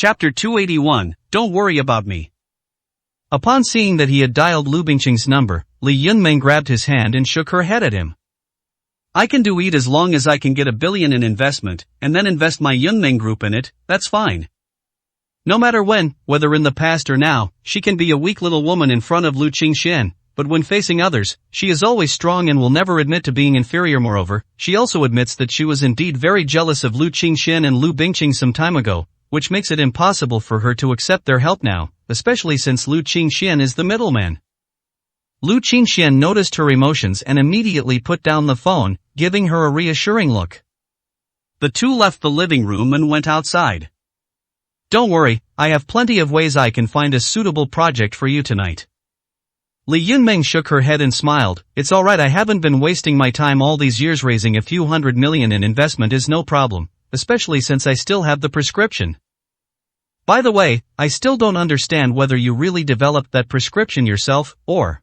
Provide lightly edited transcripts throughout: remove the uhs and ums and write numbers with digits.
Chapter 281, Don't Worry About Me. Upon seeing that he had dialed Lu Bingqing's number, Li Yunmeng grabbed his hand and shook her head at him. I can do it as long as I can get $1 billion in investment, and then invest my Yunmeng group in it, that's fine. No matter when, whether in the past or now, she can be a weak little woman in front of Lu Qingxian, but when facing others, she is always strong and will never admit to being inferior. Moreover, she also admits that she was indeed very jealous of Lu Qingxian and Lu Bingqing some time ago, which makes it impossible for her to accept their help now, especially since Lu Qingxian is the middleman. Lu Qingxian noticed her emotions and immediately put down the phone, giving her a reassuring look. The two left the living room and went outside. Don't worry, I have plenty of ways I can find a suitable project for you tonight. Li Yunmeng shook her head and smiled. It's alright, I haven't been wasting my time all these years. Raising a few $100 million in investment is no problem, especially since I still have the prescription. By the way, I still don't understand whether you really developed that prescription yourself, or...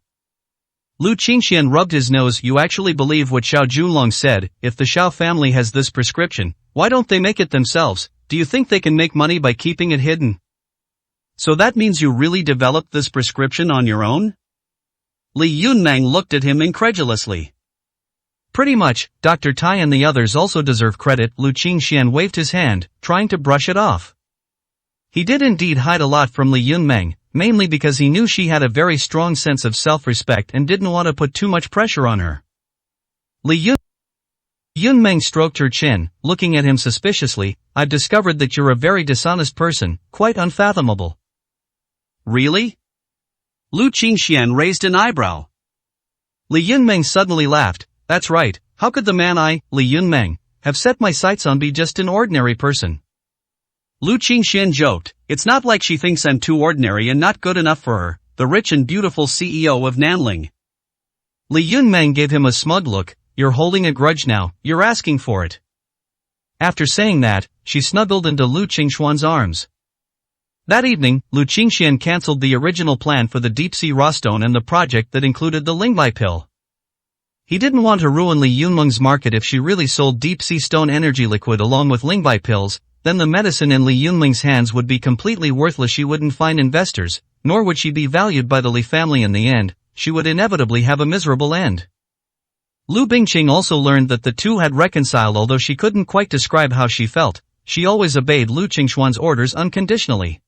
Lu Qingxian rubbed his nose. You actually believe what Xiao Junlong said? If the Xiao family has this prescription, why don't they make it themselves? Do you think they can make money by keeping it hidden? So that means you really developed this prescription on your own? Li Yunmeng looked at him incredulously. Pretty much. Dr. Tai and the others also deserve credit. Lu Qingxian waved his hand, trying to brush it off. He did indeed hide a lot from Li Yunmeng, mainly because he knew she had a very strong sense of self-respect and didn't want to put too much pressure on her. Li Yunmeng stroked her chin, looking at him suspiciously. I've discovered that you're a very dishonest person, quite unfathomable. Really? Lu Qingxian raised an eyebrow. Li Yunmeng suddenly laughed. That's right, how could the man I, Li Yunmeng, have set my sights on be just an ordinary person? Lu Qingxian joked, it's not like she thinks I'm too ordinary and not good enough for her, the rich and beautiful CEO of Nanling. Li Yunmeng gave him a smug look. You're holding a grudge now, you're asking for it. After saying that, she snuggled into Lu Qingxuan's arms. That evening, Lu Qingxian cancelled the original plan for the deep-sea raw stone and the project that included the Lingbai pill. He didn't want to ruin Li Yunmeng's market. If she really sold deep-sea stone energy liquid along with Lingbai pills, then the medicine in Li Yunmeng's hands would be completely worthless. She wouldn't find investors, nor would she be valued by the Li family. In the end, she would inevitably have a miserable end. Lu Bingqing also learned that the two had reconciled. Although she couldn't quite describe how she felt, she always obeyed Lu Qingxuan's orders unconditionally.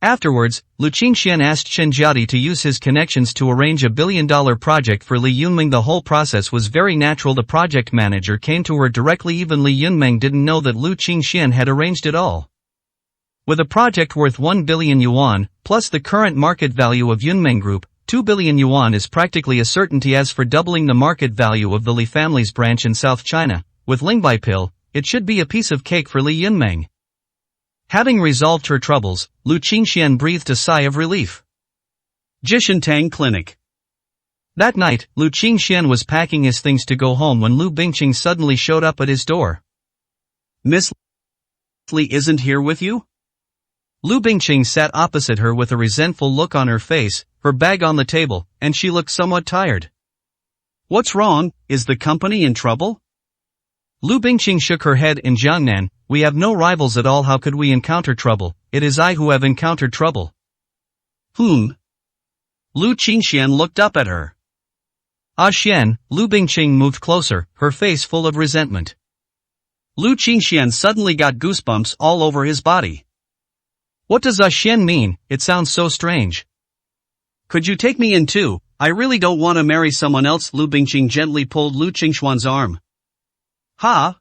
Afterwards, Lu Qingxian asked Chen Jiadi to use his connections to arrange $1 billion project for Li Yunmeng. The whole process was very natural. The project manager came to her directly. Even Li Yunmeng didn't know that Lu Qingxian had arranged it all. With a project worth 1 billion yuan, plus the current market value of Yunmeng Group, 2 billion yuan is practically a certainty. As for doubling the market value of the Li family's branch in South China, with Lingbai pill, it should be a piece of cake for Li Yunmeng. Having resolved her troubles, Lu Qingxian breathed a sigh of relief. Jishintang Clinic. That night, Lu Qingxian was packing his things to go home when Lu Bingqing suddenly showed up at his door. Miss Li isn't here with you? Lu Bingqing sat opposite her with a resentful look on her face, her bag on the table, and she looked somewhat tired. What's wrong? Is the company in trouble? Lu Bingqing shook her head. In Jiangnan, we have no rivals at all. How could we encounter trouble? It is I who have encountered trouble. Lu Qingxian looked up at her. Ah Xian. Lu Bingqing moved closer, her face full of resentment. Lu Qingxian suddenly got goosebumps all over his body. What does Ah Xian mean? It sounds so strange. Could you take me in too? I really don't want to marry someone else. Lu Bingqing gently pulled Lu Qingxuan's arm. Ha?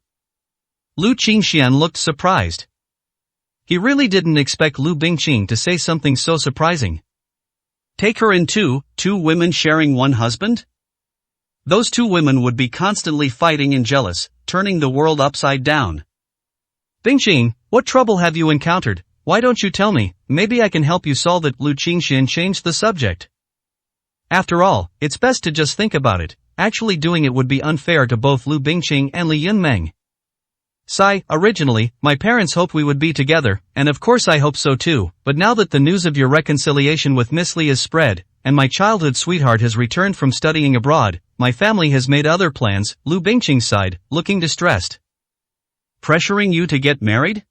Lu Qingxian looked surprised. He really didn't expect Lu Bingqing to say something so surprising. Take her in too? 2 women sharing one husband? Those 2 women would be constantly fighting and jealous, turning the world upside down. Bingqing, what trouble have you encountered? Why don't you tell me? Maybe I can help you solve it. Lu Qingxian changed the subject. After all, it's best to just think about it. Actually doing it would be unfair to both Lu Bingqing and Li Yunmeng. Sigh, originally, my parents hoped we would be together, and of course I hope so too, but now that the news of your reconciliation with Miss Li is spread, and my childhood sweetheart has returned from studying abroad, my family has made other plans. Lu Bingqing sighed, looking distressed. Pressuring you to get married?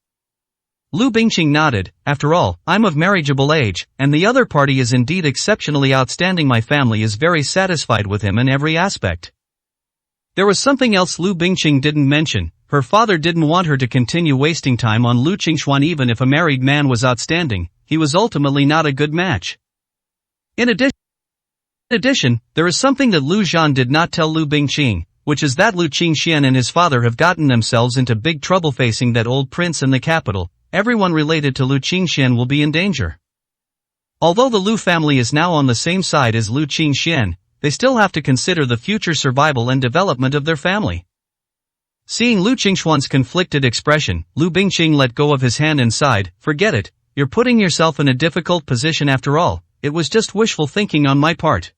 Lu Bingqing nodded. After all, I'm of marriageable age, and the other party is indeed exceptionally outstanding. My family is very satisfied with him in every aspect. There was something else Lu Bingqing didn't mention. Her father didn't want her to continue wasting time on Lu Qingshuan. Even if a married man was outstanding, he was ultimately not a good match. In addition, there is something that Lu Zhan did not tell Lu Bingqing, which is that Lu Qingxian and his father have gotten themselves into big trouble facing that old prince in the capital. Everyone related to Lu Qingxian will be in danger. Although the Lu family is now on the same side as Lu Qingxian, they still have to consider the future survival and development of their family. Seeing Lu Qingshuan's conflicted expression, Lu Bingqing let go of his hand and sighed. Forget it, you're putting yourself in a difficult position after all. It was just wishful thinking on my part.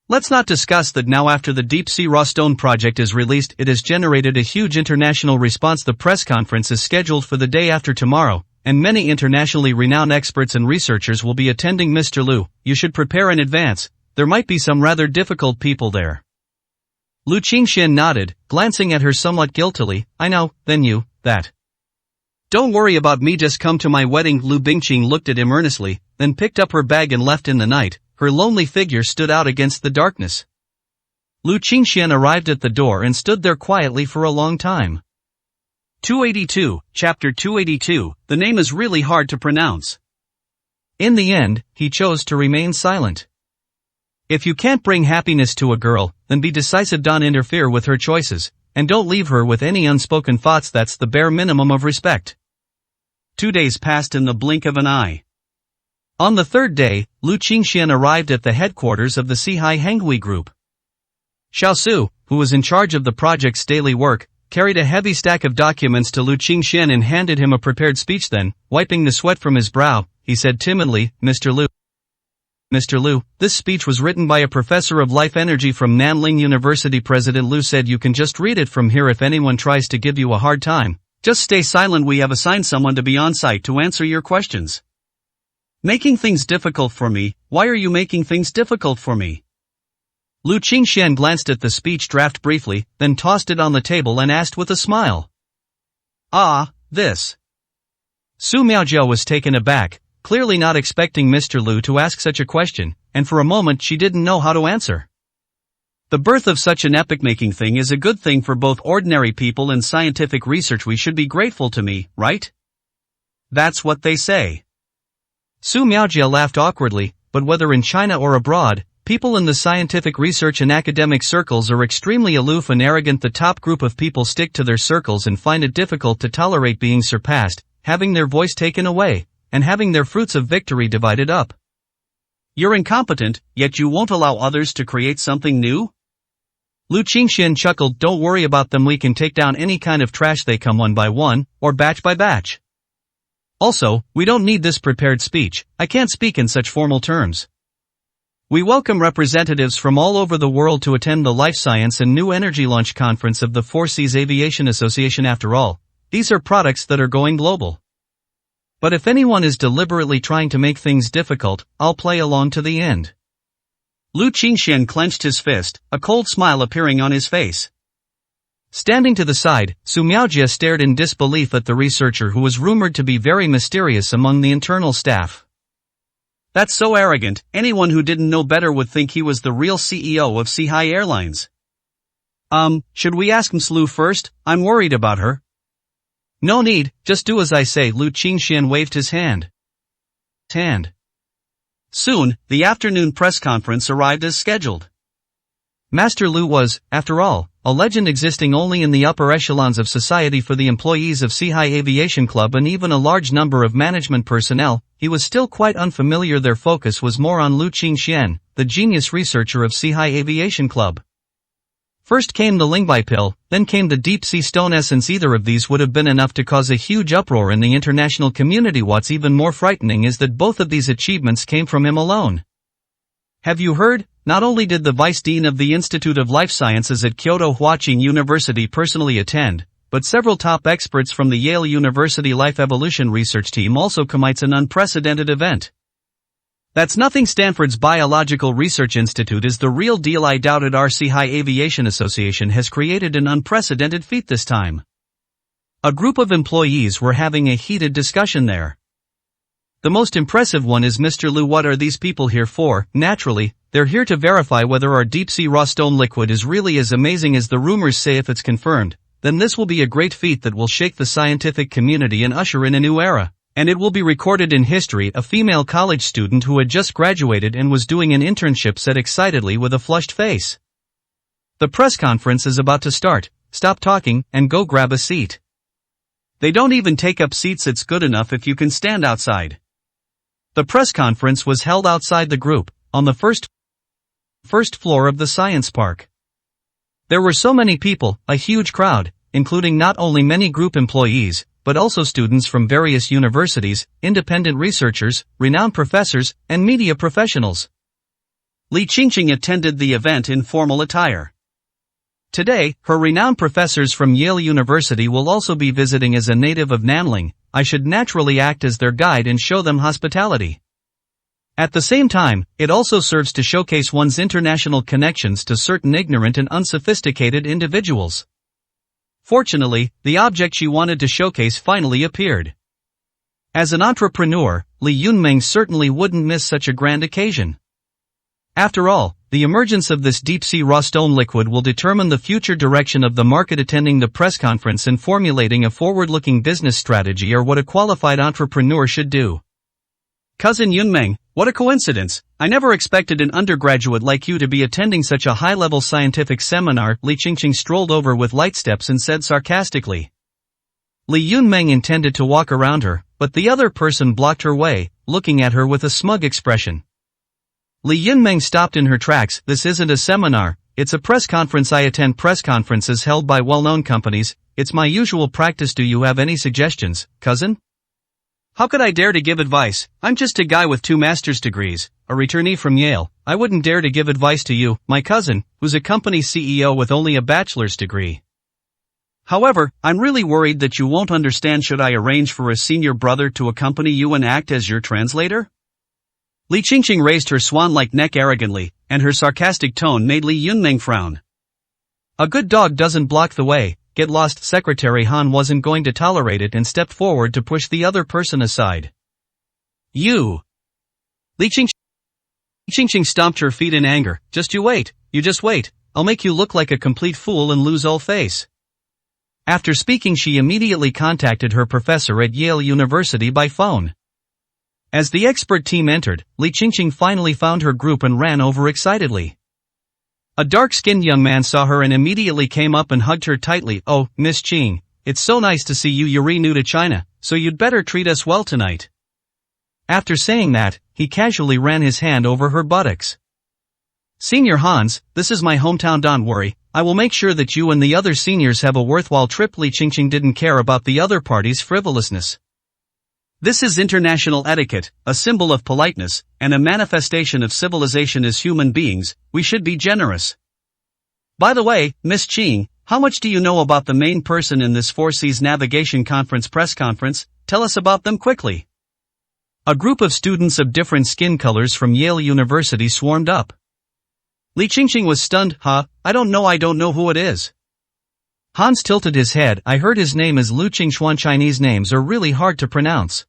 Let's not discuss that now. After the Deep Sea Raw Stone project is released, it has generated a huge international response. The press conference is scheduled for the day after tomorrow, and many internationally renowned experts and researchers will be attending. Mr. Lu, you should prepare in advance. There might be some rather difficult people there. Lu Qingxian nodded, glancing at her somewhat guiltily. I know, then that. Don't worry about me, just come to my wedding. Lu Bingqing looked at him earnestly, then picked up her bag and left. In the night, her lonely figure stood out against the darkness. Lu Qingxian arrived at the door and stood there quietly for a long time. 282, Chapter 282, the name is really hard to pronounce. In the end, he chose to remain silent. If you can't bring happiness to a girl, then be decisive. Don't interfere with her choices, and don't leave her with any unspoken thoughts. That's the bare minimum of respect. 2 days passed in the blink of an eye. On the third day, Lu Qingxian arrived at the headquarters of the Sihai Henghui Group. Xiao Su, who was in charge of the project's daily work, carried a heavy stack of documents to Lu Qingxian and handed him a prepared speech. Then, wiping the sweat from his brow, he said timidly, Mr. Lu, this speech was written by a professor of life energy from Nanling University. President Lu said you can just read it from here. If anyone tries to give you a hard time, just stay silent. We have assigned someone to be on site to answer your questions. Making things difficult for me? Why are you making things difficult for me? Lu Qingxian glanced at the speech draft briefly, then tossed it on the table and asked with a smile. This. Su Miaojiao was taken aback, clearly not expecting Mr. Lu to ask such a question, and for a moment she didn't know how to answer. The birth of such an epoch-making thing is a good thing for both ordinary people and scientific research. We should be grateful to me, right? That's what they say. Su Miaojia laughed awkwardly, but whether in China or abroad, people in the scientific research and academic circles are extremely aloof and arrogant. The top group of people stick to their circles and find it difficult to tolerate being surpassed, having their voice taken away, and having their fruits of victory divided up. You're incompetent, yet you won't allow others to create something new? Lu Qingxian chuckled. Don't worry about them. We can take down any kind of trash. They come one by one, or batch by batch. Also, we don't need this prepared speech. I can't speak in such formal terms. We welcome representatives from all over the world to attend the Life Science and New Energy Launch Conference of the Four Seas Aviation Association. After all, these are products that are going global. But if anyone is deliberately trying to make things difficult, I'll play along to the end. Lu Qingxian clenched his fist, a cold smile appearing on his face. Standing to the side, Su Miaojia stared in disbelief at the researcher who was rumored to be very mysterious among the internal staff. That's so arrogant, anyone who didn't know better would think he was the real CEO of Sihai Airlines. Should we ask Ms. Lu first? I'm worried about her. No need, just do as I say. Lu Qingxian waved his hand. Soon, the afternoon press conference arrived as scheduled. Master Lu was, after all, a legend existing only in the upper echelons of society. For the employees of Sihai Aviation Club and even a large number of management personnel, he was still quite unfamiliar. Their focus was more on Lu Qingxian, the genius researcher of Sihai Aviation Club. First came the Lingbai pill, then came the deep sea stone essence. Either of these would have been enough to cause a huge uproar in the international community. What's even more frightening is that both of these achievements came from him alone. Have you heard? Not only did the Vice Dean of the Institute of Life Sciences at Kyoto Huaqing University personally attend, but several top experts from the Yale University Life Evolution Research Team also come. It's an unprecedented event. That's nothing. Stanford's Biological Research Institute is the real deal. I doubt it. Our Sihai Aviation Association has created an unprecedented feat this time. A group of employees were having a heated discussion there. The most impressive one is Mr. Liu. What are these people here for? Naturally, they're here to verify whether our deep-sea raw stone liquid is really as amazing as the rumors say. If it's confirmed, then this will be a great feat that will shake the scientific community and usher in a new era. And it will be recorded in history. A female college student who had just graduated and was doing an internship said excitedly with a flushed face. The press conference is about to start. Stop talking and go grab a seat. They don't even take up seats. It's good enough if you can stand outside. The press conference was held outside the group, on the first floor of the science park. There were so many people, a huge crowd, including not only many group employees, but also students from various universities, independent researchers, renowned professors, and media professionals. Li Qingqing attended the event in formal attire. Today, her renowned professors from Yale University will also be visiting. As a native of Nanling, I should naturally act as their guide and show them hospitality. At the same time, it also serves to showcase one's international connections to certain ignorant and unsophisticated individuals. Fortunately, the object she wanted to showcase finally appeared. As an entrepreneur, Li Yunmeng certainly wouldn't miss such a grand occasion. After all, the emergence of this deep-sea raw stone liquid will determine the future direction of the market. Attending the press conference and formulating a forward-looking business strategy are what a qualified entrepreneur should do. Cousin Yunmeng, what a coincidence. I never expected an undergraduate like you to be attending such a high-level scientific seminar. Li Qingqing strolled over with light steps and said sarcastically. Li Yunmeng intended to walk around her, but the other person blocked her way, looking at her with a smug expression. Li Yunmeng stopped in her tracks. This isn't a seminar, it's a press conference. I attend press conferences held by well-known companies. It's my usual practice. Do you have any suggestions, cousin? How could I dare to give advice? I'm just a guy with 2 master's degrees, a returnee from Yale. I wouldn't dare to give advice to you, my cousin, who's a company CEO with only a bachelor's degree. However, I'm really worried that you won't understand. Should I arrange for a senior brother to accompany you and act as your translator? Li Qingqing raised her swan-like neck arrogantly, and her sarcastic tone made Li Yunmeng frown. A good dog doesn't block the way. Get lost. Secretary Han wasn't going to tolerate it and stepped forward to push the other person aside. You! Li Qingqing stomped her feet in anger. Just you wait, I'll make you look like a complete fool and lose all face. After speaking, she immediately contacted her professor at Yale University by phone. As the expert team entered, Li Qingqing finally found her group and ran over excitedly. A dark-skinned young man saw her and immediately came up and hugged her tightly. Oh, Miss Qing, it's so nice to see you. You're new to China, so you'd better treat us well tonight. After saying that, he casually ran his hand over her buttocks. Senior Hans, this is my hometown. Don't worry, I will make sure that you and the other seniors have a worthwhile trip. Li Qingqing didn't care about the other party's frivolousness. This is international etiquette, a symbol of politeness, and a manifestation of civilization. As human beings, we should be generous. By the way, Miss Qing, how much do you know about the main person in this 4 Seas Navigation Conference press conference? Tell us about them quickly. A group of students of different skin colors from Yale University swarmed up. Li Qingqing was stunned. I don't know who it is. Hans tilted his head. I heard his name is Liu Qingxuan. Chinese names are really hard to pronounce.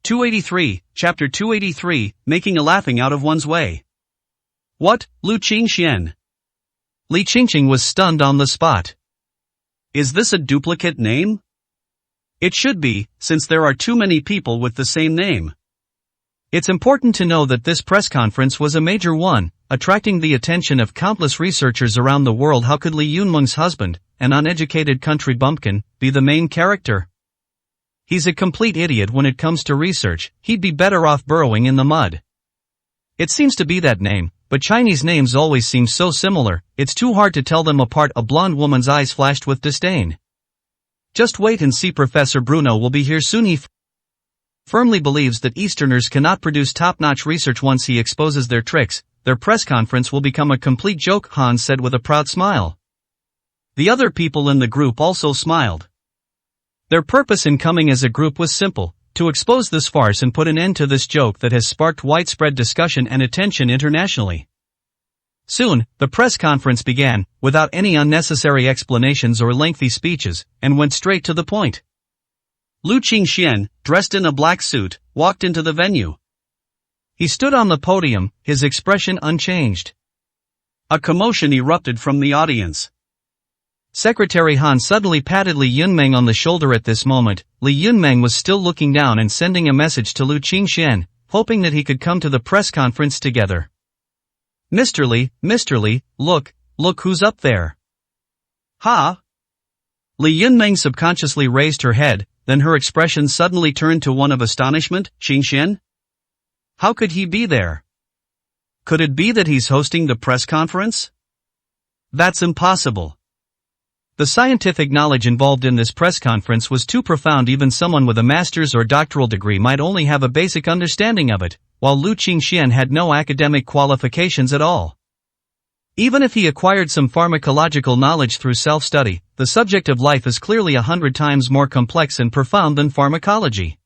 283, Chapter 283, Making a Laughing Out of One's Way. What, Liu Qingxian? Li Qingqing was stunned on the spot. Is this a duplicate name? It should be, since there are too many people with the same name. It's important to know that this press conference was a major one, attracting the attention of countless researchers around the world. How could Li Yunmeng's husband, an uneducated country bumpkin, be the main character? He's a complete idiot when it comes to research. He'd be better off burrowing in the mud. It seems to be that name, but Chinese names always seem so similar, it's too hard to tell them apart. A blonde woman's eyes flashed with disdain. Just wait and see, Professor Bruno will be here soon. He firmly believes that Easterners cannot produce top-notch research. Once he exposes their tricks, their press conference will become a complete joke, Hans said with a proud smile. The other people in the group also smiled. Their purpose in coming as a group was simple: to expose this farce and put an end to this joke that has sparked widespread discussion and attention internationally. Soon, the press conference began, without any unnecessary explanations or lengthy speeches, and went straight to the point. Lu Qingxian, dressed in a black suit, walked into the venue. He stood on the podium, his expression unchanged. A commotion erupted from the audience. Secretary Han suddenly patted Li Yunmeng on the shoulder at this moment. Li Yunmeng was still looking down and sending a message to Lu Qingxian, hoping that he could come to the press conference together. Mr. Li, look who's up there. Ha! Li Yunmeng subconsciously raised her head, then her expression suddenly turned to one of astonishment. Qingxian? How could he be there? Could it be that he's hosting the press conference? That's impossible. The scientific knowledge involved in this press conference was too profound. Even someone with a master's or doctoral degree might only have a basic understanding of it, while Lu Qingxian had no academic qualifications at all. Even if he acquired some pharmacological knowledge through self-study, the subject of life is clearly 100 times more complex and profound than pharmacology.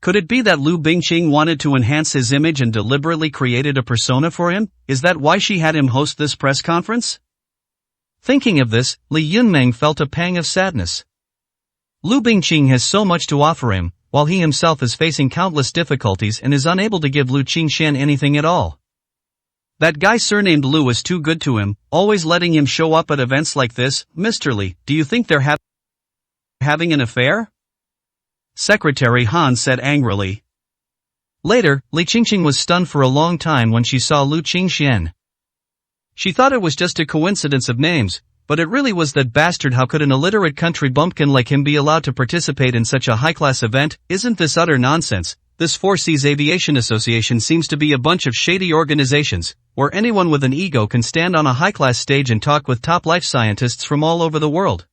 Could it be that Lu Bingqing wanted to enhance his image and deliberately created a persona for him? Is that why she had him host this press conference? Thinking of this, Li Yunmeng felt a pang of sadness. Lu Bingqing has so much to offer him, while he himself is facing countless difficulties and is unable to give Lu Qingxian anything at all. That guy surnamed Lu is too good to him, always letting him show up at events like this. Mr. Li, do you think they're having an affair? Secretary Han said angrily. Later, Li Qingqing was stunned for a long time when she saw Lu Qingxian. She thought it was just a coincidence of names, but it really was that bastard. How could an illiterate country bumpkin like him be allowed to participate in such a high-class event? Isn't this utter nonsense? This Four Seas Aviation Association seems to be a bunch of shady organizations, where anyone with an ego can stand on a high-class stage and talk with top life scientists from all over the world.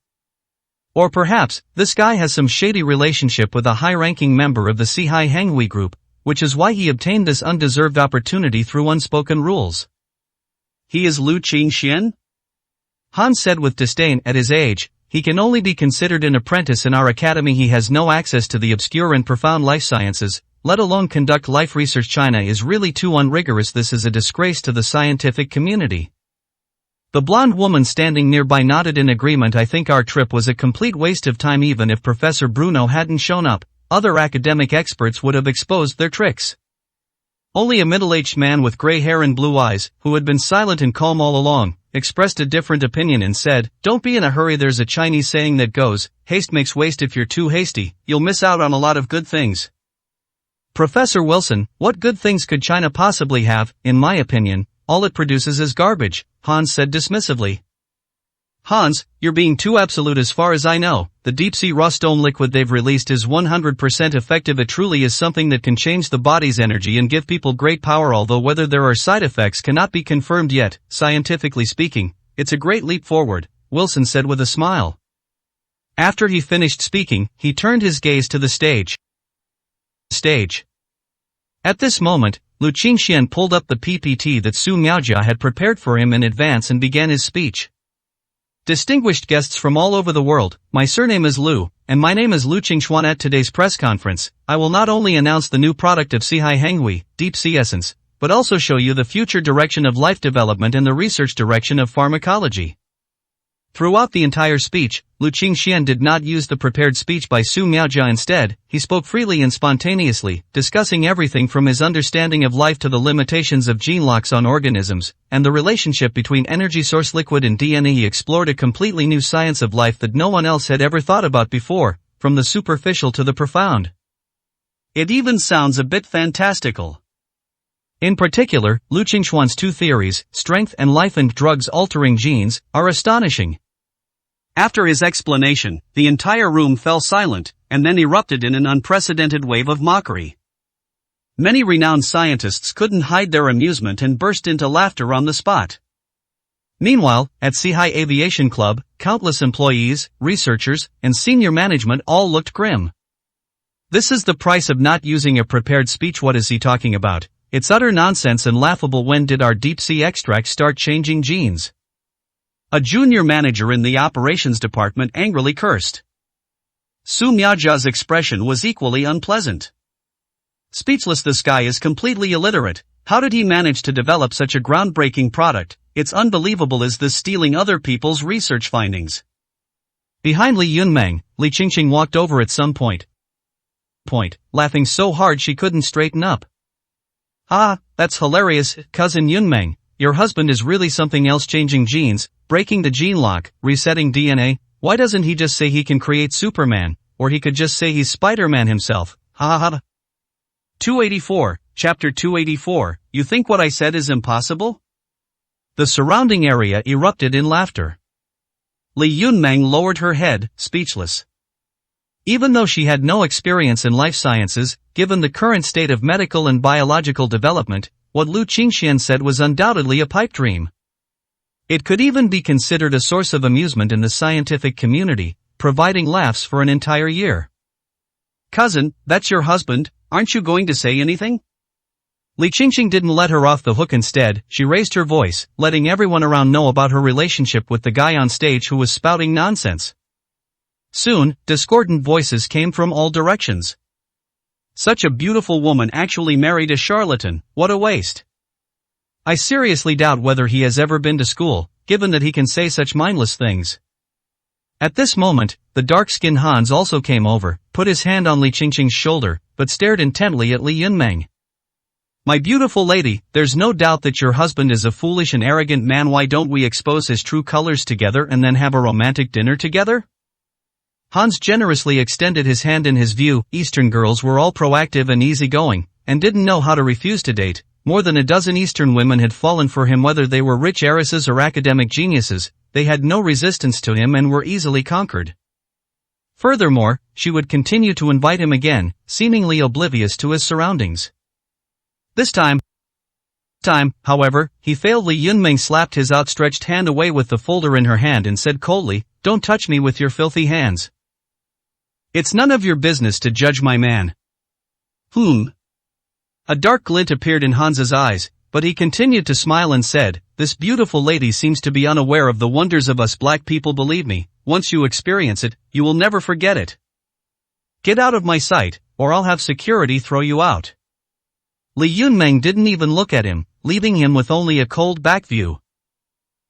Or perhaps, this guy has some shady relationship with a high-ranking member of the Sihai Henghui group, which is why he obtained this undeserved opportunity through unspoken rules. He is Lu Qingxian? Han said with disdain. At his age, he can only be considered an apprentice in our academy. He has no access to the obscure and profound life sciences, let alone conduct life research. China is really too unrigorous. This is a disgrace to the scientific community. The blonde woman standing nearby nodded in agreement. I think our trip was a complete waste of time. Even if Professor Bruno hadn't shown up, other academic experts would have exposed their tricks. Only a middle-aged man with gray hair and blue eyes, who had been silent and calm all along, expressed a different opinion and said, "Don't be in a hurry. There's a Chinese saying that goes, haste makes waste. If you're too hasty, you'll miss out on a lot of good things." Professor Wilson, what good things could China possibly have? In my opinion, all it produces is garbage, Hans said dismissively. Hans, you're being too absolute. As far as I know, the deep-sea raw stone liquid they've released is 100% effective. It truly is something that can change the body's energy and give people great power, although whether there are side effects cannot be confirmed yet. Scientifically speaking, it's a great leap forward, Wilson said with a smile. After he finished speaking, he turned his gaze to the stage. At this moment, Lu Qingxian pulled up the PPT that Su Miaojia had prepared for him in advance and began his speech. Distinguished guests from all over the world, my surname is Lu, and my name is Lu Qingxuan. At today's press conference, I will not only announce the new product of Sihai Henghui, Deep Sea Essence, but also show you the future direction of life development and the research direction of pharmacology. Throughout the entire speech, Lu Qingxian did not use the prepared speech by Su Miaojia. Instead, he spoke freely and spontaneously, discussing everything from his understanding of life to the limitations of gene locks on organisms, and the relationship between energy source liquid and DNA. He explored a completely new science of life that no one else had ever thought about before, from the superficial to the profound. It even sounds a bit fantastical. In particular, Lu Qingxuan's two theories, strength and life and drugs-altering genes, are astonishing. After his explanation, the entire room fell silent, and then erupted in an unprecedented wave of mockery. Many renowned scientists couldn't hide their amusement and burst into laughter on the spot. Meanwhile, at Sihai Aviation Club, countless employees, researchers, and senior management all looked grim. This is the price of not using a prepared speech. What is he talking about? It's utter nonsense and laughable. When did our deep-sea extract start changing genes? A junior manager in the operations department angrily cursed. Su Miaojia's expression was equally unpleasant. Speechless. This guy is completely illiterate. How did he manage to develop such a groundbreaking product? It's unbelievable. Is this stealing other people's research findings? Behind Li Yunmeng, Li Qingqing walked over at some point, laughing so hard she couldn't straighten up. Ah, that's hilarious, cousin Yunmeng. Your husband is really something else, changing genes, breaking the gene lock, resetting DNA. Why doesn't he just say he can create Superman, or he could just say he's Spider-Man himself? Ha ha ha. 284, Chapter 284, you think what I said is impossible? The surrounding area erupted in laughter. Li Yunmeng lowered her head, speechless. Even though she had no experience in life sciences, given the current state of medical and biological development, what Lu Qingxian said was undoubtedly a pipe dream. It could even be considered a source of amusement in the scientific community, providing laughs for an entire year. Cousin, that's your husband, aren't you going to say anything? Li Qingqing didn't let her off the hook. Instead, she raised her voice, letting everyone around know about her relationship with the guy on stage who was spouting nonsense. Soon, discordant voices came from all directions. Such a beautiful woman actually married a charlatan, what a waste. I seriously doubt whether he has ever been to school, given that he can say such mindless things. At this moment, the dark-skinned Hans also came over, put his hand on Li Qingqing's shoulder, but stared intently at Li Yunmeng. My beautiful lady, there's no doubt that your husband is a foolish and arrogant man. Why don't we expose his true colors together and then have a romantic dinner together? Hans generously extended his hand. In his view, Eastern girls were all proactive and easygoing, and didn't know how to refuse to date. More than a dozen Eastern women had fallen for him, whether they were rich heiresses or academic geniuses. They had no resistance to him and were easily conquered. Furthermore, she would continue to invite him again, seemingly oblivious to his surroundings. This time, however, he failed. Li Yunmeng slapped his outstretched hand away with the folder in her hand and said coldly, "Don't touch me with your filthy hands. It's none of your business to judge my man." A dark glint appeared in Hans's eyes, but he continued to smile and said, "This beautiful lady seems to be unaware of the wonders of us black people. Believe me, once you experience it, you will never forget it. Get out of my sight, or I'll have security throw you out." Li Yunmeng didn't even look at him, leaving him with only a cold back view.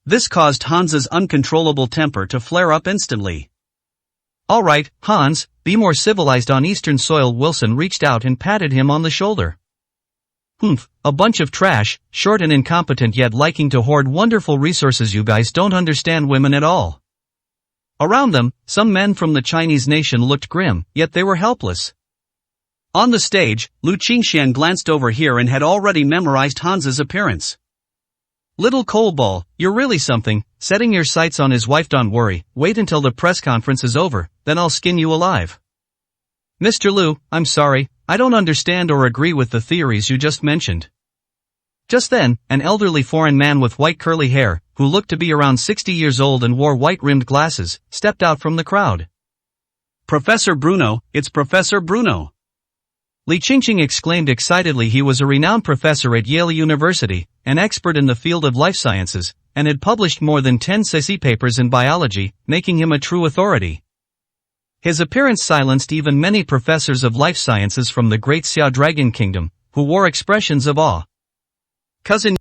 This caused Hans's uncontrollable temper to flare up instantly. "All right, Hans, be more civilized on Eastern soil." Wilson reached out and patted him on the shoulder. A bunch of trash, short and incompetent yet liking to hoard wonderful resources. You guys don't understand women at all. Around them, some men from the Chinese nation looked grim, yet they were helpless. On the stage, Lu Qingxian glanced over here and had already memorized Hans's appearance. "Little coalball, you're really something, setting your sights on his wife. Don't worry, wait until the press conference is over, then I'll skin you alive." "Mr. Lu, I'm sorry, I don't understand or agree with the theories you just mentioned." Just then, an elderly foreign man with white curly hair, who looked to be around 60 years old and wore white-rimmed glasses, stepped out from the crowd. "Professor Bruno, it's Professor Bruno!" Li Qingqing exclaimed excitedly. He was a renowned professor at Yale University, an expert in the field of life sciences, and had published more than 10 SciSci papers in biology, making him a true authority. His appearance silenced even many professors of life sciences from the great Xiao Dragon Kingdom, who wore expressions of awe. Cousin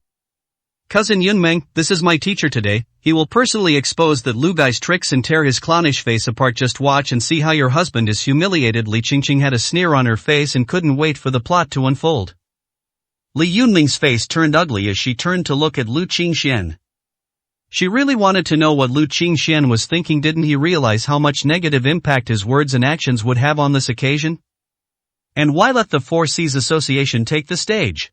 Yunmeng, this is my teacher today. He will personally expose that Lu guy's tricks and tear his clownish face apart. Just watch and see how your husband is humiliated." Li Qingqing had a sneer on her face and couldn't wait for the plot to unfold. Li Yunmeng's face turned ugly as she turned to look at Lu Qingxian. She really wanted to know what Lu Qingxian was thinking. Didn't he realize how much negative impact his words and actions would have on this occasion? And why let the 4Cs Association take the stage?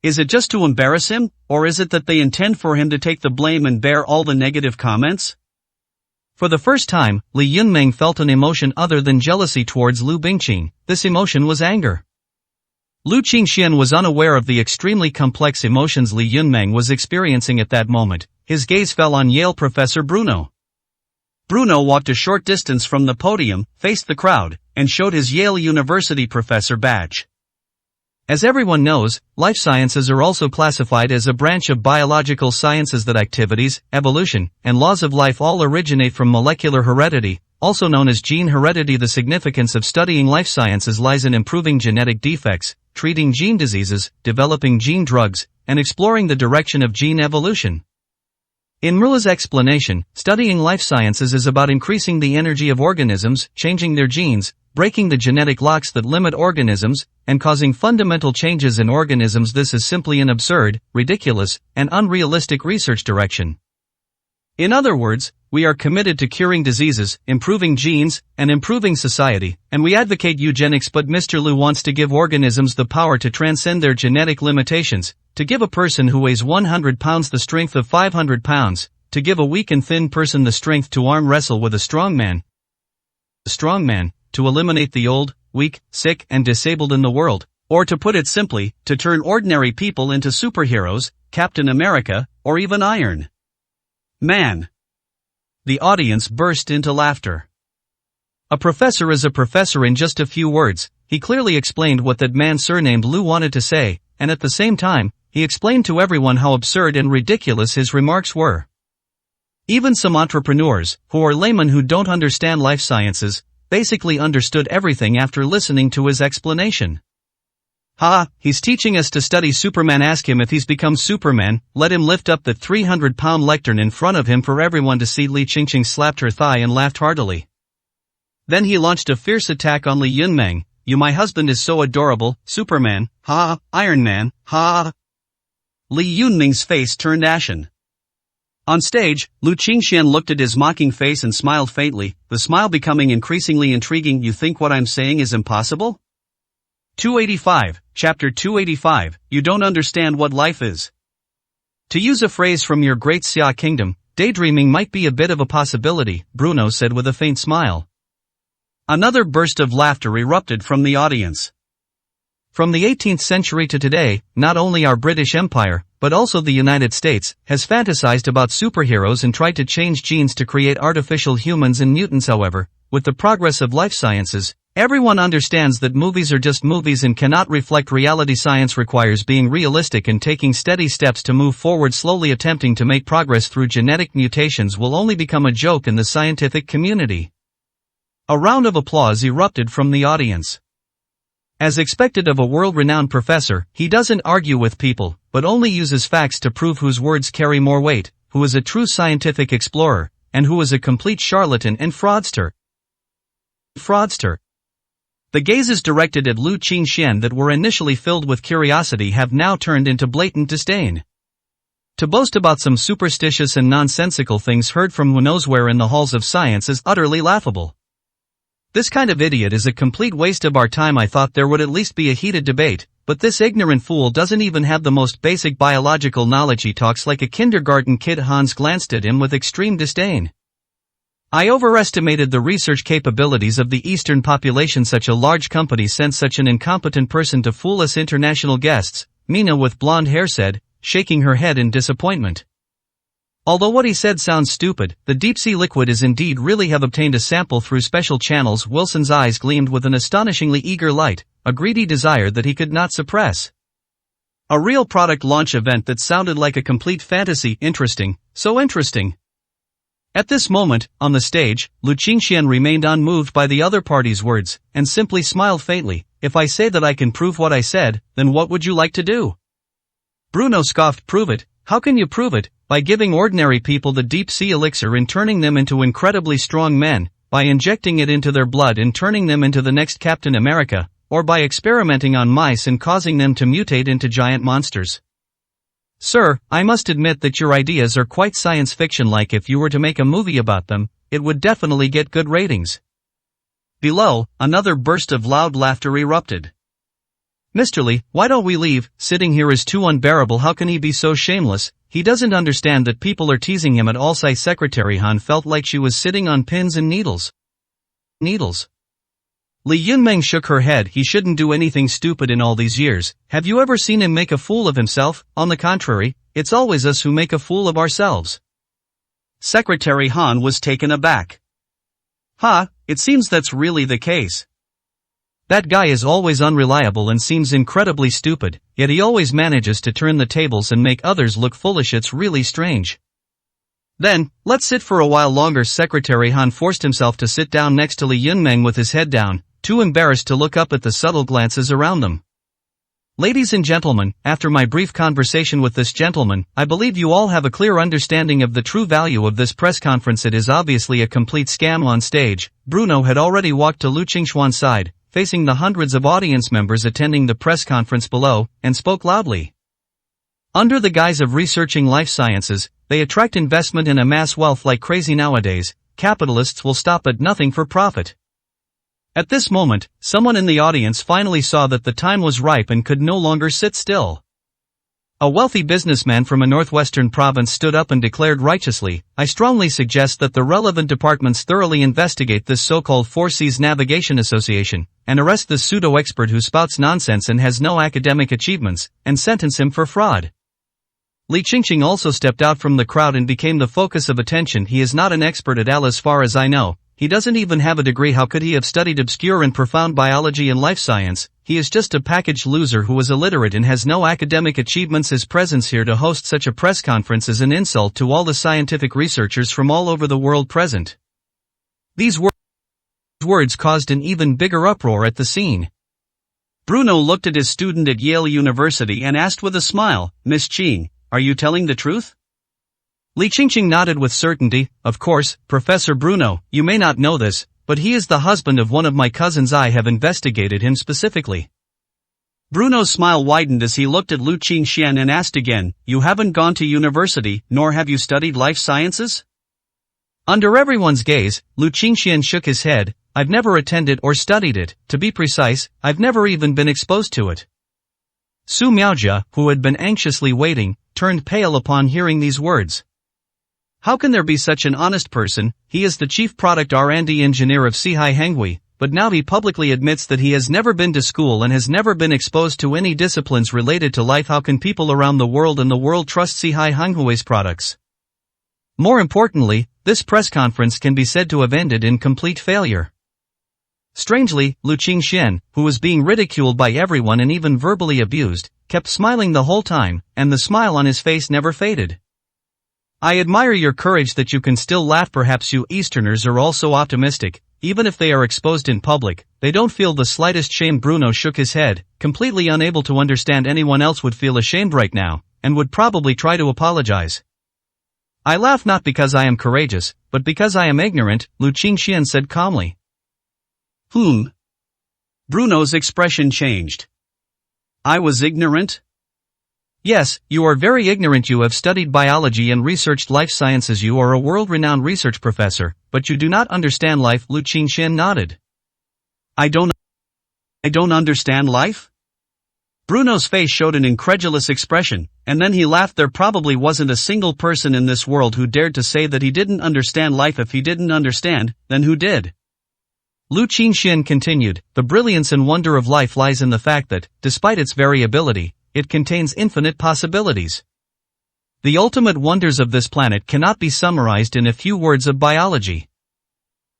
Is it just to embarrass him, or is it that they intend for him to take the blame and bear all the negative comments? For the first time, Li Yunmeng felt an emotion other than jealousy towards Lu Bingqing. This emotion was anger. Lu Qingxian was unaware of the extremely complex emotions Li Yunmeng was experiencing at that moment. His gaze fell on Yale professor Bruno. Bruno walked a short distance from the podium, faced the crowd, and showed his Yale University professor badge. As everyone knows, life sciences are also classified as a branch of biological sciences that activities, evolution, and laws of life all originate from molecular heredity, also known as gene heredity. The significance of studying life sciences lies in improving genetic defects, treating gene diseases, developing gene drugs, and exploring the direction of gene evolution. In Mrla's explanation, studying life sciences is about increasing the energy of organisms, changing their genes, breaking the genetic locks that limit organisms, and causing fundamental changes in organisms. This is simply an absurd, ridiculous, and unrealistic research direction. In other words, we are committed to curing diseases, improving genes, and improving society, and we advocate eugenics, but Mr. Liu wants to give organisms the power to transcend their genetic limitations, to give a person who weighs 100 pounds the strength of 500 pounds, to give a weak and thin person the strength to arm wrestle with a strong man, to eliminate the old, weak, sick, and disabled in the world, or to put it simply, to turn ordinary people into superheroes, Captain America, or even Iron Man. The audience burst into laughter. A professor is a professor. In just a few words, he clearly explained what that man surnamed Liu wanted to say, and at the same time, he explained to everyone how absurd and ridiculous his remarks were. Even some entrepreneurs, who are laymen who don't understand life sciences, basically understood everything after listening to his explanation. He's teaching us to study Superman. Ask him if he's become Superman. Let him lift up that 300-pound lectern in front of him for everyone to see. Li Qingqing slapped her thigh and laughed heartily. Then he launched a fierce attack on Li Yunmeng. You, my husband is so adorable, Superman, Iron Man, Li Yunmeng's face turned ashen. On stage, Lu Qingxian looked at his mocking face and smiled faintly, the smile becoming increasingly intriguing. You think what I'm saying is impossible? 285, Chapter 285, You don't understand what life is. To use a phrase from your great Xia kingdom, daydreaming might be a bit of a possibility, Bruno said with a faint smile. Another burst of laughter erupted from the audience. From the 18th century to today, not only our British Empire, but also the United States, has fantasized about superheroes and tried to change genes to create artificial humans and mutants. However, with the progress of life sciences, everyone understands that movies are just movies and cannot reflect reality. Science requires being realistic and taking steady steps to move forward. Slowly attempting to make progress through genetic mutations will only become a joke in the scientific community. A round of applause erupted from the audience. As expected of a world-renowned professor, he doesn't argue with people, but only uses facts to prove whose words carry more weight, who is a true scientific explorer, and who is a complete charlatan and fraudster. The gazes directed at Lu Qingxian that were initially filled with curiosity have now turned into blatant disdain. To boast about some superstitious and nonsensical things heard from who knows where in the halls of science is utterly laughable. This kind of idiot is a complete waste of our time. I thought there would at least be a heated debate, but this ignorant fool doesn't even have the most basic biological knowledge. He talks like a kindergarten kid. Hans glanced at him with extreme disdain. I overestimated the research capabilities of the Eastern population. Such a large company sent such an incompetent person to fool us international guests, Mina with blonde hair said, shaking her head in disappointment. Although what he said sounds stupid, the deep-sea liquid is indeed really have obtained a sample through special channels. Wilson's eyes gleamed with an astonishingly eager light, a greedy desire that he could not suppress. A real product launch event that sounded like a complete fantasy. Interesting, so interesting. At this moment, on the stage, Lu Qingxian remained unmoved by the other party's words, and simply smiled faintly. If I say that I can prove what I said, then what would you like to do? Bruno scoffed. Prove it. How can you prove it? By giving ordinary people the deep-sea elixir and turning them into incredibly strong men, by injecting it into their blood and turning them into the next Captain America, or by experimenting on mice and causing them to mutate into giant monsters. Sir, I must admit that your ideas are quite science fiction-like. If you were to make a movie about them, it would definitely get good ratings. Below, another burst of loud laughter erupted. Mr. Li, why don't we leave? Sitting here is too unbearable. How can he be so shameless? He doesn't understand that people are teasing him at all. Secretary Han felt like she was sitting on pins and needles. Li Yunmeng shook her head. He shouldn't do anything stupid in all these years. Have you ever seen him make a fool of himself? On the contrary, it's always us who make a fool of ourselves. Secretary Han was taken aback. It seems that's really the case. That guy is always unreliable and seems incredibly stupid, yet he always manages to turn the tables and make others look foolish. It's really strange. Then, let's sit for a while longer. Secretary Han forced himself to sit down next to Li Yunmeng with his head down, too embarrassed to look up at the subtle glances around them. Ladies and gentlemen, after my brief conversation with this gentleman, I believe you all have a clear understanding of the true value of this press conference. It is obviously a complete scam on stage. Bruno had already walked to Lu Qingshuan's side, facing the hundreds of audience members attending the press conference below, and spoke loudly. Under the guise of researching life sciences, they attract investment and amass wealth like crazy nowadays. Capitalists will stop at nothing for profit. At this moment, someone in the audience finally saw that the time was ripe and could no longer sit still. A wealthy businessman from a northwestern province stood up and declared righteously, "I strongly suggest that the relevant departments thoroughly investigate this so-called Four Seas Navigation Association, and arrest this pseudo-expert who spouts nonsense and has no academic achievements, and sentence him for fraud." Li Qingqing also stepped out from the crowd and became the focus of attention. "He is not an expert at all as far as I know. He doesn't even have a degree. How could he have studied obscure and profound biology and life science? He is just a packaged loser who is illiterate and has no academic achievements. His presence here to host such a press conference is an insult to all the scientific researchers from all over the world present." These words caused an even bigger uproar at the scene. Bruno looked at his student at Yale University and asked with a smile, "Miss Qing, are you telling the truth?" Li Qingqing nodded with certainty. "Of course, Professor Bruno, you may not know this, but he is the husband of one of my cousins. I have investigated him specifically." Bruno's smile widened as he looked at Lu Qingxian and asked again, "You haven't gone to university, nor have you studied life sciences?" Under everyone's gaze, Lu Qingxian shook his head. "I've never attended or studied it. To be precise, I've never even been exposed to it." Su Miaojia, who had been anxiously waiting, turned pale upon hearing these words. How can there be such an honest person? He is the chief product R&D engineer of Sihai Henghui, but now he publicly admits that he has never been to school and has never been exposed to any disciplines related to life. How can people around the world and the world trust Sihai Henghui's products? More importantly, this press conference can be said to have ended in complete failure. Strangely, Lu Qingxian, who was being ridiculed by everyone and even verbally abused, kept smiling the whole time, and the smile on his face never faded. "I admire your courage that you can still laugh. Perhaps you Easterners are also optimistic. Even if they are exposed in public, they don't feel the slightest shame." Bruno shook his head, completely unable to understand anyone else would feel ashamed right now, and would probably try to apologize. "I laugh not because I am courageous, but because I am ignorant," Lu Qingxian said calmly. Bruno's expression changed. "I was ignorant?" "Yes, you are very ignorant. You have studied biology and researched life sciences. You are a world-renowned research professor, but you do not understand life." Lu Qingxian nodded. I don't understand life?" Bruno's face showed an incredulous expression, and then he laughed. There probably wasn't a single person in this world who dared to say that he didn't understand life. If he didn't understand, then who did? Lu Qingxian continued, "The brilliance and wonder of life lies in the fact that, despite its variability, it contains infinite possibilities. The ultimate wonders of this planet cannot be summarized in a few words of biology."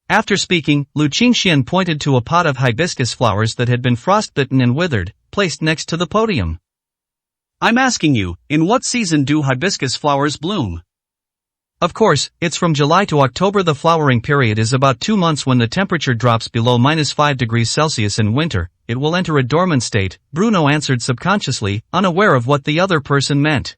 After speaking, Lu Qingxian pointed to a pot of hibiscus flowers that had been frostbitten and withered, placed next to the podium. "I'm asking you, in what season do hibiscus flowers bloom?" "Of course, it's from July to October. The flowering period is about 2 months. When the temperature drops below -5 degrees Celsius in winter, it will enter a dormant state," Bruno answered subconsciously, unaware of what the other person meant.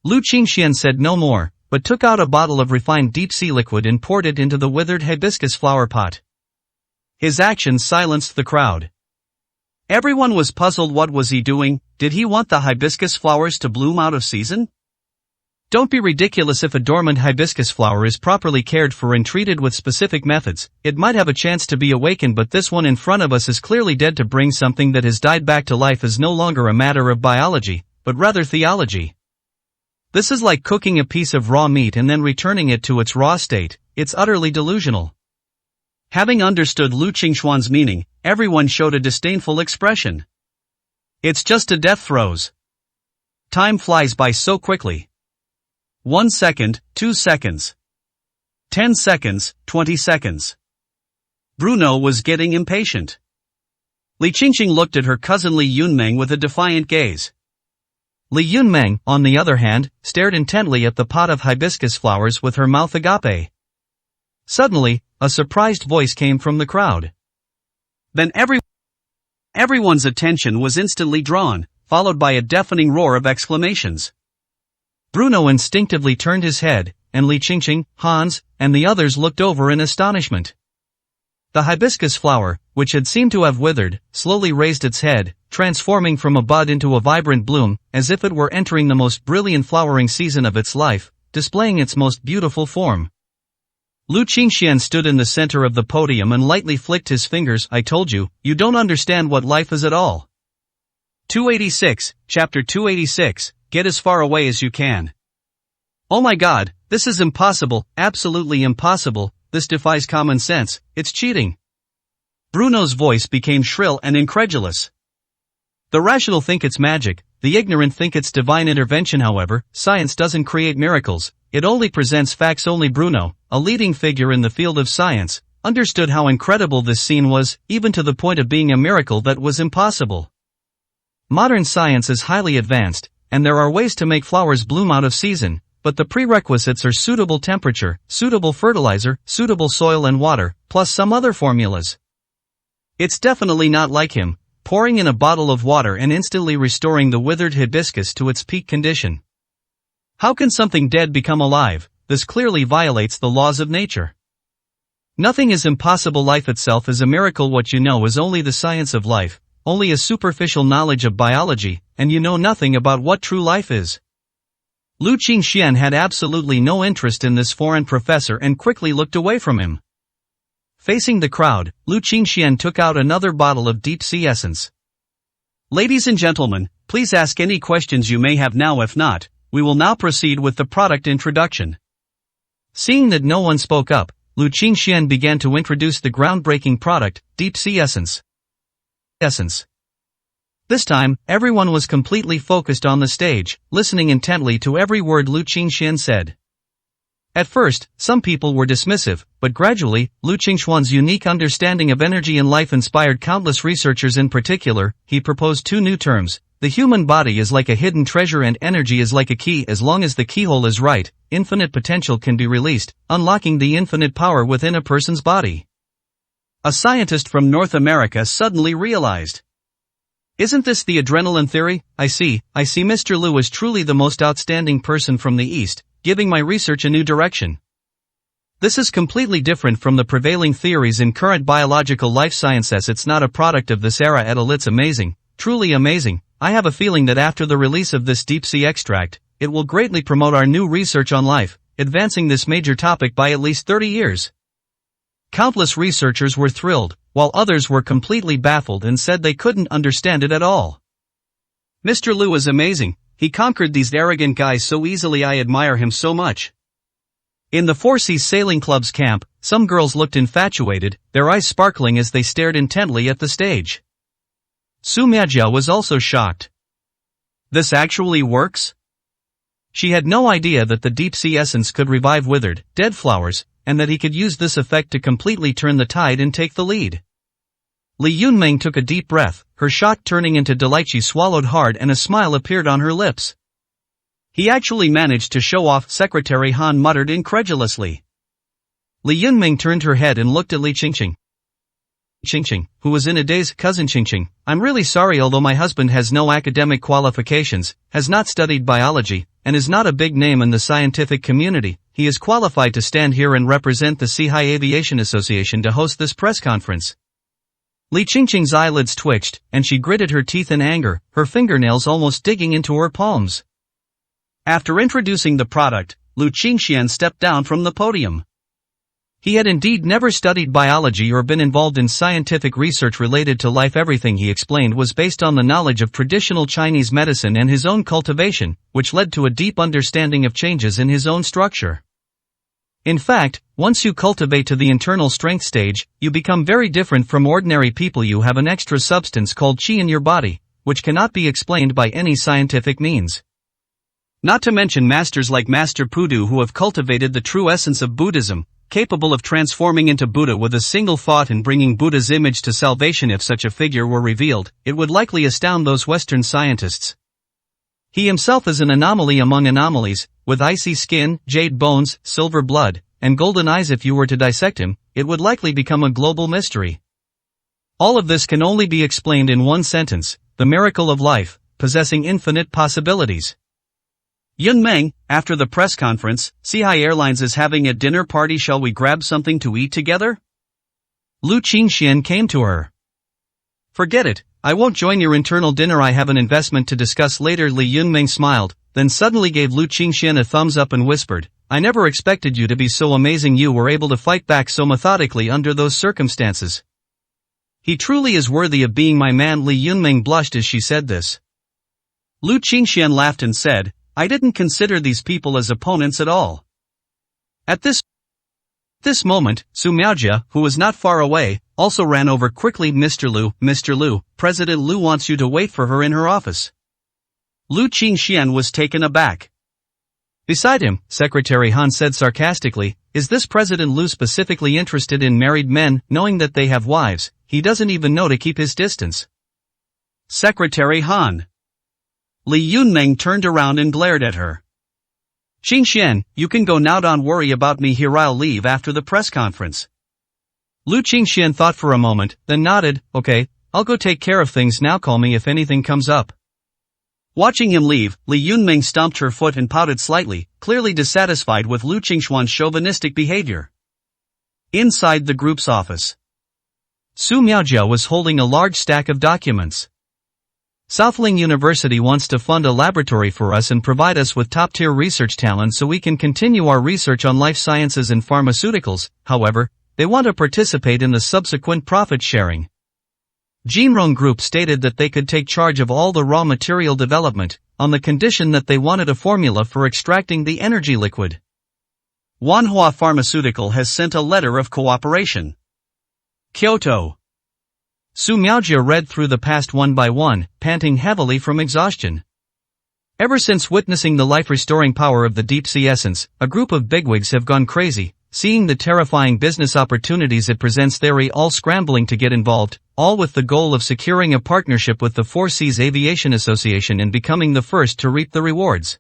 Lu Qingxian said no more, but took out a bottle of refined deep-sea liquid and poured it into the withered hibiscus flower pot. His actions silenced the crowd. Everyone was puzzled. What was he doing? Did he want the hibiscus flowers to bloom out of season? Don't be ridiculous. If a dormant hibiscus flower is properly cared for and treated with specific methods, it might have a chance to be awakened, but this one in front of us is clearly dead. To bring something that has died back to life is no longer a matter of biology, but rather theology. This is like cooking a piece of raw meat and then returning it to its raw state. It's utterly delusional. Having understood Lu Qingshuan's meaning, everyone showed a disdainful expression. It's just a death throes. Time flies by so quickly. 1 second, 2 seconds. 10 seconds, 20 seconds. Bruno was getting impatient. Li Qingqing looked at her cousin Li Yunmeng with a defiant gaze. Li Yunmeng, on the other hand, stared intently at the pot of hibiscus flowers with her mouth agape. Suddenly, a surprised voice came from the crowd. Then Everyone's attention was instantly drawn, followed by a deafening roar of exclamations. Bruno instinctively turned his head, and Li Qingqing, Hans, and the others looked over in astonishment. The hibiscus flower, which had seemed to have withered, slowly raised its head, transforming from a bud into a vibrant bloom, as if it were entering the most brilliant flowering season of its life, displaying its most beautiful form. Lu Qingxian stood in the center of the podium and lightly flicked his fingers. I told you, you don't understand what life is at all. 286, Chapter 286, Get as far away as you can. Oh my god, this is impossible, absolutely impossible, this defies common sense, it's cheating. Bruno's voice became shrill and incredulous. The rational think it's magic, the ignorant think it's divine intervention. However, science doesn't create miracles, it only presents facts. Only Bruno, a leading figure in the field of science, understood how incredible this scene was, even to the point of being a miracle that was impossible. Modern science is highly advanced, and there are ways to make flowers bloom out of season, but the prerequisites are suitable temperature, suitable fertilizer, suitable soil and water, plus some other formulas. It's definitely not like him, pouring in a bottle of water and instantly restoring the withered hibiscus to its peak condition. How can something dead become alive? This clearly violates the laws of nature. Nothing is impossible. Life itself is a miracle. What you know is only the science of life, only a superficial knowledge of biology, and you know nothing about what true life is. Lu Qingxian had absolutely no interest in this foreign professor and quickly looked away from him. Facing the crowd, Lu Qingxian took out another bottle of deep sea essence. Ladies and gentlemen, please ask any questions you may have now. If not, we will now proceed with the product introduction. Seeing that no one spoke up, Lu Qingxian began to introduce the groundbreaking product, Deep Sea Essence. This time, everyone was completely focused on the stage, listening intently to every word Lu Qingxian said. At first, some people were dismissive, but gradually, Lu Qingxuan's unique understanding of energy and life inspired countless researchers. In particular, he proposed two new terms. The human body is like a hidden treasure and energy is like a key. As long as the keyhole is right, infinite potential can be released, unlocking the infinite power within a person's body. A scientist from North America suddenly realized. Isn't this the adrenaline theory? I see, Mr. Lu is truly the most outstanding person from the East, giving my research a new direction. This is completely different from the prevailing theories in current biological life sciences. It's not a product of this era at all. It's amazing, truly amazing. I have a feeling that after the release of this deep sea extract, it will greatly promote our new research on life, advancing this major topic by at least 30 years. Countless researchers were thrilled, while others were completely baffled and said they couldn't understand it at all. Mr. Lu is amazing, he conquered these arrogant guys so easily. I admire him so much. In the Four Seas Sailing Club's camp, some girls looked infatuated, their eyes sparkling as they stared intently at the stage. Su Miajia was also shocked. This actually works? She had no idea that the deep sea essence could revive withered, dead flowers, and that he could use this effect to completely turn the tide and take the lead. Li Yunmeng took a deep breath, her shock turning into delight. She swallowed hard and a smile appeared on her lips. He actually managed to show off, Secretary Han muttered incredulously. Li Yunmeng turned her head and looked at Li Qingqing. Qingqing, who was in a daze. Cousin Qingqing, I'm really sorry. Although my husband has no academic qualifications, has not studied biology, and is not a big name in the scientific community, he is qualified to stand here and represent the Seahai Aviation Association to host this press conference. Li Qingqing's eyelids twitched, and she gritted her teeth in anger, her fingernails almost digging into her palms. After introducing the product, Lu Qingxian stepped down from the podium. He had indeed never studied biology or been involved in scientific research related to life. Everything he explained was based on the knowledge of traditional Chinese medicine and his own cultivation, which led to a deep understanding of changes in his own structure. In fact, once you cultivate to the internal strength stage, you become very different from ordinary people. You have an extra substance called qi in your body, which cannot be explained by any scientific means. Not to mention masters like Master Pudu who have cultivated the true essence of Buddhism, capable of transforming into Buddha with a single thought and bringing Buddha's image to salvation. If such a figure were revealed, it would likely astound those Western scientists. He himself is an anomaly among anomalies, with icy skin, jade bones, silver blood, and golden eyes. If you were to dissect him, it would likely become a global mystery. All of this can only be explained in one sentence: the miracle of life, possessing infinite possibilities. Yun Meng, after the press conference, Sihai Airlines is having a dinner party. Shall we grab something to eat together? Lu Qingxian came to her. Forget it, I won't join your internal dinner. I have an investment to discuss later. Li Yunmeng smiled, then suddenly gave Lu Qingxian a thumbs up and whispered, I never expected you to be so amazing. You were able to fight back so methodically under those circumstances. He truly is worthy of being my man. Li Yunmeng blushed as she said this. Lu Qingxian laughed and said, I didn't consider these people as opponents at all. At this moment, Su Miaojia, who was not far away, also ran over quickly. Mr. Lu, President Lu wants you to wait for her in her office. Lu Qingxian was taken aback. Beside him, Secretary Han said sarcastically, is this President Lu specifically interested in married men? Knowing that they have wives, he doesn't even know to keep his distance. Secretary Han. Li Yunmeng turned around and glared at her. Qingxian, you can go now. Don't worry about me here. I'll leave after the press conference. Lu Qingxian thought for a moment, then nodded, okay, I'll go take care of things now. Call me if anything comes up. Watching him leave, Li Yunmeng stomped her foot and pouted slightly, clearly dissatisfied with Lu Qingxuan's chauvinistic behavior. Inside the group's office, Su Miaojia was holding a large stack of documents. Southling University wants to fund a laboratory for us and provide us with top-tier research talent so we can continue our research on life sciences and pharmaceuticals. However, they want to participate in the subsequent profit sharing. Jinrong Group stated that they could take charge of all the raw material development, on the condition that they wanted a formula for extracting the energy liquid. Wanhua Pharmaceutical has sent a letter of cooperation. Kyoto. Su Miaojia read through the past one by one, panting heavily from exhaustion. Ever since witnessing the life-restoring power of the deep-sea essence, a group of bigwigs have gone crazy, seeing the terrifying business opportunities it presents. They're all scrambling to get involved, all with the goal of securing a partnership with the Four Seas Aviation Association and becoming the first to reap the rewards.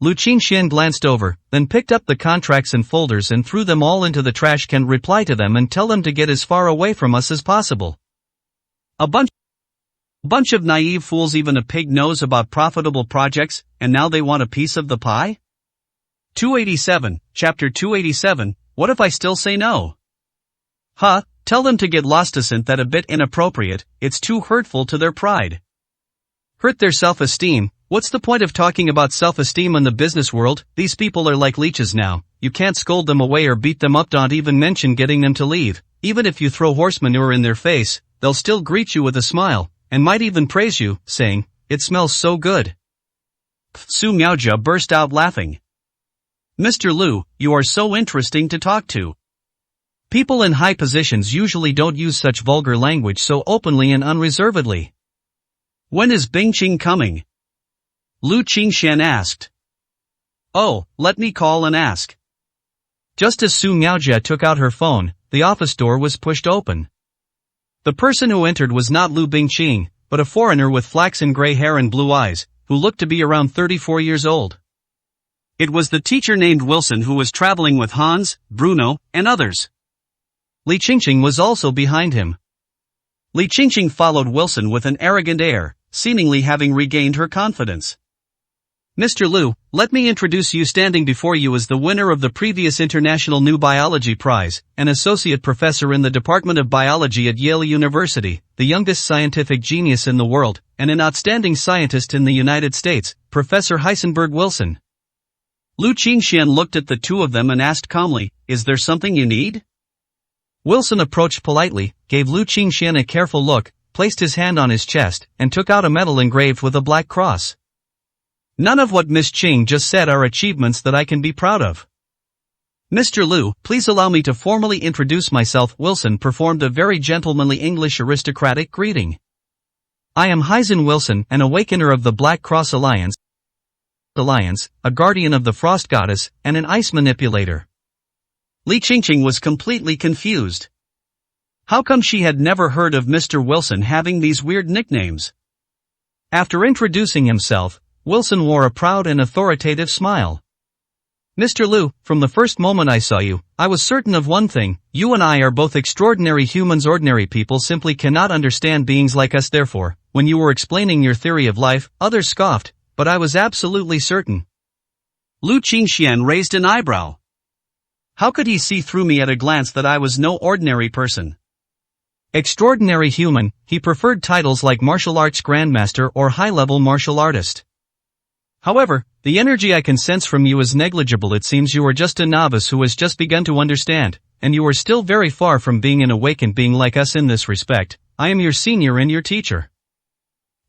Lu Qingxian glanced over, then picked up the contracts and folders and threw them all into the trash can. Reply to them and tell them to get as far away from us as possible. A bunch of naive fools. Even a pig knows about profitable projects, and now they want a piece of the pie? 287, Chapter 287, What if I still say no? Huh, tell them to get lost. Isn't that a bit inappropriate? It's too hurtful to their pride. Hurt their self-esteem. What's the point of talking about self-esteem in the business world? These people are like leeches now. You can't scold them away or beat them up. Don't even mention getting them to leave. Even if you throw horse manure in their face, they'll still greet you with a smile, and might even praise you, saying, it smells so good. Su Miaojia burst out laughing. Mr. Lu, you are so interesting to talk to. People in high positions usually don't use such vulgar language so openly and unreservedly. When is Bingqing coming? Lu Qingxian asked. Oh, let me call and ask. Just as Su Miaojia took out her phone, the office door was pushed open. The person who entered was not Lu Bingqing, but a foreigner with flaxen gray hair and blue eyes, who looked to be around 34 years old. It was the teacher named Wilson who was traveling with Hans, Bruno, and others. Li Qingqing was also behind him. Li Qingqing followed Wilson with an arrogant air, seemingly having regained her confidence. Mr. Lu, let me introduce you. Standing before you is the winner of the previous International New Biology Prize, an associate professor in the Department of Biology at Yale University, the youngest scientific genius in the world, and an outstanding scientist in the United States, Professor Heisenberg Wilson. Lu Qingxian looked at the two of them and asked calmly, is there something you need? Wilson approached politely, gave Lu Qingxian a careful look, placed his hand on his chest, and took out a medal engraved with a black cross. None of what Miss Qing just said are achievements that I can be proud of. Mr. Lu, please allow me to formally introduce myself. Wilson performed a very gentlemanly English aristocratic greeting. I am Heisen Wilson, an awakener of the Black Cross Alliance, a guardian of the Frost Goddess, and an ice manipulator. Li Qingqing was completely confused. How come she had never heard of Mr. Wilson having these weird nicknames? After introducing himself, Wilson wore a proud and authoritative smile. Mr. Liu, from the first moment I saw you, I was certain of one thing: you and I are both extraordinary humans. Ordinary people simply cannot understand beings like us. Therefore, when you were explaining your theory of life, others scoffed, but I was absolutely certain. Lu Qingxian raised an eyebrow. How could he see through me at a glance that I was no ordinary person? Extraordinary human, he preferred titles like martial arts grandmaster or high-level martial artist. However, the energy I can sense from you is negligible. It seems you are just a novice who has just begun to understand, and you are still very far from being an awakened being like us in this respect. I am your senior and your teacher.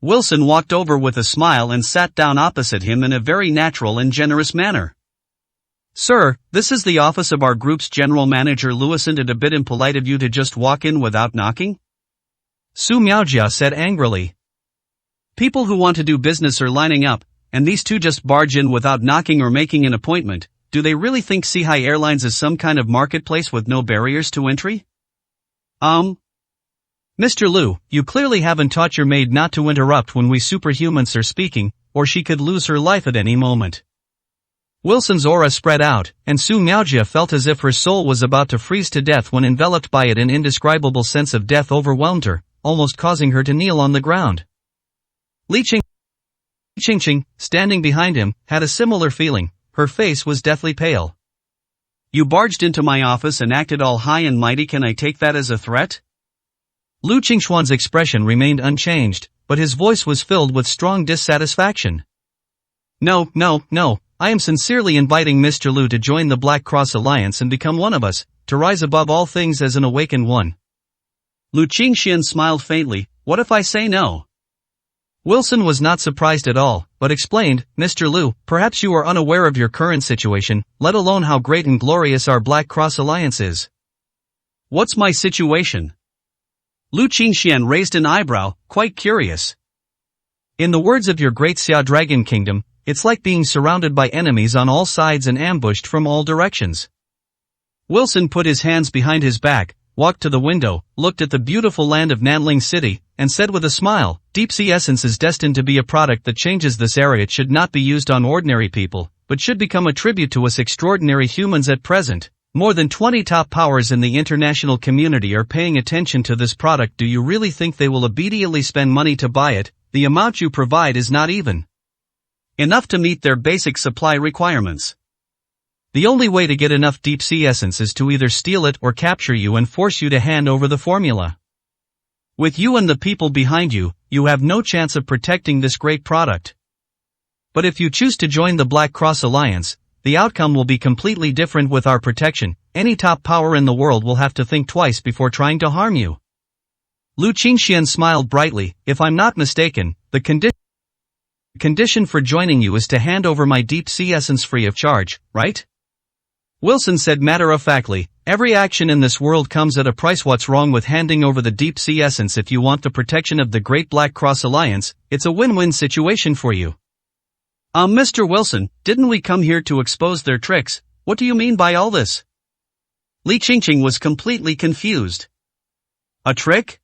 Wilson walked over with a smile and sat down opposite him in a very natural and generous manner. Sir, this is the office of our group's general manager. Lewis. Isn't it a bit impolite of you to just walk in without knocking? Su Miaojia said angrily. People who want to do business are lining up, and these two just barge in without knocking or making an appointment. Do they really think Seahai Airlines is some kind of marketplace with no barriers to entry? Mr. Liu, you clearly haven't taught your maid not to interrupt when we superhumans are speaking, or she could lose her life at any moment. Wilson's aura spread out, and Su Miaojia felt as if her soul was about to freeze to death when enveloped by it. An indescribable sense of death overwhelmed her, almost causing her to kneel on the ground. Li Qingqing, standing behind him, had a similar feeling. Her face was deathly pale. You barged into my office and acted all high and mighty. Can I take that as a threat? Lu Qingxuan's expression remained unchanged, but his voice was filled with strong dissatisfaction. No, I am sincerely inviting Mr. Liu to join the Black Cross Alliance and become one of us, to rise above all things as an awakened one. Lu Qingxian smiled faintly. What if I say no? Wilson was not surprised at all, but explained, Mr. Liu, perhaps you are unaware of your current situation, let alone how great and glorious our Black Cross Alliance is. What's my situation? Lu Qingxian raised an eyebrow, quite curious. In the words of your great Xia Dragon Kingdom, it's like being surrounded by enemies on all sides and ambushed from all directions. Wilson put his hands behind his back, walked to the window, looked at the beautiful land of Nanling City, and said with a smile, Deep Sea Essence is destined to be a product that changes this era. It should not be used on ordinary people, but should become a tribute to us extraordinary humans at present. More than 20 top powers in the international community are paying attention to this product. Do you really think they will immediately spend money to buy it? The amount you provide is not even enough to meet their basic supply requirements. The only way to get enough Deep Sea Essence is to either steal it or capture you and force you to hand over the formula. With you and the people behind you, you have no chance of protecting this great product. But if you choose to join the Black Cross Alliance, the outcome will be completely different. With our protection, any top power in the world will have to think twice before trying to harm you. Lu Qingxian smiled brightly. If I'm not mistaken, the condition for joining you is to hand over my Deep Sea Essence free of charge, right? Wilson said matter-of-factly, every action in this world comes at a price. What's wrong with handing over the Deep Sea Essence? If you want the protection of the Great Black Cross Alliance, it's a win-win situation for you. Mr. Wilson, didn't we come here to expose their tricks? What do you mean by all this? Li Qingqing was completely confused. A trick?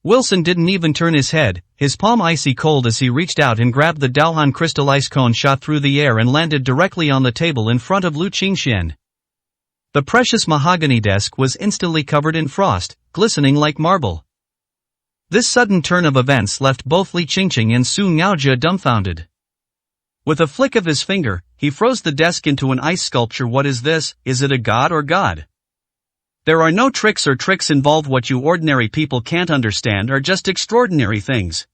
Wilson didn't even turn his head, his palm icy cold as he reached out and grabbed the Daohan crystal ice cone, shot through the air and landed directly on the table in front of Lu Qingxian. The precious mahogany desk was instantly covered in frost, glistening like marble. This sudden turn of events left both Li Qingqing and Su Miaojia dumbfounded. With a flick of his finger, he froze the desk into an ice sculpture. What is this? Is it a god or god? There are no tricks or tricks involved. What you ordinary people can't understand are just extraordinary things.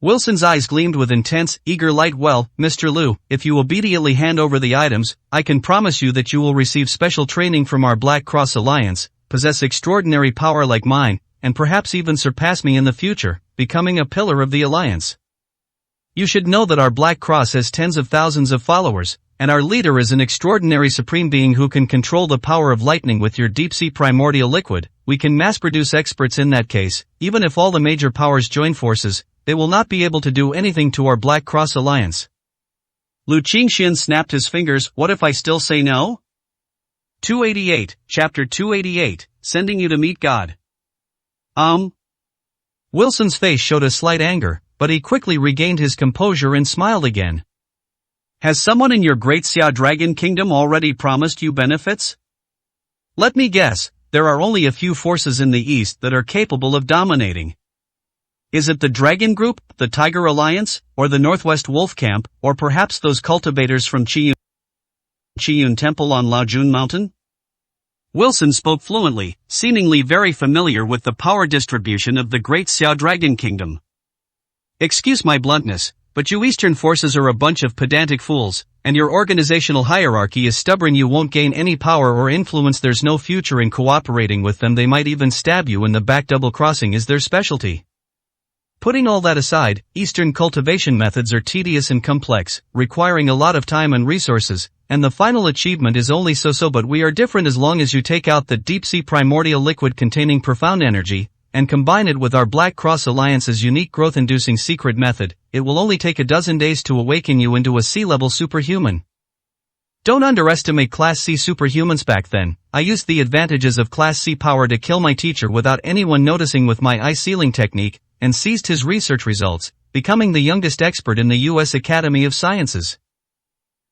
Wilson's eyes gleamed with intense, eager light. Well, Mr. Liu, if you obediently hand over the items, I can promise you that you will receive special training from our Black Cross Alliance, possess extraordinary power like mine, and perhaps even surpass me in the future, becoming a pillar of the Alliance. You should know that our Black Cross has tens of thousands of followers, and our leader is an extraordinary supreme being who can control the power of lightning with your deep-sea primordial liquid. We can mass-produce experts in that case. Even if all the major powers join forces, they will not be able to do anything to our Black Cross Alliance. Lu Qingxian snapped his fingers. What if I still say no? 288, Chapter 288, Sending You to Meet God. Wilson's face showed a slight anger, but he quickly regained his composure and smiled again. Has someone in your Great Xia Dragon Kingdom already promised you benefits? Let me guess, there are only a few forces in the east that are capable of dominating. Is it the Dragon Group, the Tiger Alliance, or the Northwest Wolf Camp, or perhaps those cultivators from Qiyun Temple on Laojun Mountain? Wilson spoke fluently, seemingly very familiar with the power distribution of the Great Xia Dragon Kingdom. Excuse my bluntness, but you Eastern forces are a bunch of pedantic fools, and your organizational hierarchy is stubborn. You won't gain any power or influence. There's no future in cooperating with them. They might even stab you in the back. Double crossing is their specialty. Putting all that aside, Eastern cultivation methods are tedious and complex, requiring a lot of time and resources, and the final achievement is only so-so. But we are different. As long as you take out the deep-sea primordial liquid containing profound energy, and combine it with our Black Cross Alliance's unique growth-inducing secret method, it will only take a dozen days to awaken you into a sea-level superhuman. Don't underestimate Class C superhumans. Back then, I used the advantages of Class C power to kill my teacher without anyone noticing with my ice sealing technique, and seized his research results, becoming the youngest expert in the U.S. Academy of Sciences.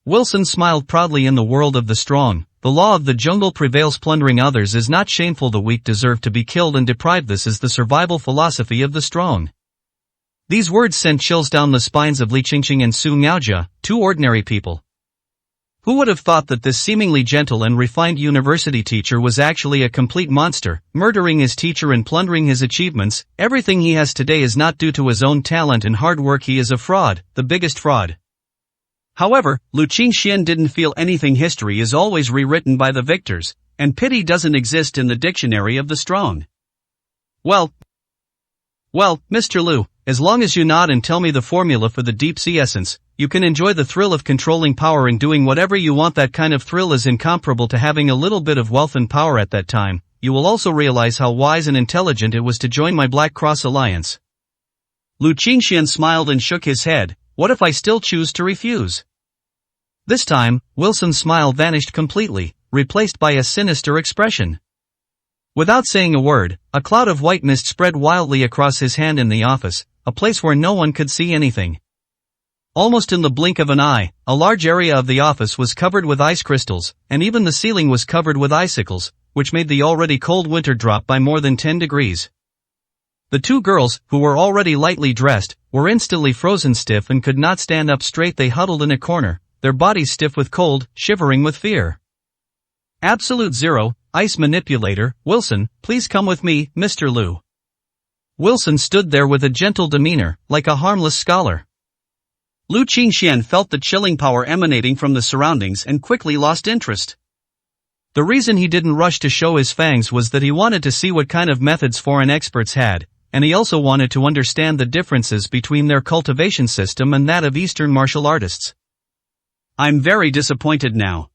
Wilson smiled proudly. In the world of the strong, the law of the jungle prevails. Plundering others is not shameful. The weak deserve to be killed and deprived. This is the survival philosophy of the strong. These words sent chills down the spines of Li Qingqing and Su Ngaojia, two ordinary people. Who would have thought that this seemingly gentle and refined university teacher was actually a complete monster, murdering his teacher and plundering his achievements? Everything he has today is not due to his own talent and hard work. He is a fraud, the biggest fraud. However, Lu Qingxian didn't feel anything. History is always rewritten by the victors, and pity doesn't exist in the dictionary of the strong. Well, Mr. Lu, as long as you nod and tell me the formula for the deep sea essence, you can enjoy the thrill of controlling power and doing whatever you want. That kind of thrill is incomparable to having a little bit of wealth and power at that time. You will also realize how wise and intelligent it was to join my Black Cross Alliance. Lu Qingxian smiled and shook his head. What if I still choose to refuse? This time, Wilson's smile vanished completely, replaced by a sinister expression. Without saying a word, a cloud of white mist spread wildly across his hand. In the office, a place where no one could see anything. Almost in the blink of an eye, a large area of the office was covered with ice crystals, and even the ceiling was covered with icicles, which made the already cold winter drop by more than 10 degrees. The two girls, who were already lightly dressed, were instantly frozen stiff and could not stand up straight. They huddled in a corner, their bodies stiff with cold, shivering with fear. Absolute Zero, Ice Manipulator, Wilson, please come with me, Mr. Lu. Wilson stood there with a gentle demeanor, like a harmless scholar. Lu Qingxian felt the chilling power emanating from the surroundings and quickly lost interest. The reason he didn't rush to show his fangs was that he wanted to see what kind of methods foreign experts had, and he also wanted to understand the differences between their cultivation system and that of Eastern martial artists. I'm very disappointed now.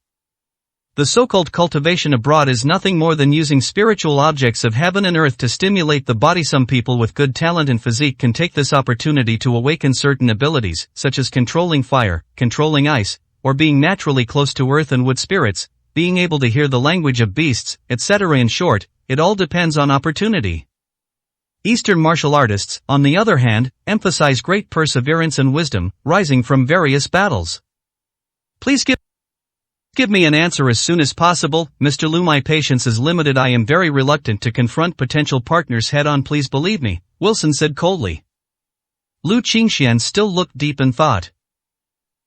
The so-called cultivation abroad is nothing more than using spiritual objects of heaven and earth to stimulate the body. Some people with good talent and physique can take this opportunity to awaken certain abilities, such as controlling fire, controlling ice, or being naturally close to earth and wood spirits, being able to hear the language of beasts, etc. In short, it all depends on opportunity. Eastern martial artists, on the other hand, emphasize great perseverance and wisdom, rising from various battles. Please give me an answer as soon as possible, Mr. Lu. My patience is limited. I am very reluctant to confront potential partners head-on. Please believe me, Wilson said coldly. Lu Qingxian still looked deep in thought.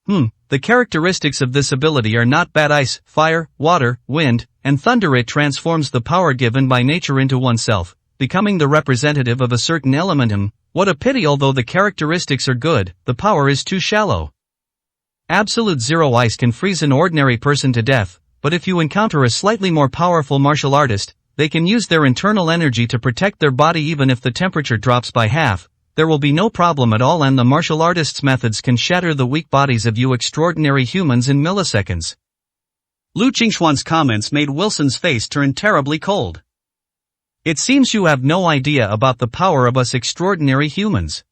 The characteristics of this ability are not bad. Ice, fire, water, wind, and thunder. It transforms the power given by nature into oneself, becoming the representative of a certain element. What a pity. Although the characteristics are good, the power is too shallow. Absolute Zero Ice can freeze an ordinary person to death, but if you encounter a slightly more powerful martial artist, they can use their internal energy to protect their body. Even if the temperature drops by half, there will be no problem at all, and the martial artist's methods can shatter the weak bodies of you extraordinary humans in milliseconds. Lu Qingxuan's comments made Wilson's face turn terribly cold. It seems you have no idea about the power of us extraordinary humans.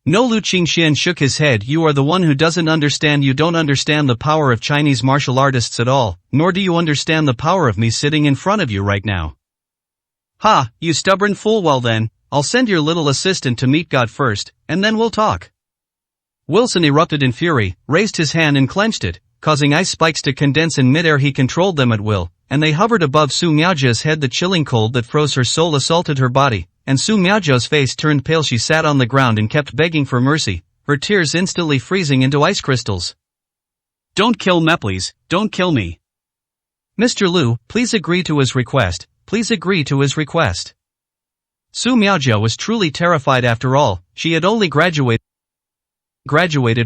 No, Lu Qingxian shook his head. You are the one who doesn't understand. You don't understand the power of Chinese martial artists at all, nor do you understand the power of me sitting in front of you right now. Ha, you stubborn fool. Well then, I'll send your little assistant to meet God first, and then we'll talk. Wilson erupted in fury, raised his hand and clenched it, causing ice spikes to condense in midair. He controlled them at will, and they hovered above Su Miaojia's head. The chilling cold that froze her soul assaulted her body, and Su Miaojia's face turned pale. She sat on the ground and kept begging for mercy, her tears instantly freezing into ice crystals. Don't kill me, please, don't kill me. Mr. Lu, please agree to his request, please agree to his request. Su Miaojia was truly terrified. After all, she had only graduated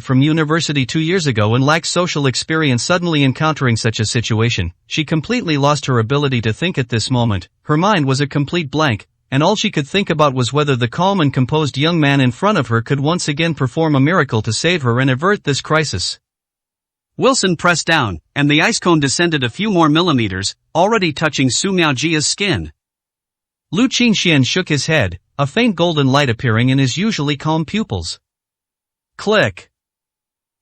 from university 2 years ago and lacked social experience. Suddenly encountering such a situation, she completely lost her ability to think at this moment. Her mind was a complete blank, and all she could think about was whether the calm and composed young man in front of her could once again perform a miracle to save her and avert this crisis. Wilson pressed down, and the ice cone descended a few more millimeters, already touching Su Miaojia's skin. Lu Qingxian shook his head, a faint golden light appearing in his usually calm pupils. Click.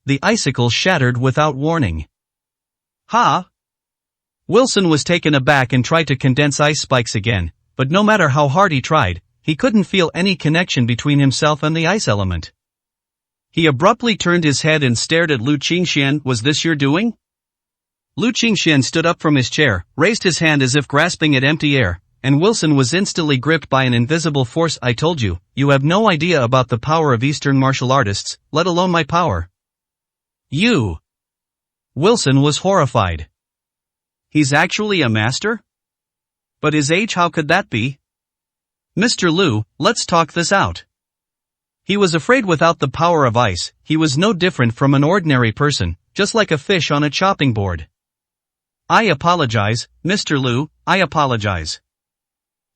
The icicle shattered without warning. Ha! Wilson was taken aback and tried to condense ice spikes again, but no matter how hard he tried, he couldn't feel any connection between himself and the ice element. He abruptly turned his head and stared at Lu Qingxian. Was this your doing? Lu Qingxian stood up from his chair, raised his hand as if grasping at empty air, and Wilson was instantly gripped by an invisible force. I told you, you have no idea about the power of Eastern martial artists, let alone my power. You! Wilson was horrified. He's actually a master? But his age, how could that be? Mr. Lu, let's talk this out. He was afraid. Without the power of ice, he was no different from an ordinary person, just like a fish on a chopping board. I apologize, Mr. Lu, I apologize.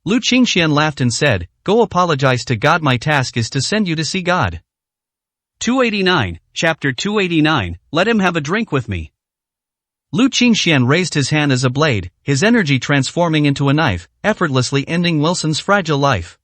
Lu Qingxian laughed and said, go apologize to God. My task is to send you to see God. 289, Chapter 289, Let him have a drink with me. Lu Qingxian raised his hand as a blade, his energy transforming into a knife, effortlessly ending Wilson's fragile life.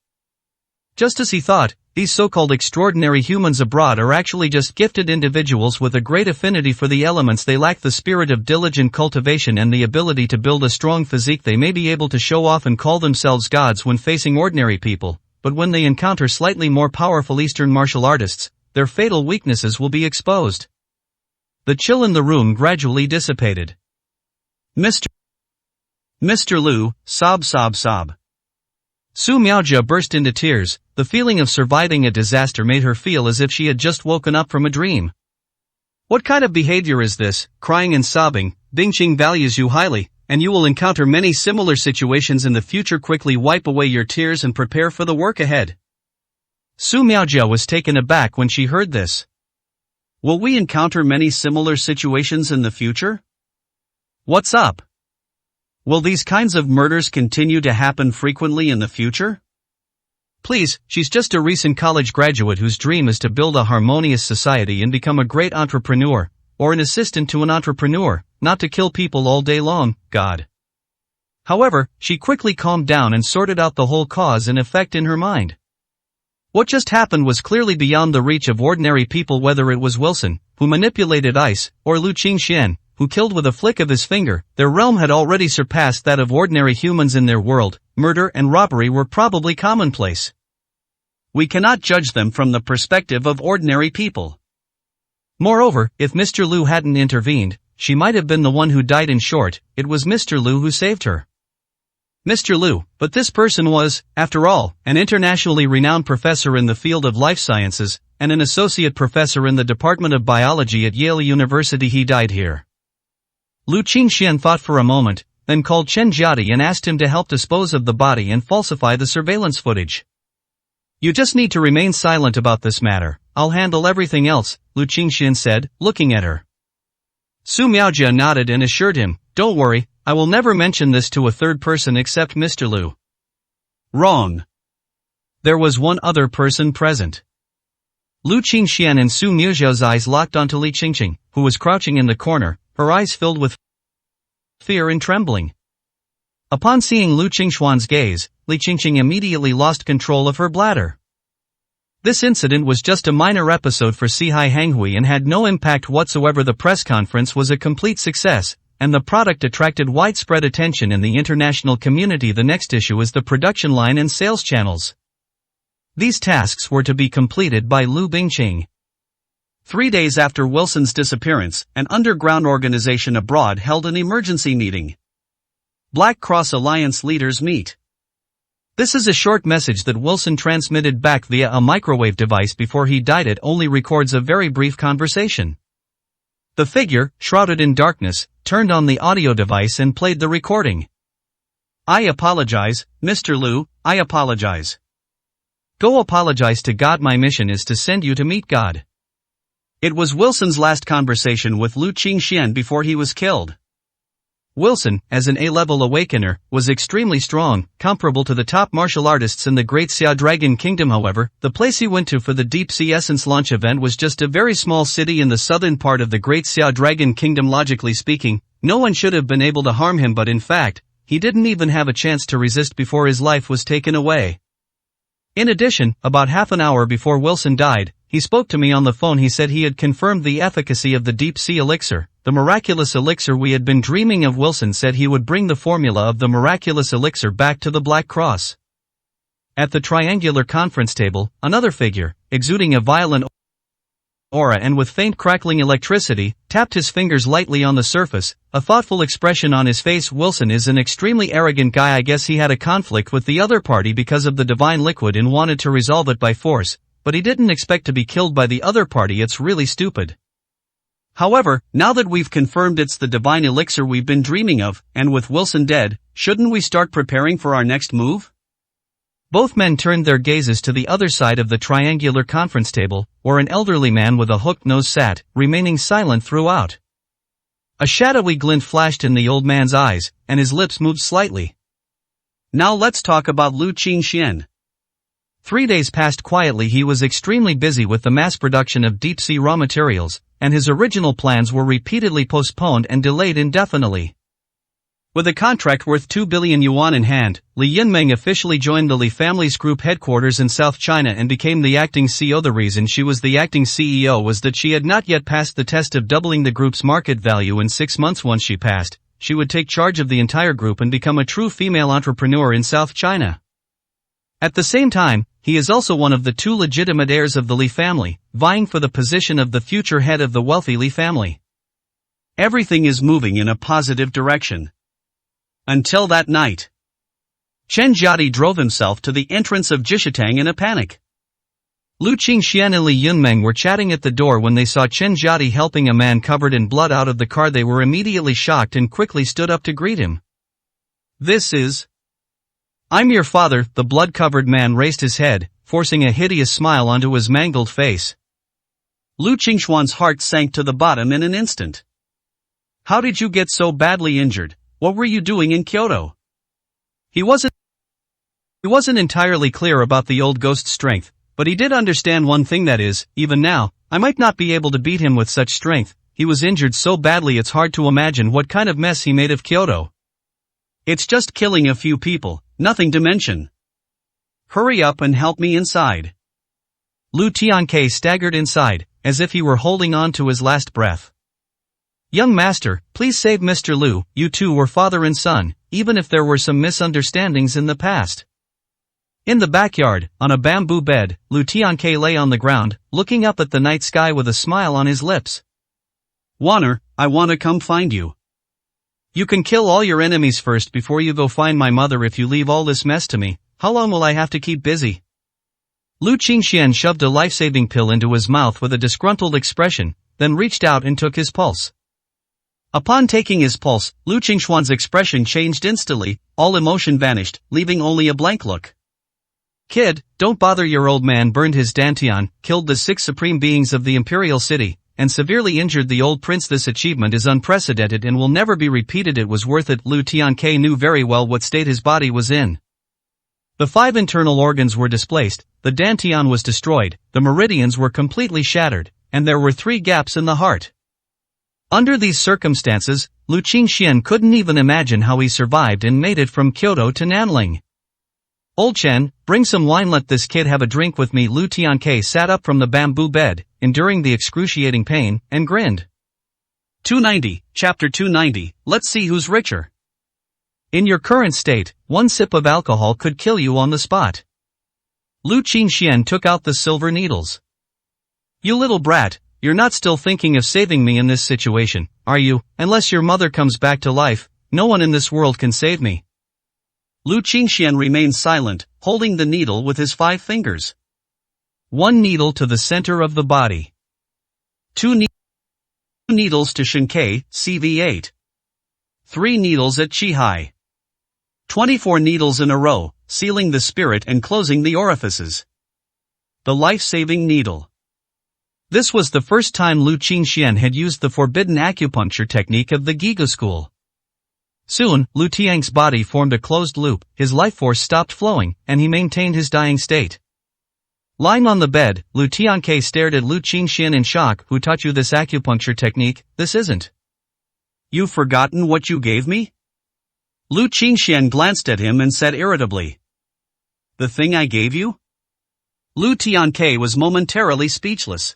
Just as he thought, these so-called extraordinary humans abroad are actually just gifted individuals with a great affinity for the elements. They lack the spirit of diligent cultivation and the ability to build a strong physique. They may be able to show off and call themselves gods when facing ordinary people, but when they encounter slightly more powerful Eastern martial artists, their fatal weaknesses will be exposed. The chill in the room gradually dissipated. Mr. Lu, sob sob sob. Su Miaojia burst into tears. The feeling of surviving a disaster made her feel as if she had just woken up from a dream. What kind of behavior is this, crying and sobbing? Bingqing values you highly, and you will encounter many similar situations in the future. Quickly wipe away your tears and prepare for the work ahead. Su Miaojia was taken aback when she heard this. Will we encounter many similar situations in the future? What's up? Will these kinds of murders continue to happen frequently in the future? Please, she's just a recent college graduate whose dream is to build a harmonious society and become a great entrepreneur, or an assistant to an entrepreneur, not to kill people all day long, God. However, she quickly calmed down and sorted out the whole cause and effect in her mind. What just happened was clearly beyond the reach of ordinary people, whether it was Wilson, who manipulated ice, or Lu Qingxian, who killed with a flick of his finger. Their realm had already surpassed that of ordinary humans. In their world, murder and robbery were probably commonplace. We cannot judge them from the perspective of ordinary people. Moreover, if Mr. Lu hadn't intervened, she might have been the one who died. In short, it was Mr. Lu who saved her. Mr. Lu, but this person was, after all, an internationally renowned professor in the field of life sciences, and an associate professor in the Department of Biology at Yale University. He died here. Lu Qingxian thought for a moment, then called Chen Jiadi and asked him to help dispose of the body and falsify the surveillance footage. You just need to remain silent about this matter. I'll handle everything else, Lu Qingxian said, looking at her. Su Miaojia nodded and assured him, don't worry, I will never mention this to a third person except Mr. Lu. Wrong. There was one other person present. Lu Qingxian and Su Miaojia's eyes locked onto Li Qingqing, who was crouching in the corner, her eyes filled with fear and trembling. Upon seeing Lu Qingxuan's gaze, Li Qingqing immediately lost control of her bladder. This incident was just a minor episode for Sihai Hanghui and had no impact whatsoever. The press conference was a complete success, and the product attracted widespread attention in the international community. The next issue is the production line and sales channels. These tasks were to be completed by Lu Bingqing. 3 days after Wilson's disappearance, an underground organization abroad held an emergency meeting. Black Cross Alliance leaders meet. This is a short message that Wilson transmitted back via a microwave device before he died. It only records a very brief conversation. The figure, shrouded in darkness, turned on the audio device and played the recording. I apologize, Mr. Liu, I apologize. Go apologize to God. My mission is to send you to meet God. It was Wilson's last conversation with Liu Qingxian before he was killed. Wilson, as an A-level awakener, was extremely strong, comparable to the top martial artists in the Great Xia Dragon Kingdom. However, the place he went to for the Deep Sea Essence launch event was just a very small city in the southern part of the Great Xia Dragon Kingdom. Logically speaking, no one should have been able to harm him, but in fact, he didn't even have a chance to resist before his life was taken away. In addition, about half an hour before Wilson died, he spoke to me on the phone. He said he had confirmed the efficacy of the Deep Sea Elixir, the miraculous elixir we had been dreaming of. Wilson said he would bring the formula of the miraculous elixir back to the Black Cross. At the triangular conference table, another figure, exuding a violent aura and with faint crackling electricity, tapped his fingers lightly on the surface, a thoughtful expression on his face. Wilson is an extremely arrogant guy. I guess he had a conflict with the other party because of the divine liquid and wanted to resolve it by force, but he didn't expect to be killed by the other party. It's really stupid. However, now that we've confirmed it's the divine elixir we've been dreaming of, and with Wilson dead, shouldn't we start preparing for our next move? Both men turned their gazes to the other side of the triangular conference table, where an elderly man with a hooked nose sat, remaining silent throughout. A shadowy glint flashed in the old man's eyes, and his lips moved slightly. Now let's talk about Liu Qingxian. 3 days passed quietly. He was extremely busy with the mass production of deep-sea raw materials, and his original plans were repeatedly postponed and delayed indefinitely. With a contract worth 2 billion yuan in hand, Li Yunmeng officially joined the Li family's group headquarters in South China and became the acting CEO. The reason she was the acting CEO was that she had not yet passed the test of doubling the group's market value in 6 months. Once she passed, she would take charge of the entire group and become a true female entrepreneur in South China. At the same time, he is also one of the 2 legitimate heirs of the Li family, vying for the position of the future head of the wealthy Li family. Everything is moving in a positive direction. Until that night. Chen Jiadi drove himself to the entrance of Jishitang in a panic. Liu Qingxian and Li Yunmeng were chatting at the door when they saw Chen Jiadi helping a man covered in blood out of the car. They were immediately shocked and quickly stood up to greet him. This is... I'm your father. The blood-covered man raised his head, forcing a hideous smile onto his mangled face. Liu Qingxuan's heart sank to the bottom in an instant. How did you get so badly injured? What were you doing in Kyoto? He wasn't entirely clear about the old ghost's strength, but he did understand one thing, that is, even now, I might not be able to beat him with such strength. He was injured so badly it's hard to imagine what kind of mess he made of Kyoto. It's just killing a few people, nothing to mention. Hurry up and help me inside. Liu Tianke staggered inside, as if he were holding on to his last breath. Young master, please save Mr. Liu. You two were father and son, even if there were some misunderstandings in the past. In the backyard, on a bamboo bed, Liu Tianke lay on the ground, looking up at the night sky with a smile on his lips. Wanner, I want to come find you. You can kill all your enemies first before you go find my mother. If you leave all this mess to me, how long will I have to keep busy? Liu Qingxian shoved a life-saving pill into his mouth with a disgruntled expression, then reached out and took his pulse. Upon taking his pulse, Liu Qingxuan's expression changed instantly, all emotion vanished, leaving only a blank look. Kid, don't bother. Your old man burned his dantian, killed the 6 supreme beings of the imperial city, and severely injured the old prince. This achievement is unprecedented and will never be repeated. It was worth it. Liu Tianke knew very well what state his body was in. The 5 internal organs were displaced, the dantian was destroyed, the meridians were completely shattered, and there were 3 gaps in the heart. Under these circumstances, Liu Qingxian couldn't even imagine how he survived and made it from Kyoto to Nanling. Old Chen, bring some wine. Let this kid have a drink with me. Liu Tianke sat up from the bamboo bed, enduring the excruciating pain, and grinned. 290, Chapter 290, let's see who's richer. In your current state, 1 sip of alcohol could kill you on the spot. Liu Qingxian took out the silver needles. You little brat, you're not still thinking of saving me in this situation, are you? Unless your mother comes back to life, no one in this world can save me. Lu Qingxian remained silent, holding the needle with his 5 fingers. 1 needle to the center of the body. 2 needles to Shinkei, CV8. 3 needles at Qihai. 24 needles in a row, sealing the spirit and closing the orifices. The life-saving needle. This was the first time Lu Qingxian had used the forbidden acupuncture technique of the Giga school. Soon, Lu Tiang's body formed a closed loop, his life force stopped flowing, and he maintained his dying state. Lying on the bed, Lu Tianke stared at Lu Qingxian in shock. Who taught you this acupuncture technique? This isn't. You've forgotten what you gave me? Lu Qingxian glanced at him and said irritably. The thing I gave you? Lu Tianke was momentarily speechless.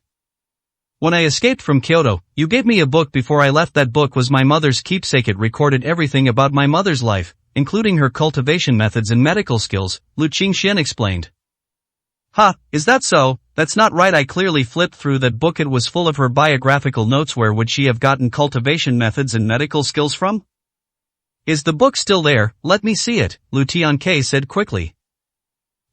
When I escaped from Kyoto, you gave me a book before I left. That book was my mother's keepsake. It recorded everything about my mother's life, including her cultivation methods and medical skills, Lu Qingxian explained. Ha, is that so? That's not right. I clearly flipped through that book. It was full of her biographical notes. Where would she have gotten cultivation methods and medical skills from? Is the book still there? Let me see it, Lu Tianke said quickly.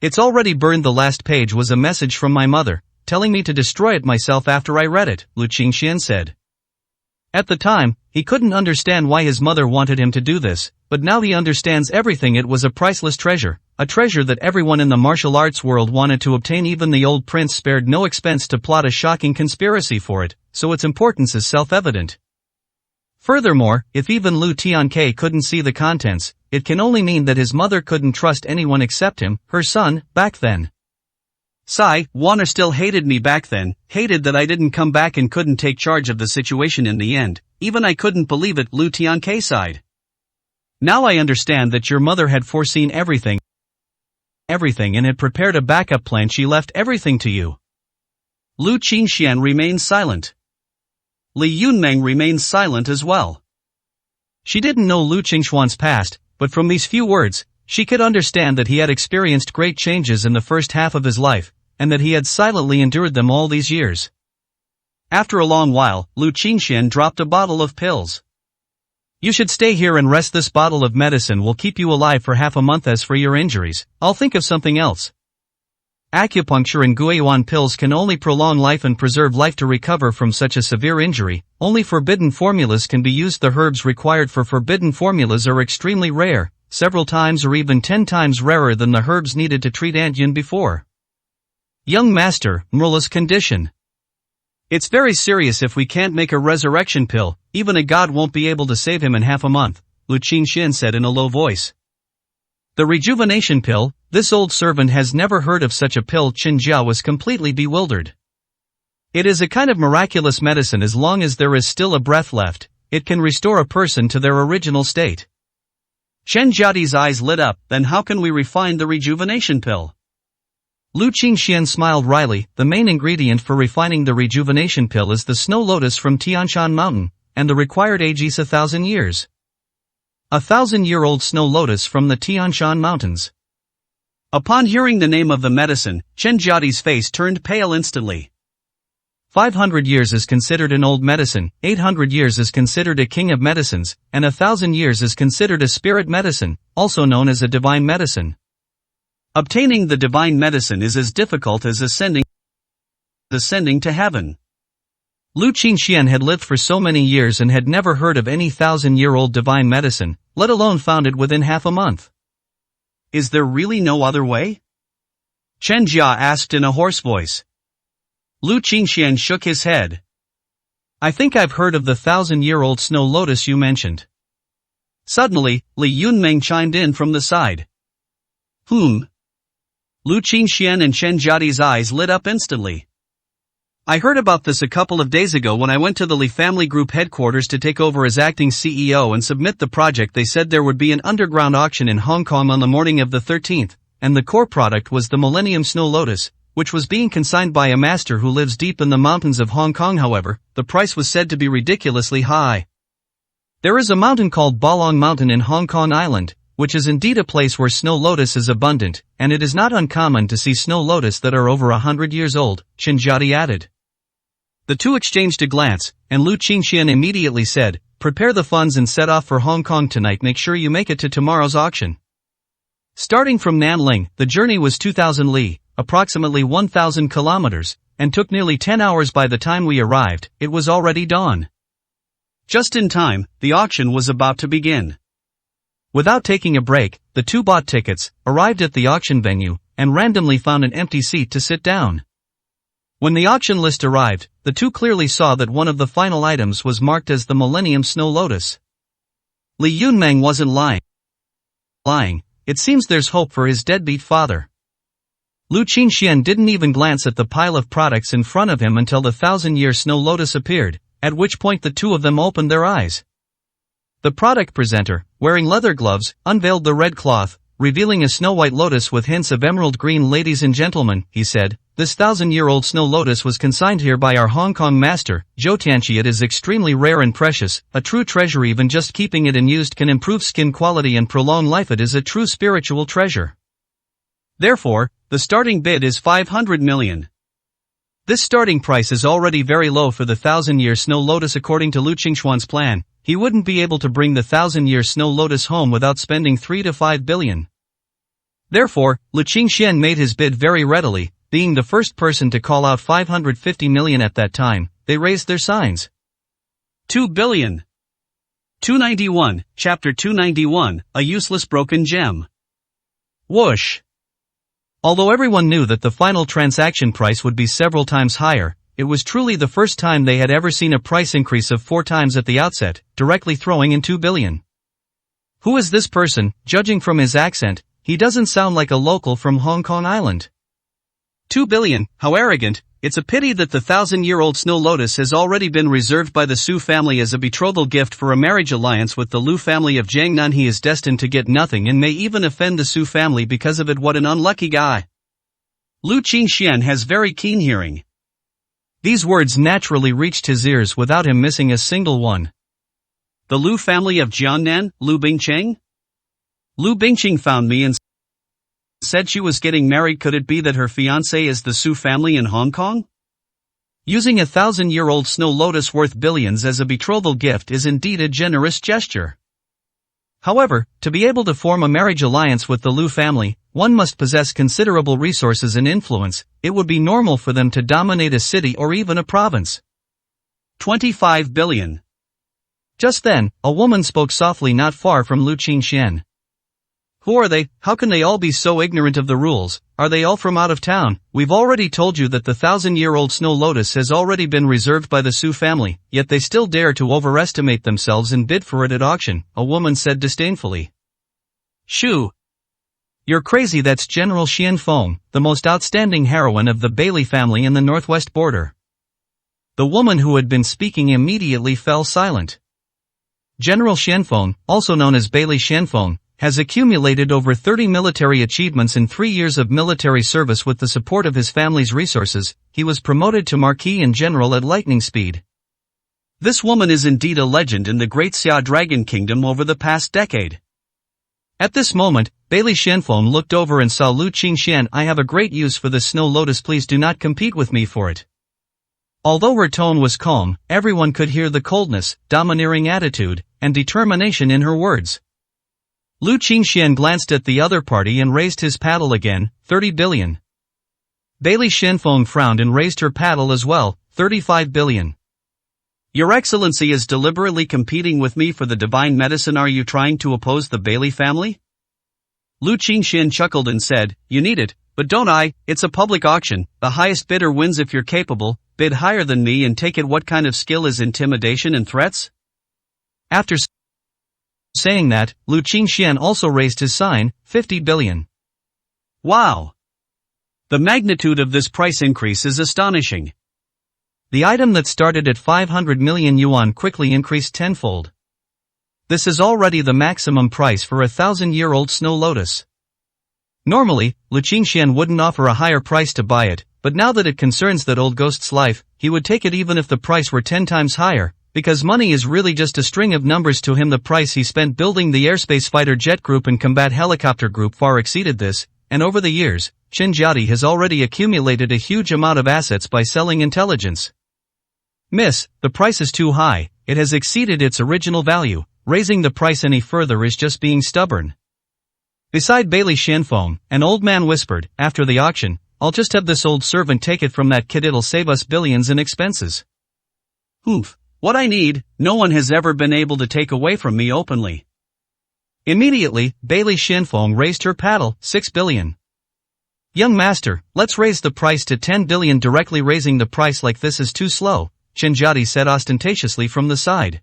It's already burned. The last page was a message from my mother, telling me to destroy it myself after I read it, Lu Qingxian said. At the time, he couldn't understand why his mother wanted him to do this, but now he understands everything. It was a priceless treasure, a treasure that everyone in the martial arts world wanted to obtain. Even the old prince spared no expense to plot a shocking conspiracy for it, so its importance is self-evident. Furthermore, if even Lu Tianke couldn't see the contents, it can only mean that his mother couldn't trust anyone except him, her son, back then. Sai, Warner still hated me back then, hated that I didn't come back and couldn't take charge of the situation in the end. Even I couldn't believe it, Lu Tianke sighed. Now I understand that your mother had foreseen everything and had prepared a backup plan. She left everything to you. Lu Qingxian remained silent. Li Yunmeng remained silent as well. She didn't know Lu Qingxuan's past, but from these few words, she could understand that he had experienced great changes in the first half of his life, and that he had silently endured them all these years. After a long while, Lu Qingxian dropped a bottle of pills. You should stay here and rest. This bottle of medicine will keep you alive for half a month. As for your injuries, I'll think of something else. Acupuncture and Guiyuan pills can only prolong life and preserve life. To recover from such a severe injury, only forbidden formulas can be used. The herbs required for forbidden formulas are extremely rare, several times or even 10 times rarer than the herbs needed to treat Ant Yun before. Young master, Murla's condition. It's very serious. If we can't make a resurrection pill, even a god won't be able to save him in half a month, Lu Qingxian said in a low voice. The rejuvenation pill? This old servant has never heard of such a pill. Chen Jia was completely bewildered. It is a kind of miraculous medicine. As long as there is still a breath left, it can restore a person to their original state. Chen Jia's eyes lit up. Then how can we refine the rejuvenation pill? Lu Qingxian smiled wryly. The main ingredient for refining the rejuvenation pill is the snow lotus from Tianshan Mountain, and the required age is 1,000 years. 1,000-year-old snow lotus from the Tianshan Mountains. Upon hearing the name of the medicine, Chen Jia's face turned pale instantly. 500 years is considered an old medicine, 800 years is considered a king of medicines, and 1,000 years is considered a spirit medicine, also known as a divine medicine. Obtaining the divine medicine is as difficult as ascending to heaven. Lu Qingxian had lived for so many years and had never heard of any 1,000-year-old divine medicine, let alone found it within half a month. Is there really no other way? Chen Jia asked in a hoarse voice. Lu Qingxian shook his head. I think I've heard of the 1,000-year-old snow lotus you mentioned. Suddenly, Li Yunmeng chimed in from the side. Lu Qingxian and Chen Jia's eyes lit up instantly. I heard about this a couple of days ago when I went to the Li Family Group headquarters to take over as acting CEO and submit the project. They said there would be an underground auction in Hong Kong on the morning of the 13th, and the core product was the Millennium Snow Lotus, which was being consigned by a master who lives deep in the mountains of Hong Kong. However, the price was said to be ridiculously high. There is a mountain called Balong Mountain in Hong Kong Island, which is indeed a place where snow lotus is abundant, and it is not uncommon to see snow lotus that are over 100 years old, Chen Jia added. The two exchanged a glance, and Lu Qingxian immediately said, "Prepare the funds and set off for Hong Kong tonight. Make sure you make it to tomorrow's auction." Starting from Nanling, the journey was 2,000 li, approximately 1,000 kilometers, and took nearly 10 hours. By the time we arrived, it was already dawn. Just in time, the auction was about to begin. Without taking a break, the two bought tickets, arrived at the auction venue, and randomly found an empty seat to sit down. When the auction list arrived, the two clearly saw that one of the final items was marked as the Millennium Snow Lotus. Li Yunmeng wasn't lying. It seems there's hope for his deadbeat father. Lu Qingxian didn't even glance at the pile of products in front of him until the 1,000-year Snow Lotus appeared, at which point the two of them opened their eyes. The product presenter, wearing leather gloves, unveiled the red cloth, revealing a snow-white lotus with hints of emerald green. "Ladies and gentlemen," he said, "this 1,000-year-old snow lotus was consigned here by our Hong Kong master, Zhou Tianqi. It is extremely rare and precious, a true treasure. Even just keeping it unused can improve skin quality and prolong life. It is a true spiritual treasure. Therefore, the starting bid is 500 million. This starting price is already very low for the 1,000-year snow lotus. According to Lu Qingxuan's plan, he wouldn't be able to bring the 1,000-year snow lotus home without spending 3 to 5 billion. Therefore, Lu Qingxian made his bid very readily, being the first person to call out 550 million at that time. They raised their signs. 2 billion. 291, Chapter 291, A Useless Broken Gem. Whoosh! Although everyone knew that the final transaction price would be several times higher, it was truly the first time they had ever seen a price increase of 4 times at the outset, directly throwing in 2 billion. Who is this person? Judging from his accent, he doesn't sound like a local from Hong Kong Island. 2 billion, how arrogant. It's a pity that the 1,000-year-old Snow Lotus has already been reserved by the Su family as a betrothal gift for a marriage alliance with the Lu family of Jiangnan. He is destined to get nothing and may even offend the Su family because of it. What an unlucky guy. Lu Qingxian has very keen hearing. These words naturally reached his ears without him missing a single one. The Lu family of Jiangnan, Lu Bingcheng? Lu Bingcheng found me and said she was getting married. Could it be that her fiancé is the Su family in Hong Kong? Using a 1,000-year-old snow lotus worth billions as a betrothal gift is indeed a generous gesture. However, to be able to form a marriage alliance with the Lu family, one must possess considerable resources and influence. It would be normal for them to dominate a city or even a province. 25 billion. Just then, a woman spoke softly not far from Lu Qingxian. Who are they? How can they all be so ignorant of the rules? Are they all from out of town? We've already told you that the 1,000-year-old snow lotus has already been reserved by the Su family, yet they still dare to overestimate themselves and bid for it at auction, a woman said disdainfully. Shoo! You're crazy. That's General Xian Feng, the most outstanding heroine of the Bailey family in the northwest border. The woman who had been speaking immediately fell silent. General Xianfeng, also known as Bailey Xianfeng, has accumulated over 30 military achievements in 3 years of military service. With the support of his family's resources, he was promoted to Marquis and General at lightning speed. This woman is indeed a legend in the Great Xia Dragon Kingdom over the past decade. At this moment, Bailey Xianfeng looked over and saw Lu Qingxian. I have a great use for this snow lotus. Please do not compete with me for it. Although her tone was calm, everyone could hear the coldness, domineering attitude, and determination in her words. Lu Qingxian glanced at the other party and raised his paddle again. 30 billion. Bailey Xianfeng frowned and raised her paddle as well. 35 billion. Your Excellency is deliberately competing with me for the divine medicine. Are you trying to oppose the Bailey family? Lu Qingxian chuckled and said, You need it, but don't I? It's a public auction. The highest bidder wins. If you're capable, bid higher than me and take it. What kind of skill is intimidation and threats? After saying that, Lu Qingxian also raised his sign. 50 billion. Wow! The magnitude of this price increase is astonishing. The item that started at 500 million yuan quickly increased tenfold. This is already the maximum price for a 1,000-year-old snow lotus. Normally, Lu Qingxian wouldn't offer a higher price to buy it, but now that it concerns that old ghost's life, he would take it even if the price were 10 times higher, because money is really just a string of numbers to him. The price he spent building the Airspace Fighter Jet Group and Combat Helicopter Group far exceeded this, and over the years, Chen Jiadi has already accumulated a huge amount of assets by selling intelligence. Miss, the price is too high, it has exceeded its original value, raising the price any further is just being stubborn. Beside Bailey Shenfeng, an old man whispered, after the auction, I'll just have this old servant take it from that kid, it'll save us billions in expenses. Oof, what I need, no one has ever been able to take away from me openly. Immediately, Bailey Shenfeng raised her paddle, 6 billion. Young master, let's raise the price to 10 billion. Directly raising the price like this is too slow, Chen Jiadi said ostentatiously from the side.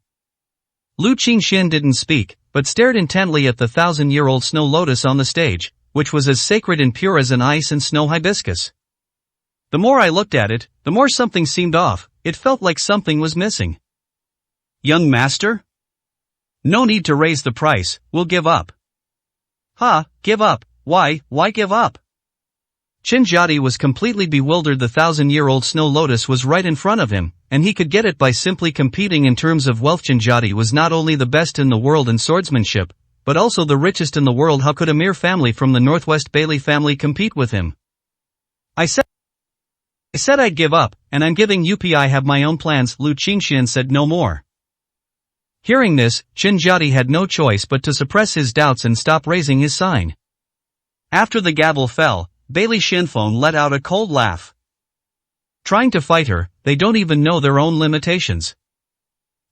Lu Qingxian didn't speak, but stared intently at the 1,000-year-old snow lotus on the stage, which was as sacred and pure as an ice and snow hibiscus. The more I looked at it, the more something seemed off, it felt like something was missing. Young master? No need to raise the price, we'll give up. Ha, give up, why give up? Chen Jiadi was completely bewildered. The 1,000-year-old snow lotus was right in front of him, and he could get it by simply competing in terms of wealth. Chen Jiadi was not only the best in the world in swordsmanship, but also the richest in the world. How could a mere family from the Northwest Bailey family compete with him? I said I'd give up, and I'm giving up. I have my own plans. Lu Qingxian said no more. Hearing this, Chen Jiadi had no choice but to suppress his doubts and stop raising his sign. After the gavel fell, Bailey Shenfeng let out a cold laugh. Trying to fight her, they don't even know their own limitations.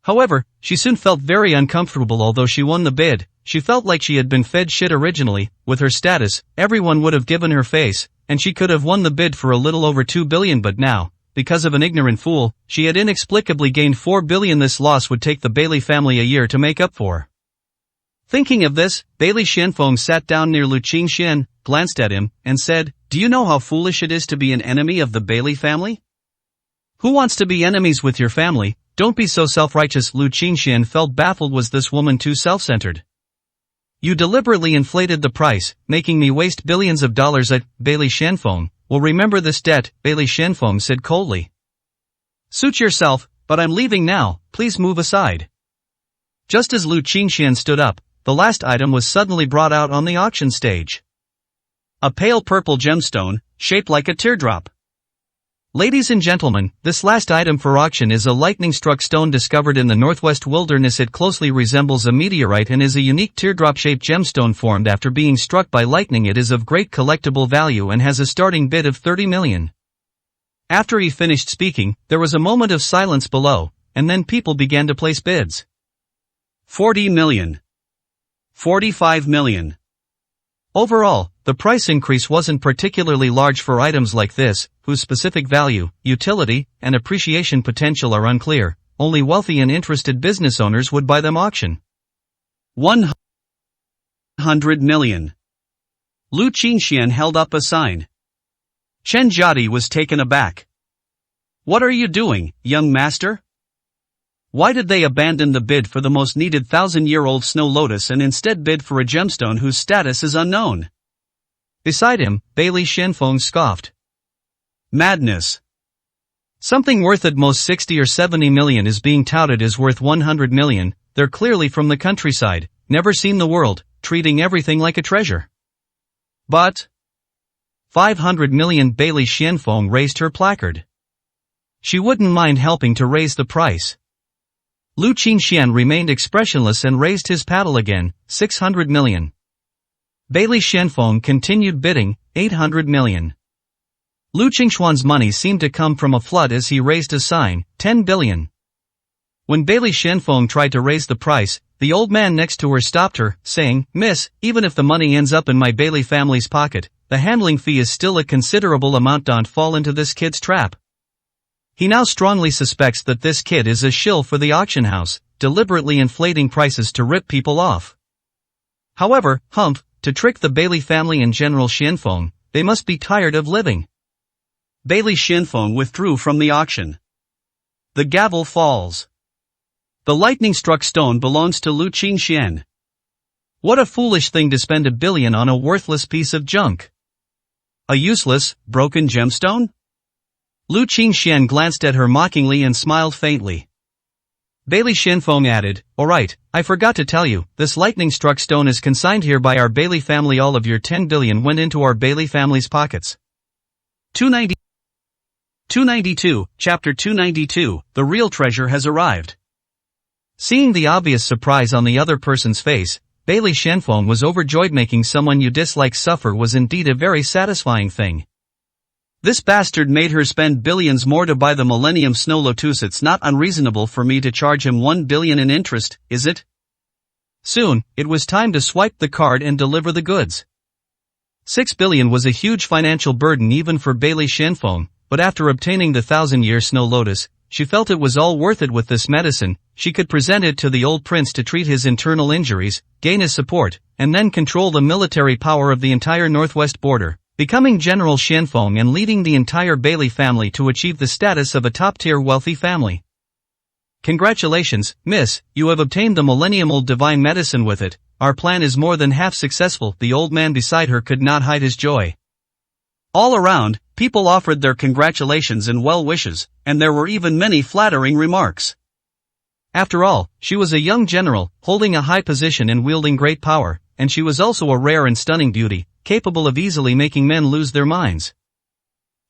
However, she soon felt very uncomfortable. Although she won the bid, she felt like she had been fed shit originally. With her status, everyone would have given her face, and she could have won the bid for a little over 2 billion. But now, because of an ignorant fool, she had inexplicably gained 4 billion. This loss would take the Bailey family a year to make up for. Thinking of this, Bailey Shenfeng sat down near Lu Qingxian, glanced at him, and said, Do you know how foolish it is to be an enemy of the Bailey family? Who wants to be enemies with your family? Don't be so self-righteous. Lu Qingxian felt baffled. Was this woman too self-centered? You deliberately inflated the price, making me waste billions of dollars at Bailey Shenfeng. Will remember this debt, Bailey Shenfeng said coldly. Suit yourself, but I'm leaving now, please move aside. Just as Lu Qingxian stood up, the last item was suddenly brought out on the auction stage. A pale purple gemstone, shaped like a teardrop. Ladies and gentlemen, this last item for auction is a lightning-struck stone discovered in the Northwest Wilderness. It closely resembles a meteorite and is a unique teardrop-shaped gemstone formed after being struck by lightning. It is of great collectible value and has a starting bid of 30 million. After he finished speaking, there was a moment of silence below, and then people began to place bids. 40 million. 45 million. Overall, the price increase wasn't particularly large for items like this, whose specific value, utility, and appreciation potential are unclear. Only wealthy and interested business owners would buy them. Auction. 100 million. Lu Qingxian held up a sign. Chen Jiadi was taken aback. What are you doing, young master? Why did they abandon the bid for the most needed 1,000-year-old snow lotus and instead bid for a gemstone whose status is unknown? Beside him, Bailey Shenfeng scoffed. Madness. Something worth at most 60 or 70 million is being touted as worth 100 million, they're clearly from the countryside, never seen the world, treating everything like a treasure. But 500 million. Bailey Shenfeng raised her placard. She wouldn't mind helping to raise the price. Lu Qingxian remained expressionless and raised his paddle again, 600 million. Bailey Shenfeng continued bidding, 800 million. Lu Qingxuan's money seemed to come from a flood as he raised a sign, 10 billion. When Bailey Shenfeng tried to raise the price, the old man next to her stopped her, saying, Miss, even if the money ends up in my Bailey family's pocket, the handling fee is still a considerable amount. Don't fall into this kid's trap. He now strongly suspects that this kid is a shill for the auction house, deliberately inflating prices to rip people off. However, to trick the Bailey family and General Shenfeng, they must be tired of living. Bailey Shenfeng withdrew from the auction. The gavel falls. The lightning-struck stone belongs to Lu Qingxian. What a foolish thing to spend 1 billion on a worthless piece of junk. A useless, broken gemstone? Lu Qingxian glanced at her mockingly and smiled faintly. Bailey Shenfeng added, Alright, I forgot to tell you, this lightning-struck stone is consigned here by our Bailey family. All of your 10 billion went into our Bailey family's pockets. 290 292, Chapter 292, The Real Treasure Has Arrived. Seeing the obvious surprise on the other person's face, Bailey Shenfeng was overjoyed. Making someone you dislike suffer was indeed a very satisfying thing. This bastard made her spend billions more to buy the Millennium Snow Lotus. It's not unreasonable for me to charge him 1 billion in interest, is it? Soon, it was time to swipe the card and deliver the goods. 6 billion was a huge financial burden even for Bailey Shenfeng, but after obtaining the 1,000-year Snow Lotus, she felt it was all worth it. With this medicine, she could present it to the old prince to treat his internal injuries, gain his support, and then control the military power of the entire northwest border, becoming General Shenfeng and leading the entire Bailey family to achieve the status of a top-tier wealthy family. Congratulations, miss, you have obtained the Millennium-Old Divine Medicine. With it, our plan is more than half successful. The old man beside her could not hide his joy. All around, people offered their congratulations and well wishes, and there were even many flattering remarks. After all, she was a young general, holding a high position and wielding great power, and she was also a rare and stunning beauty, capable of easily making men lose their minds.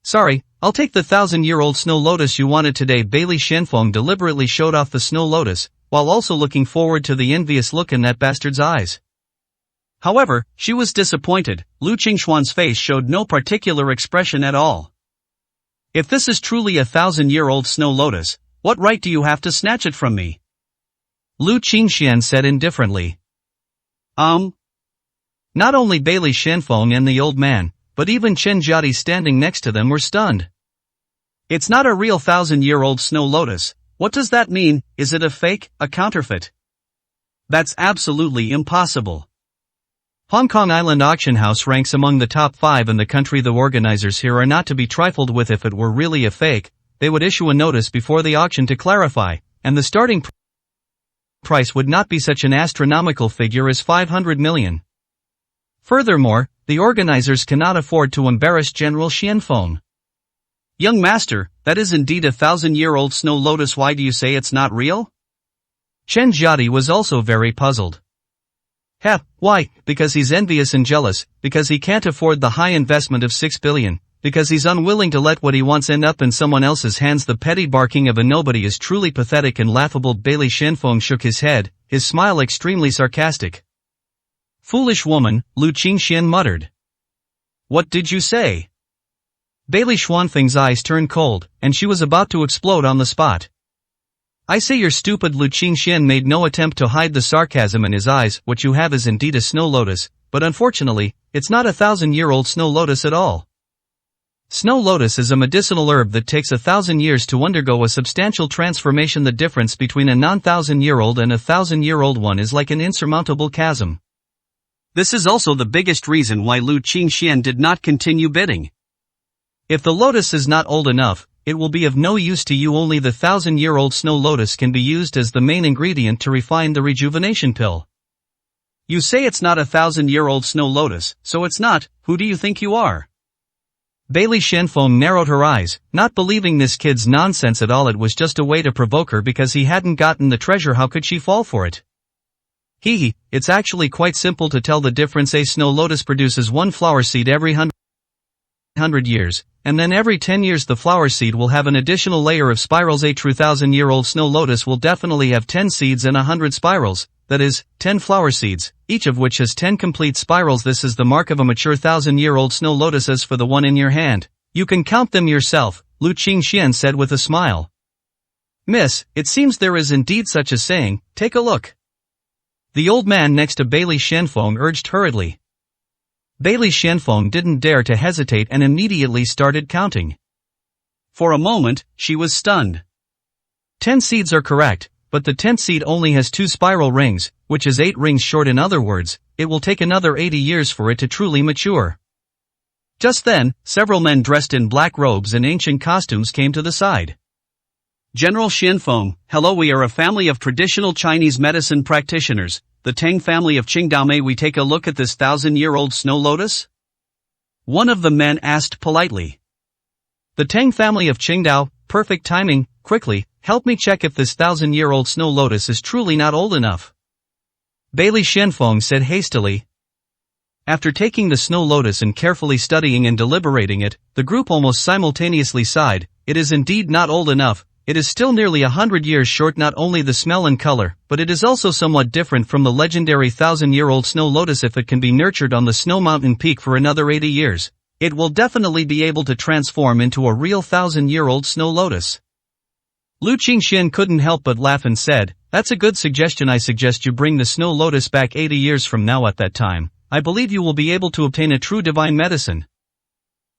Sorry, I'll take the 1,000-year-old Snow Lotus you wanted today. Bailey Shenfeng deliberately showed off the Snow Lotus, while also looking forward to the envious look in that bastard's eyes. However, she was disappointed. Lu Qingxuan's face showed no particular expression at all. If this is truly a 1,000-year-old Snow Lotus, what right do you have to snatch it from me? Lu Qingxian said indifferently. Not only Bailey Shenfeng and the old man, but even Chen Jiadi standing next to them were stunned. It's not a real 1,000-year-old Snow Lotus. What does that mean? Is it a fake, a counterfeit? That's absolutely impossible. Hong Kong Island Auction House ranks among the top 5 in the country. The organizers here are not to be trifled with. If it were really a fake, they would issue a notice before the auction to clarify, and the starting price would not be such an astronomical figure as 500 million. Furthermore, the organizers cannot afford to embarrass General Shenfeng. Young master, that is indeed a 1,000-year-old Snow Lotus. Why do you say it's not real? Chen Jiadi was also very puzzled. Why? Because he's envious and jealous, because he can't afford the high investment of 6 billion, because he's unwilling to let what he wants end up in someone else's hands. The petty barking of a nobody is truly pathetic and laughable. Bailey Shenfeng shook his head, his smile extremely sarcastic. Foolish woman, Lu Qingxian muttered. What did you say? Bailey Shenfeng's eyes turned cold, and she was about to explode on the spot. I say you're stupid. Lu Qingxian made no attempt to hide the sarcasm in his eyes. What you have is indeed a Snow Lotus, but unfortunately, it's not a 1,000-year-old Snow Lotus at all. Snow Lotus is a medicinal herb that takes 1,000 years to undergo a substantial transformation. The difference between a non-1,000-year-old and a 1,000-year-old one is like an insurmountable chasm. This is also the biggest reason why Lu Qingxian did not continue bidding. If the lotus is not old enough, it will be of no use to you. Only the 1,000-year-old Snow Lotus can be used as the main ingredient to refine the rejuvenation pill. You say it's not a 1,000-year-old Snow Lotus, so it's not. Who do you think you are? Bailey Shenfeng narrowed her eyes, not believing this kid's nonsense at all. It was just a way to provoke her because he hadn't gotten the treasure. How could she fall for it? It's actually quite simple to tell the difference. A Snow Lotus produces one flower seed every 100 years, and then every 10 years the flower seed will have an additional layer of spirals. A true 1,000-year-old Snow Lotus will definitely have 10 seeds and 100 spirals, that is, 10 flower seeds, each of which has 10 complete spirals. This is the mark of a mature 1,000-year-old Snow Lotus. As for the one in your hand, you can count them yourself, Lu Qingxian said with a smile. Miss, it seems there is indeed such a saying. Take a look. The old man next to Bailey Shenfeng urged hurriedly. Bailey Shenfeng didn't dare to hesitate and immediately started counting. For a moment, she was stunned. 10 seeds are correct, but the 10th seed only has 2 spiral rings, which is 8 rings short. In other words, it will take another 80 years for it to truly mature. Just then, several men dressed in black robes and ancient costumes came to the side. General Shenfeng, hello, we are a family of traditional Chinese medicine practitioners, the Tang family of Qingdao. May we take a look at this 1,000-year-old Snow Lotus? One of the men asked politely. The Tang family of Qingdao, perfect timing, quickly, help me check if this 1,000-year-old Snow Lotus is truly not old enough. Bailey Shenfeng said hastily. After taking the Snow Lotus and carefully studying and deliberating it, the group almost simultaneously sighed, it is indeed not old enough. It is still nearly 100 years short, not only the smell and color, but it is also somewhat different from the legendary 1,000-year-old snow lotus. If it can be nurtured on the snow mountain peak for another 80 years, it will definitely be able to transform into a real 1,000-year-old snow lotus. Lu Qingxian couldn't help but laugh and said, "That's a good suggestion. I suggest you bring the snow lotus back 80 years from now. At that time, I believe you will be able to obtain a true divine medicine."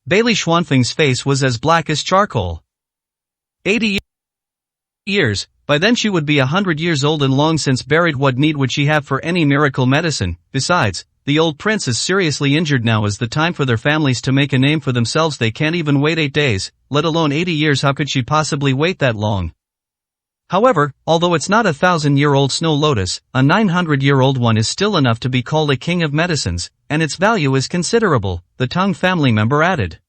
Bailey Xuanfeng's face was as black as charcoal. 80 years, by then she would be 100 years old and long since buried. What need would she have for any miracle medicine? Besides, the old prince is seriously injured. Now is the time for their families to make a name for themselves. They can't even wait 8 days, let alone 80 years. How could she possibly wait that long? However, although it's not a 1,000-year-old snow lotus, a 900-year-old one is still enough to be called a king of medicines, and its value is considerable, the Tang family member added.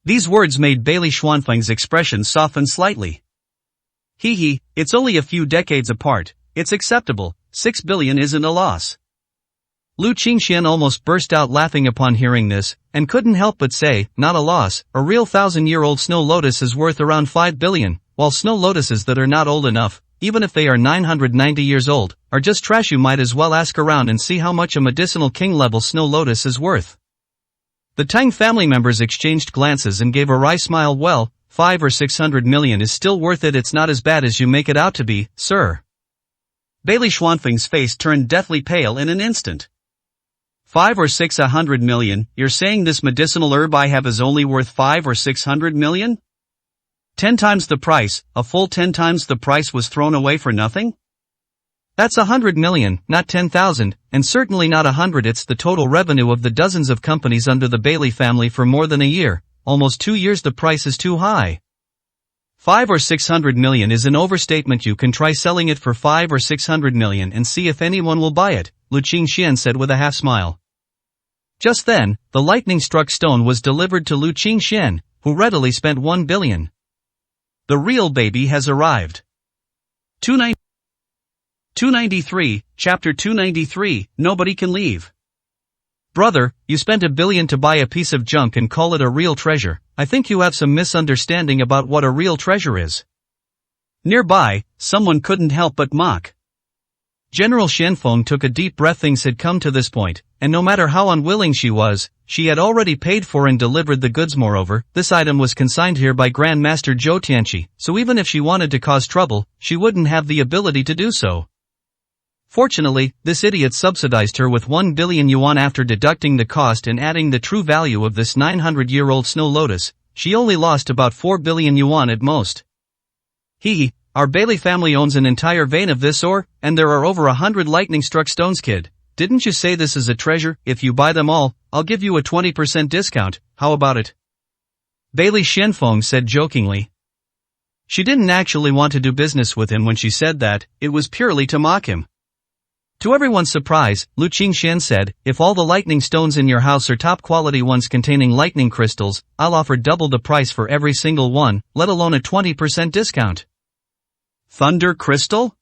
These words made Bailey Xuanfeng's expression soften slightly. Hee, it's only a few decades apart, it's acceptable, 6 billion isn't a loss. Lu Qingxian almost burst out laughing upon hearing this, and couldn't help but say, not a loss, a real 1,000-year-old snow lotus is worth around 5 billion, while snow lotuses that are not old enough, even if they are 990 years old, are just trash. You might as well ask around and see how much a medicinal king-level snow lotus is worth. The Tang family members exchanged glances and gave a wry smile. Well, 500 or 600 million is still worth it. It's not as bad as you make it out to be, sir. Bailey Xuanfeng's face turned deathly pale in an instant. 500 or 600 million, you're saying this medicinal herb I have is only worth 500 or 600 million? 10 times the price, a full 10 times the price was thrown away for nothing? That's 100 million, not 10,000, and certainly not 100. It's the total revenue of the dozens of companies under the Bailey family for more than a year. Almost 2 years. The price is too high. 500 or 600 million is an overstatement. You can try selling it for 500 or 600 million and see if anyone will buy it, Lu Qingxian said with a half smile. Just then, the lightning-struck stone was delivered to Lu Qingxian, who readily spent 1 billion. The real baby has arrived. 293, Chapter 293, Nobody Can Leave. Brother, you spent 1 billion to buy a piece of junk and call it a real treasure. I think you have some misunderstanding about what a real treasure is. Nearby, someone couldn't help but mock. General Xianfeng took a deep breath. Things had come to this point, and no matter how unwilling she was, she had already paid for and delivered the goods. Moreover, this item was consigned here by Grand Master Zhou Tianqi, so even if she wanted to cause trouble, she wouldn't have the ability to do so. Fortunately, this idiot subsidized her with 1 billion yuan. After deducting the cost and adding the true value of this 900-year-old snow lotus, she only lost about 4 billion yuan at most. Our Bailey family owns an entire vein of this ore, and there are over 100 lightning-struck stones. Kid, didn't you say this is a treasure? If you buy them all, I'll give you a 20% discount, how about it? Bailey Xianfeng said jokingly. She didn't actually want to do business with him when she said that, it was purely to mock him. To everyone's surprise, Lu Qingxian said, if all the lightning stones in your house are top-quality ones containing lightning crystals, I'll offer double the price for every single one, let alone a 20% discount. Thunder crystal?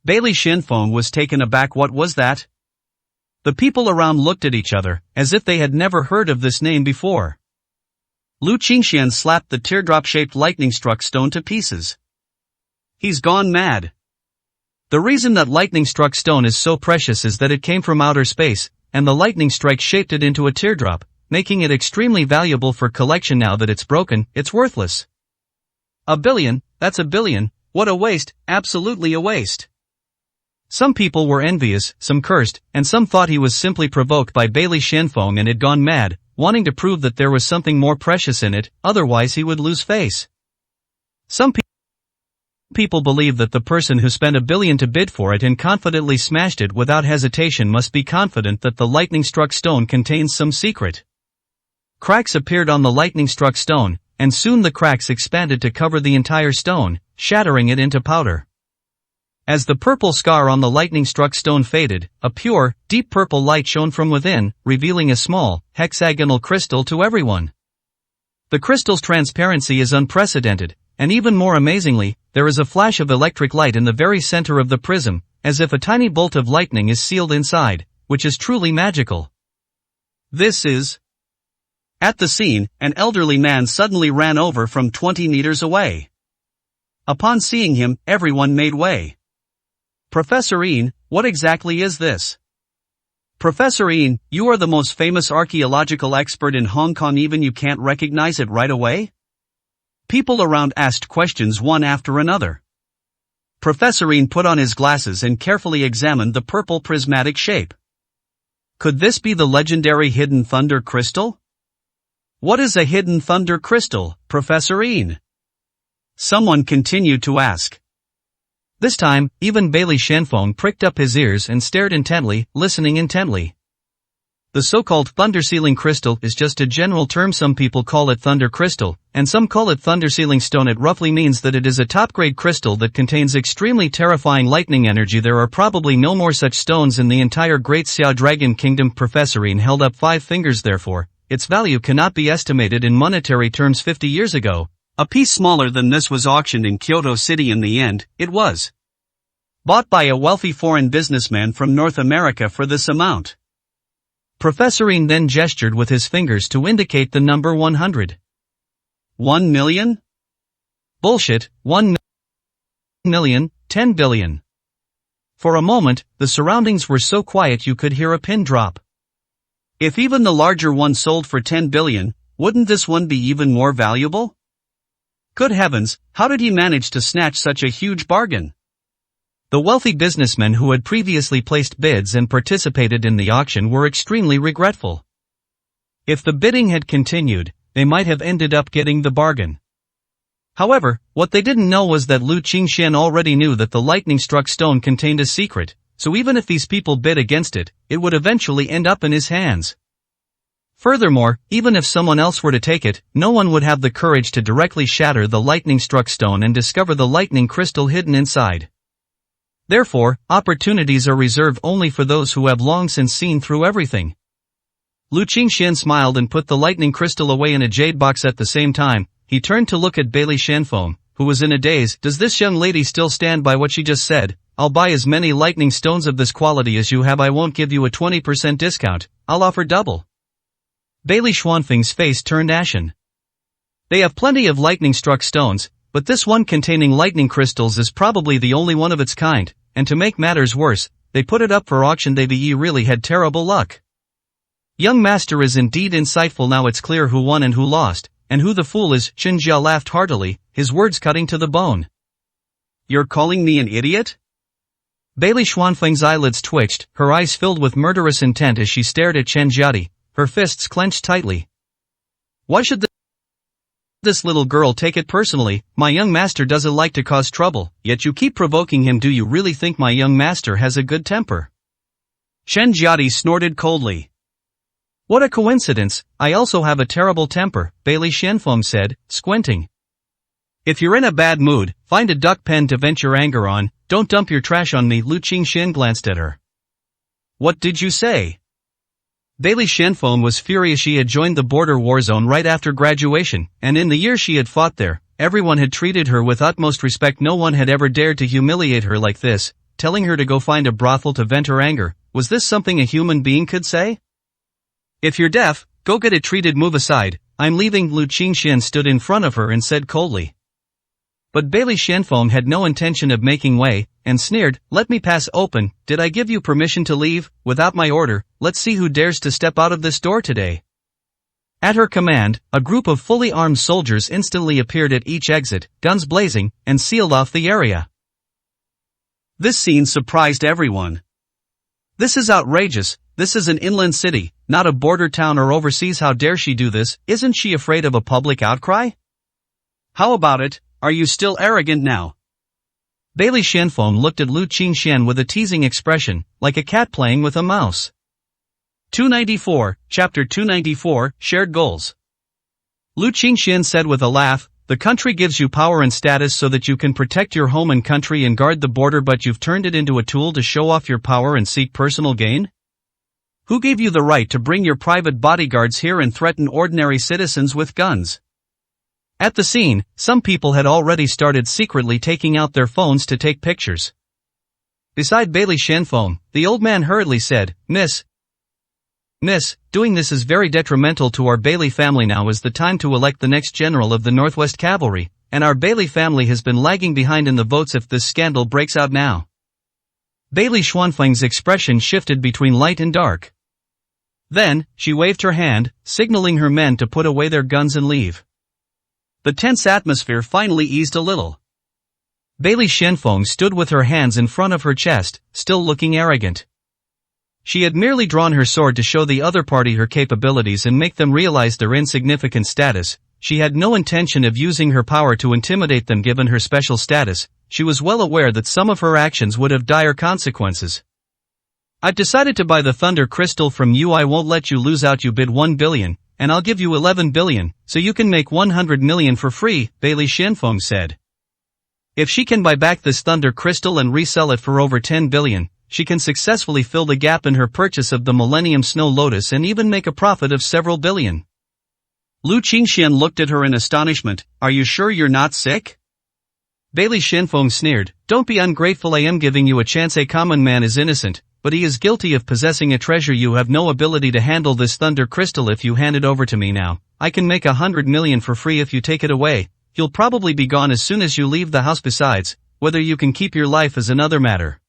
Bailey Xianfeng was taken aback. What was that? The people around looked at each other, as if they had never heard of this name before. Lu Qingxian slapped the teardrop-shaped lightning-struck stone to pieces. He's gone mad. The reason that lightning-struck stone is so precious is that it came from outer space, and the lightning strike shaped it into a teardrop, making it extremely valuable for collection. Now that it's broken, it's worthless. 1 billion, that's 1 billion, what a waste, absolutely a waste. Some people were envious, some cursed, and some thought he was simply provoked by Bailey Xianfeng and had gone mad, wanting to prove that there was something more precious in it, otherwise he would lose face. Some people believe that the person who spent 1 billion to bid for it and confidently smashed it without hesitation must be confident that the lightning-struck stone contains some secret. Cracks appeared on the lightning-struck stone, and soon the cracks expanded to cover the entire stone, shattering it into powder. As the purple scar on the lightning-struck stone faded, a pure, deep purple light shone from within, revealing a small, hexagonal crystal to everyone. The crystal's transparency is unprecedented, and even more amazingly, there is a flash of electric light in the very center of the prism, as if a tiny bolt of lightning is sealed inside, which is truly magical. This is... At the scene, an elderly man suddenly ran over from 20 meters away. Upon seeing him, everyone made way. Professor Ian, what exactly is this? Professor Ian, you are the most famous archaeological expert in Hong Kong, even you can't recognize it right away? People around asked questions one after another. Professor Ian put on his glasses and carefully examined the purple prismatic shape. Could this be the legendary Hidden Thunder Crystal? What is a Hidden Thunder Crystal, Professor Ian? Someone continued to ask. This time, even Bailey Shenfong pricked up his ears and stared intently, listening intently. The so-called Thunder Sealing Crystal is just a general term. Some people call it Thunder Crystal, and some call it Thunder Sealing Stone. It roughly means that it is a top-grade crystal that contains extremely terrifying lightning energy. There are probably no more such stones in the entire Great Xiao Dragon Kingdom. Professor Ian held up 5 fingers. Therefore, its value cannot be estimated in monetary terms. 50 years ago, a piece smaller than this was auctioned in Kyoto City. In the end, it was bought by a wealthy foreign businessman from North America for this amount. Professor Ian then gestured with his fingers to indicate the number 100. 1 million? Bullshit, 1 million, 10 billion. For a moment, the surroundings were so quiet you could hear a pin drop. If even the larger one sold for 10 billion, wouldn't this one be even more valuable? Good heavens, how did he manage to snatch such a huge bargain? The wealthy businessmen who had previously placed bids and participated in the auction were extremely regretful. If the bidding had continued, they might have ended up getting the bargain. However, what they didn't know was that Lu Qingxian already knew that the lightning-struck stone contained a secret, so even if these people bid against it, it would eventually end up in his hands. Furthermore, even if someone else were to take it, no one would have the courage to directly shatter the lightning-struck stone and discover the lightning crystal hidden inside. Therefore, opportunities are reserved only for those who have long since seen through everything. Lu Qingxian smiled and put the lightning crystal away in a jade box. At the same time, he turned to look at Bailey Shenfong, who was in a daze. Does this young lady still stand by what she just said? I'll buy as many lightning stones of this quality as you have. I won't give you a 20% discount, I'll offer double. Bailey Xuanfeng's face turned ashen. They have plenty of lightning-struck stones, but this one containing lightning crystals is probably the only one of its kind, and to make matters worse, they put it up for auction. They really had terrible luck. Young master is indeed insightful. Now it's clear who won and who lost, and who the fool is. Chen Jia laughed heartily, his words cutting to the bone. You're calling me an idiot? Bailey Xuanfeng's eyelids twitched, her eyes filled with murderous intent as she stared at Chen Jiadi, her fists clenched tightly. Why should this little girl take it personally? My young master doesn't like to cause trouble, yet you keep provoking him. Do you really think my young master has a good temper? Chen Jiadi snorted coldly. What a coincidence, I also have a terrible temper, Bailey Shenfong said, squinting. If you're in a bad mood, find a duck pen to vent your anger on, don't dump your trash on me. Lu Qingxian glanced at her. What did you say? Bailey Shenfong was furious. She had joined the border war zone right after graduation, and in the year she had fought there, everyone had treated her with utmost respect. No one had ever dared to humiliate her like this, telling her to go find a brothel to vent her anger. Was this something a human being could say? If you're deaf, go get it treated. Move aside, I'm leaving. Lu Qingxian stood in front of her and said coldly. But Bailey Shenfong had no intention of making way, and sneered, let me pass. Open. Did I give you permission to leave? Without my order, let's see who dares to step out of this door today. At her command, a group of fully armed soldiers instantly appeared at each exit, guns blazing, and sealed off the area. This scene surprised everyone. This is outrageous. This is an inland city, not a border town or overseas. How dare she do this? Isn't she afraid of a public outcry? How about it? Are you still arrogant now? Bailey Shenfong looked at Lu Qingxian with a teasing expression, like a cat playing with a mouse. 294, Chapter 294, Shared Goals. Lu Qingxian said with a laugh, the country gives you power and status so that you can protect your home and country and guard the border, but you've turned it into a tool to show off your power and seek personal gain? Who gave you the right to bring your private bodyguards here and threaten ordinary citizens with guns? At the scene, some people had already started secretly taking out their phones to take pictures. Beside Bailey Shenfong, the old man hurriedly said, Miss Miss, doing this is very detrimental to our Bailey family. Now is the time to elect the next general of the Northwest Cavalry, and our Bailey family has been lagging behind in the votes if this scandal breaks out now. Bailey Xuanfeng's expression shifted between light and dark. Then, she waved her hand, signaling her men to put away their guns and leave. The tense atmosphere finally eased a little. Bailey Xuanfeng stood with her hands in front of her chest, still looking arrogant. She had merely drawn her sword to show the other party her capabilities and make them realize their insignificant status. She had no intention of using her power to intimidate them given her special status. She was well aware that some of her actions would have dire consequences. I've decided to buy the Thunder Crystal from you. I won't let you lose out. You bid 1 billion, and I'll give you 11 billion, so you can make 100 million for free, Bailey Xuanfeng said. If she can buy back this Thunder Crystal and resell it for over 10 billion, she can successfully fill the gap in her purchase of the Millennium Snow Lotus and even make a profit of several billion. Lu Qingxian looked at her in astonishment. Are you sure you're not sick? Bailey Xuanfeng sneered. Don't be ungrateful. I am giving you a chance. A common man is innocent, but he is guilty of possessing a treasure. You have no ability to handle this Thunder Crystal. If you hand it over to me now, I can make 100 million for free. If you take it away, you'll probably be gone as soon as you leave the house. Besides, whether you can keep your life is another matter.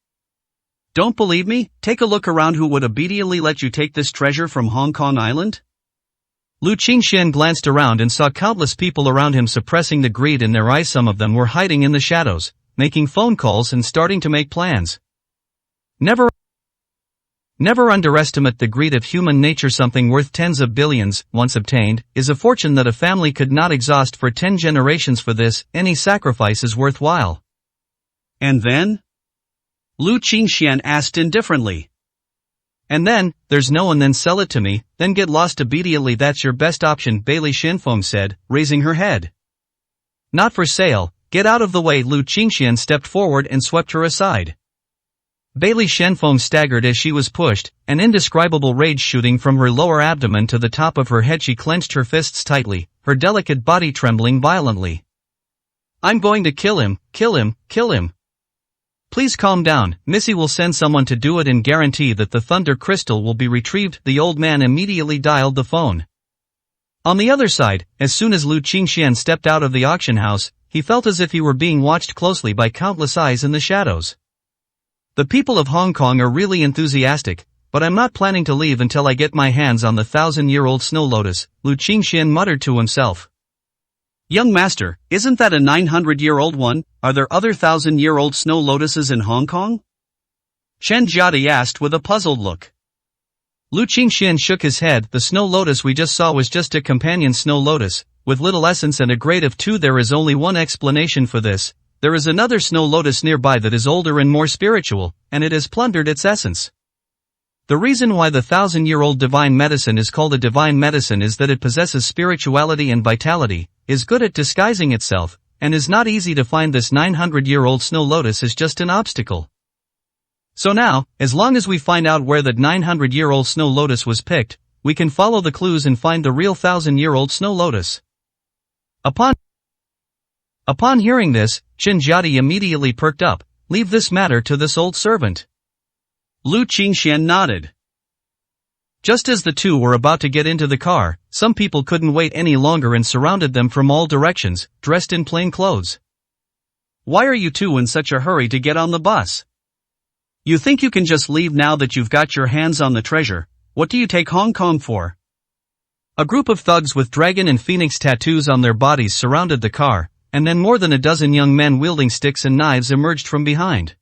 Don't believe me? Take a look around. Who would obediently let you take this treasure from Hong Kong Island? Lu Qingxian glanced around and saw countless people around him suppressing the greed in their eyes. Some of them were hiding in the shadows, making phone calls and starting to make plans. Never underestimate the greed of human nature. Something worth tens of billions, once obtained, is a fortune that a family could not exhaust for 10 generations. For this, any sacrifice is worthwhile. And then? Lu Qingxian asked indifferently. And then, there's no and then sell it to me, then get lost obediently. That's your best option, Bailey Xuanfeng said, raising her head. Not for sale, get out of the way. Lu Qingxian stepped forward and swept her aside. Bailey Xuanfeng staggered as she was pushed, an indescribable rage shooting from her lower abdomen to the top of her head. She clenched her fists tightly, her delicate body trembling violently. I'm going to kill him, kill him, kill him. Please calm down, Missy will send someone to do it and guarantee that the Thunder Crystal will be retrieved. The old man immediately dialed the phone. On the other side, as soon as Lu Qingxian stepped out of the auction house, he felt as if he were being watched closely by countless eyes in the shadows. The people of Hong Kong are really enthusiastic, but I'm not planning to leave until I get my hands on the 1,000-year-old Snow Lotus, Lu Qingxian muttered to himself. Young master, isn't that a 900-year-old one? Are there other 1,000-year-old Snow Lotuses in Hong Kong? Chen Jiadi asked with a puzzled look. Lu Qingxian shook his head. The Snow Lotus we just saw was just a companion Snow Lotus, with little essence and a grade of 2. There is only one explanation for this. There is another Snow Lotus nearby that is older and more spiritual, and it has plundered its essence. The reason why the 1,000-year-old divine medicine is called a divine medicine is that it possesses spirituality and vitality, is good at disguising itself, and is not easy to find. This 900-year-old Snow Lotus is just an obstacle. So now, as long as we find out where that 900-year-old Snow Lotus was picked, we can follow the clues and find the real 1,000-year-old Snow Lotus. Upon hearing this, Chen Jiadi immediately perked up. Leave this matter to this old servant. Lu Qingxian nodded. Just as the two were about to get into the car, some people couldn't wait any longer and surrounded them from all directions, dressed in plain clothes. Why are you two in such a hurry to get on the bus? You think you can just leave now that you've got your hands on the treasure? What do you take Hong Kong for? A group of thugs with dragon and phoenix tattoos on their bodies surrounded the car, and then more than a dozen young men wielding sticks and knives emerged from behind.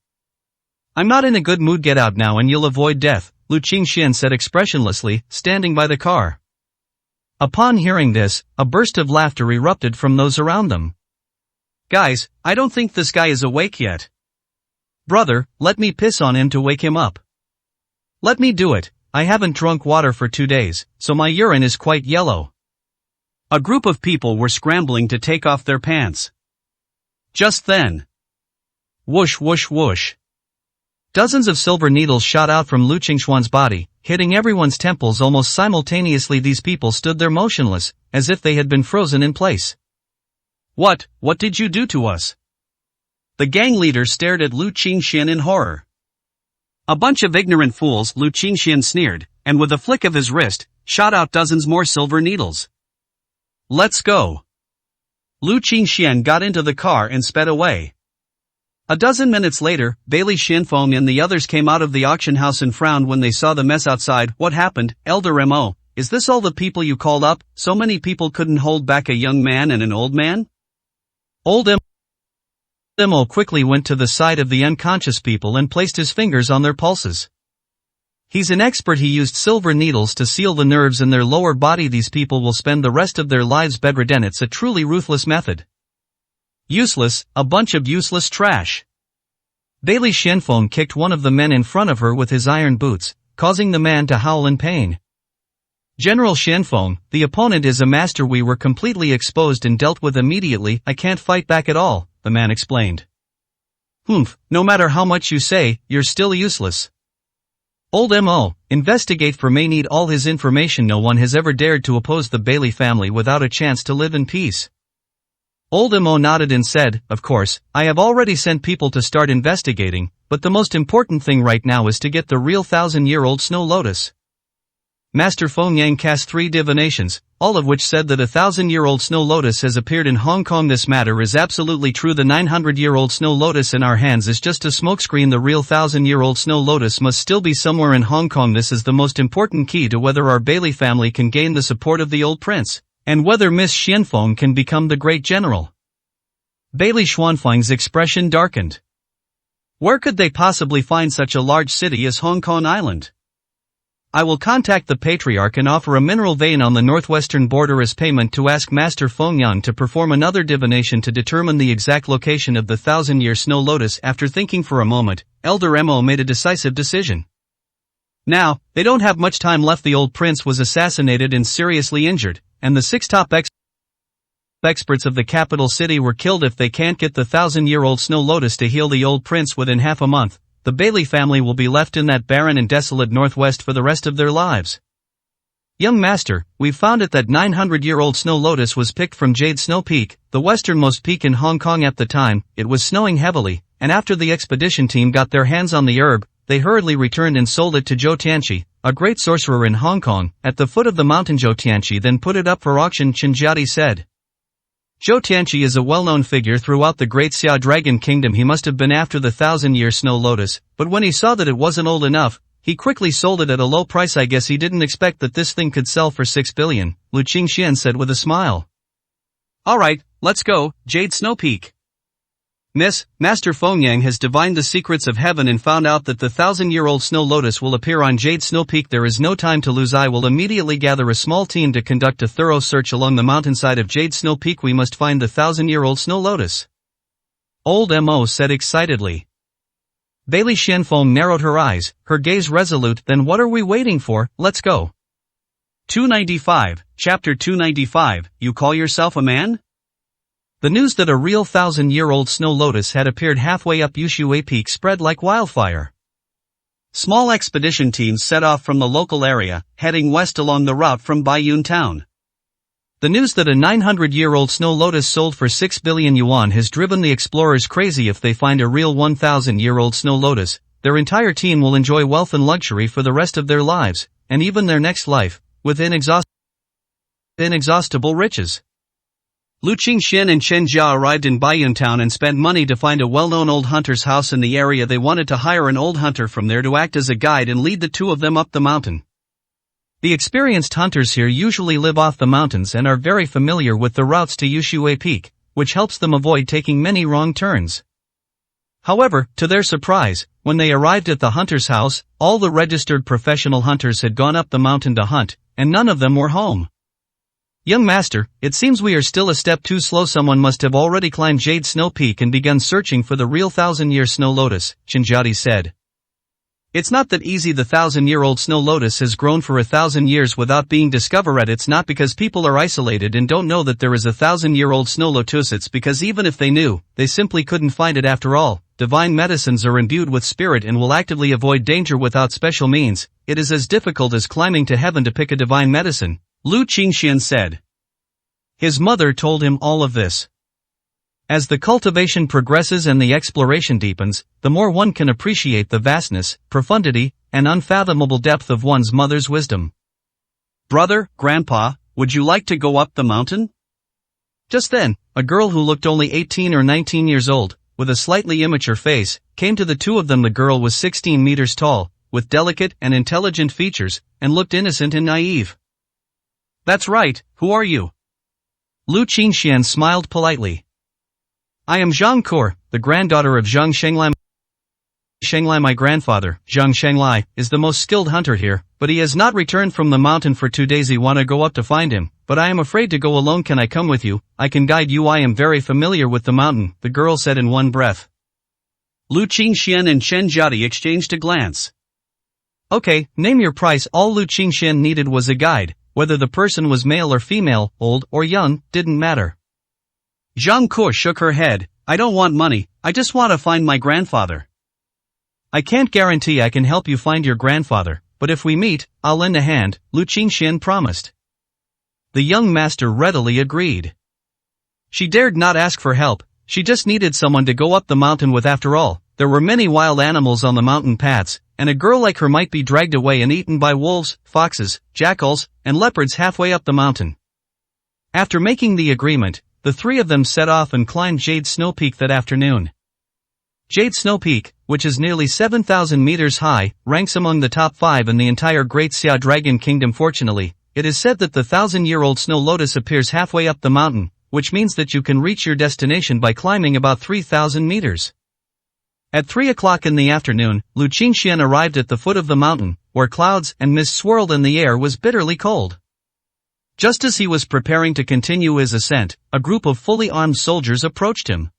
I'm not in a good mood. Get out now and you'll avoid death, Lu Qingxian said expressionlessly, standing by the car. Upon hearing this, a burst of laughter erupted from those around them. Guys, I don't think this guy is awake yet. Brother, let me piss on him to wake him up. Let me do it. I haven't drunk water for 2 days, so my urine is quite yellow. A group of people were scrambling to take off their pants. Just then. Whoosh whoosh whoosh. Dozens of silver needles shot out from Lu Qingxuan's body, hitting everyone's temples almost simultaneously. These people stood there motionless, as if they had been frozen in place. What did you do to us? The gang leader stared at Lu Qingxian in horror. A bunch of ignorant fools, Lu Qingxian sneered, and with a flick of his wrist, shot out dozens more silver needles. Let's go. Lu Qingxian got into the car and sped away. A dozen minutes later, Bailey Xianfeng and the others came out of the auction house and frowned when they saw the mess outside. What happened, Elder Mo? Is this all the people you called up? So many people couldn't hold back a young man and an old man? Old Mo quickly went to the side of the unconscious people and placed his fingers on their pulses. He's an expert. He used silver needles to seal the nerves in their lower body. These people will spend the rest of their lives bedridden. It's a truly ruthless method. Useless, a bunch of useless trash. Bailey Xianfeng kicked one of the men in front of her with his iron boots, causing the man to howl in pain. General Xianfeng, the opponent is a master. We were completely exposed and dealt with immediately. I can't fight back at all, the man explained. Humph, no matter how much you say, you're still useless. Old Mo, investigate for may need all his information. No one has ever dared to oppose the Bailey family without a chance to live in peace. Old Mo nodded and said, of course, I have already sent people to start investigating, but the most important thing right now is to get the real 1,000-year-old snow lotus. Master Feng Yang cast 3 divinations, all of which said that a 1,000-year-old snow lotus has appeared in Hong Kong. This matter is absolutely true. The 900-year-old snow lotus in our hands is just a smokescreen. The real 1,000-year-old snow lotus must still be somewhere in Hong Kong. This is the most important key to whether our Bailey family can gain the support of the old prince, and whether Miss Xianfeng can become the great general. Bailey Xuanfeng's expression darkened. Where could they possibly find such a large city as Hong Kong Island? I will contact the patriarch and offer a mineral vein on the northwestern border as payment to ask Master Feng Yang to perform another divination to determine the exact location of the 1,000-year snow lotus. After thinking for a moment, Elder Mo made a decisive decision. Now, they don't have much time left. The old prince was assassinated and seriously injured, and the 6 top experts of the capital city were killed. If they can't get the 1,000-year-old snow lotus to heal the old prince within half a month, the Bailey family will be left in that barren and desolate northwest for the rest of their lives. Young master, we've found it that 900-year-old snow lotus was picked from Jade Snow Peak, the westernmost peak in Hong Kong. At the time, it was snowing heavily, and after the expedition team got their hands on the herb, they hurriedly returned and sold it to Zhou Tianqi, a great sorcerer in Hong Kong, at the foot of the mountain. Zhou Tianqi then put it up for auction, Chen Jiadi said. Zhou Tianqi is a well-known figure throughout the Great Xia Dragon Kingdom. He must have been after the 1,000-year snow lotus, but when he saw that it wasn't old enough, he quickly sold it at a low price. I guess he didn't expect that this thing could sell for 6 billion, Lu Qingxian said with a smile. Alright, let's go, Jade Snow Peak. Master Feng Yang has divined the secrets of heaven and found out that the 1,000-year-old snow lotus will appear on Jade Snow Peak. There is no time to lose. I will immediately gather a small team to conduct a thorough search along the mountainside of Jade Snow Peak. We must find the 1,000-year-old snow lotus. Old Mo said excitedly. Bailey Xianfeng narrowed her eyes, her gaze resolute. Then what are we waiting for? Let's go. 295, Chapter 295, You call yourself a man? The news that a real 1,000-year-old snow lotus had appeared halfway up Yushui Peak spread like wildfire. Small expedition teams set off from the local area, heading west along the route from Baiyun Town. The news that a 900-year-old snow lotus sold for 6 billion yuan has driven the explorers crazy. If they find a real 1,000-year-old snow lotus, their entire team will enjoy wealth and luxury for the rest of their lives, and even their next life, with inexhaustible riches. Lu Qingxian and Chen Jia arrived in Baiyun Town and spent money to find a well-known old hunter's house in the area. They wanted to hire an old hunter from there to act as a guide and lead the two of them up the mountain. The experienced hunters here usually live off the mountains and are very familiar with the routes to Yushui Peak, which helps them avoid taking many wrong turns. However, to their surprise, when they arrived at the hunter's house, all the registered professional hunters had gone up the mountain to hunt, and none of them were home. Young master, it seems we are still a step too slow. Someone must have already climbed Jade Snow Peak and begun searching for the real 1,000-year snow lotus, Chen Jiadi said. It's not that easy. The 1,000-year-old snow lotus has grown for 1,000 years without being discovered. It's not because people are isolated and don't know that there is a 1,000-year-old snow lotus. It's because even if they knew, they simply couldn't find it. After all, divine medicines are imbued with spirit and will actively avoid danger without special means. It is as difficult as climbing to heaven to pick a divine medicine, Lu Qingxian said. His mother told him all of this. As the cultivation progresses and the exploration deepens, the more one can appreciate the vastness, profundity, and unfathomable depth of one's mother's wisdom. Brother, Grandpa, would you like to go up the mountain? Just then, a girl who looked only 18 or 19 years old, with a slightly immature face, came to the two of them. The girl was 16 meters tall, with delicate and intelligent features, and looked innocent and naive. That's right, who are you? Lu Qingxian smiled politely. I am Zhang Ke, the granddaughter of Zhang Shenglai. My grandfather, Zhang Shenglai, is the most skilled hunter here, but he has not returned from the mountain for 2 days. I want to go up to find him, but I am afraid to go alone. Can I come with you? I can guide you. I am very familiar with the mountain, the girl said in one breath. Lu Qingxian and Chen Jiadi exchanged a glance. Okay, name your price. All Lu Qingxian needed was a guide. Whether the person was male or female, old or young, didn't matter. Zhang Ke shook her head. I don't want money, I just want to find my grandfather. I can't guarantee I can help you find your grandfather, but if we meet, I'll lend a hand, Lu Qingxian promised. The young master readily agreed. She dared not ask for help, she just needed someone to go up the mountain with. After all, there were many wild animals on the mountain paths, and a girl like her might be dragged away and eaten by wolves, foxes, jackals, and leopards halfway up the mountain. After making the agreement, the three of them set off and climbed Jade Snow Peak that afternoon. Jade Snow Peak, which is nearly 7,000 meters high, ranks among the top 5 in the entire Great Xia Dragon Kingdom. Fortunately, it is said that the 1,000-year-old snow lotus appears halfway up the mountain, which means that you can reach your destination by climbing about 3,000 meters. At 3 o'clock in the afternoon, Lu Qingxian arrived at the foot of the mountain, where clouds and mist swirled and the air was bitterly cold. Just as he was preparing to continue his ascent, a group of fully armed soldiers approached him.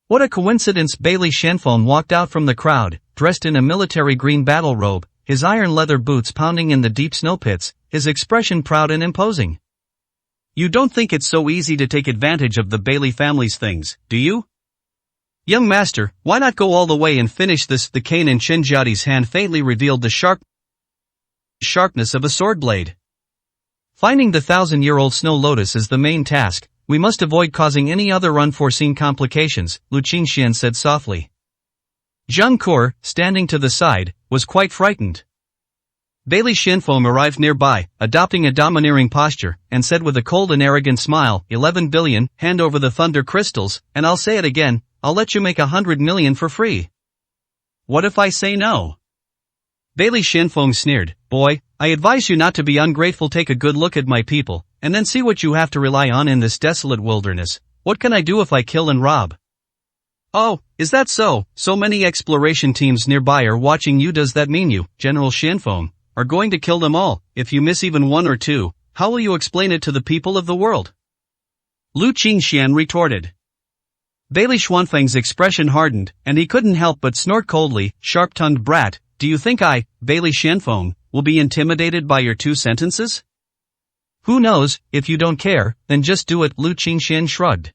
What a coincidence! Bailey Shenfeng walked out from the crowd, dressed in a military green battle robe, his iron leather boots pounding in the deep snow pits, his expression proud and imposing. You don't think it's so easy to take advantage of the Bailey family's things, do you? Young master, why not go all the way and finish this? The cane in Chen Jiadi's hand faintly revealed the sharpness of a sword blade. Finding the 1,000-year-old snow lotus is the main task. We must avoid causing any other unforeseen complications, Lu Qingxian said softly. Zhang Ke, standing to the side, was quite frightened. Bailey Shenfeng arrived nearby, adopting a domineering posture, and said with a cold and arrogant smile, 11 billion, hand over the thunder crystals, and I'll say it again, I'll let you make 100 million for free. What if I say no? Bailey Shenfeng sneered, boy, I advise you not to be ungrateful. Take a good look at my people, and then see what you have to rely on in this desolate wilderness. What can I do if I kill and rob? Oh, is that so? So many exploration teams nearby are watching you. Does that mean you, General Shenfeng, are going to kill them all? If you miss even one or two, how will you explain it to the people of the world? Lu Qingxian retorted. Bailey Shenfeng's expression hardened, and he couldn't help but snort coldly, sharp-tongued brat, do you think I, Bailey Shenfeng, will be intimidated by your 2 sentences? Who knows, if you don't care, then just do it, Lu Qingxian shrugged.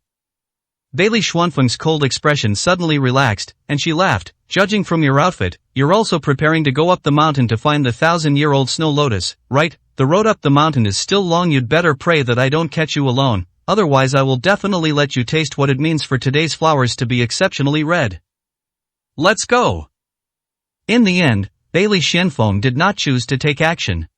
Bailey Shenfeng's cold expression suddenly relaxed, and she laughed, judging from your outfit, you're also preparing to go up the mountain to find the 1,000-year-old snow lotus, right? The road up the mountain is still long. You'd better pray that I don't catch you alone, otherwise I will definitely let you taste what it means for today's flowers to be exceptionally red. Let's go. In the end, Bailey Shenfeng did not choose to take action.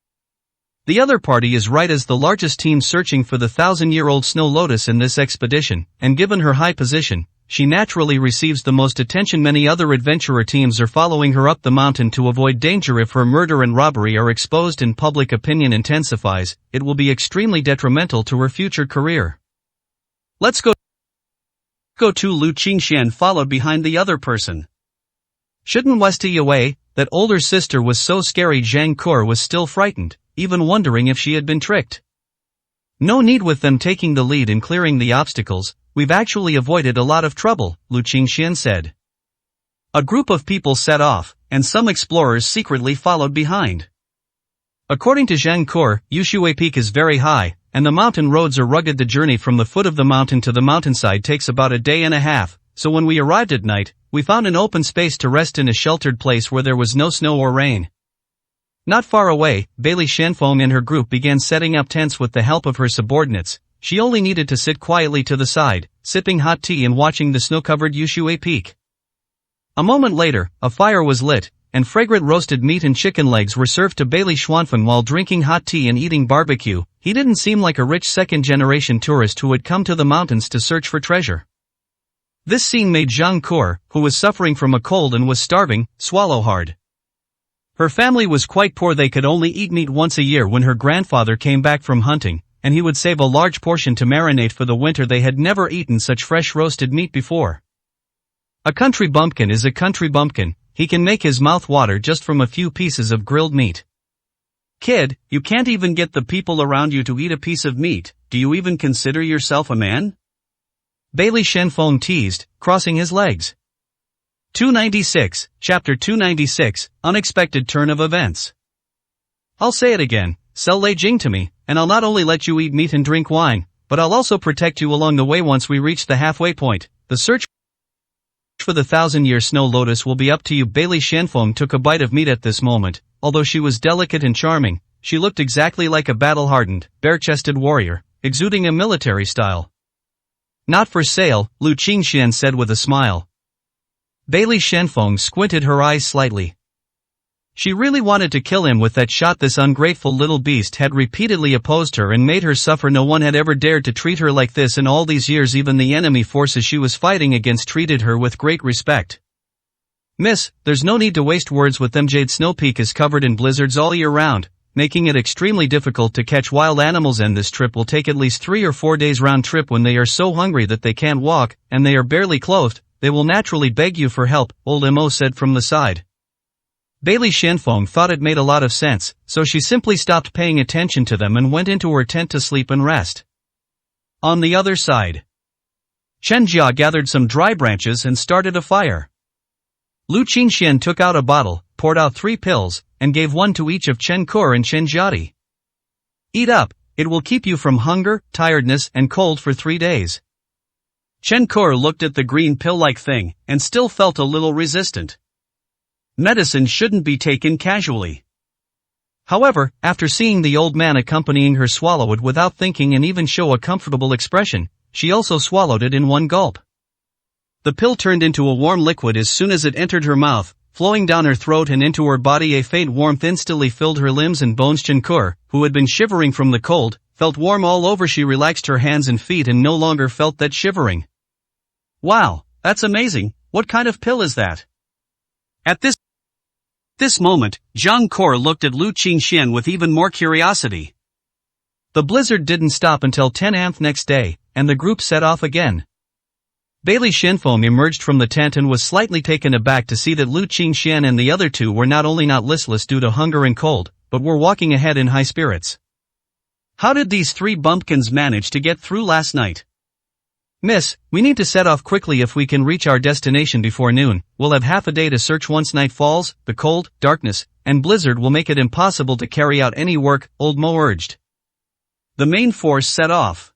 The other party is right as the largest team searching for the 1,000-year-old snow lotus in this expedition, and given her high position, she naturally receives the most attention. Many other adventurer teams are following her up the mountain to avoid danger. If her murder and robbery are exposed and public opinion intensifies, it will be extremely detrimental to her future career. Let's go to Lu Qingxian followed behind the other person. Shouldn't Westy away? That older sister was so scary. Zhang Ke was still frightened, even wondering if she had been tricked. No need with them taking the lead in clearing the obstacles, we've actually avoided a lot of trouble, Lu Qingxian said. A group of people set off, and some explorers secretly followed behind. According to Zhang Ke, Yushui Peak is very high, and the mountain roads are rugged. The journey from the foot of the mountain to the mountainside takes about a day and a half, so when we arrived at night, we found an open space to rest in, a sheltered place where there was no snow or rain. Not far away, Bailey Shenfeng and her group began setting up tents with the help of her subordinates. She only needed to sit quietly to the side, sipping hot tea and watching the snow-covered Yushui peak. A moment later, a fire was lit, and fragrant roasted meat and chicken legs were served to Bailey Schwanfen while drinking hot tea and eating barbecue. He didn't seem like a rich second-generation tourist who had come to the mountains to search for treasure. This scene made Zhang Kur, who was suffering from a cold and was starving, swallow hard. Her family was quite poor. They could only eat meat once a year when her grandfather came back from hunting, and he would save a large portion to marinate for the winter. They had never eaten such fresh roasted meat before. A country bumpkin is a country bumpkin. He can make his mouth water just from a few pieces of grilled meat. Kid, you can't even get the people around you to eat a piece of meat. Do you even consider yourself a man? Bailey Shenfeng teased, crossing his legs. 296, Chapter 296, Unexpected Turn of Events. I'll say it again, sell Lei Jing to me, and I'll not only let you eat meat and drink wine, but I'll also protect you along the way. Once we reach the halfway point, the search for the 1,000-year snow lotus will be up to you. Bailey Shenfeng took a bite of meat at this moment. Although she was delicate and charming, she looked exactly like a battle-hardened, bare-chested warrior, exuding a military style. Not for sale, Lu Qingxian said with a smile. Bailey Shenfeng squinted her eyes slightly. She really wanted to kill him with that shot. This ungrateful little beast had repeatedly opposed her and made her suffer. No one had ever dared to treat her like this in all these years. Even the enemy forces she was fighting against treated her with great respect. Miss, there's no need to waste words with them. Jade Snow Peak is covered in blizzards all year round, making it extremely difficult to catch wild animals, and this trip will take at least 3 or 4 days round trip. When they are so hungry that they can't walk, and they are barely clothed, they will naturally beg you for help, old Mo said from the side. Bailey Shenfeng thought it made a lot of sense, so she simply stopped paying attention to them and went into her tent to sleep and rest. On the other side, Chen Jia gathered some dry branches and started a fire. Lu Qingxian took out a bottle, poured out 3 pills, and gave one to each of Chen Kur and Chen Jiadi. Eat up, it will keep you from hunger, tiredness, and cold for 3 days. Chen Kur looked at the green pill-like thing, and still felt a little resistant. Medicine shouldn't be taken casually. However, after seeing the old man accompanying her swallow it without thinking and even show a comfortable expression, she also swallowed it in one gulp. The pill turned into a warm liquid as soon as it entered her mouth, flowing down her throat and into her body. A faint warmth instantly filled her limbs and bones. Chen Kur, who had been shivering from the cold, felt warm all over. She relaxed her hands and feet and no longer felt that shivering. Wow, that's amazing. What kind of pill is that? At this moment, Zhang Kur looked at Lu Qingxian with even more curiosity. The blizzard didn't stop until 10 am next day, and the group set off again. Bailey Shenfeng emerged from the tent and was slightly taken aback to see that Lu Qingxian and the other two were not only not listless due to hunger and cold, but were walking ahead in high spirits. How did these 3 bumpkins manage to get through last night? Miss, we need to set off quickly if we can reach our destination before noon. We'll have half a day to search. Once night falls, the cold, darkness, and blizzard will make it impossible to carry out any work, old Mo urged. The main force set off.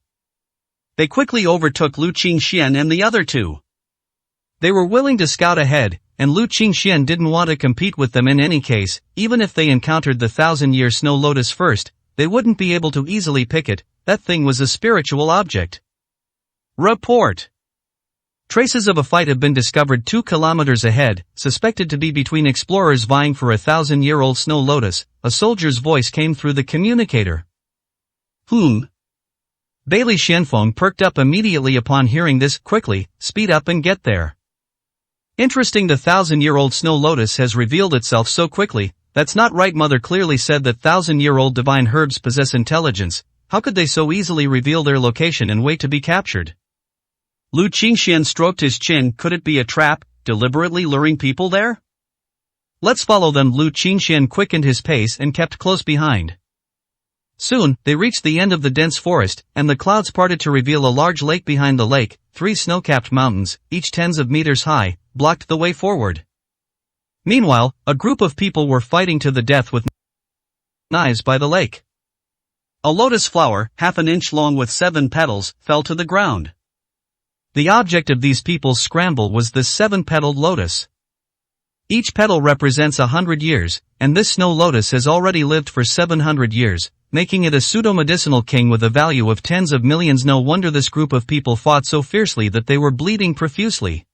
They quickly overtook Lu Qingxian and the other 2. They were willing to scout ahead, and Lu Qingxian didn't want to compete with them in any case. Even if they encountered the 1,000-year snow lotus first, they wouldn't be able to easily pick it. That thing was a spiritual object. Report. Traces of a fight have been discovered 2 kilometers ahead, suspected to be between explorers vying for a 1,000-year-old snow lotus. A soldier's voice came through the communicator. Bailey Shenfeng perked up immediately upon hearing this. Quickly, speed up and get there. Interesting, the 1,000-year-old snow lotus has revealed itself so quickly. That's not right. Mother clearly said that 1,000-year-old divine herbs possess intelligence. How could they so easily reveal their location and wait to be captured? Lu Qingxian stroked his chin. Could it be a trap, deliberately luring people there? Let's follow them. Lu Qingxian quickened his pace and kept close behind. Soon, they reached the end of the dense forest, and the clouds parted to reveal a large lake. Behind the lake, 3 snow-capped mountains, each tens of meters high, blocked the way forward. Meanwhile, a group of people were fighting to the death with knives by the lake. A lotus flower, half an inch long with 7 petals, fell to the ground. The object of these people's scramble was this 7-petaled lotus. Each petal represents 100 years, and this snow lotus has already lived for 700 years. making it a pseudo-medicinal king with a value of tens of millions. No wonder this group of people fought so fiercely that they were bleeding profusely.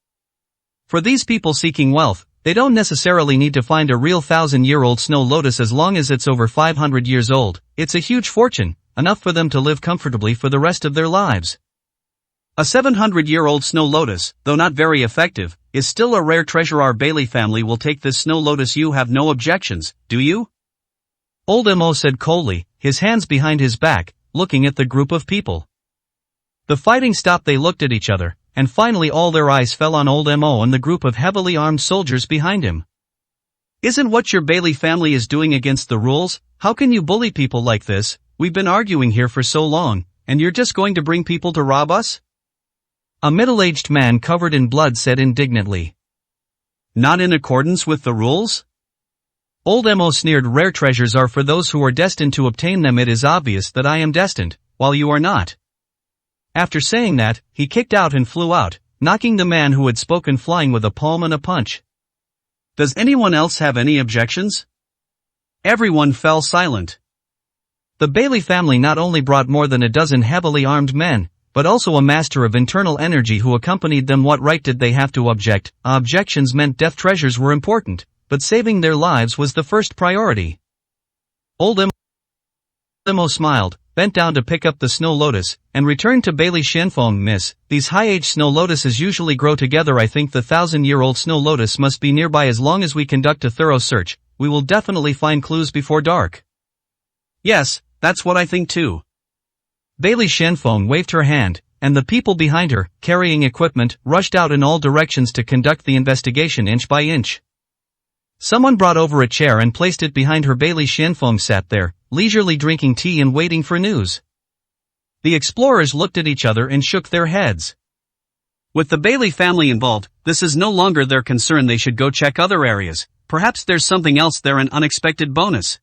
For these people seeking wealth, they don't necessarily need to find a real 1,000-year-old snow lotus as long as it's over 500 years old. It's a huge fortune, enough for them to live comfortably for the rest of their lives. A 700-year-old snow lotus, though not very effective, is still a rare treasure. Our Bailey family will take this snow lotus. You have no objections, do you? Old Mo said coldly, his hands behind his back, looking at the group of people. The fighting stopped. They looked at each other, and finally all their eyes fell on Old Mo and the group of heavily armed soldiers behind him. Isn't what your Bailey family is doing against the rules? How can you bully people like this? We've been arguing here for so long, and you're just going to bring people to rob us? A middle-aged man covered in blood said indignantly. Not in accordance with the rules? Old Mo sneered. Rare treasures are for those who are destined to obtain them. It is obvious that I am destined, while you are not. After saying that, he kicked out and flew out, knocking the man who had spoken flying with a palm and a punch. Does anyone else have any objections? Everyone fell silent. The Bailey family not only brought more than a dozen heavily armed men, but also a master of internal energy who accompanied them. What right did they have to object? Objections meant death. Treasures were important, but saving their lives was the first priority. Old Mo smiled, bent down to pick up the snow lotus, and returned to Bailey Shenfeng. Miss, these high-age snow lotuses usually grow together. I think the 1,000-year-old snow lotus must be nearby. As long as we conduct a thorough search, we will definitely find clues before dark. Yes, that's what I think too. Bailey Shenfeng waved her hand, and the people behind her, carrying equipment, rushed out in all directions to conduct the investigation inch by inch. Someone brought over a chair and placed it behind her. Bailey Shenfeng sat there, leisurely drinking tea and waiting for news. The explorers looked at each other and shook their heads. With the Bailey family involved, this is no longer their concern. They should go check other areas. Perhaps there's something else there, an unexpected bonus.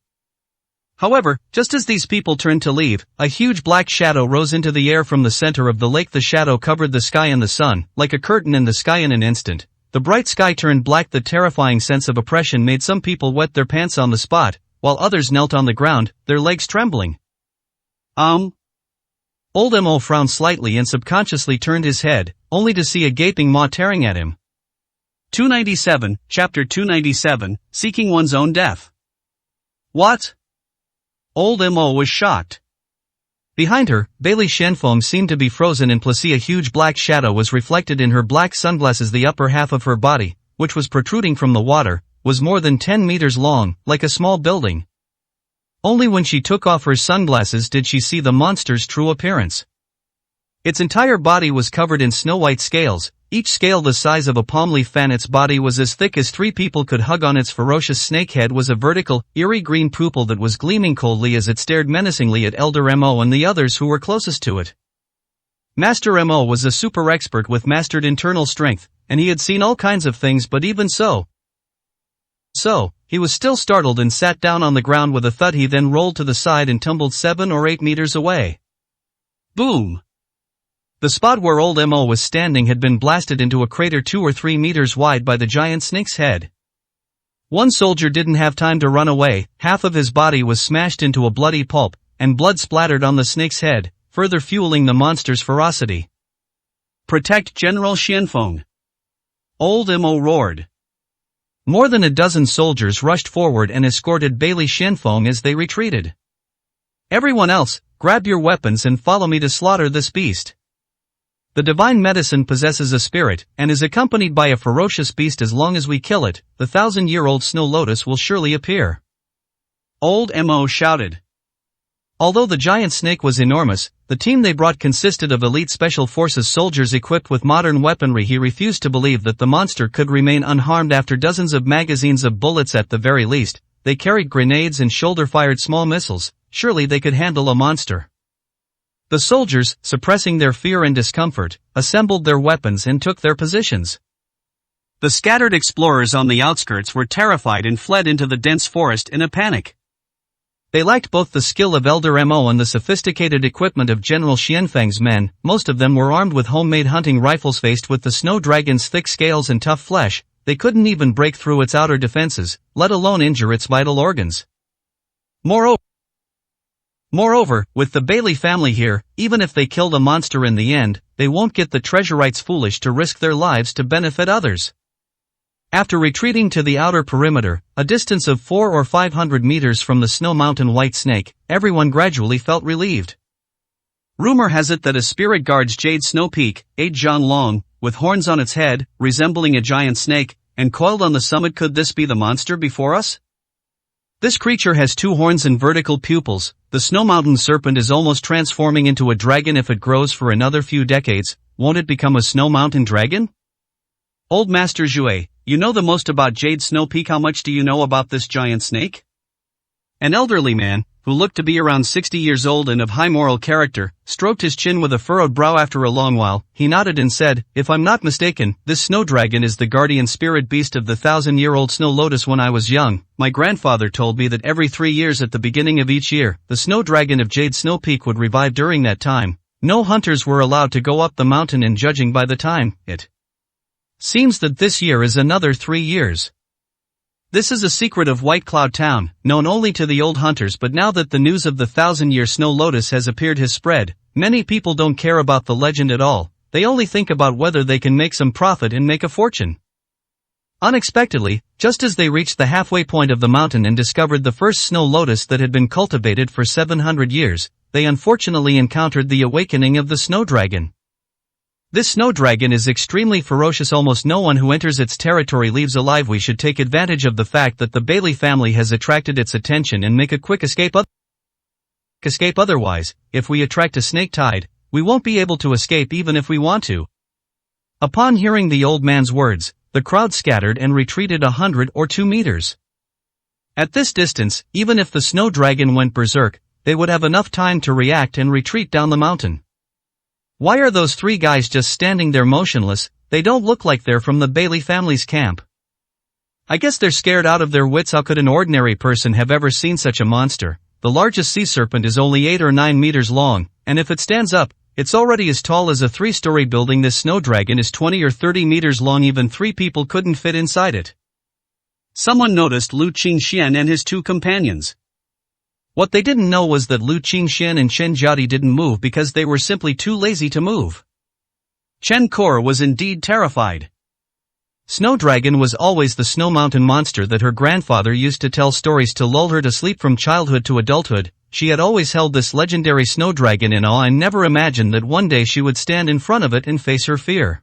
However, just as these people turned to leave, a huge black shadow rose into the air from the center of the lake. The shadow covered the sky and the sun, like a curtain in the sky. In an instant, the bright sky turned black. The terrifying sense of oppression made some people wet their pants on the spot, while others knelt on the ground, their legs trembling. Old Mo frowned slightly and subconsciously turned his head, only to see a gaping maw staring at him. 297, Chapter 297, Seeking One's Own Death. What? Old Mo was shocked. Behind her, Bailey Shenfeng seemed to be frozen in place. A huge black shadow was reflected in her black sunglasses. The upper half of her body, which was protruding from the water, was more than 10 meters long, like a small building. Only when she took off her sunglasses did she see the monster's true appearance. Its entire body was covered in snow-white scales, each scale the size of a palm leaf fan. Its body was as thick as 3 people could hug on. Its ferocious snake head was a vertical, eerie green pupil that was gleaming coldly as it stared menacingly at Elder Mo and the others who were closest to it. Master Mo was a super expert with mastered internal strength, and he had seen all kinds of things, but even so, he was still startled and sat down on the ground with a thud. He then rolled to the side and tumbled 7 or 8 meters away. Boom! The spot where Old Mo was standing had been blasted into a crater 2 or 3 meters wide by the giant snake's head. One soldier didn't have time to run away. Half of his body was smashed into a bloody pulp, and blood splattered on the snake's head, further fueling the monster's ferocity. Protect General Shenfeng! Old Mo roared. More than a dozen soldiers rushed forward and escorted Bailey Shenfeng as they retreated. Everyone else, grab your weapons and follow me to slaughter this beast. The divine medicine possesses a spirit, and is accompanied by a ferocious beast. As long as we kill it, the 1,000-year-old snow lotus will surely appear. Old Mo shouted. Although the giant snake was enormous, the team they brought consisted of elite special forces soldiers equipped with modern weaponry. He refused to believe that the monster could remain unharmed after dozens of magazines of bullets. At the very least, they carried grenades and shoulder-fired small missiles. Surely they could handle a monster. The soldiers, suppressing their fear and discomfort, assembled their weapons and took their positions. The scattered explorers on the outskirts were terrified and fled into the dense forest in a panic. They lacked both the skill of Elder Mo and the sophisticated equipment of General Xianfeng's men. Most of them were armed with homemade hunting rifles. Faced with the snow dragon's thick scales and tough flesh, they couldn't even break through its outer defenses, let alone injure its vital organs. Moreover, with the Bailey family here, even if they kill the monster in the end, they won't get the treasurites foolish to risk their lives to benefit others. After retreating to the outer perimeter, a distance of 400 or 500 meters from the Snow Mountain White Snake, everyone gradually felt relieved. Rumor has it that a spirit guards Jade Snow Peak, 8 Zhang long, with horns on its head, resembling a giant snake, and coiled on the summit. Could this be the monster before us? This creature has 2 horns and vertical pupils. The Snow Mountain Serpent is almost transforming into a dragon. If it grows for another few decades, won't it become a Snow Mountain dragon? Old Master Zhue, you know the most about Jade Snow Peak. How much do you know about this giant snake? An elderly man, who looked to be around 60 years old and of high moral character, stroked his chin with a furrowed brow. After a long while, he nodded and said, "If I'm not mistaken, this snow dragon is the guardian spirit beast of the 1,000-year-old snow lotus. When I was young, my grandfather told me that every 3 years at the beginning of each year, the snow dragon of Jade Snow Peak would revive. During that time, no hunters were allowed to go up the mountain, and judging by the time, it seems that this year is another 3 years. This is a secret of White Cloud Town, known only to the old hunters, but now that the news of the 1,000-year snow lotus has appeared has spread, many people don't care about the legend at all. They only think about whether they can make some profit and make a fortune." Unexpectedly, just as they reached the halfway point of the mountain and discovered the first snow lotus that had been cultivated for 700 years, they unfortunately encountered the awakening of the snow dragon. This snow dragon is extremely ferocious. Almost no one who enters its territory leaves alive. We should take advantage of the fact that the Bailey family has attracted its attention and make a quick escape. Otherwise, if we attract a snake tide, we won't be able to escape even if we want to. Upon hearing the old man's words, the crowd scattered and retreated 100 or 2 meters. At this distance, even if the snow dragon went berserk, they would have enough time to react and retreat down the mountain. Why are those 3 guys just standing there motionless? They don't look like they're from the Bailey family's camp. I guess they're scared out of their wits. How could an ordinary person have ever seen such a monster? The largest sea serpent is only 8 or 9 meters long, and if it stands up, it's already as tall as a 3-story building. This snow dragon is 20 or 30 meters long. Even 3 people couldn't fit inside it. Someone noticed Lu Qingxian and his 2 companions. What they didn't know was that Lu Qingxian and Chen Jiadi didn't move because they were simply too lazy to move. Chen Kor was indeed terrified. Snow Dragon was always the snow mountain monster that her grandfather used to tell stories to lull her to sleep. From childhood to adulthood, she had always held this legendary snow dragon in awe and never imagined that one day she would stand in front of it and face her fear.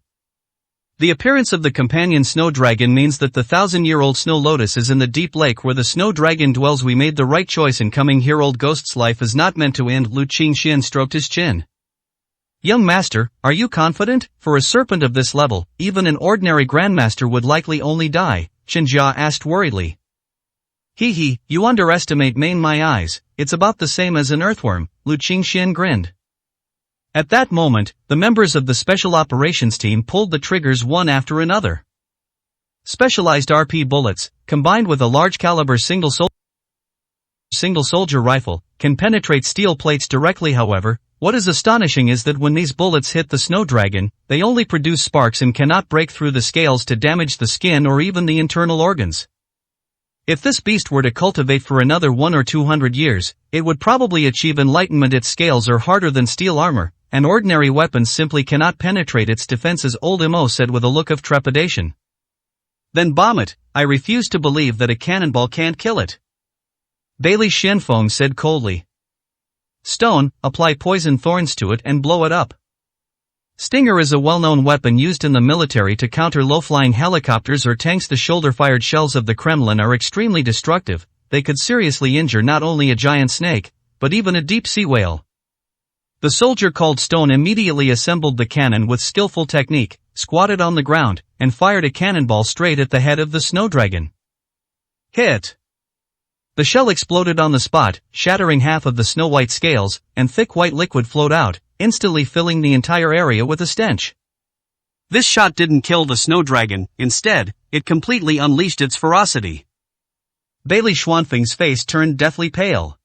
The appearance of the companion snow dragon means that the 1,000-year-old snow lotus is in the deep lake where the snow dragon dwells. We made the right choice in coming here. Old Ghost's life is not meant to end. Lu Qingxian stroked his chin. Young master, are you confident? For a serpent of this level, even an ordinary grandmaster would likely only die, Chen Jia asked worriedly. Hee, you underestimate my eyes. It's about the same as an earthworm, Lu Qingxian grinned. At that moment, the members of the Special Operations Team pulled the triggers one after another. Specialized RP bullets, combined with a large-caliber single soldier rifle, can penetrate steel plates directly. However, what is astonishing is that when these bullets hit the snow dragon, they only produce sparks and cannot break through the scales to damage the skin or even the internal organs. If this beast were to cultivate for another 100 or 200 years, it would probably achieve enlightenment. Its scales are harder than steel armor, and ordinary weapons simply cannot penetrate its defenses, Old Mo said with a look of trepidation. Then bomb it. I refuse to believe that a cannonball can't kill it. Bailey Shenfeng said coldly. Stone, apply poison thorns to it and blow it up. Stinger is a well-known weapon used in the military to counter low-flying helicopters or tanks. The shoulder-fired shells of the Kremlin are extremely destructive. They could seriously injure not only a giant snake, but even a deep-sea whale. The soldier called Stone immediately assembled the cannon with skillful technique, squatted on the ground, and fired a cannonball straight at the head of the snow dragon. Hit! The shell exploded on the spot, shattering half of the snow-white scales, and thick white liquid flowed out, instantly filling the entire area with a stench. This shot didn't kill the snow dragon. Instead, it completely unleashed its ferocity. Bailey Schwanfeng's face turned deathly pale.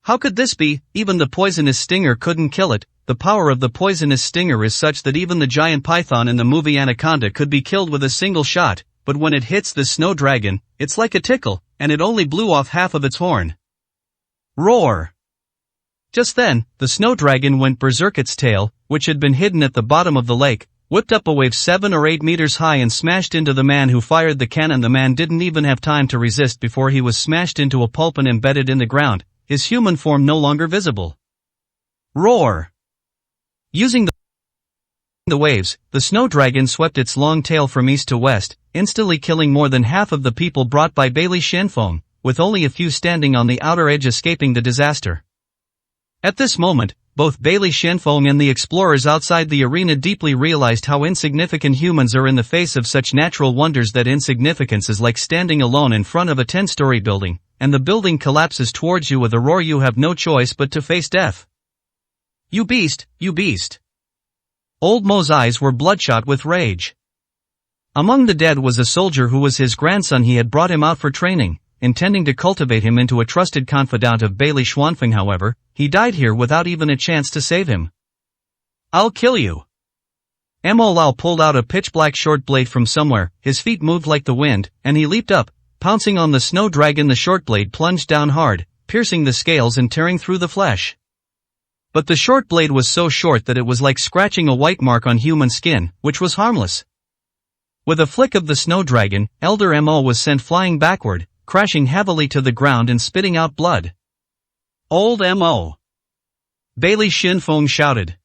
How could this be? Even the poisonous stinger couldn't kill it. The power of the poisonous stinger is such that even the giant python in the movie Anaconda could be killed with a single shot, but when it hits the snow dragon, it's like a tickle, and it only blew off half of its horn. Roar! Just then, the snow dragon went berserk. Its tail, which had been hidden at the bottom of the lake, whipped up a wave 7 or 8 meters high and smashed into the man who fired the cannon. The man didn't even have time to resist before he was smashed into a pulp and embedded in the ground, his human form no longer visible. Roar! Using the waves, the snow dragon swept its long tail from east to west, instantly killing more than half of the people brought by Bailey Shenfeng, with only a few standing on the outer edge escaping the disaster. At this moment, both Bailey Shenfeng and the explorers outside the arena deeply realized how insignificant humans are in the face of such natural wonders. That insignificance is like standing alone in front of a 10-story building, and the building collapses towards you with a roar. You have no choice but to face death. You beast, you beast! Old Mo's eyes were bloodshot with rage. Among the dead was a soldier who was his grandson. He had brought him out for training, intending to cultivate him into a trusted confidant of Bailey Xuanfeng. However, he died here without even a chance to save him. I'll kill you! Mo Lao pulled out a pitch-black short blade from somewhere, his feet moved like the wind, and he leaped up, pouncing on the snow dragon. The short blade plunged down hard, piercing the scales and tearing through the flesh. But the short blade was so short that it was like scratching a white mark on human skin, which was harmless. With a flick of the snow dragon, Elder Mo was sent flying backward, crashing heavily to the ground and spitting out blood. Old Mo! Bailey Shenfeng shouted.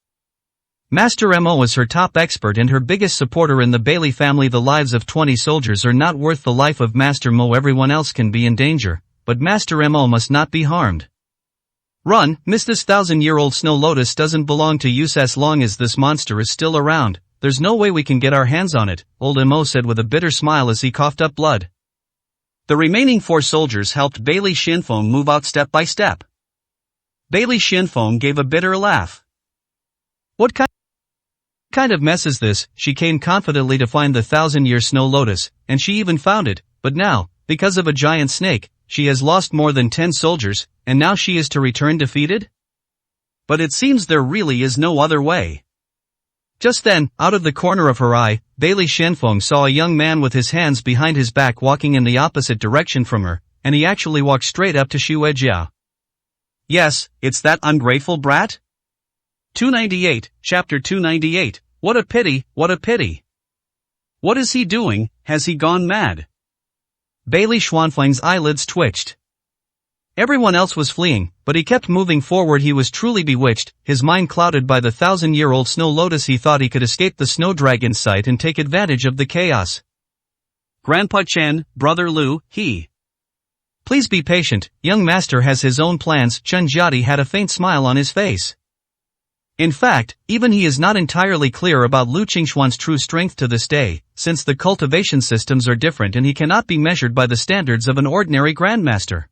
Master Mo is her top expert and her biggest supporter in the Bailey family. The lives of 20 soldiers are not worth the life of Master Mo. Everyone else can be in danger, but Master Mo must not be harmed. Run, miss! This 1,000-year-old snow lotus doesn't belong to us. As long as this monster is still around, there's no way we can get our hands on it, Old Mo said with a bitter smile as he coughed up blood. The remaining 4 soldiers helped Bailey Shenfeng move out step by step. Bailey Shenfeng gave a bitter laugh. What kind of mess is this? She came confidently to find the 1,000-year snow lotus, and she even found it, but now, because of a giant snake, she has lost more than 10 soldiers, and now she is to return defeated? But it seems there really is no other way. Just then, out of the corner of her eye, Bailey Shenfeng saw a young man with his hands behind his back walking in the opposite direction from her, and he actually walked straight up to Xue Jia. Yes, it's that ungrateful brat? 298, Chapter 298, what a pity, what a pity. What is he doing? Has he gone mad? Bailey Xuanfeng's eyelids twitched. Everyone else was fleeing, but he kept moving forward. He was truly bewitched, his mind clouded by the 1,000-year-old snow lotus. He thought he could escape the snow dragon's sight and take advantage of the chaos. Grandpa Chen, Brother Lu, Please be patient, young master has his own plans. Chen Jiadi had a faint smile on his face. In fact, even he is not entirely clear about Lu Qingxuan's true strength to this day, since the cultivation systems are different and he cannot be measured by the standards of an ordinary grandmaster.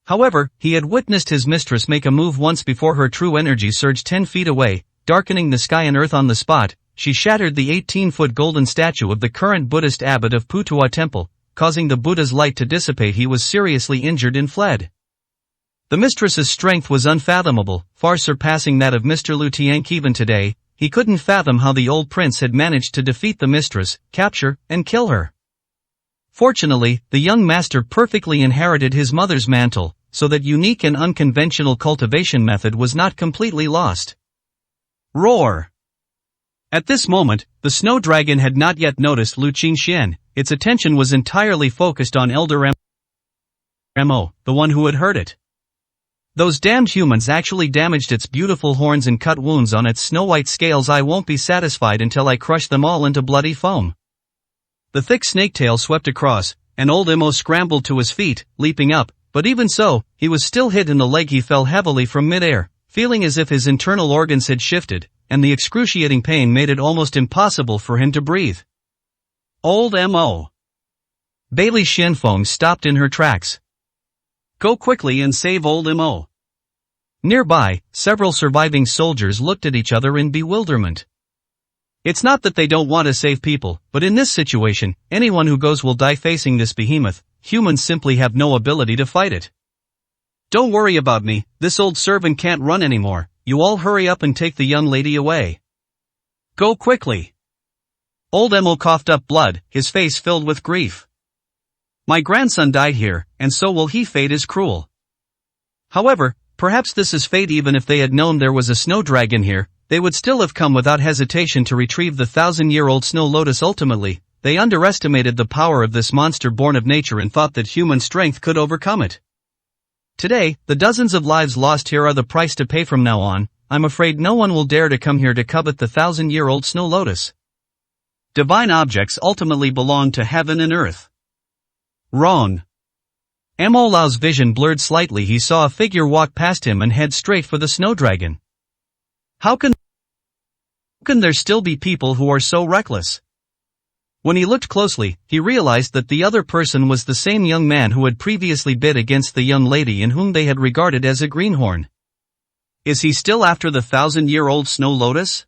However, he had witnessed his mistress make a move once before. Her true energy surged 10 feet away, darkening the sky and earth. On the spot, she shattered the 18-foot golden statue of the current Buddhist abbot of Putua Temple, causing the Buddha's light to dissipate. He was seriously injured and fled. The mistress's strength was unfathomable, far surpassing that of Mr. Lu Tianq. Even today, he couldn't fathom how the old prince had managed to defeat the mistress, capture, and kill her. Fortunately, the young master perfectly inherited his mother's mantle, so that unique and unconventional cultivation method was not completely lost. Roar! At this moment, the snow dragon had not yet noticed Lu Qingxian. Its attention was entirely focused on Elder Mo, the one who had heard it. Those damned humans actually damaged its beautiful horns and cut wounds on its snow-white scales. I won't be satisfied until I crush them all into bloody foam. The thick snake tail swept across, and Old Mo scrambled to his feet, leaping up, but even so, he was still hit in the leg. He fell heavily from midair, feeling as if his internal organs had shifted, and the excruciating pain made it almost impossible for him to breathe. Old Mo! Bailey Shenfeng stopped in her tracks. Go quickly and save Old Mo. Nearby, several surviving soldiers looked at each other in bewilderment. It's not that they don't want to save people, but in this situation, anyone who goes will die facing this behemoth. Humans simply have no ability to fight it. Don't worry about me, this old servant can't run anymore. You all hurry up and take the young lady away. Go quickly. Old Mo coughed up blood, his face filled with grief. My grandson died here, and so will he. Fate is cruel. However, perhaps this is fate. Even if they had known there was a snow dragon here, they would still have come without hesitation to retrieve the 1,000-year-old snow lotus. Ultimately, they underestimated the power of this monster born of nature and thought that human strength could overcome it. Today, the dozens of lives lost here are the price to pay. From now on, I'm afraid no one will dare to come here to covet the 1,000-year-old snow lotus. Divine objects ultimately belong to heaven and earth. Wrong. Mo Lao's vision blurred slightly. He saw a figure walk past him and head straight for the snow dragon. How can there still be people who are so reckless? When he looked closely, he realized that the other person was the same young man who had previously bid against the young lady and whom they had regarded as a greenhorn. Is he still after the 1,000-year-old snow lotus?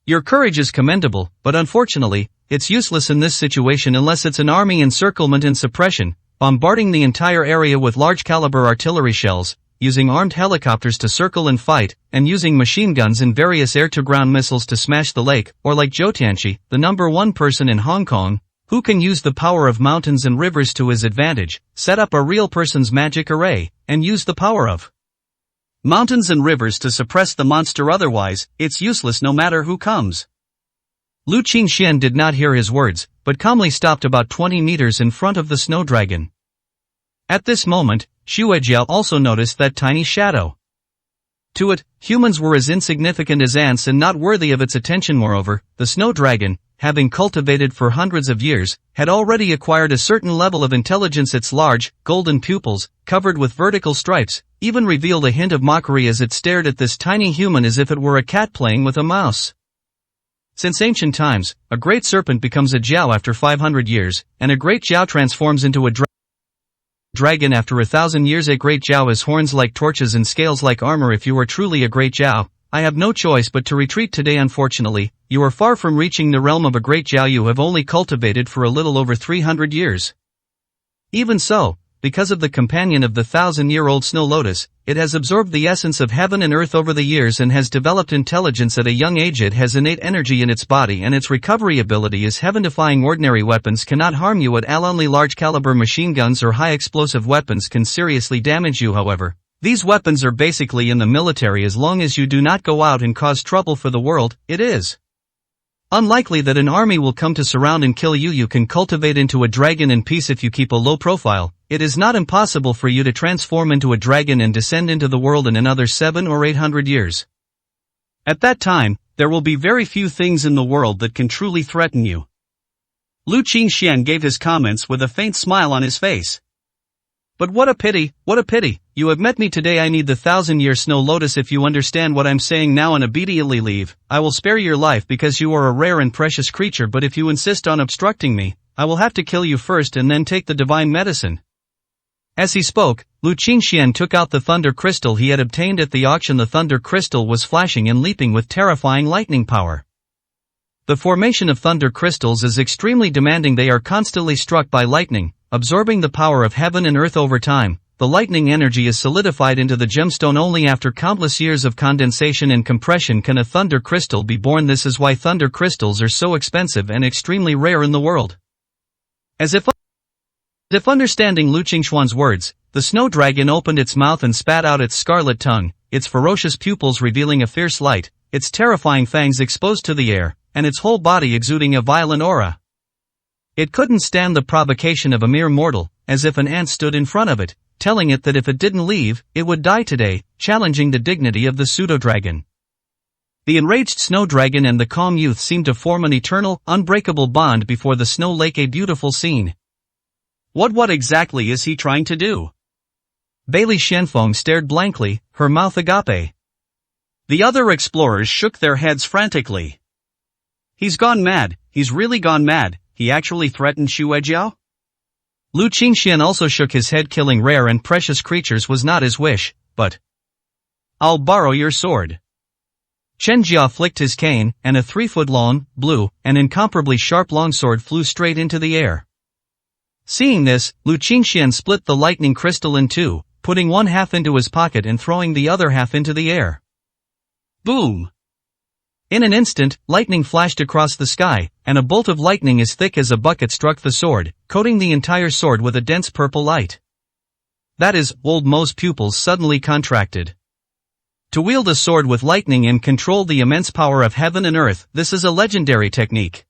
Your courage is commendable, but unfortunately, it's useless in this situation unless it's an army encirclement and suppression, bombarding the entire area with large-caliber artillery shells, using armed helicopters to circle and fight, and using machine guns and various air-to-ground missiles to smash the lake, or like Zhou Tianqi, the #1 person in Hong Kong, who can use the power of mountains and rivers to his advantage, set up a real person's magic array, and use the power of mountains and rivers to suppress the monster. Otherwise, it's useless no matter who comes. Lu Qingxian did not hear his words, but calmly stopped about 20 meters in front of the snow dragon. At this moment, Xue Jiao also noticed that tiny shadow. To it, humans were as insignificant as ants and not worthy of its attention. Moreover, the snow dragon, having cultivated for hundreds of years, had already acquired a certain level of intelligence. Its large, golden pupils, covered with vertical stripes, even revealed a hint of mockery as it stared at this tiny human as if it were a cat playing with a mouse. Since ancient times, a great serpent becomes a jiao after 500 years, and a great jiao transforms into a dragon after 1,000 years. A great jiao has horns like torches and scales like armor. If you are truly a great jiao, I have no choice but to retreat today. Unfortunately, you are far from reaching the realm of a great jiao. You have only cultivated for a little over 300 years. Even so, because of the companion of the 1,000-year-old snow lotus, it has absorbed the essence of heaven and earth over the years and has developed intelligence at a young age. It has innate energy in its body and its recovery ability is heaven-defying. Ordinary weapons cannot harm you at all. Only large-caliber machine guns or high-explosive weapons can seriously damage you. However, these weapons are basically in the military. As long as you do not go out and cause trouble for the world, it is unlikely that an army will come to surround and kill you. You can cultivate into a dragon in peace if you keep a low profile. It is not impossible for you to transform into a dragon and descend into the world in another 700 or 800 years. At that time, there will be very few things in the world that can truly threaten you. Lu Qingxian gave his comments with a faint smile on his face. But what a pity, you have met me today. I need the 1,000-year snow lotus. If you understand what I'm saying now and immediately leave, I will spare your life because you are a rare and precious creature. But if you insist on obstructing me, I will have to kill you first and then take the divine medicine. As he spoke, Lu Qingxian took out the thunder crystal he had obtained at the auction. The thunder crystal was flashing and leaping with terrifying lightning power. The formation of thunder crystals is extremely demanding. They are constantly struck by lightning, absorbing the power of heaven and earth over time. The lightning energy is solidified into the gemstone. Only after countless years of condensation and compression can a thunder crystal be born. This is why thunder crystals are so expensive and extremely rare in the world. As if understanding Lu Qingxuan's words, the snow dragon opened its mouth and spat out its scarlet tongue, its ferocious pupils revealing a fierce light, its terrifying fangs exposed to the air, and its whole body exuding a violent aura. It couldn't stand the provocation of a mere mortal, as if an ant stood in front of it, telling it that if it didn't leave, it would die today, challenging the dignity of the pseudo-dragon. The enraged snow dragon and the calm youth seemed to form an eternal, unbreakable bond before the snow lake. A beautiful scene. What exactly is he trying to do? Bailey Shenfeng stared blankly, her mouth agape. The other explorers shook their heads frantically. He's gone mad, he's really gone mad. He actually threatened Xue Jiao? Lu Qingxian also shook his head. Killing rare and precious creatures was not his wish, but I'll borrow your sword. Chen Jia flicked his cane, and a 3-foot-long, blue, and incomparably sharp longsword flew straight into the air. Seeing this, Lu Qingxian split the lightning crystal in two, putting one half into his pocket and throwing the other half into the air. Boom! In an instant, lightning flashed across the sky, and a bolt of lightning as thick as a bucket struck the sword, coating the entire sword with a dense purple light. That is, old Mo's pupils suddenly contracted. To wield a sword with lightning and control the immense power of heaven and earth, this is a legendary technique.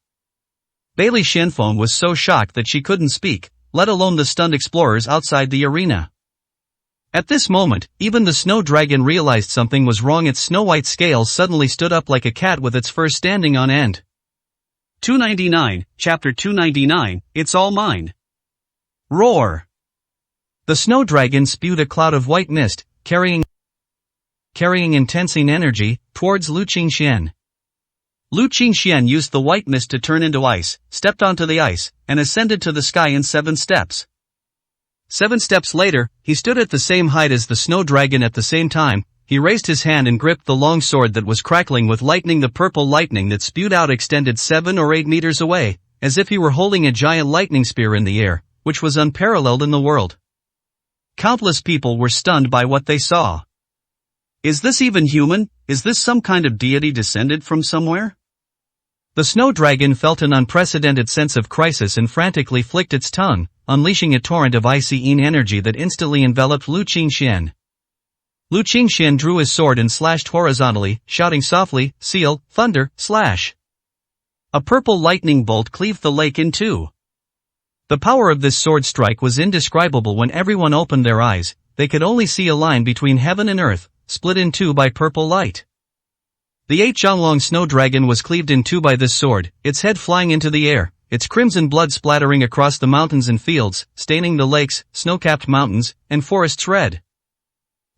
Bailey Qianfeng was so shocked that she couldn't speak, let alone the stunned explorers outside the arena. At this moment, even the snow dragon realized something was wrong. Its snow-white scales suddenly stood up like a cat with its fur standing on end. 299, Chapter 299, It's All Mine. Roar! The snow dragon spewed a cloud of white mist, carrying intensine energy, towards Lu Qingxian. Lu Qingxian used the white mist to turn into ice, stepped onto the ice, and ascended to the sky in 7 steps. 7 steps later, he stood at the same height as the snow dragon. At the same time, he raised his hand and gripped the long sword that was crackling with lightning. The purple lightning that spewed out extended 7 or 8 meters away, as if he were holding a giant lightning spear in the air, which was unparalleled in the world. Countless people were stunned by what they saw. Is this even human? Is this some kind of deity descended from somewhere? The snow dragon felt an unprecedented sense of crisis and frantically flicked its tongue, unleashing a torrent of icy energy that instantly enveloped Lu Qingxian. Lu Qingxian drew his sword and slashed horizontally, shouting softly, "Seal, thunder, slash!" A purple lightning bolt cleaved the lake in two. The power of this sword strike was indescribable. When everyone opened their eyes, they could only see a line between heaven and earth, split in two by purple light. The 8-Zhonglong snow dragon was cleaved in two by this sword, its head flying into the air, its crimson blood splattering across the mountains and fields, staining the lakes, snow-capped mountains, and forests red.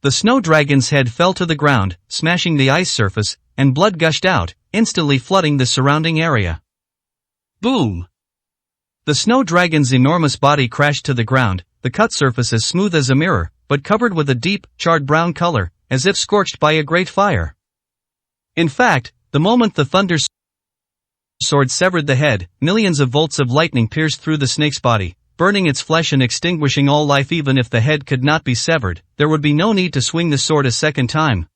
The snow dragon's head fell to the ground, smashing the ice surface, and blood gushed out, instantly flooding the surrounding area. Boom! The snow dragon's enormous body crashed to the ground, the cut surface as smooth as a mirror, but covered with a deep, charred brown color, as if scorched by a great fire. In fact, the moment the thunder sword severed the head, millions of volts of lightning pierced through the snake's body, burning its flesh and extinguishing all life. Even if the head could not be severed, there would be no need to swing the sword a second time.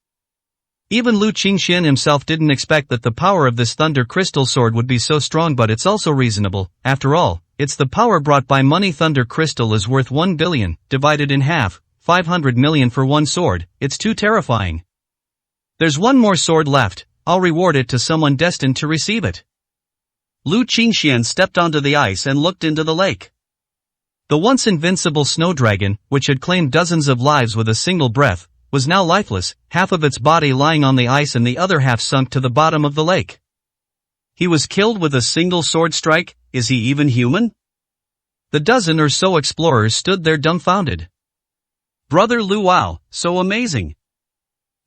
Even Lu Qingxian himself didn't expect that the power of this thunder crystal sword would be so strong, but it's also reasonable. After all, it's the power brought by money. Thunder crystal is worth 1 billion, divided in half, 500 million for one sword. It's too terrifying. There's one more sword left, I'll reward it to someone destined to receive it. Lu Qingxian stepped onto the ice and looked into the lake. The once invincible snow dragon, which had claimed dozens of lives with a single breath, was now lifeless, half of its body lying on the ice and the other half sunk to the bottom of the lake. He was killed with a single sword strike. Is he even human? The dozen or so explorers stood there dumbfounded. Brother Luao, so amazing.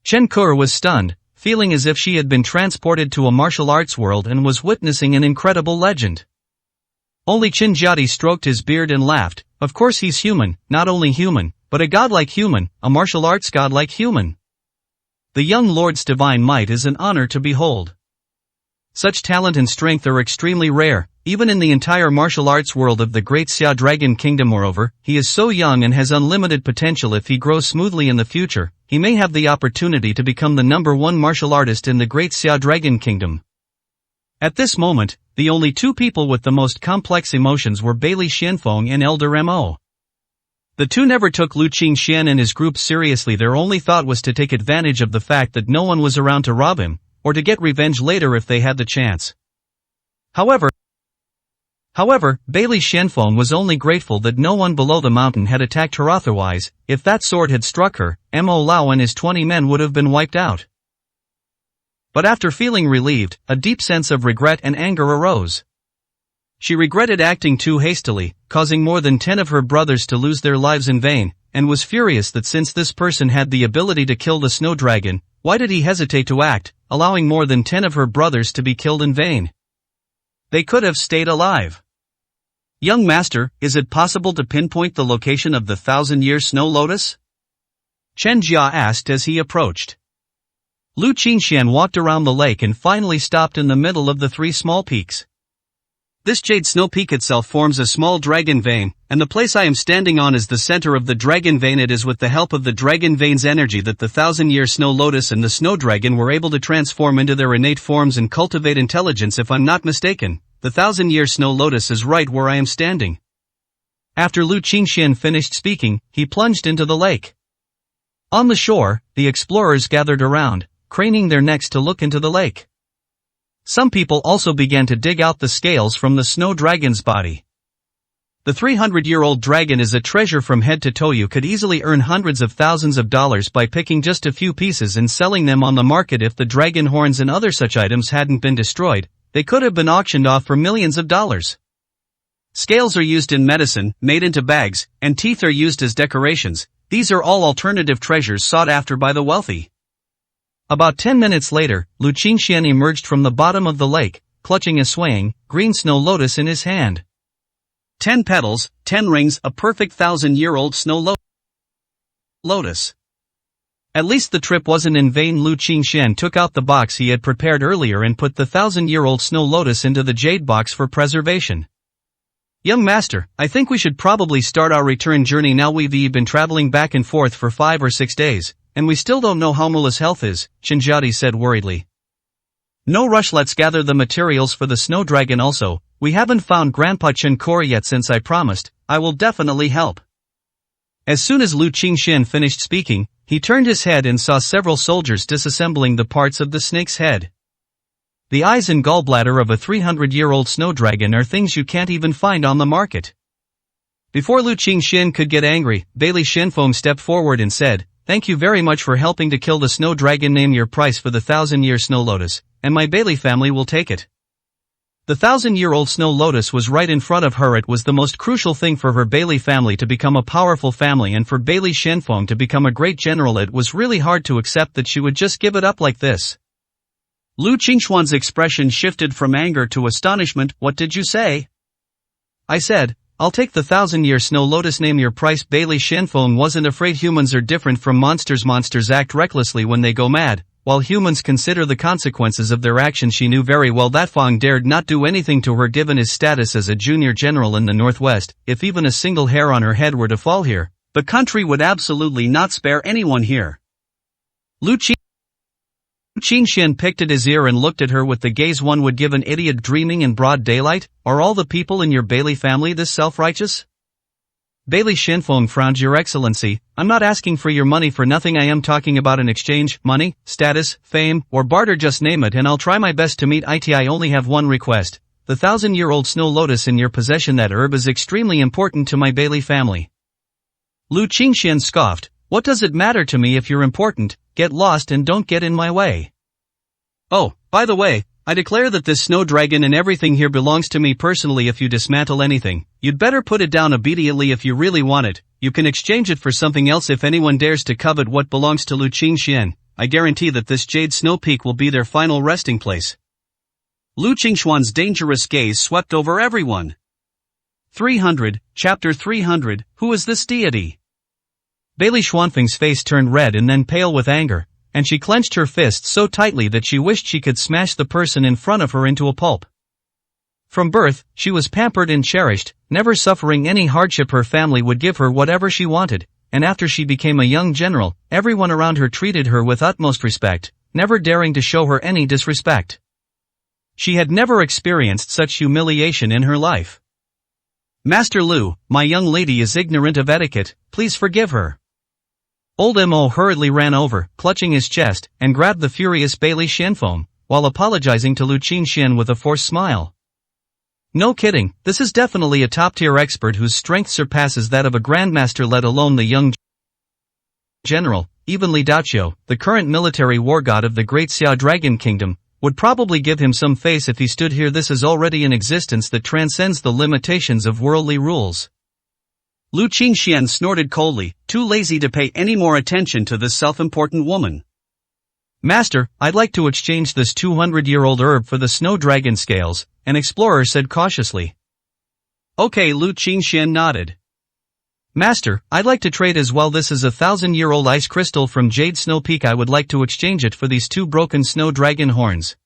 Chen Ke was stunned, feeling as if she had been transported to a martial arts world and was witnessing an incredible legend. Only Qin Jiadi stroked his beard and laughed. Of course he's human, not only human, but a godlike human, a martial arts godlike human. The young lord's divine might is an honor to behold. Such talent and strength are extremely rare, even in the entire martial arts world of the Great Xia Dragon Kingdom. Moreover, he is so young and has unlimited potential. If he grows smoothly in the future, he may have the opportunity to become the #1 martial artist in the Great Xia Dragon Kingdom. At this moment, the only two people with the most complex emotions were Bailey Qianfeng and Elder Mo. The two never took Lu Qingxian and his group seriously. Their only thought was to take advantage of the fact that no one was around to rob him, or to get revenge later if they had the chance. However, Bailey Qianfeng was only grateful that no one below the mountain had attacked her. Otherwise, if that sword had struck her, Mo Lao and his 20 men would have been wiped out. But after feeling relieved, a deep sense of regret and anger arose. She regretted acting too hastily, causing more than 10 of her brothers to lose their lives in vain, and was furious that since this person had the ability to kill the snow dragon, why did he hesitate to act, allowing more than 10 of her brothers to be killed in vain? They could have stayed alive. Young master, is it possible to pinpoint the location of the 1,000-year snow lotus? Chen Jia asked as he approached. Lu Qingxian walked around the lake and finally stopped in the middle of the 3 small peaks. This jade snow peak itself forms a small dragon vein, and the place I am standing on is the center of the dragon vein. It is with the help of the dragon vein's energy that the 1,000-year snow lotus and the snow dragon were able to transform into their innate forms and cultivate intelligence. If I'm not mistaken, the 1,000-year snow lotus is right where I am standing. After Lu Qingxian finished speaking, he plunged into the lake. On the shore, the explorers gathered around, craning their necks to look into the lake. Some people also began to dig out the scales from the snow dragon's body. The 300-year-old dragon is a treasure from head to toe. You could easily earn hundreds of thousands of dollars by picking just a few pieces and selling them on the market. If the dragon horns and other such items hadn't been destroyed, they could have been auctioned off for millions of dollars. Scales are used in medicine, made into bags, and teeth are used as decorations. These are all alternative treasures sought after by the wealthy. About 10 minutes later, Lu Qingxian emerged from the bottom of the lake, clutching a swaying, green snow lotus in his hand. 10 petals, 10 rings, a perfect 1,000-year-old snow lotus. At least the trip wasn't in vain. Lu Qingxian took out the box he had prepared earlier and put the 1,000-year-old snow lotus into the jade box for preservation. Young master, I think we should probably start our return journey now. We've been traveling back and forth for 5 or 6 days, and we still don't know how Mula's health is, Chenjiadi said worriedly. No rush, let's gather the materials for the snow dragon also. We haven't found Grandpa Chenkor yet. Since I promised, I will definitely help. As soon as Lu Qingxian finished speaking, he turned his head and saw several soldiers disassembling the parts of the snake's head. The eyes and gallbladder of a 300-year-old snow dragon are things you can't even find on the market. Before Lu Qingxian could get angry, Bailey Shenfeng stepped forward and said, "Thank you very much for helping to kill the snow dragon. Name your price for the 1,000-year snow lotus, and my Bailey family will take it." The 1,000-year-old snow lotus was right in front of her. It was the most crucial thing for her Bailey family to become a powerful family and for Bailey Shenfeng to become a great general. It was really hard to accept that she would just give it up like this. Lu Qingxuan's expression shifted from anger to astonishment. What did you say? I said, I'll take the 1,000-year snow lotus. Name your price. Bailey Shenfeng wasn't afraid. Humans are different from monsters. Monsters act recklessly when they go mad, while humans consider the consequences of their actions. She knew very well that Fang dared not do anything to her given his status as a junior general in the Northwest. If even a single hair on her head were to fall here, the country would absolutely not spare anyone here. Lu Qingxian picked at his ear and looked at her with the gaze one would give an idiot dreaming in broad daylight. Are all the people in your Bailey family this self-righteous? Bailey Shenfeng frowned. Your Excellency, I'm not asking for your money for nothing. I am talking about an exchange, money, status, fame, or barter. Just name it and I'll try my best to meet it. I only have one request. The 1,000-year-old snow lotus in your possession. That herb is extremely important to my Bailey family. Lu Qingxian scoffed. What does it matter to me if you're important? Get lost and don't get in my way. Oh, by the way, I declare that this snow dragon and everything here belongs to me personally. If you dismantle anything, you'd better put it down immediately. If you really want it, you can exchange it for something else. If anyone dares to covet what belongs to Lu Qingxian, I guarantee that this jade snow peak will be their final resting place. Lu Qingxuan's dangerous gaze swept over everyone. 300, Chapter 300, Who is this deity? Bailey Xuanfeng's face turned red and then pale with anger, and she clenched her fists so tightly that she wished she could smash the person in front of her into a pulp. From birth, she was pampered and cherished, never suffering any hardship. Her family would give her whatever she wanted, and after she became a young general, everyone around her treated her with utmost respect, never daring to show her any disrespect. She had never experienced such humiliation in her life. Master Lu, my young lady is ignorant of etiquette, please forgive her. Old Mo hurriedly ran over, clutching his chest, and grabbed the furious Bailey Shenfeng, while apologizing to Lu Qingxian with a forced smile. No kidding, this is definitely a top-tier expert whose strength surpasses that of a grandmaster, let alone the young general. Even Li Daqiu, the current military war god of the Great Xia Dragon Kingdom, would probably give him some face if he stood here. This is already an existence that transcends the limitations of worldly rules. Lu Qingxian snorted coldly, too lazy to pay any more attention to this self-important woman. Master, I'd like to exchange this 200-year-old herb for the snow dragon scales, an explorer said cautiously. Okay, Lu Qingxian nodded. Master, I'd like to trade as well. This is a 1,000-year-old ice crystal from Jade Snow Peak. I would like to exchange it for these 2 broken snow dragon horns.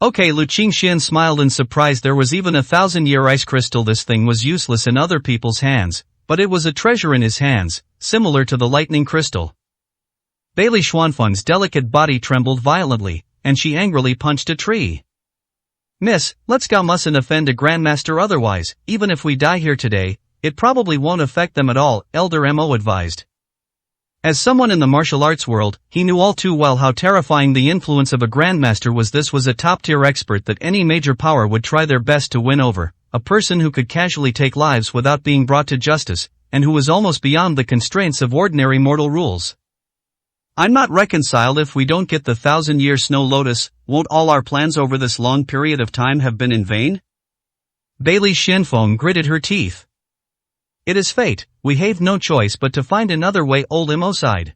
Okay, Lu Qingxian smiled in surprise. There was even a 1,000-year ice crystal. This thing was useless in other people's hands, but it was a treasure in his hands, similar to the lightning crystal. Bailey Xuanfeng's delicate body trembled violently, and she angrily punched a tree. Miss, let's go. Mustn't offend a grandmaster otherwise, even if we die here today, it probably won't affect them at all, Elder Mo advised. As someone in the martial arts world, he knew all too well how terrifying the influence of a grandmaster was. This was a top-tier expert that any major power would try their best to win over, a person who could casually take lives without being brought to justice, and who was almost beyond the constraints of ordinary mortal rules. I'm not reconciled. If we don't get the 1,000-year snow lotus, won't all our plans over this long period of time have been in vain? Bailey Xianfeng gritted her teeth. It is fate, we have no choice but to find another way, old Mo sighed.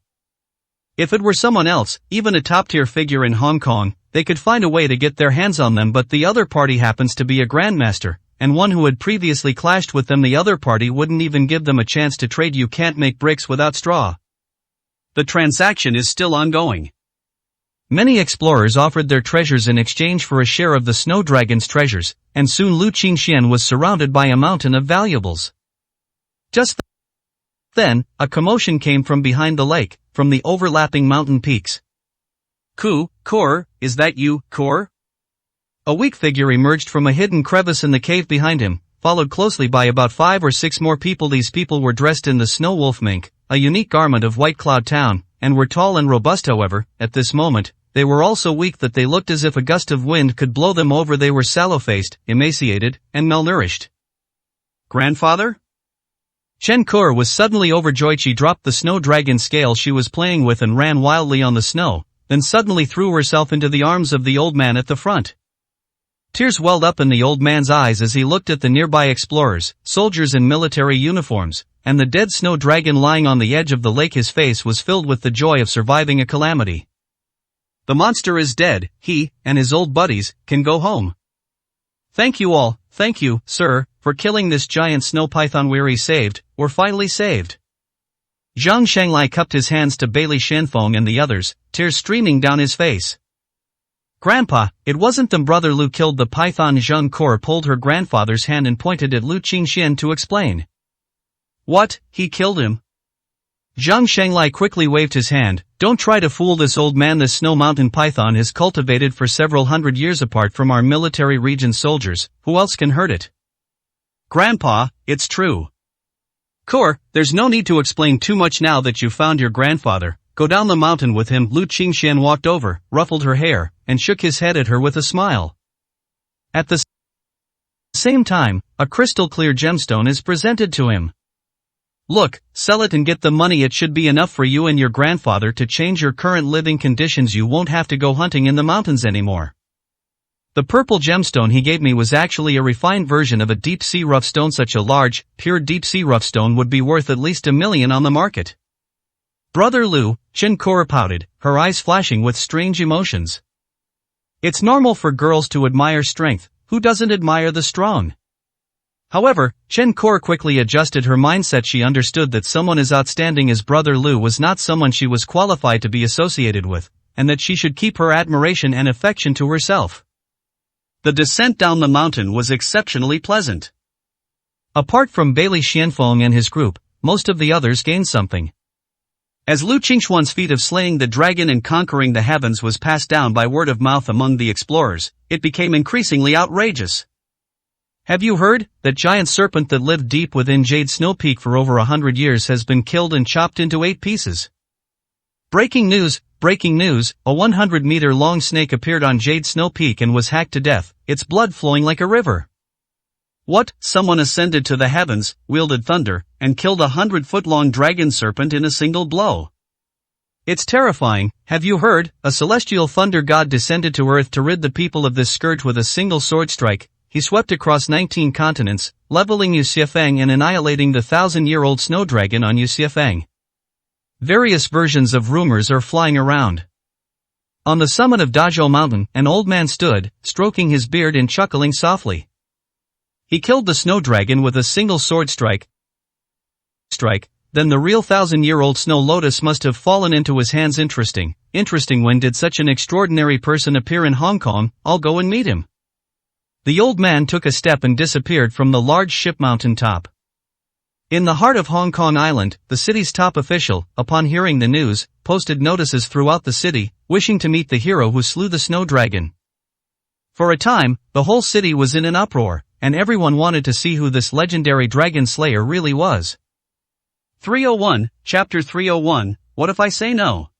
If it were someone else, even a top-tier figure in Hong Kong, they could find a way to get their hands on them, but the other party happens to be a grandmaster, and one who had previously clashed with them. The other party wouldn't even give them a chance to trade. You can't make bricks without straw. The transaction is still ongoing. Many explorers offered their treasures in exchange for a share of the Snow Dragon's treasures, and soon Lu Qingxian was surrounded by a mountain of valuables. Just then, a commotion came from behind the lake, from the overlapping mountain peaks. Kor, is that you, Kor? A weak figure emerged from a hidden crevice in the cave behind him, followed closely by about 5 or 6 more people. These people were dressed in the Snow Wolf mink, a unique garment of White Cloud Town, and were tall and robust. However, at this moment, they were all so weak that they looked as if a gust of wind could blow them over. They were sallow-faced, emaciated, and malnourished. Grandfather? Chen Kur was suddenly overjoyed. She dropped the snow dragon scale she was playing with and ran wildly on the snow, then suddenly threw herself into the arms of the old man at the front. Tears welled up in the old man's eyes as he looked at the nearby explorers, soldiers in military uniforms, and the dead snow dragon lying on the edge of the lake. His face was filled with the joy of surviving a calamity. The monster is dead. He, and his old buddies, can go home. Thank you all, thank you, sir, for killing this giant snow python. We're finally saved. Zhang Shanglai cupped his hands to Bailey Xianfeng and the others, tears streaming down his face. Grandpa, it wasn't them. Brother Lu killed the python. Zhang Kor pulled her grandfather's hand and pointed at Lu Qingxian to explain. What, he killed him? Zhang Shanglai quickly waved his hand. Don't try to fool this old man. The snow mountain python is cultivated for several hundred years apart from our military region soldiers. Who else can hurt it? Grandpa, it's true. Kor, there's no need to explain too much now that you found your grandfather. Go down the mountain with him. Lu Qingxian walked over, ruffled her hair, and shook his head at her with a smile. At the same time, a crystal-clear gemstone is presented to him. Look, sell it and get the money. It should be enough for you and your grandfather to change your current living conditions. You won't have to go hunting in the mountains anymore. The purple gemstone he gave me was actually a refined version of a deep-sea rough stone. Such a large, pure deep-sea rough stone would be worth at least $1 million on the market. Brother Lu, Chen Kor pouted, her eyes flashing with strange emotions. It's normal for girls to admire strength. Who doesn't admire the strong? However, Chen Kor quickly adjusted her mindset. She understood that someone as outstanding as Brother Lu was not someone she was qualified to be associated with, and that she should keep her admiration and affection to herself. The descent down the mountain was exceptionally pleasant. Apart from Bailey Xianfeng and his group, most of the others gained something. As Lu Qingxuan's feat of slaying the dragon and conquering the heavens was passed down by word of mouth among the explorers, it became increasingly outrageous. Have you heard? That giant serpent that lived deep within Jade Snow Peak for over 100 years has been killed and chopped into 8 pieces. Breaking news, a 100-meter-long snake appeared on Jade Snow Peak and was hacked to death, its blood flowing like a river. What? Someone ascended to the heavens, wielded thunder, and killed a 100-foot-long dragon serpent in a single blow. It's terrifying. Have you heard? A celestial thunder god descended to earth to rid the people of this scourge with a single sword strike. He swept across 19 continents, leveling Yuxiafeng and annihilating the 1,000-year-old snow dragon on Yuxiafeng. Various versions of rumors are flying around. On the summit of Dazhou Mountain, an old man stood, stroking his beard and chuckling softly. He killed the snow dragon with a single sword strike. Then the real 1,000-year-old snow lotus must have fallen into his hands. Interesting. When did such an extraordinary person appear in Hong Kong? I'll go and meet him. The old man took a step and disappeared from the large ship mountain top. In the heart of Hong Kong Island, the city's top official, upon hearing the news, posted notices throughout the city, wishing to meet the hero who slew the snow dragon. For a time, the whole city was in an uproar. and everyone wanted to see who this legendary dragon slayer really was. 301, Chapter 301, What if I say no?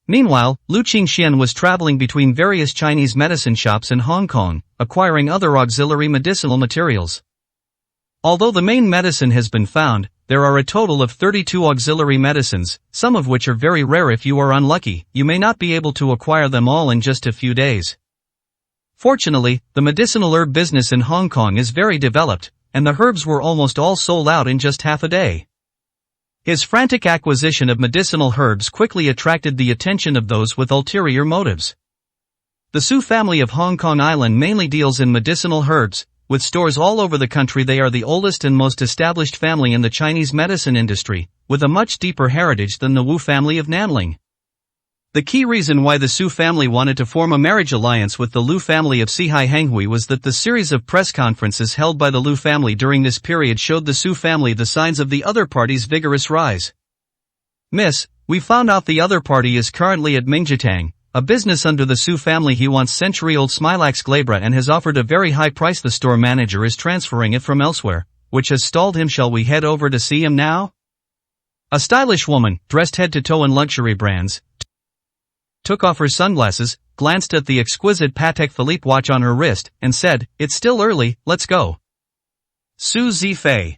Meanwhile, Lu Qingxian was traveling between various Chinese medicine shops in Hong Kong, acquiring other auxiliary medicinal materials. Although the main medicine has been found, there are a total of 32 auxiliary medicines, some of which are very rare. If you are unlucky, you may not be able to acquire them all in just a few days. Fortunately, the medicinal herb business in Hong Kong is very developed, and the herbs were almost all sold out in just half a day. His frantic acquisition of medicinal herbs quickly attracted the attention of those with ulterior motives. The Su family of Hong Kong Island mainly deals in medicinal herbs, with stores all over the country. They are the oldest and most established family in the Chinese medicine industry, with a much deeper heritage than the Wu family of Nanling. The key reason why the Su family wanted to form a marriage alliance with the Lu family of Sihai Henghui was that the series of press conferences held by the Lu family during this period showed the Su family the signs of the other party's vigorous rise. Miss, we found out the other party is currently at Mingjitang, a business under the Su family. He wants century-old Smilax glabra and has offered a very high price. The store manager is transferring it from elsewhere, which has stalled him. Shall we head over to see him now? A stylish woman, dressed head to toe in luxury brands, took off her sunglasses, glanced at the exquisite Patek Philippe watch on her wrist, and said, "It's still early, let's go." Su Zifei.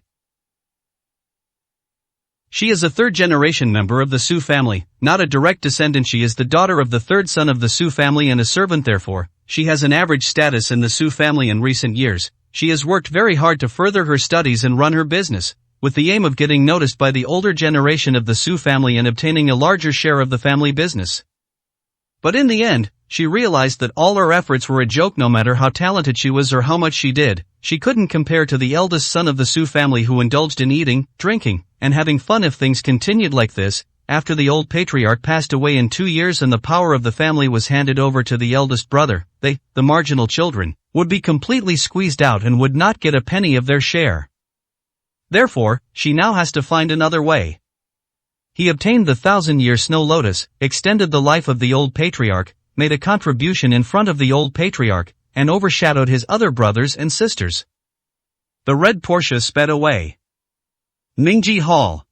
She is a third-generation member of the Su family, not a direct descendant. She is the daughter of the third son of the Su family and a servant. Therefore, she has an average status in the Su family. In recent years, she has worked very hard to further her studies and run her business, with the aim of getting noticed by the older generation of the Su family and obtaining a larger share of the family business. But in the end, she realized that all her efforts were a joke. No matter how talented she was or how much she did, she couldn't compare to the eldest son of the Su family who indulged in eating, drinking, and having fun. If things continued like this, after the old patriarch passed away in 2 years and the power of the family was handed over to the eldest brother, they, the marginal children, would be completely squeezed out and would not get a penny of their share. Therefore, she now has to find another way. He obtained the 1,000-year snow lotus, extended the life of the old patriarch, made a contribution in front of the old patriarch, and overshadowed his other brothers and sisters. The red Porsche sped away. Mingji Hall.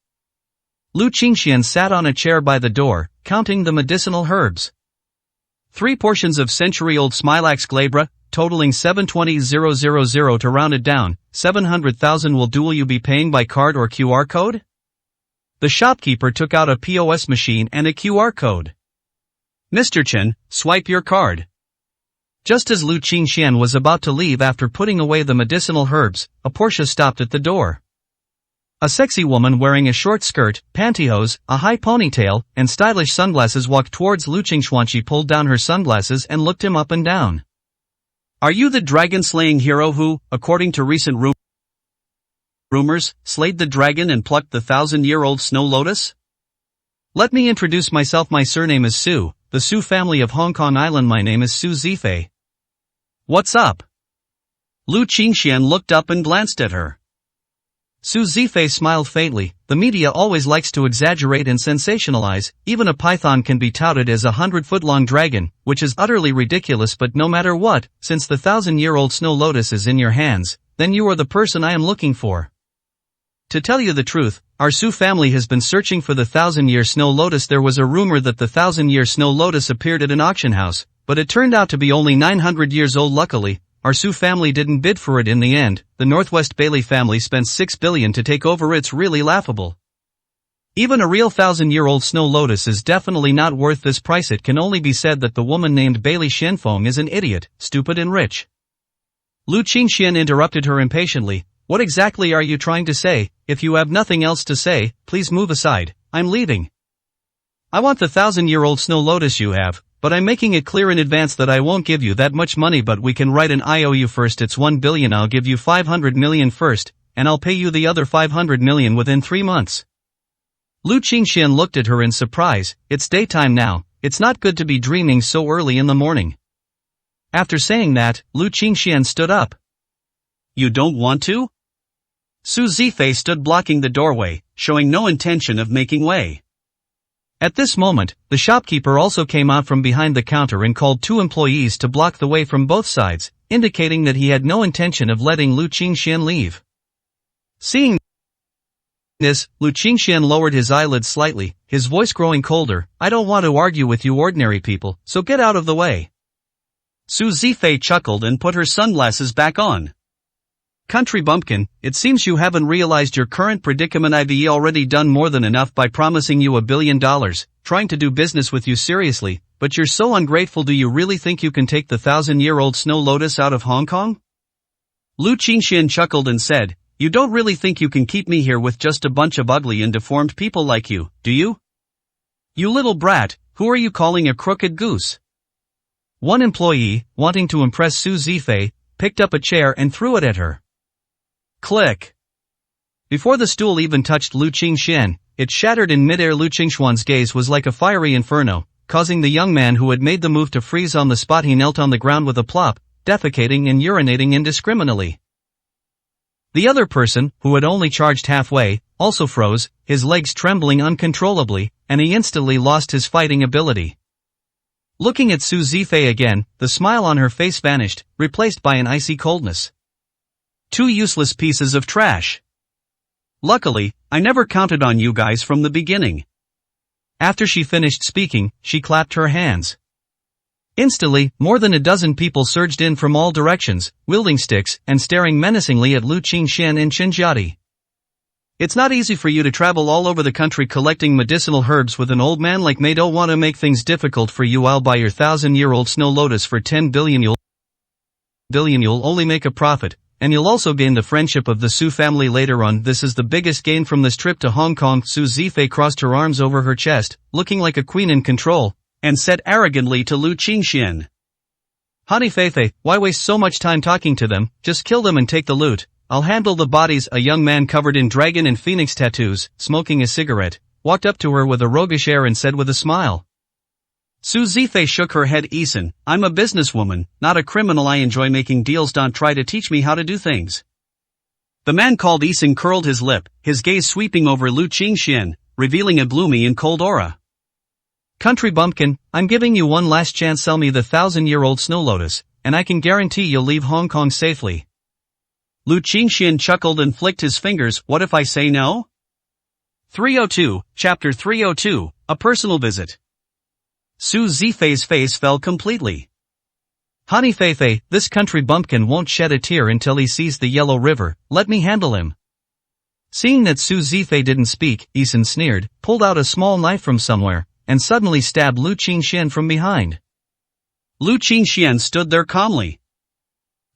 Lu Qingxian sat on a chair by the door, counting the medicinal herbs. 3 portions of century-old Smilax glabra, totaling 720,000 to round it down, 700,000 will do. Will you be paying by card or QR code? The shopkeeper took out a POS machine and a QR code. Mr. Chen, swipe your card. Just as Lu Qingxian was about to leave after putting away the medicinal herbs, a Porsche stopped at the door. A sexy woman wearing a short skirt, pantyhose, a high ponytail, and stylish sunglasses walked towards Lu Qingxian. She pulled down her sunglasses and looked him up and down. Are you the dragon-slaying hero who, according to recent rumors, slayed the dragon and plucked the 1,000-year-old snow lotus? Let me introduce myself. My surname is Su, the Su family of Hong Kong Island. My name is Su Zifei. What's up? Lu Qingxian looked up and glanced at her. Su Zifei smiled faintly. The media always likes to exaggerate and sensationalize. Even a python can be touted as a 100-foot-long dragon, which is utterly ridiculous. But no matter what, since the 1,000-year-old snow lotus is in your hands, then you are the person I am looking for. To tell you the truth, our Su family has been searching for the 1,000-year snow lotus. There was a rumor that the 1,000-year snow lotus appeared at an auction house, but it turned out to be only 900 years old. Luckily, our Su family didn't bid for it in the end. The Northwest Bailey family spent 6 billion to take over. It's really laughable. Even a real 1,000-year-old snow lotus is definitely not worth this price. It can only be said that the woman named Bailey Shenfeng is an idiot, stupid and rich. Lu Qingxian interrupted her impatiently. What exactly are you trying to say? If you have nothing else to say, please move aside. I'm leaving. I want the 1,000-year-old snow lotus you have, but I'm making it clear in advance that I won't give you that much money. But we can write an IOU first. It's 1 billion. I'll give you 500 million first, and I'll pay you the other 500 million within 3 months. Lu Qingxian looked at her in surprise. It's daytime now. It's not good to be dreaming so early in the morning. After saying that, Lu Qingxian stood up. You don't want to? Su Zifei stood blocking the doorway, showing no intention of making way. At this moment, the shopkeeper also came out from behind the counter and called 2 employees to block the way from both sides. indicating that he had no intention of letting Lu Qingxian leave. Seeing this, Lu Qingxian lowered his eyelids slightly, his voice growing colder. I don't want to argue with you ordinary people, so get out of the way. Su Zifei chuckled and put her sunglasses back on. Country bumpkin, it seems you haven't realized your current predicament. I've already done more than enough by promising you $1 billion, trying to do business with you seriously, but you're so ungrateful. Do you really think you can take the 1,000-year-old Snow Lotus out of Hong Kong? Lu Qingxian chuckled and said, you don't really think you can keep me here with just a bunch of ugly and deformed people like you, do you? You little brat, who are you calling a crooked goose? One employee, wanting to impress Su Zifei, picked up a chair and threw it at her. Click. Before the stool even touched Lu Qingxian, it shattered in midair. Lu Qingxuan's gaze was like a fiery inferno, causing the young man who had made the move to freeze on the spot. He knelt on the ground with a plop, defecating and urinating indiscriminately. The other person, who had only charged halfway, also froze, his legs trembling uncontrollably, and he instantly lost his fighting ability. Looking at Su Zifei again, the smile on her face vanished, replaced by an icy coldness. Two useless pieces of trash. Luckily, I never counted on you guys from the beginning. After she finished speaking, she clapped her hands. Instantly, more than a dozen people surged in from all directions, wielding sticks and staring menacingly at Lu Qingxian and Chen Jiadi. It's not easy for you to travel all over the country collecting medicinal herbs with an old man like me. Don't want to make things difficult for you. I'll buy your 1,000-year-old Snow Lotus for 10 billion. You'll only make a profit, and you'll also gain the friendship of the Su family later on. This is the biggest gain from this trip to Hong Kong. Su Zifei crossed her arms over her chest, looking like a queen in control, and said arrogantly to Lu Qingxian, Honey Feifei, why waste so much time talking to them? Just kill them and take the loot. I'll handle the bodies. A young man covered in dragon and phoenix tattoos, smoking a cigarette, walked up to her with a roguish air and said with a smile. Su Zifei shook her head. Eason, I'm a businesswoman, not a criminal. I enjoy making deals. Don't try to teach me how to do things. The man called Eason curled his lip, his gaze sweeping over Lu Qingxian, revealing a gloomy and cold aura. Country bumpkin, I'm giving you one last chance. Sell me the 1,000-year-old Snow Lotus, and I can guarantee you'll leave Hong Kong safely. Lu Qingxian chuckled and flicked his fingers. What if I say no? 302, Chapter 302, A Personal Visit. Su Zifei's face fell completely. Honey Feifei, this country bumpkin won't shed a tear until he sees the Yellow River. Let me handle him. Seeing that Su Zifei didn't speak, Eason sneered, pulled out a small knife from somewhere, and suddenly stabbed Lu Qingxian from behind. Lu Qingxian stood there calmly.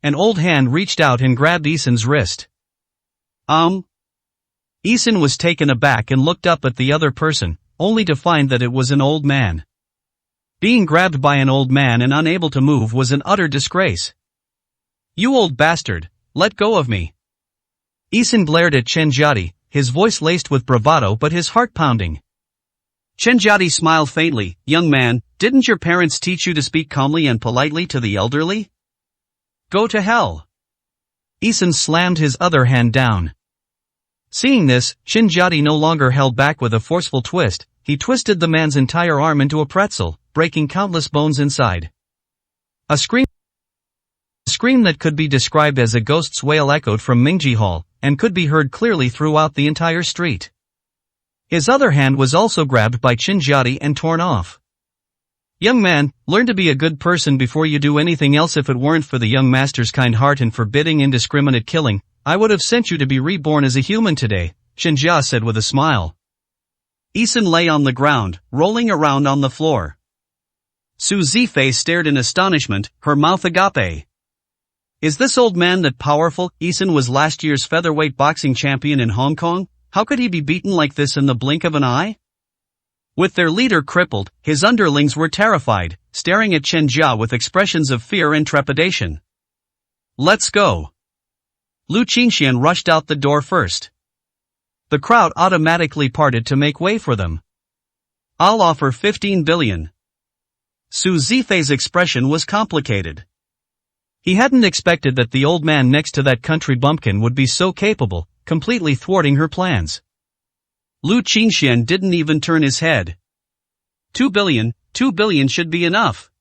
An old hand reached out and grabbed Eason's wrist. Eason was taken aback and looked up at the other person, only to find that it was an old man. Being grabbed by an old man and unable to move was an utter disgrace. You old bastard, let go of me. Eason glared at Chen Jiadi, his voice laced with bravado but his heart pounding. Chen Jiadi smiled faintly. Young man, didn't your parents teach you to speak calmly and politely to the elderly? Go to hell. Eason slammed his other hand down. Seeing this, Chen Jiadi no longer held back. With a forceful twist, he twisted the man's entire arm into a pretzel, breaking countless bones inside. A scream that could be described as a ghost's wail echoed from Mingji Hall, and could be heard clearly throughout the entire street. His other hand was also grabbed by Chen Jiadi and torn off. Young man, learn to be a good person before you do anything else. If it weren't for the young master's kind heart and forbidding indiscriminate killing, I would have sent you to be reborn as a human today, Chen Jia said with a smile. Eason lay on the ground, rolling around on the floor. Su Zifei stared in astonishment, her mouth agape. Is this old man that powerful? Eason was last year's featherweight boxing champion in Hong Kong. How could he be beaten like this in the blink of an eye? With their leader crippled, his underlings were terrified, staring at Chen Jia with expressions of fear and trepidation. Let's go. Lu Qingxian rushed out the door first. The crowd automatically parted to make way for them. I'll offer 15 billion. Su Zifei's expression was complicated. He hadn't expected that the old man next to that country bumpkin would be so capable, completely thwarting her plans. Lu Qingxian didn't even turn his head. 2 billion should be enough.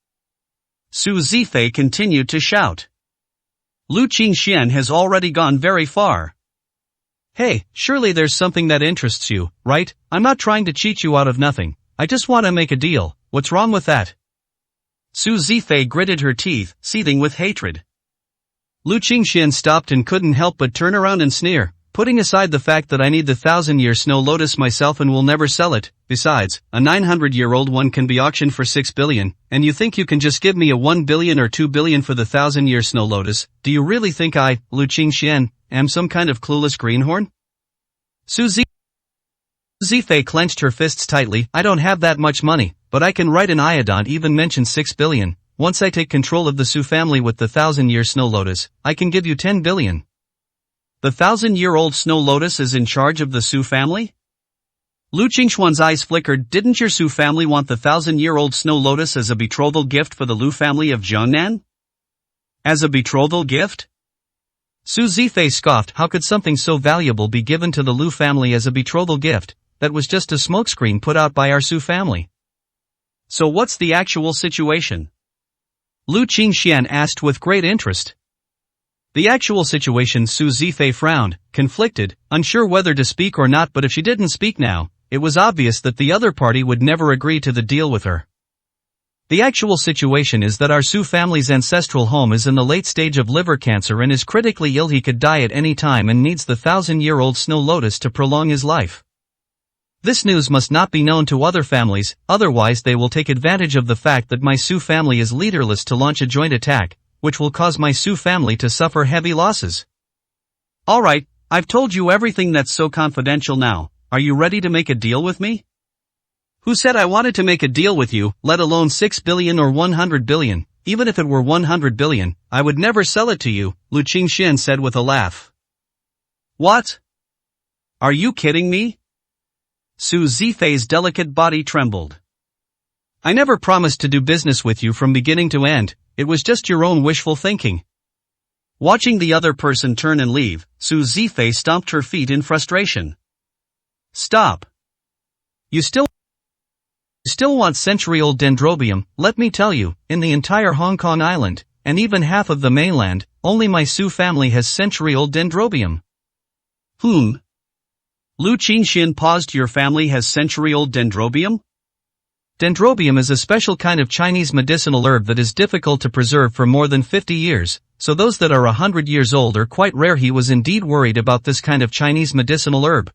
Su Zifei continued to shout. Lu Qingxian has already gone very far. Hey, surely there's something that interests you, right? I'm not trying to cheat you out of nothing. I just want to make a deal. What's wrong with that? Su Zifei gritted her teeth, seething with hatred. Lu Qingxian stopped and couldn't help but turn around and sneer. Putting aside the fact that I need the 1,000-year snow lotus myself and will never sell it, besides, a 900-year-old one can be auctioned for 6 billion, and you think you can just give me a 1 billion or 2 billion for the 1,000-year snow lotus? Do you really think I, Lu Qingxian, am some kind of clueless greenhorn? Su Zifei clenched her fists tightly. I don't have that much money, but I can write an iodont even mention 6 billion. Once I take control of the Su family with the 1,000-year snow lotus, I can give you 10 billion. The 1,000-year-old snow lotus is in charge of the Su family? Lu Qingxuan's eyes flickered. Didn't your Su family want the 1,000-year-old snow lotus as a betrothal gift for the Lu family of Jiangnan? As a betrothal gift? Su Zifei scoffed. How could something so valuable be given to the Lu family as a betrothal gift? That was just a smokescreen put out by our Su family. So what's the actual situation? Lu Qingxian asked with great interest. The actual situation. Su Zifei frowned, conflicted, unsure whether to speak or not, but if she didn't speak now, it was obvious that the other party would never agree to the deal with her. The actual situation is that our Su family's ancestral home is in the late stage of liver cancer and is critically ill. He could die at any time and needs the 1,000-year-old snow lotus to prolong his life. This news must not be known to other families, otherwise they will take advantage of the fact that my Su family is leaderless to launch a joint attack, which will cause my Su family to suffer heavy losses. Alright, I've told you everything that's so confidential now. Are you ready to make a deal with me? Who said I wanted to make a deal with you, let alone 6 billion or 100 billion? Even if it were 100 billion, I would never sell it to you, Lu Qingxian said with a laugh. What? Are you kidding me? Su Zifei's delicate body trembled. I never promised to do business with you from beginning to end. It was just your own wishful thinking. Watching the other person turn and leave, Su Zifei stomped her feet in frustration. Stop. You still want century-old dendrobium. Let me tell you, in the entire Hong Kong island, and even half of the mainland, only my Su family has century-old dendrobium. Lu Qingxian paused. Your family has century-old dendrobium? Dendrobium is a special kind of Chinese medicinal herb that is difficult to preserve for more than 50 years, so those that are 100 years old are quite rare. He was indeed worried about this kind of Chinese medicinal herb.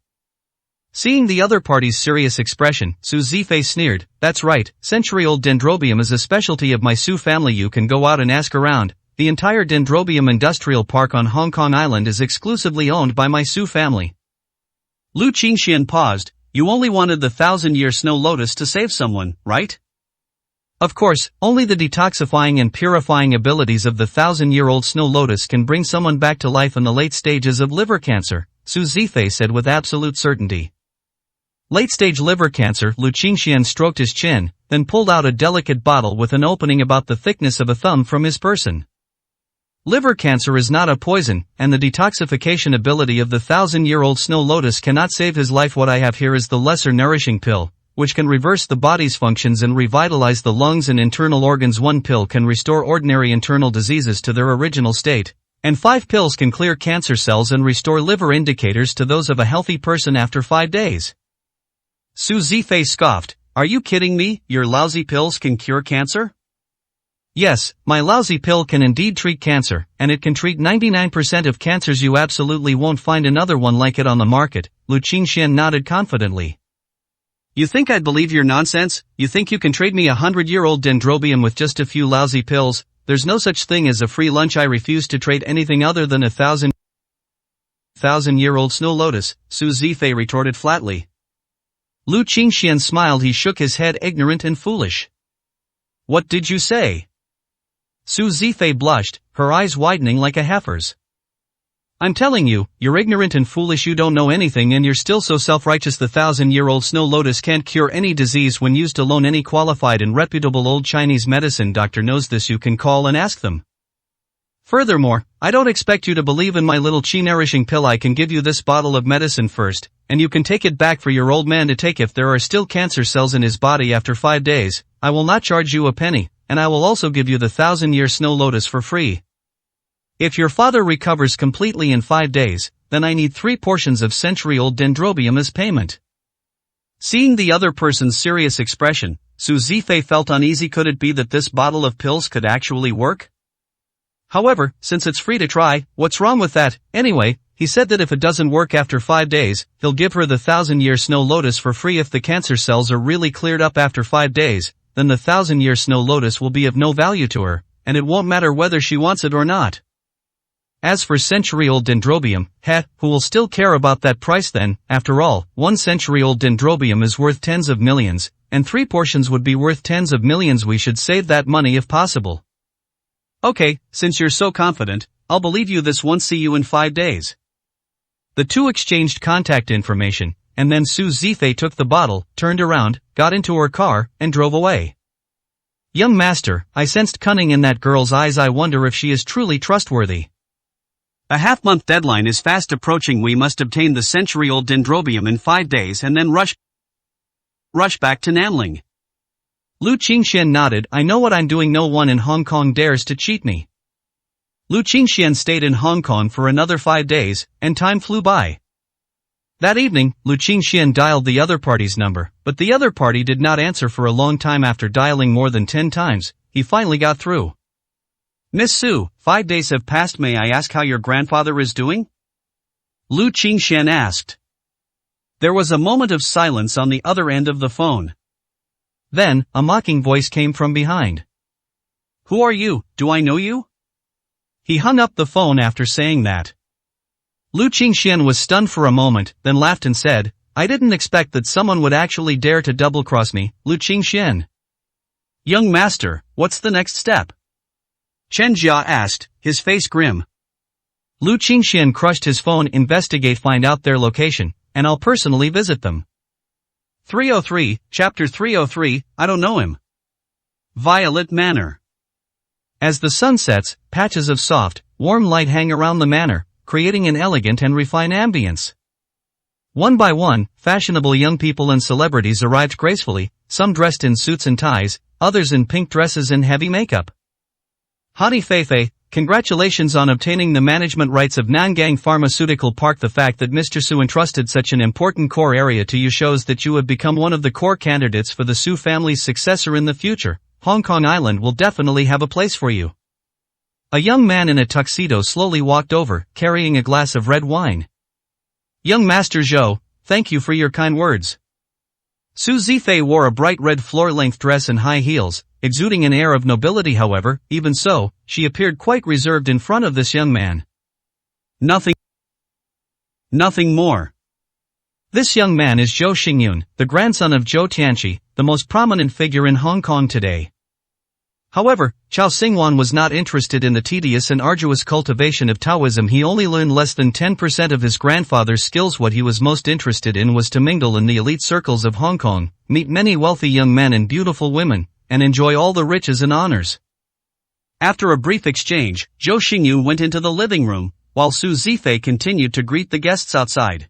Seeing the other party's serious expression, Su Zifei sneered. That's right, century-old dendrobium is a specialty of my Su family. You can go out and ask around. The entire Dendrobium Industrial Park on Hong Kong Island is exclusively owned by my Su family. Lu Qingxian paused. You only wanted the 1,000-year snow lotus to save someone, right? Of course, only the detoxifying and purifying abilities of the 1,000-year-old snow lotus can bring someone back to life in the late stages of liver cancer, Su Zifei said with absolute certainty. Late-stage liver cancer. Lu Qingxian stroked his chin, then pulled out a delicate bottle with an opening about the thickness of a thumb from his person. Liver cancer is not a poison, and the detoxification ability of the 1,000-year-old snow lotus cannot save his life. What I have here is the lesser nourishing pill, which can reverse the body's functions and revitalize the lungs and internal organs. 1 pill can restore ordinary internal diseases to their original state, and 5 pills can clear cancer cells and restore liver indicators to those of a healthy person after 5 days. Su Zifei scoffed. Are you kidding me? Your lousy pills can cure cancer? Yes, my lousy pill can indeed treat cancer, and it can treat 99% of cancers. You absolutely won't find another one like it on the market, Lu Qingxian nodded confidently. You think I'd believe your nonsense? You think you can trade me 100-year-old dendrobium with just a few lousy pills? There's no such thing as a free lunch. I refuse to trade anything other than a 1,000-year-old snow lotus, Su Zifei retorted flatly. Lu Qingxian smiled. He shook his head. Ignorant and foolish. What did you say? Su Zifei blushed, her eyes widening like a heifer's. I'm telling you, you're ignorant and foolish. You don't know anything and you're still so self-righteous. The 1,000-year-old snow lotus can't cure any disease when used alone. Any qualified and reputable old Chinese medicine doctor knows this. You can call and ask them. Furthermore, I don't expect you to believe in my little chi-nourishing pill. I can give you this bottle of medicine first, and you can take it back for your old man to take. If there are still cancer cells in his body after 5 days, I will not charge you a penny, and I will also give you the 1,000-year snow lotus for free. If your father recovers completely in 5 days, then I need 3 portions of century-old dendrobium as payment. Seeing the other person's serious expression, Su Zifei felt uneasy. Could it be that this bottle of pills could actually work? However, since it's free to try, what's wrong with that? Anyway, he said that if it doesn't work after 5 days, he'll give her the 1,000-year snow lotus for free. If the cancer cells are really cleared up after 5 days, then the 1,000-year snow lotus will be of no value to her, and it won't matter whether she wants it or not. As for century-old dendrobium, who will still care about that price then? After all, 1 century-old dendrobium is worth tens of millions, and 3 portions would be worth tens of millions. We should save that money if possible. Okay, since you're so confident, I'll believe you this once. See you in 5 days. The two exchanged contact information, and then Su Zifei took the bottle, turned around, got into her car, and drove away. Young master, I sensed cunning in that girl's eyes. I wonder if she is truly trustworthy. A half-month deadline is fast approaching. We must obtain the century-old dendrobium in 5 days and then rush back to Nanling. Lu Qingxian nodded. I know what I'm doing. No one in Hong Kong dares to cheat me. Lu Qingxian stayed in Hong Kong for another 5 days, and time flew by. That evening, Lu Qingxian dialed the other party's number, but the other party did not answer for a long time. After dialing more than 10 times, he finally got through. Miss Su, 5 days have passed. May I ask how your grandfather is doing? Lu Qingxian asked. There was a moment of silence on the other end of the phone. Then, a mocking voice came from behind. Who are you? Do I know you? He hung up the phone after saying that. Lu Qingxian was stunned for a moment, then laughed and said, I didn't expect that someone would actually dare to double-cross me, Lu Qingxian. Young master, what's the next step? Chen Jia asked, his face grim. Lu Qingxian crushed his phone. Investigate, find out their location, and I'll personally visit them. 303, Chapter 303, I don't know him. Violet Manor. As the sun sets, patches of soft, warm light hang around the manor, creating an elegant and refined ambience. One by one, fashionable young people and celebrities arrived gracefully, some dressed in suits and ties, others in pink dresses and heavy makeup. Hadi Feifei, congratulations on obtaining the management rights of Nangang Pharmaceutical Park. The fact that Mr. Su entrusted such an important core area to you shows that you have become one of the core candidates for the Su family's successor in the future. Hong Kong Island will definitely have a place for you. A young man in a tuxedo slowly walked over, carrying a glass of red wine. Young Master Zhou, thank you for your kind words. Su Zifei wore a bright red floor-length dress and high heels, exuding an air of nobility. However, even so, she appeared quite reserved in front of this young man. Nothing more. This young man is Zhou Xingyun, the grandson of Zhou Tianqi, the most prominent figure in Hong Kong today. However, Chao Xingwan was not interested in the tedious and arduous cultivation of Taoism. He only learned less than 10% of his grandfather's skills. What he was most interested in was to mingle in the elite circles of Hong Kong, meet many wealthy young men and beautiful women, and enjoy all the riches and honors. After a brief exchange, Zhou Xingyun went into the living room, while Su Zifei continued to greet the guests outside.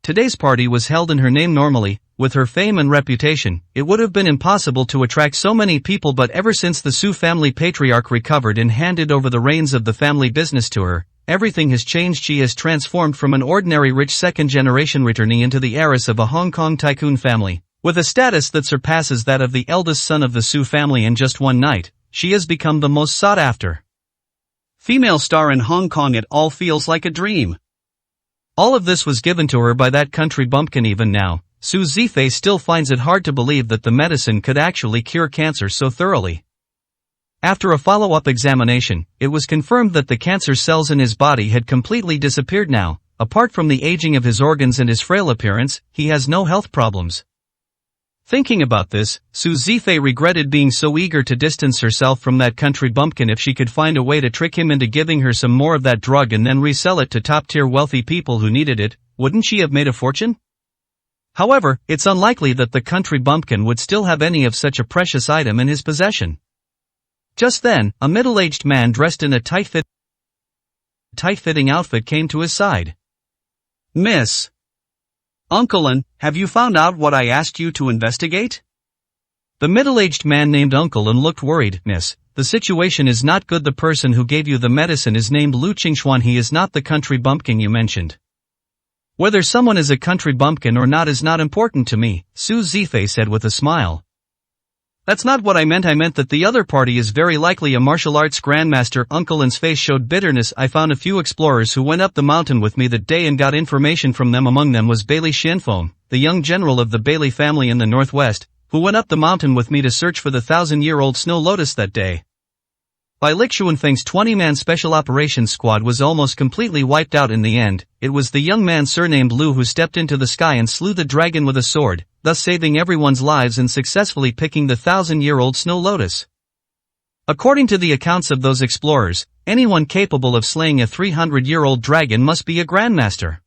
Today's party was held in her name. Normally, with her fame and reputation, it would have been impossible to attract so many people, but ever since the Su family patriarch recovered and handed over the reins of the family business to her, everything has changed. She has transformed from an ordinary rich second-generation returnee into the heiress of a Hong Kong tycoon family, with a status that surpasses that of the eldest son of the Su family. In just one night, she has become the most sought-after female star in Hong Kong. It all feels like a dream. All of this was given to her by that country bumpkin. Even now, Su Zifei still finds it hard to believe that the medicine could actually cure cancer so thoroughly. After a follow-up examination, it was confirmed that the cancer cells in his body had completely disappeared now. Apart from the aging of his organs and his frail appearance, he has no health problems. Thinking about this, Su Zifei regretted being so eager to distance herself from that country bumpkin. If she could find a way to trick him into giving her some more of that drug and then resell it to top-tier wealthy people who needed it, wouldn't she have made a fortune? However, it's unlikely that the country bumpkin would still have any of such a precious item in his possession. Just then, a middle-aged man dressed in a tight-fitting outfit came to his side. Miss Uncle, have you found out what I asked you to investigate? The middle-aged man named Uncle and looked worried. Miss, the situation is not good. The person who gave you the medicine is named Lu Qingxuan. He is not the country bumpkin you mentioned. Whether someone is a country bumpkin or not is not important to me, Su Zifei said with a smile. That's not what I meant. I meant that the other party is very likely a martial arts grandmaster. Uncle Lin's face showed bitterness. I found a few explorers who went up the mountain with me that day and got information from them. Among them was Bailey Xianfeng, the young general of the Bailey family in the northwest, who went up the mountain with me to search for the 1,000-year-old snow lotus that day. Bai Lixuanfeng's 20-man special operations squad was almost completely wiped out in the end. It was the young man surnamed Lu who stepped into the sky and slew the dragon with a sword, thus saving everyone's lives and successfully picking the 1,000-year-old snow lotus. According to the accounts of those explorers, anyone capable of slaying a 300-year-old dragon must be a grandmaster.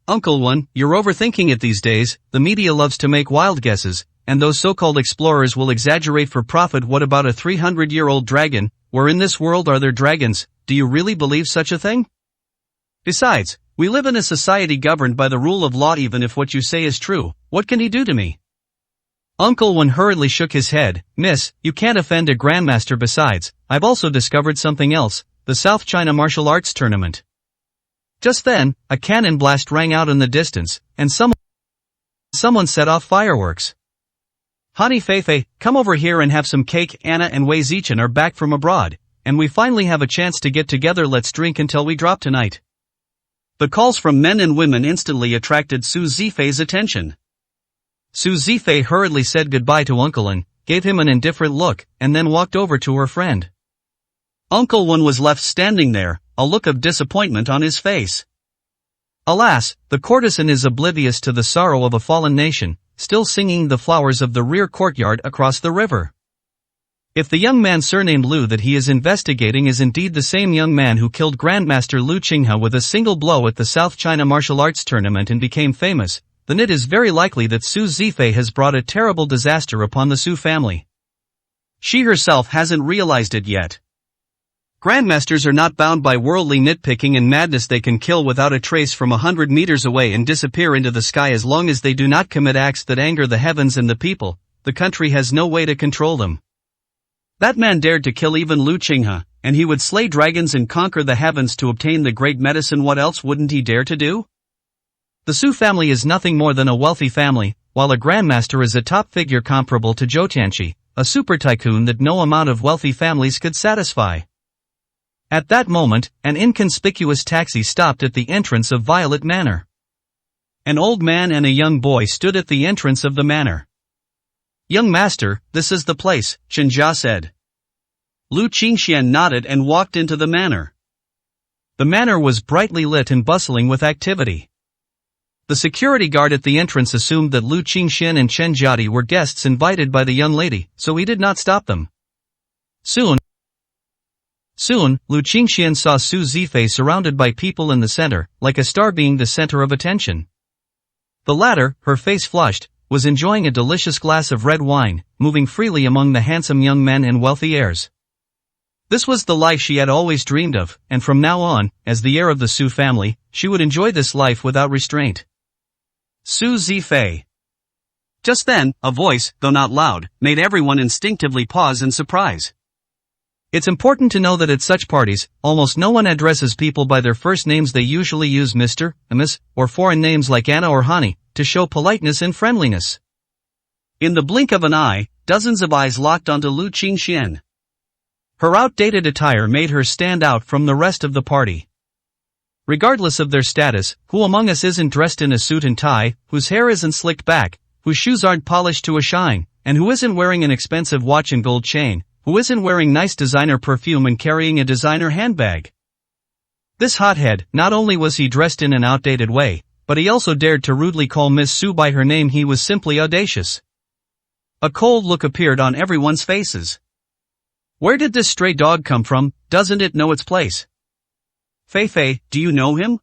Uncle One, you're overthinking it these days. The media loves to make wild guesses, and those so-called explorers will exaggerate for profit. What about a 300-year-old dragon? Where in this world are there dragons? Do you really believe such a thing? Besides, we live in a society governed by the rule of law. Even if what you say is true, what can he do to me? Uncle One hurriedly shook his head. Miss, you can't offend a grandmaster. Besides, I've also discovered something else, the South China Martial Arts Tournament. Just then, a cannon blast rang out in the distance, and someone set off fireworks. Honey Feifei, come over here and have some cake. Anna and Wei Zichen are back from abroad, and we finally have a chance to get together. Let's drink until we drop tonight. The calls from men and women instantly attracted Su Zifei's attention. Su Zifei hurriedly said goodbye to Uncle Lin, gave him an indifferent look, and then walked over to her friend. Uncle One was left standing there, a look of disappointment on his face. Alas, the courtesan is oblivious to the sorrow of a fallen nation, still singing the flowers of the rear courtyard across the river. If the young man surnamed Lu that he is investigating is indeed the same young man who killed Grandmaster Lu Qinghe with a single blow at the South China Martial Arts Tournament and became famous, then it is very likely that Su Zifei has brought a terrible disaster upon the Su family. She herself hasn't realized it yet. Grandmasters are not bound by worldly nitpicking and madness. They can kill without a trace from 100 meters away and disappear into the sky as long as they do not commit acts that anger the heavens and the people. The country has no way to control them. That man dared to kill even Lu Qinghe, and he would slay dragons and conquer the heavens to obtain the great medicine. What else wouldn't he dare to do? The Su family is nothing more than a wealthy family, while a grandmaster is a top figure comparable to Zhou Tianqi, a super tycoon that no amount of wealthy families could satisfy. At that moment, an inconspicuous taxi stopped at the entrance of Violet Manor. An old man and a young boy stood at the entrance of the manor. Young master, this is the place, Chen Jia said. Lu Qingxian nodded and walked into the manor. The manor was brightly lit and bustling with activity. The security guard at the entrance assumed that Lu Qingxian and Chen Jiadi were guests invited by the young lady, so he did not stop them. Soon, Lu Qingxian saw Su Zifei surrounded by people in the center, like a star being the center of attention. The latter, her face flushed, was enjoying a delicious glass of red wine, moving freely among the handsome young men and wealthy heirs. This was the life she had always dreamed of, and from now on, as the heir of the Su family, she would enjoy this life without restraint. Su Zifei. Just then, a voice, though not loud, made everyone instinctively pause in surprise. It's important to know that at such parties, almost no one addresses people by their first names. They usually use Mr., Miss, or foreign names like Anna or Hani, to show politeness and friendliness. In the blink of an eye, dozens of eyes locked onto Lu Qingxian. Her outdated attire made her stand out from the rest of the party. Regardless of their status, who among us isn't dressed in a suit and tie, whose hair isn't slicked back, whose shoes aren't polished to a shine, and who isn't wearing an expensive watch and gold chain, who isn't wearing nice designer perfume and carrying a designer handbag? This hothead, not only was he dressed in an outdated way, but he also dared to rudely call Miss Su by her name. He was simply audacious. A cold look appeared on everyone's faces. Where did this stray dog come from? Doesn't it know its place? Feifei, do you know him?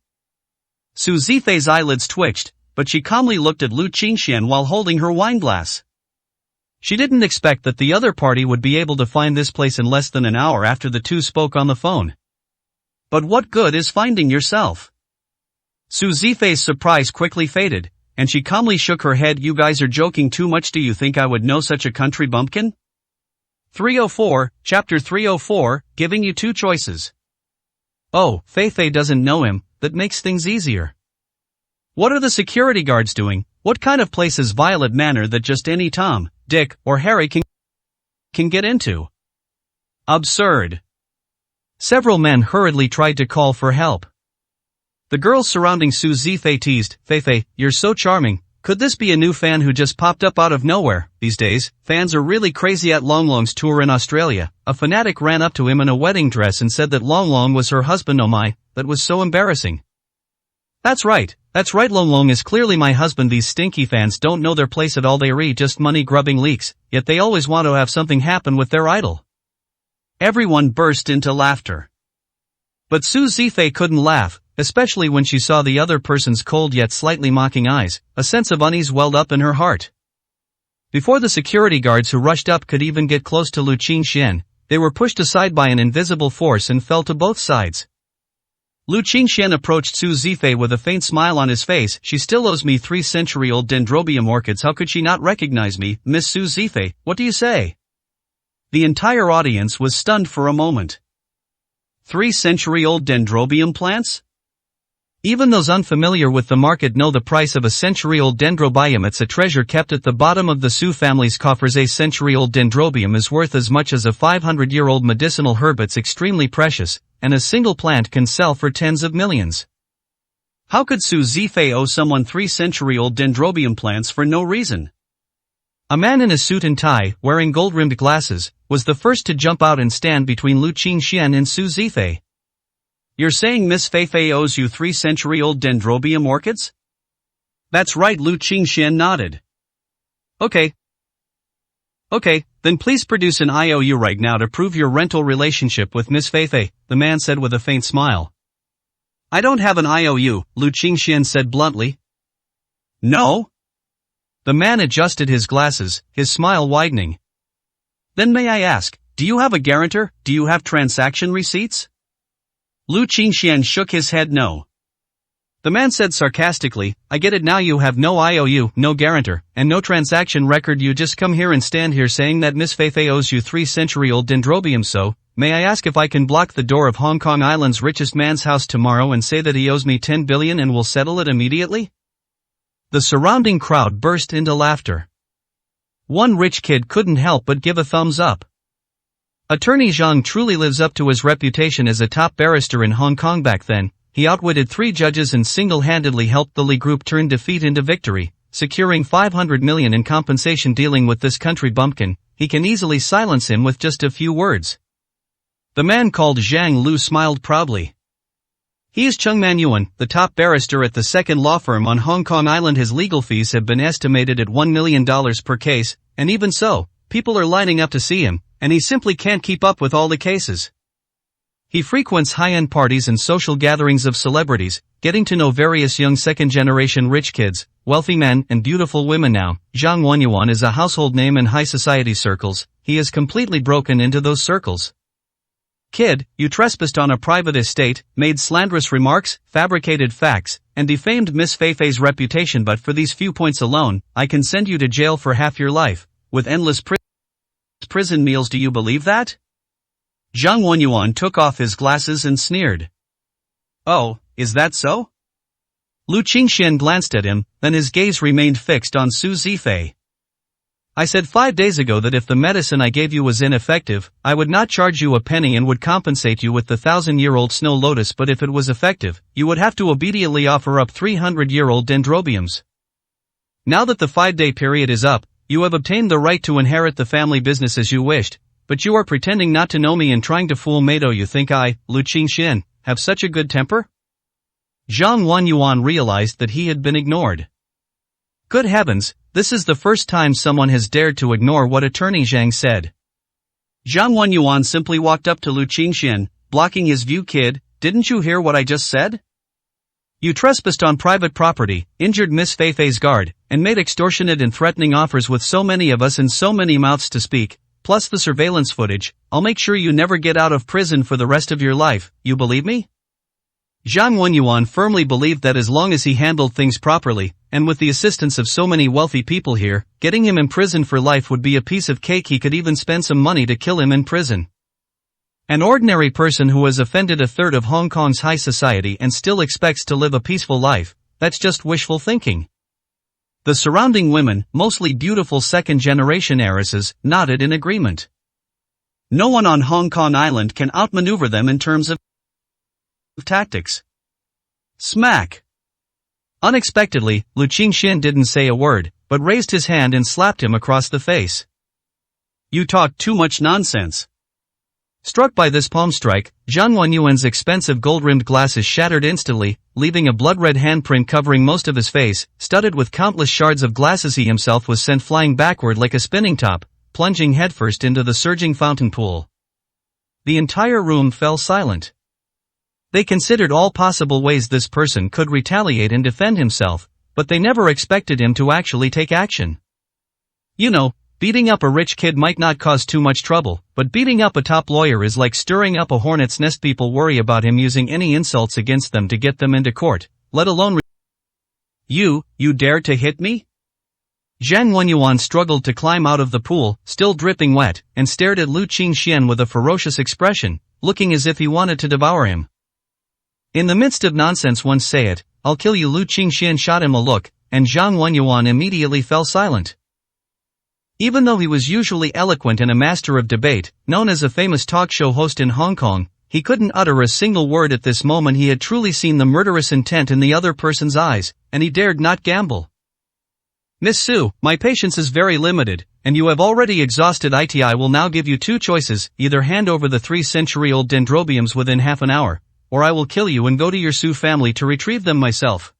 Su Zifei's eyelids twitched, but she calmly looked at Lu Qingxian while holding her wineglass. She didn't expect that the other party would be able to find this place in less than an hour after the two spoke on the phone. But what good is finding yourself? Su Zifei's surprise quickly faded, and she calmly shook her head. You guys are joking too much. Do you think I would know such a country bumpkin? 304, Chapter 304, giving you two choices. Oh, Feifei doesn't know him, that makes things easier. What are the security guards doing? What kind of place is Violet Manor that just any Tom, Dick, or Harry can get into? Absurd. Several men hurriedly tried to call for help. The girls surrounding Su Zifei teased, Feifei, you're so charming. Could this be a new fan who just popped up out of nowhere? These days, fans are really crazy at Long Long's tour in Australia. A fanatic ran up to him in a wedding dress and said that Long Long was her husband. Oh my, that was so embarrassing. That's right, Long Long is clearly my husband. These stinky fans don't know their place at all. They read just money-grubbing leaks, yet they always want to have something happen with their idol. Everyone burst into laughter. But Su Zifei couldn't laugh, especially when she saw the other person's cold yet slightly mocking eyes. A sense of unease welled up in her heart. Before the security guards who rushed up could even get close to Lu Qingxian, they were pushed aside by an invisible force and fell to both sides. Lu Qingxian approached Su Zifei with a faint smile on his face. She still owes me 3-century-old dendrobium orchids. How could she not recognize me? Miss Su Zifei, what do you say? The entire audience was stunned for a moment. 3-century-old dendrobium plants? Even those unfamiliar with the market know the price of a century-old dendrobium. It's a treasure kept at the bottom of the Su family's coffers. A century-old dendrobium is worth as much as a 500-year-old medicinal herb. It's extremely precious, and a single plant can sell for tens of millions. How could Su Zifei owe someone 3-century-old dendrobium plants for no reason? A man in a suit and tie, wearing gold-rimmed glasses, was the first to jump out and stand between Lu Qingxian and Su Zifei. You're saying Miss Feifei owes you 3-century-old dendrobium orchids? That's right. Lu Qingxian nodded. Okay, then please produce an IOU right now to prove your rental relationship with Miss Feifei, the man said with a faint smile. I don't have an IOU, Lu Qingxian said bluntly. No? The man adjusted his glasses, his smile widening. Then may I ask, do you have a guarantor? Do you have transaction receipts? Lu Qingxian shook his head no. The man said sarcastically, I get it now. You have no IOU, no guarantor, and no transaction record. You just come here and stand here saying that Miss Feifei owes you 3-century-old dendrobium. So, may I ask if I can block the door of Hong Kong Island's richest man's house tomorrow and say that he owes me 10 billion and will settle it immediately? The surrounding crowd burst into laughter. One rich kid couldn't help but give a thumbs up. Attorney Zhang truly lives up to his reputation as a top barrister in Hong Kong. Back then, he outwitted 3 judges and single-handedly helped the Li Group turn defeat into victory, securing 500 million in compensation. Dealing with this country bumpkin, he can easily silence him with just a few words. The man called Zhang Lu smiled proudly. He is Chung Man Yuan, the top barrister at the second law firm on Hong Kong Island. His legal fees have been estimated at $1 million per case, and even so, people are lining up to see him, and he simply can't keep up with all the cases. He frequents high-end parties and social gatherings of celebrities, getting to know various young second-generation rich kids, wealthy men and beautiful women. Now, Zhang Wenyuan is a household name in high society circles. He has completely broken into those circles. Kid, you trespassed on a private estate, made slanderous remarks, fabricated facts, and defamed Miss Feifei's reputation. But for these few points alone, I can send you to jail for half your life, with endless prison meals. Do you believe that? Zhang Wenyuan took off his glasses and sneered. Oh, is that so? Lu Qingxian glanced at him, then his gaze remained fixed on Su Zifei. I said 5 days ago that if the medicine I gave you was ineffective, I would not charge you a penny and would compensate you with the 1,000-year-old snow lotus. But if it was effective, you would have to obediently offer up 300-year-old dendrobiums. Now that the 5-day period is up, you have obtained the right to inherit the family business as you wished, but you are pretending not to know me and trying to fool me. Do you think I, Lu Qingxian, have such a good temper? Zhang Wenyuan realized that he had been ignored. Good heavens, this is the first time someone has dared to ignore what Attorney Zhang said. Zhang Wenyuan simply walked up to Lu Qingxian, blocking his view. Kid, didn't you hear what I just said? You trespassed on private property, injured Miss Feifei's guard, and made extortionate and threatening offers with so many of us and so many mouths to speak, plus the surveillance footage. I'll make sure you never get out of prison for the rest of your life. You believe me? Zhang Wenyuan firmly believed that as long as he handled things properly, and with the assistance of so many wealthy people here, getting him imprisoned for life would be a piece of cake. He could even spend some money to kill him in prison. An ordinary person who has offended a third of Hong Kong's high society and still expects to live a peaceful life, that's just wishful thinking. The surrounding women, mostly beautiful second-generation heiresses, nodded in agreement. No one on Hong Kong Island can outmaneuver them in terms of tactics. Smack! Unexpectedly, Lu Qingxian didn't say a word, but raised his hand and slapped him across the face. You talk too much nonsense. Struck by this palm strike, Zhang Wenyuan's expensive gold-rimmed glasses shattered instantly, leaving a blood-red handprint covering most of his face, studded with countless shards of glasses. He himself was sent flying backward like a spinning top, plunging headfirst into the surging fountain pool. The entire room fell silent. They considered all possible ways this person could retaliate and defend himself, but they never expected him to actually take action. You know, beating up a rich kid might not cause too much trouble, but beating up a top lawyer is like stirring up a hornet's nest. People worry about him using any insults against them to get them into court, let alone You dare to hit me? Zhang Wenyuan struggled to climb out of the pool, still dripping wet, and stared at Lu Qingxian with a ferocious expression, looking as if he wanted to devour him. In the midst of nonsense, once say it, I'll kill you. Lu Qingxian shot him a look, and Zhang Wenyuan immediately fell silent. Even though he was usually eloquent and a master of debate, known as a famous talk show host in Hong Kong, he couldn't utter a single word at this moment. He had truly seen the murderous intent in the other person's eyes, and he dared not gamble. Miss Su, my patience is very limited, and you have already exhausted it. I will now give you two choices: either hand over the 3-century-old dendrobiums within half an hour, or I will kill you and go to your Su family to retrieve them myself.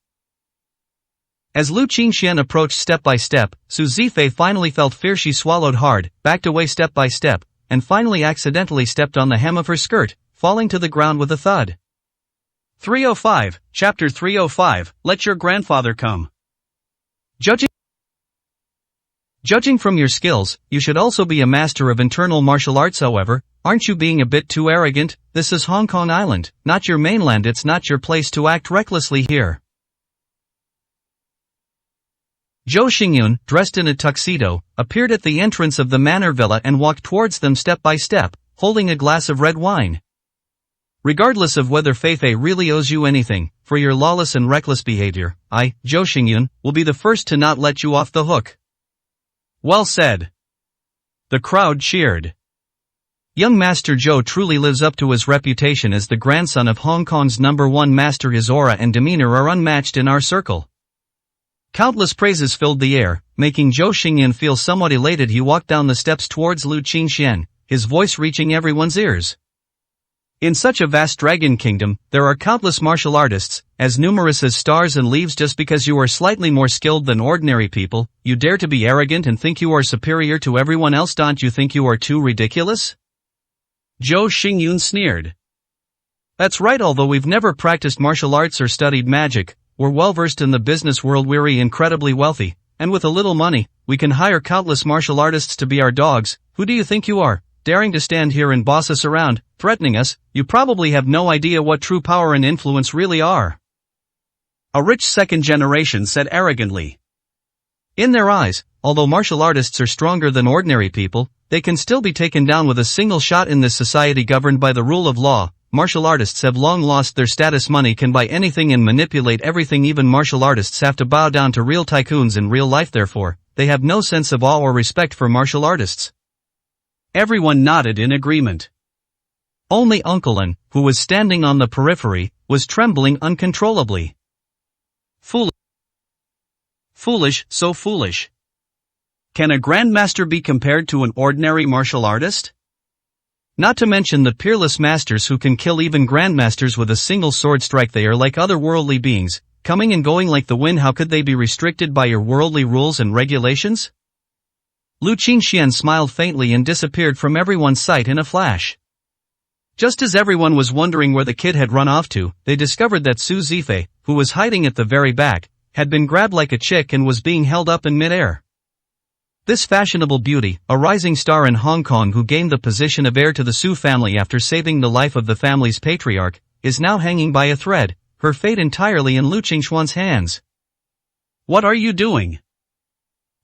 As Lu Qingxian approached step by step, Su Zifei finally felt fear. She swallowed hard, backed away step by step, and finally accidentally stepped on the hem of her skirt, falling to the ground with a thud. 305, Chapter 305, Let Your Grandfather Come. Judging from your skills, you should also be a master of internal martial arts. However, aren't you being a bit too arrogant? This is Hong Kong Island, not your mainland. It's not your place to act recklessly here. Zhou Xingyun, dressed in a tuxedo, appeared at the entrance of the manor villa and walked towards them step by step, holding a glass of red wine. Regardless of whether Feifei really owes you anything, for your lawless and reckless behavior, I, Zhou Xingyun, will be the first to not let you off the hook. Well said. The crowd cheered. Young Master Zhou truly lives up to his reputation as the grandson of Hong Kong's #1 master. His aura and demeanor are unmatched in our circle. Countless praises filled the air, making Zhou Xingyun feel somewhat elated. He walked down the steps towards Lu Qingxian, his voice reaching everyone's ears. In such a vast dragon kingdom, there are countless martial artists, as numerous as stars and leaves. Just because you are slightly more skilled than ordinary people, you dare to be arrogant and think you are superior to everyone else. Don't you think you are too ridiculous? Zhou Xingyun sneered. That's right. Although we've never practiced martial arts or studied magic, we're well versed in the business world. We're incredibly wealthy, and with a little money, we can hire countless martial artists to be our dogs. Who do you think you are, daring to stand here and boss us around, threatening us? You probably have no idea what true power and influence really are. A rich second generation said arrogantly. In their eyes, although martial artists are stronger than ordinary people, they can still be taken down with a single shot. In this society governed by the rule of law, martial artists have long lost their status. Money can buy anything and manipulate everything. Even martial artists have to bow down to real tycoons in real life. Therefore, they have no sense of awe or respect for martial artists. Everyone nodded in agreement. Only Uncle An, who was standing on the periphery, was trembling uncontrollably. Foolish, so foolish. Can a grandmaster be compared to an ordinary martial artist? Not to mention the peerless masters who can kill even grandmasters with a single sword strike. They are like otherworldly beings, coming and going like the wind. How could they be restricted by your worldly rules and regulations? Lu Qingxian smiled faintly and disappeared from everyone's sight in a flash. Just as everyone was wondering where the kid had run off to, they discovered that Su Zifei, who was hiding at the very back, had been grabbed like a chick and was being held up in midair. This fashionable beauty, a rising star in Hong Kong who gained the position of heir to the Su family after saving the life of the family's patriarch, is now hanging by a thread, her fate entirely in Lu Qingxuan's hands. What are you doing?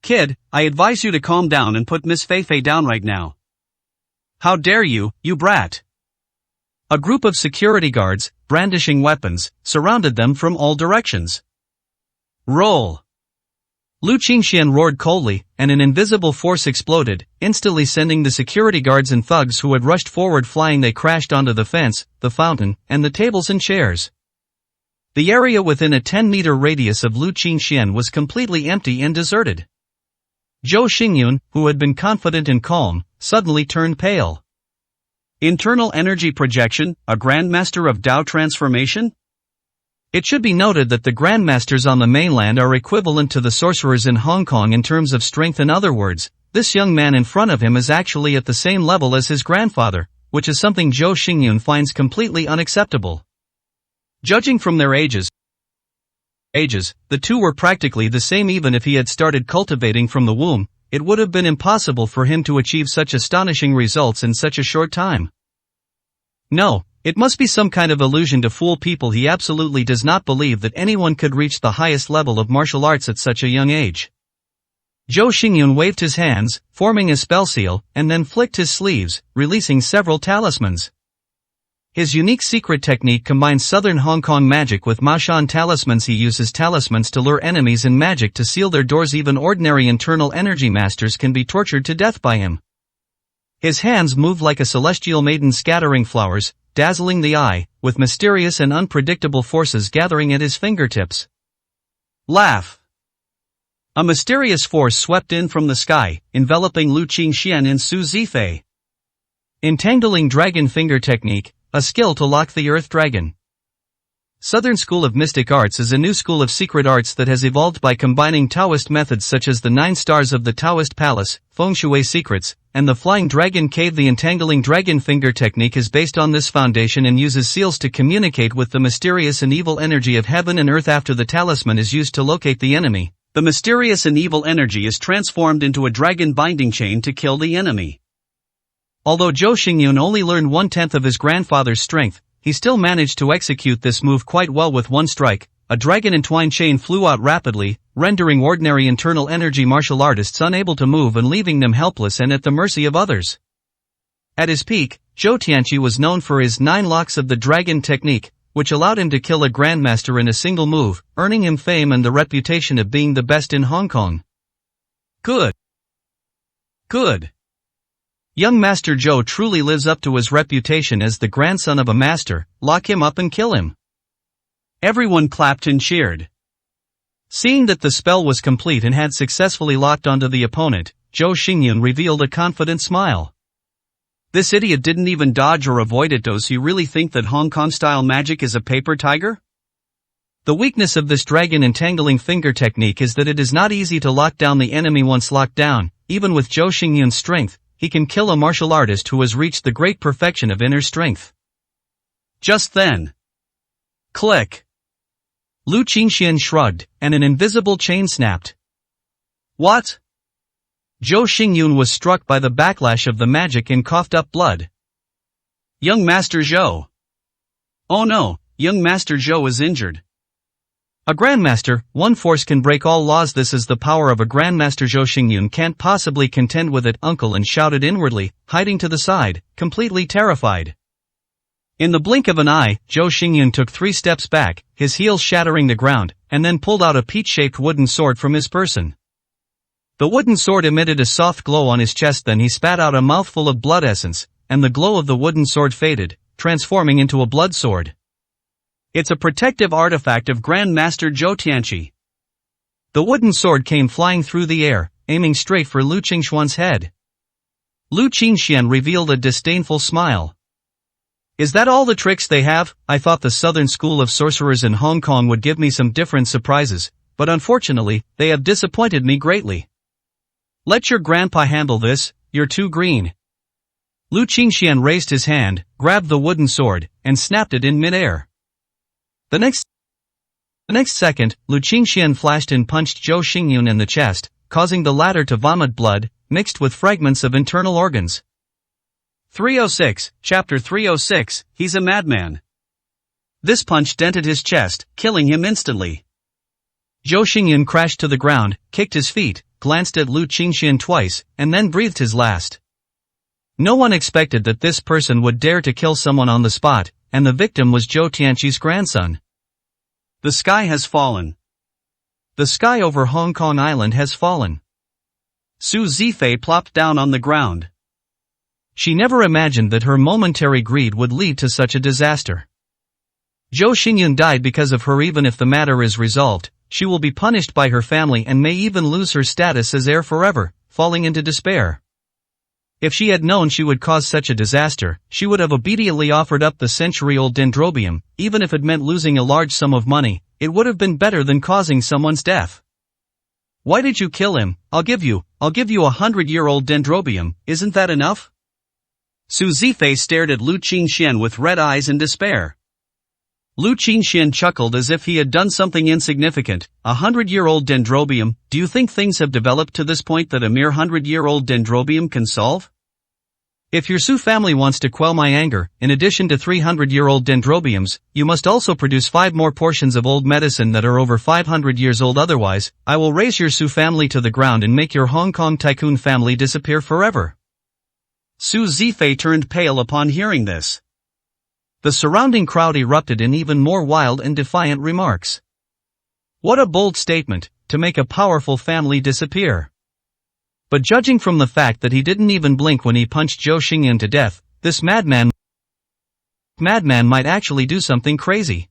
Kid, I advise you to calm down and put Miss Feifei down right now. How dare you, you brat! A group of security guards, brandishing weapons, surrounded them from all directions. Roll! Lu Qingxian roared coldly, and an invisible force exploded, instantly sending the security guards and thugs who had rushed forward flying. They crashed onto the fence, the fountain, and the tables and chairs. The area within a 10-meter radius of Lu Qingxian was completely empty and deserted. Zhou Xingyun, who had been confident and calm, suddenly turned pale. Internal energy projection, a Grandmaster of Dao transformation? It should be noted that the Grandmasters on the mainland are equivalent to the sorcerers in Hong Kong in terms of strength. In other words, this young man in front of him is actually at the same level as his grandfather, which is something Zhou Xingyun finds completely unacceptable. Judging from their ages, the two were practically the same. Even if he had started cultivating from the womb, it would have been impossible for him to achieve such astonishing results in such a short time. No, it must be some kind of illusion to fool people. He absolutely does not believe that anyone could reach the highest level of martial arts at such a young age. Zhou Xingyun waved his hands, forming a spell seal, and then flicked his sleeves, releasing several talismans. His unique secret technique combines southern Hong Kong magic with Maoshan talismans. He uses talismans to lure enemies and magic to seal their doors. Even ordinary internal energy masters can be tortured to death by him. His hands move like a celestial maiden scattering flowers, dazzling the eye, with mysterious and unpredictable forces gathering at his fingertips. Laugh! A mysterious force swept in from the sky, enveloping Lu Qingxian and Su Zifei. Entangling Dragon Finger Technique, a skill to lock the Earth Dragon. Southern School of Mystic Arts is a new school of secret arts that has evolved by combining Taoist methods such as the 9 stars of the Taoist Palace, Feng Shui secrets, and the Flying Dragon Cave. The Entangling Dragon Finger Technique is based on this foundation and uses seals to communicate with the mysterious and evil energy of heaven and earth. After the talisman is used to locate the enemy, the mysterious and evil energy is transformed into a dragon binding chain to kill the enemy. Although Zhou Xingyun only learned 1/10 of his grandfather's strength, he still managed to execute this move quite well. With one strike, a dragon-entwined chain flew out rapidly, rendering ordinary internal energy martial artists unable to move and leaving them helpless and at the mercy of others. At his peak, Zhou Tianqi was known for his 9 locks of the dragon technique, which allowed him to kill a grandmaster in a single move, earning him fame and the reputation of being the best in Hong Kong. Good. Young Master Zhou truly lives up to his reputation as the grandson of a master. Lock him up and kill him. Everyone clapped and cheered. Seeing that the spell was complete and had successfully locked onto the opponent, Zhou Xingyun revealed a confident smile. This idiot didn't even dodge or avoid it. Does he really think that Hong Kong-style magic is a paper tiger? The weakness of this dragon entangling finger technique is that it is not easy to lock down the enemy. Once locked down, even with Zhou Xingyun's strength, he can kill a martial artist who has reached the great perfection of inner strength. Just then. Click. Lu Qingxian shrugged, and an invisible chain snapped. What? Zhou Xingyun was struck by the backlash of the magic and coughed up blood. Young Master Zhou. Oh no, young Master Zhou is injured. A Grandmaster, one force can break all laws. This is the power of a Grandmaster. Zhou Xingyun can't possibly contend with it, uncle, and shouted inwardly, hiding to the side, completely terrified. In the blink of an eye, Zhou Xingyun took 3 steps back, his heels shattering the ground, and then pulled out a peach-shaped wooden sword from his person. The wooden sword emitted a soft glow on his chest. Then he spat out a mouthful of blood essence, and the glow of the wooden sword faded, transforming into a blood sword. It's a protective artifact of Grandmaster Zhou Tianqi. The wooden sword came flying through the air, aiming straight for Lu Qingxuan's head. Lu Qingxian revealed a disdainful smile. Is that all the tricks they have? I thought the Southern School of Sorcerers in Hong Kong would give me some different surprises, but unfortunately, they have disappointed me greatly. Let your grandpa handle this, you're too green. Lu Qingxian raised his hand, grabbed the wooden sword, and snapped it in midair. The next second, Lu Qingxian flashed and punched Zhou Xingyun in the chest, causing the latter to vomit blood, mixed with fragments of internal organs. 306, Chapter 306, He's a Madman. This punch dented his chest, killing him instantly. Zhou Xingyun crashed to the ground, kicked his feet, glanced at Lu Qingxian twice, and then breathed his last. No one expected that this person would dare to kill someone on the spot, and the victim was Zhou Tianqi's grandson. The sky has fallen. The sky over Hong Kong Island has fallen. Su Zifei plopped down on the ground. She never imagined that her momentary greed would lead to such a disaster. Zhou Xingyun died because of her. Even if the matter is resolved, she will be punished by her family and may even lose her status as heir forever, falling into despair. If she had known she would cause such a disaster, she would have obediently offered up the century-old dendrobium, even if it meant losing a large sum of money. It would have been better than causing someone's death. Why did you kill him? I'll give you 100-year-old dendrobium, isn't that enough? Su Zifei stared at Lu Qingxian with red eyes in despair. Lu Qingxian chuckled as if he had done something insignificant. 100-year-old dendrobium, do you think things have developed to this point that a mere 100-year-old dendrobium can solve? If your Su family wants to quell my anger, in addition to 300-year-old dendrobiums, you must also produce 5 more portions of old medicine that are over 500 years old. Otherwise, I will raze your Su family to the ground and make your Hong Kong tycoon family disappear forever. Su Zifei turned pale upon hearing this. The surrounding crowd erupted in even more wild and defiant remarks. What a bold statement, to make a powerful family disappear. But judging from the fact that he didn't even blink when he punched Zhou Xingyun to death, this madman might actually do something crazy.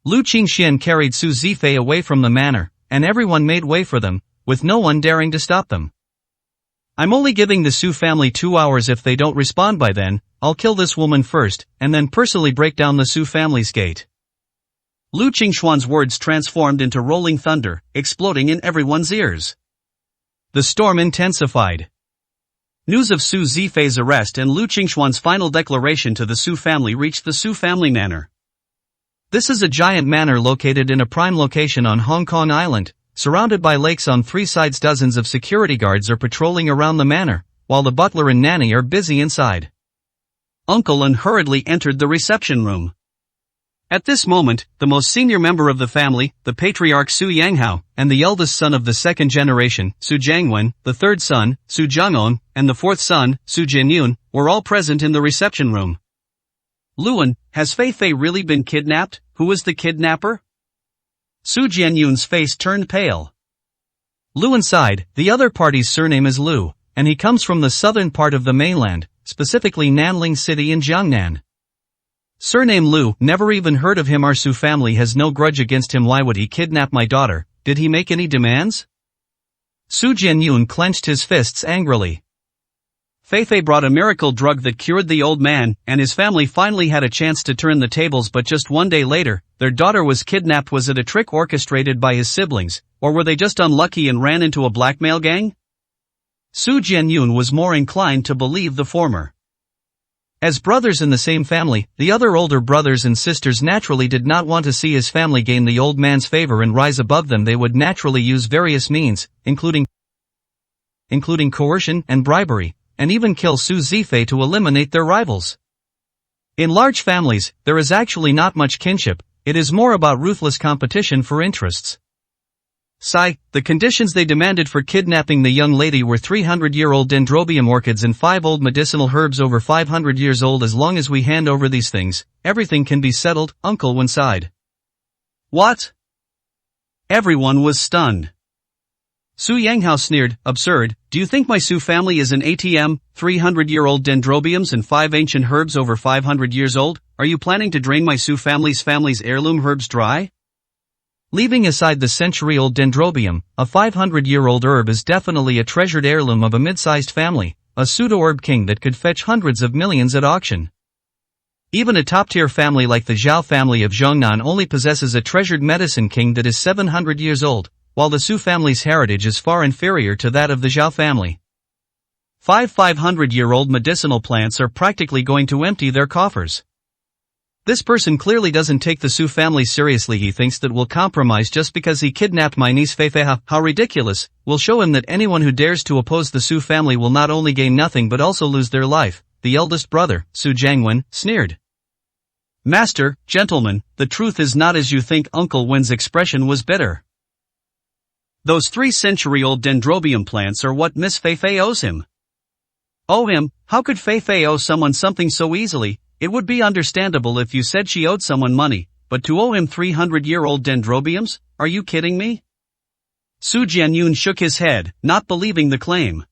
Lu Qingxian carried Su Zifei away from the manor, and everyone made way for them, with no one daring to stop them. I'm only giving the Su family 2 hours. If they don't respond by then, I'll kill this woman first, and then personally break down the Su family's gate. Lu Qingxuan's words transformed into rolling thunder, exploding in everyone's ears. The storm intensified. News of Su Zifei's arrest and Lu Qingxuan's final declaration to the Su family reached the Su family manor. This is a giant manor located in a prime location on Hong Kong Island, surrounded by lakes on 3 sides. Dozens of security guards are patrolling around the manor, while the butler and nanny are busy inside. Uncle An hurriedly entered the reception room. At this moment, the most senior member of the family, the patriarch Su Yanghao, and the eldest son of the second generation, Su Jiangwen, the third son, Su Zhengong, and the fourth son, Su Jianyun, were all present in the reception room. Luan, has Fei Fei really been kidnapped? Who is the kidnapper? Su Jianyun's face turned pale. Luan sighed. The other party's surname is Lu, and he comes from the southern part of the mainland, specifically Nanling City in Jiangnan. Surname Lu, never even heard of him. Our Su family has no grudge against him. Why would he kidnap my daughter? Did he make any demands? Su Jianyun clenched his fists angrily. Fei Fei brought a miracle drug that cured the old man, and his family finally had a chance to turn the tables. But just 1 day later, their daughter was kidnapped. Was it a trick orchestrated by his siblings, or were they just unlucky and ran into a blackmail gang? Su Jianyun was more inclined to believe the former. As brothers in the same family, the other older brothers and sisters naturally did not want to see his family gain the old man's favor and rise above them. They would naturally use various means, including coercion and bribery, and even kill Su Zifei to eliminate their rivals. In large families, there is actually not much kinship. It is more about ruthless competition for interests. The conditions they demanded for kidnapping the young lady were 300-year-old dendrobium orchids and 5 old medicinal herbs over 500 years old. As long as we hand over these things, everything can be settled, Uncle Wen sighed. What? Everyone was stunned. Su Yanghao sneered, absurd. Do you think my Su family is an ATM, 300-year-old dendrobiums and 5 ancient herbs over 500 years old? Are you planning to drain my Su family's heirloom herbs dry? Leaving aside the century-old dendrobium, a 500-year-old herb is definitely a treasured heirloom of a mid-sized family, a pseudo-herb king that could fetch hundreds of millions at auction. Even a top-tier family like the Zhao family of Zhongnan only possesses a treasured medicine king that is 700 years old, while the Su family's heritage is far inferior to that of the Zhao family. 500-year-old medicinal plants are practically going to empty their coffers. This person clearly doesn't take the Su family seriously. He thinks that we'll compromise just because he kidnapped my niece Fei Fei. How ridiculous. We'll show him that anyone who dares to oppose the Su family will not only gain nothing but also lose their life, the eldest brother, Su Jiangwen, sneered. Master, gentlemen, the truth is not as you think. Uncle Wen's expression was bitter. Those 3-century-old dendrobium plants are what Miss Feifei owes him. Owe him? How could Feifei owe someone something so easily? It would be understandable if you said she owed someone money, but to owe him 300-year-old dendrobiums? Are you kidding me? Su Jianyun shook his head, not believing the claim.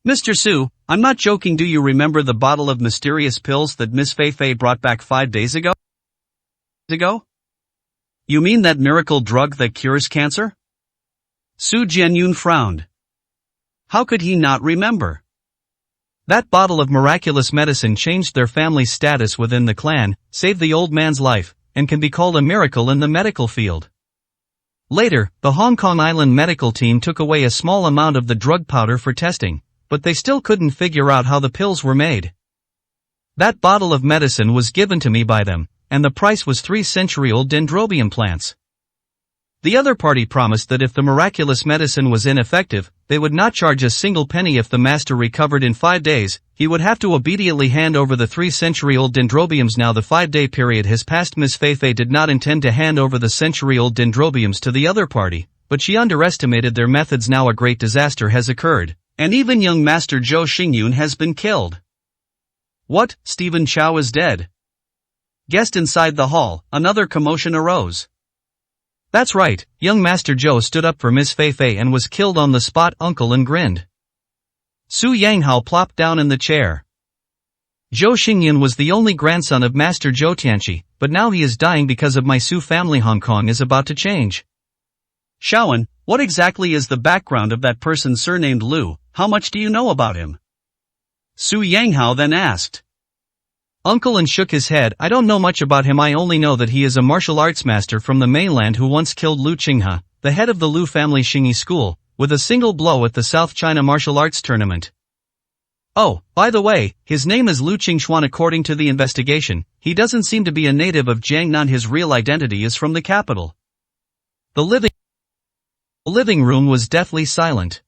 Mr. Su, I'm not joking. Do you remember the bottle of mysterious pills that Miss Feifei brought back 5 days ago? You mean that miracle drug that cures cancer? Su Jianyun frowned. How could he not remember? That bottle of miraculous medicine changed their family's status within the clan, saved the old man's life, and can be called a miracle in the medical field. Later, the Hong Kong Island medical team took away a small amount of the drug powder for testing, but they still couldn't figure out how the pills were made. That bottle of medicine was given to me by them, and the price was 3-century-old dendrobium plants. The other party promised that if the miraculous medicine was ineffective, they would not charge a single penny. If the master recovered in 5 days, he would have to obediently hand over the 3-century-old dendrobiums. Now the 5-day period has passed. Miss Feifei did not intend to hand over the century-old dendrobiums to the other party, but she underestimated their methods. Now a great disaster has occurred, and even young Master Zhou Xingyun has been killed. What? Stephen Chow is dead? Guessed inside the hall, another commotion arose. That's right, young Master Zhou stood up for Miss Feifei and was killed on the spot. Uncle and grinned. Su Yanghao plopped down in the chair. Zhou Xingyun was the only grandson of Master Zhou Tianqi, but now he is dying because of my Su family. Hong Kong is about to change. Shaowen, what exactly is the background of that person surnamed Lu? How much do you know about him? Su Yanghao then asked. Uncle and shook his head. I don't know much about him. I only know that he is a martial arts master from the mainland who once killed Lu Qinghe, the head of the Lu family Xingyi school, with a single blow at the South China martial arts tournament. Oh, by the way, his name is Lu Qingshuan. According to the investigation, he doesn't seem to be a native of Jiangnan. His real identity is from the capital. The living room was deathly silent.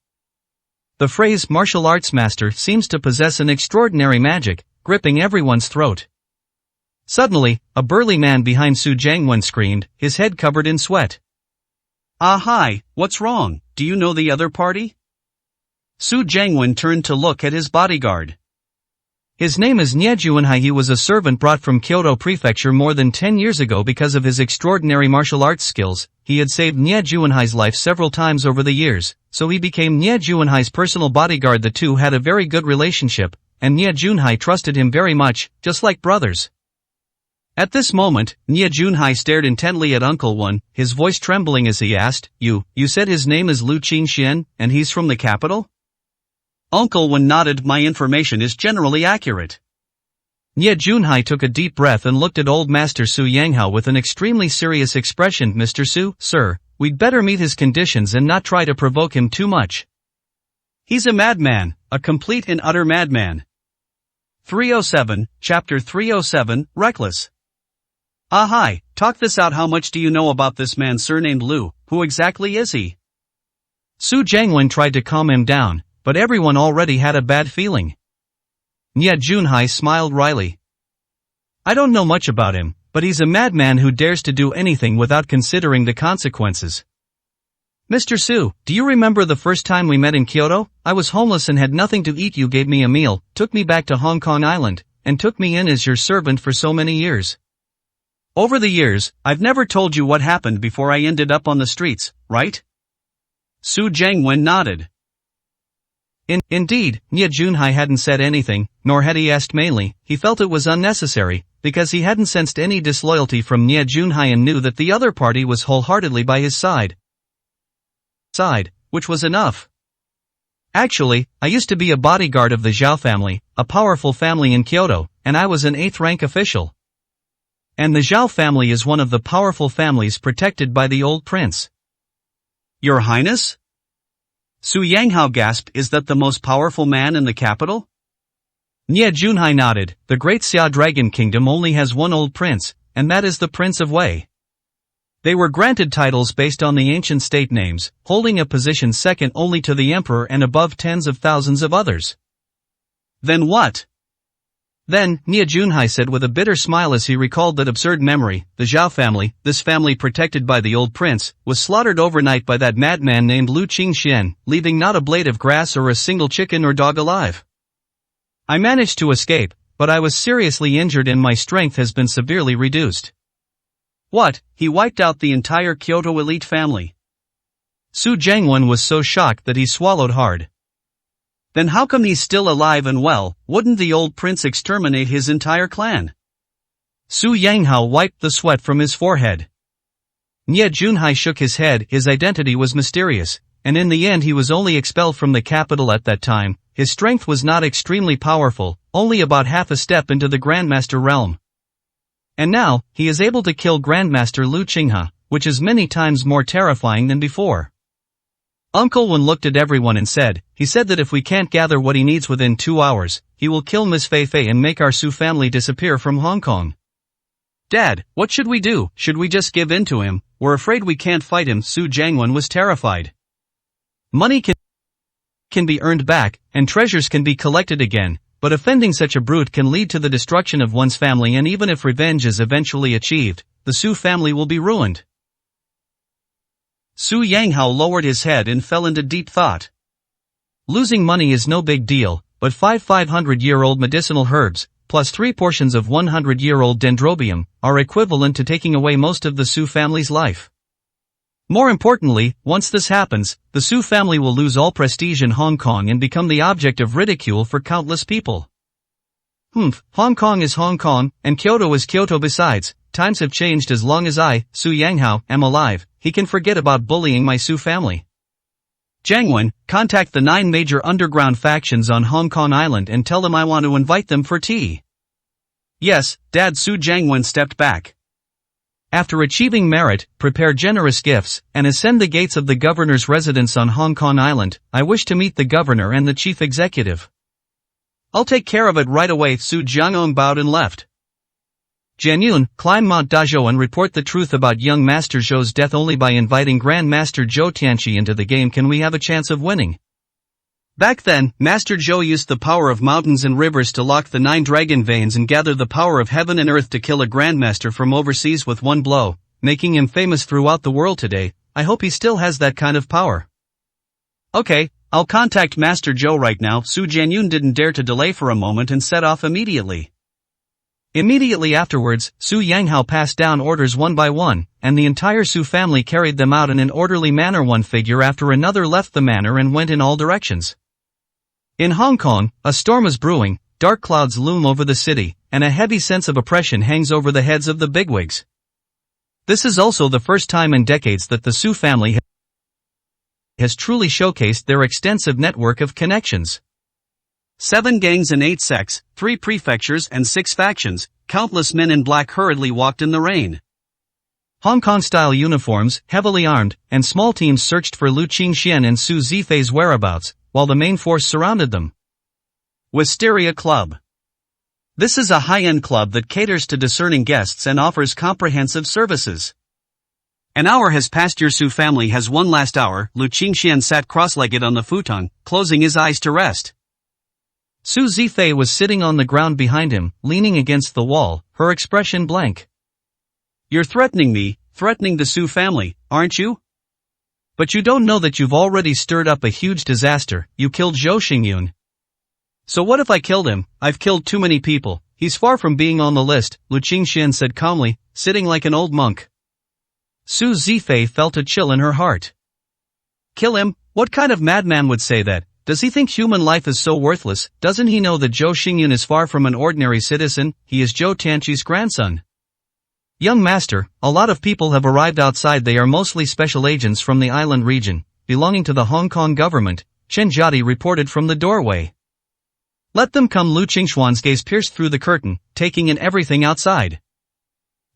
The phrase martial arts master seems to possess an extraordinary magic, gripping everyone's throat. Suddenly, a burly man behind Su Jiangwen screamed, his head covered in sweat. Ah hi, what's wrong? Do you know the other party? Su Jiangwen turned to look at his bodyguard. His name is Nie Juanhai. He was a servant brought from Kyoto Prefecture more than 10 years ago. Because of his extraordinary martial arts skills, he had saved Nie Juanhai's life several times over the years, so he became Nie Juanhai's personal bodyguard. The two had a very good relationship, and Nie Junhai trusted him very much, just like brothers. At this moment, Nie Junhai stared intently at Uncle Wen, his voice trembling as he asked, You said his name is Lu Qingxian, and he's from the capital? Uncle Wen nodded. My information is generally accurate. Nie Junhai took a deep breath and looked at old Master Su Yanghao with an extremely serious expression. Mr. Su, sir, we'd better meet his conditions and not try to provoke him too much. He's a madman, a complete and utter madman. 307, Chapter 307, Reckless. Ah hi, talk this out. How much do you know about this man surnamed Lu? Who exactly is he? Su Jiangwen tried to calm him down, but everyone already had a bad feeling. Nie Junhai smiled wryly. I don't know much about him, but he's a madman who dares to do anything without considering the consequences. Mr. Su, do you remember the first time we met in Kyoto? I was homeless and had nothing to eat. You gave me a meal, took me back to Hong Kong Island, and took me in as your servant for so many years. Over the years, I've never told you what happened before I ended up on the streets, right? Su Jiangwen nodded. Indeed, Nie Junhai hadn't said anything, nor had he asked. Mainly, he felt it was unnecessary, because he hadn't sensed any disloyalty from Nie Junhai and knew that the other party was wholeheartedly by his side, which was enough. Actually, I used to be a bodyguard of the Zhao family, a powerful family in Kyoto, and I was an 8th rank official. And the Zhao family is one of the powerful families protected by the old prince. Your Highness? Su Yanghao gasped. Is that the most powerful man in the capital? Nie Junhai nodded. The Great Xia Dragon Kingdom only has one old prince, and that is the Prince of Wei. They were granted titles based on the ancient state names, holding a position second only to the emperor and above tens of thousands of others. Then what? Then, Nia Junhai said with a bitter smile as he recalled that absurd memory, the Zhao family, this family protected by the old prince, was slaughtered overnight by that madman named Lu Qingxian, leaving not a blade of grass or a single chicken or dog alive. I managed to escape, but I was seriously injured and my strength has been severely reduced. What, he wiped out the entire Kyoto elite family? Su Jiangwen was so shocked that he swallowed hard. Then how come he's still alive and well? Wouldn't the old prince exterminate his entire clan? Su Yanghao wiped the sweat from his forehead. Nie Junhai shook his head. His identity was mysterious, and in the end he was only expelled from the capital at that time. His strength was not extremely powerful, only about half a step into the Grandmaster realm. And now, he is able to kill Grandmaster Lu Qinghe, which is many times more terrifying than before. Uncle Wen looked at everyone and said, he said that if we can't gather what he needs within 2 hours, he will kill Miss Fei Fei and make our Su family disappear from Hong Kong. Dad, what should we do? Should we just give in to him? We're afraid we can't fight him. Su Jiangwen was terrified. Money can be earned back, and treasures can be collected again, but offending such a brute can lead to the destruction of one's family, and even if revenge is eventually achieved, the Su family will be ruined. Su Yanghao lowered his head and fell into deep thought. Losing money is no big deal, but 500-year-old medicinal herbs, plus 3 portions of 100-year-old dendrobium, are equivalent to taking away most of the Su family's life. More importantly, once this happens, the Su family will lose all prestige in Hong Kong and become the object of ridicule for countless people. Hong Kong is Hong Kong, and Kyoto is Kyoto besides. Times have changed. As long as I, Su Yanghao, am alive, he can forget about bullying my Su family. Jiangwen, contact the 9 major underground factions on Hong Kong Island and tell them I want to invite them for tea. Yes, Dad. Su Jiangwen stepped back. After achieving merit, prepare generous gifts, and ascend the gates of the governor's residence on Hong Kong Island. I wish to meet the governor and the chief executive. I'll take care of it right away. Su Jiangong bowed and left. Jianyun, climb Mount Dazhou and report the truth about young Master Zhou's death. Only by inviting Grandmaster Zhou Tianqi into the game can we have a chance of winning. Back then, Master Zhou used the power of mountains and rivers to lock the 9 dragon veins and gather the power of heaven and earth to kill a grandmaster from overseas with one blow, making him famous throughout the world today. I hope he still has that kind of power. Okay, I'll contact Master Zhou right now. Su Jianyun didn't dare to delay for a moment and set off immediately. Immediately afterwards, Su Yanghao passed down orders one by one, and the entire Su family carried them out in an orderly manner. One figure after another left the manor and went in all directions. In Hong Kong, a storm is brewing, dark clouds loom over the city, and a heavy sense of oppression hangs over the heads of the bigwigs. This is also the first time in decades that the Su family has truly showcased their extensive network of connections. 7 gangs and 8 sects, 3 prefectures and 6 factions, countless men in black hurriedly walked in the rain. Hong Kong-style uniforms, heavily armed, and small teams searched for Lu Qingxian and Su Zifei's whereabouts, while the main force surrounded them. Wisteria Club. This is a high-end club that caters to discerning guests and offers comprehensive services. An hour has passed. Your Su family has one last hour. Lu Qingxian sat cross-legged on the futon, closing his eyes to rest. Su Zifei was sitting on the ground behind him, leaning against the wall, her expression blank. You're threatening me, threatening the Su family, aren't you? But you don't know that you've already stirred up a huge disaster. You killed Zhou Xingyun. So what if I killed him? I've killed too many people. He's far from being on the list, Lu Qingxian said calmly, sitting like an old monk. Su Zifei felt a chill in her heart. Kill him? What kind of madman would say that? Does he think human life is so worthless? Doesn't he know that Zhou Xingyun is far from an ordinary citizen? He is Zhou Tianqi's grandson. Young master, a lot of people have arrived outside. They are mostly special agents from the island region, belonging to the Hong Kong government, Chen Jiadi reported from the doorway. Let them come. Lu Qingxuan's gaze pierced through the curtain, taking in everything outside.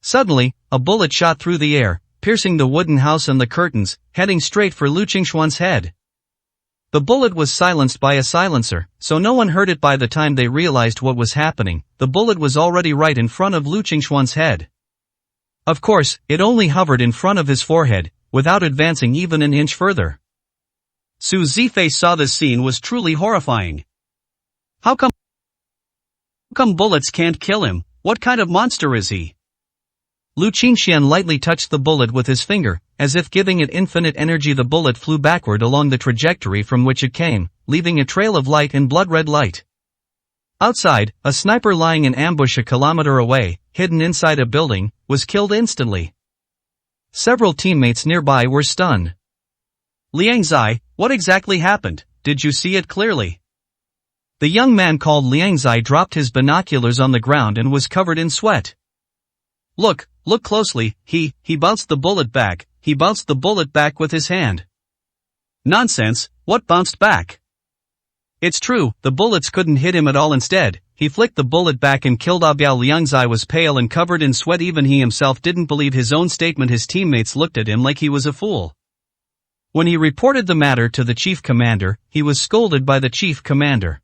Suddenly, a bullet shot through the air, piercing the wooden house and the curtains, heading straight for Lu Qingxuan's head. The bullet was silenced by a silencer, so no one heard it. By the time they realized what was happening, the bullet was already right in front of Lu Qingxuan's head. Of course, it only hovered in front of his forehead, without advancing even an inch further. Su Zifei saw this scene was truly horrifying. How come come bullets can't kill him? What kind of monster is he? Lu Qingxian lightly touched the bullet with his finger, as if giving it infinite energy. The bullet flew backward along the trajectory from which it came, leaving a trail of light and blood-red light. Outside, a sniper lying in ambush a kilometer away, hidden inside a building, was killed instantly. Several teammates nearby were stunned. Liang Zai, what exactly happened? Did you see it clearly? The young man called Liang Zai dropped his binoculars on the ground and was covered in sweat. Look closely, he bounced the bullet back, he bounced the bullet back with his hand. Nonsense, what bounced back? It's true, the bullets couldn't hit him at all. Instead, he flicked the bullet back and killed Abiao. Liang Zai was pale and covered in sweat. Even he himself didn't believe his own statement. His teammates looked at him like he was a fool. When he reported the matter to the chief commander, he was scolded by the chief commander.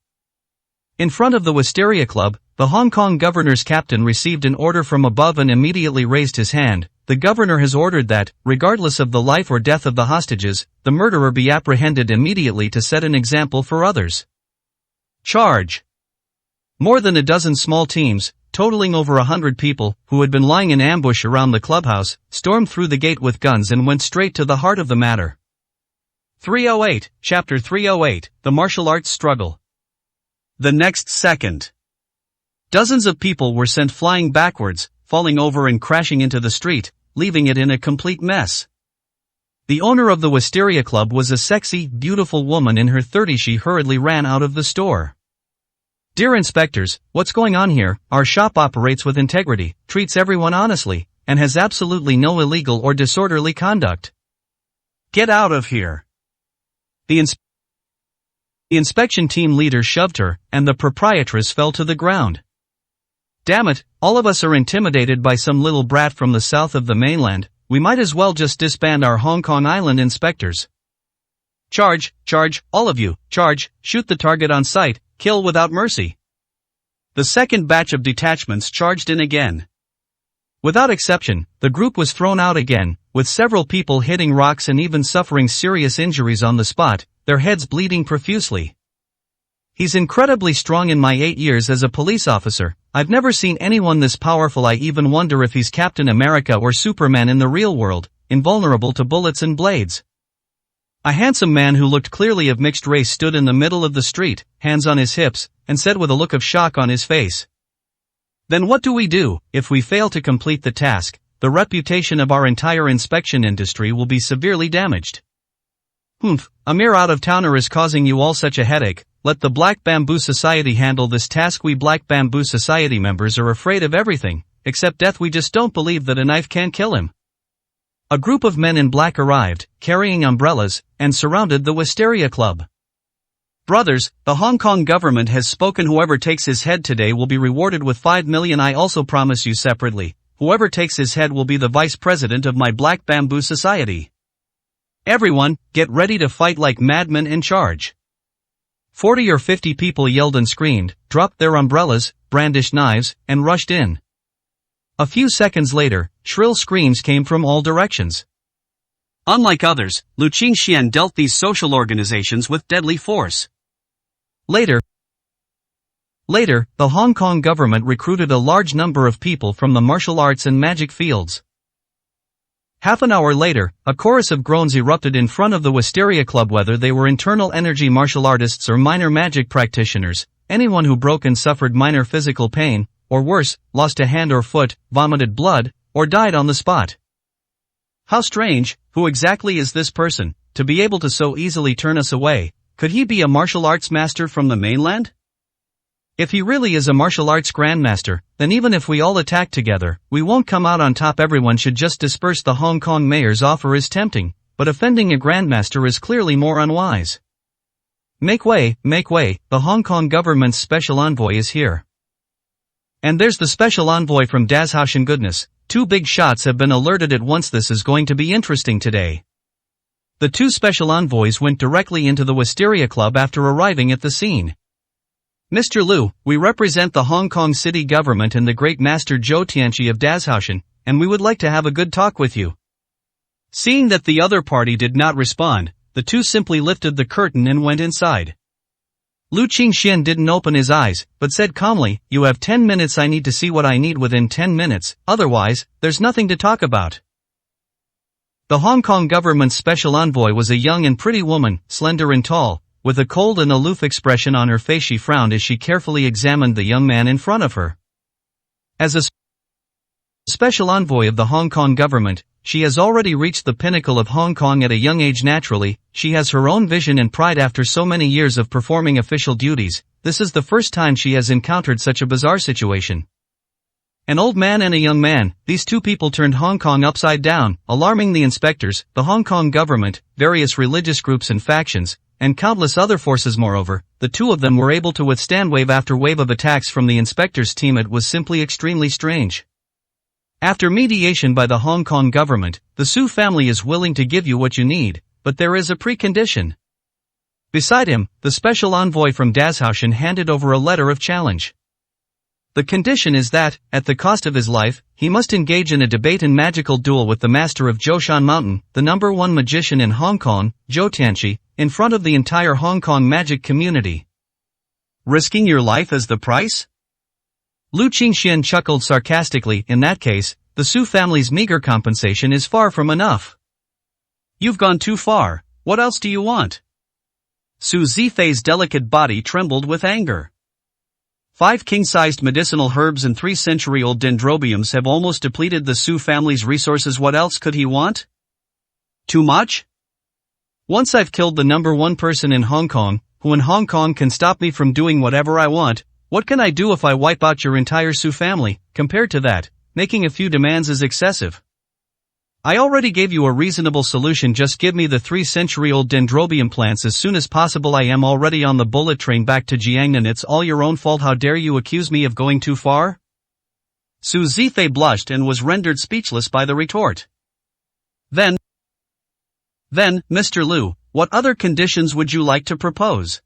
In front of the Wisteria Club, the Hong Kong governor's captain received an order from above and immediately raised his hand. The governor has ordered that, regardless of the life or death of the hostages, the murderer be apprehended immediately to set an example for others. Charge! More than a dozen small teams, totaling over 100 people, who had been lying in ambush around the clubhouse, stormed through the gate with guns and went straight to the heart of the matter. 308, Chapter 308, The Martial Arts Struggle. The next second, dozens of people were sent flying backwards, falling over and crashing into the street, leaving it in a complete mess. The owner of the Wisteria Club was a sexy, beautiful woman in her 30s. She hurriedly ran out of the store. Dear inspectors, what's going on here? Our shop operates with integrity, treats everyone honestly, and has absolutely no illegal or disorderly conduct. Get out of here. The inspection team leader shoved her, and the proprietress fell to the ground. Damn it, all of us are intimidated by some little brat from the south of the mainland. We might as well just disband our Hong Kong Island inspectors. Charge, all of you, charge, shoot the target on sight, kill without mercy. The second batch of detachments charged in again. Without exception, the group was thrown out again, with several people hitting rocks and even suffering serious injuries on the spot, their heads bleeding profusely. He's incredibly strong. In my 8 years as a police officer, I've never seen anyone this powerful. I even wonder if he's Captain America or Superman in the real world, invulnerable to bullets and blades. A handsome man who looked clearly of mixed race stood in the middle of the street, hands on his hips, and said with a look of shock on his face, "Then what do we do? If we fail to complete the task, the reputation of our entire inspection industry will be severely damaged." "Humph, a mere out-of-towner is causing you all such a headache. Let the Black Bamboo Society handle this task. We Black Bamboo Society members are afraid of everything, except death. We just don't believe that a knife can kill him." A group of men in black arrived, carrying umbrellas, and surrounded the Wisteria Club. "Brothers, the Hong Kong government has spoken. Whoever takes his head today will be rewarded with 5 million. I also promise you separately, whoever takes his head will be the vice president of my Black Bamboo Society. Everyone, get ready to fight like madmen and charge." 40 or 50 people yelled and screamed, dropped their umbrellas, brandished knives, and rushed in. A few seconds later, shrill screams came from all directions. Unlike others, Lu Qingxian dealt these social organizations with deadly force. Later, the Hong Kong government recruited a large number of people from the martial arts and magic fields. Half an hour later, a chorus of groans erupted in front of the Wisteria Club. Whether they were internal energy martial artists or minor magic practitioners, anyone who broke and suffered minor physical pain, or worse, lost a hand or foot, vomited blood, or died on the spot. How strange, who exactly is this person, to be able to so easily turn us away? Could he be a martial arts master from the mainland? If he really is a martial arts grandmaster, then even if we all attack together, we won't come out on top. Everyone should just disperse. The Hong Kong mayor's offer is tempting, but offending a grandmaster is clearly more unwise. Make way, the Hong Kong government's special envoy is here. And there's the special envoy from Dazhaoshan. Goodness, 2 big shots have been alerted at once. This is going to be interesting today. The 2 special envoys went directly into the Wisteria Club after arriving at the scene. "Mr. Lu, we represent the Hong Kong city government and the great master Zhou Tianqi of Dazhaoshan, and we would like to have a good talk with you." Seeing that the other party did not respond, the 2 simply lifted the curtain and went inside. Lu Qingxian didn't open his eyes, but said calmly, "You have 10 minutes. I need to see what I need within 10 minutes, otherwise, there's nothing to talk about." The Hong Kong government's special envoy was a young and pretty woman, slender and tall. With a cold and aloof expression on her face, she frowned as she carefully examined the young man in front of her. As a special envoy of the Hong Kong government, she has already reached the pinnacle of Hong Kong at a young age. Naturally, she has her own vision and pride. After so many years of performing official duties, this is the first time she has encountered such a bizarre situation. An old man and a young man, these two people turned Hong Kong upside down, alarming the inspectors, the Hong Kong government, various religious groups and factions, and countless other forces. Moreover, the two of them were able to withstand wave after wave of attacks from the inspectors' team. It was simply extremely strange. After mediation by the Hong Kong government, the Su family is willing to give you what you need, but there is a precondition. Beside him, the special envoy from Dazhaoshan handed over a letter of challenge. The condition is that, at the cost of his life, he must engage in a debate and magical duel with the master of Zhoushan Mountain, the #1 magician in Hong Kong, Zhou Tianqi, in front of the entire Hong Kong magic community. Risking your life as the price? Lu Qingxian chuckled sarcastically. In that case, the Su family's meager compensation is far from enough. You've gone too far. What else do you want? Su Zifei's delicate body trembled with anger. 5 king-sized medicinal herbs and 3 century-old dendrobiums have almost depleted the Su family's resources. What else could he want? Too much? Once I've killed the #1 person in Hong Kong, who in Hong Kong can stop me from doing whatever I want, what can I do if I wipe out your entire Su family? Compared to that, making a few demands is excessive. I already gave you a reasonable solution. Just give me the 3 century-old dendrobium plants as soon as possible. I am already on the bullet train back to Jiangnan. It's all your own fault. How dare you accuse me of going too far? Su Zifei blushed and was rendered speechless by the retort. Then, Mr. Lu, what other conditions would you like to propose?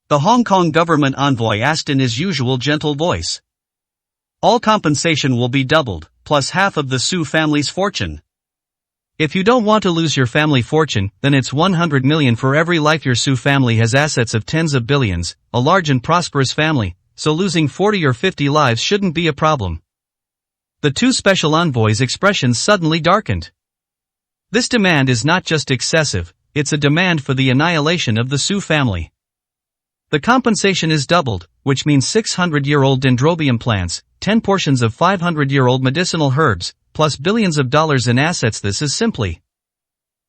The Hong Kong government envoy asked in his usual gentle voice. All compensation will be doubled, plus half of the Su family's fortune. If you don't want to lose your family fortune, then it's 100 million for every life. Your Su family has assets of tens of billions, a large and prosperous family, so losing 40 or 50 lives shouldn't be a problem. The two special envoys' expressions suddenly darkened. This demand is not just excessive, it's a demand for the annihilation of the Su family. The compensation is doubled, which means 600-year-old dendrobium plants, 10 portions of 500-year-old medicinal herbs, plus billions of dollars in assets. This is simply.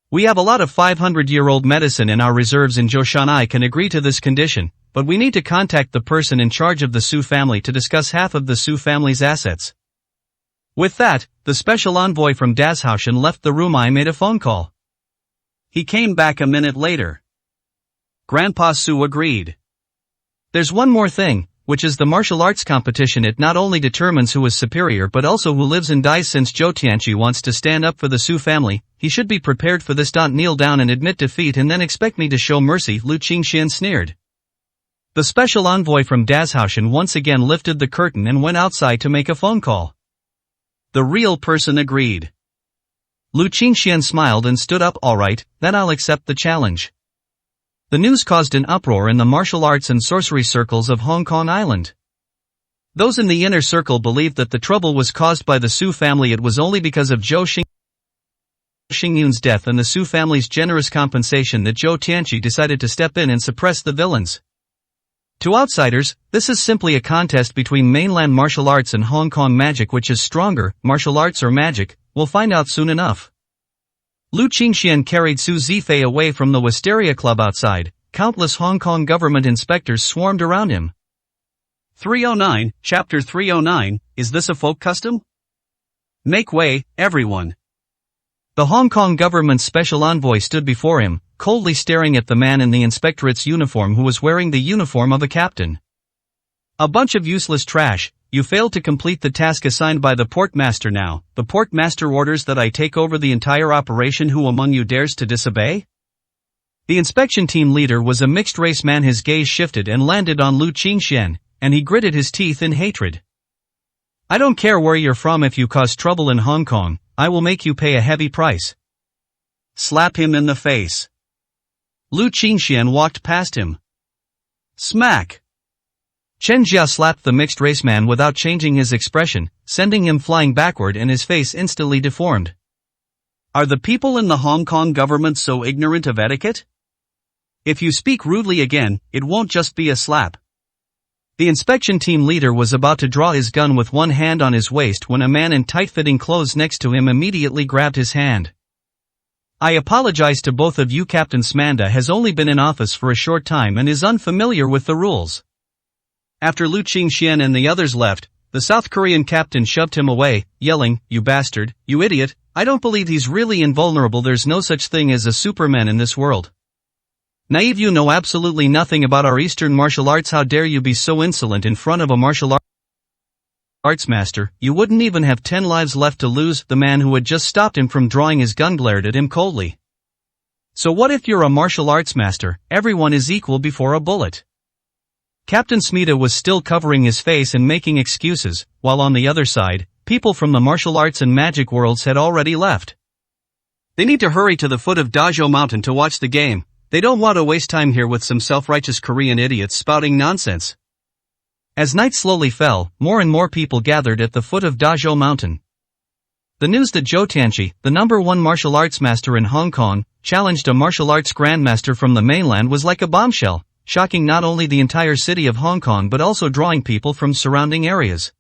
We have a lot of 500-year-old medicine in our reserves in Zhoushan. I can agree to this condition, but we need to contact the person in charge of the Su family to discuss half of the Su family's assets. With that, the special envoy from Dazhaoshan left the room. I made a phone call. He came back a minute later. Grandpa Su agreed. There's one more thing, which is the martial arts competition. It not only determines who is superior but also who lives and dies. Since Zhou Tianqi wants to stand up for the Su family, he should be prepared for this. Don't kneel down and admit defeat and then expect me to show mercy, Lu Qingxian sneered. The special envoy from Dazhaoshan once again lifted the curtain and went outside to make a phone call. The real person agreed. Lu Qingxian smiled and stood up. All right, then I'll accept the challenge. The news caused an uproar in the martial arts and sorcery circles of Hong Kong Island. Those in the inner circle believed that the trouble was caused by the Su family. It was only because of Zhou Xingyun's death and the Su family's generous compensation that Zhou Tianqi decided to step in and suppress the villains. To outsiders, this is simply a contest between mainland martial arts and Hong Kong magic. Which is stronger, martial arts or magic? We'll find out soon enough. Lu Qingxian carried Su Zifei away from the Wisteria Club. Outside, countless Hong Kong government inspectors swarmed around him. 309, Chapter 309, is this a folk custom? Make way, everyone. The Hong Kong government's special envoy stood before him, coldly staring at the man in the inspectorate's uniform who was wearing the uniform of a captain. A bunch of useless trash. You failed to complete the task assigned by the portmaster. Now, the portmaster orders that I take over the entire operation. Who among you dares to disobey? The inspection team leader was a mixed-race man. His gaze shifted and landed on Lu Qingxian, and he gritted his teeth in hatred. I don't care where you're from. If you cause trouble in Hong Kong, I will make you pay a heavy price. Slap him in the face. Lu Qingxian walked past him. Smack! Chen Jia slapped the mixed race man without changing his expression, sending him flying backward and his face instantly deformed. Are the people in the Hong Kong government so ignorant of etiquette? If you speak rudely again, it won't just be a slap. The inspection team leader was about to draw his gun with one hand on his waist when a man in tight-fitting clothes next to him immediately grabbed his hand. I apologize to both of you. Captain Smanda has only been in office for a short time and is unfamiliar with the rules. After Lu Qingxian and the others left, the South Korean captain shoved him away, yelling, "You bastard, you idiot, I don't believe he's really invulnerable. There's no such thing as a Superman in this world. Naive, you know absolutely nothing about our Eastern martial arts. How dare you be so insolent in front of a martial arts master? You wouldn't even have 10 lives left to lose." The man who had just stopped him from drawing his gun glared at him coldly. So what if you're a martial arts master? Everyone is equal before a bullet. Captain Smita was still covering his face and making excuses, while on the other side, people from the martial arts and magic worlds had already left. They need to hurry to the foot of Dazhou Mountain to watch the game. They don't want to waste time here with some self-righteous Korean idiots spouting nonsense. As night slowly fell, more and more people gathered at the foot of Dazhou Mountain. The news that Zhou Tianqi, the #1 martial arts master in Hong Kong, challenged a martial arts grandmaster from the mainland was like a bombshell, shocking not only the entire city of Hong Kong but also drawing people from surrounding areas.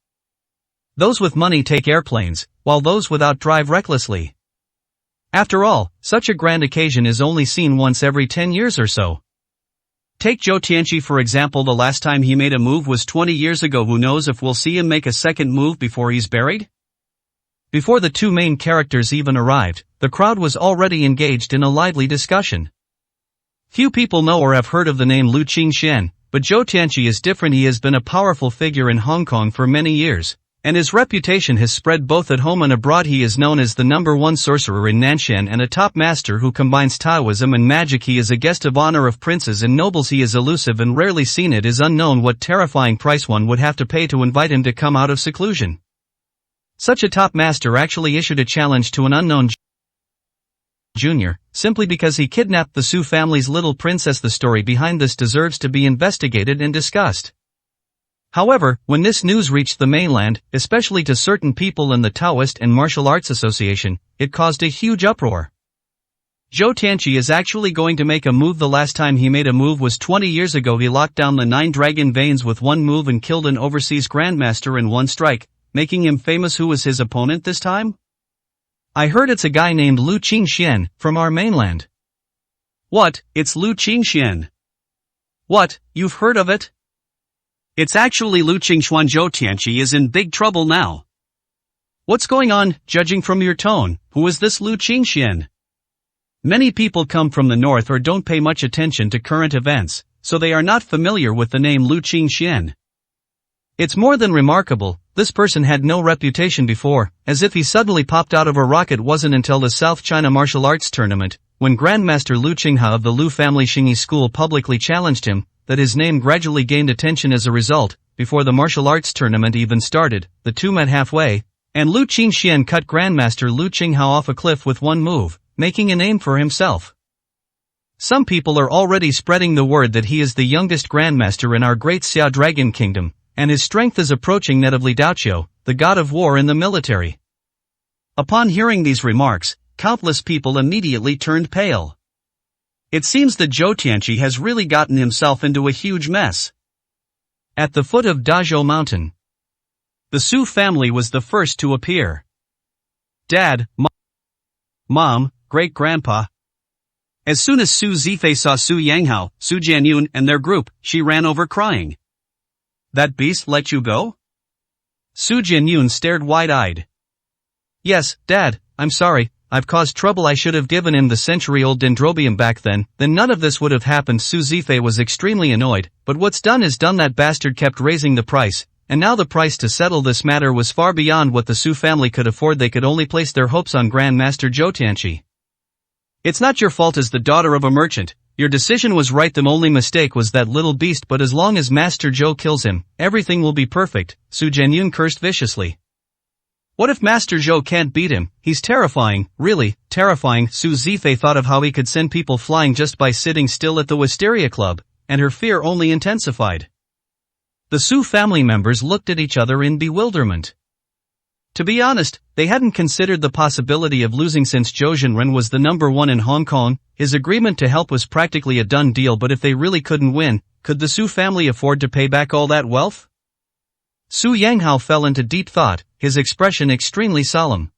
Those with money take airplanes, while those without drive recklessly. After all, such a grand occasion is only seen once every 10 years or so. Take Zhou Tianqi for example. The last time he made a move was 20 years ago. Who knows if we'll see him make a second move before he's buried? Before the two main characters even arrived, the crowd was already engaged in a lively discussion. Few people know or have heard of the name Lu Qingxian, but Zhou Tianqi is different. He has been a powerful figure in Hong Kong for many years, and his reputation has spread both at home and abroad. He is known as the #1 sorcerer in Nanshan and a top master who combines Taoism and magic. He is a guest of honor of princes and nobles. He is elusive and rarely seen. It is unknown what terrifying price one would have to pay to invite him to come out of seclusion. Such a top master actually issued a challenge to an unknown junior, simply because he kidnapped the Su family's little princess. The story behind this deserves to be investigated and discussed. However, when this news reached the mainland, especially to certain people in the Taoist and Martial Arts Association, it caused a huge uproar. Zhou Tianqi is actually going to make a move. The last time he made a move was 20 years ago. He locked down the 9 dragon veins with one move and killed an overseas grandmaster in one strike, making him famous. Who was his opponent this time? I heard it's a guy named Lu Qingxian, from our mainland. What, it's Lu Qingxian? What, you've heard of it? It's actually Lu Qingxuan. Zhou Tianqi is in big trouble now. What's going on? Judging from your tone, who is this Lu Qingxian? Many people come from the north or don't pay much attention to current events, so they are not familiar with the name Lu Qingxian. It's more than remarkable. This person had no reputation before, as if he suddenly popped out of a rocket. Wasn't until the South China Martial Arts Tournament, when Grandmaster Lu Qingha of the Lu family Xingyi School publicly challenged him, that his name gradually gained attention. As a result, before the martial arts tournament even started, the two met halfway, and Lu Qingxian cut Grandmaster Lu Qingha off a cliff with one move, making a name for himself. Some people are already spreading the word that he is the youngest Grandmaster in our great Xia Dragon Kingdom, and his strength is approaching that of Li Daoqiu, the god of war in the military. Upon hearing these remarks, countless people immediately turned pale. It seems that Zhou Tianqi has really gotten himself into a huge mess. At the foot of Dazhou Mountain, the Su family was the first to appear. Dad, Mom, Great-Grandpa. As soon as Su Zifei saw Su Yanghao, Su Jianyun and their group, she ran over crying. That beast let you go? Su Jianyun stared wide-eyed. Yes, Dad, I'm sorry, I've caused trouble. I should have given him the century-old dendrobium back then none of this would have happened. Su Zifei was extremely annoyed, but what's done is done. That bastard kept raising the price, and now the price to settle this matter was far beyond what the Su family could afford. They could only place their hopes on Grandmaster Zhou Tianqi. It's not your fault as the daughter of a merchant. Your decision was right. The only mistake was that little beast, but as long as Master Zhou kills him, everything will be perfect. Su Jianyun cursed viciously. What if Master Zhou can't beat him? He's terrifying, really, terrifying. Su Zifei thought of how he could send people flying just by sitting still at the Wisteria Club, and her fear only intensified. The Su family members looked at each other in bewilderment. To be honest, they hadn't considered the possibility of losing since Zhou Zhenren was the number one in Hong Kong. His agreement to help was practically a done deal, but if they really couldn't win, could the Su family afford to pay back all that wealth? Su Yanghao fell into deep thought, his expression extremely solemn.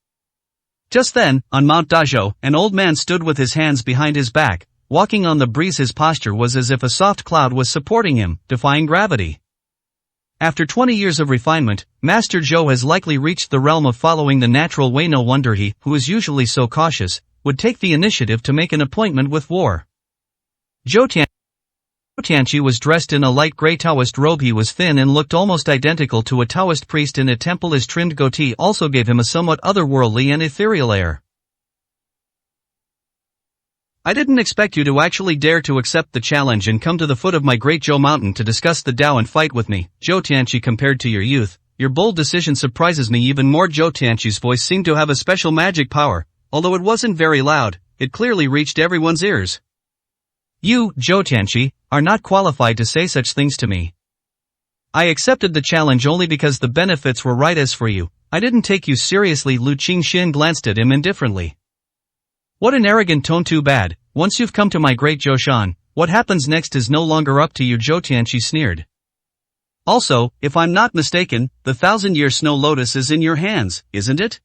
Just then, on Mount Dazhou, an old man stood with his hands behind his back, walking on the breeze. His posture was as if a soft cloud was supporting him, defying gravity. After 20 years of refinement, Master Zhou has likely reached the realm of following the natural way. No wonder he, who is usually so cautious, would take the initiative to make an appointment with war. Zhou Tianqi was dressed in a light gray Taoist robe. He was thin and looked almost identical to a Taoist priest in a temple. His trimmed goatee also gave him a somewhat otherworldly and ethereal air. I didn't expect you to actually dare to accept the challenge and come to the foot of my Great Zhou Mountain to discuss the Tao and fight with me, Zhou Tianqi. Compared to your youth, your bold decision surprises me even more. Zhou Tianqi's voice seemed to have a special magic power, although it wasn't very loud, it clearly reached everyone's ears. You, Zhou Tianqi, are not qualified to say such things to me. I accepted the challenge only because the benefits were right. As for you, I didn't take you seriously. Lu Qingxian glanced at him indifferently. What an arrogant tone. Too bad, once you've come to my great Zhoushan, what happens next is no longer up to you, Zhou Tianqi sneered. Also, if I'm not mistaken, the 1,000-year snow lotus is in your hands, isn't it?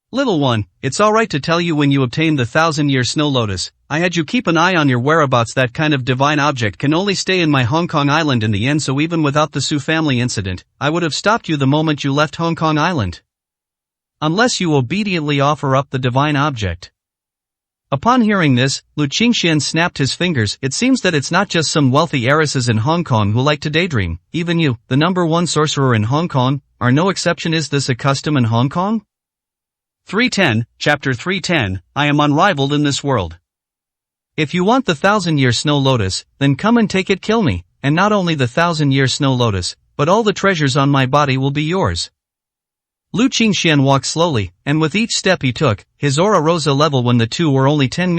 Little one, it's alright to tell you when you obtain the 1,000-year snow lotus, I had you keep an eye on your whereabouts. That kind of divine object can only stay in my Hong Kong Island in the end, so even without the Su family incident, I would have stopped you the moment you left Hong Kong Island. Unless you obediently offer up the divine object. Upon hearing this, Lu Qingxian snapped his fingers. It seems that it's not just some wealthy heiresses in Hong Kong who like to daydream. Even you, the number one sorcerer in Hong Kong, are no exception. Is this a custom in Hong Kong? 310, Chapter 310, I am unrivaled in this world. If you want the 1,000-year snow lotus, then come and take it. Kill me, and not only the 1,000-year snow lotus, but all the treasures on my body will be yours. Lu Qingxian walked slowly, and with each step he took, his aura rose a level. When the two were only 10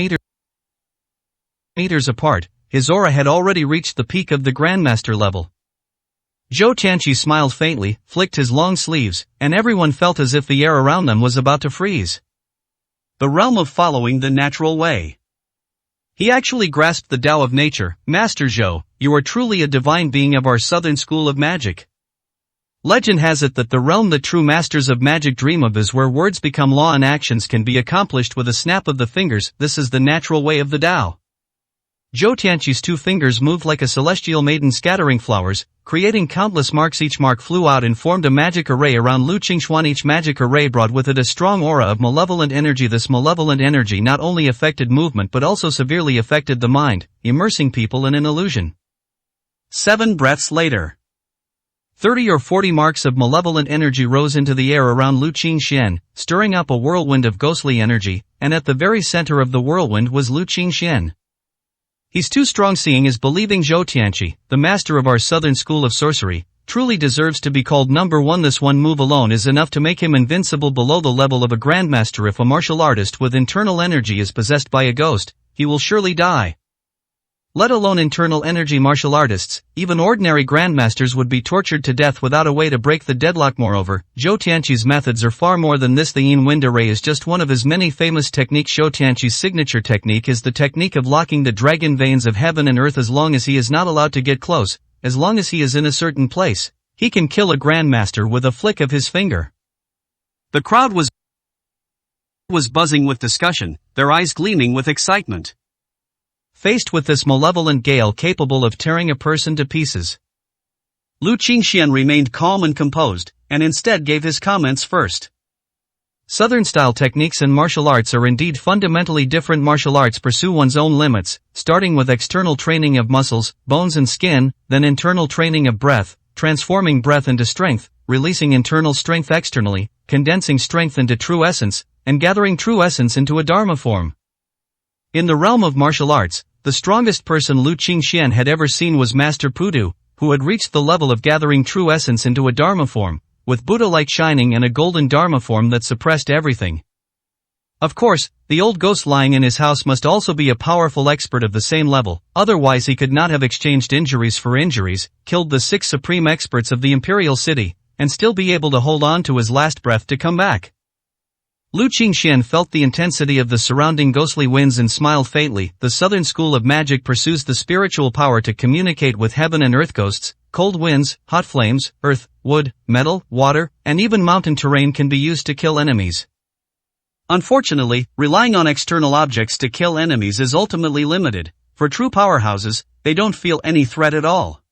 meters apart, his aura had already reached the peak of the Grandmaster level. Zhou Tianqi smiled faintly, flicked his long sleeves, and everyone felt as if the air around them was about to freeze. The realm of following the natural way. He actually grasped the Tao of nature. Master Zhou, you are truly a divine being of our southern school of magic. Legend has it that the realm the true masters of magic dream of is where words become law and actions can be accomplished with a snap of the fingers. This is the natural way of the Tao. Zhou Tianqi's two fingers moved like a celestial maiden scattering flowers, creating countless marks. Each mark flew out and formed a magic array around Lu Qingxuan. Each magic array brought with it a strong aura of malevolent energy. This malevolent energy not only affected movement but also severely affected the mind, immersing people in an illusion. 7 breaths later. 30 or 40 marks of malevolent energy rose into the air around Lu Qingxian, stirring up a whirlwind of ghostly energy, and at the very center of the whirlwind was Lu Qingxian. He's too strong. Seeing is believing. Zhou Tianqi, the master of our southern school of sorcery, truly deserves to be called number one. This one move alone is enough to make him invincible below the level of a grandmaster. If a martial artist with internal energy is possessed by a ghost, he will surely die. Let alone internal energy martial artists, even ordinary grandmasters would be tortured to death without a way to break the deadlock. Moreover, Zhou Tianqi's methods are far more than this. The Yin Wind Array is just one of his many famous techniques. Zhou Tianqi's signature technique is the technique of locking the dragon veins of heaven and earth. As long as he is not allowed to get close, as long as he is in a certain place, he can kill a grandmaster with a flick of his finger. The crowd was buzzing with discussion, their eyes gleaming with excitement. Faced with this malevolent gale capable of tearing a person to pieces, Lu Qingxian remained calm and composed, and instead gave his comments first. Southern-style techniques and martial arts are indeed fundamentally different. Martial arts pursue one's own limits, starting with external training of muscles, bones and skin, then internal training of breath, transforming breath into strength, releasing internal strength externally, condensing strength into true essence, and gathering true essence into a dharma form. In the realm of martial arts, the strongest person Lu Qingxian had ever seen was Master Pudu, who had reached the level of gathering true essence into a dharma form, with Buddha light shining and a golden dharma form that suppressed everything. Of course, the old ghost lying in his house must also be a powerful expert of the same level, otherwise he could not have exchanged injuries for injuries, killed the 6 supreme experts of the Imperial City, and still be able to hold on to his last breath to come back. Lu Qingxian felt the intensity of the surrounding ghostly winds and smiled faintly. The Southern School of Magic pursues the spiritual power to communicate with heaven and earth ghosts. Cold winds, hot flames, earth, wood, metal, water, and even mountain terrain can be used to kill enemies. Unfortunately, relying on external objects to kill enemies is ultimately limited. For true powerhouses, they don't feel any threat at all.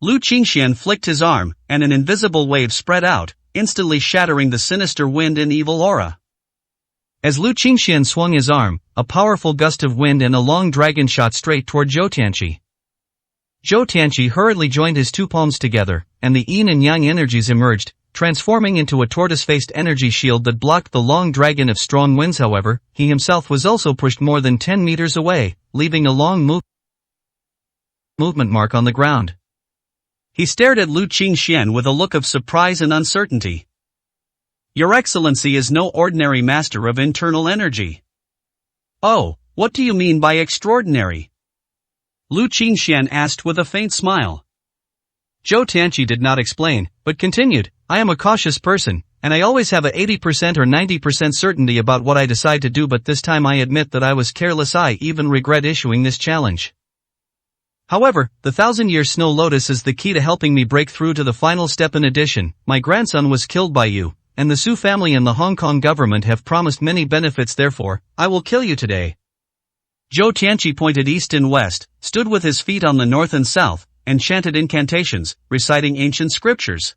Lu Qingxian flicked his arm, and an invisible wave spread out, instantly shattering the sinister wind and evil aura. As Lu Qingxian swung his arm, a powerful gust of wind and a long dragon shot straight toward Zhou Tianqi. Zhou Tianqi hurriedly joined his 2 palms together, and the yin and yang energies emerged, transforming into a tortoise-faced energy shield that blocked the long dragon of strong winds. However, he himself was also pushed more than 10 meters away, leaving a long movement mark on the ground. He stared at Lu Qingxian with a look of surprise and uncertainty. Your Excellency is no ordinary master of internal energy. Oh, what do you mean by extraordinary? Lu Qingxian asked with a faint smile. Zhou Tianqi did not explain, but continued, I am a cautious person, and I always have a 80% or 90% certainty about what I decide to do, but this time I admit that I was careless. I even regret issuing this challenge. However, the 1,000-year snow lotus is the key to helping me break through to the final step. In addition, my grandson was killed by you, and the Su family and the Hong Kong government have promised many benefits. Therefore, I will kill you today. Zhou Tianqi pointed east and west, stood with his feet on the north and south, and chanted incantations, reciting ancient scriptures.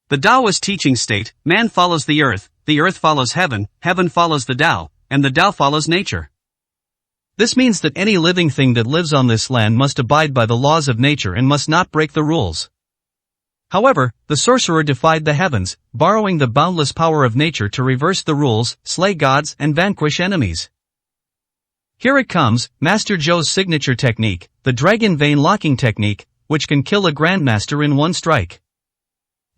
The Taoist teaching state, man follows the earth follows heaven, heaven follows the Tao, and the Tao follows nature. This means that any living thing that lives on this land must abide by the laws of nature and must not break the rules. However, the sorcerer defied the heavens, borrowing the boundless power of nature to reverse the rules, slay gods, and vanquish enemies. Here it comes, Master Zhou's signature technique, the Dragon Vein Locking Technique, which can kill a grandmaster in one strike.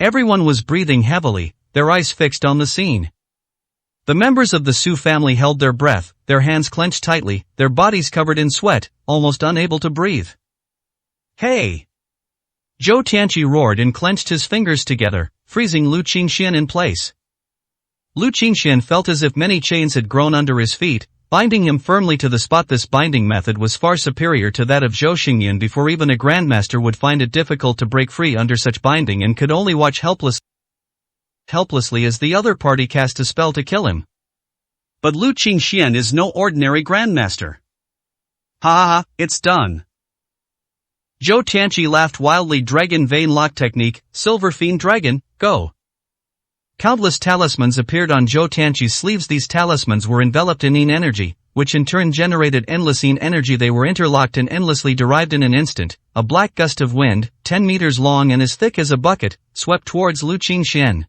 Everyone was breathing heavily, their eyes fixed on the scene. The members of the Su family held their breath, their hands clenched tightly, their bodies covered in sweat, almost unable to breathe. Hey! Zhou Tianqi roared and clenched his fingers together, freezing Lu Qingxian in place. Lu Qingxian felt as if many chains had grown under his feet, binding him firmly to the spot. This binding method was far superior to that of Zhou Xingyan before. Even a grandmaster would find it difficult to break free under such binding and could only watch helplessly as the other party cast a spell to kill him. But Lu Qingxian is no ordinary grandmaster. Ha ha ha, it's done. Zhou Tianqi laughed wildly. Dragon Vein Lock Technique, Silver Fiend Dragon, go! Countless talismans appeared on Zhou Tianqi's sleeves. These talismans were enveloped in yin energy, which in turn generated endless yin energy. They were interlocked and endlessly derived. In an instant, a black gust of wind, 10 meters long and as thick as a bucket, swept towards Lu Qingxian.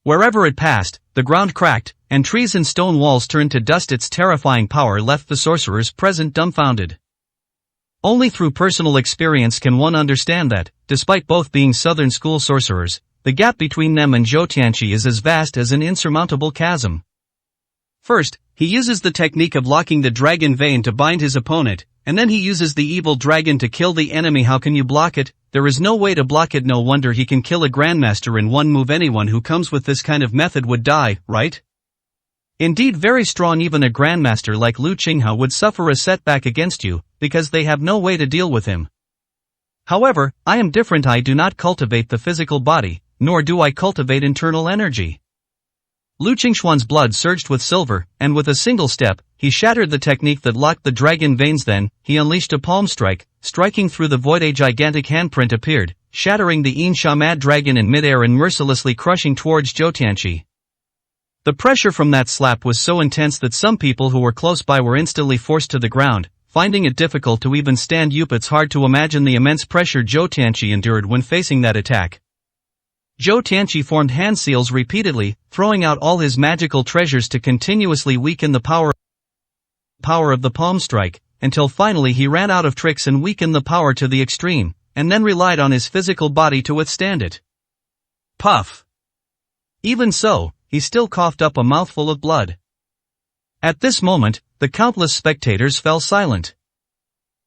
Wherever it passed, the ground cracked, and trees and stone walls turned to dust. Its terrifying power left the sorcerers present dumbfounded. Only through personal experience can one understand that, despite both being Southern School sorcerers, the gap between them and Zhou Tianqi is as vast as an insurmountable chasm. First, he uses the technique of locking the dragon vein to bind his opponent, and then he uses the evil dragon to kill the enemy. How can you block it? There is no way to block it. No wonder he can kill a grandmaster in one move. Anyone who comes with this kind of method would die, right? Indeed, very strong. Even a grandmaster like Lu Qinghe would suffer a setback against you, because they have no way to deal with him. However, I am different. I do not cultivate the physical body, nor do I cultivate internal energy. Lu Qingxuan's blood surged with silver, and with a single step, he shattered the technique that locked the dragon veins. Then, he unleashed a palm strike, striking through the void. A gigantic handprint appeared, shattering the Yin Sha Mad dragon in midair and mercilessly crushing towards Zhou Tianqi. The pressure from that slap was so intense that some people who were close by were instantly forced to the ground, finding it difficult to even stand up. It's hard to imagine the immense pressure Zhou Tianqi endured when facing that attack. Zhou Tianqi formed hand seals repeatedly, throwing out all his magical treasures to continuously weaken the power of the palm strike, until finally he ran out of tricks and weakened the power to the extreme, and then relied on his physical body to withstand it. Puff! Even so, he still coughed up a mouthful of blood. At this moment, the countless spectators fell silent.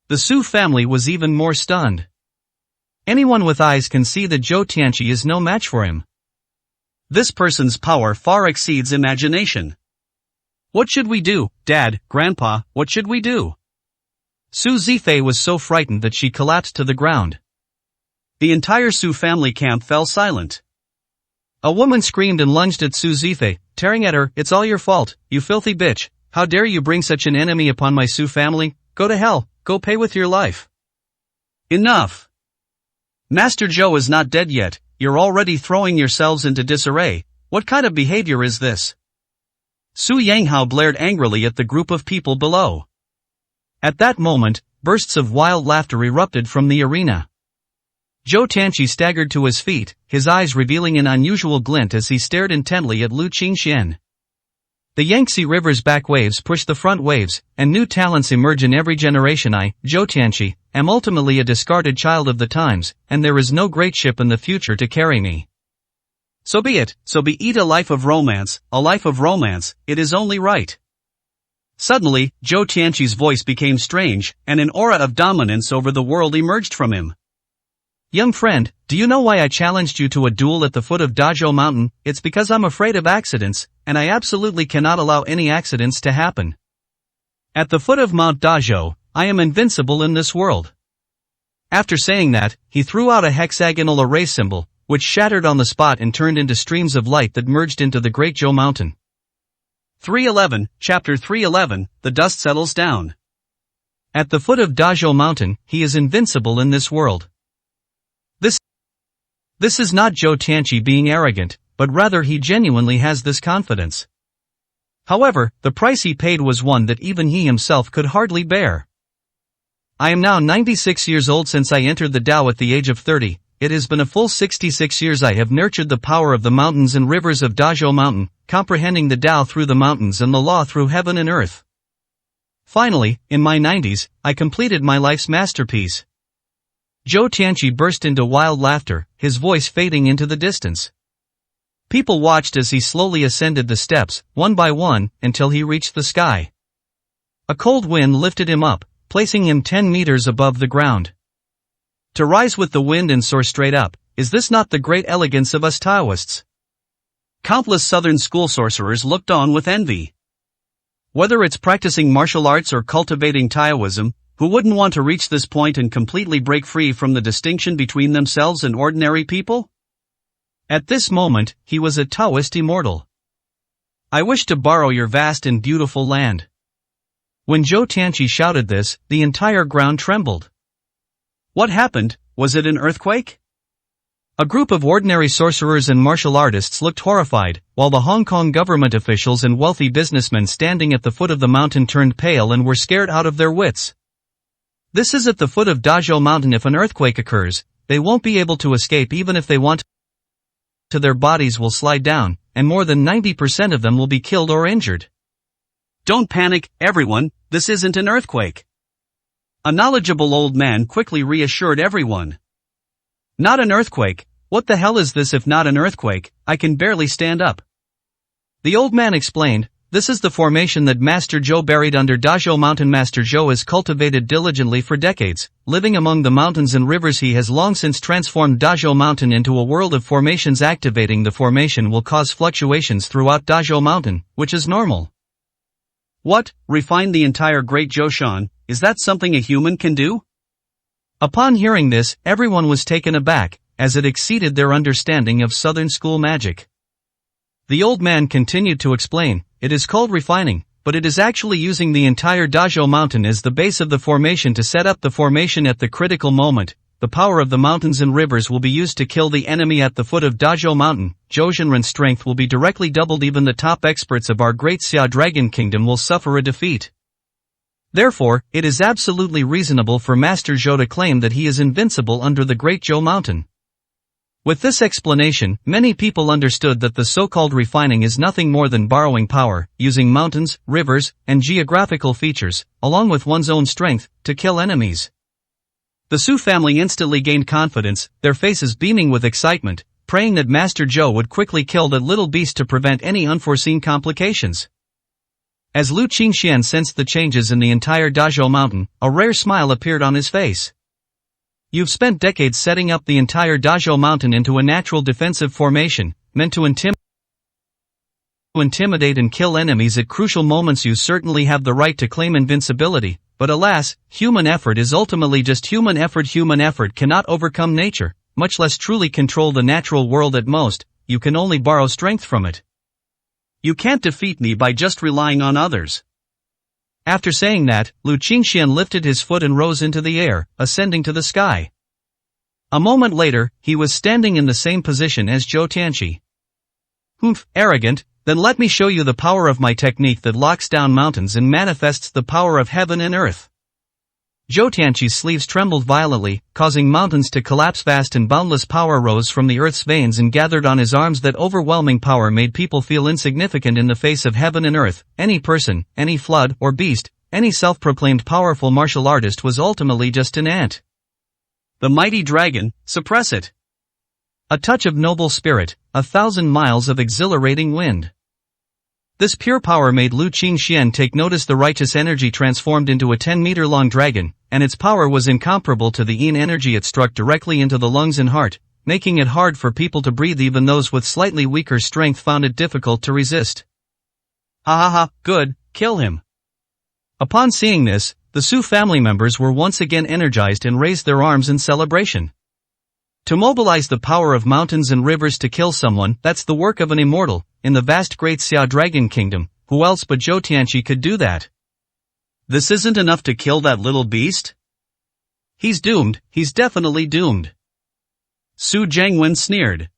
The Su family was even more stunned. Anyone with eyes can see that Zhou Tianqi is no match for him. This person's power far exceeds imagination. What should we do, Dad, Grandpa, what should we do? Su Zifei was so frightened that she collapsed to the ground. The entire Su family camp fell silent. A woman screamed and lunged at Su Zifei, tearing at her. "It's all your fault, you filthy bitch. How dare you bring such an enemy upon my Su family? Go to hell, go pay with your life." Enough! Master Zhou is not dead yet, you're already throwing yourselves into disarray. What kind of behavior is this? Su Yanghao blared angrily at the group of people below. At that moment, bursts of wild laughter erupted from the arena. Zhou Tianqi staggered to his feet, his eyes revealing an unusual glint as he stared intently at Lu Qingxian. The Yangtze River's back waves push the front waves, and new talents emerge in every generation. I, Zhou Tianqi, am ultimately a discarded child of the times, and there is no great ship in the future to carry me. So be it, a life of romance, it is only right. Suddenly, Zhou Tianqi's voice became strange, and an aura of dominance over the world emerged from him. Young friend, do you know why I challenged you to a duel at the foot of Dazhou Mountain? It's because I'm afraid of accidents, and I absolutely cannot allow any accidents to happen. At the foot of Mount Dazhou, I am invincible in this world. After saying that, he threw out a hexagonal array symbol, which shattered on the spot and turned into streams of light that merged into the Great Zhou Mountain. 311, Chapter 311, The Dust Settles Down. At the foot of Dazhou Mountain, he is invincible in this world. This is not Zhou Tianqi being arrogant, but rather he genuinely has this confidence. However, the price he paid was one that even he himself could hardly bear. I am now 96 years old since I entered the Tao at the age of 30, it has been a full 66 years I have nurtured the power of the mountains and rivers of Dazhou Mountain, comprehending the Tao through the mountains and the law through heaven and earth. Finally, in my 90s, I completed my life's masterpiece. Zhou Tianqi burst into wild laughter, his voice fading into the distance. People watched as he slowly ascended the steps, one by one, until he reached the sky. A cold wind lifted him up, placing him 10 meters above the ground. To rise with the wind and soar straight up, is this not the great elegance of us Taoists? Countless southern school sorcerers looked on with envy. Whether it's practicing martial arts or cultivating Taoism, who wouldn't want to reach this point and completely break free from the distinction between themselves and ordinary people? At this moment, he was a Taoist immortal. I wish to borrow your vast and beautiful land. When Zhou Tianqi shouted this, the entire ground trembled. What happened? Was it an earthquake? A group of ordinary sorcerers and martial artists looked horrified, while the Hong Kong government officials and wealthy businessmen standing at the foot of the mountain turned pale and were scared out of their wits. This is at the foot of Dazhou Mountain. If an earthquake occurs, they won't be able to escape even if they want to. Their bodies will slide down, and more than 90% of them will be killed or injured. Don't panic, everyone, this isn't an earthquake. A knowledgeable old man quickly reassured everyone. Not an earthquake, what the hell is this if not an earthquake? I can barely stand up. The old man explained, this is the formation that Master Zhou buried under Dazhou Mountain. Master Zhou has cultivated diligently for decades, living among the mountains and rivers. He has long since transformed Dazhou Mountain into a world of formations. Activating the formation will cause fluctuations throughout Dazhou Mountain, which is normal. What, refine the entire Great Zhoushan, is that something a human can do? Upon hearing this, everyone was taken aback, as it exceeded their understanding of southern school magic. The old man continued to explain, it is called refining, but it is actually using the entire Dazhou Mountain as the base of the formation to set up the formation at the critical moment. The power of the mountains and rivers will be used to kill the enemy at the foot of Dazhou Mountain. Zhoushanren's strength will be directly doubled. Even the top experts of our great Xia Dragon Kingdom will suffer a defeat. Therefore, it is absolutely reasonable for Master Zhou to claim that he is invincible under the Great Zhou Mountain. With this explanation, many people understood that the so-called refining is nothing more than borrowing power, using mountains, rivers, and geographical features, along with one's own strength, to kill enemies. The Su family instantly gained confidence, their faces beaming with excitement, praying that Master Zhou would quickly kill that little beast to prevent any unforeseen complications. As Lu Qingxian sensed the changes in the entire Dazhou mountain, a rare smile appeared on his face. You've spent decades setting up the entire Dazhou mountain into a natural defensive formation, meant to intimidate and kill enemies at crucial moments. You certainly have the right to claim invincibility, but alas, human effort is ultimately just human effort. Human effort cannot overcome nature, much less truly control the natural world. At most, you can only borrow strength from it. You can't defeat me by just relying on others. After saying that, Lu Qingxian lifted his foot and rose into the air, ascending to the sky. A moment later, he was standing in the same position as Zhou Tianqi. Humph, arrogant, then let me show you the power of my technique that locks down mountains and manifests the power of heaven and earth. Zhou Tianqi's sleeves trembled violently, causing mountains to collapse. Vast and boundless power rose from the earth's veins and gathered on his arms. That overwhelming power made people feel insignificant in the face of heaven and earth. Any person, any flood or beast, any self-proclaimed powerful martial artist was ultimately just an ant. The mighty dragon, suppress it. A touch of noble spirit, 1,000 miles of exhilarating wind. This pure power made Lu Qingxian take notice. The righteous energy transformed into a 10-meter-long dragon, and its power was incomparable to the yin energy. It struck directly into the lungs and heart, making it hard for people to breathe. Even those with slightly weaker strength found it difficult to resist. Ha ha ha, good, kill him. Upon seeing this, the Su family members were once again energized and raised their arms in celebration. To mobilize the power of mountains and rivers to kill someone, that's the work of an immortal. In the vast great Xia Dragon Kingdom, who else but Zhou Tianqi could do that? This isn't enough to kill that little beast? He's doomed, he's definitely doomed. Su Jiangwen sneered.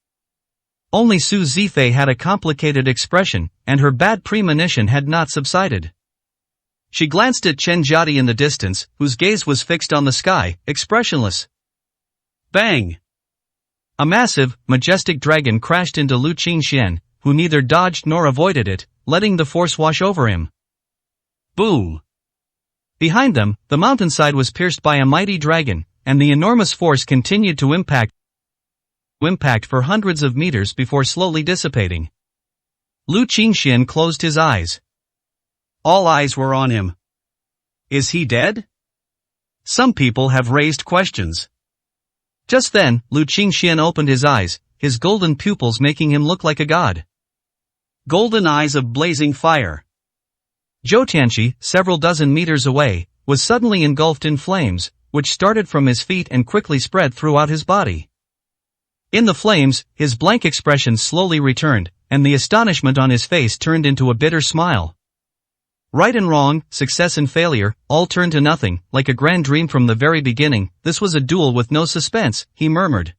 Only Su Zifei had a complicated expression, and her bad premonition had not subsided. She glanced at Chen Jiadi in the distance, whose gaze was fixed on the sky, expressionless. Bang! A massive, majestic dragon crashed into Lu Qingxian, who neither dodged nor avoided it, letting the force wash over him. Boom! Behind them, the mountainside was pierced by a mighty dragon, and the enormous force continued to impact for hundreds of meters before slowly dissipating. Lu Qingxian closed his eyes. All eyes were on him. Is he dead? Some people have raised questions. Just then, Lu Qingxian opened his eyes, his golden pupils making him look like a god. Golden eyes of blazing fire. Zhou Tianqi, several dozen meters away, was suddenly engulfed in flames, which started from his feet and quickly spread throughout his body. In the flames, his blank expression slowly returned, and the astonishment on his face turned into a bitter smile. Right and wrong, success and failure, all turned to nothing, like a grand dream from the very beginning. This was a duel with no suspense, he murmured.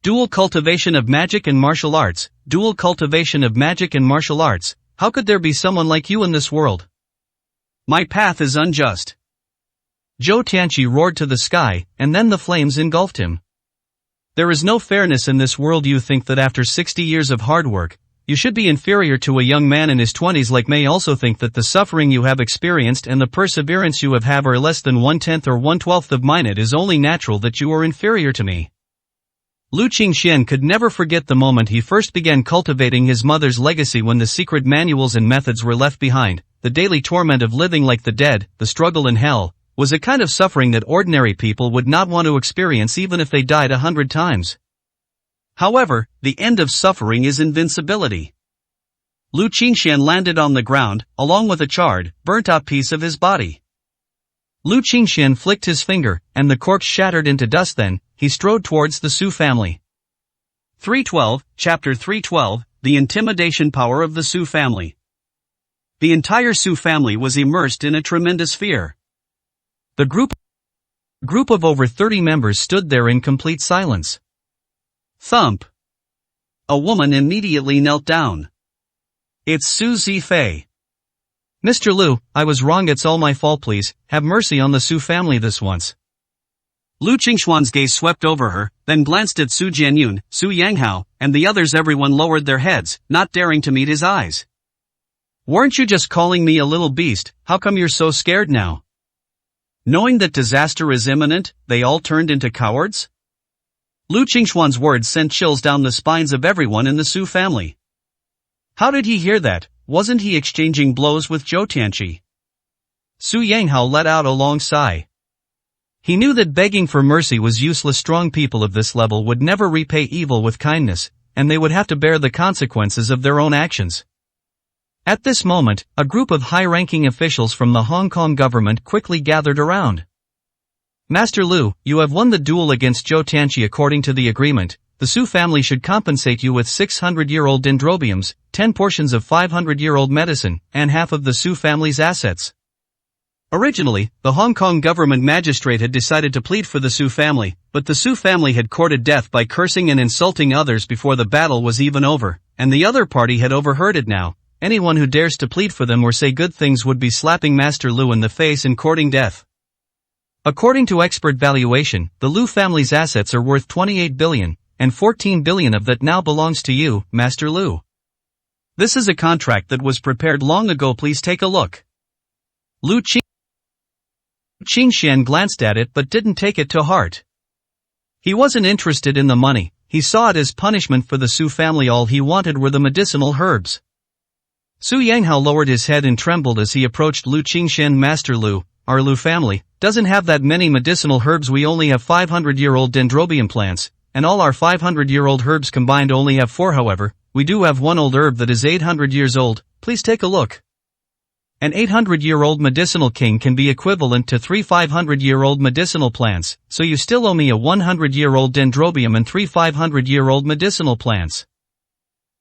Dual cultivation of magic and martial arts, dual cultivation of magic and martial arts. How could there be someone like you in this world? My path is unjust. Zhou Tianqi roared to the sky, and then the flames engulfed him. There is no fairness in this world. You think that after 60 years of hard work, you should be inferior to a young man in his 20s like me. Also think that the suffering you have experienced and the perseverance you have are less than 1/10 or 1/12 of mine. It is only natural that you are inferior to me. Lu Qingxian could never forget the moment he first began cultivating his mother's legacy, when the secret manuals and methods were left behind. The daily torment of living like the dead, the struggle in hell, was a kind of suffering that ordinary people would not want to experience even if they died 100 times. However, the end of suffering is invincibility. Lu Qingxian landed on the ground, along with a charred, burnt-out piece of his body. Lu Qingxian flicked his finger, and the corpse shattered into dust. Then, he strode towards the Su family. 312, Chapter 312, The Intimidation Power of the Su Family. The entire Su family was immersed in a tremendous fear. The group of over 30 members stood there in complete silence. Thump! A woman immediately knelt down. It's Su Zifei. Mr. Lu, I was wrong. It's all my fault. Please, have mercy on the Su family this once. Lu Qingxuan's gaze swept over her, then glanced at Su Jianyun, Su Yanghao, and the others. Everyone lowered their heads, not daring to meet his eyes. Weren't you just calling me a little beast? How come you're so scared now? Knowing that disaster is imminent, they all turned into cowards? Lu Qingxuan's words sent chills down the spines of everyone in the Su family. How did he hear that? wasn't he exchanging blows with Zhou Tianqi? Su Yanghao let out a long sigh. He knew that begging for mercy was useless. Strong people of this level would never repay evil with kindness, and they would have to bear the consequences of their own actions. At this moment, a group of high-ranking officials from the Hong Kong government quickly gathered around. Master Lu, you have won the duel against Zhou Tianqi. According to the agreement, the Su family should compensate you with 600-year-old dendrobiums, 10 portions of 500-year-old medicine, and half of the Su family's assets. Originally, the Hong Kong government magistrate had decided to plead for the Su family, but the Su family had courted death by cursing and insulting others before the battle was even over, and the other party had overheard it now. Anyone who dares to plead for them or say good things would be slapping Master Lu in the face and courting death. According to expert valuation, the Lu family's assets are worth 28 billion, and 14 billion of that now belongs to you, Master Lu. This is a contract that was prepared long ago. Please take a look. Lu Qingxian glanced at it but didn't take it to heart. He wasn't interested in the money, he saw it as punishment for the Su family. All he wanted were the medicinal herbs. Su Yanghao lowered his head and trembled as he approached Lu Qingxian. Master Lu, our Lu family doesn't have that many medicinal herbs. We only have 500-year-old dendrobium plants, and all our 500-year-old herbs combined only have 4. However, we do have one old herb that is 800 years old. Please take a look. An 800-year-old medicinal king can be equivalent to 3 500-year-old medicinal plants, so you still owe me a 100-year-old dendrobium and 3 500-year-old medicinal plants.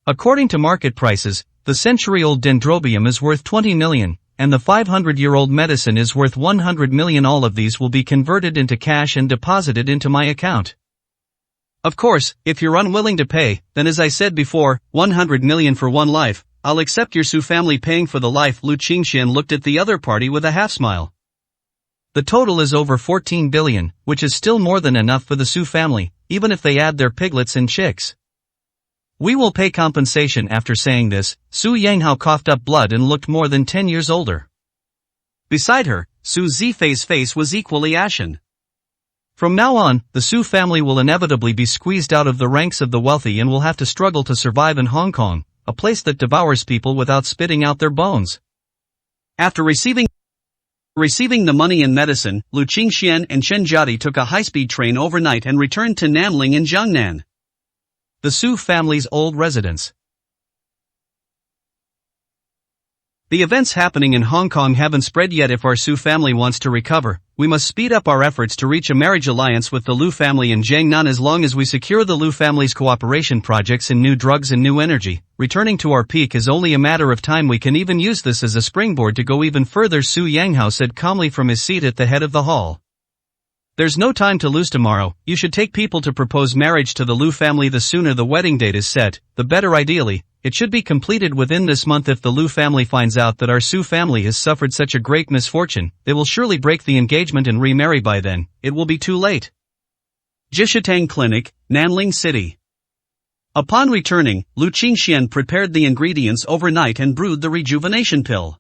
According to market prices, the century-old dendrobium is worth 20 million, and the 500-year-old medicine is worth 100 million. All of these will be converted into cash and deposited into my account. Of course, if you're unwilling to pay, then as I said before, 100 million for one life, I'll accept your Su family paying for the life. Lu Qingxian looked at the other party with a half-smile. The total is over 14 billion, which is still more than enough for the Su family, even if they add their piglets and chicks. We will pay compensation. After saying this, Su Yanghao coughed up blood and looked more than 10 years older. Beside her, Su Zifei's face was equally ashen. From now on, the Su family will inevitably be squeezed out of the ranks of the wealthy and will have to struggle to survive in Hong Kong, a place that devours people without spitting out their bones. After receiving the money and medicine, Lu Qingxian and Chen Jiadi took a high-speed train overnight and returned to Nanling in Jiangnan, the Su family's old residence. The events happening in Hong Kong haven't spread yet. If our Su family wants to recover, we must speed up our efforts to reach a marriage alliance with the Lu family in Jiangnan. As long as we secure the Lu family's cooperation projects in new drugs and new energy, returning to our peak is only a matter of time. We can even use this as a springboard to go even further, Su Yanghao said calmly from his seat at the head of the hall. There's no time to lose. Tomorrow, you should take people to propose marriage to the Lu family. The sooner the wedding date is set, the better. Ideally, it should be completed within this month. If the Lu family finds out that our Su family has suffered such a great misfortune, they will surely break the engagement and remarry. By then, it will be too late. Jishitang Clinic, Nanling City. Upon returning, Lu Qingxian prepared the ingredients overnight and brewed the rejuvenation pill.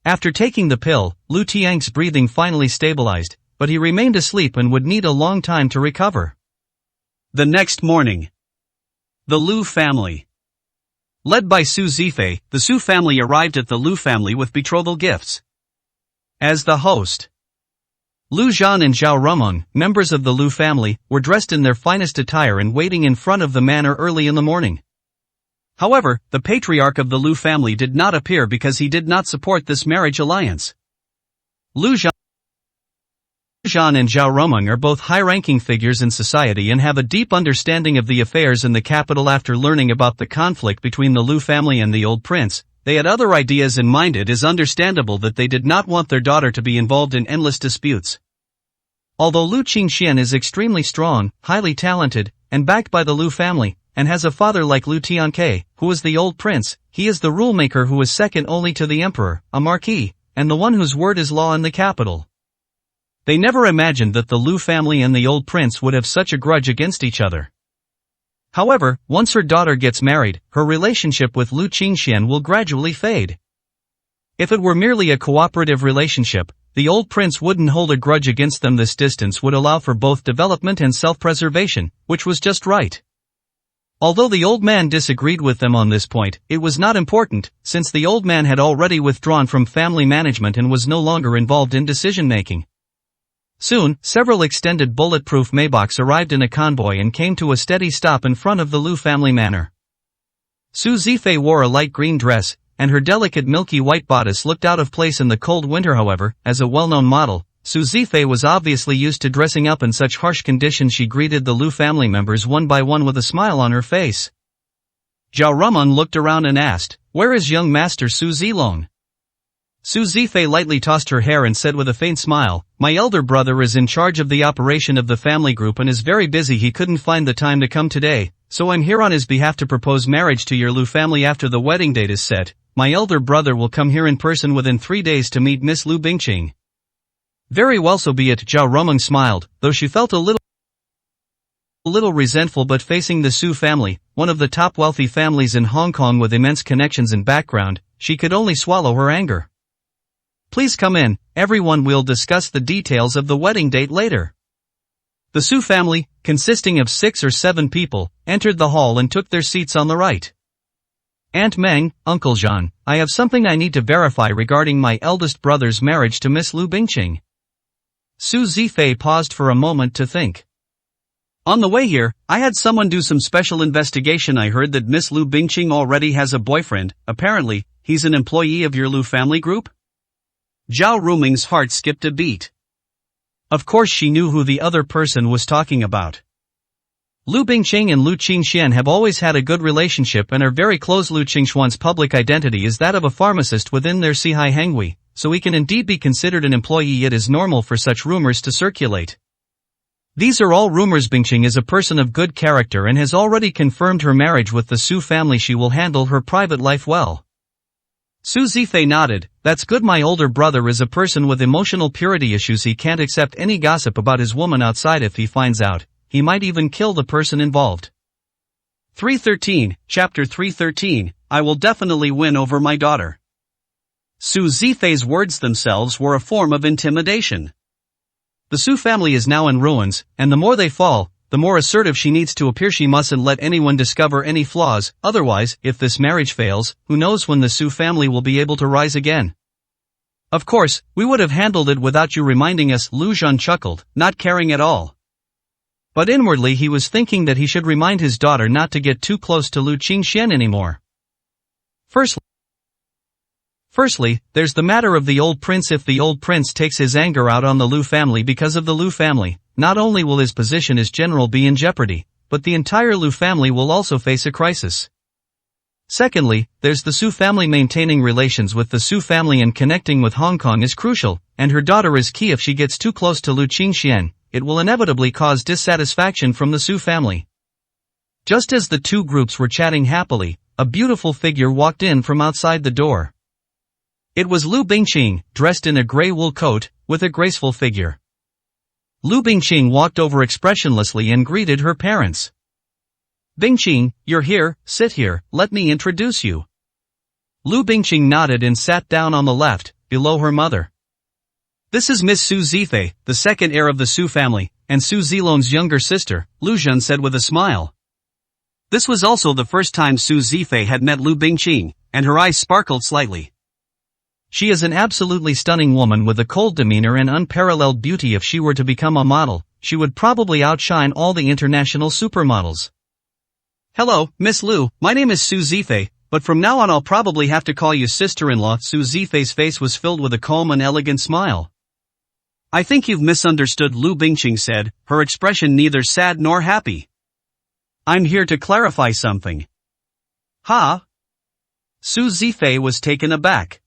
After taking the pill, Lu Tiang's breathing finally stabilized, but he remained asleep and would need a long time to recover. The next morning, the Lu family, led by Su Zifei, the Su family arrived at the Lu family with betrothal gifts. As the host, Lu Zhan and Zhao Rumeng, members of the Lu family, were dressed in their finest attire and waiting in front of the manor early in the morning. However, the patriarch of the Lu family did not appear because he did not support this marriage alliance. Lu Zhan and Zhao Rumeng are both high-ranking figures in society and have a deep understanding of the affairs in the capital. After learning about the conflict between the Lu family and the old prince, they had other ideas in mind. It is understandable that they did not want their daughter to be involved in endless disputes. Although Lu Qingxian is extremely strong, highly talented, and backed by the Lu family, and has a father like Lu Tianke, who is the old prince, he is the rulemaker who is second only to the emperor, a marquis, and the one whose word is law in the capital. They never imagined that the Lu family and the old prince would have such a grudge against each other. However, once her daughter gets married, her relationship with Lu Qingxian will gradually fade. If it were merely a cooperative relationship, the old prince wouldn't hold a grudge against them. This distance would allow for both development and self-preservation, which was just right. Although the old man disagreed with them on this point, it was not important, since the old man had already withdrawn from family management and was no longer involved in decision-making. Soon, several extended bulletproof Maybachs arrived in a convoy and came to a steady stop in front of the Liu family manor. Su Zifei wore a light green dress, and her delicate milky white bodice looked out of place in the cold winter. However, as a well-known model, Su Zifei was obviously used to dressing up in such harsh conditions. She greeted the Liu family members one by one with a smile on her face. Zhao Rumen looked around and asked, "Where is young master Su Zilong?" Su Zifei lightly tossed her hair and said with a faint smile, "My elder brother is in charge of the operation of the family group and is very busy. He couldn't find the time to come today, so I'm here on his behalf to propose marriage to your Liu family after the wedding date is set. My elder brother will come here in person within 3 days to meet Miss Liu Bingqing." "Very well, so be it," Zhao Rumen smiled, though she felt a little resentful. But facing the Su family, one of the top wealthy families in Hong Kong with immense connections and background, she could only swallow her anger. "Please come in, everyone. We'll discuss the details of the wedding date later." The Su family, consisting of 6 or 7 people, entered the hall and took their seats on the right. "Aunt Meng, Uncle Jean, I have something I need to verify regarding my eldest brother's marriage to Miss Liu Bingqing." Su Zifei paused for a moment to think. "On the way here, I had someone do some special investigation. I heard that Miss Liu Bingqing already has a boyfriend. Apparently, he's an employee of your Liu family group?" Zhao Rumen's heart skipped a beat. Of course she knew who the other person was talking about. Liu Bingqing and Liu Qingxian have always had a good relationship and are very close. Liu Qingxuan's public identity is that of a pharmacist within their Sihai Henghui, so he can indeed be considered an employee. It is normal for such rumors to circulate. These are all rumors. Bingqing is a person of good character and has already confirmed her marriage with the Su family. She will handle her private life well. Su Zifei nodded. "That's good. My older brother is a person with emotional purity issues. He can't accept any gossip about his woman outside. If he finds out, he might even kill the person involved." 313, Chapter 313, I will definitely win over my daughter. Su Zifei's words themselves were a form of intimidation. The Su family is now in ruins, and the more they fall, the more assertive she needs to appear. She mustn't let anyone discover any flaws, otherwise, if this marriage fails, who knows when the Su family will be able to rise again. "Of course, we would have handled it without you reminding us," Liu Zhan chuckled, not caring at all. But inwardly he was thinking that he should remind his daughter not to get too close to Liu Qingxian anymore. Firstly, there's the matter of the old prince. If the old prince takes his anger out on the Liu family because of the Liu family, not only will his position as general be in jeopardy, but the entire Liu family will also face a crisis. Secondly, there's the Su family. Maintaining relations with the Su family and connecting with Hong Kong is crucial, and her daughter is key. If she gets too close to Liu Qingxian, it will inevitably cause dissatisfaction from the Su family. Just as the two groups were chatting happily, a beautiful figure walked in from outside the door. It was Liu Bingqing, dressed in a gray wool coat, with a graceful figure. Liu Bingqing walked over expressionlessly and greeted her parents. "Bingqing, you're here, sit here, let me introduce you." Liu Bingqing nodded and sat down on the left, below her mother. "This is Miss Su Zifei, the second heir of the Su family, and Su Zilong's younger sister," Liu Zhan said with a smile. This was also the first time Su Zifei had met Liu Bingqing, and her eyes sparkled slightly. She is an absolutely stunning woman with a cold demeanor and unparalleled beauty. If she were to become a model, she would probably outshine all the international supermodels. "Hello, Miss Liu, my name is Su Zifei, but from now on I'll probably have to call you sister-in-law." Su Zifei's face was filled with a calm and elegant smile. "I think you've misunderstood," Liu Bingqing said, her expression neither sad nor happy. "I'm here to clarify something." "Huh?" Su Zifei was taken aback.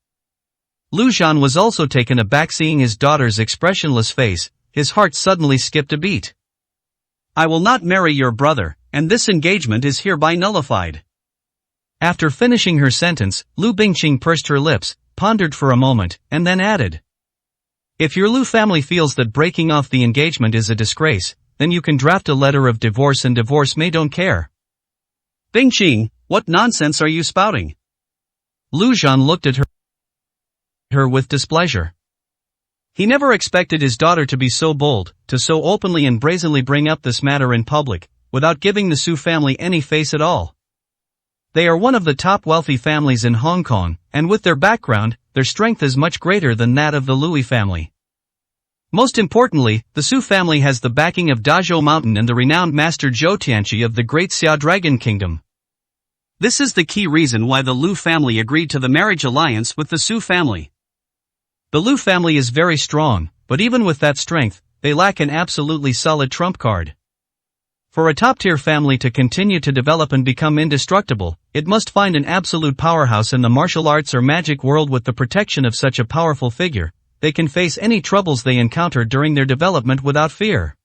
Liu Zhan was also taken aback seeing his daughter's expressionless face. His heart suddenly skipped a beat. "I will not marry your brother, and this engagement is hereby nullified." After finishing her sentence, Liu Bingqing pursed her lips, pondered for a moment, and then added, "If your Liu family feels that breaking off the engagement is a disgrace, then you can draft a letter of divorce and divorce me. Don't care." "Bingqing, what nonsense are you spouting?" Liu Zhan looked at her with displeasure. He never expected his daughter to be so bold, to so openly and brazenly bring up this matter in public, without giving the Su family any face at all. They are one of the top wealthy families in Hong Kong, and with their background, their strength is much greater than that of the Lui family. Most importantly, the Su family has the backing of Dazhou Mountain and the renowned Master Zhou Tianqi of the Great Xia Dragon Kingdom. This is the key reason why the Lu family agreed to the marriage alliance with the Su family. The Lu family is very strong, but even with that strength, they lack an absolutely solid trump card. For a top-tier family to continue to develop and become indestructible, it must find an absolute powerhouse in the martial arts or magic world. With the protection of such a powerful figure, they can face any troubles they encounter during their development without fear.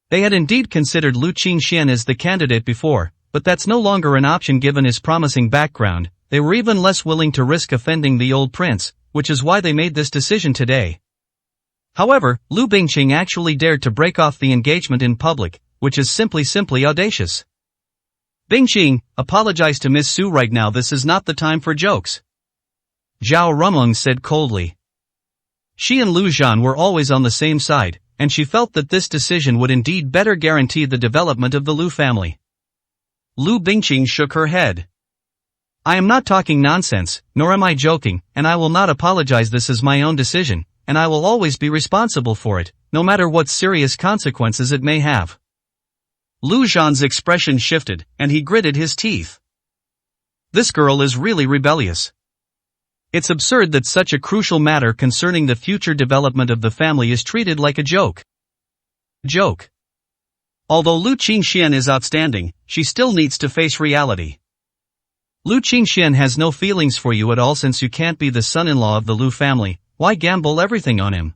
They had indeed considered Lu Qingxian as the candidate before, but that's no longer an option given his promising background. They were even less willing to risk offending the old prince, which is why they made this decision today. However, Lu Bingqing actually dared to break off the engagement in public, which is simply audacious. Bingqing, apologize to Miss Su right now, this is not the time for jokes. Zhao Rumeng said coldly. She and Lu Zhan were always on the same side, and she felt that this decision would indeed better guarantee the development of the Lu family. Lu Bingqing shook her head. I am not talking nonsense, nor am I joking, and I will not apologize. This is my own decision, and I will always be responsible for it, no matter what serious consequences it may have. Lu Zhan's expression shifted, and he gritted his teeth. This girl is really rebellious. It's absurd that such a crucial matter concerning the future development of the family is treated like a joke. Although Lu Qingxian is outstanding, she still needs to face reality. Lu Qingxian has no feelings for you at all. Since you can't be the son-in-law of the Lu family, why gamble everything on him?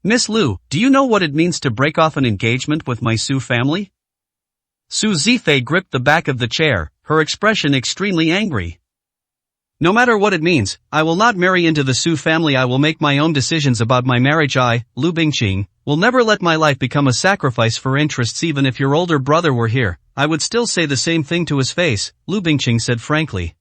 Miss Lu, do you know what it means to break off an engagement with my Su family? Su Zifei gripped the back of the chair, her expression extremely angry. No matter what it means, I will not marry into the Su family. I will make my own decisions about my marriage. I, Lu Bingqing, will never let my life become a sacrifice for interests. Even if your older brother were here, I would still say the same thing to his face, Lu Bingqing said frankly.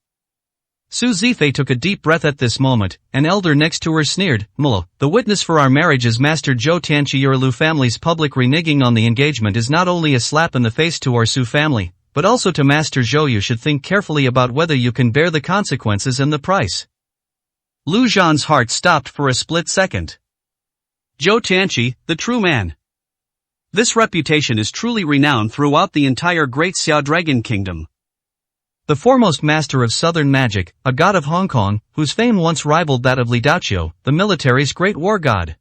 Su Zifei took a deep breath at this moment. An elder next to her sneered, Mulo, the witness for our marriage is Master Zhou Tianqi. Your Lu family's public reneging on the engagement is not only a slap in the face to our Su family, but also to Master Zhou. You should think carefully about whether you can bear the consequences and the price. Lu Zhan's heart stopped for a split second. Zhou Tianqi, the true man. This reputation is truly renowned throughout the entire Great Xia Dragon Kingdom. The foremost master of southern magic, a god of Hong Kong, whose fame once rivaled that of Li Daqiu, the military's great war god.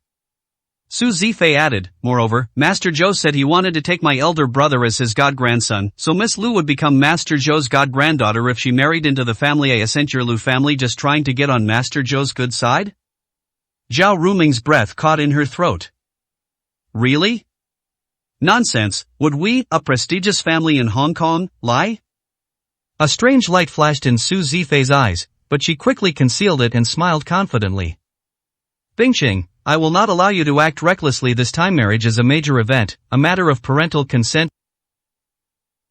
Su Zifei added, moreover, Master Zhou said he wanted to take my elder brother as his god-grandson, so Miss Lu would become Master Zhou's god-granddaughter if she married into the family. I sent your Lu family just trying to get on Master Zhou's good side? Zhao Rumeng's breath caught in her throat. Really? Nonsense, would we, a prestigious family in Hong Kong, lie? A strange light flashed in Su Zifei's eyes, but she quickly concealed it and smiled confidently. Bingqing, I will not allow you to act recklessly this time. Marriage is a major event, a matter of parental consent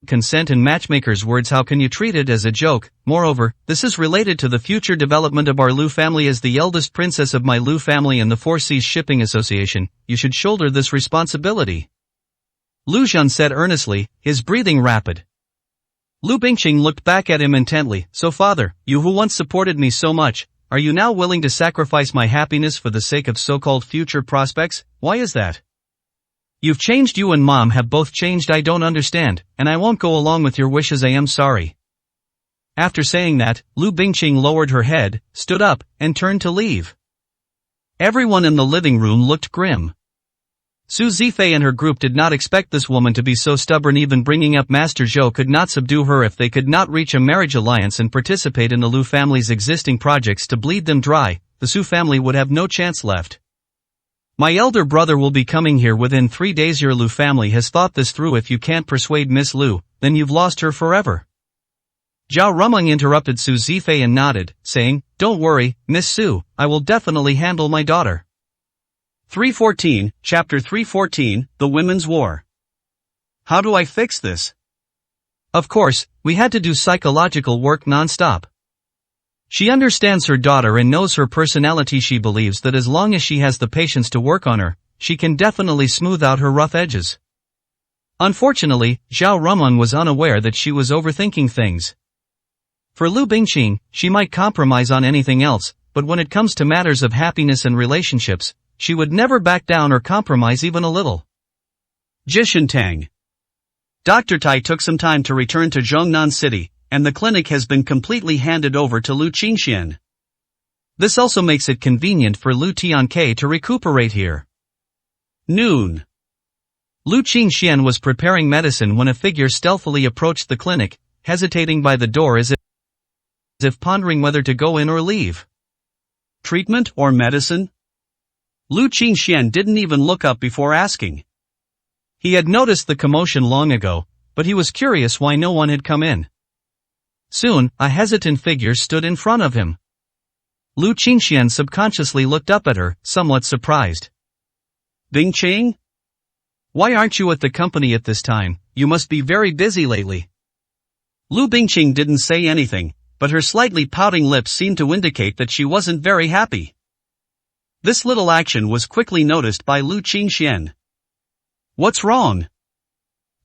and matchmaker's words. How can you treat it as a joke? Moreover, this is related to the future development of our Lu family. As the eldest princess of my Lu family and the Four Seas Shipping Association, you should shoulder this responsibility. Lu Zhan said earnestly, his breathing rapid. Lu Bingqing looked back at him intently. So father, you who once supported me so much, are you now willing to sacrifice my happiness for the sake of so-called future prospects? Why is that? You've changed. You and mom have both changed. I don't understand, and I won't go along with your wishes. I am sorry. After saying that, Lu Bingqing lowered her head, stood up, and turned to leave. Everyone in the living room looked grim. Su Zifei and her group did not expect this woman to be so stubborn. Even bringing up Master Zhou could not subdue her. If they could not reach a marriage alliance and participate in the Lu family's existing projects to bleed them dry, the Su family would have no chance left. My elder brother will be coming here within 3 days. Your Lu family has thought this through. If you can't persuade Miss Lu, then you've lost her forever. Zhao Rumeng interrupted Su Zifei and nodded, saying, Don't worry, Miss Su, I will definitely handle my daughter. 314, Chapter 314, The Women's War. How do I fix this? Of course, we had to do psychological work non-stop. She understands her daughter and knows her personality. She believes that as long as she has the patience to work on her, she can definitely smooth out her rough edges. Unfortunately, Zhao Runman was unaware that she was overthinking things. For Lu Bingqing, she might compromise on anything else, but when it comes to matters of happiness and relationships, she would never back down or compromise even a little. Jishintang. Dr. Tai took some time to return to Zhongnan City, and the clinic has been completely handed over to Lu Qingxian. This also makes it convenient for Lu Tianke to recuperate here. Noon. Lu Qingxian was preparing medicine when a figure stealthily approached the clinic, hesitating by the door as if pondering whether to go in or leave. Treatment or medicine? Lu Qingxian didn't even look up before asking. He had noticed the commotion long ago, but he was curious why no one had come in. Soon, a hesitant figure stood in front of him. Lu Qingxian subconsciously looked up at her, somewhat surprised. Bingqing? Why aren't you at the company at this time? You must be very busy lately. Lu Bingqing didn't say anything, but her slightly pouting lips seemed to indicate that she wasn't very happy. This little action was quickly noticed by Lu Qingxian. What's wrong?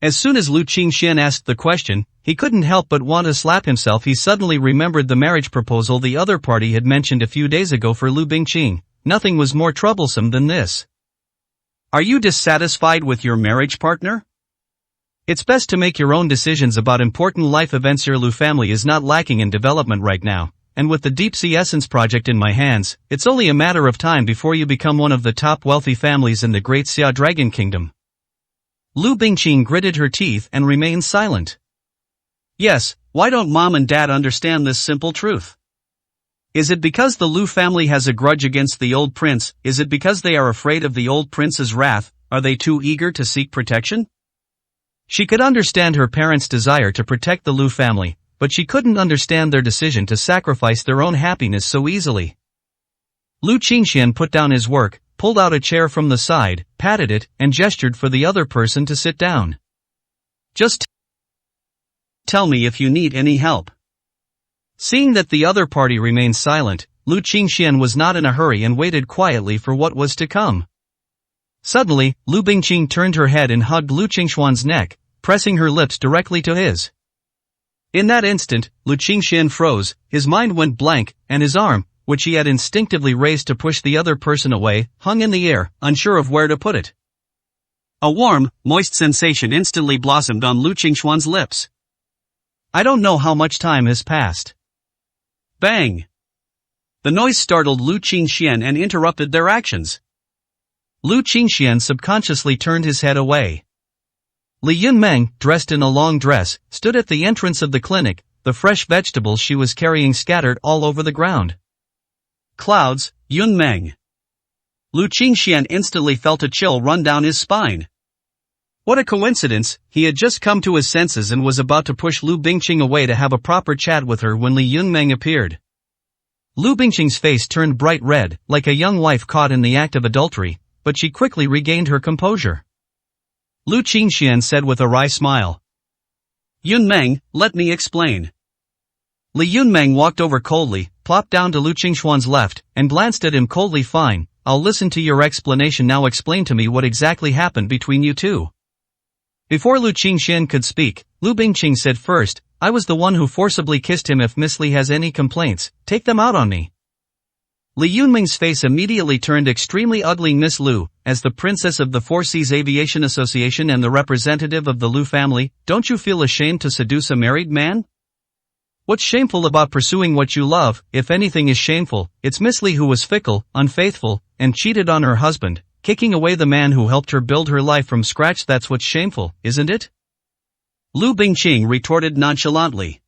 As soon as Lu Qingxian asked the question, he couldn't help but want to slap himself. He suddenly remembered the marriage proposal the other party had mentioned a few days ago for Lu Bingqing. Nothing was more troublesome than this. Are you dissatisfied with your marriage partner? It's best to make your own decisions about important life events. Your Lu family is not lacking in development right now, and with the Deep Sea Essence project in my hands, it's only a matter of time before you become one of the top wealthy families in the Great Xia Dragon Kingdom. Lu Bingqing gritted her teeth and remained silent. Yes, why don't mom and dad understand this simple truth? Is it because the Lu family has a grudge against the old prince? Is it because they are afraid of the old prince's wrath? Are they too eager to seek protection? She could understand her parents' desire to protect the Lu family, but she couldn't understand their decision to sacrifice their own happiness so easily. Lu Qingxian put down his work, pulled out a chair from the side, patted it, and gestured for the other person to sit down. Just tell me if you need any help. Seeing that the other party remained silent, Lu Qingxian was not in a hurry and waited quietly for what was to come. Suddenly, Lu Bingqing turned her head and hugged Lu Qingshuan's neck, pressing her lips directly to his. In that instant, Lu Qingxian froze, his mind went blank, and his arm, which he had instinctively raised to push the other person away, hung in the air, unsure of where to put it. A warm, moist sensation instantly blossomed on Lu Qingshuan's lips. I don't know how much time has passed. Bang! The noise startled Lu Qingxian and interrupted their actions. Lu Qingxian subconsciously turned his head away. Li Yunmeng, dressed in a long dress, stood at the entrance of the clinic, the fresh vegetables she was carrying scattered all over the ground. Clouds, Yunmeng. Lu Qingxian instantly felt a chill run down his spine. What a coincidence, he had just come to his senses and was about to push Lu Bingqing away to have a proper chat with her when Li Yunmeng appeared. Lu Bingqing's face turned bright red, like a young wife caught in the act of adultery, but she quickly regained her composure. Lu Qingxian said with a wry smile. Yunmeng, let me explain. Li Yunmeng walked over coldly, plopped down to Lu Qingshuan's left, and glanced at him coldly. Fine, I'll listen to your explanation now. Explain to me what exactly happened between you two. Before Lu Qingxian could speak, Lu Bingqing said first, I was the one who forcibly kissed him. If Miss Li has any complaints, take them out on me. Li Yunmeng's face immediately turned extremely ugly. Miss Lu, as the princess of the Four Seas Aviation Association and the representative of the Lu family, don't you feel ashamed to seduce a married man? What's shameful about pursuing what you love? If anything is shameful, it's Miss Li who was fickle, unfaithful, and cheated on her husband, kicking away the man who helped her build her life from scratch. That's what's shameful, isn't it? Lu Bingqing retorted nonchalantly.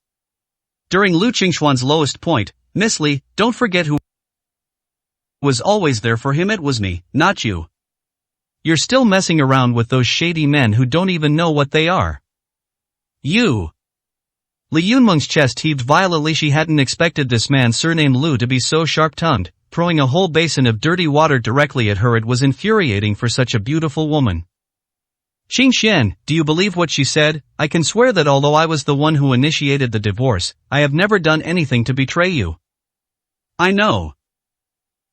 During Lu Qingshuan's lowest point, Miss Li, don't forget who was always there for him. It was me, not you. You're still messing around with those shady men who don't even know what they are. You. Li Yunmeng's chest heaved violently. She hadn't expected this man surnamed Lu to be so sharp-tongued, throwing a whole basin of dirty water directly at her. It was infuriating for such a beautiful woman. Qingxian, do you believe what she said? I can swear that although I was the one who initiated the divorce, I have never done anything to betray you. I know.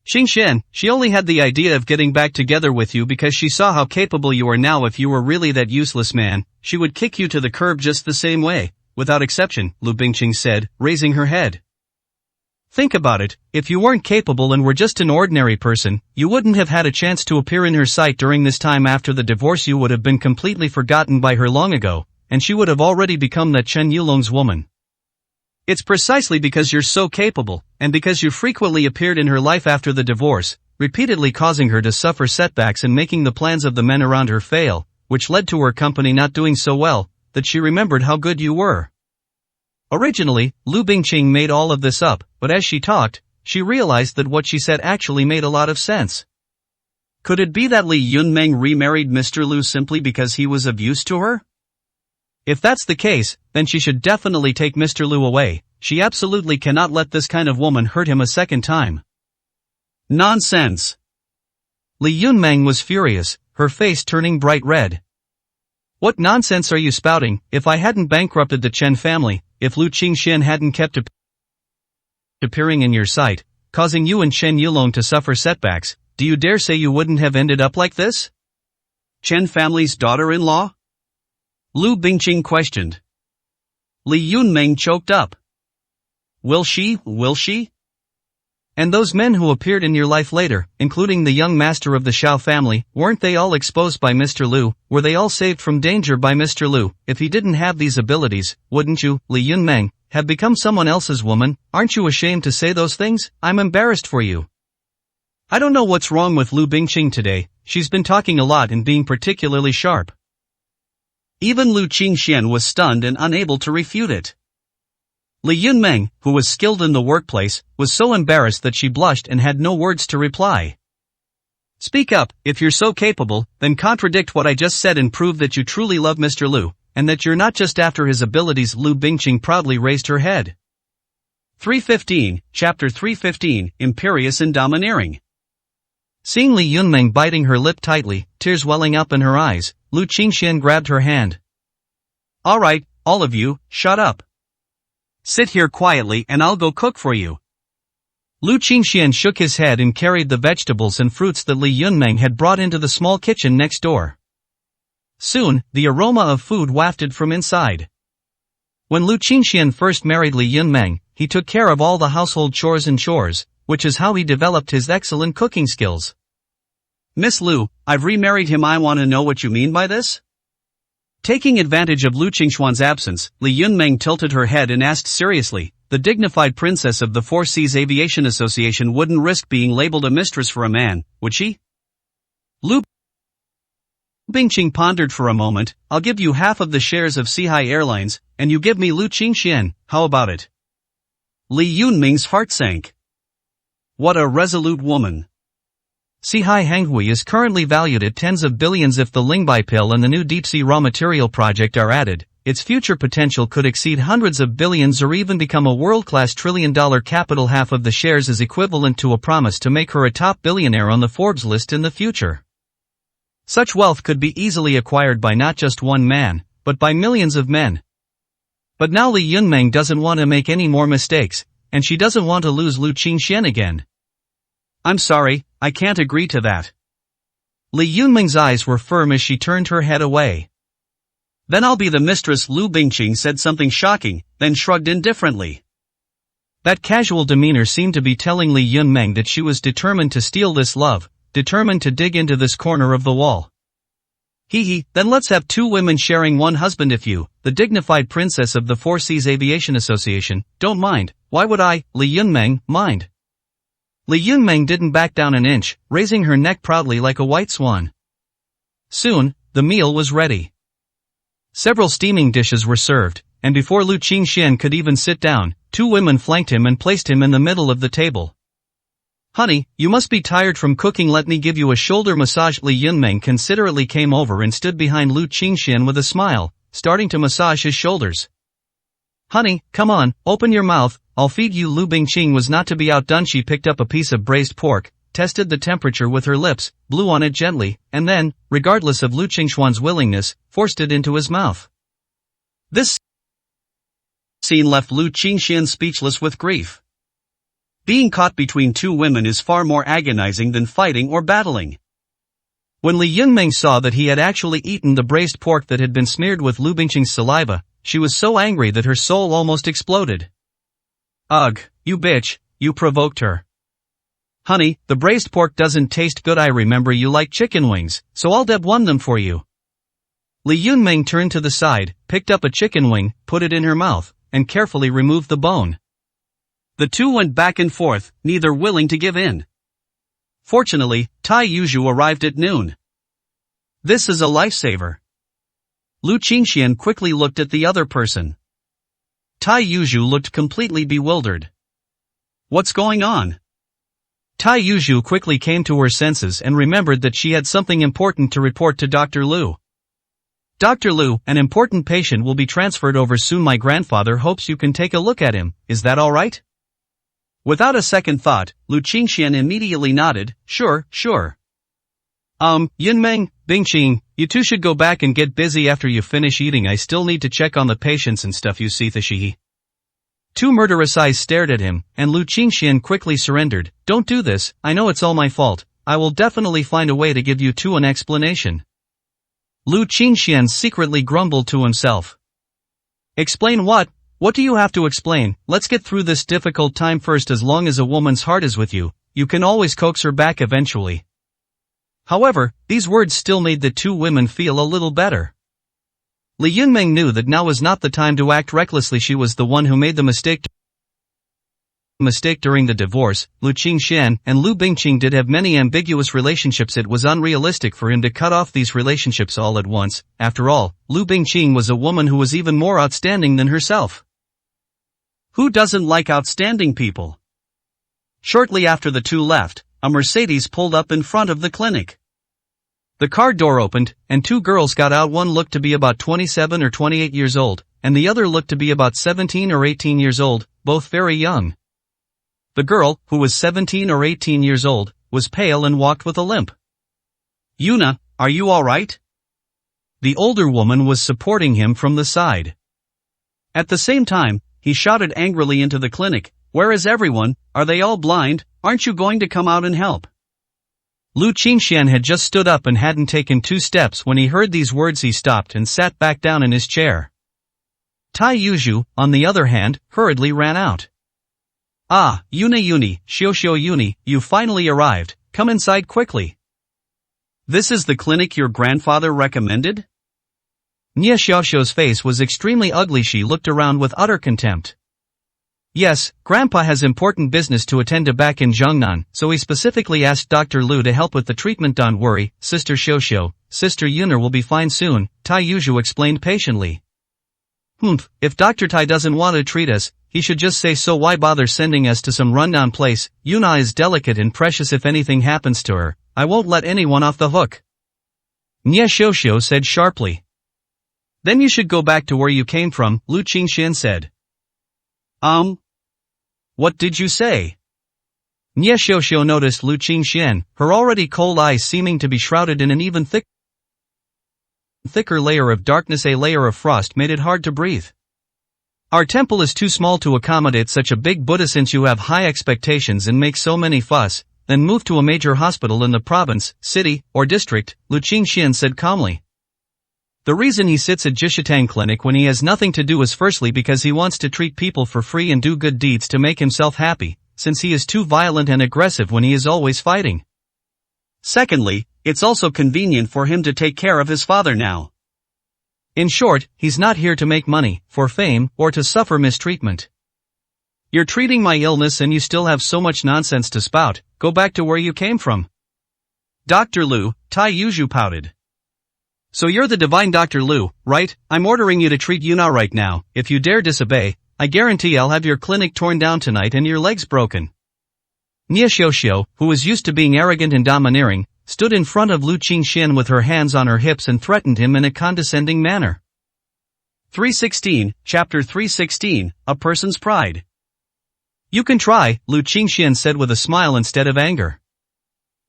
Xingxian, she only had the idea of getting back together with you because she saw how capable you are now. If you were really that useless man, she would kick you to the curb just the same way, without exception, Lu Bingqing said, raising her head. Think about it, if you weren't capable and were just an ordinary person, you wouldn't have had a chance to appear in her sight during this time. After the divorce you would have been completely forgotten by her long ago, and she would have already become that Chen Yulong's woman. It's precisely because you're so capable, and because you frequently appeared in her life after the divorce, repeatedly causing her to suffer setbacks and making the plans of the men around her fail, which led to her company not doing so well, that she remembered how good you were. Originally, Lu Bingqing made all of this up, but as she talked, she realized that what she said actually made a lot of sense. Could it be that Li Yunmeng remarried Mr. Lu simply because he was of use to her? If that's the case, then she should definitely take Mr. Lu away. She absolutely cannot let this kind of woman hurt him a second time. Nonsense! Li Yunmeng was furious, her face turning bright red. What nonsense are you spouting? If I hadn't bankrupted the Chen family, if Lu Qingxian hadn't kept appearing in your sight, causing you and Chen Yulong to suffer setbacks, do you dare say you wouldn't have ended up like this? Chen family's daughter-in-law? Lu Bingqing questioned. Li Yunmeng choked up. Will she? And those men who appeared in your life later, including the young master of the Xiao family, weren't they all exposed by Mr. Lu? Were they all saved from danger by Mr. Lu? If he didn't have these abilities, wouldn't you, Li Yunmeng, have become someone else's woman? Aren't you ashamed to say those things? I'm embarrassed for you. I don't know what's wrong with Lu Bingqing today. She's been talking a lot and being particularly sharp. Even Lu Qingxian was stunned and unable to refute it. Li Yunmeng, who was skilled in the workplace, was so embarrassed that she blushed and had no words to reply. Speak up, if you're so capable, then contradict what I just said and prove that you truly love Mr. Lu, and that you're not just after his abilities. Lu Bingqing proudly raised her head. 315, Chapter 315, Imperious and Domineering. Seeing Li Yunmeng biting her lip tightly, tears welling up in her eyes, Lu Qingxian grabbed her hand. Alright, all of you, shut up. Sit here quietly and I'll go cook for you. Lu Qingxian shook his head and carried the vegetables and fruits that Li Yunmeng had brought into the small kitchen next door. Soon, the aroma of food wafted from inside. When Lu Qingxian first married Li Yunmeng, he took care of all the household chores, which is how he developed his excellent cooking skills. Miss Lu, I've remarried him. I want to know what you mean by this? Taking advantage of Lu Qingxuan's absence, Li Yunmeng tilted her head and asked seriously, the dignified princess of the Four Seas Aviation Association wouldn't risk being labeled a mistress for a man, would she? Lu Bingqing pondered for a moment. I'll give you half of the shares of Sihai Airlines, and you give me Lu Qingxian, how about it? Li Yunmeng's heart sank. What a resolute woman. Sihai Henghui is currently valued at tens of billions. If the Lingbai pill and the new deep-sea raw material project are added, its future potential could exceed hundreds of billions or even become a world-class trillion-dollar capital. Half of the shares is equivalent to a promise to make her a top billionaire on the Forbes list in the future. Such wealth could be easily acquired by not just one man, but by millions of men. But now Li Yunmeng doesn't want to make any more mistakes, and she doesn't want to lose Lu Qingxian again. I'm sorry, I can't agree to that. Li Yunmeng's eyes were firm as she turned her head away. Then I'll be the mistress. Lu Bingqing said something shocking, then shrugged indifferently. That casual demeanor seemed to be telling Li Yunmeng that she was determined to steal this love, determined to dig into this corner of the wall. Then let's have two women sharing one husband. If you, the dignified princess of the Four Seas Aviation Association, don't mind, why would I, Li Yunmeng, mind? Li Yunmeng didn't back down an inch, raising her neck proudly like a white swan. Soon, the meal was ready. Several steaming dishes were served, and before Lu Qingxian could even sit down, two women flanked him and placed him in the middle of the table. Honey, you must be tired from cooking. Let me give you a shoulder massage. Li Yunmeng considerately came over and stood behind Lu Qingxian with a smile, starting to massage his shoulders. Honey, come on, open your mouth, I'll feed you. Lu Bingqing was not to be outdone. She picked up a piece of braised pork, tested the temperature with her lips, blew on it gently, and then, regardless of Lu Qingxuan's willingness, forced it into his mouth. This scene left Lu Qingxian speechless with grief. Being caught between two women is far more agonizing than fighting or battling. When Li Yunmeng saw that he had actually eaten the braised pork that had been smeared with Lu Bingqing's saliva, she was so angry that her soul almost exploded. Ugh, you bitch, you provoked her. Honey, the braised pork doesn't taste good. I remember you like chicken wings, so I'll one them for you. Li Yunmeng turned to the side, picked up a chicken wing, put it in her mouth, and carefully removed the bone. The two went back and forth, neither willing to give in. Fortunately, Tai Yuzhu arrived at noon. This is a lifesaver. Lu Qingxian quickly looked at the other person. Tai Yuzhu looked completely bewildered. What's going on? Tai Yuzhu quickly came to her senses and remembered that she had something important to report to Dr. Lu. Dr. Lu, an important patient will be transferred over soon. My grandfather hopes you can take a look at him, is that alright? Without a second thought, Lu Qingxian immediately nodded, sure. Yunmeng, Bingqing, you two should go back and get busy after you finish eating. I still need to check on the patients and stuff, you see. Shihi. Two murderous eyes stared at him, and Lu Qingxian quickly surrendered. Don't do this, I know it's all my fault. I will definitely find a way to give you two an explanation. Lu Qingxian secretly grumbled to himself. Explain what? What do you have to explain? Let's get through this difficult time first. As long as a woman's heart is with you, you can always coax her back eventually. However, these words still made the two women feel a little better. Li Yunmeng knew that now was not the time to act recklessly. She was the one who made the mistake during the divorce. Lu Qingxian and Lu Bingqing did have many ambiguous relationships. It was unrealistic for him to cut off these relationships all at once. After all, Lu Bingqing was a woman who was even more outstanding than herself. Who doesn't like outstanding people? Shortly after the two left, a Mercedes pulled up in front of the clinic. The car door opened, and two girls got out. One looked to be about 27 or 28 years old, and the other looked to be about 17 or 18 years old, both very young. The girl, who was 17 or 18 years old, was pale and walked with a limp. Yuna, are you alright? The older woman was supporting him from the side. At the same time, he shouted angrily into the clinic, where is everyone? Are they all blind? Aren't you going to come out and help? Lu Qingxian had just stood up and hadn't taken 2 steps when he heard these words. He stopped and sat back down in his chair. Tai Yuzhu, on the other hand, hurriedly ran out. Ah, Yuni, Xiao Yuni, you finally arrived, come inside quickly. This is the clinic your grandfather recommended? Nia Xiaoxiu's face was extremely ugly. She looked around with utter contempt. Yes, Grandpa has important business to attend to back in Zhongnan, so he specifically asked Dr. Lu to help with the treatment. Don't worry, Sister Xiaoxiu, Sister Yuner will be fine soon, Tai Yuzhu explained patiently. If Dr. Tai doesn't want to treat us, he should just say so. Why bother sending us to some rundown place? Yuna is delicate and precious. If anything happens to her, I won't let anyone off the hook. Nia Xiaoxiu said sharply. Then you should go back to where you came from, Lu Qingxian said. What did you say? Nia Xiaoxiu noticed Lu Qingxian, her already cold eyes seeming to be shrouded in an even thicker layer of darkness. A layer of frost made it hard to breathe. Our temple is too small to accommodate such a big Buddha. Since you have high expectations and make so many fuss, then move to a major hospital in the province, city, or district, Lu Qingxian said calmly. The reason he sits at Jishitang Clinic when he has nothing to do is firstly because he wants to treat people for free and do good deeds to make himself happy, since he is too violent and aggressive when he is always fighting. Secondly, it's also convenient for him to take care of his father now. In short, he's not here to make money, for fame, or to suffer mistreatment. You're treating my illness and you still have so much nonsense to spout. Go back to where you came from. Dr. Lu, Tai Yuzhu pouted. So you're the divine Dr. Lu, right? I'm ordering you to treat Yuna right now. If you dare disobey, I guarantee I'll have your clinic torn down tonight and your legs broken. Nia Xiaoxiu, who was used to being arrogant and domineering, stood in front of Lu Qingxian with her hands on her hips and threatened him in a condescending manner. 316, Chapter 316, A Person's Pride. You can try, Lu Qingxian said with a smile instead of anger.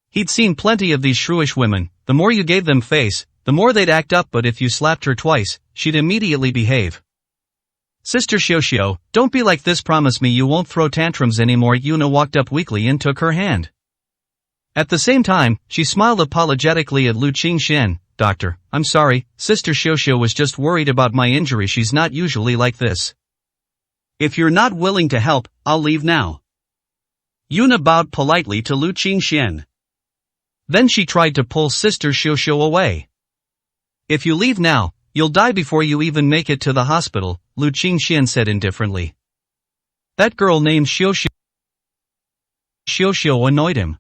He'd seen plenty of these shrewish women. The more you gave them face, the more they'd act up, but if you slapped her twice, she'd immediately behave. Sister Xiaoxiao, don't be like this, promise me you won't throw tantrums anymore. Yuna walked up weakly and took her hand. At the same time, she smiled apologetically at Lu Qingxian. Doctor, I'm sorry, Sister Xiaoxiao was just worried about my injury. She's not usually like this. If you're not willing to help, I'll leave now. Yuna bowed politely to Lu Qingxian. Then she tried to pull Sister Xiaoxiao away. If you leave now, you'll die before you even make it to the hospital, Lu Qingxian said indifferently. That girl named Xiaoxiao annoyed him.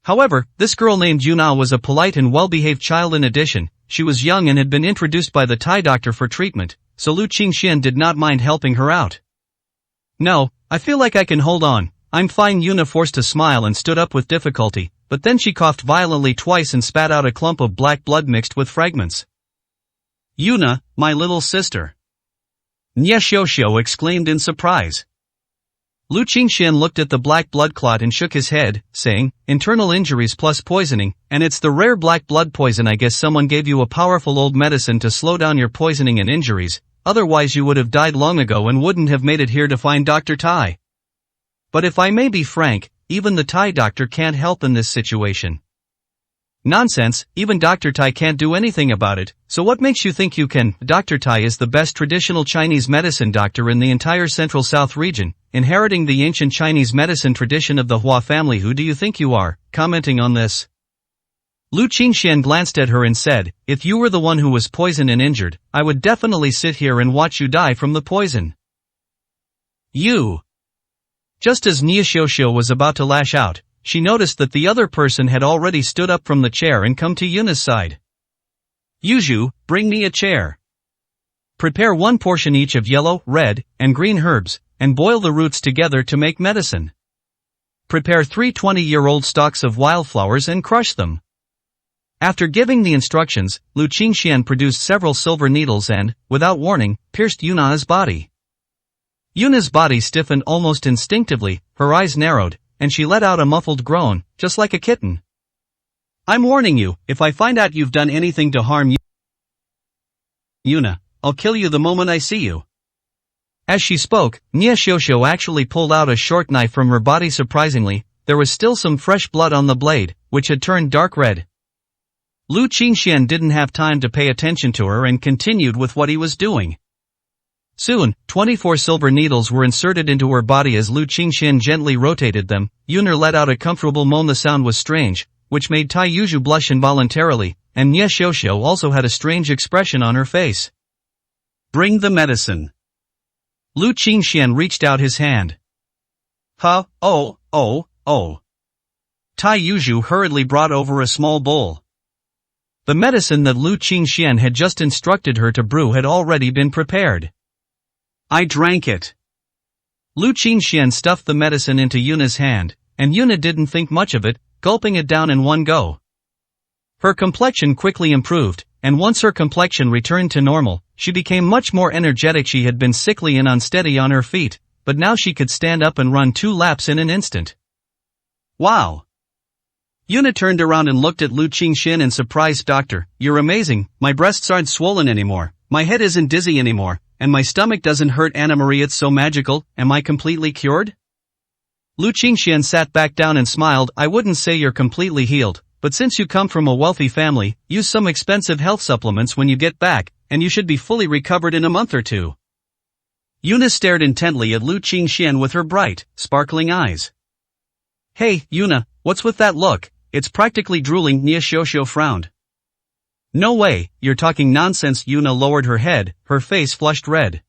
However, this girl named Yuna was a polite and well-behaved child. In addition, she was young and had been introduced by the Thai doctor for treatment, so Lu Qingxian did not mind helping her out. No, I feel like I can hold on, I'm fine. Yuna forced a smile and stood up with difficulty, but then she coughed violently twice and spat out a clump of black blood mixed with fragments. Yuna, my little sister. Nia Xiaoxiao exclaimed in surprise. Lu Qingxian looked at the black blood clot and shook his head, saying, internal injuries plus poisoning, and it's the rare black blood poison. I guess someone gave you a powerful old medicine to slow down your poisoning and injuries, otherwise you would have died long ago and wouldn't have made it here to find Dr. Tai. But if I may be frank, even the Thai doctor can't help in this situation. Nonsense, even Dr. Tai can't do anything about it, so what makes you think you can? Dr. Tai is the best traditional Chinese medicine doctor in the entire Central South region, inheriting the ancient Chinese medicine tradition of the Hua family. Who do you think you are? Commenting on this, Lu Qingxian glanced at her and said, if you were the one who was poisoned and injured, I would definitely sit here and watch you die from the poison. You. Just as Nia Xiaoxiao was about to lash out, she noticed that the other person had already stood up from the chair and come to Yuna's side. Yuzhu, bring me a chair. Prepare one portion each of yellow, red, and green herbs, and boil the roots together to make medicine. Prepare 3 20-year-old stalks of wildflowers and crush them. After giving the instructions, Lu Qingxian produced several silver needles and, without warning, pierced Yuna's body. Yuna's body stiffened almost instinctively, her eyes narrowed, and she let out a muffled groan, just like a kitten. I'm warning you, if I find out you've done anything to harm Yuna, I'll kill you the moment I see you. As she spoke, Nia Xiaoxiao actually pulled out a short knife from her body. Surprisingly, there was still some fresh blood on the blade, which had turned dark red. Lu Qingxian didn't have time to pay attention to her and continued with what he was doing. Soon, 24 silver needles were inserted into her body. As Lu Qingxian gently rotated them, Yuna let out a comfortable moan. The sound was strange, which made Tai Yuzhu blush involuntarily, and Nia Xiaoxiao also had a strange expression on her face. Bring the medicine. Lu Qingxian reached out his hand. Tai Yuzhu hurriedly brought over a small bowl. The medicine that Lu Qingxian had just instructed her to brew had already been prepared. I drank it. Lu Qingxian stuffed the medicine into Yuna's hand, and Yuna didn't think much of it, gulping it down in one go. Her complexion quickly improved, and once her complexion returned to normal, she became much more energetic. She had been sickly and unsteady on her feet, but now she could stand up and run 2 laps in an instant. Wow! Yuna turned around and looked at Lu Qingxian in surprise. Doctor, you're amazing, my breasts aren't swollen anymore, my head isn't dizzy anymore, and my stomach doesn't hurt. Anna Marie, it's so magical, am I completely cured? Lu Qingxian sat back down and smiled. I wouldn't say you're completely healed, but since you come from a wealthy family, use some expensive health supplements when you get back, and you should be fully recovered in a month or 2. Yuna stared intently at Lu Qingxian with her bright, sparkling eyes. Hey, Yuna, what's with that look? It's practically drooling. Nia Xiaoxiao frowned. No way, you're talking nonsense. Yuna lowered her head, her face flushed red.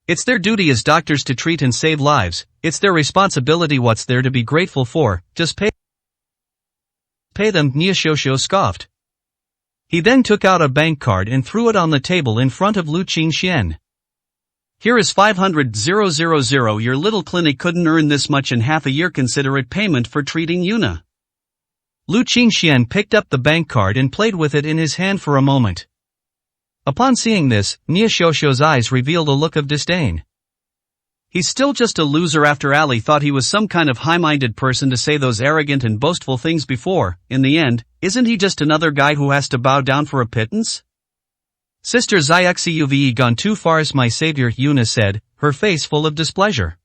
It's their duty as doctors to treat and save lives, it's their responsibility. What's there to be grateful for? Just pay them, Nia Xiaoxiao scoffed. He then took out a bank card and threw it on the table in front of Lu Qingxian. Here is 500,000. Your little clinic couldn't earn this much in half a year. Consider it payment for treating Yuna. Lu Qingxian picked up the bank card and played with it in his hand for a moment. Upon seeing this, Nia Xiaoxiao's eyes revealed a look of disdain. He's still just a loser after Ali thought he was some kind of high-minded person to say those arrogant and boastful things before. In the end, isn't he just another guy who has to bow down for a pittance? Sister Zyuxuve gone too far, my savior, Yuna said, her face full of displeasure.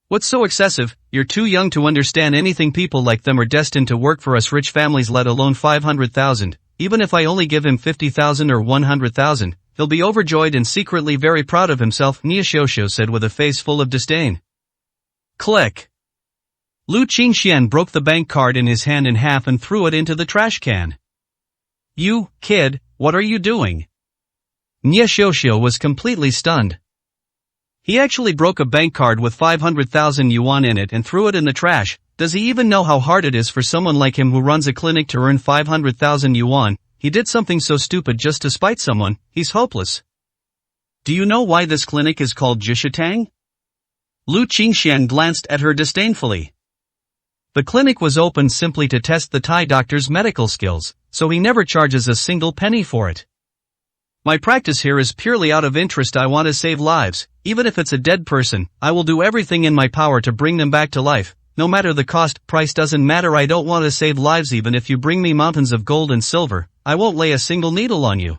What's so excessive? You're too young to understand anything. People like them are destined to work for us rich families, let alone 500,000. Even if I only give him 50,000 or 100,000, he'll be overjoyed and secretly very proud of himself, Nia Xiaoxiu said with a face full of disdain. Click. Lu Qingxian broke the bank card in his hand in half and threw it into the trash can. You, kid, what are you doing? Nia Xiaoxiu was completely stunned. He actually broke a bank card with 500,000 yuan in it and threw it in the trash. Does he even know how hard it is for someone like him who runs a clinic to earn 500,000 yuan? He did something so stupid just to spite someone. He's hopeless. Do you know why this clinic is called Jishitang? Lu Qingxian glanced at her disdainfully. The clinic was opened simply to test the Thai doctor's medical skills, so he never charges a single penny for it. My practice here is purely out of interest. I want to save lives. Even if it's a dead person, I will do everything in my power to bring them back to life. No matter the cost, price doesn't matter. I don't want to save lives. Even if you bring me mountains of gold and silver, I won't lay a single needle on you.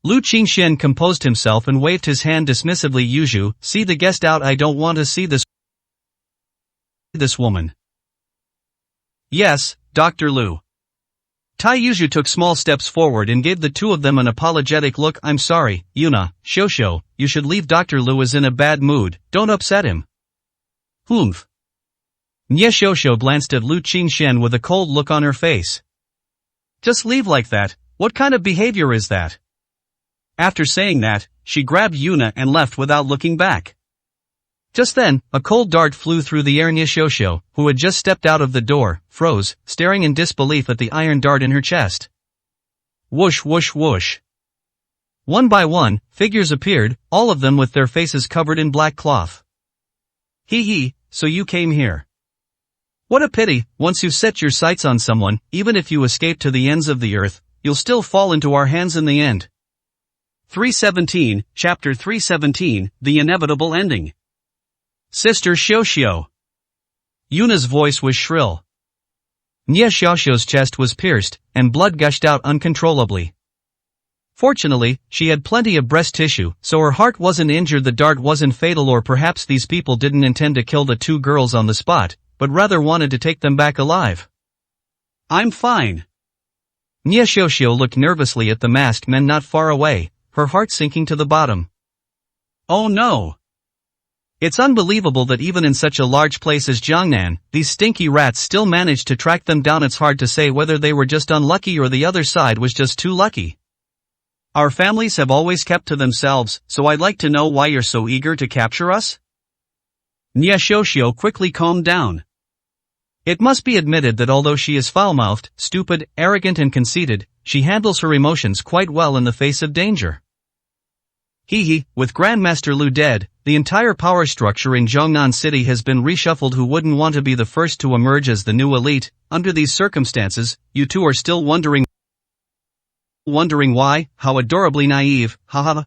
Lu Qingxian composed himself and waved his hand dismissively. Yuzhu, see the guest out. I don't want to see this woman. Yes, Dr. Lu. Tai Yuzhu took small steps forward and gave the two of them an apologetic look. I'm sorry, Yuna, Xiaoxiu, you should leave. Dr. Lu is in a bad mood, don't upset him. Humph. Nia Xiaoxiu glanced at Lu Qingxian with a cold look on her face. Just leave like that? What kind of behavior is that? After saying that, she grabbed Yuna and left without looking back. Just then, a cold dart flew through the air. Nia Xiaoxiu, who had just stepped out of the door, froze, staring in disbelief at the iron dart in her chest. Whoosh whoosh whoosh. One by one, figures appeared, all of them with their faces covered in black cloth. Hee, so you came here. What a pity. Once you've set your sights on someone, even if you escape to the ends of the earth, you'll still fall into our hands in the end. 317, Chapter 317, The Inevitable Ending. Sister Xiaoxiu. Yuna's voice was shrill. Nia Xiaoxiu's chest was pierced, and blood gushed out uncontrollably. Fortunately, she had plenty of breast tissue, so her heart wasn't injured. The dart wasn't fatal, or perhaps these people didn't intend to kill the two girls on the spot, but rather wanted to take them back alive. I'm fine. Nia Xiaoxiu looked nervously at the masked men not far away, her heart sinking to the bottom. Oh no. It's unbelievable that even in such a large place as Jiangnan, these stinky rats still managed to track them down. It's hard to say whether they were just unlucky or the other side was just too lucky. Our families have always kept to themselves, so I'd like to know why you're so eager to capture us? Nia Xiaoxiu quickly calmed down. It must be admitted that although she is foul-mouthed, stupid, arrogant and conceited, she handles her emotions quite well in the face of danger. With Grandmaster Lu dead, the entire power structure in Zhongnan City has been reshuffled. Who wouldn't want to be the first to emerge as the new elite? Under these circumstances, you two are still wondering why? How adorably naive, haha.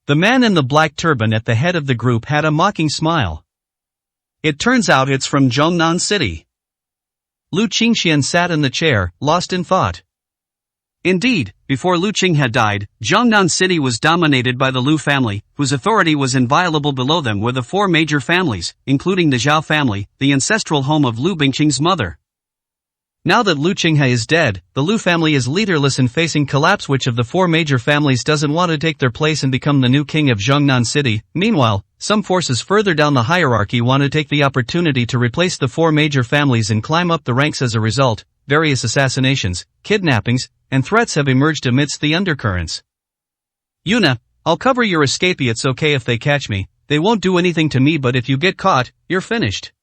The man in the black turban at the head of the group had a mocking smile. It turns out it's from Zhongnan City. Lu Qingxian sat in the chair, lost in thought. Indeed, before Lu Qing had died, Zhongnan City was dominated by the Lu family, whose authority was inviolable. Below them were the four major families, including the Zhao family, the ancestral home of Lu Bingqing's mother. Now that Lu Qinghe is dead, the Lu family is leaderless and facing collapse. Which of the four major families doesn't want to take their place and become the new king of Zhongnan City? Meanwhile, some forces further down the hierarchy want to take the opportunity to replace the four major families and climb up the ranks. As a result, various assassinations, kidnappings, and threats have emerged amidst the undercurrents. Yuna, I'll cover your escape. It's okay if they catch me. They won't do anything to me, but if you get caught, you're finished.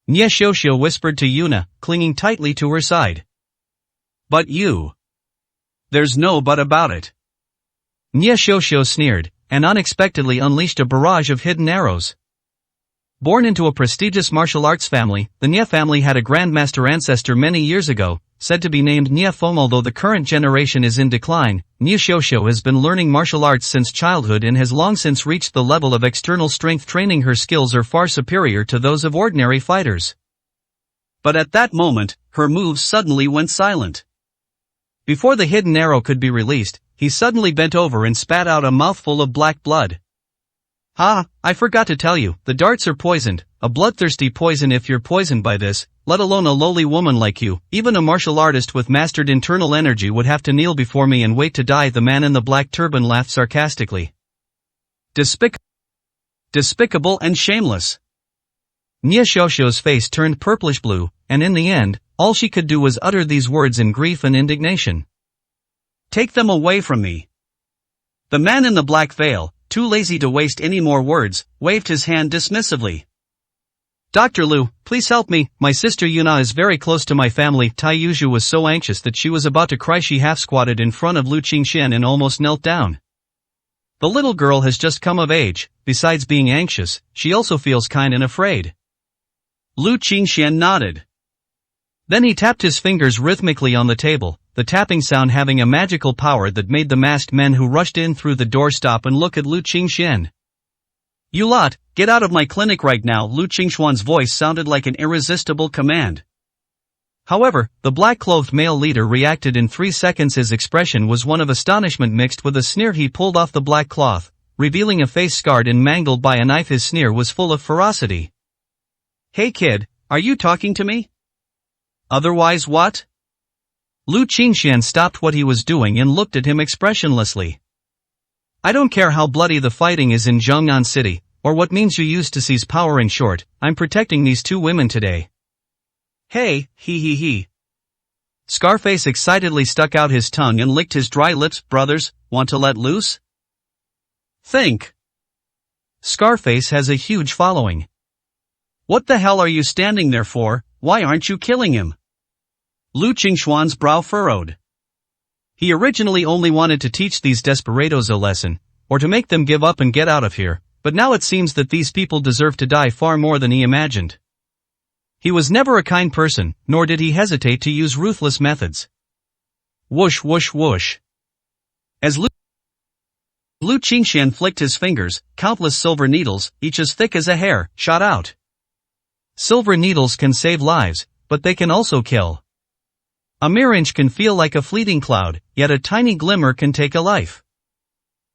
Nia Xiaoxiu whispered to Yuna, clinging tightly to her side. But you. There's no but about it. Nia Xiaoxiu sneered, and unexpectedly unleashed a barrage of hidden arrows. Born into a prestigious martial arts family, the Nia family had a grandmaster ancestor many years ago, said to be named Nia Feng. Although the current generation is in decline, Nia Xiaoxiu has been learning martial arts since childhood and has long since reached the level of external strength training. Her skills are far superior to those of ordinary fighters. But at that moment, her moves suddenly went silent. Before the hidden arrow could be released, he suddenly bent over and spat out a mouthful of black blood. Ah, I forgot to tell you, the darts are poisoned, a bloodthirsty poison. If you're poisoned by this, let alone a lowly woman like you, even a martial artist with mastered internal energy would have to kneel before me and wait to die. The man in the black turban laughed sarcastically. Despicable and shameless. Nia Xiaoxiu's face turned purplish blue, and in the end, all she could do was utter these words in grief and indignation. Take them away from me. The man in the black veil, too lazy to waste any more words, waved his hand dismissively. Dr. Lu, please help me, my sister Yuna is very close to my family. Tai Yuzhu was so anxious that she was about to cry. She half-squatted in front of Lu Qingxian and almost knelt down. The little girl has just come of age, besides being anxious, she also feels kind and afraid. Lu Qingxian nodded. Then he tapped his fingers rhythmically on the table, the tapping sound having a magical power that made the masked men who rushed in through the door stop and look at Lu Qingxian. You lot, get out of my clinic right now. Lu Qingxuan's voice sounded like an irresistible command. However, the black-clothed male leader reacted in 3 seconds. His expression was one of astonishment mixed with a sneer. He pulled off the black cloth, revealing a face scarred and mangled by a knife. His sneer was full of ferocity. Hey kid, are you talking to me? Otherwise what? Lu Qingxian stopped what he was doing and looked at him expressionlessly. I don't care how bloody the fighting is in Zhongnan City, or what means you used to seize power. In short, I'm protecting these 2 women today. Hey, he. Scarface excitedly stuck out his tongue and licked his dry lips. Brothers, want to let loose? Think. Scarface has a huge following. What the hell are you standing there for? Why aren't you killing him? Lu Qingxuan's brow furrowed. He originally only wanted to teach these desperados a lesson, or to make them give up and get out of here, but now it seems that these people deserve to die far more than he imagined. He was never a kind person, nor did he hesitate to use ruthless methods. Whoosh whoosh whoosh. As Lu Qingxian flicked his fingers, countless silver needles, each as thick as a hair, shot out. Silver needles can save lives, but they can also kill. A mere inch can feel like a fleeting cloud, yet a tiny glimmer can take a life.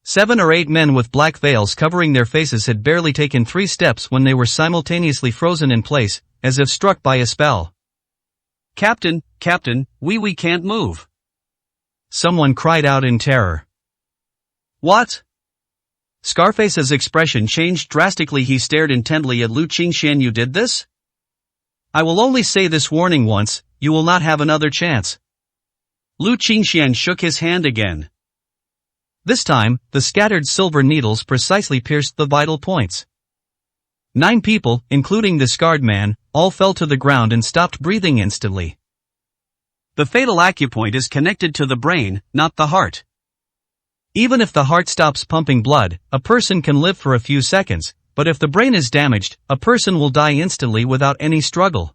7 or 8 men with black veils covering their faces had barely taken 3 steps when they were simultaneously frozen in place, as if struck by a spell. Captain, we can't move. Someone cried out in terror. What? Scarface's expression changed drastically. He stared intently at Lu Qingxian. You did this? I will only say this warning once, you will not have another chance. Lu Qingxian shook his hand again. This time, the scattered silver needles precisely pierced the vital points. 9 people, including the scarred man, all fell to the ground and stopped breathing instantly. The fatal acupoint is connected to the brain, not the heart. Even if the heart stops pumping blood, a person can live for a few seconds, but if the brain is damaged, a person will die instantly without any struggle.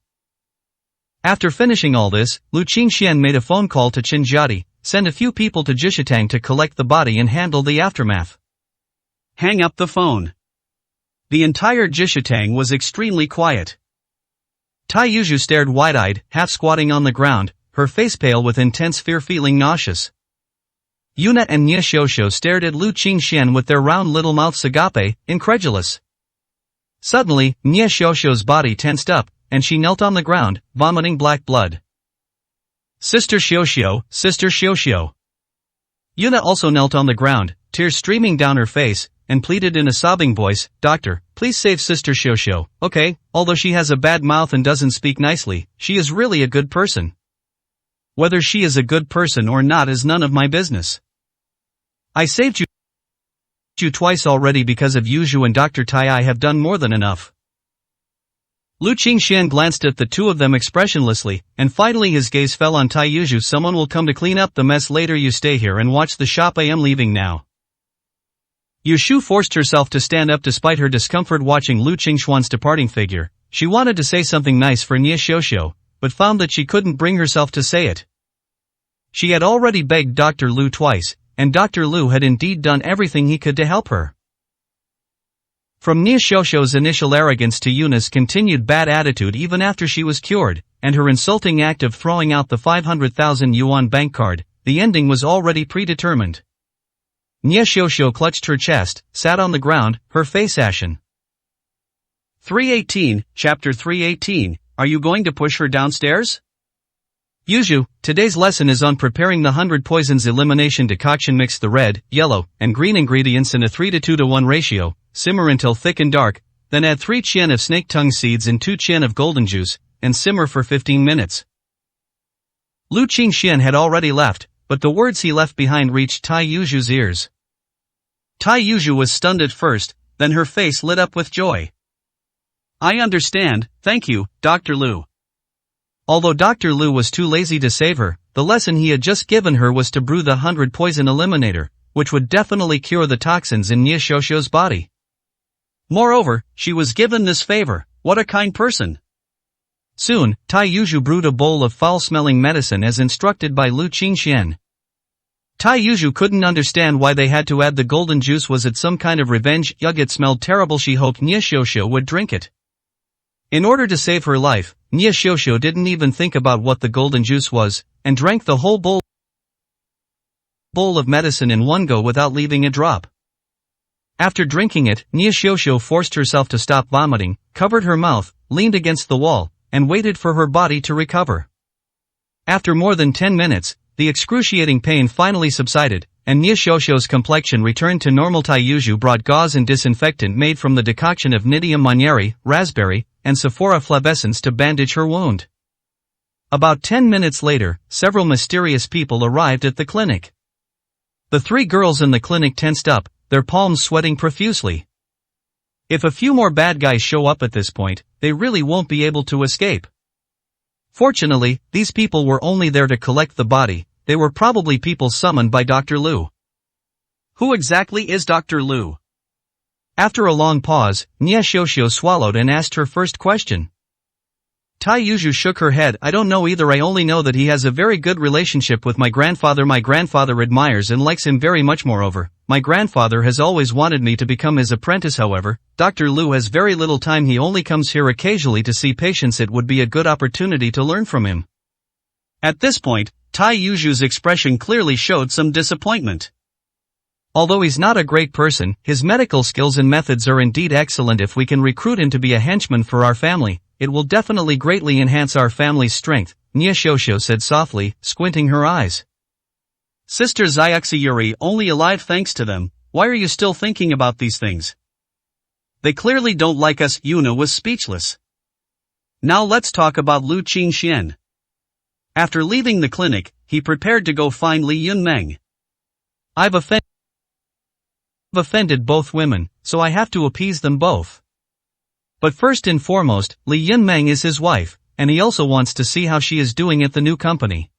After finishing all this, Lu Qingxian made a phone call to Qinjiadi, send a few people to Jishitang to collect the body and handle the aftermath. Hang up the phone. The entire Jishitang was extremely quiet. Tai Yuzhu stared wide-eyed, half-squatting on the ground, her face pale with intense fear, feeling nauseous. Yuna and Nia Xiaoxiu stared at Lu Qingxian with their round little mouths agape, incredulous. Suddenly, Nia Xiaoxiu's body tensed up, and she knelt on the ground, vomiting black blood. Sister Xiaoxiu, Sister Xiaoxiu. Yuna also knelt on the ground, tears streaming down her face, and pleaded in a sobbing voice, Doctor, please save Sister Xiaoxiu, okay, although she has a bad mouth and doesn't speak nicely, she is really a good person. Whether she is a good person or not is none of my business. I saved you twice already because of Yuzhu and Dr. Tai. I have done more than enough. Lu Qingxian glanced at the 2 of them expressionlessly, and finally his gaze fell on Tai Yuzhu. Someone will come to clean up the mess later. You stay here and watch the shop. I am leaving now. Yushu forced herself to stand up despite her discomfort watching Lu Qingxuan's departing figure. She wanted to say something nice for Nia Xiaoxiu, but found that she couldn't bring herself to say it. She had already begged Dr. Lu twice, and Dr. Lu had indeed done everything he could to help her. From Nia Xiaoxiu's initial arrogance to Yuna's continued bad attitude even after she was cured, and her insulting act of throwing out the 500,000 yuan bank card, the ending was already predetermined. Nie Xiaoxiu clutched her chest, sat on the ground, her face ashen. 318, Chapter 318, Are you going to push her downstairs? Yuju, today's lesson is on preparing the 100 poisons elimination decoction. Mix the red, yellow, and green ingredients in a 3:2:1 ratio, simmer until thick and dark, then add 3 qian of snake tongue seeds and 2 qian of golden juice, and simmer for 15 minutes. Lu Qingxian had already left, but the words he left behind reached Tai Yuju's ears. Tai Yuju was stunned at first, then her face lit up with joy. I understand, thank you, Dr. Lu. Although Dr. Lu was too lazy to save her, the lesson he had just given her was to brew the 100 poison eliminator, which would definitely cure the toxins in Nie Xiaoxiu's body. Moreover, she was given this favor. What a kind person. Soon, Tai Yuju brewed a bowl of foul-smelling medicine as instructed by Lu Qingxian. Tai Yuju couldn't understand why they had to add the golden juice. Was it some kind of revenge? Ugh, it smelled terrible. She hoped Nie Xiaoxiu would drink it. In order to save her life, Nie Xiaoxiu didn't even think about what the golden juice was, and drank the whole bowl of medicine in one go without leaving a drop. After drinking it, Nie Xiaoxiu forced herself to stop vomiting, covered her mouth, leaned against the wall, and waited for her body to recover. After more than 10 minutes, the excruciating pain finally subsided, and Nie Xiaoxiu's complexion returned to normal. Tai Yuju brought gauze and disinfectant made from the decoction of Nidium Monnieri, raspberry, and Sephora flavescens to bandage her wound. About 10 minutes later, several mysterious people arrived at the clinic. The 3 girls in the clinic tensed up, their palms sweating profusely. If a few more bad guys show up at this point, they really won't be able to escape. Fortunately, these people were only there to collect the body. They were probably people summoned by Dr. Lu. Who exactly is Dr. Lu? After a long pause, Nie Xiaoxiu swallowed and asked her first question. Tai Yuju shook her head. I don't know either. I only know that he has a very good relationship with my grandfather. My grandfather admires and likes him very much. Moreover, my grandfather has always wanted me to become his apprentice. However, Dr. Lu has very little time. He only comes here occasionally to see patients. It would be a good opportunity to learn from him. At this point, Tai Yuju's expression clearly showed some disappointment. Although he's not a great person, his medical skills and methods are indeed excellent. If we can recruit him to be a henchman for our family, it will definitely greatly enhance our family's strength, Nie Xiaoxiu said softly, squinting her eyes. Sister Xiaoxi only alive thanks to them. Why are you still thinking about these things? They clearly don't like us. Yuna was speechless. Now let's talk about Lu Qingxian. After leaving the clinic, he prepared to go find Li Yunmeng. I've offended both women, so I have to appease them both. But first and foremost, Li Yunmeng is his wife, and he also wants to see how she is doing at the new company.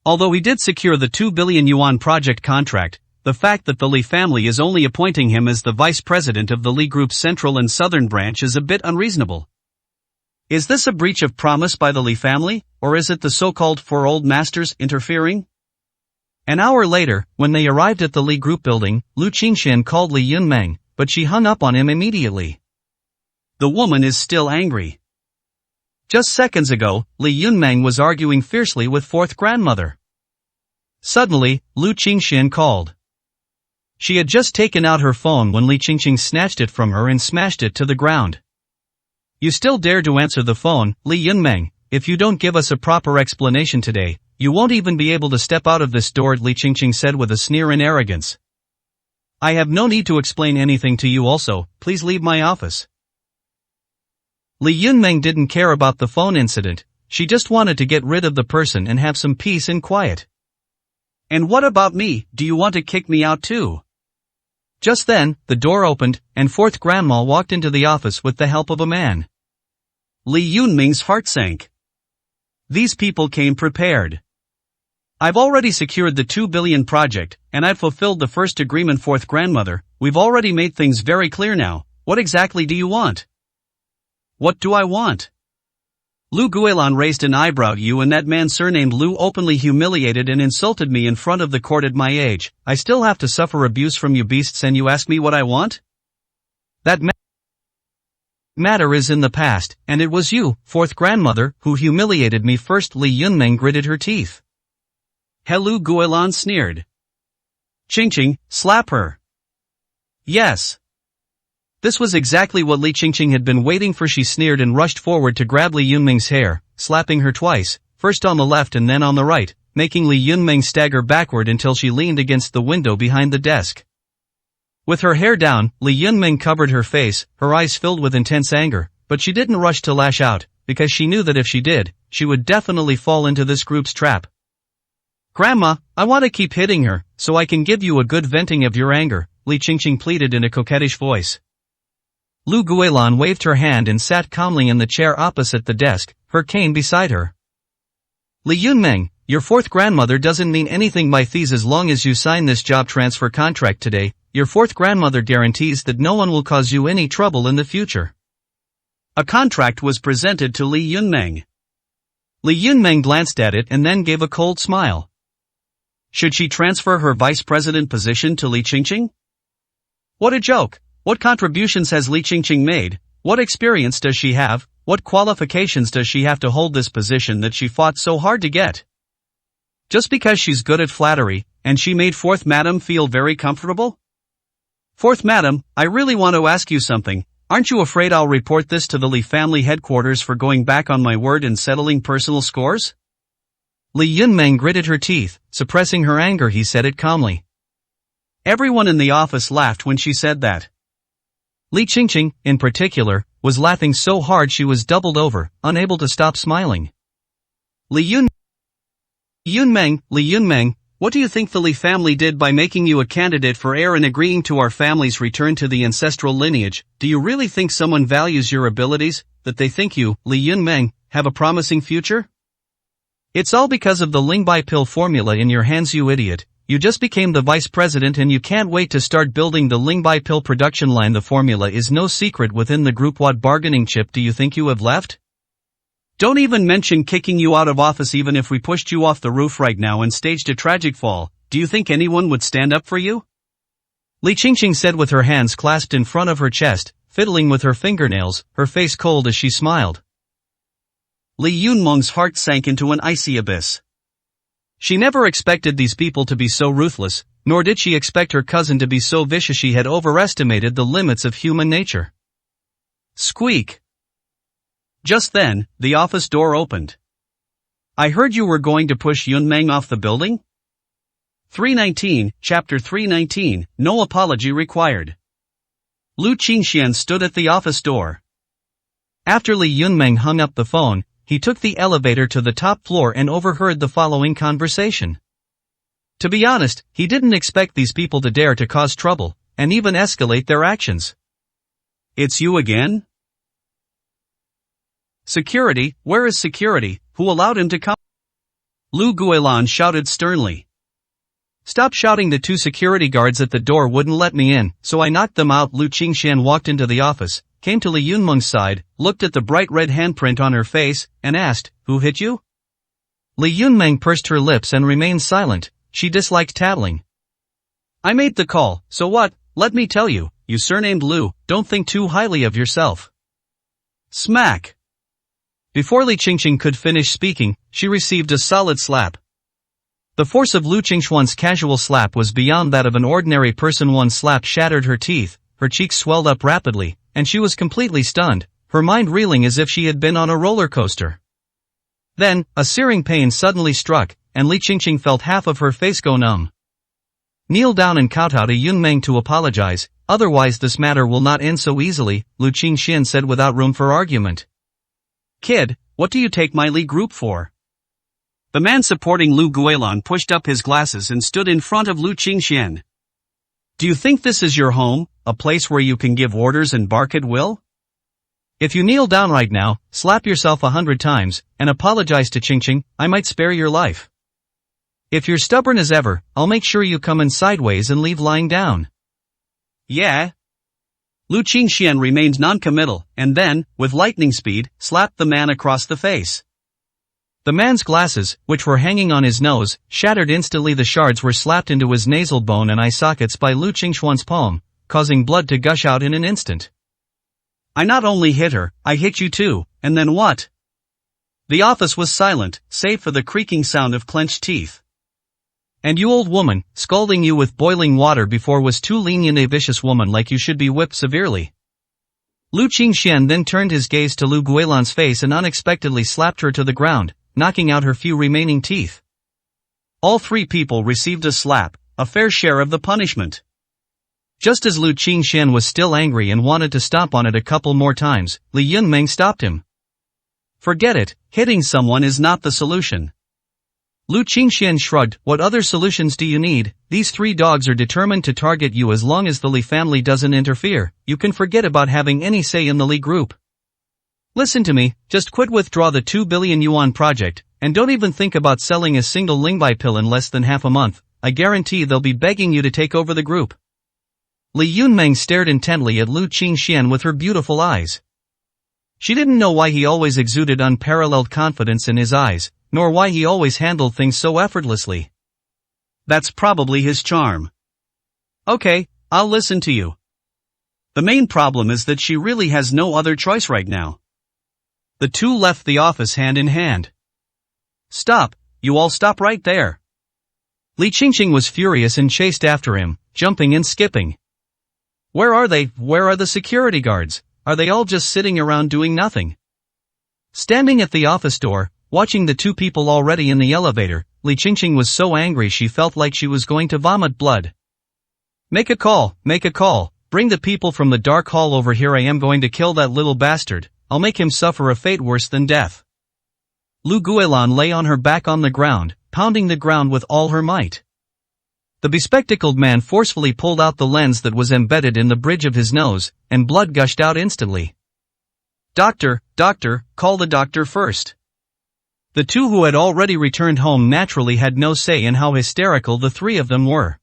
Although he did secure the 2 billion yuan project contract, the fact that the Li family is only appointing him as the vice president of the Li Group's central and southern branch is a bit unreasonable. Is this a breach of promise by the Li family, or is it the so-called 4 old masters interfering? An hour later, when they arrived at the Li Group building, Lu Qingxian called Li Yunmeng, but she hung up on him immediately. The woman is still angry. Just seconds ago, Li Yunmeng was arguing fiercely with 4th grandmother. Suddenly, Lu Qingxian called. She had just taken out her phone when Li Qingxing snatched it from her and smashed it to the ground. You still dare to answer the phone, Li Yunmeng? If you don't give us a proper explanation today, you won't even be able to step out of this door, Li Qingxing said with a sneer and arrogance. I have no need to explain anything to you. Also, please leave my office. Li Yunmeng didn't care about the phone incident, she just wanted to get rid of the person and have some peace and quiet. And what about me? Do you want to kick me out too? Just then, the door opened, and 4th grandma walked into the office with the help of a man. Li Yunmeng's heart sank. These people came prepared. I've already secured the 2 billion project, and I've fulfilled the first agreement. 4th grandmother, we've already made things very clear now. What exactly do you want? What do I want? Lu Guilan raised an eyebrow. You and that man surnamed Lu openly humiliated and insulted me in front of the court. At my age, I still have to suffer abuse from you beasts, and you ask me what I want? That matter is in the past, and it was you, 4th grandmother, who humiliated me first. Li Yunmeng gritted her teeth. Lu Guilan sneered. Qingqing, slap her. Yes. This was exactly what Li Qingqing had been waiting for. She sneered and rushed forward to grab Li Yunmeng's hair, slapping her twice, first on the left and then on the right, making Li Yunmeng stagger backward until she leaned against the window behind the desk. With her hair down, Li Yunmeng covered her face, her eyes filled with intense anger, but she didn't rush to lash out, because she knew that if she did, she would definitely fall into this group's trap. Grandma, I want to keep hitting her, so I can give you a good venting of your anger, Li Qingqing pleaded in a coquettish voice. Lu Guilan waved her hand and sat calmly in the chair opposite the desk, her cane beside her. Li Yunmeng, your fourth grandmother doesn't mean anything by these. As long as you sign this job transfer contract today, your fourth grandmother guarantees that no one will cause you any trouble in the future. A contract was presented to Li Yunmeng. Li Yunmeng glanced at it and then gave a cold smile. Should she transfer her vice president position to Li Qingqing? What a joke! What contributions has Li Qingqing made? What experience does she have? What qualifications does she have to hold this position that she fought so hard to get? Just because she's good at flattery, and she made fourth madam feel very comfortable? Fourth madam, I really want to ask you something. Aren't you afraid I'll report this to the Li family headquarters for going back on my word and settling personal scores? Li Yunmeng gritted her teeth, suppressing her anger. He said it calmly. Everyone in the office laughed when she said that. Li Qingqing, in particular, was laughing so hard she was doubled over, unable to stop smiling. Li Yunmeng, what do you think the Li family did by making you a candidate for heir and agreeing to our family's return to the ancestral lineage? Do you really think someone values your abilities, that they think you, Li Yunmeng, have a promising future? It's all because of the Lingbai pill formula in your hands, you idiot. You just became the vice president and you can't wait to start building the Lingbai pill production line. The formula is no secret within the group. What bargaining chip do you think you have left? Don't even mention kicking you out of office. Even if we pushed you off the roof right now and staged a tragic fall, do you think anyone would stand up for you? Li Qingqing said with her hands clasped in front of her chest, fiddling with her fingernails, her face cold as she smiled. Li Yunmeng's heart sank into an icy abyss. She never expected these people to be so ruthless, nor did she expect her cousin to be so vicious. She had overestimated the limits of human nature. Squeak! Just then, the office door opened. I heard you were going to push Yunmeng off the building? 319, Chapter 319, No apology required. Lu Qingxian stood at the office door. After Li Yunmeng hung up the phone, he took the elevator to the top floor and overheard the following conversation. To be honest, he didn't expect these people to dare to cause trouble, and even escalate their actions. It's you again? Security, where is security? Who allowed him to come? Lu Guilan shouted sternly. Stop shouting! The two security guards at the door wouldn't let me in, so I knocked them out. Lu Qingxian walked into the office, came to Li Yunmeng's side, looked at the bright red handprint on her face, and asked, Who hit you? Li Yunmeng pursed her lips and remained silent. She disliked tattling. I made the call, so what? Let me tell you, you surnamed Lu, don't think too highly of yourself. Smack! Before Li Qingqing could finish speaking, she received a solid slap. The force of Lu Qingxuan's casual slap was beyond that of an ordinary person. One slap shattered her teeth, her cheeks swelled up rapidly, and she was completely stunned, her mind reeling as if she had been on a roller coaster. Then, a searing pain suddenly struck, and Li Qingqing felt half of her face go numb. Kneel down and kowtow to Yunmeng to apologize, otherwise this matter will not end so easily, Lu Qingxian said without room for argument. Kid, what do you take my Li group for? The man supporting Lu Guilan pushed up his glasses and stood in front of Lu Qingxian. Do you think this is your home, a place where you can give orders and bark at will? If you kneel down right now, slap yourself 100 times, and apologize to Qingqing, I might spare your life. If you're stubborn as ever, I'll make sure you come in sideways and leave lying down. Yeah. Lu Qingxian remained non-committal, and then, with lightning speed, slapped the man across the face. The man's glasses, which were hanging on his nose, shattered instantly. The shards were slapped into his nasal bone and eye sockets by Lu Qingxuan's palm, causing blood to gush out in an instant. I not only hit her, I hit you too, and then what? The office was silent, save for the creaking sound of clenched teeth. And you old woman, scalding you with boiling water before was too lenient. A vicious woman like you should be whipped severely. Lu Qingxian then turned his gaze to Lu Guilan's face and unexpectedly slapped her to the ground, knocking out her few remaining teeth. All three people received a slap, a fair share of the punishment. Just as Lu Qingxian was still angry and wanted to stomp on it a couple more times, Li Yunmeng stopped him. Forget it, hitting someone is not the solution. Lu Qingxian shrugged. What other solutions do you need? These three dogs are determined to target you as long as the Li family doesn't interfere. You can forget about having any say in the Li group. Listen to me, just withdraw the 2 billion yuan project, and don't even think about selling a single Lingbai pill in less than half a month. I guarantee they'll be begging you to take over the group. Li Yunmeng stared intently at Lu Qingxian with her beautiful eyes. She didn't know why he always exuded unparalleled confidence in his eyes, nor why he always handled things so effortlessly. That's probably his charm. Okay, I'll listen to you. The main problem is that she really has no other choice right now. The two left the office hand in hand. Stop, you all stop right there. Li Qingqing was furious and chased after him, jumping and skipping. Where are they? Where are the security guards? Are they all just sitting around doing nothing? Standing at the office door, watching the two people already in the elevator, Li Qingqing was so angry she felt like she was going to vomit blood. Make a call, bring the people from the dark hall over here. I am going to kill that little bastard. I'll make him suffer a fate worse than death. Lu Guilan lay on her back on the ground, pounding the ground with all her might. The bespectacled man forcefully pulled out the lens that was embedded in the bridge of his nose, and blood gushed out instantly. Doctor, call the doctor first. The two who had already returned home naturally had no say in how hysterical the three of them were.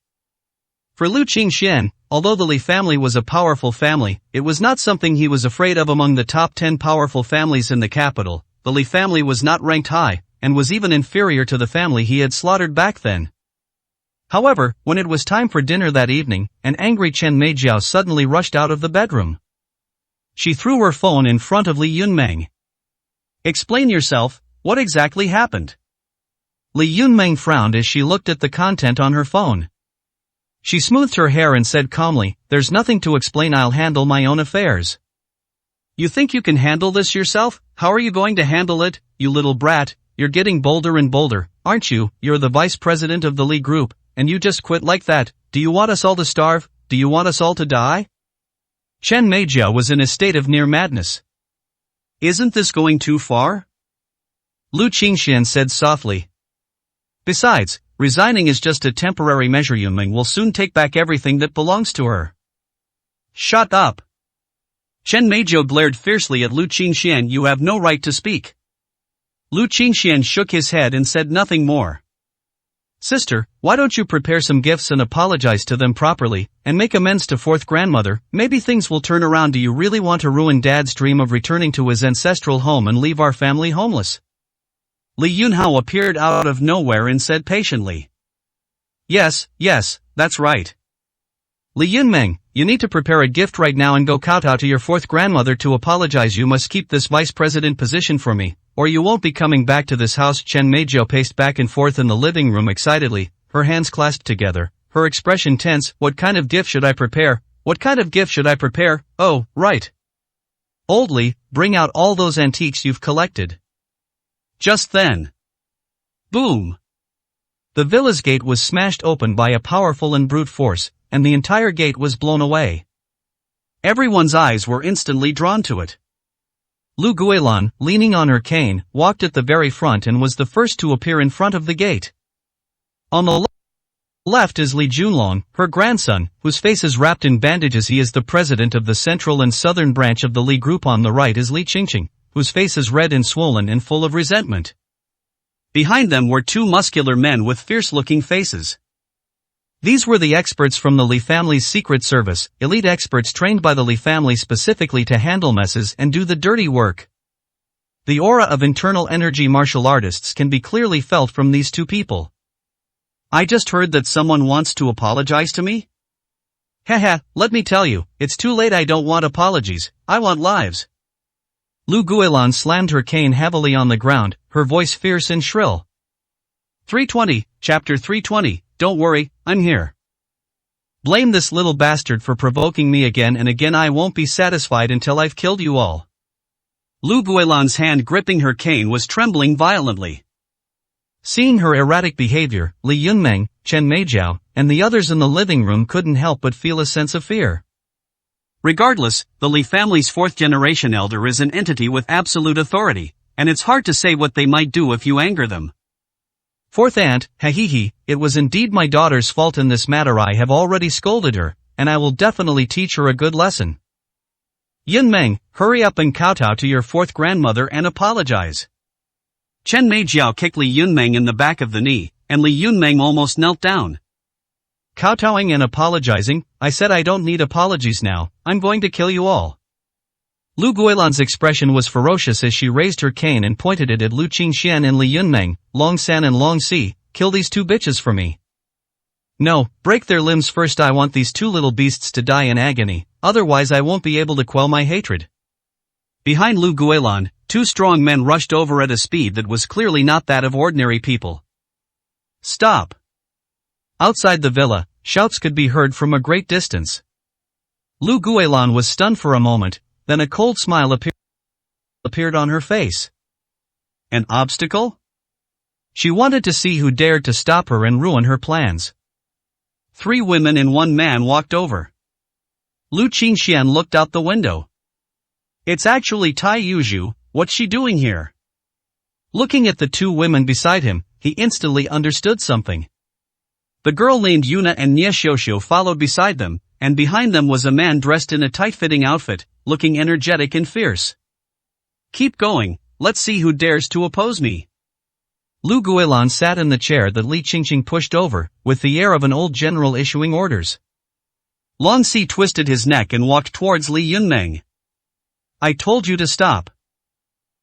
For Lu Qingxian, although the Li family was a powerful family, it was not something he was afraid of. Among the top 10 powerful families in the capital, the Li family was not ranked high, and was even inferior to the family he had slaughtered back then. However, when it was time for dinner that evening, an angry Chen Meijiao suddenly rushed out of the bedroom. She threw her phone in front of Li Yunmeng. Explain yourself, what exactly happened? Li Yunmeng frowned as she looked at the content on her phone. She smoothed her hair and said calmly, "There's nothing to explain, I'll handle my own affairs." You think you can handle this yourself? How are you going to handle it, you little brat? You're getting bolder and bolder, aren't you? You're the vice president of the Li group, and you just quit like that. Do you want us all to starve? Do you want us all to die? Chen Meijiao was in a state of near madness. Isn't this going too far? Lu Qingxian said softly. Besides, resigning is just a temporary measure. Yunmeng will soon take back everything that belongs to her. Shut up. Chen Meijiao glared fiercely at Lu Qingxian. You have no right to speak. Lu Qingxian shook his head and said nothing more. Sister, why don't you prepare some gifts and apologize to them properly, and make amends to fourth grandmother? Maybe things will turn around. Do you really want to ruin Dad's dream of returning to his ancestral home and leave our family homeless? Li Yunhao appeared out of nowhere and said patiently. Yes, that's right. Li Yunmeng, you need to prepare a gift right now and go kowtow to your fourth grandmother to apologize. You must keep this vice president position for me, or you won't be coming back to this house. Chen Meijiao paced back and forth in the living room excitedly, her hands clasped together, her expression tense. What kind of gift should I prepare? Oh, right. Old Li, bring out all those antiques you've collected. Just then. Boom! The villa's gate was smashed open by a powerful and brute force, and the entire gate was blown away. Everyone's eyes were instantly drawn to it. Lu Guilan, leaning on her cane, walked at the very front and was the first to appear in front of the gate. On the left is Li Junlong, her grandson, whose face is wrapped in bandages. He is the president of the central and southern branch of the Li group. On the right is Li Qingqing, whose face is red and swollen and full of resentment. Behind them were two muscular men with fierce-looking faces. These were the experts from the Li family's secret service, elite experts trained by the Li family specifically to handle messes and do the dirty work. The aura of internal energy martial artists can be clearly felt from these two people. I just heard that someone wants to apologize to me? Haha, let me tell you, it's too late. I don't want apologies, I want lives. Lu Guilan slammed her cane heavily on the ground, her voice fierce and shrill. 320, Chapter 320, don't worry, I'm here. Blame this little bastard for provoking me again and again. I won't be satisfied until I've killed you all. Lu Guilan's hand gripping her cane was trembling violently. Seeing her erratic behavior, Li Yunmeng, Chen Meijiao, and the others in the living room couldn't help but feel a sense of fear. Regardless, the Li family's fourth-generation elder is an entity with absolute authority, and it's hard to say what they might do if you anger them. Fourth aunt, ha-hee-hee, it was indeed my daughter's fault in this matter. I have already scolded her, and I will definitely teach her a good lesson. Yunmeng, hurry up and kowtow to your fourth grandmother and apologize. Chen Meijiao kicked Li Yunmeng in the back of the knee, and Li Yunmeng almost knelt down. Kowtowing and apologizing? I said I don't need apologies now, I'm going to kill you all. Lu Guilan's expression was ferocious as she raised her cane and pointed it at Lu Qingxian and Li Yunmeng. Long San and Long Si, kill these two bitches for me. No, break their limbs first. I want these two little beasts to die in agony, otherwise I won't be able to quell my hatred. Behind Lu Guilan, two strong men rushed over at a speed that was clearly not that of ordinary people. Stop! Outside the villa, shouts could be heard from a great distance. Lu Guilan was stunned for a moment, then a cold smile appeared on her face. An obstacle? She wanted to see who dared to stop her and ruin her plans. 3 women and 1 man walked over. Lu Qingxian looked out the window. It's actually Tai Yuzhu, what's she doing here? Looking at the 2 women beside him, he instantly understood something. The girl named Yuna and Nie Xiuxiu followed beside them, and behind them was a man dressed in a tight-fitting outfit, looking energetic and fierce. Keep going, let's see who dares to oppose me. Lu Guilan sat in the chair that Li Qingqing pushed over, with the air of an old general issuing orders. Long Si twisted his neck and walked towards Li Yunmeng. I told you to stop.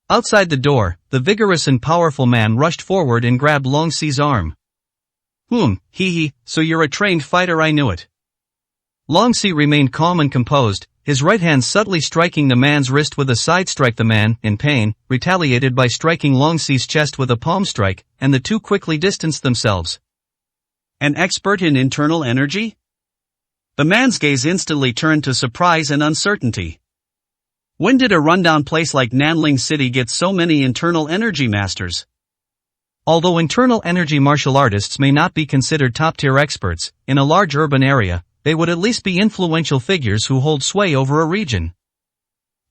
Outside the door, the vigorous and powerful man rushed forward and grabbed Long Si's arm. Hee, so you're a trained fighter, I knew it. Long Si remained calm and composed, his right hand subtly striking the man's wrist with a side strike. The man, in pain, retaliated by striking Long Si's chest with a palm strike, and the two quickly distanced themselves. An expert in internal energy? The man's gaze instantly turned to surprise and uncertainty. When did a rundown place like Nanling City get so many internal energy masters? Although internal energy martial artists may not be considered top-tier experts, in a large urban area, they would at least be influential figures who hold sway over a region.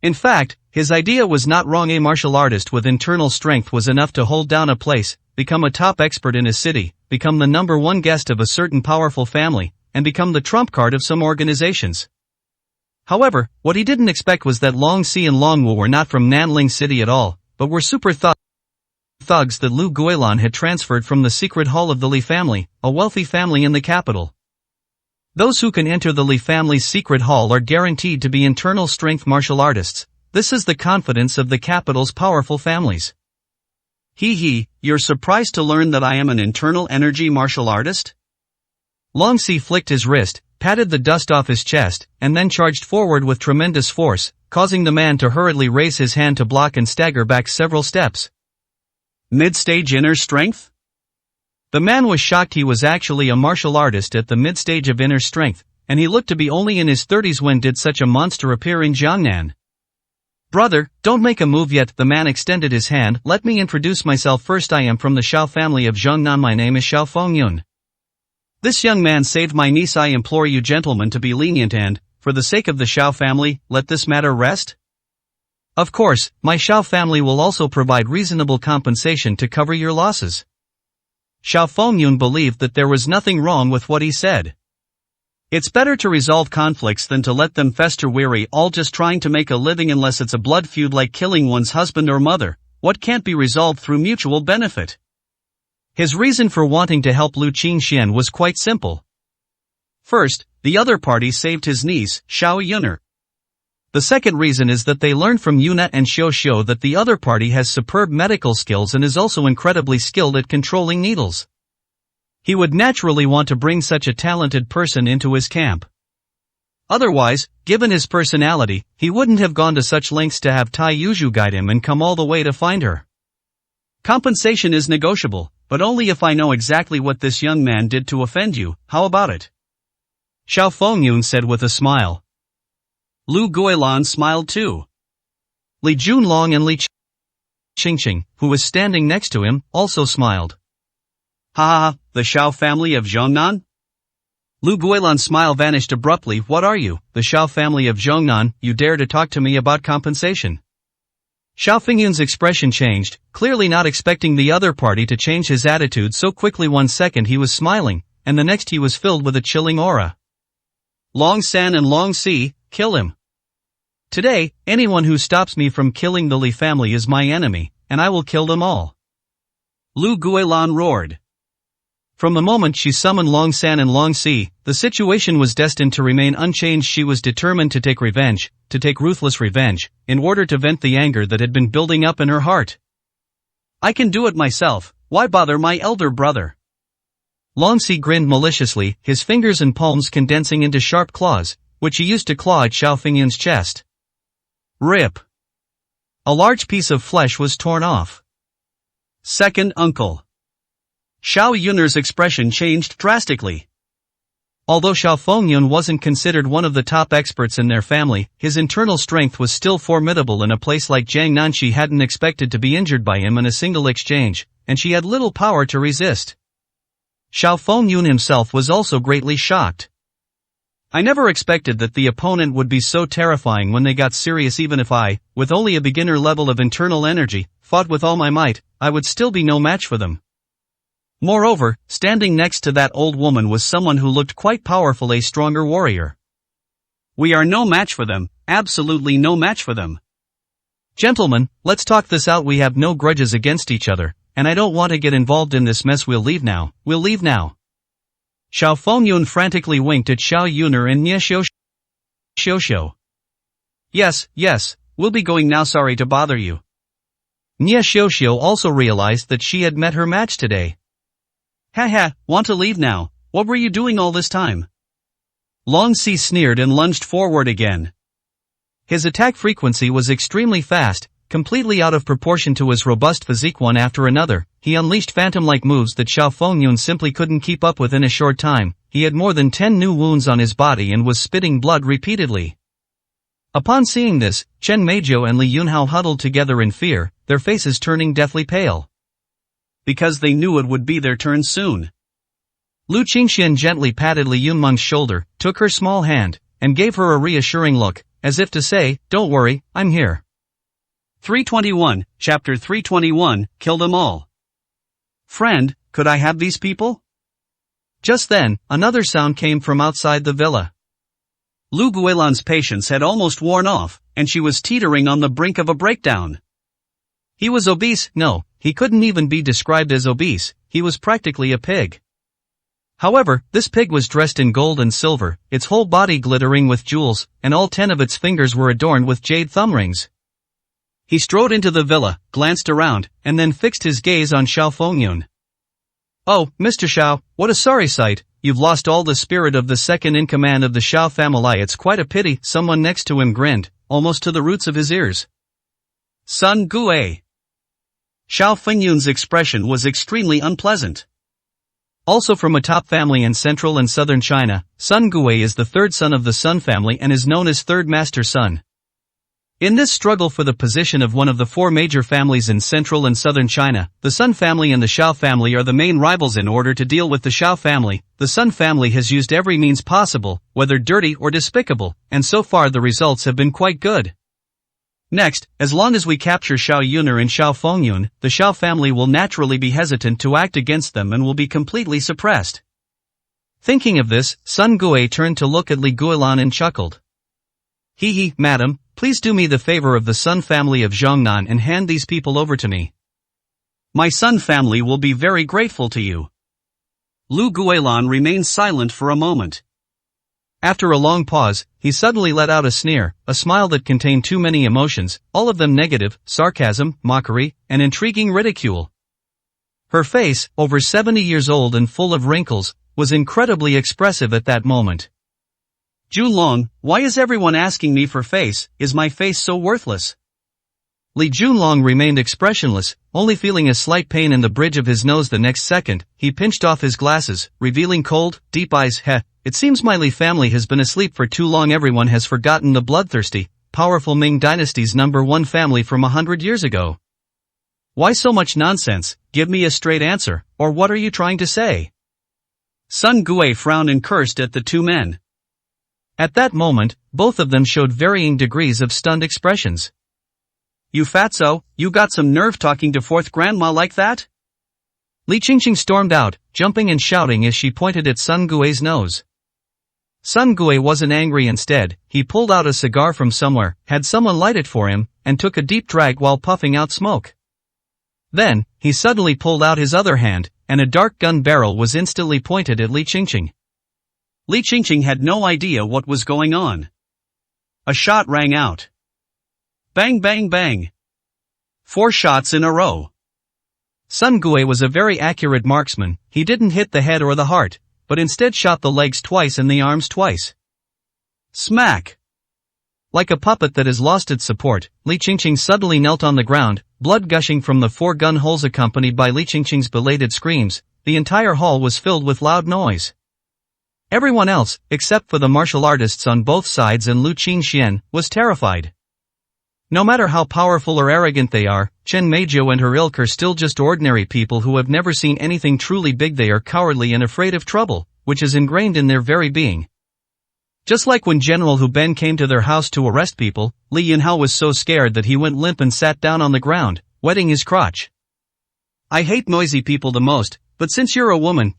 In fact, his idea was not wrong. A martial artist with internal strength was enough to hold down a place, become a top expert in a city, become the number 1 guest of a certain powerful family, and become the trump card of some organizations. However, what he didn't expect was that Long Si and Long Wu were not from Nanling City at all, but were super thugs that Lu Guilan had transferred from the secret hall of the Li family, a wealthy family in the capital. Those who can enter the Li family's secret hall are guaranteed to be internal strength martial artists. This is the confidence of the capital's powerful families. You're surprised to learn that I am an internal energy martial artist? Long Si flicked his wrist, patted the dust off his chest, and then charged forward with tremendous force, causing the man to hurriedly raise his hand to block and stagger back several steps. Mid-stage inner strength? The man was shocked. He was actually a martial artist at the mid-stage of inner strength, and he looked to be only in his 30s. When did such a monster appear in Jiangnan? Brother, don't make a move yet. The man extended his hand. Let me introduce myself first. I am from the Xiao family of Jiangnan. My name is Xiao Fengyun. This young man saved my niece. I implore you gentlemen to be lenient and, for the sake of the Xiao family, let this matter rest. Of course, my Xiao family will also provide reasonable compensation to cover your losses. Xiao Fengyun believed that there was nothing wrong with what he said. It's better to resolve conflicts than to let them fester. Weary all just trying to make a living unless it's a blood feud like killing one's husband or mother, what can't be resolved through mutual benefit. His reason for wanting to help Lu Qingxian was quite simple. First, the other party saved his niece, Xiao Yuner. The second reason is that they learned from Yuna and Xiuxiu that the other party has superb medical skills and is also incredibly skilled at controlling needles. He would naturally want to bring such a talented person into his camp. Otherwise, given his personality, he wouldn't have gone to such lengths to have Tai Yuzhu guide him and come all the way to find her. Compensation is negotiable, but only if I know exactly what this young man did to offend you. How about it? Xiao Fengyun said with a smile. Lu Guilan smiled too. Li Junlong and Li Qingqing, who was standing next to him, also smiled. Ha ha ha, the Xiao family of Zhongnan? Lu Guilan's smile vanished abruptly. What are you, the Xiao family of Zhongnan, you dare to talk to me about compensation? Xiao Fengyun's expression changed, clearly not expecting the other party to change his attitude so quickly. 1 second he was smiling, and the next he was filled with a chilling aura. Long San and Long Si, kill him. Today, anyone who stops me from killing the Li family is my enemy, and I will kill them all. Lu Guilan roared. From the moment she summoned Long San and Long Si, the situation was destined to remain unchanged. She was determined to take revenge, to take ruthless revenge, in order to vent the anger that had been building up in her heart. I can do it myself, why bother my elder brother? Long Si grinned maliciously, his fingers and palms condensing into sharp claws, which he used to claw at Xiao Fengyun's chest. Rip. A large piece of flesh was torn off. Second uncle. Xiao Yun'er's expression changed drastically. Although Xiao Fengyun wasn't considered one of the top experts in their family, his internal strength was still formidable. In a place like Jiangnan she hadn't expected to be injured by him in a single exchange, and she had little power to resist. Xiao Fengyun himself was also greatly shocked. I never expected that the opponent would be so terrifying when they got serious. Even if I, with only a beginner level of internal energy, fought with all my might, I would still be no match for them. Moreover, standing next to that old woman was someone who looked quite powerful, a stronger warrior. We are no match for them, absolutely no match for them. Gentlemen, let's talk this out. We have no grudges against each other, and I don't want to get involved in this mess. We'll leave now. Xiao Fengyun frantically winked at Xiao Yun'er and Nie Xiuxiu. Yes, we'll be going now. Sorry to bother you. Nie Xiuxiu also realized that she had met her match today. Ha, want to leave now? What were you doing all this time? Long Si sneered and lunged forward again. His attack frequency was extremely fast, completely out of proportion to his robust physique. One after another, he unleashed phantom-like moves that Xiao Fengyun simply couldn't keep up with. In a short time, he had more than 10 new wounds on his body and was spitting blood repeatedly. Upon seeing this, Chen Meizhou and Li Yunhao huddled together in fear, their faces turning deathly pale. Because they knew it would be their turn soon. Lu Qingxian gently patted Li Yunmeng's shoulder, took her small hand, and gave her a reassuring look, as if to say, "Don't worry, I'm here." 321, Chapter 321, Kill them all. Friend, could I have these people? Just then, another sound came from outside the villa. Lu Guilan's patience had almost worn off, and she was teetering on the brink of a breakdown. He was obese. No, he couldn't even be described as obese, he was practically a pig. However, this pig was dressed in gold and silver, its whole body glittering with jewels, and all 10 of its fingers were adorned with jade thumb rings. He strode into the villa, glanced around, and then fixed his gaze on Xiao Fengyun. "Oh, Mr. Xiao, what a sorry sight, you've lost all the spirit of the second in command of the Xiao family. It's quite a pity." Someone next to him grinned, almost to the roots of his ears. Sun Gue. Xiao Fengyun's expression was extremely unpleasant. Also from a top family in central and southern China, Sun Gue is the third son of the Sun family and is known as Third Master Sun. In this struggle for the position of one of the 4 major families in central and southern China, the Sun family and the Xiao family are the main rivals. In order to deal with the Xiao family, the Sun family has used every means possible, whether dirty or despicable, and so far the results have been quite good. Next, as long as we capture Xiao Yun'er and Xiao Fengyun, the Xiao family will naturally be hesitant to act against them and will be completely suppressed. Thinking of this, Sun Gue turned to look at Li Guilan and chuckled. "He, madam, please do me the favor of the Sun family of Zhongnan and hand these people over to me. My Sun family will be very grateful to you." Lu Guilan remained silent for a moment. After a long pause, he suddenly let out a sneer, a smile that contained too many emotions, all of them negative, sarcasm, mockery, and intriguing ridicule. Her face, over 70 years old and full of wrinkles, was incredibly expressive at that moment. "Junlong, why is everyone asking me for face? Is my face so worthless?" Li Junlong remained expressionless, only feeling a slight pain in the bridge of his nose the next second. He pinched off his glasses, revealing cold, deep eyes. It seems my Li family has been asleep for too long. Everyone has forgotten the bloodthirsty, powerful Ming Dynasty's #1 family from 100 years ago. Why so much nonsense? Give me a straight answer, or what are you trying to say? Sun Gui frowned and cursed at the two men. At that moment, both of them showed varying degrees of stunned expressions. You fatso, you got some nerve talking to fourth grandma like that? Li Qingqing stormed out, jumping and shouting as she pointed at Sun Gui's nose. Sun Gui wasn't angry. Instead, he pulled out a cigar from somewhere, had someone light it for him, and took a deep drag while puffing out smoke. Then, he suddenly pulled out his other hand, and a dark gun barrel was instantly pointed at Li Qingqing. Li Qingqing had no idea what was going on. A shot rang out. Bang bang bang. 4 shots in a row. Sun Gui was a very accurate marksman. He didn't hit the head or the heart, but instead shot the legs twice and the arms twice. Smack! Like a puppet that has lost its support, Li Qingqing suddenly knelt on the ground, blood gushing from the 4 gun holes accompanied by Li Qingqing's belated screams. The entire hall was filled with loud noise. Everyone else, except for the martial artists on both sides and Lu Qingxian, was terrified. No matter how powerful or arrogant they are, Chen Meizhou and her ilk are still just ordinary people who have never seen anything truly big. They are cowardly and afraid of trouble, which is ingrained in their very being. Just like when General Hu Ben came to their house to arrest people, Li Yunhao was so scared that he went limp and sat down on the ground, wetting his crotch. I hate noisy people the most, but since you're a woman,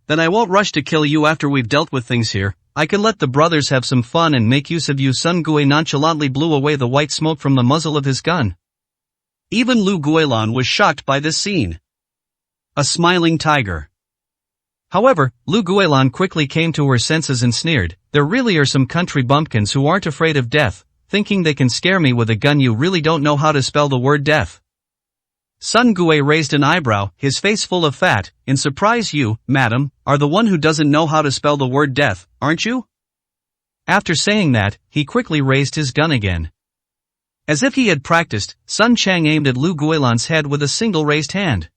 then I won't rush to kill you after we've dealt with things here. I can let the brothers have some fun and make use of you. Sun Gui nonchalantly blew away the white smoke from the muzzle of his gun. Even Lu Guilan was shocked by this scene. A smiling tiger. However, Lu Guilan quickly came to her senses and sneered, there really are some country bumpkins who aren't afraid of death, thinking they can scare me with a gun. You really don't know how to spell the word death. Sun Gui raised an eyebrow, his face full of fat, in surprise. You, madam, are the one who doesn't know how to spell the word death, aren't you? After saying that, he quickly raised his gun again. As if he had practiced, Sun Chang aimed at Lu Guilan's head with a single raised hand.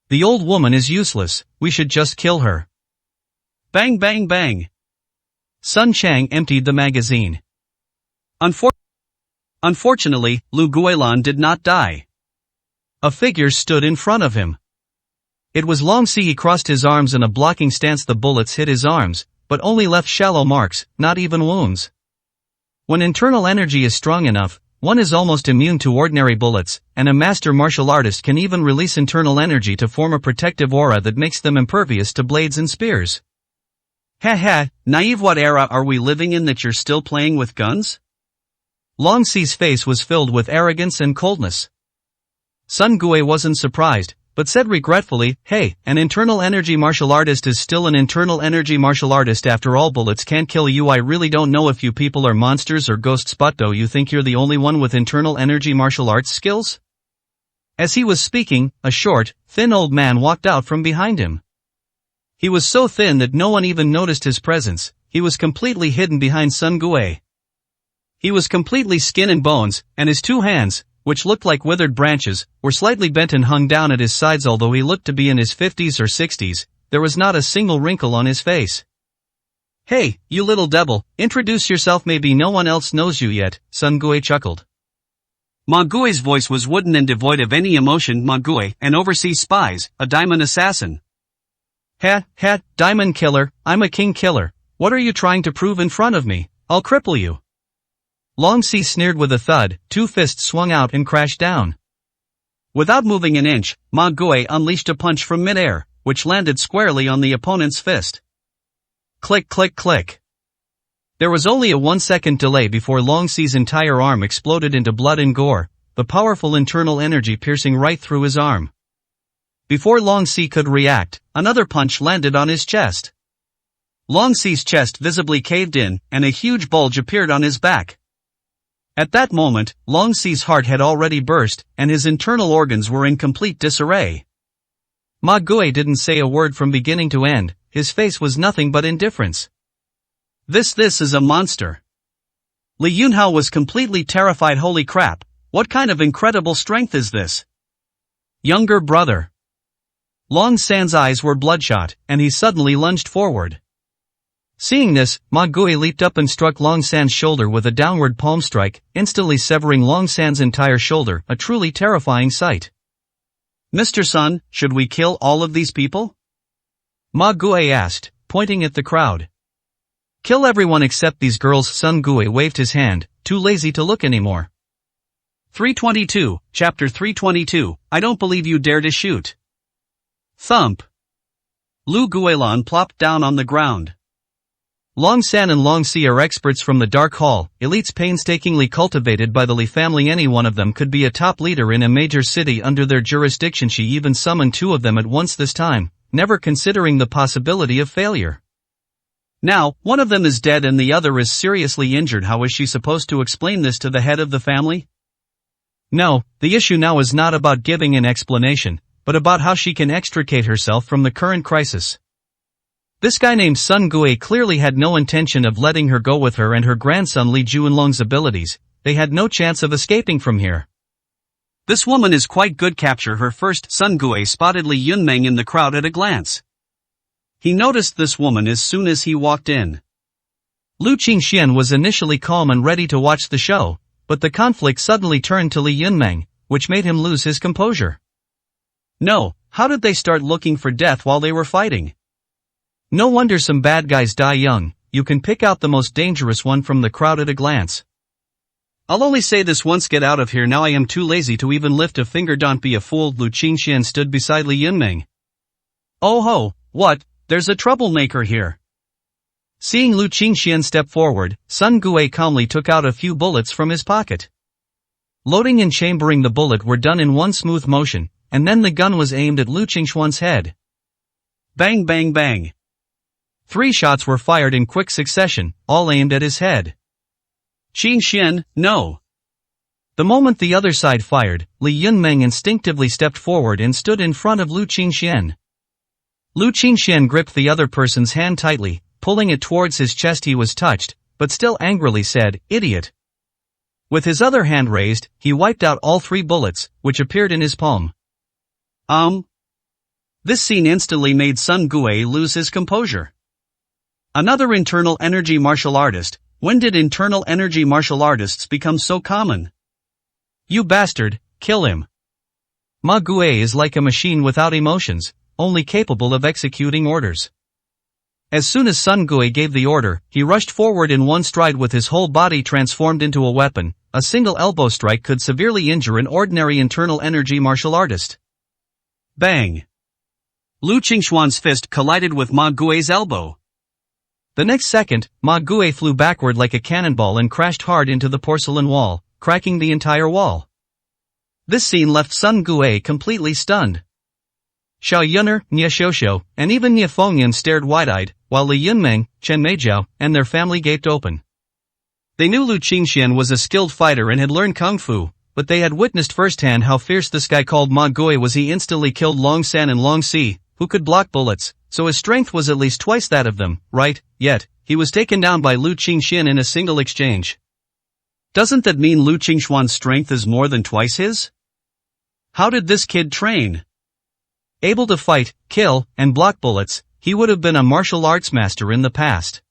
The old woman is useless, we should just kill her. Bang bang bang. Sun Chang emptied the magazine. Unfortunately, Lu Guilan did not die. A figure stood in front of him. It was Long Si. He crossed his arms in a blocking stance. The bullets hit his arms, but only left shallow marks, not even wounds. When internal energy is strong enough, one is almost immune to ordinary bullets, and a master martial artist can even release internal energy to form a protective aura that makes them impervious to blades and spears. Naive, what era are we living in that you're still playing with guns? Long Si's face was filled with arrogance and coldness. Sun Gui wasn't surprised, but said regretfully, hey, an internal energy martial artist is still an internal energy martial artist after all. Bullets can't kill you. I really don't know if you people are monsters or ghosts, but do you think you're the only one with internal energy martial arts skills? As he was speaking, a short, thin old man walked out from behind him. He was so thin that no one even noticed his presence. He was completely hidden behind Sun Gui. He was completely skin and bones, and his 2 hands, which looked like withered branches, were slightly bent and hung down at his sides. Although he looked to be in his 50s or 60s, there was not a single wrinkle on his face. Hey, you little devil, introduce yourself. Maybe no one else knows you yet, Sun Gui chuckled. Ma Gui's voice was wooden and devoid of any emotion. Ma Gui, an overseas spies, a diamond assassin. Diamond killer, I'm a king killer. What are you trying to prove in front of me? I'll cripple you. Long Si sneered with a thud. 2 fists swung out and crashed down. Without moving an inch, Ma Gui unleashed a punch from midair, which landed squarely on the opponent's fist. Click click click. There was only a 1-second delay before Long Si's entire arm exploded into blood and gore, the powerful internal energy piercing right through his arm. Before Long Si could react, another punch landed on his chest. Long Si's chest visibly caved in, and a huge bulge appeared on his back. At that moment, Long Si's heart had already burst, and his internal organs were in complete disarray. Ma Gui didn't say a word from beginning to end. His face was nothing but indifference. This is a monster. Li Yunhao was completely terrified. Holy crap, what kind of incredible strength is this? Younger brother. Long San's eyes were bloodshot, and he suddenly lunged forward. Seeing this, Ma Gui leaped up and struck Long San's shoulder with a downward palm strike, instantly severing Long San's entire shoulder, a truly terrifying sight. Mr. Sun, should we kill all of these people? Ma Gui asked, pointing at the crowd. Kill everyone except these girls. Sun Gui waved his hand, too lazy to look anymore. 322, Chapter 322, I don't believe you dare to shoot. Thump. Lu Guilin plopped down on the ground. Long San and Long Si are experts from the Dark Hall, elites painstakingly cultivated by the Li family. Any one of them could be a top leader in a major city under their jurisdiction. She even summoned two of them at once this time, never considering the possibility of failure. Now, one of them is dead and the other is seriously injured. How is she supposed to explain this to the head of the family? No, the issue now is not about giving an explanation, but about how she can extricate herself from the current crisis. This guy named Sun Gui clearly had no intention of letting her go. With her and her grandson Li Juanlong's abilities, they had no chance of escaping from here. This woman is quite good. Capture her first. Sun Gui spotted Li Yunmeng in the crowd at a glance. He noticed this woman as soon as he walked in. Lu Qingxian was initially calm and ready to watch the show, but the conflict suddenly turned to Li Yunmeng, which made him lose his composure. No, how did they start looking for death while they were fighting? No wonder some bad guys die young. You can pick out the most dangerous one from the crowd at a glance. I'll only say this once. Get out of here now. I am too lazy to even lift a finger. Don't be a fool. Lu Qingxian stood beside Li Yunmeng. Oh ho, what? There's a troublemaker here. Seeing Lu Qingxian step forward, Sun Gui calmly took out a few bullets from his pocket. Loading and chambering the bullet were done in one smooth motion, and then the gun was aimed at Lu Qingxuan's head. Bang bang bang. 3 shots were fired in quick succession, all aimed at his head. Qingxian, no. The moment the other side fired, Li Yunmeng instinctively stepped forward and stood in front of Lu Qingxian. Lu Qingxian gripped the other person's hand tightly, pulling it towards his chest. He was touched, but still angrily said, "Idiot." With his other hand raised, he wiped out all 3 bullets, which appeared in his palm. This scene instantly made Sun Gui lose his composure. Another internal energy martial artist. When did internal energy martial artists become so common? You bastard, kill him. Ma Gui is like a machine without emotions, only capable of executing orders. As soon as Sun Gui gave the order, he rushed forward in one stride with his whole body transformed into a weapon. A single elbow strike could severely injure an ordinary internal energy martial artist. Bang! Lu Qingxuan's fist collided with Ma Gui's elbow. The next second, Ma Gui flew backward like a cannonball and crashed hard into the porcelain wall, cracking the entire wall. This scene left Sun Gui completely stunned. Xiao Yun'er, Nia Xiuxiu, and even Nia Fengyan stared wide-eyed, while Li Yunmeng, Chen Meijiao, and their family gaped open. They knew Lu Qingxian was a skilled fighter and had learned kung fu, but they had witnessed firsthand how fierce this guy called Ma Gui was. He instantly killed Long San and Long Si, who could block bullets, so his strength was at least twice that of them, right? Yet, he was taken down by Lu Qingxian in a single exchange. Doesn't that mean Lu Qingxuan's strength is more than twice his? How did this kid train? Able to fight, kill, and block bullets, he would have been a martial arts master in the past.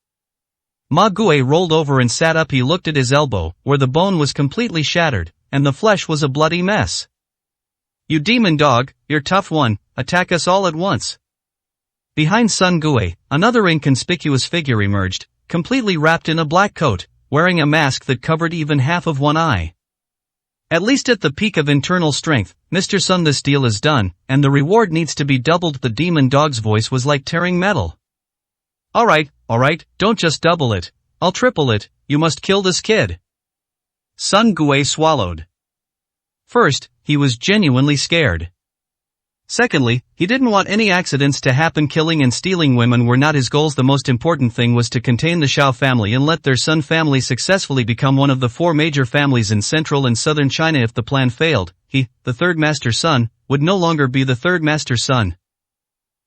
Ma Gui rolled over and sat up. He looked at his elbow, where the bone was completely shattered, and the flesh was a bloody mess. You demon dog, you're tough one, attack us all at once. Behind Sun Gui, another inconspicuous figure emerged, completely wrapped in a black coat, wearing a mask that covered even half of one eye. At least at the peak of internal strength, Mr. Sun, this deal is done, and the reward needs to be doubled. The demon dog's voice was like tearing metal. Alright, don't just double it, I'll triple it. You must kill this kid. Sun Gui swallowed. First, he was genuinely scared. Secondly, he didn't want any accidents to happen. Killing and stealing women were not his goals. The most important thing was to contain the Xiao family and let their Sun family successfully become one of the 4 major families in central and southern China. If the plan failed, he, the third Master Sun, would no longer be the third Master Sun.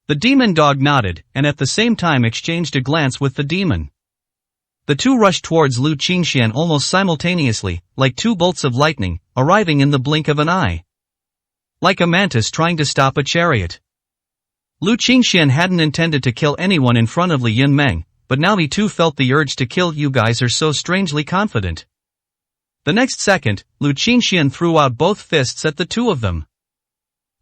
The demon dog nodded, and at the same time exchanged a glance with the demon. The two rushed towards Lu Qingxian almost simultaneously, like two bolts of lightning, arriving in the blink of an eye. Like a mantis trying to stop a chariot. Lu Qingxian hadn't intended to kill anyone in front of Li Yunmeng, but now he too felt the urge to kill. You guys are so strangely confident. The next second, Lu Qingxian threw out both fists at the two of them.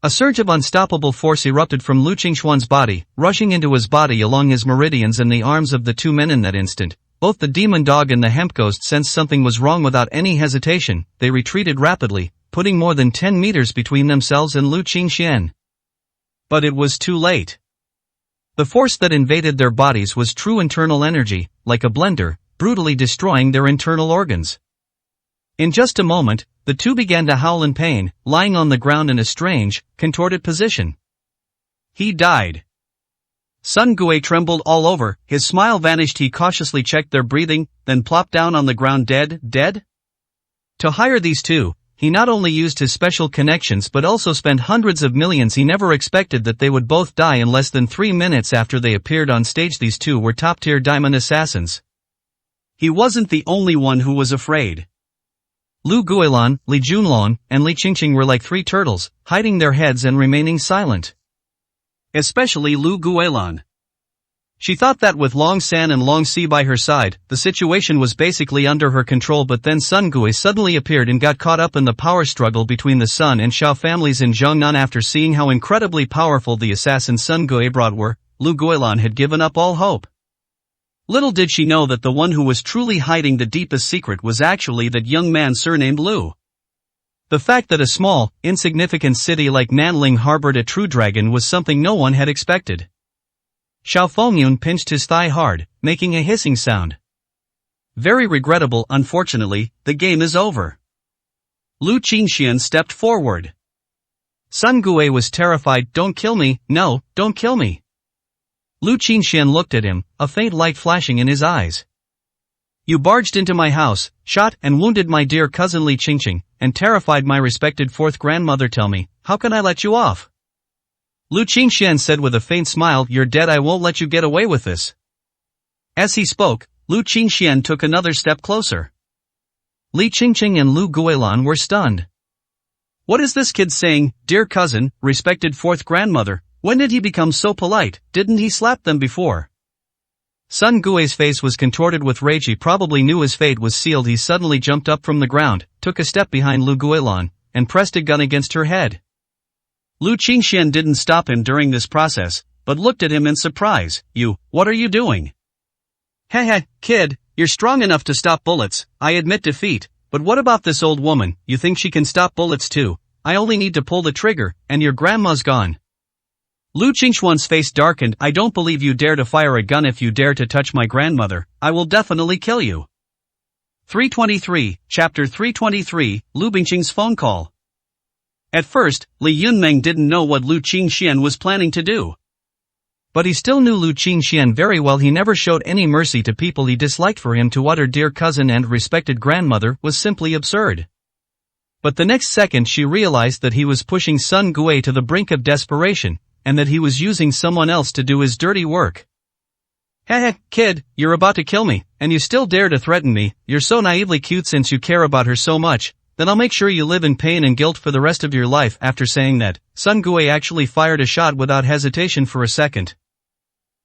A surge of unstoppable force erupted from Lu Qingshuan's body, rushing into his body along his meridians and the arms of the two men in that instant. Both the demon dog and the hemp ghost sensed something was wrong. Without any hesitation, they retreated rapidly, putting more than 10 meters between themselves and Lu Qingxian. But it was too late. The force that invaded their bodies was true internal energy, like a blender, brutally destroying their internal organs. In just a moment, the two began to howl in pain, lying on the ground in a strange, contorted position. He died. Sun Gui trembled all over, his smile vanished. He cautiously checked their breathing, then plopped down on the ground dead? To hire these two, he not only used his special connections but also spent hundreds of millions. He never expected that they would both die in less than 3 minutes after they appeared on stage. These two were top-tier diamond assassins. He wasn't the only one who was afraid. Lu Guilan, Li Junlong, and Li Qingqing were like 3 turtles, hiding their heads and remaining silent. Especially Lu Guilan. She thought that with Long San and Long Si by her side, the situation was basically under her control. But then Sun Gui suddenly appeared and got caught up in the power struggle between the Sun and Shao families in Zhongnan. After seeing how incredibly powerful the assassins Sun Gui brought were, Lu Guilan had given up all hope. Little did she know that the one who was truly hiding the deepest secret was actually that young man surnamed Lu. The fact that a small, insignificant city like Nanling harbored a true dragon was something no one had expected. Xiao Fengyun pinched his thigh hard, making a hissing sound. Very regrettable. Unfortunately, the game is over. Lu Qingxian stepped forward. Sun Gui was terrified. Don't kill me, no, don't kill me. Lu Qingxian looked at him, a faint light flashing in his eyes. You barged into my house, shot and wounded my dear cousin Li Qingqing, and terrified my respected 4th grandmother. Tell me, how can I let you off? Lu Qingxian said with a faint smile. You're dead. I won't let you get away with this. As he spoke, Lu Qingxian took another step closer. Li Qingqing and Lu Guilan were stunned. What is this kid saying? Dear cousin, respected 4th grandmother, when did he become so polite? Didn't he slap them before? Sun Gui's face was contorted with rage. He probably knew his fate was sealed. He suddenly jumped up from the ground, took a step behind Lu Guilan, and pressed a gun against her head. Lu Qingxian didn't stop him during this process, but looked at him in surprise. What are you doing? Heh, kid, you're strong enough to stop bullets, I admit defeat, but what about this old woman? You think she can stop bullets too? I only need to pull the trigger, and your grandma's gone. Lu Qingshuan's face darkened. I don't believe you dare to fire a gun. If you dare to touch my grandmother, I will definitely kill you. 323, Chapter 323, Lu Bingqing's phone call. At first, Li Yunmeng didn't know what Lu Qingxian was planning to do. But he still knew Lu Qingxian very well. He never showed any mercy to people he disliked. For him to utter dear cousin and respected grandmother was simply absurd. But the next second she realized that he was pushing Sun Gui to the brink of desperation, and that he was using someone else to do his dirty work. Heh, kid, you're about to kill me, and you still dare to threaten me. You're so naively cute. Since you care about her so much, then I'll make sure you live in pain and guilt for the rest of your life. After saying that, Sun Gui actually fired a shot without hesitation for a second.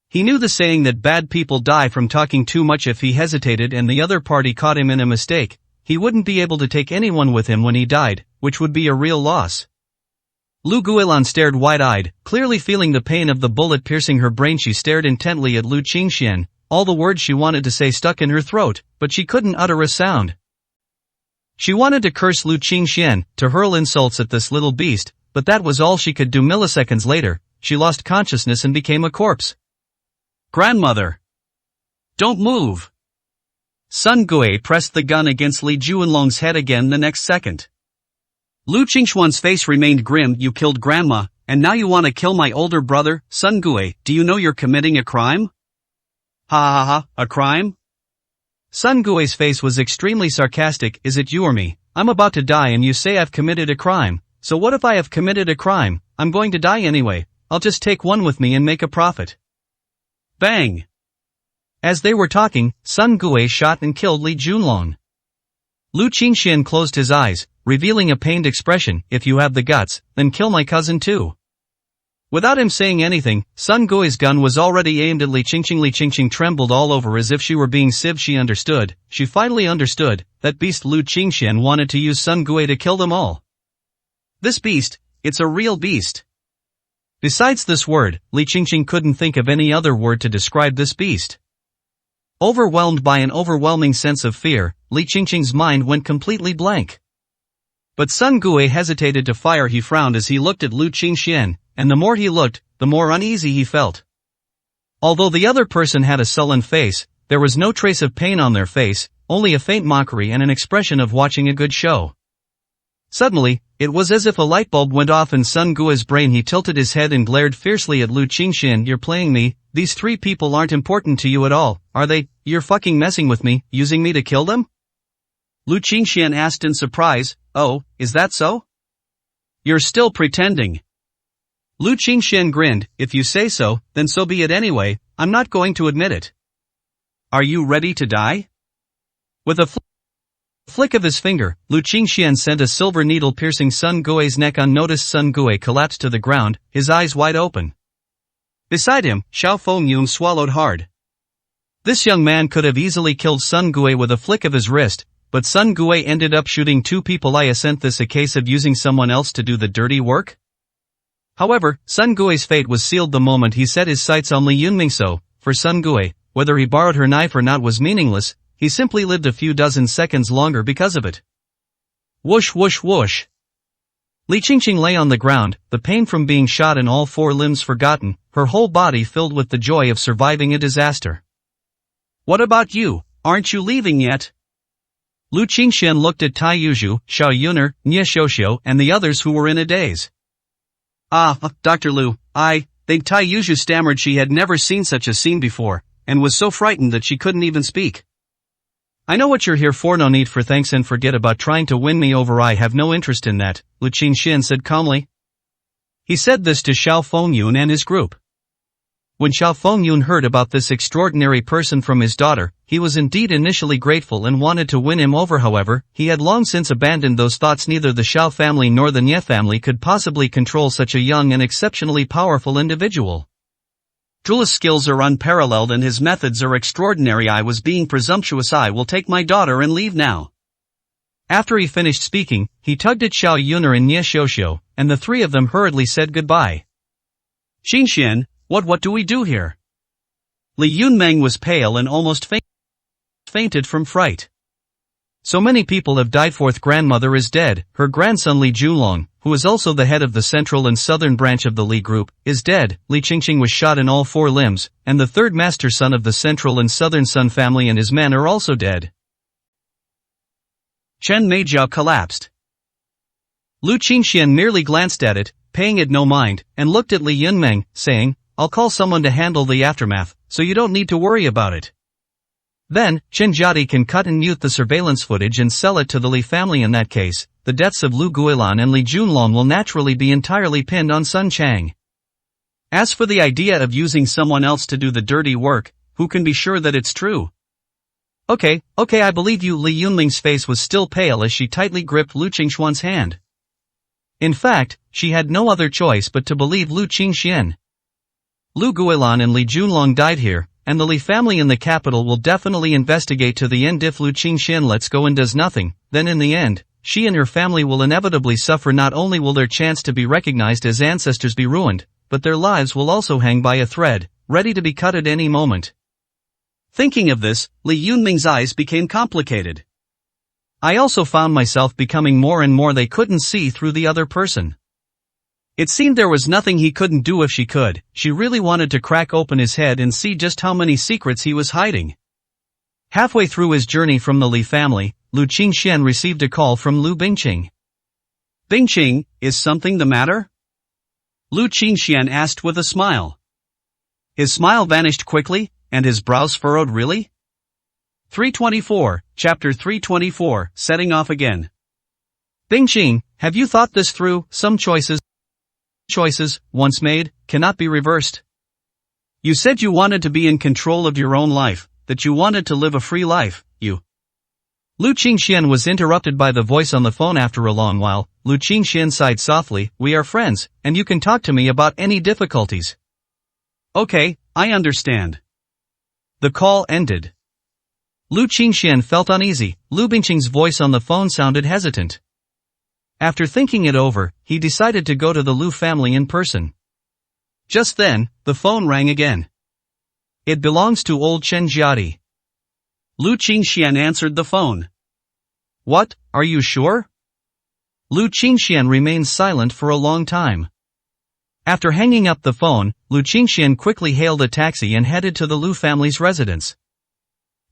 He knew the saying that bad people die from talking too much. If he hesitated and the other party caught him in a mistake, he wouldn't be able to take anyone with him when he died, which would be a real loss. Lu Guilan stared wide-eyed, clearly feeling the pain of the bullet piercing her brain. She stared intently at Lu Qingxian. All the words she wanted to say stuck in her throat, but she couldn't utter a sound. She wanted to curse Lu Qingxian, to hurl insults at this little beast, but that was all she could do. Milliseconds later, she lost consciousness and became a corpse. Grandmother! Don't move! Sun Gui pressed the gun against Li Junlong's head again the next second. Lu Qingshuan's face remained grim. You killed Grandma, and now you want to kill my older brother? Sun Gui, do you know you're committing a crime? Ha, a crime? Sun Gui's face was extremely sarcastic. Is it you or me? I'm about to die and you say I've committed a crime. So what if I have committed a crime? I'm going to die anyway. I'll just take one with me and make a profit. Bang! As they were talking, Sun Gui shot and killed Li Junlong. Lu Qingxian closed his eyes, revealing a pained expression. If you have the guts, then kill my cousin too. Without him saying anything, Sun Gui's gun was already aimed at Li Qingqing. Li Qingqing trembled all over as if she were being sieved. She understood. She finally understood. That beast Lu Qingxian wanted to use Sun Gui to kill them all. This beast, it's a real beast. Besides this word, Li Qingqing couldn't think of any other word to describe this beast. Overwhelmed by an overwhelming sense of fear, Li Qingqing's mind went completely blank. But Sun Gui hesitated to fire. He frowned as he looked at Lu Qingxian, and the more he looked, the more uneasy he felt. Although the other person had a sullen face, there was no trace of pain on their face, only a faint mockery and an expression of watching a good show. Suddenly, it was as if a light bulb went off in Sun Gui's brain. He tilted his head and glared fiercely at Lu Qingxian. You're playing me? These three people aren't important to you at all, are they? You're fucking messing with me, using me to kill them? Lu Qingxian asked in surprise. Oh, is that so? You're still pretending. Lu Qingxian grinned. If you say so, then so be it anyway, I'm not going to admit it. Are you ready to die? With a flick of his finger, Lu Qingxian sent a silver needle piercing Sun Gui's neck unnoticed. Sun Gui collapsed to the ground, his eyes wide open. Beside him, Xiao Fengyun swallowed hard. This young man could have easily killed Sun Gui with a flick of his wrist, but Sun Gui ended up shooting two people. Isn't this a case of using someone else to do the dirty work? However, Sun Gui's fate was sealed the moment he set his sights on Li Yunming. So, for Sun Gui, whether he borrowed her knife or not was meaningless. He simply lived a few dozen seconds longer because of it. Whoosh whoosh whoosh. Li Qingqing lay on the ground, the pain from being shot in all four limbs forgotten, her whole body filled with the joy of surviving a disaster. What about you, aren't you leaving yet? Lu Qingxian looked at Tai Yuzhu, Xiao Yuner, Nie Xiuxiu, and the others who were in a daze. Dr. Lu, Tai Yuzhu stammered. She had never seen such a scene before, and was so frightened that she couldn't even speak. I know what you're here for. No need for thanks and forget about trying to win me over. I have no interest in that, Lu Qingxian said calmly. He said this to Xiao Fengyun and his group. When Xiao Fengyun heard about this extraordinary person from his daughter, he was indeed initially grateful and wanted to win him over. However, he had long since abandoned those thoughts. Neither the Xiao family nor the Nie family could possibly control such a young and exceptionally powerful individual. Zhula's skills are unparalleled and his methods are extraordinary. I was being presumptuous. I will take my daughter and leave now. After he finished speaking, he tugged at Xiao Yuner and Nie Xiuxiu, and the three of them hurriedly said goodbye. Qingxian, what do we do here? Li Yunmeng was pale and almost fainted from fright. So many people have died. Fourth grandmother is dead, her grandson Li Junlong, who is also the head of the central and southern branch of the Li group, is dead. Li Qingqing was shot in all four limbs, and the third master son of the central and southern Sun family and his men are also dead. Chen Meijiao collapsed. Lu Qingxian merely glanced at it, paying it no mind, and looked at Li Yunmeng, saying, I'll call someone to handle the aftermath, so you don't need to worry about it. Then, Chen Jiadi can cut and mute the surveillance footage and sell it to the Li family. In that case, the deaths of Lu Guilan and Li Junlong will naturally be entirely pinned on Sun Chang. As for the idea of using someone else to do the dirty work, who can be sure that it's true? Okay, I believe you. Li Yunling's face was still pale as she tightly gripped Lu Qingxuan's hand. In fact, she had no other choice but to believe Lu Qingxian. Lu Guilan and Li Junlong died here, and the Li family in the capital will definitely investigate to the end. If Lu Qingxian lets go and does nothing, then in the end, she and her family will inevitably suffer. Not only will their chance to be recognized as ancestors be ruined, but their lives will also hang by a thread, ready to be cut at any moment. Thinking of this, Li Yunming's eyes became complicated. I also found myself becoming more and more they couldn't see through the other person. It seemed there was nothing he couldn't do if she could. She really wanted to crack open his head and see just how many secrets he was hiding. Halfway through his journey from the Li family, Lu Qingxian received a call from Lu Bingqing. Bingqing, is something the matter? Lu Qingxian asked with a smile. His smile vanished quickly, and his brows furrowed. Really? 324, Chapter 324, Setting Off Again. Bingqing, have you thought this through? Some choices, once made, cannot be reversed. You said you wanted to be in control of your own life, that you wanted to live a free life, you. Lu Qingxian was interrupted by the voice on the phone after a long while. Lu Qingxian sighed softly, "We are friends, and you can talk to me about any difficulties." Okay, I understand. The call ended. Lu Qingxian felt uneasy. Lu Bingqing's voice on the phone sounded hesitant. After thinking it over, he decided to go to the Lu family in person. Just then, the phone rang again. It belongs to old Chen Jiadi. Lu Qingxian answered the phone. What, are you sure? Lu Qingxian remained silent for a long time. After hanging up the phone, Lu Qingxian quickly hailed a taxi and headed to the Lu family's residence.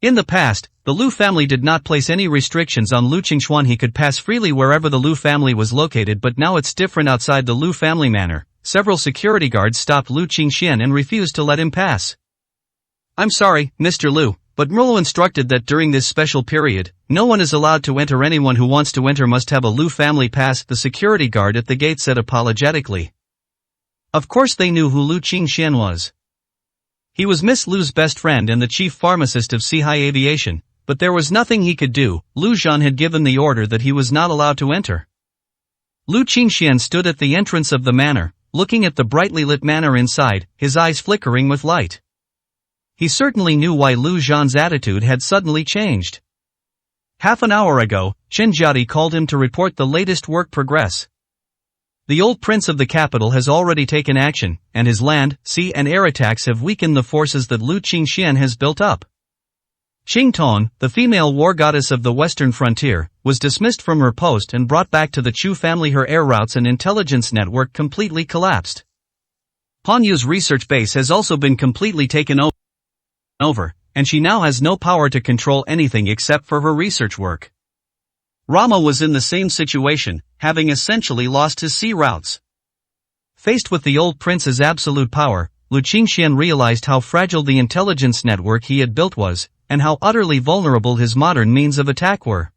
In the past, the Lu family did not place any restrictions on Lu Qingshuan. He could pass freely wherever the Lu family was located, but now it's different outside the Lu family manor. Several security guards stopped Lu Qingxian and refused to let him pass. "I'm sorry, Mr. Lu, but Merlo instructed that during this special period, no one is allowed to enter. Anyone who wants to enter must have a Lu family pass," the security guard at the gate said apologetically. Of course they knew who Lu Qingxian was. He was Miss Lu's best friend and the chief pharmacist of Sihai Aviation, but there was nothing he could do. Lu Zhan had given the order that he was not allowed to enter. Lu Qingxian stood at the entrance of the manor, looking at the brightly lit manor inside, his eyes flickering with light. He certainly knew why Lu Zhan's attitude had suddenly changed. Half an hour ago, Chen Jiadi called him to report the latest work progress. The old prince of the capital has already taken action, and his land, sea and air attacks have weakened the forces that Lu Qingxian has built up. Qing Tong, the female war goddess of the western frontier, was dismissed from her post and brought back to the Chu family. Her air routes and intelligence network completely collapsed. Han Yu's research base has also been completely taken over, and she now has no power to control anything except for her research work. Rama was in the same situation, having essentially lost his sea routes. Faced with the old prince's absolute power, Lu Qingxian realized how fragile the intelligence network he had built was, and how utterly vulnerable his modern means of attack were.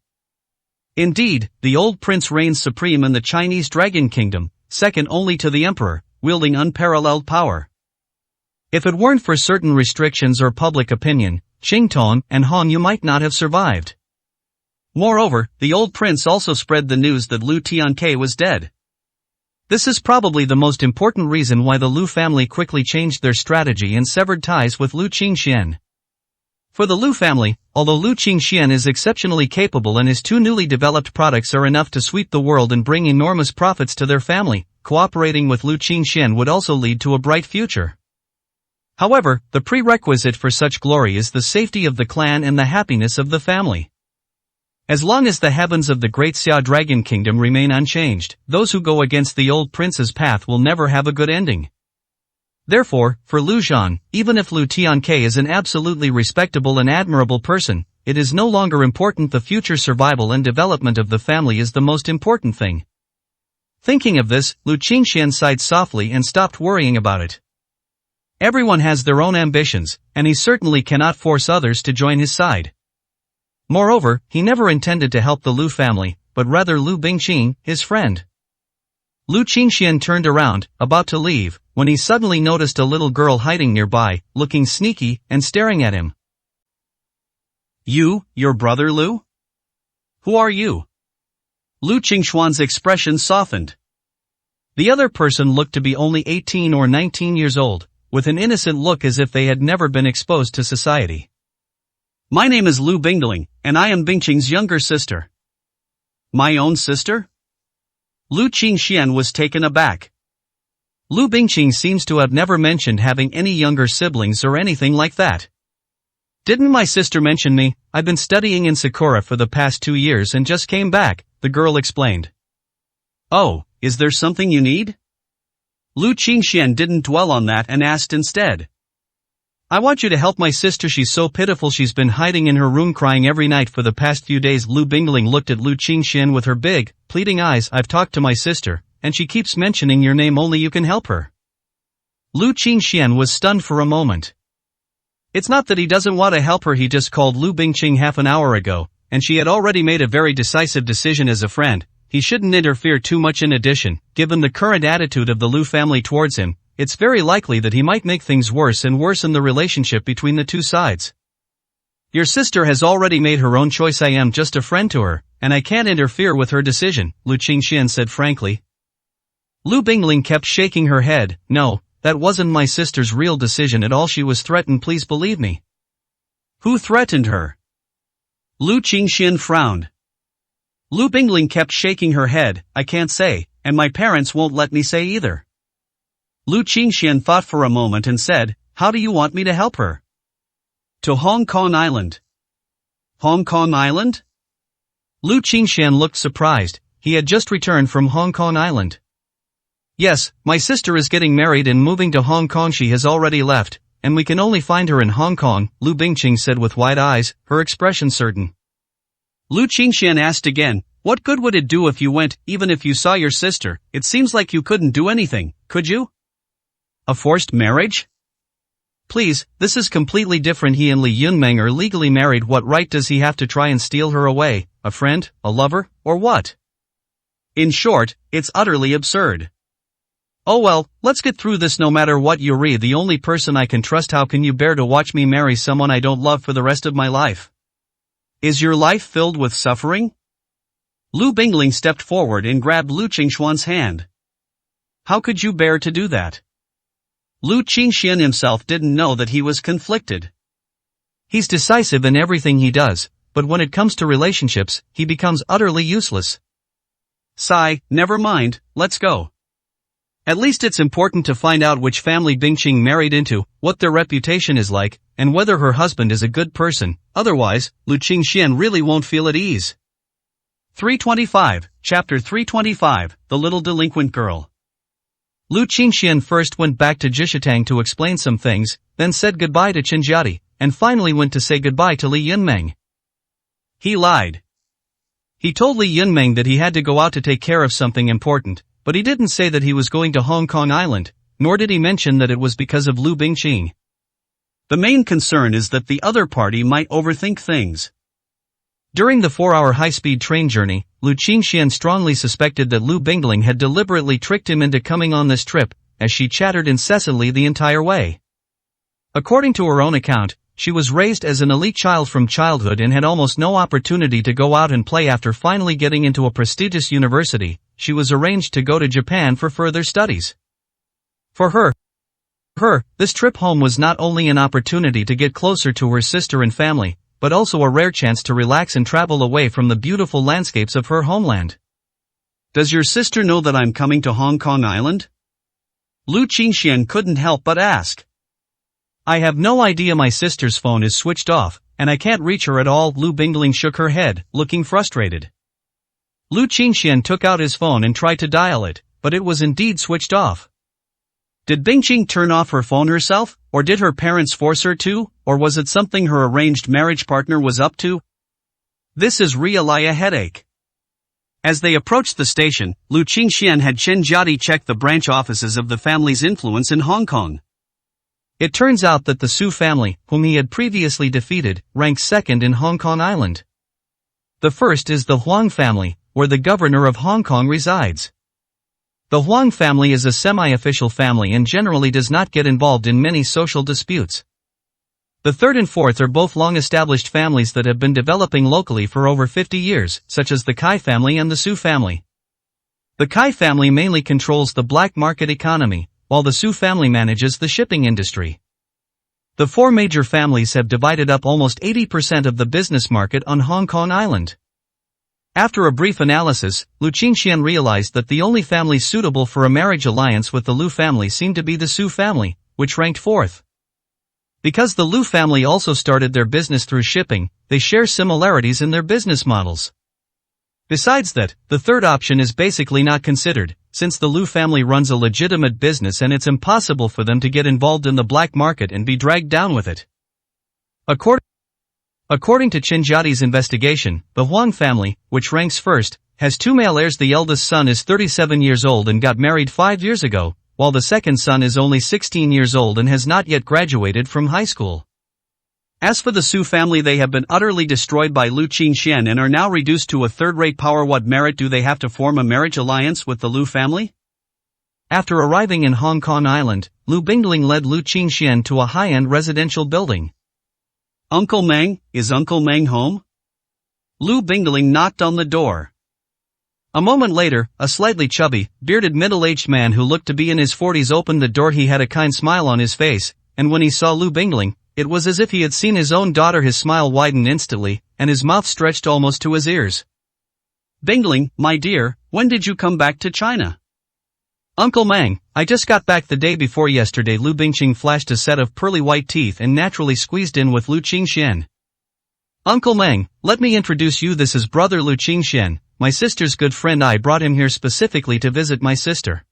Indeed, the old prince reigns supreme in the Chinese Dragon Kingdom, second only to the emperor, wielding unparalleled power. If it weren't for certain restrictions or public opinion, Qing Tong and Han Yu might not have survived. Moreover, the old prince also spread the news that Lu Tianke was dead. This is probably the most important reason why the Lu family quickly changed their strategy and severed ties with Lu Qingxian. For the Lu family, although Lu Qingxian is exceptionally capable and his two newly developed products are enough to sweep the world and bring enormous profits to their family, cooperating with Lu Qingxian would also lead to a bright future. However, the prerequisite for such glory is the safety of the clan and the happiness of the family. As long as the heavens of the Great Xia Dragon Kingdom remain unchanged, those who go against the old prince's path will never have a good ending. Therefore, for Lu Zhan, even if Lu Tianke is an absolutely respectable and admirable person, it is no longer important. The future survival and development of the family is the most important thing. Thinking of this, Lu Qingxian sighed softly and stopped worrying about it. Everyone has their own ambitions, and he certainly cannot force others to join his side. Moreover, he never intended to help the Lu family, but rather Lu Bingqing, his friend. Lu Qingxian turned around, about to leave, when he suddenly noticed a little girl hiding nearby, looking sneaky and staring at him. "You, your brother Lu? Who are you?" Lu Qingshuan's expression softened. The other person looked to be only 18 or 19 years old, with an innocent look as if they had never been exposed to society. "My name is Lu Bingling, and I am Bingqing's younger sister." "My own sister?" Lu Qingxian was taken aback. Lu Bingqing seems to have never mentioned having any younger siblings or anything like that. "Didn't my sister mention me? I've been studying in Sakura for the past 2 years and just came back," the girl explained. "Oh, is there something you need?" Lu Qingxian didn't dwell on that and asked instead. "I want you to help my sister. She's so pitiful. She's been hiding in her room crying every night for the past few days." Lu Bingling looked at Lu Qingxian with her big, pleading eyes. "I've talked to my sister, and she keeps mentioning your name. Only you can help her." Lu Qingxian was stunned for a moment. It's not that he doesn't want to help her. He just called Lu Bingqing half an hour ago, and she had already made a very decisive decision as a friend. He shouldn't interfere too much. In addition, given the current attitude of the Lu family towards him, it's very likely that he might make things worse and worsen the relationship between the two sides. Your sister has already made her own choice. I am just a friend to her, and I can't interfere with her decision, Lu Qingxian said frankly. Lu Bingling kept shaking her head. No, that wasn't my sister's real decision at all. She was threatened, please believe me. Who threatened her? Lu Qingxian frowned. Lu Bingling kept shaking her head. I can't say, and my parents won't let me say either. Lu Qingxian thought for a moment and said, how do you want me to help her? To Hong Kong Island. Hong Kong Island? Lu Qingxian looked surprised. He had just returned from Hong Kong Island. Yes, my sister is getting married and moving to Hong Kong. She has already left, and we can only find her in Hong Kong, Lu Bingqing said with wide eyes, her expression certain. Lu Qingxian asked again, what good would it do if you went, even if you saw your sister? It seems like you couldn't do anything, could you? A forced marriage? Please, this is completely different. He and Li Yunmeng are legally married. What right does he have to try and steal her away? A friend, a lover, or what? In short, it's utterly absurd. Oh well, let's get through this. No matter what, Yuri, the only person I can trust. How can you bear to watch me marry someone I don't love for the rest of my life? Is your life filled with suffering? Lu Bingling stepped forward and grabbed Lu Qingxuan's hand. How could you bear to do that? Lu Qingxian himself didn't know that he was conflicted. He's decisive in everything he does, but when it comes to relationships, he becomes utterly useless. Sigh, never mind, let's go. At least it's important to find out which family Bingqing married into, what their reputation is like, and whether her husband is a good person. Otherwise, Lu Qingxian really won't feel at ease. 325, Chapter 325, The Little Delinquent Girl. Lu Qingxian first went back to Jishitang to explain some things, then said goodbye to Qinjiati, and finally went to say goodbye to Li Yunmeng. He lied. He told Li Yunmeng that he had to go out to take care of something important, but he didn't say that he was going to Hong Kong Island, nor did he mention that it was because of Lu Bingqing. The main concern is that the other party might overthink things. During the 4-hour high-speed train journey, Lu Qingxian strongly suspected that Lu Bingling had deliberately tricked him into coming on this trip, as she chattered incessantly the entire way. According to her own account, she was raised as an elite child from childhood and had almost no opportunity to go out and play. After finally getting into a prestigious university, she was arranged to go to Japan for further studies. For her, this trip home was not only an opportunity to get closer to her sister and family, but also a rare chance to relax and travel away from the beautiful landscapes of her homeland. Does your sister know that I'm coming to Hong Kong Island? Lu Qingxian couldn't help but ask. I have no idea. My sister's phone is switched off, and I can't reach her at all. Lu Bingling shook her head, looking frustrated. Lu Qingxian took out his phone and tried to dial it, but it was indeed switched off. Did Bingqing turn off her phone herself, or did her parents force her to, or was it something her arranged marriage partner was up to? This is really a headache. As they approached the station, Lu Qingxian had Chen Jiadi check the branch offices of the family's influence in Hong Kong. It turns out that the Su family, whom he had previously defeated, ranks second in Hong Kong Island. The first is the Huang family, where the governor of Hong Kong resides. The Huang family is a semi-official family and generally does not get involved in many social disputes. The third and fourth are both long-established families that have been developing locally for over 50 years, such as the Kai family and the Su family. The Kai family mainly controls the black market economy, while the Su family manages the shipping industry. The four major families have divided up almost 80% of the business market on Hong Kong Island. After a brief analysis, Lu Qingxian realized that the only family suitable for a marriage alliance with the Lu family seemed to be the Su family, which ranked fourth. Because the Lu family also started their business through shipping, they share similarities in their business models. Besides that, the third option is basically not considered, since the Lu family runs a legitimate business and it's impossible for them to get involved in the black market and be dragged down with it. According to Chen Jiadi's investigation, the Huang family, which ranks first, has two male heirs. The eldest son is 37 years old and got married 5 years ago, while the second son is only 16 years old and has not yet graduated from high school. As for the Su family, they have been utterly destroyed by Lu Qingxian and are now reduced to a third-rate power. What merit do they have to form a marriage alliance with the Lu family? After arriving in Hong Kong Island, Lu Bingling led Lu Qingxian to a high-end residential building. Uncle Meng, is Uncle Meng home? Lu Bingling knocked on the door. A moment later, a slightly chubby, bearded middle-aged man who looked to be in his 40s opened the door. He had a kind smile on his face, and when he saw Lu Bingling, it was as if he had seen his own daughter. His smile widened instantly, and his mouth stretched almost to his ears. Bingling, my dear, when did you come back to China? Uncle Meng, I just got back the day before yesterday. Lu Bingqing flashed a set of pearly white teeth and naturally squeezed in with Lu Qingxian. Uncle Meng, let me introduce you. This is brother Lu Qingxian, my sister's good friend. I brought him here specifically to visit my sister.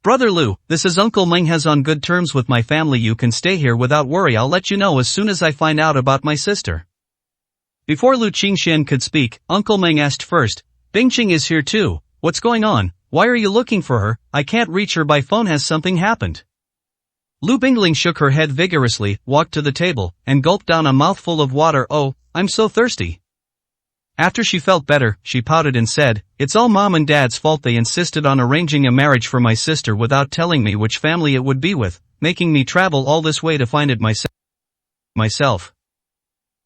Brother Lu, this is Uncle Meng. Has on good terms with my family. You can stay here without worry. I'll let you know as soon as I find out about my sister. Before Lu Qingxian could speak, Uncle Meng asked first, Bingqing is here too. What's going on? Why are you looking for her? I can't reach her by phone. Has something happened? Lu Bingling shook her head vigorously, walked to the table, and gulped down a mouthful of water. Oh, I'm so thirsty. After she felt better, she pouted and said, it's all Mom and Dad's fault. They insisted on arranging a marriage for my sister without telling me which family it would be with, making me travel all this way to find it myself.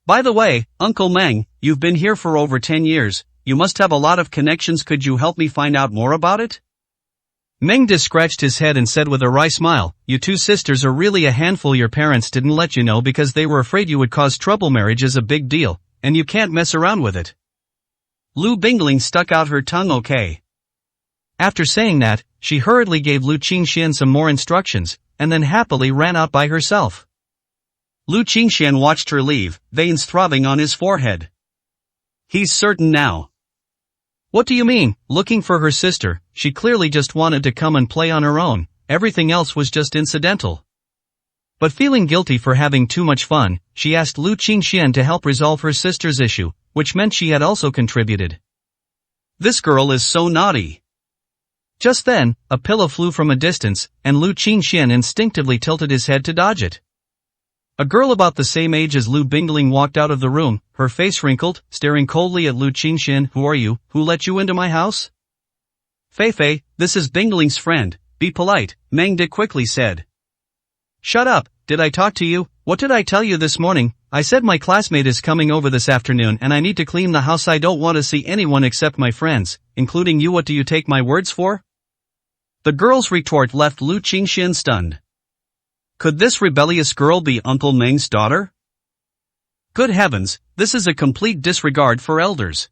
By the way, Uncle Meng, you've been here for over 10 years, you must have a lot of connections. Could you help me find out more about it? Meng De scratched his head and said with a wry smile, you two sisters are really a handful. Your parents didn't let you know because they were afraid you would cause trouble. Marriage is a big deal, and you can't mess around with it. Lu Bingling stuck out her tongue. Okay. After saying that, she hurriedly gave Lu Qingxian some more instructions, and then happily ran out by herself. Lu Qingxian watched her leave, veins throbbing on his forehead. He's certain now. What do you mean, looking for her sister? She clearly just wanted to come and play on her own, everything else was just incidental. But feeling guilty for having too much fun, she asked Lu Qingxian to help resolve her sister's issue, which meant she had also contributed. This girl is so naughty. Just then, a pillow flew from a distance, and Lu Qingxian instinctively tilted his head to dodge it. A girl about the same age as Lu Bingling walked out of the room, her face wrinkled, staring coldly at Lu Qingxian. Who are you? Who let you into my house? Fei Fei, this is Bingling's friend, be polite, Meng De quickly said. Shut up, did I talk to you? What did I tell you this morning? I said my classmate is coming over this afternoon and I need to clean the house. I don't want to see anyone except my friends, including you. What do you take my words for? The girl's retort left Lu Qingxian stunned. Could this rebellious girl be Uncle Meng's daughter? Good heavens, this is a complete disregard for elders.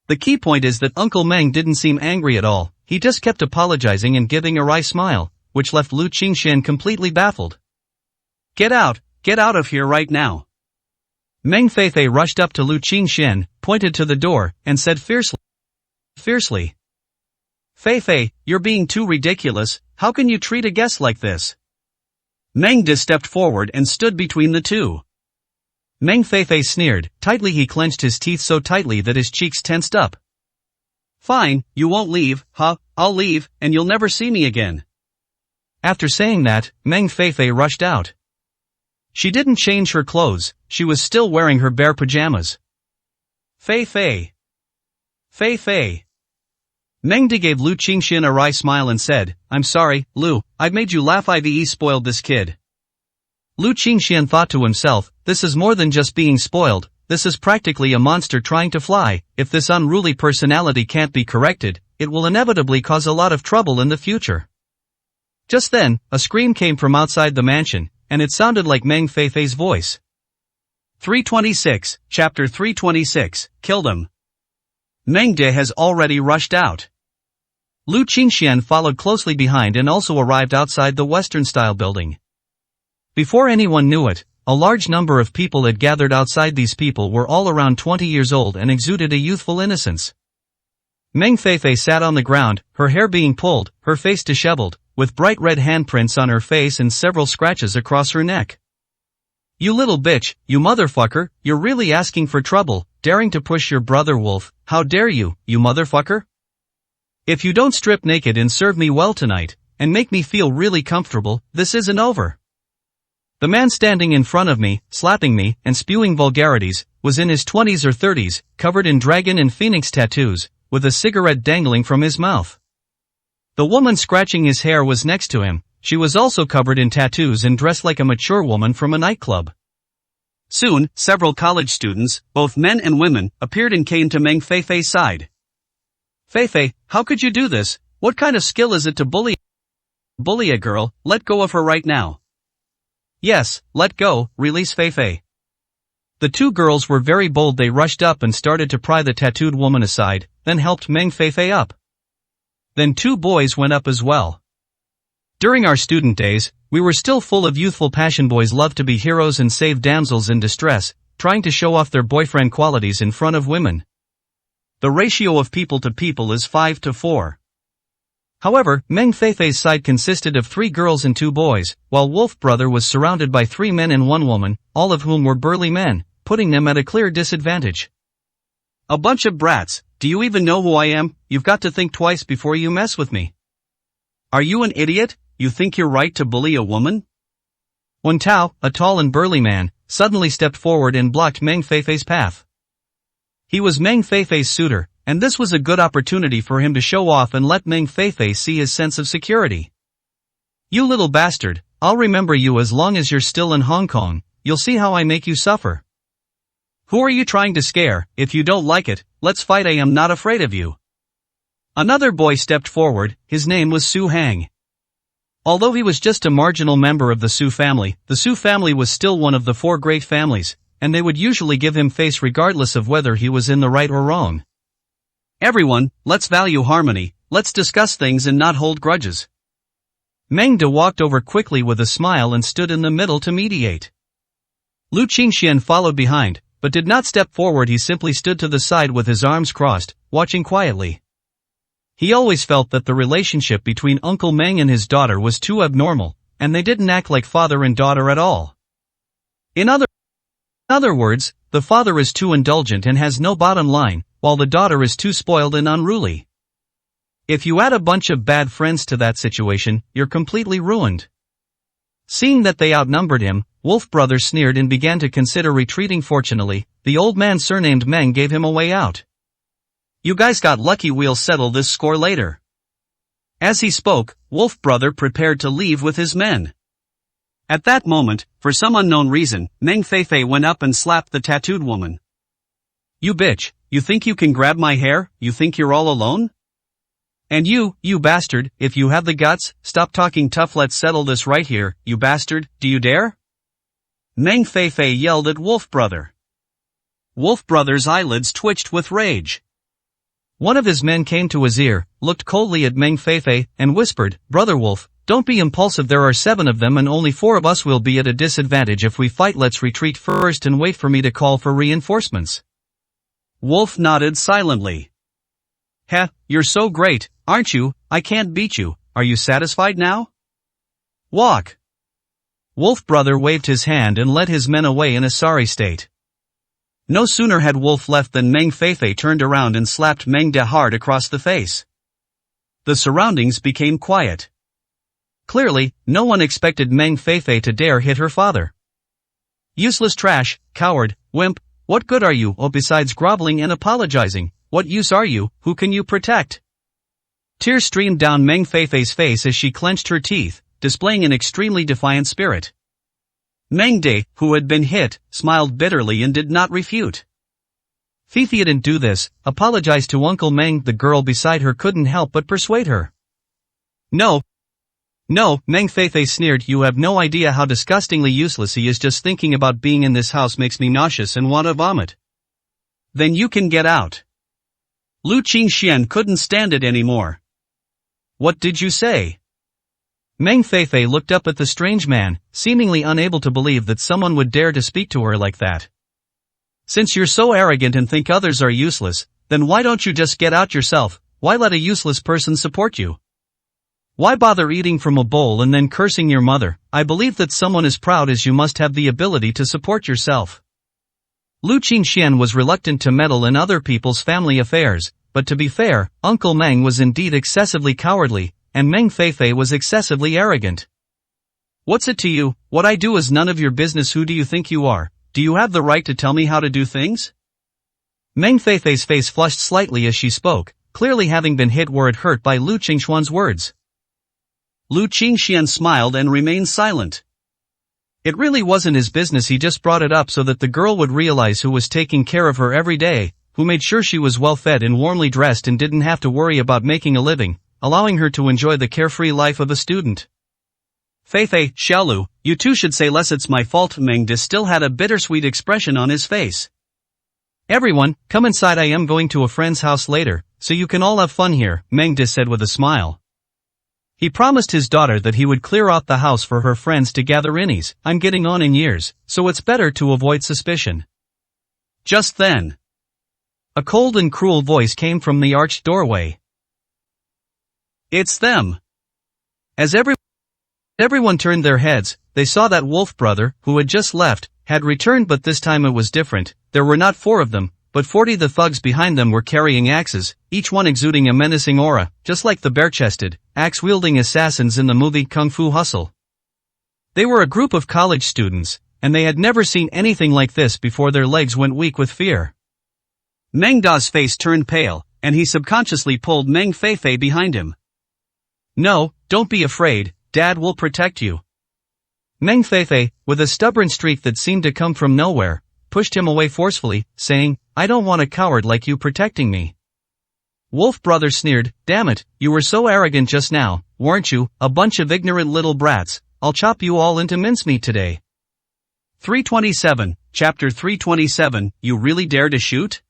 The key point is that Uncle Meng didn't seem angry at all, he just kept apologizing and giving a wry smile, which left Lu Qingxian completely baffled. Get out of here right now. Meng Feifei rushed up to Lu Qingxian, pointed to the door, and said fiercely. Feifei, you're being too ridiculous, how can you treat a guest like this? Meng De stepped forward and stood between the two. Meng Feifei sneered, tightly he clenched his teeth so tightly that his cheeks tensed up. Fine, you won't leave, huh? I'll leave, and you'll never see me again. After saying that, Meng Feifei rushed out. She didn't change her clothes, she was still wearing her bare pajamas. Feifei. Meng De gave Lu Qingxian a wry smile and said, I'm sorry, Lu, I've made you laugh. I've spoiled this kid. Lu Qingxian thought to himself, this is more than just being spoiled, this is practically a monster trying to fly. If this unruly personality can't be corrected, it will inevitably cause a lot of trouble in the future. Just then, a scream came from outside the mansion, and it sounded like Meng Feifei's voice. 326, Chapter 326, Killed him. Meng De has already rushed out. Lu Qingxian followed closely behind and also arrived outside the Western-style building. Before anyone knew it, a large number of people had gathered outside. These people were all around 20 years old and exuded a youthful innocence. Meng Feifei sat on the ground, her hair being pulled, her face disheveled, with bright red handprints on her face and several scratches across her neck. You little bitch, you motherfucker, you're really asking for trouble, daring to push your brother Wolf, how dare you, you motherfucker? If you don't strip naked and serve me well tonight, and make me feel really comfortable, this isn't over. The man standing in front of me, slapping me, and spewing vulgarities, was in his 20s or 30s, covered in dragon and phoenix tattoos, with a cigarette dangling from his mouth. The woman scratching his hair was next to him, she was also covered in tattoos and dressed like a mature woman from a nightclub. Soon, several college students, both men and women, appeared and came to Meng Feifei's side. Feifei, how could you do this? What kind of skill is it to bully a girl? Let go of her right now. Yes, let go, release Feifei. The two girls were very bold. They rushed up and started to pry the tattooed woman aside, then helped Meng Feifei up. Then two boys went up as well. During our student days, we were still full of youthful passion. Boys loved to be heroes and save damsels in distress, trying to show off their boyfriend qualities in front of women. The ratio of people to people is 5 to 4. However, Meng Feifei's side consisted of 3 girls and 2 boys, while Wolf Brother was surrounded by 3 men and 1 woman, all of whom were burly men, putting them at a clear disadvantage. A bunch of brats, do you even know who I am? You've got to think twice before you mess with me. Are you an idiot? You think you're right to bully a woman? Wen Tao, a tall and burly man, suddenly stepped forward and blocked Meng Feifei's path. He was Meng Feifei's suitor, and this was a good opportunity for him to show off and let Meng Feifei see his sense of security. You little bastard, I'll remember you as long as you're still in Hong Kong. You'll see how I make you suffer. Who are you trying to scare? If you don't like it, let's fight. I am not afraid of you. Another boy stepped forward. His name was Su Hang. Although he was just a marginal member of the Su family was still one of the 4 great families, and they would usually give him face regardless of whether he was in the right or wrong. Everyone, let's value harmony, let's discuss things and not hold grudges. Meng De walked over quickly with a smile and stood in the middle to mediate. Lu Qingxian followed behind, but did not step forward. He simply stood to the side with his arms crossed, watching quietly. He always felt that the relationship between Uncle Meng and his daughter was too abnormal, and they didn't act like father and daughter at all. In other words, the father is too indulgent and has no bottom line, while the daughter is too spoiled and unruly. If you add a bunch of bad friends to that situation, you're completely ruined. Seeing that they outnumbered him, Wolf Brother sneered and began to consider retreating. Fortunately, the old man surnamed Meng gave him a way out. You guys got lucky, we'll settle this score later. As he spoke, Wolf Brother prepared to leave with his men. At that moment, for some unknown reason, Meng Feifei went up and slapped the tattooed woman. You bitch, you think you can grab my hair? You think you're all alone? And you bastard, if you have the guts, stop talking tough, let's settle this right here, you bastard, do you dare? Meng Feifei yelled at Wolf Brother. Wolf Brother's eyelids twitched with rage. One of his men came to his ear, looked coldly at Meng Feifei, and whispered, Brother Wolf, don't be impulsive, there are 7 of them and only 4 of us will be at a disadvantage if we fight. Let's retreat first and wait for me to call for reinforcements. Wolf nodded silently. Heh, you're so great, aren't you? I can't beat you, are you satisfied now? Walk. Wolf Brother waved his hand and led his men away in a sorry state. No sooner had Wolf left than Meng Feifei turned around and slapped Meng De hard across the face. The surroundings became quiet. Clearly, no one expected Meng Feifei to dare hit her father. Useless trash, coward, wimp, what good are you? Oh, besides groveling and apologizing, what use are you? Who can you protect? Tears streamed down Meng Feifei's face as she clenched her teeth, displaying an extremely defiant spirit. Meng De, who had been hit, smiled bitterly and did not refute. Fifi didn't do this, apologized to Uncle Meng. The girl beside her couldn't help but persuade her. No, Meng Feifei sneered, you have no idea how disgustingly useless he is. Just thinking about being in this house makes me nauseous and want to vomit. Then you can get out. Lu Qingxian couldn't stand it anymore. What did you say? Meng Feifei looked up at the strange man, seemingly unable to believe that someone would dare to speak to her like that. Since you're so arrogant and think others are useless, then why don't you just get out yourself? Why let a useless person support you? Why bother eating from a bowl and then cursing your mother? I believe that someone as proud as you must have the ability to support yourself. Lu Qingxian was reluctant to meddle in other people's family affairs, but to be fair, Uncle Meng was indeed excessively cowardly, and Meng Feifei was excessively arrogant. What's it to you? What I do is none of your business. Who do you think you are? Do you have the right to tell me how to do things? Meng Feifei's face flushed slightly as she spoke, clearly having been hit where it hurt by Lu Qingxuan's words. Lu Qingxian smiled and remained silent. It really wasn't his business, he just brought it up so that the girl would realize who was taking care of her every day, who made sure she was well fed and warmly dressed and didn't have to worry about making a living, allowing her to enjoy the carefree life of a student. Feifei, Xiaolu, you two should say less, it's my fault. Meng De still had a bittersweet expression on his face. Everyone, come inside, I am going to a friend's house later, so you can all have fun here, Meng De said with a smile. He promised his daughter that he would clear out the house for her friends to gather innies. I'm getting on in years, so it's better to avoid suspicion. Just then, a cold and cruel voice came from the arched doorway. It's them. As everyone turned their heads, they saw that Wolf brother, who had just left, had returned, but this time it was different. There were not 4 of them, but 40. The thugs behind them were carrying axes, each one exuding a menacing aura, just like the bare-chested, axe-wielding assassins in the movie Kung Fu Hustle. They were a group of college students, and they had never seen anything like this before. Their legs went weak with fear. Meng Da's face turned pale, and he subconsciously pulled Meng Feifei behind him. No, don't be afraid, Dad will protect you. Meng Feifei, with a stubborn streak that seemed to come from nowhere, pushed him away forcefully, saying, I don't want a coward like you protecting me. Wolf brother sneered, damn it, you were so arrogant just now, weren't you, a bunch of ignorant little brats, I'll chop you all into mincemeat today. 327, Chapter 327, You really dare to shoot?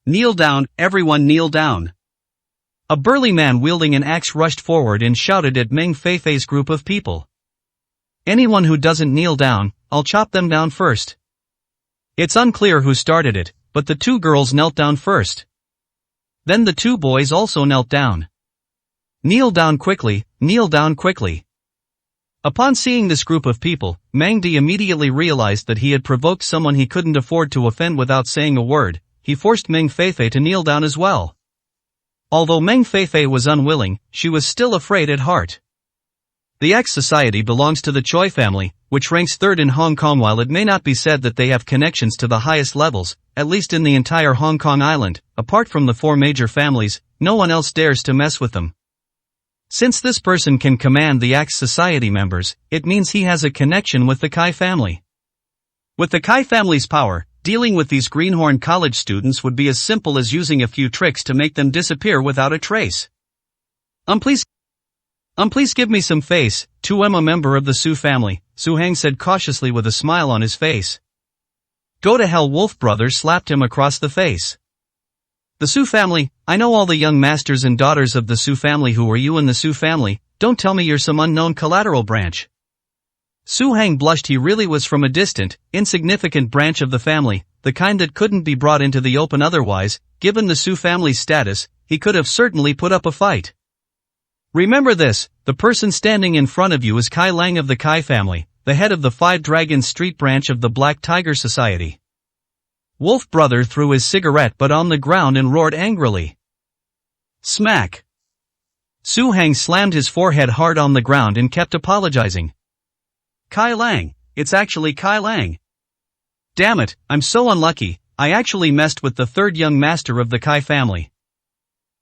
Kneel down, everyone kneel down. A burly man wielding an axe rushed forward and shouted at Meng Feifei's group of people. Anyone who doesn't kneel down, I'll chop them down first. It's unclear who started it, but the 2 girls knelt down first. Then the 2 boys also knelt down. Kneel down quickly, kneel down quickly. Upon seeing this group of people, Meng De immediately realized that he had provoked someone he couldn't afford to offend. Without saying a word, he forced Meng Feifei to kneel down as well. Although Meng Feifei was unwilling, she was still afraid at heart. The Axe Society belongs to the Choi family, which ranks 3rd in Hong Kong. While it may not be said that they have connections to the highest levels, at least in the entire Hong Kong island, apart from the 4 major families, no one else dares to mess with them. Since this person can command the Axe Society members, it means he has a connection with the Kai family. With the Kai family's power, dealing with these greenhorn college students would be as simple as using a few tricks to make them disappear without a trace. Please give me some face, too. I'm a member of the Su family, Su Hang said cautiously with a smile on his face. Go to hell, Wolf brother slapped him across the face. The Su family, I know all the young masters and daughters of the Su family. Who are you in the Su family? Don't tell me you're some unknown collateral branch. Su Hang blushed. He really was from a distant, insignificant branch of the family, the kind that couldn't be brought into the open otherwise. Given the Su family's status, he could have certainly put up a fight. Remember this, the person standing in front of you is Kai Lang of the Kai family, the head of the 5 Dragons Street branch of the Black Tiger Society. Wolf brother threw his cigarette butt on the ground and roared angrily. Smack! Su Hang slammed his forehead hard on the ground and kept apologizing. Kai Lang, it's actually Kai Lang. Damn it, I'm so unlucky, I actually messed with the 3rd young master of the Kai family.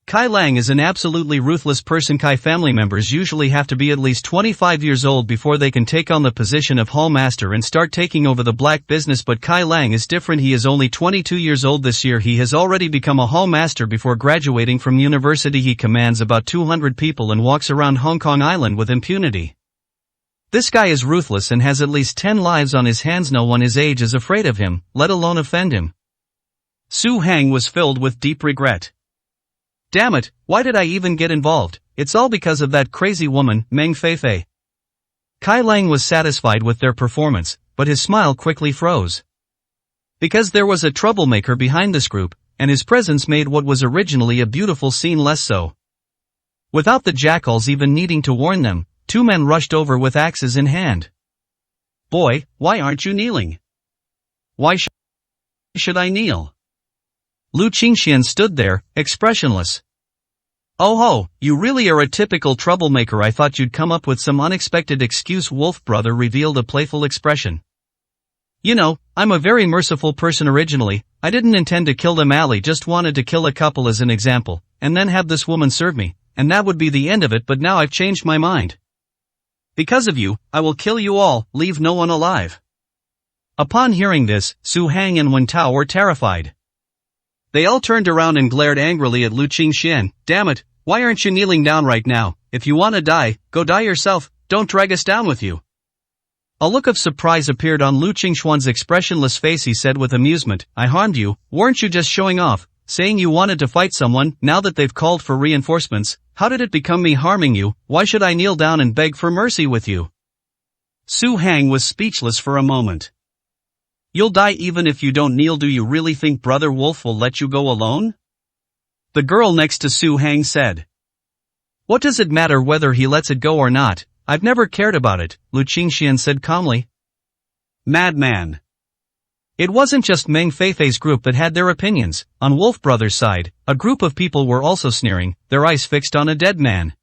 Kai Lang is an absolutely ruthless person. Kai family members usually have to be at least 25 years old before they can take on the position of Hall Master and start taking over the black business, but Kai Lang is different. He is only 22 years old this year. He has already become a Hall Master before graduating from university. He commands about 200 people and walks around Hong Kong Island with impunity. This guy is ruthless and has at least 10 lives on his hands. No one his age is afraid of him, let alone offend him. Su Hang was filled with deep regret. Damn it, why did I even get involved? It's all because of that crazy woman, Meng Feifei. Kai Lang was satisfied with their performance, but his smile quickly froze. Because there was a troublemaker behind this group, and his presence made what was originally a beautiful scene less so. Without the jackals even needing to warn them, 2 men rushed over with axes in hand. Boy, why aren't you kneeling? Why should I kneel? Lu Qingxian stood there, expressionless. Oh ho, you really are a typical troublemaker. I thought you'd come up with some unexpected excuse. Wolf brother revealed a playful expression. You know, I'm a very merciful person originally. I didn't intend to kill them. Ali just wanted to kill a couple as an example, and then have this woman serve me, and that would be the end of it, but now I've changed my mind. Because of you, I will kill you all, leave no one alive. Upon hearing this, Su Hang and Wen Tao were terrified. They all turned around and glared angrily at Lu Qingxian. Damn it, why aren't you kneeling down right now? If you wanna die, go die yourself, don't drag us down with you. A look of surprise appeared on Lu Qingxuan's expressionless face. He said with amusement, I harmed you, weren't you just showing off, saying you wanted to fight someone? Now that they've called for reinforcements, how did it become me harming you? Why should I kneel down and beg for mercy with you? Su Hang was speechless for a moment. You'll die even if you don't kneel. Do you really think Brother Wolf will let you go alone? The girl next to Su Hang said. What does it matter whether he lets it go or not? I've never cared about it, Lu Qingxian said calmly. Madman. It wasn't just Meng Feifei's group that had their opinions. On Wolf Brothers' side, a group of people were also sneering, their eyes fixed on a dead man.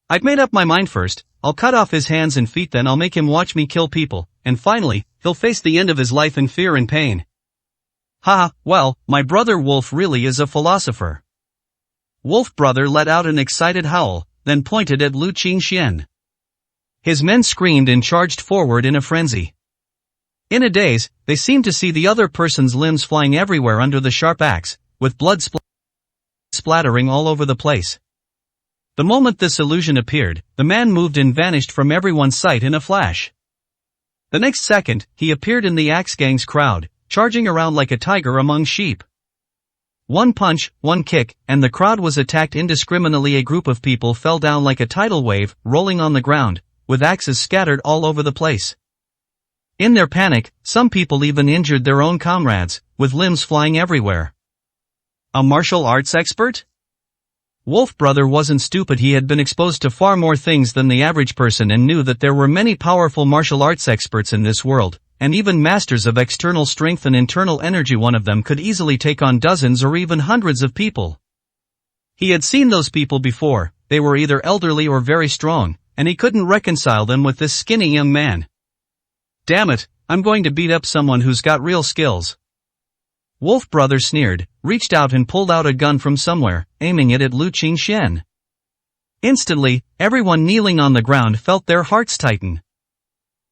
I'd made up my mind first, I'll cut off his hands and feet, then I'll make him watch me kill people, and finally, he'll face the end of his life in fear and pain. Ha, well, my brother Wolf really is a philosopher. Wolf Brother let out an excited howl, then pointed at Lu Qingxian. His men screamed and charged forward in a frenzy. In a daze, they seemed to see the other person's limbs flying everywhere under the sharp axe, with blood splattering all over the place. The moment this illusion appeared, the man moved and vanished from everyone's sight in a flash. The next second, he appeared in the Axe Gang's crowd, charging around like a tiger among sheep. One punch, one kick, and the crowd was attacked indiscriminately. A group of people fell down like a tidal wave, rolling on the ground, with axes scattered all over the place. In their panic, some people even injured their own comrades, with limbs flying everywhere. A martial arts expert? Wolf Brother wasn't stupid. He had been exposed to far more things than the average person and knew that there were many powerful martial arts experts in this world, and even masters of external strength and internal energy. One of them could easily take on dozens or even hundreds of people. He had seen those people before. They were either elderly or very strong, and he couldn't reconcile them with this skinny young man. Damn it, I'm going to beat up someone who's got real skills. Wolf Brother sneered, reached out and pulled out a gun from somewhere, aiming it at Lu Qingxian. Instantly, everyone kneeling on the ground felt their hearts tighten.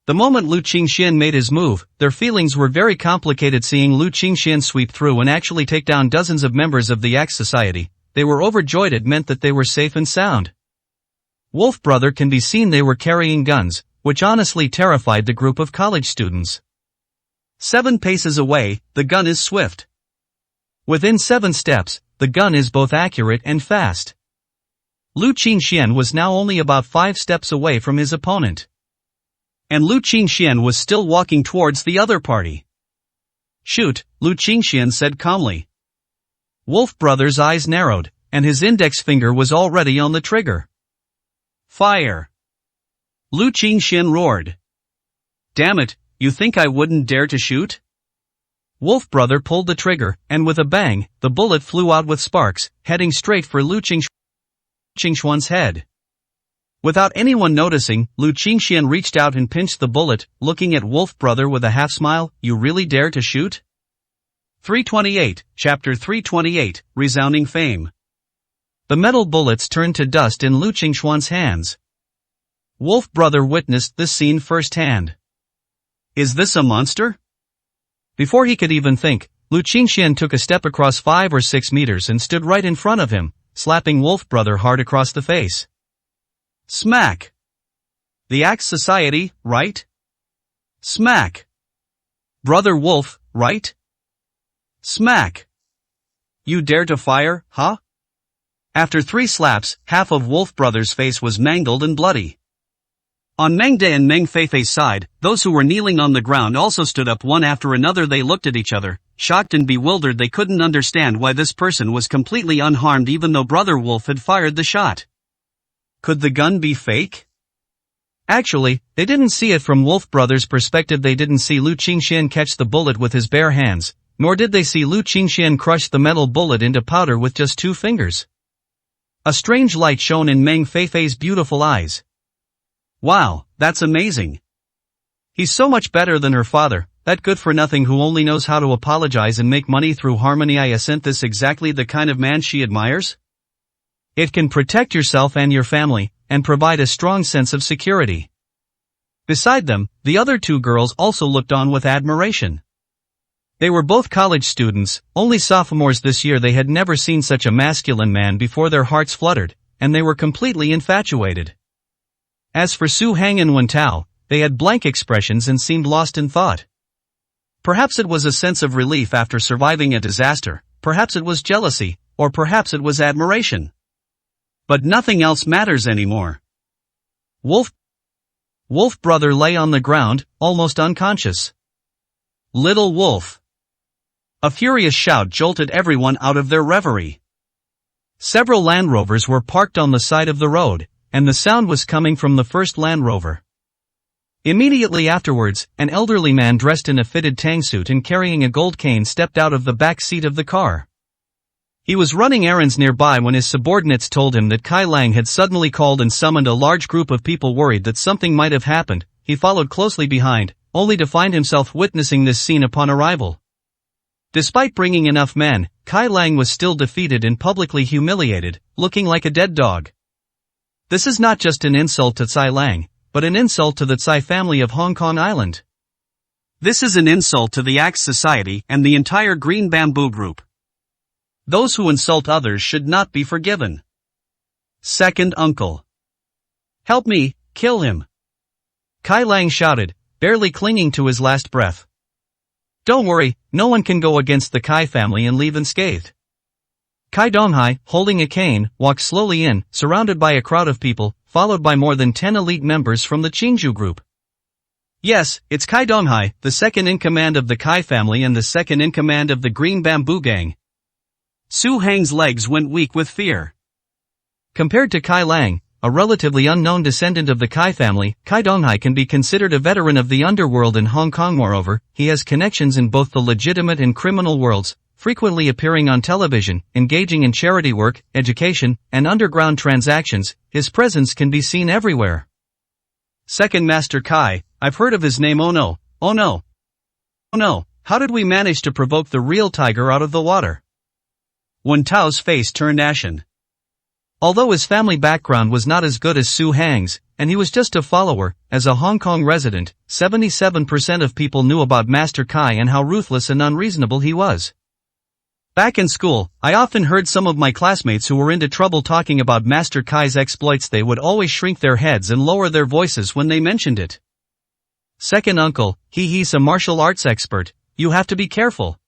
The moment Lu Qingxian made his move, their feelings were very complicated. Seeing Lu Qingxian sweep through and actually take down dozens of members of the Axe Society, they were overjoyed. It meant that they were safe and sound. Wolf Brother can be seen they were carrying guns, which honestly terrified the group of college students. 7 paces away, the gun is swift. Within 7 steps, the gun is both accurate and fast. Lu Qingxian was now only about 5 steps away from his opponent. And Lu Qingxian was still walking towards the other party. Shoot, Lu Qingxian said calmly. Wolf Brother's eyes narrowed, and his index finger was already on the trigger. Fire! Lu Qingxian roared. Damn it, you think I wouldn't dare to shoot? Wolf Brother pulled the trigger, and with a bang, the bullet flew out with sparks, heading straight for Lu Qingxuan's head. Without anyone noticing, Lu Qingxian reached out and pinched the bullet, looking at Wolf Brother with a half-smile. You really dare to shoot? 328, Chapter 328, Resounding Fame. The metal bullets turned to dust in Lu Qingxuan's hands. Wolf Brother witnessed this scene firsthand. Is this a monster? Before he could even think, Lu Qingxian took a step across 5 or 6 meters and stood right in front of him, slapping Wolf Brother hard across the face. Smack! The Axe Society, right? Smack! Brother Wolf, right? Smack! You dare to fire, huh? After 3 slaps, half of Wolf Brother's face was mangled and bloody. On Meng De and Meng Feifei's side, those who were kneeling on the ground also stood up one after another. They looked at each other, shocked and bewildered. They couldn't understand why this person was completely unharmed even though Brother Wolf had fired the shot. Could the gun be fake? Actually, they didn't see it from Wolf Brothers' perspective. They didn't see Lu Qingxian catch the bullet with his bare hands, nor did they see Lu Qingxian crush the metal bullet into powder with just 2 fingers. A strange light shone in Meng Feifei's beautiful eyes. Wow, that's amazing. He's so much better than her father, that good-for-nothing who only knows how to apologize and make money through harmony. Isn't this exactly the kind of man she admires? It can protect yourself and your family, and provide a strong sense of security. Beside them, the other two girls also looked on with admiration. They were both college students, only sophomores this year. They had never seen such a masculine man before. Their hearts fluttered, and they were completely infatuated. As for Su Hang and Wen Tao, they had blank expressions and seemed lost in thought. Perhaps it was a sense of relief after surviving a disaster, perhaps it was jealousy, or perhaps it was admiration. But nothing else matters anymore. Wolf brother lay on the ground, almost unconscious. Little Wolf. A furious shout jolted everyone out of their reverie. Several Land Rovers were parked on the side of the road, and the sound was coming from the first Land Rover. Immediately afterwards, an elderly man dressed in a fitted tang suit and carrying a gold cane stepped out of the back seat of the car. He was running errands nearby when his subordinates told him that Kai Lang had suddenly called and summoned a large group of people. Worried that something might have happened, he followed closely behind, only to find himself witnessing this scene upon arrival. Despite bringing enough men, Kai Lang was still defeated and publicly humiliated, looking like a dead dog. This is not just an insult to Tsai Lang, but an insult to the Tsai family of Hong Kong Island. This is an insult to the Axe Society and the entire Green Bamboo Group. Those who insult others should not be forgiven. Second uncle. Help me, kill him. Kai Lang shouted, barely clinging to his last breath. Don't worry, no one can go against the Kai family and leave unscathed. Kai Donghai, holding a cane, walked slowly in, surrounded by a crowd of people, followed by more than 10 elite members from the Qingzhou group. Yes, it's Kai Donghai, the second in command of the Kai family and the second in command of the Green Bamboo Gang. Su Hang's legs went weak with fear. Compared to Kai Lang, a relatively unknown descendant of the Kai family, Kai Donghai can be considered a veteran of the underworld in Hong Kong. Moreover, he has connections in both the legitimate and criminal worlds, frequently appearing on television, engaging in charity work, education, and underground transactions. His presence can be seen everywhere. Second Master Kai, I've heard of his name. Oh no, oh no. Oh no, how did we manage to provoke the real tiger out of the water? Wen Tao's face turned ashen. Although his family background was not as good as Su Hang's, and he was just a follower, as a Hong Kong resident, 77% of people knew about Master Kai and how ruthless and unreasonable he was. Back in school, I often heard some of my classmates who were into trouble talking about Master Kai's exploits. They would always shrink their heads and lower their voices when they mentioned it. Second uncle, he's a martial arts expert, you have to be careful.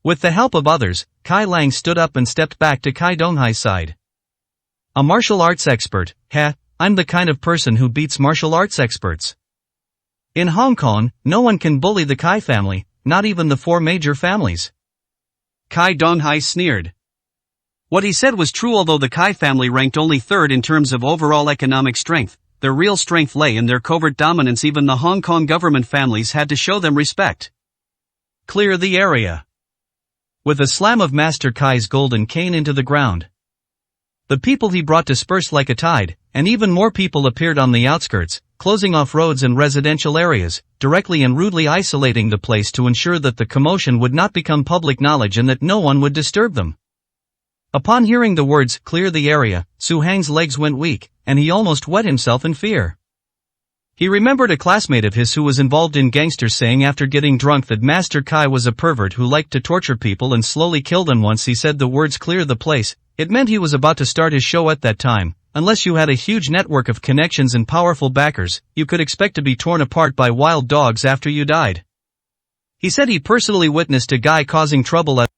With the help of others, Kai Lang stood up and stepped back to Kai Donghai's side. A martial arts expert, I'm the kind of person who beats martial arts experts. In Hong Kong, no one can bully the Kai family, not even the four major families. Kai Donghai sneered. What he said was true. Although the Kai family ranked only third in terms of overall economic strength, their real strength lay in their covert dominance. Even the Hong Kong government families had to show them respect. Clear the area. With a slam of Master Kai's golden cane into the ground, the people he brought dispersed like a tide, and even more people appeared on the outskirts, closing off roads and residential areas, directly and rudely isolating the place to ensure that the commotion would not become public knowledge and that no one would disturb them. Upon hearing the words, clear the area, Su Hang's legs went weak, and he almost wet himself in fear. He remembered a classmate of his who was involved in gangsters saying after getting drunk that Master Kai was a pervert who liked to torture people and slowly kill them. Once he said the words clear the place, it meant he was about to start his show. At that time, unless you had a huge network of connections and powerful backers, you could expect to be torn apart by wild dogs after you died. He said he personally witnessed a guy causing trouble at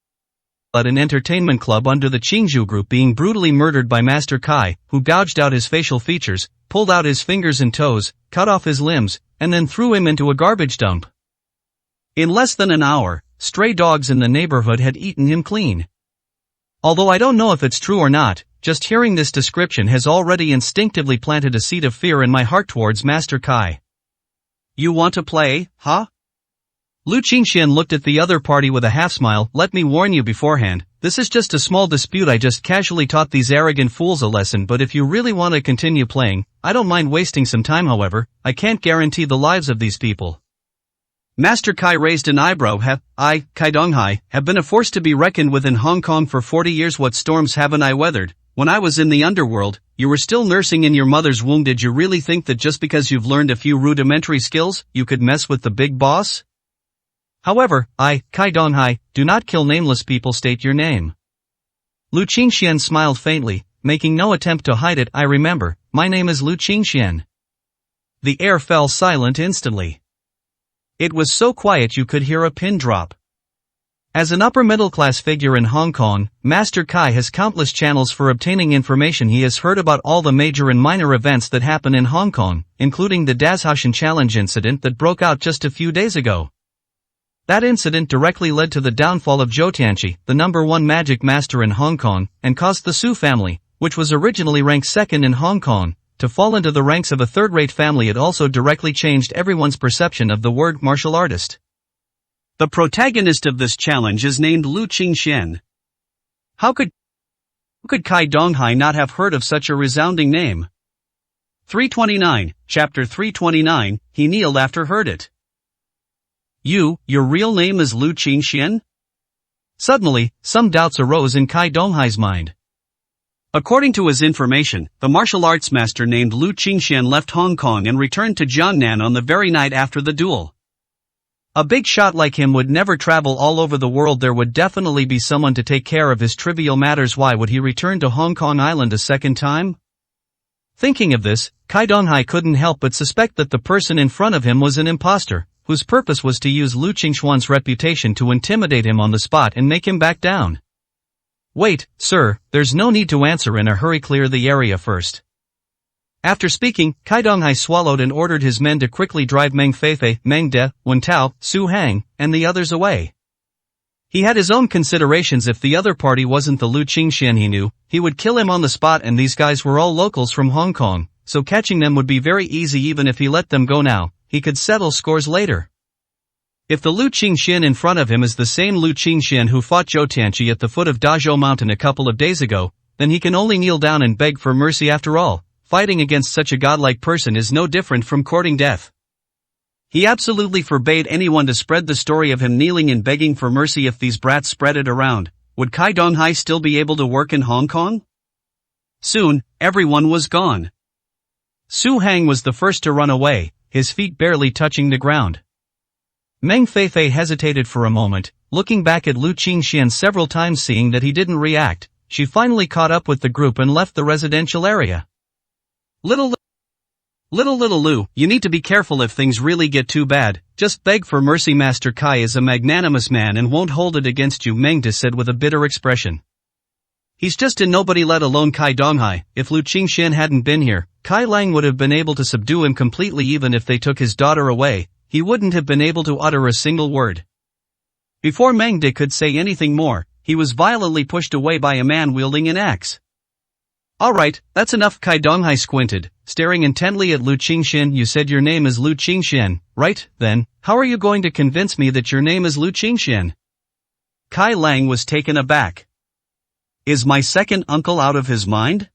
an entertainment club under the Qingzhou group being brutally murdered by Master Kai, who gouged out his facial features, pulled out his fingers and toes, cut off his limbs, and then threw him into a garbage dump. In less than an hour, stray dogs in the neighborhood had eaten him clean. Although I don't know if it's true or not, just hearing this description has already instinctively planted a seed of fear in my heart towards Master Kai. You want to play, huh? Lu Qingxian looked at the other party with a half-smile. Let me warn you beforehand, this is just a small dispute. I just casually taught these arrogant fools a lesson, but if you really want to continue playing, I don't mind wasting some time. However, I can't guarantee the lives of these people. Master Kai raised an eyebrow. I, Kai Donghai, have been a force to be reckoned with in Hong Kong for 40 years. What storms haven't I weathered? When I was in the underworld, you were still nursing in your mother's womb. Did you really think that just because you've learned a few rudimentary skills, you could mess with the big boss? However, Kai Donghai, do not kill nameless people. State your name. Lu Qingxian smiled faintly, making no attempt to hide it. I remember, my name is Lu Qingxian. The air fell silent instantly. It was so quiet you could hear a pin drop. As an upper-middle-class figure in Hong Kong, Master Kai has countless channels for obtaining information. He has heard about all the major and minor events that happen in Hong Kong, including the Dazhaoshan Challenge incident that broke out just a few days ago. That incident directly led to the downfall of Zhou Tianqi, the #1 magic master in Hong Kong, and caused the Su family, which was originally ranked second in Hong Kong, to fall into the ranks of a third-rate family. It also directly changed everyone's perception of the word martial artist. The protagonist of this challenge is named Lu Qingxian. How could Kai Donghai not have heard of such a resounding name? 329, Chapter 329, he kneeled after heard it. Your real name is Lu Qingxian? Suddenly, some doubts arose in Kai Donghai's mind. According to his information, the martial arts master named Lu Qingxian left Hong Kong and returned to Jiangnan on the very night after the duel. A big shot like him would never travel all over the world. There would definitely be someone to take care of his trivial matters. Why would he return to Hong Kong Island a second time? Thinking of this, Kai Donghai couldn't help but suspect that the person in front of him was an imposter, whose purpose was to use Lu Qingxuan's reputation to intimidate him on the spot and make him back down. Wait, sir, there's no need to answer in a hurry. Clear the area first. After speaking, Kai Donghai swallowed and ordered his men to quickly drive Meng Feifei, Meng De, Wen Tao, Su Hang, and the others away. He had his own considerations. If the other party wasn't the Lu Qingxian he knew, he would kill him on the spot, and these guys were all locals from Hong Kong, so catching them would be very easy. Even if he let them go now, he could settle scores later. If the Lu Qingxian in front of him is the same Lu Qingxian who fought Zhou Tianqi at the foot of Dazhou Mountain a couple of days ago, then he can only kneel down and beg for mercy. After all, fighting against such a godlike person is no different from courting death. He absolutely forbade anyone to spread the story of him kneeling and begging for mercy. If these brats spread it around, would Kai Donghai still be able to work in Hong Kong? Soon, everyone was gone. Su Hang was the first to run away, his feet barely touching the ground. Meng Feifei hesitated for a moment, looking back at Lu Qingxian several times. Seeing that he didn't react, she finally caught up with the group and left the residential area. Little Lu, you need to be careful if things really get too bad. Just beg for mercy. Master Kai is a magnanimous man and won't hold it against you, Meng De said with a bitter expression. He's just a nobody, let alone Kai Donghai. If Lu Qingxian hadn't been here, Kai Lang would have been able to subdue him completely. Even if they took his daughter away, he wouldn't have been able to utter a single word. Before Meng De could say anything more, he was violently pushed away by a man wielding an axe. Alright, that's enough. Kai Donghai squinted, staring intently at Lu Qingxian. You said your name is Lu Qingxian, right? Then, how are you going to convince me that your name is Lu Qingxian? Kai Lang was taken aback. Is my second uncle out of his mind?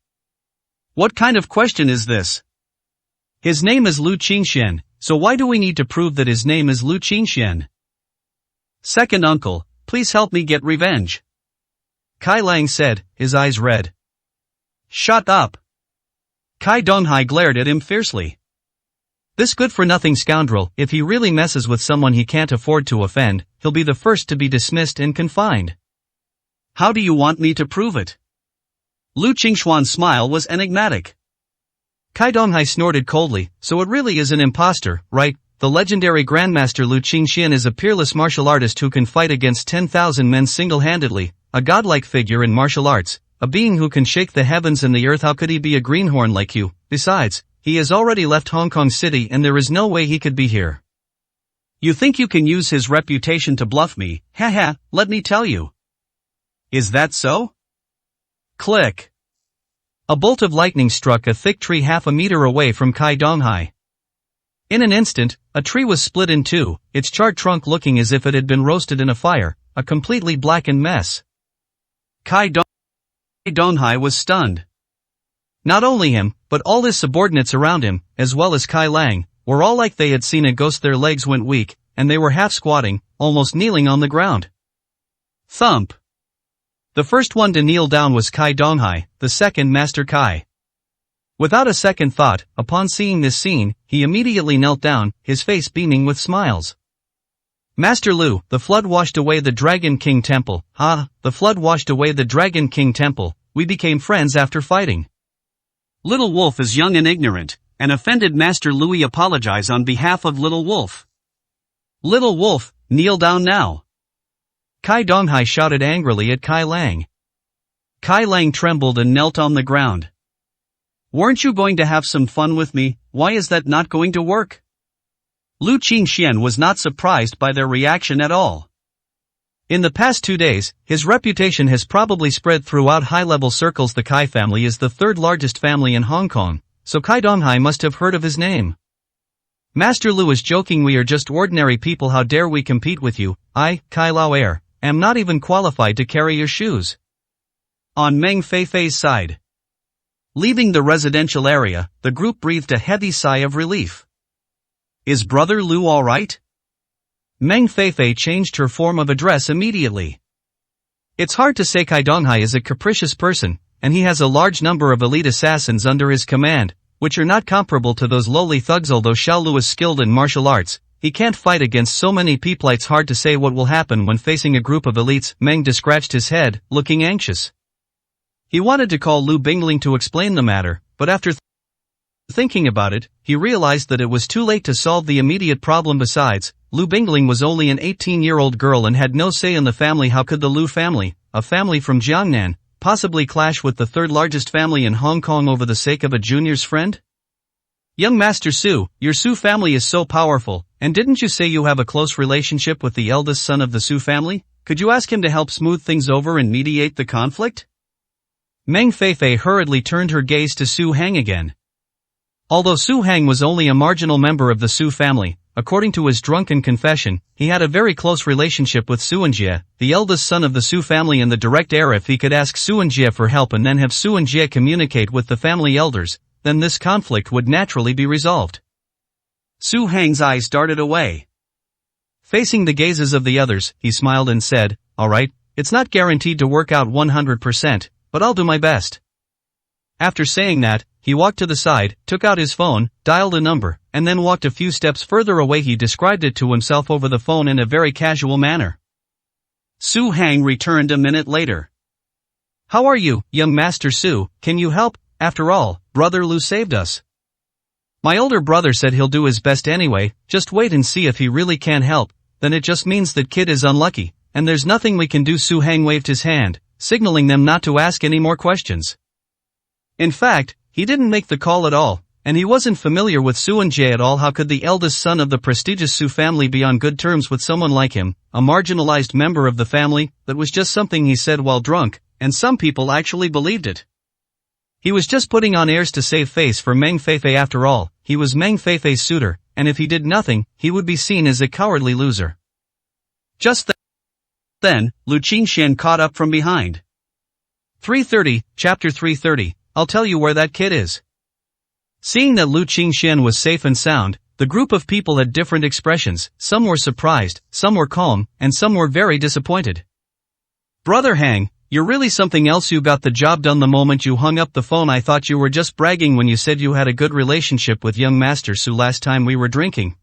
What kind of question is this? His name is Lu Qingxian, so why do we need to prove that his name is Lu Qingxian? Second uncle, please help me get revenge. Kai Lang said, his eyes red. Shut up. Kai Donghai glared at him fiercely. This good-for-nothing scoundrel, if he really messes with someone he can't afford to offend, he'll be the first to be dismissed and confined. How do you want me to prove it? Lu Qingxuan's smile was enigmatic. Kai Donghai snorted coldly. So it really is an imposter, right? The legendary Grandmaster Lu Qingxian is a peerless martial artist who can fight against 10,000 men single-handedly, a godlike figure in martial arts, a being who can shake the heavens and the earth. How could he be a greenhorn like you? Besides, he has already left Hong Kong City and there is no way he could be here. You think you can use his reputation to bluff me? Haha, let me tell you. Is that so? Click. A bolt of lightning struck a thick tree half a meter away from Kai Donghai. In an instant, a tree was split in two, its charred trunk looking as if it had been roasted in a fire, a completely blackened mess. Kai Donghai was stunned. Not only him, but all his subordinates around him, as well as Kai Lang, were all like they had seen a ghost. Their legs went weak, and they were half squatting, almost kneeling on the ground. Thump. The first one to kneel down was Kai Donghai, the second Master Kai. Without a second thought, upon seeing this scene, he immediately knelt down, his face beaming with smiles. Master Lu, the flood washed away the Dragon King Temple. The flood washed away the Dragon King Temple. We became friends after fighting. Little Wolf is young and ignorant, and offended Master Louis apologize on behalf of Little Wolf. Little Wolf, kneel down now. Kai Donghai shouted angrily at Kai Lang. Kai Lang trembled and knelt on the ground. Weren't you going to have some fun with me? Why is that not going to work? Lu Qingxian was not surprised by their reaction at all. In the past 2 days, his reputation has probably spread throughout high-level circles. The Kai family is the third largest family in Hong Kong, so Kai Donghai must have heard of his name. Master Lu is joking, we are just ordinary people, how dare we compete with you? I, Kai Lao Air, am not even qualified to carry your shoes. On Meng Feifei's side. Leaving the residential area, the group breathed a heavy sigh of relief. Is Brother Lu alright? Meng Feifei changed her form of address immediately. It's hard to say. Kai Donghai is a capricious person, and he has a large number of elite assassins under his command, which are not comparable to those lowly thugs. Although Xiao Lu is skilled in martial arts, he can't fight against so many people. It's hard to say what will happen when facing a group of elites. Meng scratched his head, looking anxious. He wanted to call Lu Bingling to explain the matter, but after thinking about it, he realized that it was too late to solve the immediate problem. Besides, Lu Bingling was only an 18-year-old girl and had no say in the family. How could the Lu family, a family from Jiangnan, possibly clash with the third largest family in Hong Kong over the sake of a junior's friend? Young Master Su, your Su family is so powerful, and didn't you say you have a close relationship with the eldest son of the Su family? Could you ask him to help smooth things over and mediate the conflict? Meng Feifei hurriedly turned her gaze to Su Hang again. Although Su Hang was only a marginal member of the Su family, according to his drunken confession, he had a very close relationship with Suanjie, the eldest son of the Su family and the direct heir. If he could ask Suanjie for help and then have Suanjie communicate with the family elders, then this conflict would naturally be resolved. Su Hang's eyes darted away. Facing the gazes of the others, he smiled and said, "Alright, it's not guaranteed to work out 100%, but I'll do my best." After saying that, he walked to the side, took out his phone, dialed a number, and then walked a few steps further away. He described it to himself over the phone in a very casual manner. Su Hang returned a minute later. "How are you, young Master Su? Can you help? After all, Brother Lu saved us." "My older brother said he'll do his best anyway, just wait and see. If he really can't help, then it just means that kid is unlucky, and there's nothing we can do." Su Hang waved his hand, signaling them not to ask any more questions. In fact, he didn't make the call at all, and he wasn't familiar with Suanjie at all. How could the eldest son of the prestigious Su family be on good terms with someone like him, a marginalized member of the family? That was just something he said while drunk, and some people actually believed it. He was just putting on airs to save face for Meng Feifei. After all, he was Meng Feifei's suitor, and if he did nothing, he would be seen as a cowardly loser. Just then, Lu Qingxian caught up from behind. 330, Chapter 330, I'll tell you where that kid is. Seeing that Lu Qingxian was safe and sound, the group of people had different expressions. Some were surprised, some were calm, and some were very disappointed. "Brother Hang, you're really something else. You got the job done the moment you hung up the phone. I thought you were just bragging when you said you had a good relationship with young Master Su last time we were drinking."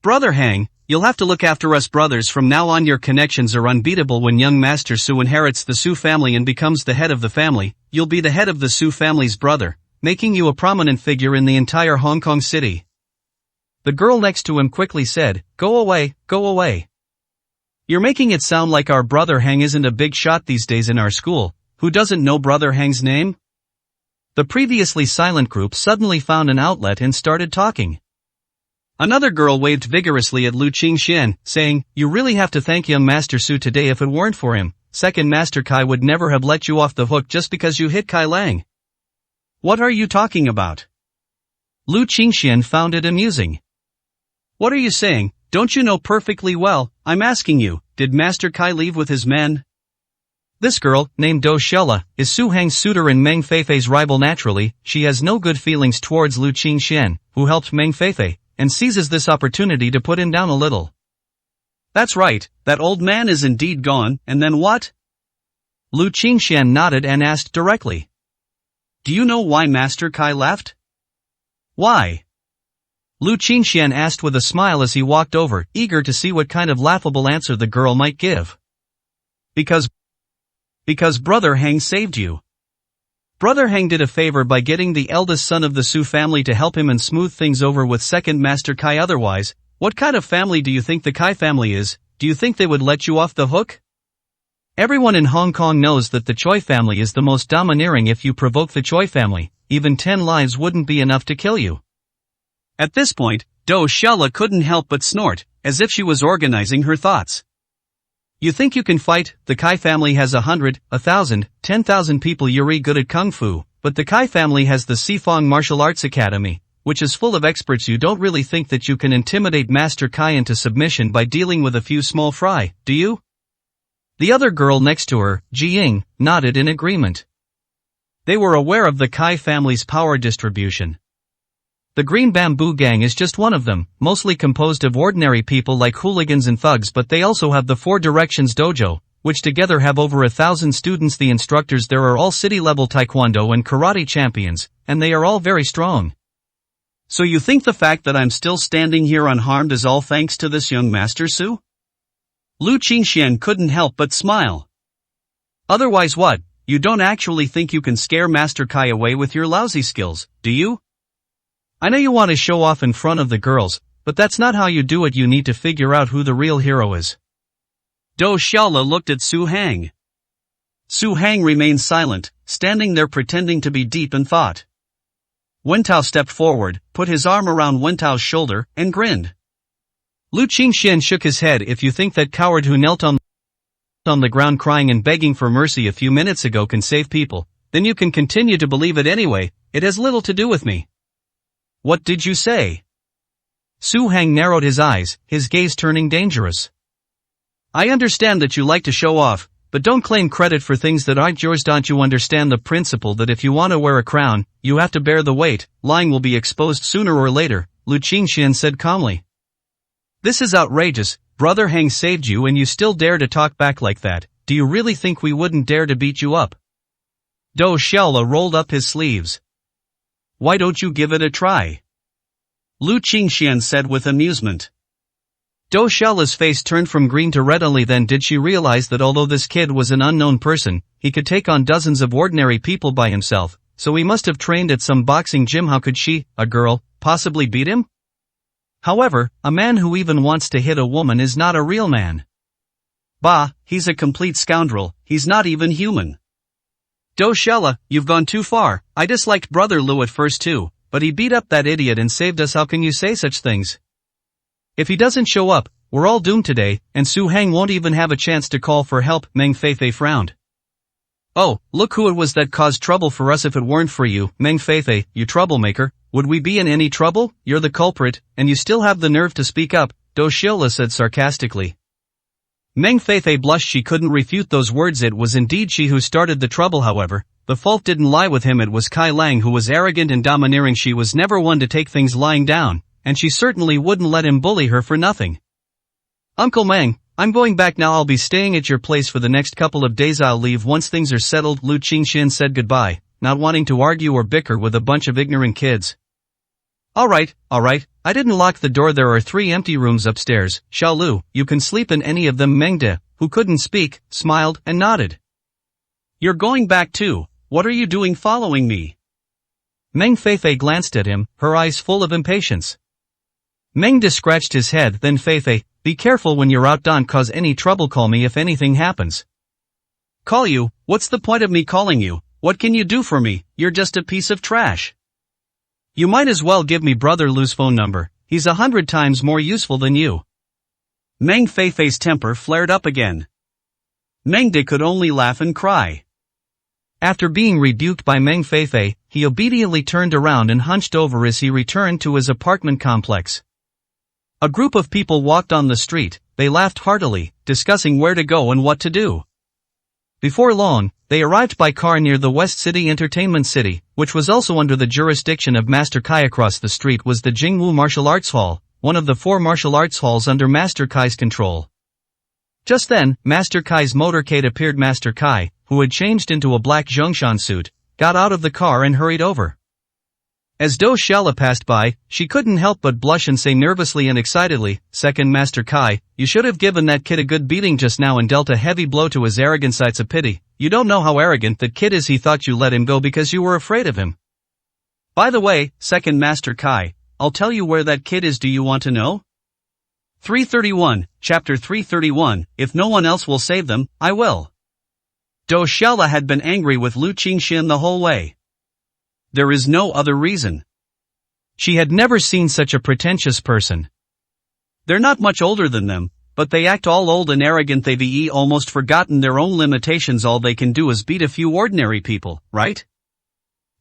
Brother Hang, you'll have to look after us brothers from now on. Your connections are unbeatable. When young Master Su inherits the Su family and becomes the head of the family, you'll be the head of the Su family's brother, making you a prominent figure in the entire Hong Kong city. The girl next to him quickly said, Go away, go away. You're making it sound like our Brother Hang isn't a big shot these days in our school. Who doesn't know Brother Hang's name?" The previously silent group suddenly found an outlet and started talking. Another girl waved vigorously at Lu Qingxian, saying, "You really have to thank young Master Su today. If it weren't for him, Second Master Kai would never have let you off the hook just because you hit Kai Lang." "What are you talking about?" Lu Qingxian found it amusing. "What are you saying? Don't you know perfectly well? I'm asking you, did Master Kai leave with his men?" This girl, named Do Shella, is Su Hang's suitor and Meng Feifei's rival. Naturally, she has no good feelings towards Lu Qingxian, who helped Meng Feifei, and seizes this opportunity to put him down a little. "That's right, that old man is indeed gone, and then what?" Lu Qingxian nodded and asked directly. Do you know why Master Kai left? Why? Lu Qingxian asked with a smile as he walked over, eager to see what kind of laughable answer the girl might give. Because Brother Hang saved you. Brother Hang did a favor by getting the eldest son of the Su family to help him and smooth things over with second Master Kai. Otherwise, what kind of family do you think the Kai family is? Do you think they would let you off the hook? Everyone in Hong Kong knows that the Choi family is the most domineering. If you provoke the Choi family, even 10 lives wouldn't be enough to kill you. At this point, Dou Xiaola couldn't help but snort, as if she was organizing her thoughts. You think you can fight? The Kai family has 100, 1,000, 10,000 people. You're good at Kung Fu, but the Kai family has the Sifong Martial Arts Academy, which is full of experts. You don't really think that you can intimidate Master Kai into submission by dealing with a few small fry, do you? The other girl next to her, Ji Ying, nodded in agreement. They were aware of the Kai family's power distribution. The Green Bamboo Gang is just one of them, mostly composed of ordinary people like hooligans and thugs, but they also have the Four Directions Dojo, which together have over 1,000 students. The instructors there are all city-level taekwondo and karate champions, and they are all very strong. So you think the fact that I'm still standing here unharmed is all thanks to this young Master Su? Lu Qingxian couldn't help but smile. Otherwise what? You don't actually think you can scare Master Kai away with your lousy skills, do you? I know you want to show off in front of the girls, but that's not how you do it. You need to figure out who the real hero is. Dou Xiaola looked at Su Hang. Su Hang remained silent, standing there pretending to be deep in thought. Wen Tao stepped forward, put his arm around Wen Tao's shoulder, and grinned. Lu Qingxian shook his head. If you think that coward who knelt on the ground crying and begging for mercy a few minutes ago can save people, then you can continue to believe it anyway. It has little to do with me. What did you say? Su Hang narrowed his eyes, his gaze turning dangerous. I understand that you like to show off, but don't claim credit for things that aren't yours. Don't you understand the principle that if you want to wear a crown, you have to bear the weight? Lying will be exposed sooner or later, Lu Qingxian said calmly. This is outrageous. Brother Hang saved you and you still dare to talk back like that. Do you really think we wouldn't dare to beat you up? Dou Xiaola rolled up his sleeves. Why don't you give it a try? Lu Qingxian said with amusement. Dou Xiaola's face turned from green to red. Only then did she realize that although this kid was an unknown person, he could take on dozens of ordinary people by himself, so he must have trained at some boxing gym. How could she, a girl, possibly beat him? However, a man who even wants to hit a woman is not a real man. Bah, he's a complete scoundrel. He's not even human. Dou Xiaola, you've gone too far. I disliked Brother Lu at first too, but he beat up that idiot and saved us. How can you say such things? If he doesn't show up, we're all doomed today, and Su Hang won't even have a chance to call for help. Meng Feifei frowned. Oh, look who it was that caused trouble for us. If it weren't for you, Meng Feifei, you troublemaker, would we be in any trouble? You're the culprit, and you still have the nerve to speak up, Dou Xiaola said sarcastically. Meng Feifei blushed. She couldn't refute those words. It was indeed she who started the trouble. However, the fault didn't lie with him. It was Kai Lang who was arrogant and domineering. She was never one to take things lying down, and she certainly wouldn't let him bully her for nothing. Uncle Meng, I'm going back now. I'll be staying at your place for the next couple of days. I'll leave once things are settled. Lu Qingxian said goodbye, not wanting to argue or bicker with a bunch of ignorant kids. Alright, I didn't lock the door. There are 3 empty rooms upstairs. Xiao Lu, you can sleep in any of them. Meng De, who couldn't speak, smiled and nodded. You're going back too. What are you doing following me? Meng Feifei glanced at him, her eyes full of impatience. Meng De scratched his head. Then Feifei, be careful when you're out. Don't cause any trouble. Call me if anything happens. Call you? What's the point of me calling you? What can you do for me? You're just a piece of trash. You might as well give me Brother Lu's phone number. He's 100 times more useful than you. Meng Feifei's temper flared up again. Meng De could only laugh and cry. After being rebuked by Meng Feifei, he obediently turned around and hunched over as he returned to his apartment complex. A group of people walked on the street. They laughed heartily, discussing where to go and what to do. Before long, they arrived by car near the West City Entertainment City, which was also under the jurisdiction of Master Kai. Across the street was the Jingwu Martial Arts Hall, one of the 4 martial arts halls under Master Kai's control. Just then, Master Kai's motorcade appeared. Master Kai, who had changed into a black Zhongshan suit, got out of the car and hurried over. As Dou Xiaola passed by, she couldn't help but blush and say nervously and excitedly, "Second Master Kai, you should have given that kid a good beating just now and dealt a heavy blow to his arrogance. It's a pity. You don't know how arrogant that kid is. He thought you let him go because you were afraid of him." By the way, Second Master Kai, I'll tell you where that kid is. Do you want to know? 331, Chapter 331, If no one else will save them, I will. Dou Xiaola had been angry with Lu Qingxian the whole way. There is no other reason. She had never seen such a pretentious person. They're not much older than them, but they act all old and arrogant. They've almost forgotten their own limitations. All they can do is beat a few ordinary people, right?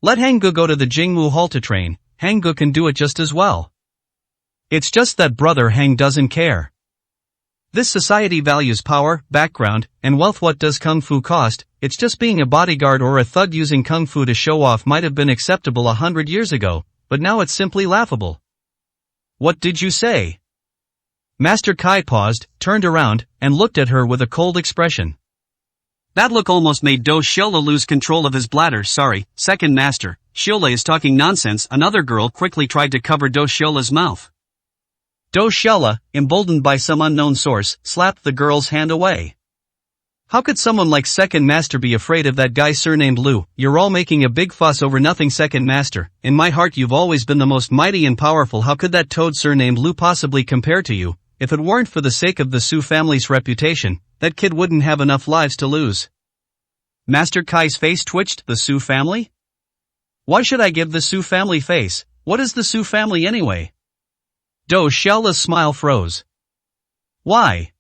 Let Hanggu go to the Jingwu Hall to train. Hanggu can do it just as well. It's just that brother Hang doesn't care. This society values power, background, and wealth. What does Kung Fu cost? It's just being a bodyguard or a thug. Using Kung Fu to show off might have been acceptable 100 years ago, but now it's simply laughable. What did you say? Master Kai paused, turned around, and looked at her with a cold expression. That look almost made Dou Xiaola lose control of his bladder. Sorry, Second Master, Xiaola is talking nonsense. Another girl quickly tried to cover Dou Xiaola's mouth. Dou Xiaola, emboldened by some unknown source, slapped the girl's hand away. How could someone like Second Master be afraid of that guy surnamed Lu? You're all making a big fuss over nothing. Second Master, in my heart you've always been the most mighty and powerful. How could that toad surnamed Lu possibly compare to you? If it weren't for the sake of the Su family's reputation, that kid wouldn't have enough lives to lose. Master Kai's face twitched. The Su family? Why should I give the Su family face? What is the Su family anyway? Dou Xiaola's smile froze. Why?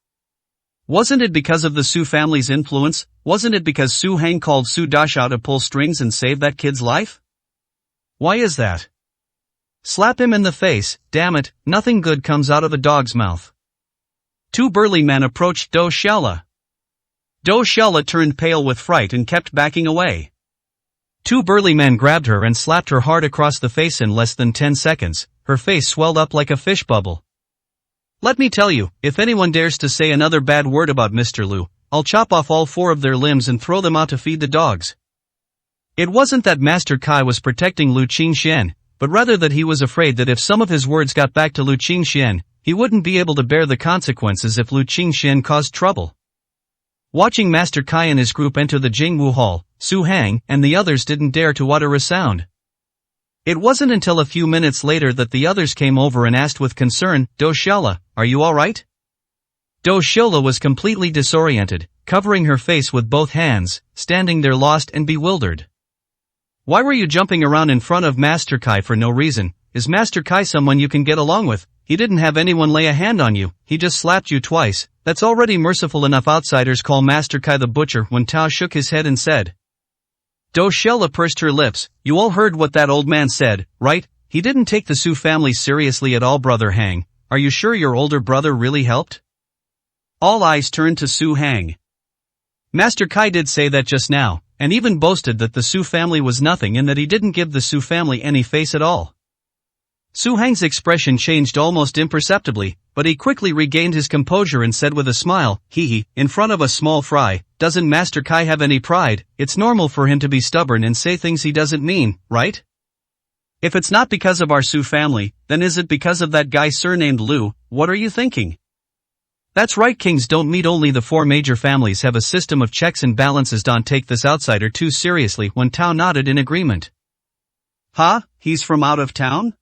Wasn't it because of the Su family's influence? Wasn't it because Su Hang called Su Dashao to pull strings and save that kid's life? Why is that? Slap him in the face, damn it, nothing good comes out of a dog's mouth. Two burly men approached Dou Xiaola. Dou Xiaola turned pale with fright and kept backing away. Two burly men grabbed her and slapped her hard across the face. In less than 10 seconds, her face swelled up like a fish bubble. Let me tell you, if anyone dares to say another bad word about Mr. Lu, I'll chop off all 4 of their limbs and throw them out to feed the dogs. It wasn't that Master Kai was protecting Lu Qingxian, but rather that he was afraid that if some of his words got back to Lu Qingxian, he wouldn't be able to bear the consequences if Lu Qingxian caused trouble. Watching Master Kai and his group enter the Jingwu Hall, Su Hang and the others didn't dare to utter a sound. It wasn't until a few minutes later that the others came over and asked with concern, "Dou Xiaola, are you alright?" Dou Xiaola was completely disoriented, covering her face with both hands, standing there lost and bewildered. "Why were you jumping around in front of Master Kai for no reason? Is Master Kai someone you can get along with? He didn't have anyone lay a hand on you, he just slapped you twice. That's already merciful enough." Outsiders call Master Kai the butcher when Tao shook his head and said. Dou Xiaola pursed her lips. "You all heard what that old man said, right? He didn't take the Su family seriously at all. Brother Hang, are you sure your older brother really helped?" All eyes turned to Su Hang. Master Kai did say that just now, and even boasted that the Su family was nothing and that he didn't give the Su family any face at all. Su Hang's expression changed almost imperceptibly, but he quickly regained his composure and said with a smile, "Hee, in front of a small fry, doesn't Master Kai have any pride? It's normal for him to be stubborn and say things he doesn't mean, right? If it's not because of our Su family, then is it because of that guy surnamed Lu? What are you thinking?" "That's right, kings don't meet. Only the 4 major families have a system of checks and balances. Don't take this outsider too seriously." When Tao nodded in agreement. "Huh? He's from out of town?"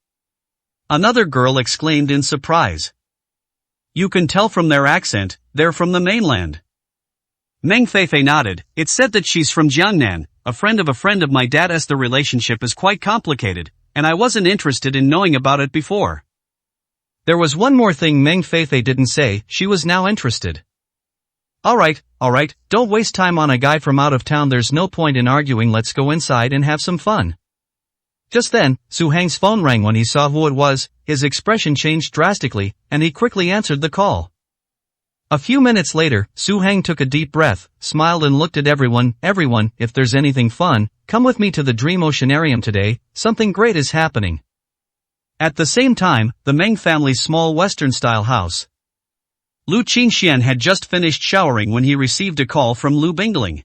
Another girl exclaimed in surprise. "You can tell from their accent, they're from the mainland." Meng Feifei nodded. "It's said that she's from Jiangnan, a friend of my dad's. The relationship is quite complicated, and I wasn't interested in knowing about it before." There was one more thing Meng Feifei didn't say. She was now interested. Alright, don't waste time on a guy from out of town. There's no point in arguing. Let's go inside and have some fun." Just then, Su Hang's phone rang. When he saw who it was, his expression changed drastically, and he quickly answered the call. A few minutes later, Su Hang took a deep breath, smiled and looked at everyone. "Everyone, if there's anything fun, come with me to the Dream Oceanarium today, something great is happening." At the same time, the Meng family's small Western-style house. Lu Qingxian had just finished showering when he received a call from Lu Bingling.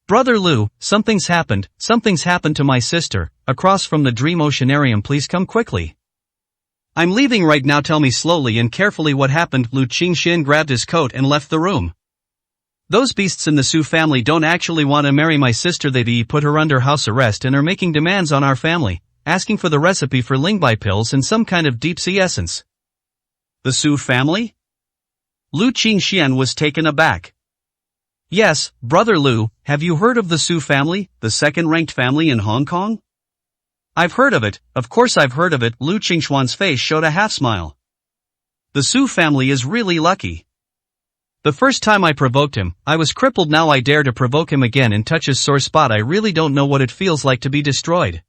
Brother Lu, something's happened to my sister, across from the Dream Oceanarium, please come quickly. I'm leaving right now, tell me slowly and carefully what happened. Lu Qingxian grabbed his coat and left the room. Those beasts in the Su family don't actually want to marry my sister, they put her under house arrest and are making demands on our family, asking for the recipe for Lingbai pills and some kind of deep sea essence. The Su family? Lu Qingxian was taken aback. Yes, Brother Lu, have you heard of the Su family, the second-ranked family in Hong Kong? I've heard of it, of course I've heard of it. Lu Qingxuan's face showed a half-smile. The Su family is really lucky. The first time I provoked him, I was crippled, now I dare to provoke him again and touch his sore spot. I really don't know what it feels like to be destroyed.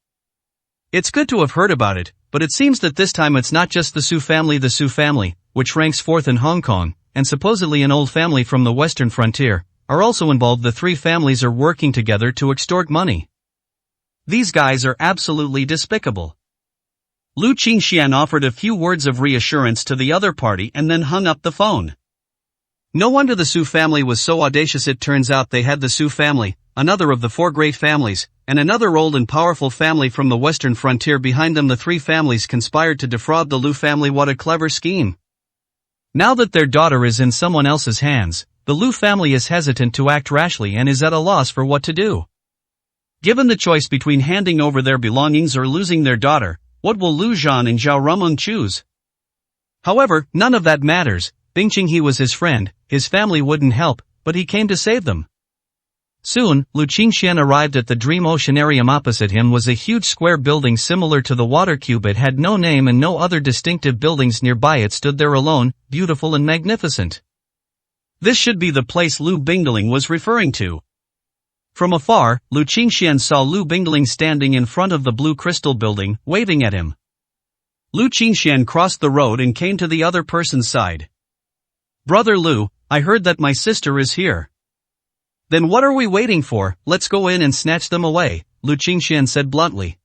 It's good to have heard about it, but it seems that this time it's not just the Su family. The Su family, which ranks fourth in Hong Kong, and supposedly an old family from the western frontier, are also involved. The three families are working together to extort money. These guys are absolutely despicable. Lu Qingxian offered a few words of reassurance to the other party and then hung up the phone. No wonder the Su family was so audacious. It turns out they had the Su family, another of the four great families, and another old and powerful family from the western frontier behind them. The three families conspired to defraud the Lu family. What a clever scheme. Now that their daughter is in someone else's hands, the Lu family is hesitant to act rashly and is at a loss for what to do. Given the choice between handing over their belongings or losing their daughter, what will Lu Zhan and Zhao Rumeng choose? However, none of that matters. Bing Qinghe was his friend, his family wouldn't help, but he came to save them. Soon, Lu Qingxian arrived at the Dream Oceanarium. Opposite him was a huge square building similar to the water cube. It had no name and no other distinctive buildings nearby. It stood there alone, beautiful and magnificent. This should be the place Lu Bingling was referring to. From afar, Lu Qingxian saw Lu Bingling standing in front of the blue crystal building, waving at him. Lu Qingxian crossed the road and came to the other person's side. Brother Lu, I heard that my sister is here. Then what are we waiting for? Let's go in and snatch them away, Lu Qingxian said bluntly.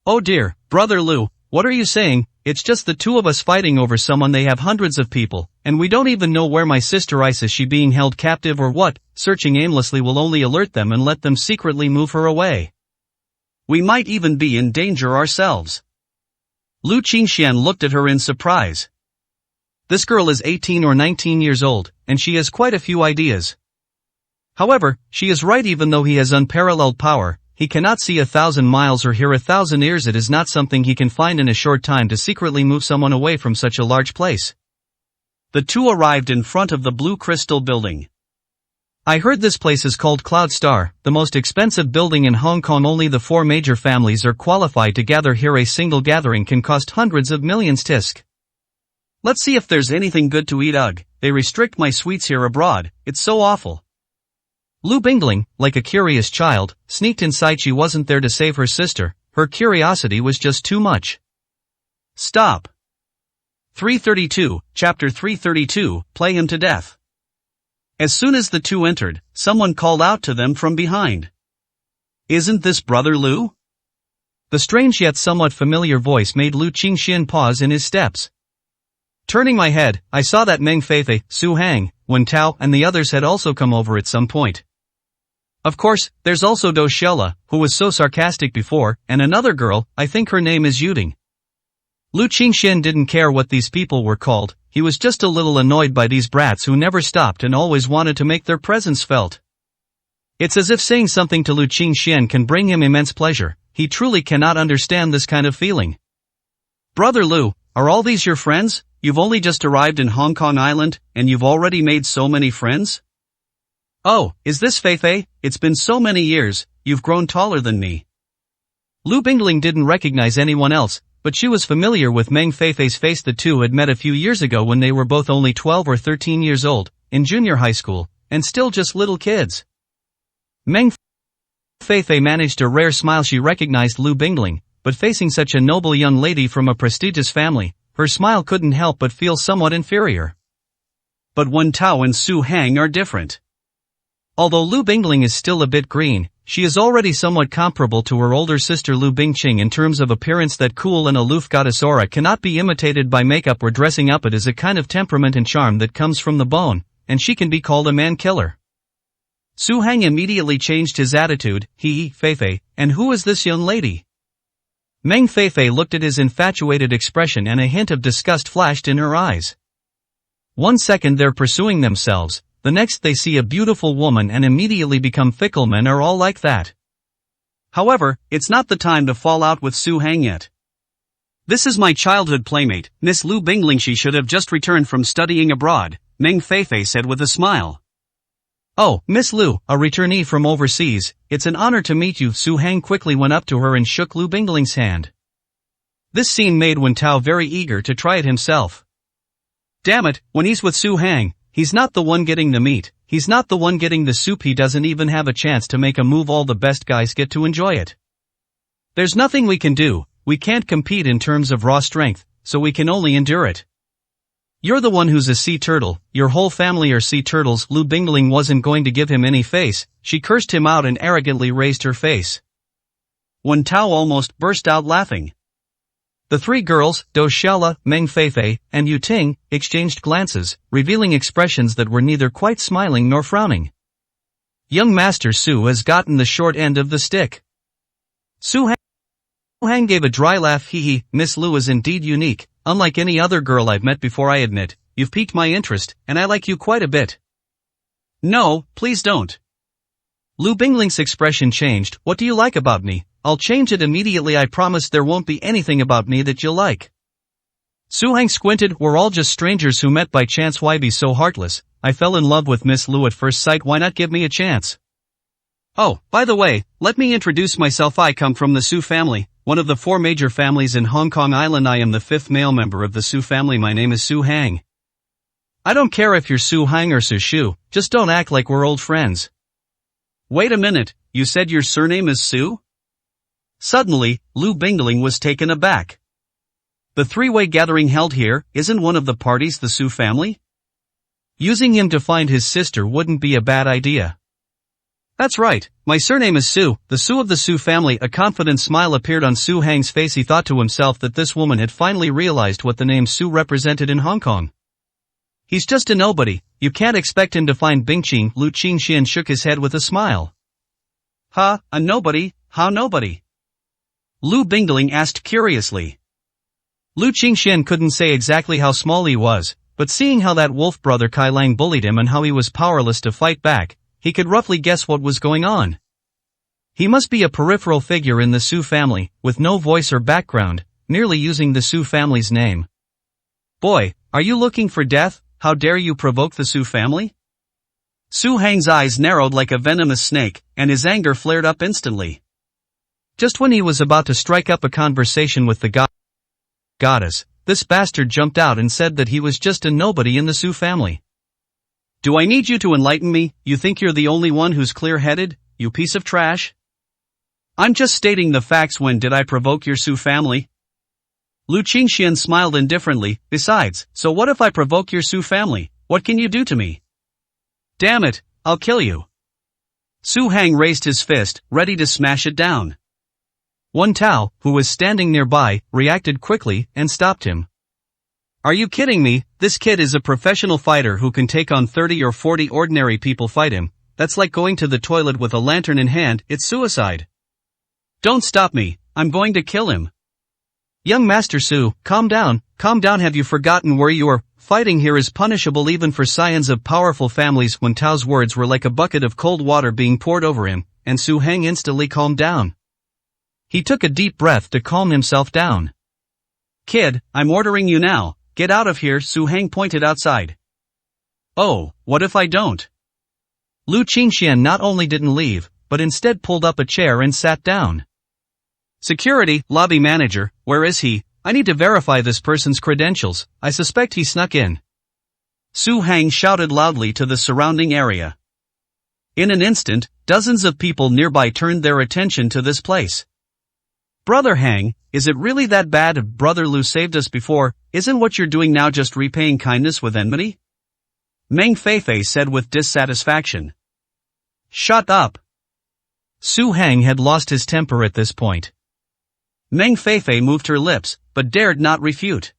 Oh dear, Brother Lu, what are you saying? It's just the two of us fighting over someone. They have hundreds of people, and we don't even know where my sister is. Is she being held captive or what? Searching aimlessly will only alert them and let them secretly move her away. We might even be in danger ourselves. Lu Qingxian looked at her in surprise. This girl is 18 or 19 years old, and she has quite a few ideas. However, she is right. Even though he has unparalleled power, he cannot see 1,000 miles or hear 1,000 ears. It is not something he can find in a short time to secretly move someone away from such a large place. The two arrived in front of the blue crystal building. I heard this place is called Cloud Star, the most expensive building in Hong Kong. Only the four major families are qualified to gather here. A single gathering can cost hundreds of millions tisk. Let's see if there's anything good to eat. Ugh, they restrict my sweets here abroad, it's so awful. Lu Bingling, like a curious child, sneaked inside. She wasn't there to save her sister, her curiosity was just too much. Stop. 332, Chapter 332, Play him to death. As soon as the two entered, someone called out to them from behind. Isn't this Brother Lu? The strange yet somewhat familiar voice made Lu Qingxian pause in his steps. Turning my head, I saw that Meng Feifei, Su Hang, Wen Tao and the others had also come over at some point. Of course, there's also Do Shella, who was so sarcastic before, and another girl, I think her name is Yuding. Lu Qingxian didn't care what these people were called, he was just a little annoyed by these brats who never stopped and always wanted to make their presence felt. It's as if saying something to Lu Qingxian can bring him immense pleasure, he truly cannot understand this kind of feeling. Brother Lu, are all these your friends? You've only just arrived in Hong Kong Island, and you've already made so many friends? Oh, is this Feifei? It's been so many years, you've grown taller than me. Lu Bingling didn't recognize anyone else, but she was familiar with Meng Feifei's face. The two had met a few years ago when they were both only 12 or 13 years old, in junior high school, and still just little kids. Meng Feifei managed a rare smile. She recognized Lu Bingling, but facing such a noble young lady from a prestigious family, her smile couldn't help but feel somewhat inferior. But Wen Tao and Su Hang are different. Although Lu Bingling is still a bit green, she is already somewhat comparable to her older sister Lu Bingqing in terms of appearance. That cool and aloof goddess aura cannot be imitated by makeup or dressing up. It is a kind of temperament and charm that comes from the bone, and she can be called a man killer. Su Hang immediately changed his attitude. Feifei, and who is this young lady? Meng Feifei looked at his infatuated expression and a hint of disgust flashed in her eyes. 1 second they're pursuing themselves, the next they see a beautiful woman and immediately become fickle. Men are all like that. However, it's not the time to fall out with Su Hang yet. This is my childhood playmate, Miss Lu Bingling. She should have just returned from studying abroad, Meng Feifei said with a smile. Oh, Miss Lu, a returnee from overseas, it's an honor to meet you. Su Hang quickly went up to her and shook Lu Bingling's hand. This scene made Wen Tao very eager to try it himself. Damn it, when he's with Su Hang, he's not the one getting the meat, he's not the one getting the soup. He doesn't even have a chance to make a move. All the best guys get to enjoy it. There's nothing we can do, we can't compete in terms of raw strength, so we can only endure it. You're the one who's a sea turtle, your whole family are sea turtles. Lu Bingling wasn't going to give him any face, she cursed him out and arrogantly raised her face. Wen Tao almost burst out laughing. The three girls, Dou Xiaola, Meng Feifei, and Yu Ting, exchanged glances, revealing expressions that were neither quite smiling nor frowning. Young Master Su has gotten the short end of the stick. Su Hang gave a dry laugh. Miss Lu is indeed unique, unlike any other girl I've met before. I admit, you've piqued my interest, and I like you quite a bit. No, please don't. Lu Bingling's expression changed. What do you like about me? I'll change it immediately. I promise there won't be anything about me that you'll like. Su Hang squinted. We're all just strangers who met by chance. Why be so heartless? I fell in love with Miss Lu at first sight. Why not give me a chance? Oh, by the way, let me introduce myself. I come from the Su family, one of the 4 major families in Hong Kong Island. I am the 5th male member of the Su family. My name is Su Hang. I don't care if you're Su Hang or Su Shu, just don't act like we're old friends. Wait a minute, you said your surname is Su? Suddenly, Lu Bingling was taken aback. The 3-way gathering held here, isn't one of the parties the Su family? Using him to find his sister wouldn't be a bad idea. That's right, my surname is Su, the Su of the Su family. A confident smile appeared on Su Hang's face. He thought to himself that this woman had finally realized what the name Su represented in Hong Kong. He's just a nobody, you can't expect him to find Bingqing. Lu Qingxian shook his head with a smile. Ha, a nobody, how nobody? Lu Bingling asked curiously. Lu Qingxian couldn't say exactly how small he was, but seeing how that wolf brother Kai Lang bullied him and how he was powerless to fight back, he could roughly guess what was going on. He must be a peripheral figure in the Su family, with no voice or background, merely using the Su family's name. Boy, are you looking for death? How dare you provoke the Su family? Su Hang's eyes narrowed like a venomous snake, and his anger flared up instantly. Just when he was about to strike up a conversation with the goddess, this bastard jumped out and said that he was just a nobody in the Su family. Do I need you to enlighten me? You think you're the only one who's clear-headed, you piece of trash? I'm just stating the facts. When did I provoke your Su family? Lu Qingxian smiled indifferently. Besides, so what if I provoke your Su family? What can you do to me? Damn it, I'll kill you. Su Hang raised his fist, ready to smash it down. Wen Tao, who was standing nearby, reacted quickly and stopped him. Are you kidding me? This kid is a professional fighter who can take on 30 or 40 ordinary people. Fight him. That's like going to the toilet with a lantern in hand. It's suicide. Don't stop me, I'm going to kill him. Young Master Su, calm down, have you forgotten where you are? Fighting here is punishable even for scions of powerful families. Wen Tao's words were like a bucket of cold water being poured over him, and Su Hang instantly calmed down. He took a deep breath to calm himself down. Kid, I'm ordering you now, get out of here. Su Hang pointed outside. Oh, what if I don't? Lu Qingxian not only didn't leave, but instead pulled up a chair and sat down. Security, lobby manager, where is he? I need to verify this person's credentials. I suspect he snuck in. Su Hang shouted loudly to the surrounding area. In an instant, dozens of people nearby turned their attention to this place. Brother Hang, is it really that bad? Brother Lu saved us before, isn't what you're doing now just repaying kindness with enmity? Meng Feifei said with dissatisfaction. Shut up. Su Hang had lost his temper at this point. Meng Feifei moved her lips, but dared not refute.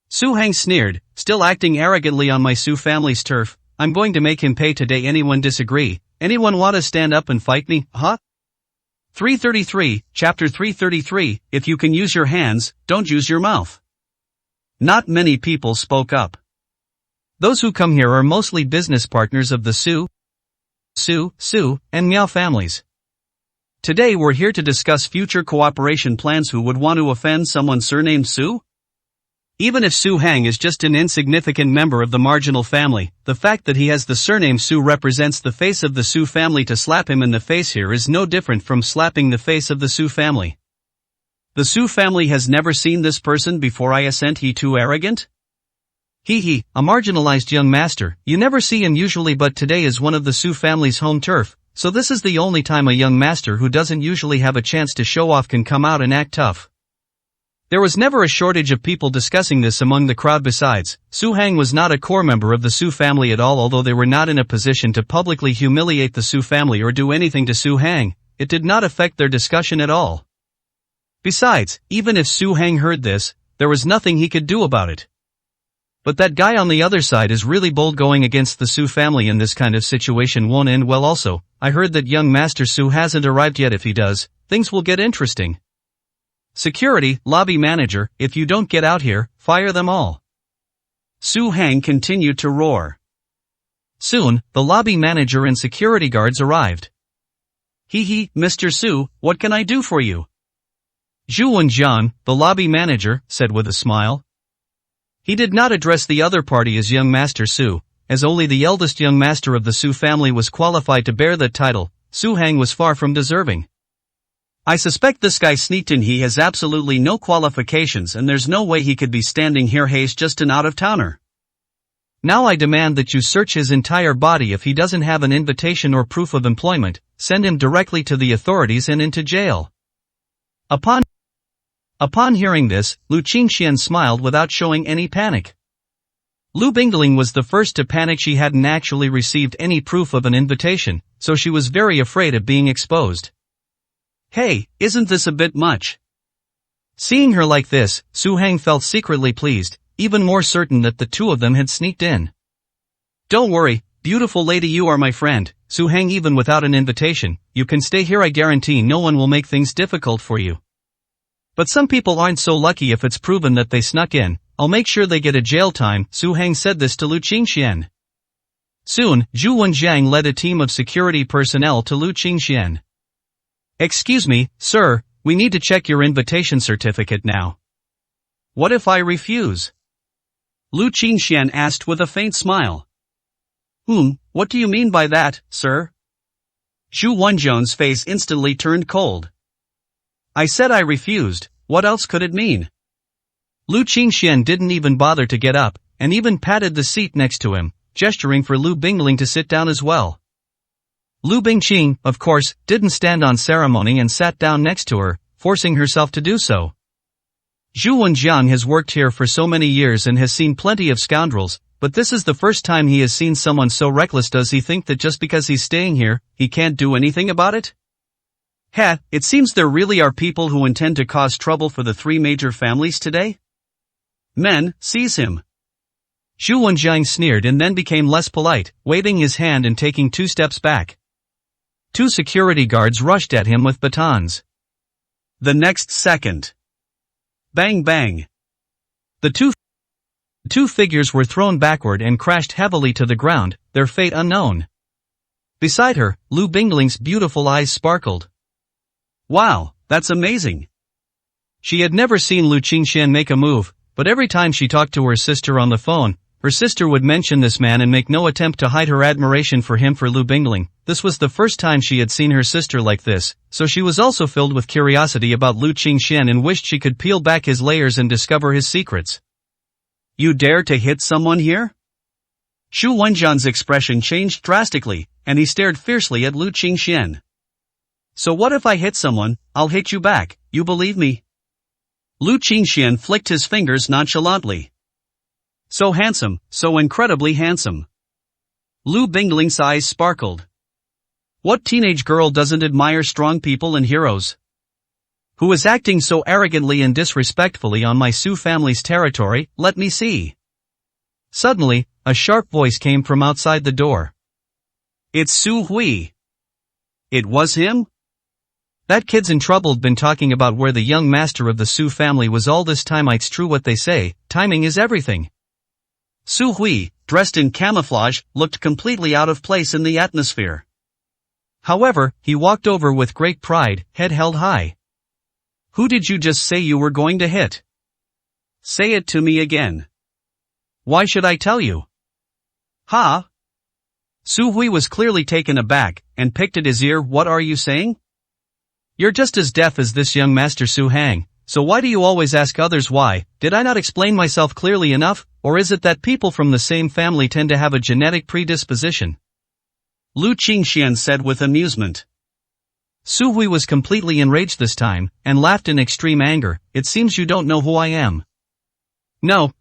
Su Hang sneered, still acting arrogantly on my Su family's turf. I'm going to make him pay today. Anyone disagree? anyone want to stand up and fight me, huh? 333, Chapter 333, If you can use your hands, don't use your mouth. Not many people spoke up. Those who come here are mostly business partners of the Su, and Miao families. Today we're here to discuss future cooperation plans. Who would want to offend someone surnamed Su? Even if Su Hang is just an insignificant member of the marginal family, the fact that he has the surname Su represents the face of the Su family. To slap him in the face here is no different from slapping the face of the Su family. The Su family has never seen this person before. Isn't he too arrogant? He, a marginalized young master, you never see him usually, but today is one of the Su family's home turf, so this is the only time a young master who doesn't usually have a chance to show off can come out and act tough. There was never a shortage of people discussing this among the crowd. Besides, Su Hang was not a core member of the Su family at all. Although they were not in a position to publicly humiliate the Su family or do anything to Su Hang, it did not affect their discussion at all. Besides, even if Su Hang heard this, there was nothing he could do about it. But that guy on the other side is really bold. Going against the Su family in this kind of situation won't end well. Also, I heard that young Master Su hasn't arrived yet. If he does, things will get interesting. Security, lobby manager, if you don't get out here, fire them all. Su Hang continued to roar. Soon, the lobby manager and security guards arrived. Mr. Su, what can I do for you? Zhu Wenjian, the lobby manager, said with a smile. He did not address the other party as young Master Su, as only the eldest young master of the Su family was qualified to bear that title. Su Hang was far from deserving. I suspect this guy sneaked in. He has absolutely no qualifications and there's no way he could be standing here. He's just an out-of-towner. Now I demand that you search his entire body. If he doesn't have an invitation or proof of employment, send him directly to the authorities and into jail. Upon hearing this, Lu Qingxian smiled without showing any panic. Lu Bingling was the first to panic. She hadn't actually received any proof of an invitation, so she was very afraid of being exposed. Hey, isn't this a bit much? Seeing her like this, Su Hang felt secretly pleased, even more certain that the two of them had sneaked in. Don't worry, beautiful lady, you are my friend, Su Hang. Even without an invitation, you can stay here. I guarantee no one will make things difficult for you. But some people aren't so lucky. If it's proven that they snuck in, I'll make sure they get a jail time. Su Hang said this to Lu Qingxian. Soon, Zhu Wenjiang led a team of security personnel to Lu Qingxian. Excuse me, sir, we need to check your invitation certificate now. What if I refuse? Lu Qingxian asked with a faint smile. What do you mean by that, sir? Zhu Wenjiang's face instantly turned cold. I said I refused, what else could it mean? Lu Qingxian didn't even bother to get up, and even patted the seat next to him, gesturing for Lu Bingling to sit down as well. Lu Bingqing, of course, didn't stand on ceremony and sat down next to her, forcing herself to do so. Zhu Wenjiang has worked here for so many years and has seen plenty of scoundrels, but this is the first time he has seen someone so reckless. Does he think that just because he's staying here, he can't do anything about it? It seems there really are people who intend to cause trouble for the three major families today. Men, seize him. Zhu Wenjiang sneered and then became less polite, waving his hand and taking 2 steps back. 2 security guards rushed at him with batons. The next second. Bang bang. The two figures were thrown backward and crashed heavily to the ground, their fate unknown. Beside her, Lu Bingling's beautiful eyes sparkled. Wow, that's amazing. She had never seen Lu Qingxian make a move, but every time she talked to her sister on the phone, her sister would mention this man and make no attempt to hide her admiration for him. For Lu Bingling, this was the first time she had seen her sister like this, so she was also filled with curiosity about Lu Qingxian and wished she could peel back his layers and discover his secrets. You dare to hit someone here? Zhu Wenjiang's expression changed drastically, and he stared fiercely at Lu Qingxian. So what if I hit someone? I'll hit you back, you believe me? Lu Qingxian flicked his fingers nonchalantly. So handsome, so incredibly handsome. Lu Bingling's eyes sparkled. What teenage girl doesn't admire strong people and heroes? Who is acting so arrogantly and disrespectfully on my Su family's territory? Let me see. Suddenly, a sharp voice came from outside the door. It's Su Hui. It was him? That kid's in trouble. Been talking about where the young master of the Su family was all this time. It's true what they say, timing is everything. Su Hui, dressed in camouflage, looked completely out of place in the atmosphere. However, he walked over with great pride, head held high. Who did you just say you were going to hit? Say it to me again. Why should I tell you? Ha? Su Hui was clearly taken aback, and picked at his ear. What are you saying? You're just as deaf as this young master Su Hang, so why do you always ask others why? Did I not explain myself clearly enough, or is it that people from the same family tend to have a genetic predisposition? Lu Qingxian said with amusement. Su Hui was completely enraged this time, and laughed in extreme anger. It seems you don't know who I am. No,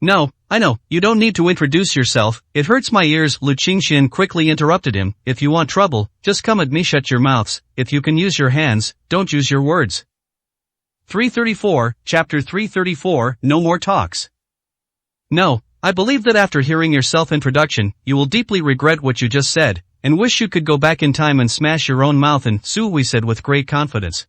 I know, you don't need to introduce yourself, it hurts my ears. Lu Qingxian quickly interrupted him. If you want trouble, just come at me. Shut your mouths, if you can use your hands, don't use your words. 334, Chapter 334, No More Talks. No, I believe that after hearing your self-introduction, you will deeply regret what you just said, and wish you could go back in time and smash your own mouth in, Su Hui said with great confidence.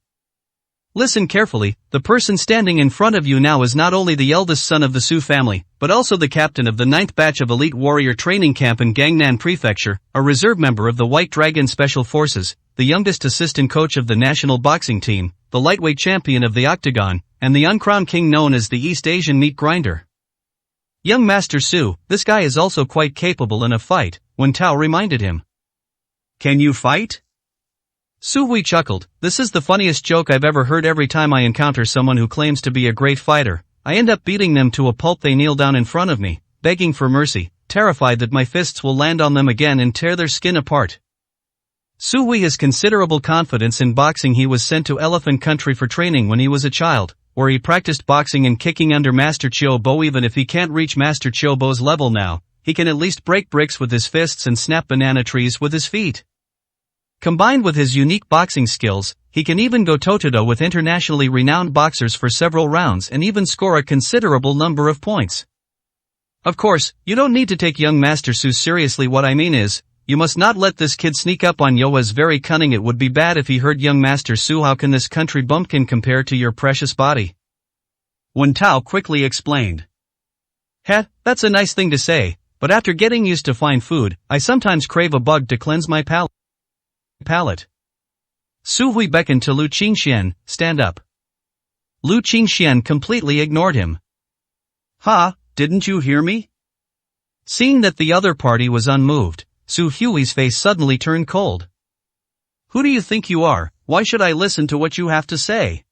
Listen carefully, the person standing in front of you now is not only the eldest son of the Su family, but also the captain of the 9th batch of elite warrior training camp in Gangnan Prefecture, a reserve member of the White Dragon Special Forces, the youngest assistant coach of the national boxing team, the lightweight champion of the Octagon, and the uncrowned king known as the East Asian Meat Grinder. Young Master Su, this guy is also quite capable in a fight, Wen Tao reminded him. Can you fight? Su Hui chuckled. This is the funniest joke I've ever heard. Every time I encounter someone who claims to be a great fighter, I end up beating them to a pulp. They kneel down in front of me, begging for mercy, terrified that my fists will land on them again and tear their skin apart. Su Hui has considerable confidence in boxing. He was sent to Elephant Country for training when he was a child, where he practiced boxing and kicking under Master Qiu Bo. Even if he can't reach Master Qiu Bo's level now, he can at least break bricks with his fists and snap banana trees with his feet. Combined with his unique boxing skills, he can even go toe-to-toe with internationally renowned boxers for several rounds and even score a considerable number of points. Of course, you don't need to take young Master Su seriously. What I mean is, you must not let this kid sneak up on you. As very cunning. It would be bad if he heard young Master Su. How can this country bumpkin compare to your precious body? Wen Tao quickly explained. Heh, that's a nice thing to say, but after getting used to fine food, I sometimes crave a bug to cleanse my palate. Su Hui beckoned to Lu Qingxian. Stand up. Lu Qingxian completely ignored him. Ha, didn't you hear me? Seeing that the other party was unmoved, Su Hui's face suddenly turned cold. Who do you think you are? Why should I listen to what you have to say?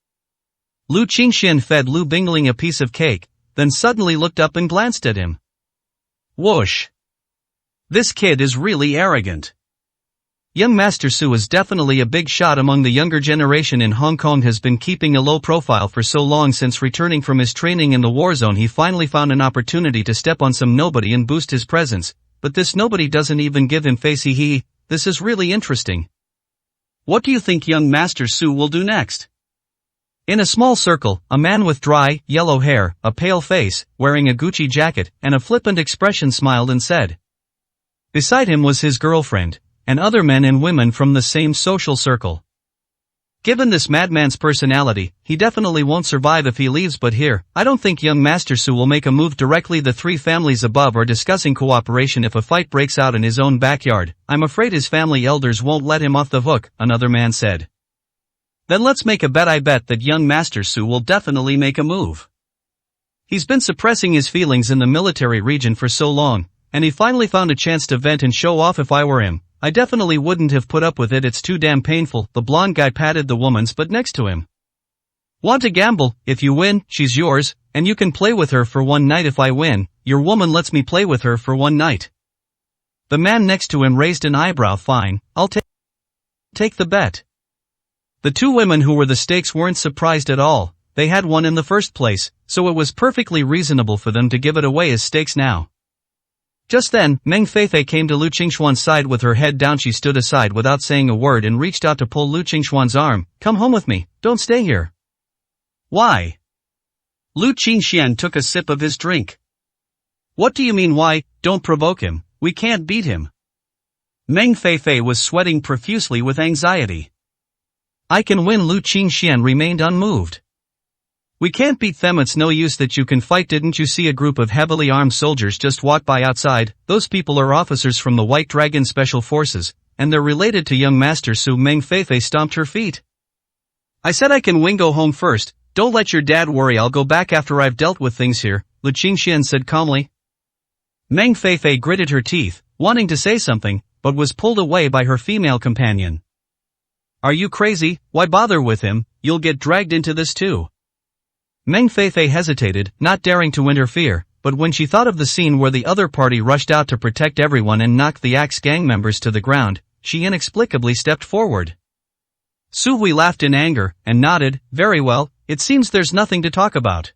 Lu Qingxian fed Lu Bingling a piece of cake, then suddenly looked up and glanced at him. Whoosh! This kid is really arrogant. Young Master Su is definitely a big shot among the younger generation in Hong Kong. Has been keeping a low profile for so long. Since returning from his training in the war zone, he finally found an opportunity to step on some nobody and boost his presence, but this nobody doesn't even give him face. This is really interesting. What do you think young Master Su will do next? In a small circle, a man with dry, yellow hair, a pale face, wearing a Gucci jacket, and a flippant expression smiled and said. Beside him was his girlfriend, and other men and women from the same social circle. Given this madman's personality, he definitely won't survive if he leaves. But here, I don't think young Master Su will make a move directly. The three families above are discussing cooperation if a fight breaks out in his own backyard. I'm afraid his family elders won't let him off the hook, another man said. Then let's make a bet. I bet that young Master Su will definitely make a move. He's been suppressing his feelings in the military region for so long, and he finally found a chance to vent and show off. If I were him, I definitely wouldn't have put up with it. It's too damn painful. The blonde guy patted the woman's butt next to him. Want to gamble? If you win, she's yours, and you can play with her for one night. If I win, your woman lets me play with her for one night. The man next to him raised an eyebrow. Fine, I'll take the bet. The two women who were the stakes weren't surprised at all. They had won in the first place, so it was perfectly reasonable for them to give it away as stakes now. Just then, Meng Feifei came to Lu Qingxuan's side with her head down. She stood aside without saying a word and reached out to pull Lu Qingxuan's arm. Come home with me, don't stay here. Why? Lu Qingxian took a sip of his drink. What do you mean why? Don't provoke him, we can't beat him. Meng Feifei was sweating profusely with anxiety. I can win. Lu Qingxian remained unmoved. We can't beat them. It's no use that you can fight. Didn't you see a group of heavily armed soldiers just walk by outside? Those people are officers from the White Dragon Special Forces, and they're related to young Master Su. Meng Feifei stomped her feet. I said I can win. Go home first. Don't let your dad worry. I'll go back after I've dealt with things here, Lu Qingxian said calmly. Meng Feifei gritted her teeth, wanting to say something, but was pulled away by her female companion. Are you crazy? Why bother with him? You'll get dragged into this too. Meng Feifei hesitated, not daring to interfere, but when she thought of the scene where the other party rushed out to protect everyone and knocked the Axe gang members to the ground, she inexplicably stepped forward. Su Hui laughed in anger, and nodded. Very well, it seems there's nothing to talk about.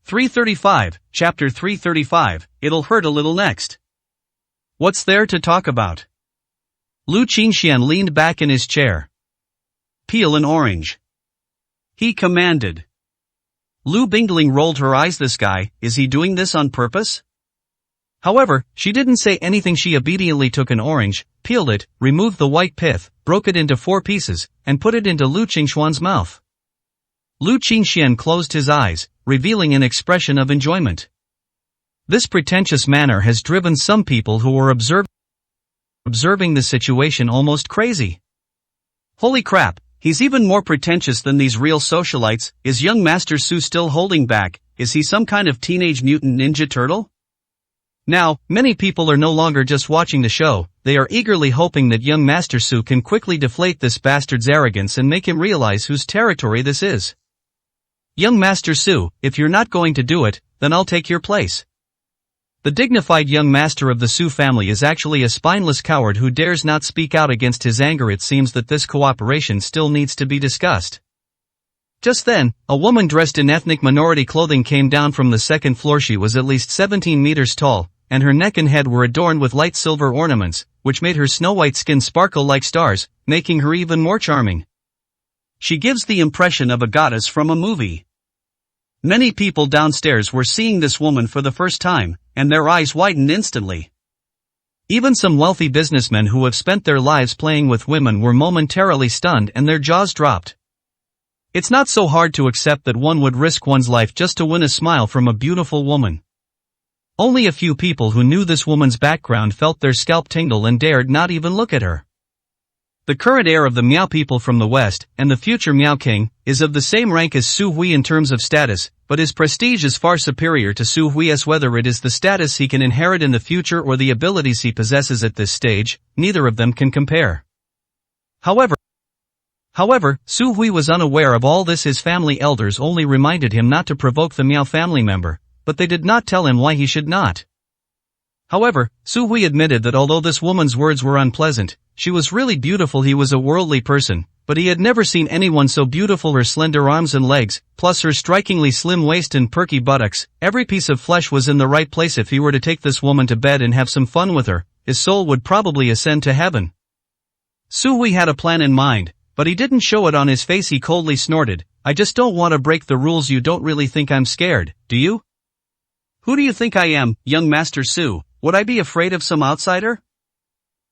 335, Chapter 335, It'll hurt a little next. What's there to talk about? Lu Qingxian leaned back in his chair. Peel an orange. He commanded. Lu Bingling rolled her eyes. This guy, is he doing this on purpose? However, she didn't say anything. She obediently took an orange, peeled it, removed the white pith, broke it into 4 pieces, and put it into Lu Qingshuan's mouth. Lu Qingxian closed his eyes, revealing an expression of enjoyment. This pretentious manner has driven some people who were observing the situation almost crazy. Holy crap, he's even more pretentious than these real socialites. Is young Master Su still holding back? Is he some kind of teenage mutant ninja turtle? Now, many people are no longer just watching the show, they are eagerly hoping that young Master Su can quickly deflate this bastard's arrogance and make him realize whose territory this is. Young Master Su, if you're not going to do it, then I'll take your place. The dignified young master of the Su family is actually a spineless coward who dares not speak out against his anger. It seems that this cooperation still needs to be discussed. Just then, a woman dressed in ethnic minority clothing came down from the 2nd floor. She was at least 17 meters tall, and her neck and head were adorned with light silver ornaments, which made her snow-white skin sparkle like stars, making her even more charming. She gives the impression of a goddess from a movie. Many people downstairs were seeing this woman for the first time, and their eyes widened instantly. Even some wealthy businessmen who have spent their lives playing with women were momentarily stunned and their jaws dropped. It's not so hard to accept that one would risk one's life just to win a smile from a beautiful woman. Only a few people who knew this woman's background felt their scalp tingle and dared not even look at her. The current heir of the Miao people from the West, and the future Miao King, is of the same rank as Su Hui in terms of status, but his prestige is far superior to Su Hui's. Whether it is the status he can inherit in the future or the abilities he possesses at this stage, neither of them can compare. However, Su Hui was unaware of all this. His family elders only reminded him not to provoke the Miao family member, but they did not tell him why he should not. However, Su Hui admitted that although this woman's words were unpleasant, she was really beautiful. He was a worldly person, but he had never seen anyone so beautiful. Her slender arms and legs, plus her strikingly slim waist and perky buttocks, every piece of flesh was in the right place. If he were to take this woman to bed and have some fun with her, his soul would probably ascend to heaven. Su Hui had a plan in mind, but he didn't show it on his face. He coldly snorted, I just don't want to break the rules. You don't really think I'm scared, do you? Who do you think I am, young Master Su? Would I be afraid of some outsider?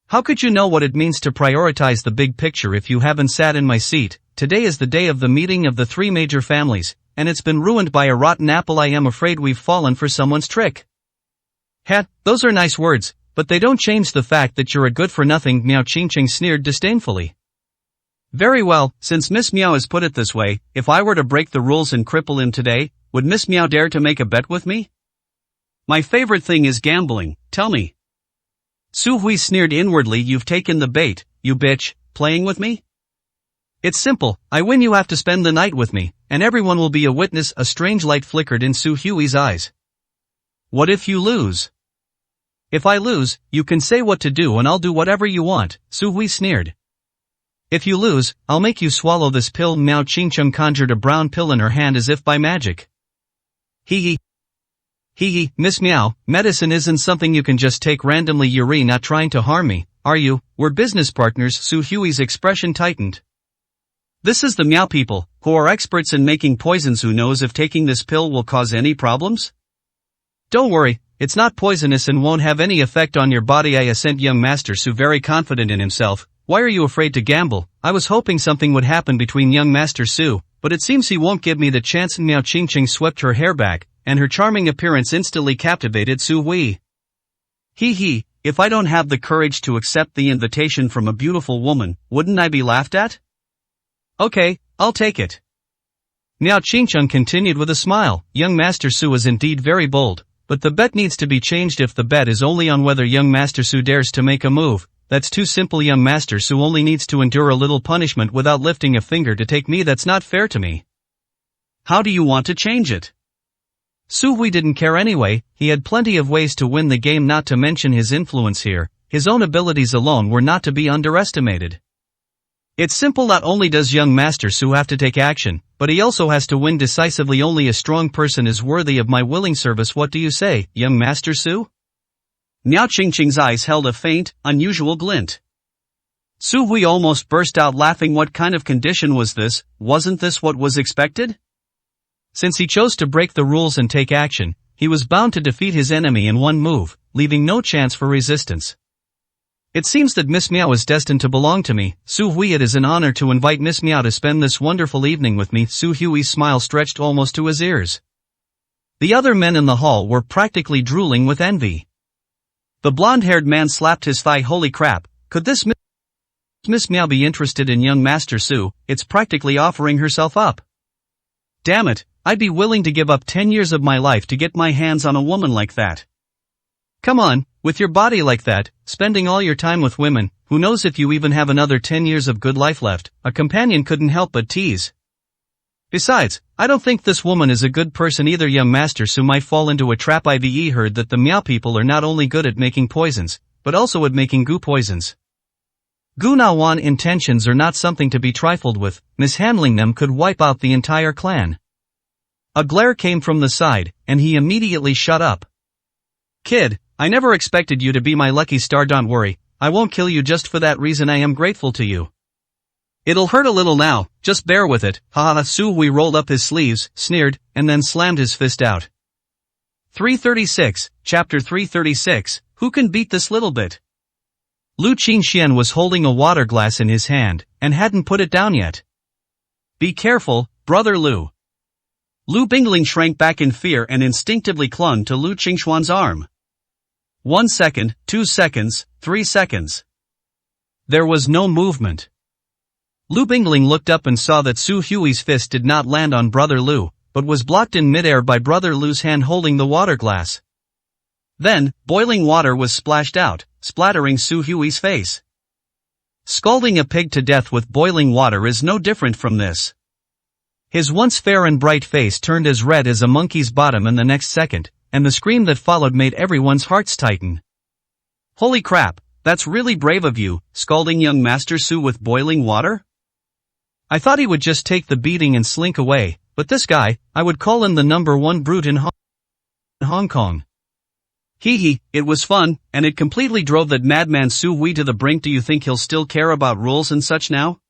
How could you know what it means to prioritize the big picture if you haven't sat in my seat? Today is the day of the meeting of the 3 major families, and it's been ruined by a rotten apple. I am afraid we've fallen for someone's trick. Those are nice words, but they don't change the fact that you're a good-for-nothing. Miao Qingqing sneered disdainfully. Very well, since Miss Miao has put it this way, if I were to break the rules and cripple him today, would Miss Miao dare to make a bet with me? My favorite thing is gambling, tell me. Su Hui sneered inwardly. You've taken the bait, you bitch, playing with me? It's simple, I win you have to spend the night with me, and everyone will be a witness. A strange light flickered in Su Hui's eyes. What if you lose? If I lose, you can say what to do and I'll do whatever you want, Su Hui sneered. If you lose, I'll make you swallow this pill. Miao Qingqing conjured a brown pill in her hand as if by magic. Hee hee, Miss Miao, medicine isn't something you can just take randomly. You're not trying to harm me, are you? We're business partners. Su Hui's expression tightened. This is the Miao people, who are experts in making poisons. Who knows if taking this pill will cause any problems? Don't worry, it's not poisonous and won't have any effect on your body, I assent. Young Master Su, very confident in himself. Why are you afraid to gamble? I was hoping something would happen between young Master Su, but it seems he won't give me the chance. Miao Qingqing swept her hair back, and her charming appearance instantly captivated Su Hui. He, if I don't have the courage to accept the invitation from a beautiful woman, wouldn't I be laughed at? Okay, I'll take it. Miao Qingqing continued with a smile. Young Master Su is indeed very bold, but the bet needs to be changed. If the bet is only on whether young Master Su dares to make a move, that's too simple. Young Master Su only needs to endure a little punishment without lifting a finger to take me. That's not fair to me. How do you want to change it? Su Hui didn't care anyway. He had plenty of ways to win the game, not to mention his influence here. His own abilities alone were not to be underestimated. It's simple. Not only does young Master Su have to take action, but he also has to win decisively. Only a strong person is worthy of my willing service. What do you say, young Master Su? Miao Qingqing's eyes held a faint, unusual glint. Su Hui almost burst out laughing. What kind of condition was this? Wasn't this what was expected? Since he chose to break the rules and take action, he was bound to defeat his enemy in one move, leaving no chance for resistance. It seems that Miss Miao is destined to belong to me. Su Hui, it is an honor to invite Miss Miao to spend this wonderful evening with me. Su Hui's smile stretched almost to his ears. The other men in the hall were practically drooling with envy. The blonde-haired man slapped his thigh. Holy crap, could this Miss Miao be interested in young Master Su? It's practically offering herself up. Damn it, I'd be willing to give up 10 years of my life to get my hands on a woman like that. Come on, with your body like that, spending all your time with women, who knows if you even have another 10 years of good life left, a companion couldn't help but tease. Besides, I don't think this woman is a good person either. Young Master Su might fall into a trap. I've heard that the Miao people are not only good at making poisons, but also at making goo poisons. Gu Nawan intentions are not something to be trifled with. Mishandling them could wipe out the entire clan. A glare came from the side, and he immediately shut up. Kid, I never expected you to be my lucky star. Don't worry, I won't kill you just for that reason. I am grateful to you. It'll hurt a little now, just bear with it. Haha. Su Hui rolled up his sleeves, sneered, and then slammed his fist out. 336, Chapter 336, Who can beat this little bit? Lu Qingxian was holding a water glass in his hand, and hadn't put it down yet. Be careful, brother Lu. Lu Bingling shrank back in fear and instinctively clung to Lu Qingxuan's arm. 1 second, 2 seconds, 3 seconds. There was no movement. Lu Bingling looked up and saw that Su Hui's fist did not land on brother Lu, but was blocked in midair by brother Lu's hand holding the water glass. Then, boiling water was splashed out, splattering Su Hui's face. Scalding a pig to death with boiling water is no different from this. His once fair and bright face turned as red as a monkey's bottom in the next second, and the scream that followed made everyone's hearts tighten. Holy crap, that's really brave of you, scalding young Master Su with boiling water? I thought he would just take the beating and slink away, but this guy, I would call him the #1 brute in Hong Kong. It was fun, and it completely drove that madman Su Hui to the brink. Do you think he'll still care about rules and such now?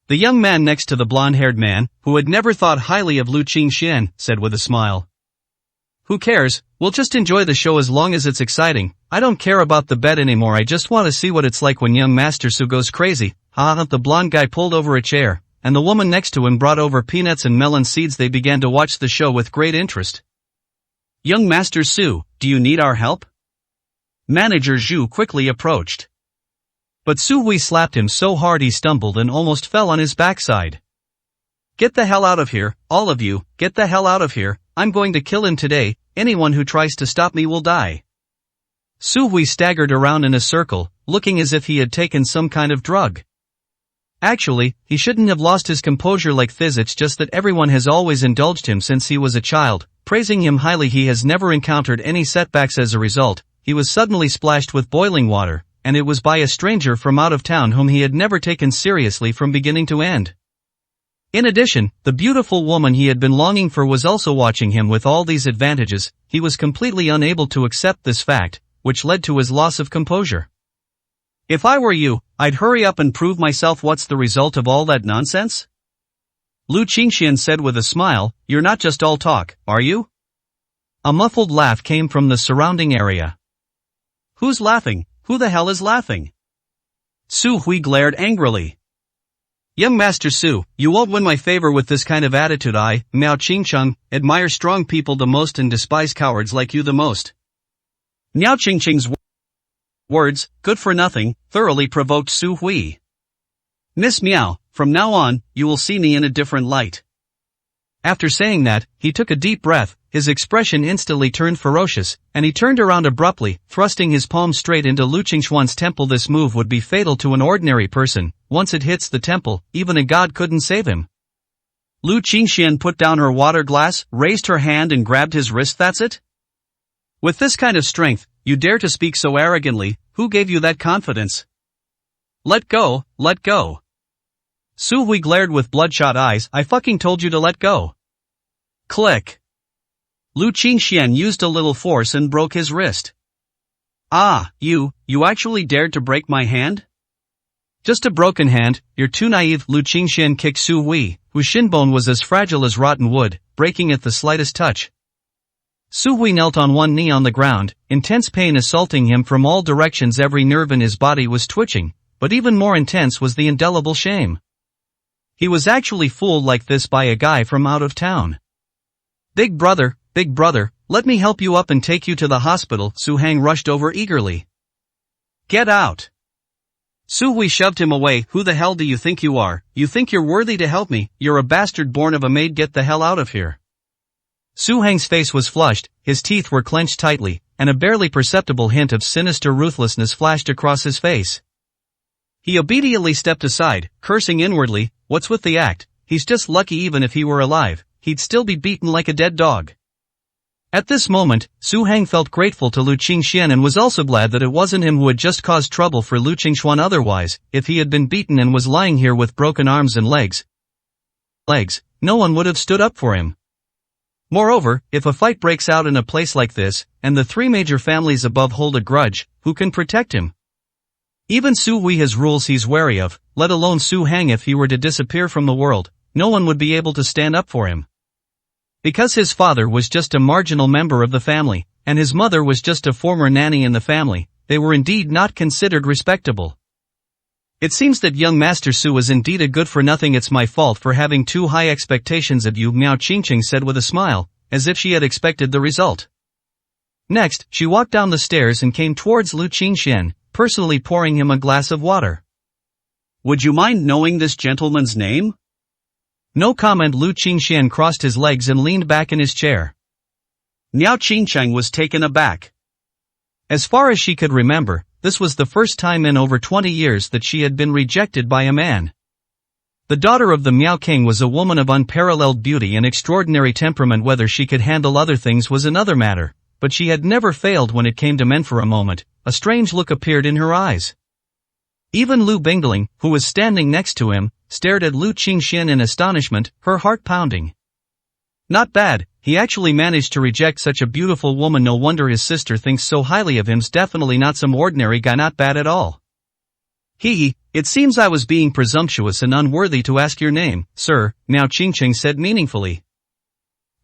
The young man next to the blonde-haired man, who had never thought highly of Lu Qingxian, said with a smile. Who cares, we'll just enjoy the show as long as it's exciting. I don't care about the bet anymore. I just want to see what it's like when young Master Su goes crazy. The blonde guy pulled over a chair, and the woman next to him brought over peanuts and melon seeds. They began to watch the show with great interest. Young Master Su, do you need our help? Manager Zhu quickly approached. But Su Hui slapped him so hard he stumbled and almost fell on his backside. Get the hell out of here, all of you, get the hell out of here. I'm going to kill him today. Anyone who tries to stop me will die. Su Hui staggered around in a circle, looking as if he had taken some kind of drug. Actually, he shouldn't have lost his composure like this. It's just that everyone has always indulged him since he was a child, praising him highly. He has never encountered any setbacks. As a result, he was suddenly splashed with boiling water, and it was by a stranger from out of town whom he had never taken seriously from beginning to end. In addition, the beautiful woman he had been longing for was also watching him. With all these advantages, he was completely unable to accept this fact, which led to his loss of composure. If I were you, I'd hurry up and prove myself. What's the result of all that nonsense? Lu Qingxian said with a smile, you're not just all talk, are you? A muffled laugh came from the surrounding area. Who's laughing? Who the hell is laughing? Su Hui glared angrily. Young Master Su, you won't win my favor with this kind of attitude. I, Miao Qingcheng, admire strong people the most and despise cowards like you the most. Miao Qingcheng's words, good for nothing, thoroughly provoked Su Hui. Miss Miao, from now on, you will see me in a different light. After saying that, he took a deep breath, his expression instantly turned ferocious, and he turned around abruptly, thrusting his palm straight into Lu Qingxuan's temple. This move would be fatal to an ordinary person. Once it hits the temple, even a god couldn't save him. Lu Qingxian put down her water glass, raised her hand and grabbed his wrist. That's it? With this kind of strength, you dare to speak so arrogantly, who gave you that confidence? Let go, let go. Su Hui glared with bloodshot eyes. I fucking told you to let go. Click. Lu Qingxian used a little force and broke his wrist. Ah, you actually dared to break my hand? Just a broken hand, you're too naive. Lu Qingxian kicked Su Hui, whose shinbone was as fragile as rotten wood, breaking at the slightest touch. Su Hui knelt on one knee on the ground, intense pain assaulting him from all directions. Every nerve in his body was twitching, but even more intense was the indelible shame. He was actually fooled like this by a guy from out of town. Big brother, let me help you up and take you to the hospital. Su Hang rushed over eagerly. Get out. Su Hui shoved him away. Who the hell do you think you are? You think you're worthy to help me? You're a bastard born of a maid. Get the hell out of here. Su Hang's face was flushed, his teeth were clenched tightly, and a barely perceptible hint of sinister ruthlessness flashed across his face. He obediently stepped aside, cursing inwardly, what's with the act? He's just lucky. Even if he were alive, he'd still be beaten like a dead dog. At this moment, Su Hang felt grateful to Lu Qingxian and was also glad that it wasn't him who had just caused trouble for Lu Qingxuan. Otherwise, if he had been beaten and was lying here with broken arms and legs, no one would have stood up for him. Moreover, if a fight breaks out in a place like this, and the three major families above hold a grudge, who can protect him? Even Su Hui has rules he's wary of, let alone Su Hang. If he were to disappear from the world, no one would be able to stand up for him. Because his father was just a marginal member of the family, and his mother was just a former nanny in the family, they were indeed not considered respectable. It seems that young Master Su is indeed a good-for-nothing. It's my fault for having too high expectations of you, Miao Qingcheng said with a smile, as if she had expected the result. Next, she walked down the stairs and came towards Lu Qingxian, personally pouring him a glass of water. Would you mind knowing this gentleman's name? No comment. Lu Qingxian crossed his legs and leaned back in his chair. Miao Qingcheng was taken aback. As far as she could remember, this was the first time in over 20 years that she had been rejected by a man. The daughter of the Miao King was a woman of unparalleled beauty and extraordinary temperament. Whether she could handle other things was another matter, but she had never failed when it came to men. For a moment, a strange look appeared in her eyes. Even Lu Bingling, who was standing next to him, stared at Lu Qingxian in astonishment, her heart pounding. Not bad, he actually managed to reject such a beautiful woman. No wonder his sister thinks so highly of him. Definitely not some ordinary guy. Not bad at all. It seems I was being presumptuous and unworthy to ask your name, sir, Miao Qingcheng said meaningfully.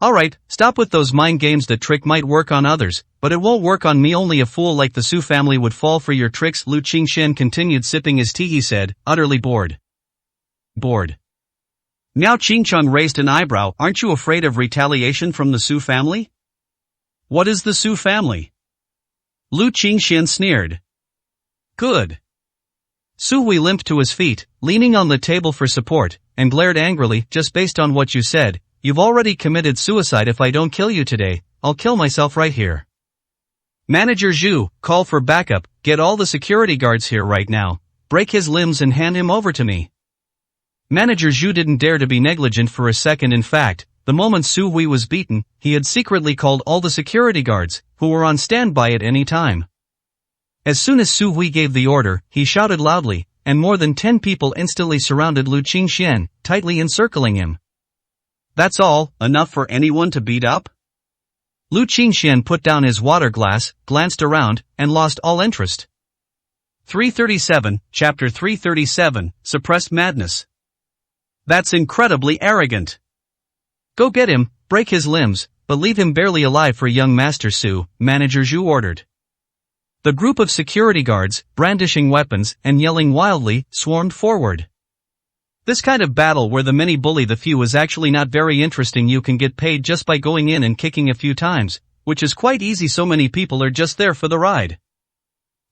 Alright, stop with those mind games. That trick might work on others, but it won't work on me. Only a fool like the Su family would fall for your tricks. Lu Qingxian continued sipping his tea. He said, utterly bored. Miao Qingcheng raised an eyebrow. Aren't you afraid of retaliation from the Su family? What is the Su family? Lu Qingxian sneered. Good. Su Hui limped to his feet, leaning on the table for support, and glared angrily. Just based on what you said, you've already committed suicide. If I don't kill you today, I'll kill myself right here. Manager Zhu, call for backup. Get all the security guards here right now, break his limbs and hand him over to me. Manager Zhu didn't dare to be negligent for a second. In fact, the moment Su Hui was beaten, he had secretly called all the security guards, who were on standby at any time. As soon as Su Hui gave the order, he shouted loudly, and more than 10 people instantly surrounded Lu Qingxian, tightly encircling him. That's all, enough for anyone to beat up? Lu Qingxian put down his water glass, glanced around, and lost all interest. 337, Chapter 337, Suppressed Madness. That's incredibly arrogant. Go get him, break his limbs, but leave him barely alive for young Master Su, Manager Zhu ordered. The group of security guards, brandishing weapons and yelling wildly, swarmed forward. This kind of battle where the many bully the few is actually not very interesting. You can get paid just by going in and kicking a few times, which is quite easy, so many people are just there for the ride.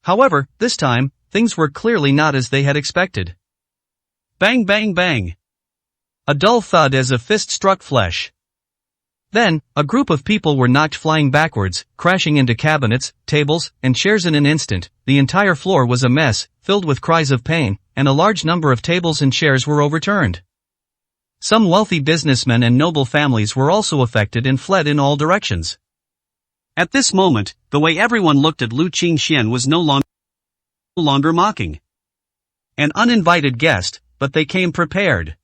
However, this time, things were clearly not as they had expected. Bang bang bang. A dull thud as a fist struck flesh. Then, a group of people were knocked flying backwards, crashing into cabinets, tables, and chairs in an instant. The entire floor was a mess, filled with cries of pain, and a large number of tables and chairs were overturned. Some wealthy businessmen and noble families were also affected and fled in all directions. At this moment, the way everyone looked at Lu Qingxian was no longer mocking. An uninvited guest, but they came prepared.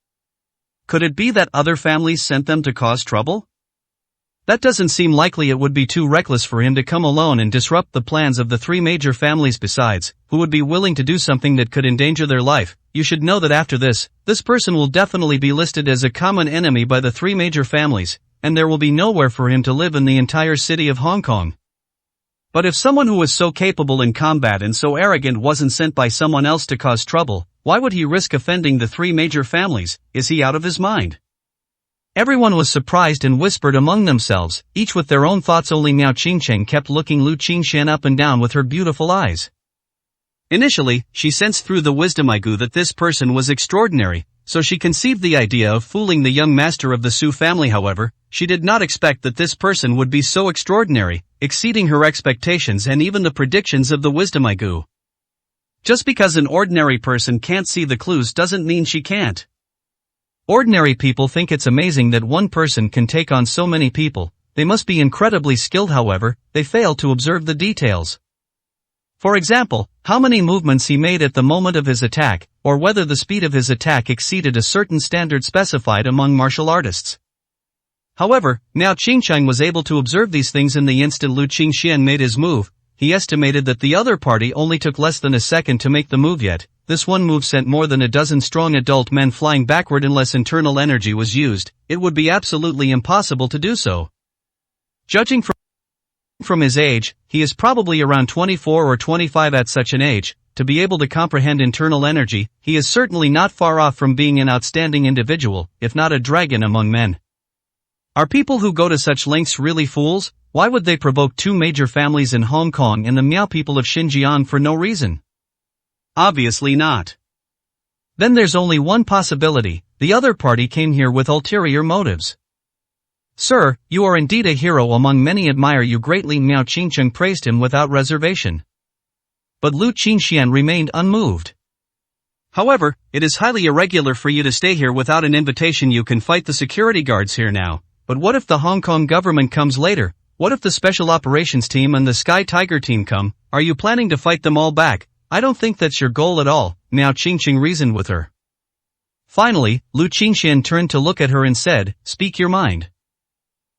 Could it be that other families sent them to cause trouble? That doesn't seem likely. It would be too reckless for him to come alone and disrupt the plans of the three major families. Besides, who would be willing to do something that could endanger their life? You should know that after this person will definitely be listed as a common enemy by the three major families, and there will be nowhere for him to live in the entire city of Hong Kong. But if someone who was so capable in combat and so arrogant wasn't sent by someone else to cause trouble, why would he risk offending the three major families? Is he out of his mind? Everyone was surprised and whispered among themselves, each with their own thoughts. Only Miao Qingcheng kept looking Lu Qingxian up and down with her beautiful eyes. Initially, she sensed through the wisdom Igu that this person was extraordinary, so she conceived the idea of fooling the young master of the Su family. However, she did not expect that this person would be so extraordinary, exceeding her expectations and even the predictions of the wisdom Igu. Just because an ordinary person can't see the clues doesn't mean she can't. Ordinary people think it's amazing that one person can take on so many people. They must be incredibly skilled. However, they fail to observe the details. For example, how many movements he made at the moment of his attack, or whether the speed of his attack exceeded a certain standard specified among martial artists. However, Miao Qingcheng was able to observe these things in the instant Lu Qingxian made his move. He estimated that the other party only took less than a second to make the move, yet this one move sent more than a dozen strong adult men flying backward. Unless internal energy was used, it would be absolutely impossible to do so. Judging from his age, he is probably around 24 or 25. At such an age, to be able to comprehend internal energy, he is certainly not far off from being an outstanding individual, if not a dragon among men. Are people who go to such lengths really fools? Why would they provoke two major families in Hong Kong and the Miao people of Xinjiang for no reason? Obviously not. Then there's only one possibility: the other party came here with ulterior motives. Sir, you are indeed a hero among many. Admire you greatly. Miao Qingcheng praised him without reservation. But Lu Qingxian remained unmoved. However, it is highly irregular for you to stay here without an invitation. You can fight the security guards here now, but what if the Hong Kong government comes later? What if the Special Operations Team and the Sky Tiger Team come? Are you planning to fight them all back? I don't think that's your goal at all, Miao Qingcheng reasoned with her. Finally, Lu Qingxian turned to look at her and said, "Speak your mind."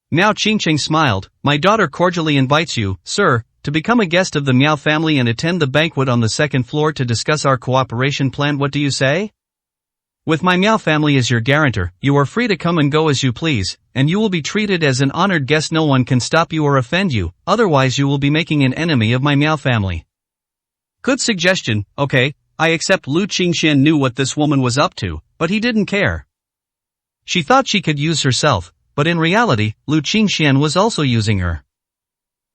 Miao Qingcheng smiled. "My daughter cordially invites you, sir, to become a guest of the Miao family and attend the banquet on the second floor to discuss our cooperation plan. What do you say? With my Miao family as your guarantor, you are free to come and go as you please, and you will be treated as an honored guest. No one can stop you or offend you, otherwise you will be making an enemy of my Miao family." Good suggestion. Okay, I accept. Lu Qingxian knew what this woman was up to, but he didn't care. She thought she could use herself, but in reality, Lu Qingxian was also using her.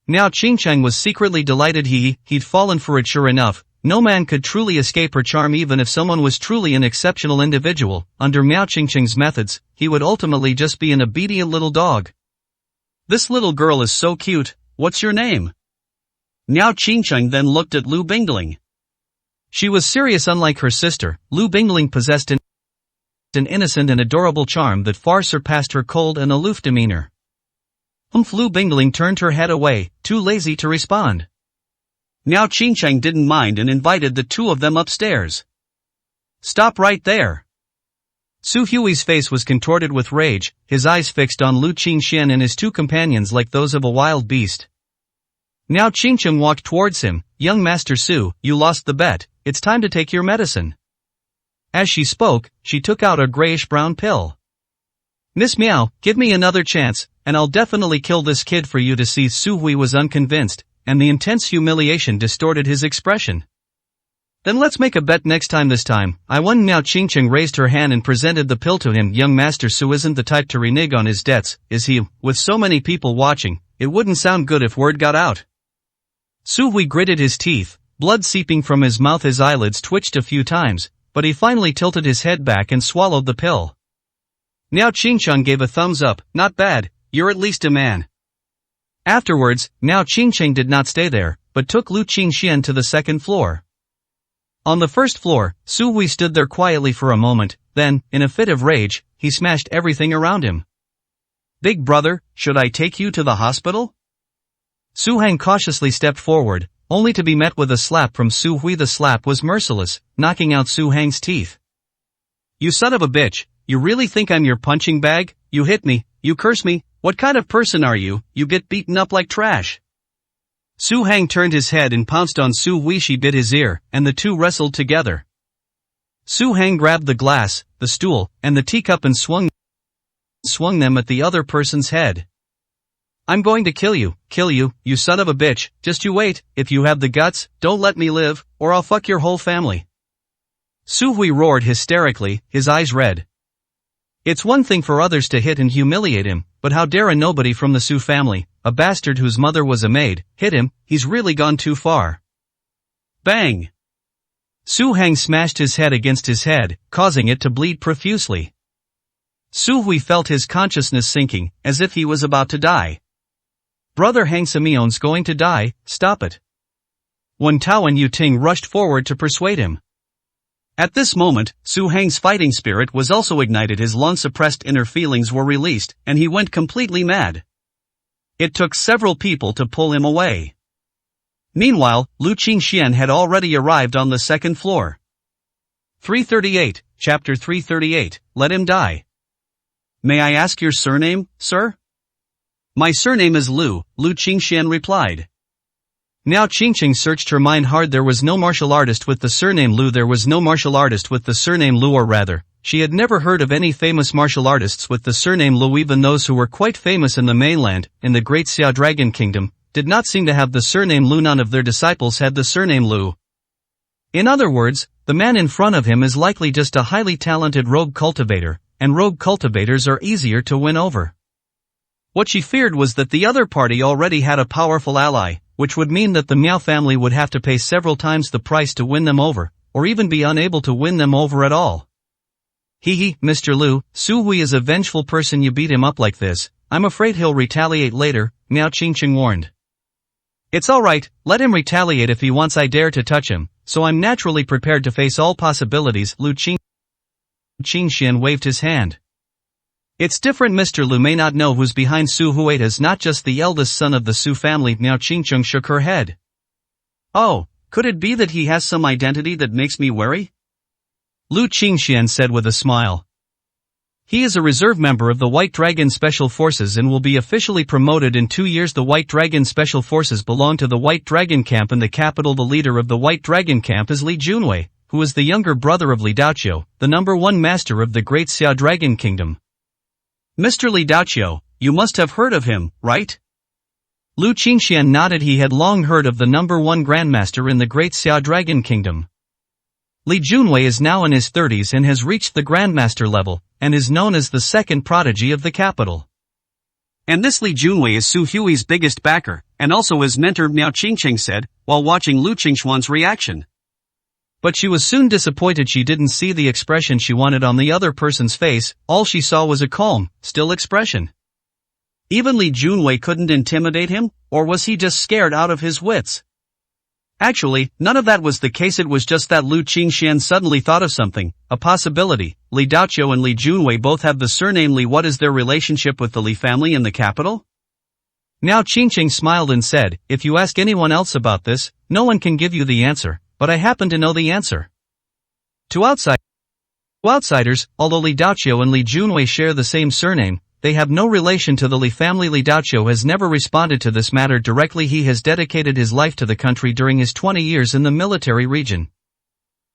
Miao Qingcheng was secretly delighted. He'd fallen for it. Sure enough, no man could truly escape her charm. Even if someone was truly an exceptional individual, under Miao Qingcheng's methods, he would ultimately just be an obedient little dog. This little girl is so cute. What's your name? Miao Qingcheng then looked at Lu Bingling. She was serious. Unlike her sister, Lu Bingling possessed an innocent and adorable charm that far surpassed her cold and aloof demeanor. Lu Bingling turned her head away, too lazy to respond. Miao Qingcheng didn't mind and invited the two of them upstairs. "Stop right there." Su Hui's face was contorted with rage, his eyes fixed on Lu Qingxian and his two companions like those of a wild beast. Miao Qingcheng walked towards him. "Young Master Su, you lost the bet, it's time to take your medicine." As she spoke, she took out a grayish-brown pill. Miss Meow, give me another chance, and I'll definitely kill this kid for you to see. Su Hui was unconvinced, and the intense humiliation distorted his expression. Then let's make a bet next time. This time, I won. Miao Qingcheng raised her hand and presented the pill to him. Young Master Su isn't the type to renege on his debts, is he? With so many people watching, it wouldn't sound good if word got out. Su Hui gritted his teeth, blood seeping from his mouth. His eyelids twitched a few times, but he finally tilted his head back and swallowed the pill. Miao Qingcheng gave a thumbs up. Not bad, you're at least a man. Afterwards, Miao Qingcheng did not stay there, but took Lu Qingxian to the second floor. On the first floor, Su Hui stood there quietly for a moment, then, in a fit of rage, he smashed everything around him. Big brother, should I take you to the hospital? Su Hang cautiously stepped forward, only to be met with a slap from Su Hui. The slap was merciless, knocking out Su Hang's teeth. You son of a bitch, you really think I'm your punching bag? You hit me, you curse me, what kind of person are you? You get beaten up like trash. Su Hang turned his head and pounced on Su Hui. She bit his ear, and the two wrestled together. Su Hang grabbed the glass, the stool, and the teacup and swung them at the other person's head. I'm going to kill you, you son of a bitch. Just you wait, if you have the guts, don't let me live, or I'll fuck your whole family. Su Hui roared hysterically, his eyes red. It's one thing for others to hit and humiliate him, but how dare a nobody from the Su family, a bastard whose mother was a maid, hit him? He's really gone too far. Bang! Su Hang smashed his head against his head, causing it to bleed profusely. Su Hui felt his consciousness sinking, as if he was about to die. Brother Hang Semion's going to die, stop it. Wen Tao and Yu Ting rushed forward to persuade him. At this moment, Su Hang's fighting spirit was also ignited. His long-suppressed inner feelings were released, and he went completely mad. It took several people to pull him away. Meanwhile, Lu Qingxian had already arrived on the second floor. 338, Chapter 338, Let him die. May I ask your surname, sir? My surname is Lu, Lu Qingxian replied. Miao Qingcheng searched her mind hard. There was no martial artist with the surname Lu. There was no martial artist with the surname Lu, or rather, she had never heard of any famous martial artists with the surname Lu. Even those who were quite famous in the mainland, in the Great Xia Dragon Kingdom, did not seem to have the surname Lu. None of their disciples had the surname Lu. In other words, the man in front of him is likely just a highly talented rogue cultivator, and rogue cultivators are easier to win over. What she feared was that the other party already had a powerful ally, which would mean that the Miao family would have to pay several times the price to win them over, or even be unable to win them over at all. Mr. Lu, Su Hui is a vengeful person. You beat him up like this, I'm afraid he'll retaliate later, Miao Qingcheng warned. It's alright, let him retaliate if he wants. I dare to touch him, so I'm naturally prepared to face all possibilities. Lu Qingxian waved his hand. It's different. Mr. Lu may not know who's behind. Su Hui is not just the eldest son of the Su family. Miao Qingcheng shook her head. Oh, could it be that he has some identity that makes me wary? Lu Qingxian said with a smile. He is a reserve member of the White Dragon Special Forces and will be officially promoted in 2 years. The White Dragon Special Forces belong to the White Dragon Camp in the capital. The leader of the White Dragon Camp is Li Junwei, who is the younger brother of Li Daoqiu, the #1 master of the Great Xia Dragon Kingdom. Mr. Li Daoqiu, you must have heard of him, right? Lu Qingxian nodded. He had long heard of the #1 Grandmaster in the Great Xia Dragon Kingdom. Li Junwei is now in his 30s and has reached the Grandmaster level, and is known as the second prodigy of the capital. And this Li Junwei is Su Hui's biggest backer, and also his mentor. Miao Qingcheng said, while watching Lu Qingxuan's reaction. But she was soon disappointed. She didn't see the expression she wanted on the other person's face. All she saw was a calm, still expression. Even Li Junwei couldn't intimidate him, or was he just scared out of his wits? Actually, none of that was the case. It was just that Lu Qingxian suddenly thought of something, a possibility. Li Daoqiu and Li Junwei both have the surname Li. What is their relationship with the Li family in the capital? Miao Qingcheng smiled and said, if you ask anyone else about this, no one can give you the answer. But I happen to know the answer. To outsiders, although Li Daoqiu and Li Junwei share the same surname, they have no relation to the Li family. Li Daoqiu has never responded to this matter directly. He has dedicated his life to the country during his 20 years in the military region.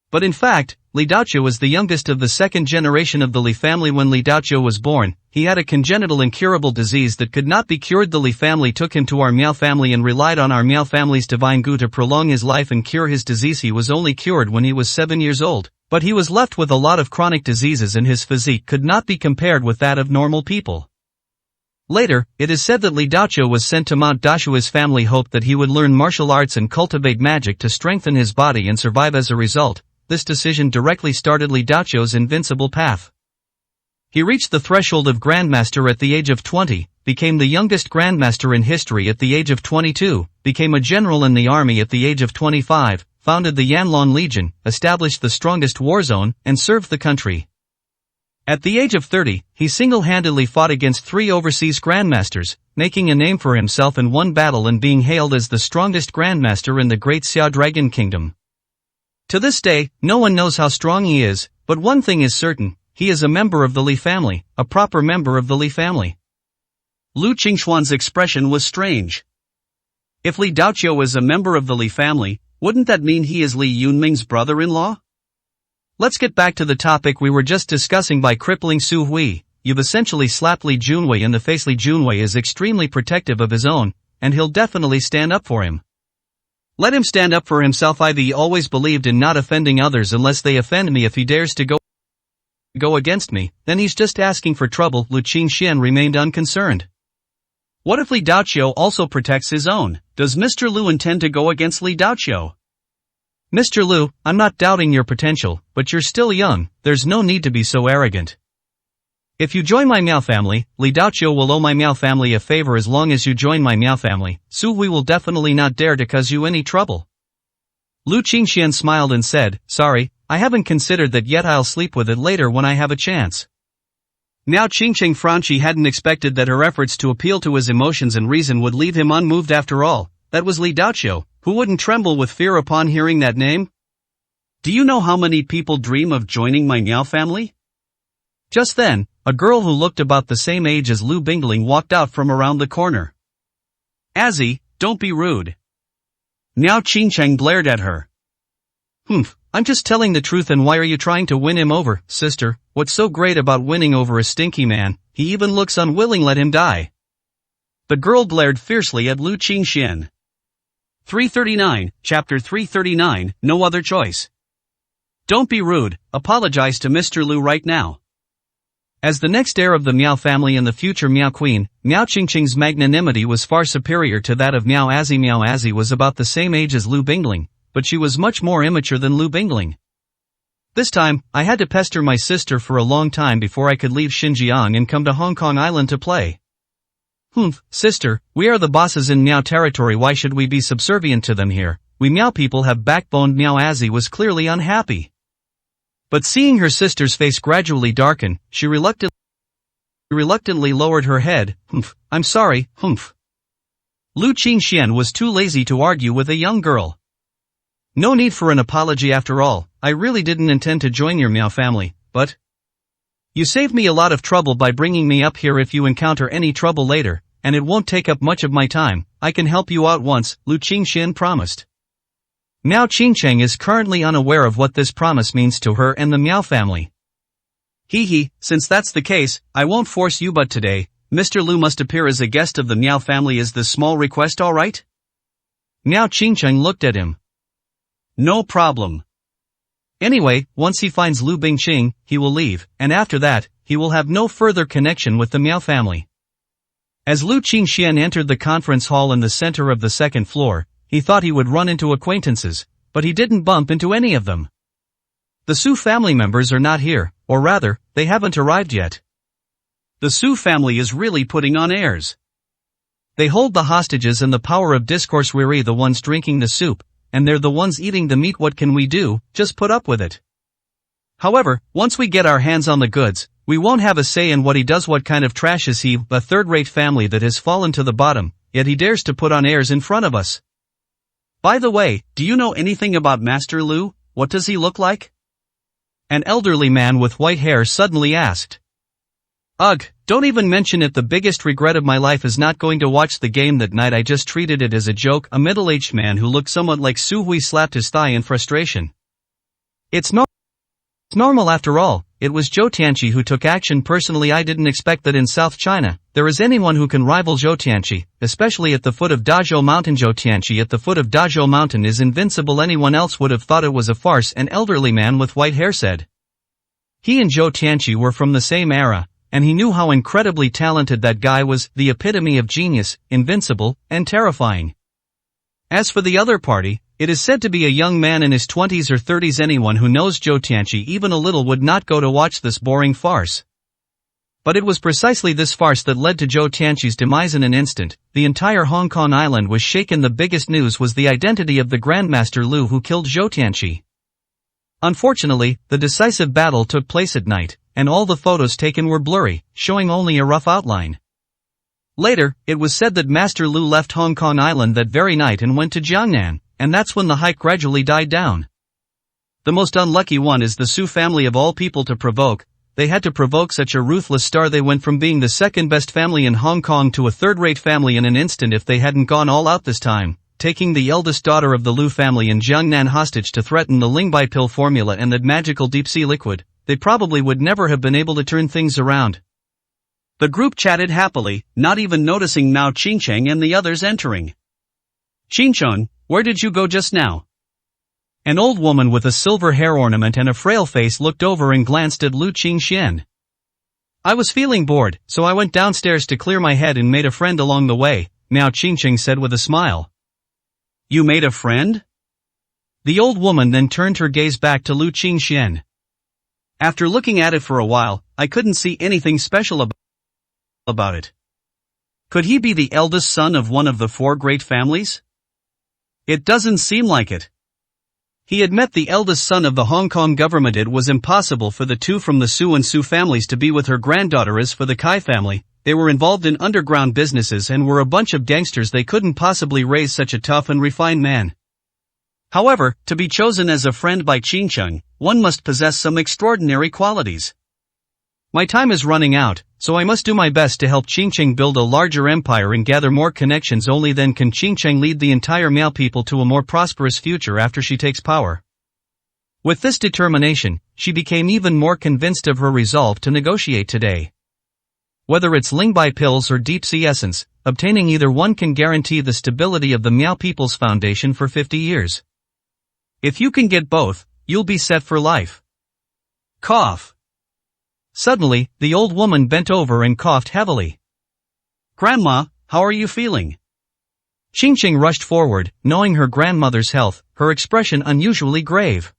But in fact, Li Daoqiu was the youngest of the second generation of the Li family. When Li Daoqiu was born, he had a congenital incurable disease that could not be cured. The Li family took him to our Miao family and relied on our Miao family's divine gu to prolong his life and cure his disease. He was only cured when he was 7 years old, but he was left with a lot of chronic diseases and his physique could not be compared with that of normal people. Later, it is said that Li Daoqiu was sent to Mount Dashu. His family hoped that he would learn martial arts and cultivate magic to strengthen his body and survive. As a result, this decision directly started Li Daoqiu's invincible path. He reached the threshold of Grandmaster at the age of 20, became the youngest Grandmaster in history at the age of 22, became a general in the army at the age of 25, founded the Yanlong Legion, established the strongest war zone, and served the country. At the age of 30, he single-handedly fought against 3 overseas Grandmasters, making a name for himself in one battle and being hailed as the strongest Grandmaster in the Great Xiao Dragon Kingdom. To this day, no one knows how strong he is, but one thing is certain, he is a member of the Li family, a proper member of the Li family. Lu Qingxuan's expression was strange. If Li Daoqiu is a member of the Li family, wouldn't that mean he is Li Yunming's brother-in-law? Let's get back to the topic we were just discussing. By crippling Su Hui, you've essentially slapped Li Junwei in the face. Li Junwei is extremely protective of his own, and he'll definitely stand up for him. Let him stand up for himself. I've always believed in not offending others unless they offend me. If he dares to go against me, then he's just asking for trouble. Lu Qingxian remained unconcerned. What if Li Daoqiu also protects his own? Does Mr. Lu intend to go against Li Daoqiu? Mr. Lu, I'm not doubting your potential, but you're still young, there's no need to be so arrogant. If you join my Miao family, Li Daoqiu will owe my Miao family a favor. As long as you join my Miao family, Su Hui will definitely not dare to cause you any trouble. Lu Qingxian smiled and said, sorry, I haven't considered that yet. I'll sleep with it later when I have a chance. Miao Qingcheng frowned. She hadn't expected that her efforts to appeal to his emotions and reason would leave him unmoved. After all, that was Li Daoqiu, who wouldn't tremble with fear upon hearing that name. Do you know how many people dream of joining my Miao family? Just then, a girl who looked about the same age as Lu Bingling walked out from around the corner. Azzy, don't be rude. Miao Qingcheng blared at her. I'm just telling the truth. And why are you trying to win him over, sister? What's so great about winning over a stinky man? He even looks unwilling. Let him die. The girl blared fiercely at Lu Qingxian. 339, Chapter 339, No Other Choice. Don't be rude, apologize to Mr. Lu right now. As the next heir of the Miao family and the future Miao Queen, Miao Qingcheng's magnanimity was far superior to that of Miao Azzy. Miao Azzy was about the same age as Lu Bingling, but she was much more immature than Lu Bingling. This time, I had to pester my sister for a long time before I could leave Xinjiang and come to Hong Kong Island to play. Sister, we are the bosses in Miao territory. Why should we be subservient to them here? We Miao people have backbone. Miao Azzy was clearly unhappy. But seeing her sister's face gradually darken, she reluctantly lowered her head. I'm sorry, Lu Qingxian was too lazy to argue with a young girl. No need for an apology. After all, I really didn't intend to join your Miao family, but you saved me a lot of trouble by bringing me up here. If you encounter any trouble later, and it won't take up much of my time, I can help you out once, Lu Qingxian promised. Miao Qingcheng is currently unaware of what this promise means to her and the Miao family. Since that's the case, I won't force you, but today, Mr. Lu must appear as a guest of the Miao family. Is this small request alright? Miao Qingcheng looked at him. No problem. Anyway, once he finds Lu Bingqing, he will leave, and after that, he will have no further connection with the Miao family. As Lu Qingxian entered the conference hall in the center of the second floor, he thought he would run into acquaintances, but he didn't bump into any of them. The Su family members are not here, or rather, they haven't arrived yet. The Su family is really putting on airs. They hold the hostages and the power of discourse. We're the ones drinking the soup, and they're the ones eating the meat. What can we do? Just put up with it. However, once we get our hands on the goods, we won't have a say in what he does. What kind of trash is he? A third-rate family that has fallen to the bottom, yet he dares to put on airs in front of us. By the way, do you know anything about Master Lu? What does he look like? An elderly man with white hair suddenly asked. Ugh, don't even mention it. The biggest regret of my life is not going to watch the game that night. I just treated it as a joke. A middle-aged man who looked somewhat like Su Hui slapped his thigh in frustration. It's normal after all. It was Zhou Tianqi who took action personally. I didn't expect that in South China, there is anyone who can rival Zhou Tianqi, especially at the foot of Dazhou Mountain. Zhou Tianqi at the foot of Dazhou Mountain is invincible. Anyone else would have thought it was a farce, an elderly man with white hair said. He and Zhou Tianqi were from the same era, and he knew how incredibly talented that guy was, the epitome of genius, invincible, and terrifying. As for the other party, it is said to be a young man in his 20s or 30s. Anyone who knows Zhou Tianqi even a little would not go to watch this boring farce. But it was precisely this farce that led to Zhou Tianqi's demise in an instant. The entire Hong Kong island was shaken. The biggest news was the identity of the Grandmaster Lu who killed Zhou Tianqi. Unfortunately, the decisive battle took place at night, and all the photos taken were blurry, showing only a rough outline. Later, it was said that Master Lu left Hong Kong island that very night and went to Jiangnan, and that's when the hike gradually died down. The most unlucky one is the Su family of all people to provoke. They had to provoke such a ruthless star. They went from being the second best family in Hong Kong to a third-rate family in an instant. If they hadn't gone all out this time, taking the eldest daughter of the Lu family in Jiangnan hostage to threaten the Lingbai pill formula and that magical deep-sea liquid, they probably would never have been able to turn things around. The group chatted happily, not even noticing Mao Qingcheng and the others entering. "Qingcheng, where did you go just now?" An old woman with a silver hair ornament and a frail face looked over and glanced at Lu Qingxian. "I was feeling bored, so I went downstairs to clear my head and made a friend along the way," Mao Qingcheng said with a smile. "You made a friend?" The old woman then turned her gaze back to Lu Qingxian. "After looking at it for a while, I couldn't see anything special about it. Could he be the eldest son of one of the four great families? It doesn't seem like it. He had met the eldest son of the Hong Kong government. It was impossible for the two from the Su and Su families to be with her granddaughter. As for the Kai family, they were involved in underground businesses and were a bunch of gangsters. They couldn't possibly raise such a tough and refined man. However, to be chosen as a friend by Qingcheng, one must possess some extraordinary qualities. My time is running out, so I must do my best to help Qingcheng build a larger empire and gather more connections. Only then can Qingcheng lead the entire Miao people to a more prosperous future after she takes power." With this determination, she became even more convinced of her resolve to negotiate today. Whether it's Lingbai pills or deep sea essence, obtaining either one can guarantee the stability of the Miao people's foundation for 50 years. If you can get both, you'll be set for life. Cough. Suddenly, the old woman bent over and coughed heavily. "Grandma, how are you feeling?" Qingcheng rushed forward, knowing her grandmother's health, her expression unusually grave.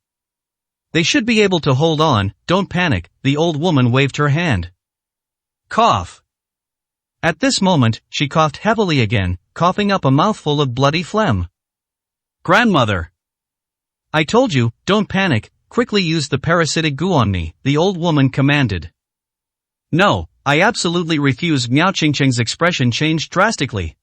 "They should be able to hold on, don't panic," the old woman waved her hand. Cough. At this moment, she coughed heavily again, coughing up a mouthful of bloody phlegm. "Grandmother! I told you, don't panic. Quickly use the parasitic goo on me," the old woman commanded. "No, I absolutely refuse." Miao Qingcheng's expression changed drastically.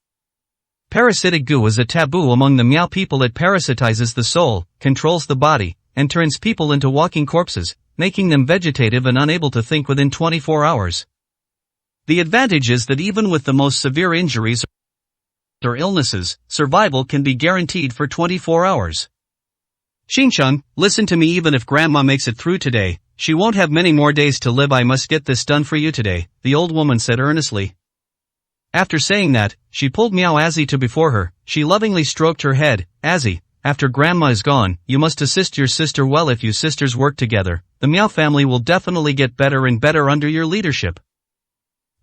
Parasitic goo is a taboo among the Miao people. It parasitizes the soul, controls the body, and turns people into walking corpses, making them vegetative and unable to think within 24 hours. The advantage is that even with the most severe injuries or illnesses, survival can be guaranteed for 24 hours. "Qingcheng, listen to me. Even if Grandma makes it through today, she won't have many more days to live. I must get this done for you today," the old woman said earnestly. After saying that, she pulled Miao Azzi to before her. She lovingly stroked her head. "Azzi, after Grandma is gone, you must assist your sister well. If you sisters work together, the Miao family will definitely get better and better under your leadership."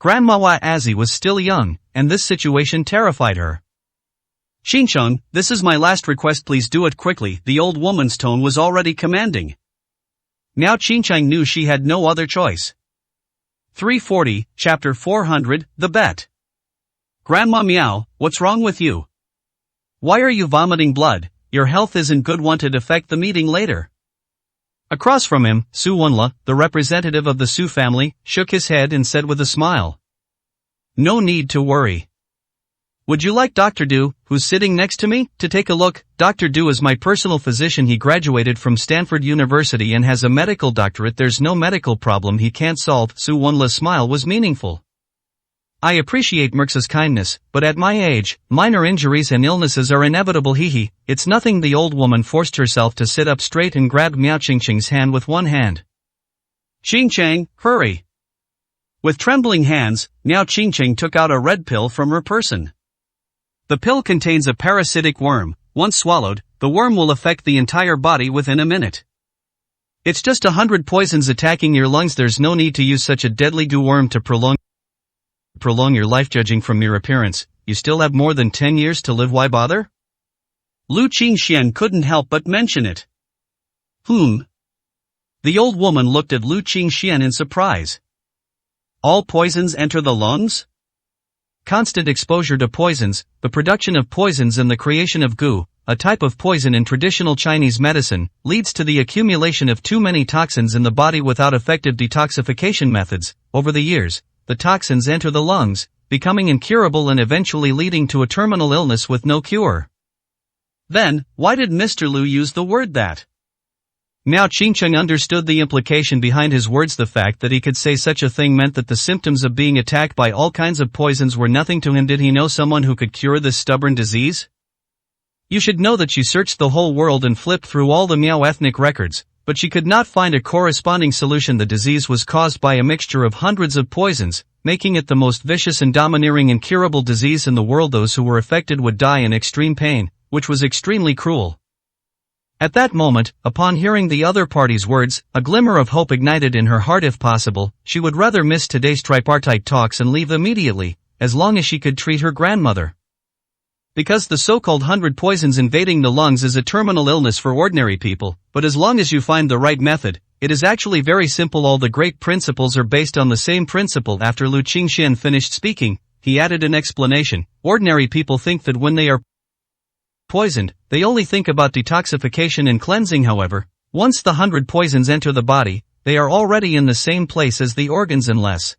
Grandma Azzi was still young, and this situation terrified her. "Qingcheng, this is my last request. Please do it quickly." The old woman's tone was already commanding. Miao Qingcheng knew she had no other choice. 340, Chapter 400, The Bet. "Grandma Miao, what's wrong with you? Why are you vomiting blood? Your health isn't good." Wanted to affect the meeting later. Across from him, Su Wenla, the representative of the Su family, shook his head and said with a smile, "No need to worry. Would you like Dr. Du, who's sitting next to me, to take a look?" Dr. Du is my personal physician. He graduated from Stanford University and has a medical doctorate. There's no medical problem he can't solve. Su Wenla's smile was meaningful. I appreciate Merx's kindness, but at my age, minor injuries and illnesses are inevitable. Hehe, it's nothing. The old woman forced herself to sit up straight and grabbed Miao Qingqing's hand with one hand. Qingqiang, hurry! With trembling hands, Miao Qingqing took out a red pill from her person. The pill contains a parasitic worm. Once swallowed, the worm will affect the entire body within a minute. It's just 100 poisons attacking your lungs. There's no need to use such a deadly goo worm to prolong your life. Judging from mere appearance, you still have more than 10 years to live. Why bother? Lu Qingxian couldn't help but mention it. The old woman looked at Lu Qingxian in surprise. All poisons enter the lungs? Constant exposure to poisons, the production of poisons and the creation of goo, a type of poison in traditional Chinese medicine, leads to the accumulation of too many toxins in the body without effective detoxification methods. Over the years, the toxins enter the lungs, becoming incurable and eventually leading to a terminal illness with no cure. Then, why did Mr. Lu use the word that? Miao Qingqing understood the implication behind his words. The fact that he could say such a thing meant that the symptoms of being attacked by all kinds of poisons were nothing to him. Did he know someone who could cure this stubborn disease? You should know that she searched the whole world and flipped through all the Miao ethnic records, but she could not find a corresponding solution. The disease was caused by a mixture of hundreds of poisons, making it the most vicious and domineering incurable disease in the world. Those who were affected would die in extreme pain, which was extremely cruel. At that moment, upon hearing the other party's words, a glimmer of hope ignited in her heart. If possible, she would rather miss today's tripartite talks and leave immediately, as long as she could treat her grandmother. Because the so-called 100 poisons invading the lungs is a terminal illness for ordinary people, but as long as you find the right method, it is actually very simple. All the great principles are based on the same principle. After Lu Qingxian finished speaking, he added an explanation. Ordinary people think that when they are poisoned, they only think about detoxification and cleansing. However, once the 100 poisons enter the body, they are already in the same place as the organs. Unless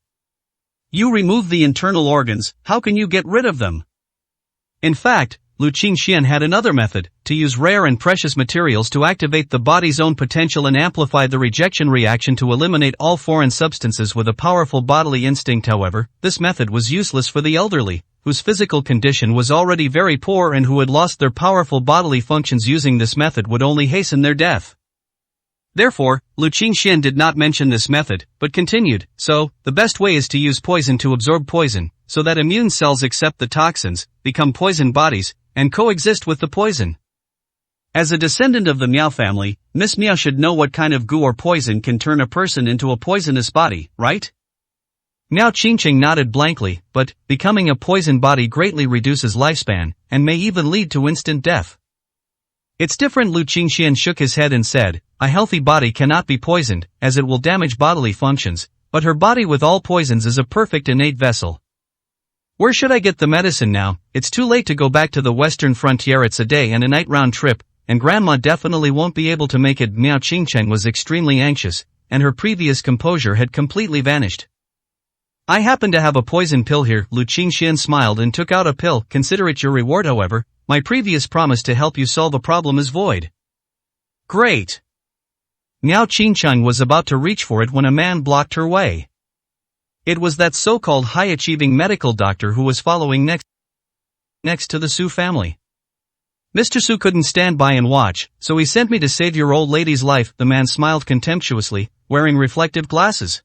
you remove the internal organs, how can you get rid of them? In fact, Lu Qingxian had another method, to use rare and precious materials to activate the body's own potential and amplify the rejection reaction to eliminate all foreign substances with a powerful bodily instinct. However, this method was useless for the elderly, whose physical condition was already very poor and who had lost their powerful bodily functions. Using this method would only hasten their death. Therefore, Lu Qingxian did not mention this method, but continued, so, the best way is to use poison to absorb poison, so that immune cells accept the toxins, become poison bodies, and coexist with the poison. As a descendant of the Miao family, Miss Miao should know what kind of goo or poison can turn a person into a poisonous body, right? Miao Qingqing nodded blankly, but, becoming a poison body greatly reduces lifespan, and may even lead to instant death. It's different. Lu Qingxian shook his head and said, a healthy body cannot be poisoned, as it will damage bodily functions, but her body with all poisons is a perfect innate vessel. Where should I get the medicine now? It's too late to go back to the western frontier. It's a day and a night round trip, and Grandma definitely won't be able to make it. Miao Qingqing was extremely anxious, and her previous composure had completely vanished. I happen to have a poison pill here. Lu Qingxian smiled and took out a pill. Consider it your reward. However, my previous promise to help you solve a problem is void. Great. Miao Qingqing was about to reach for it when a man blocked her way. It was that so-called high-achieving medical doctor who was following next to the Su family. Mr. Su couldn't stand by and watch, so he sent me to save your old lady's life. The man smiled contemptuously, wearing reflective glasses.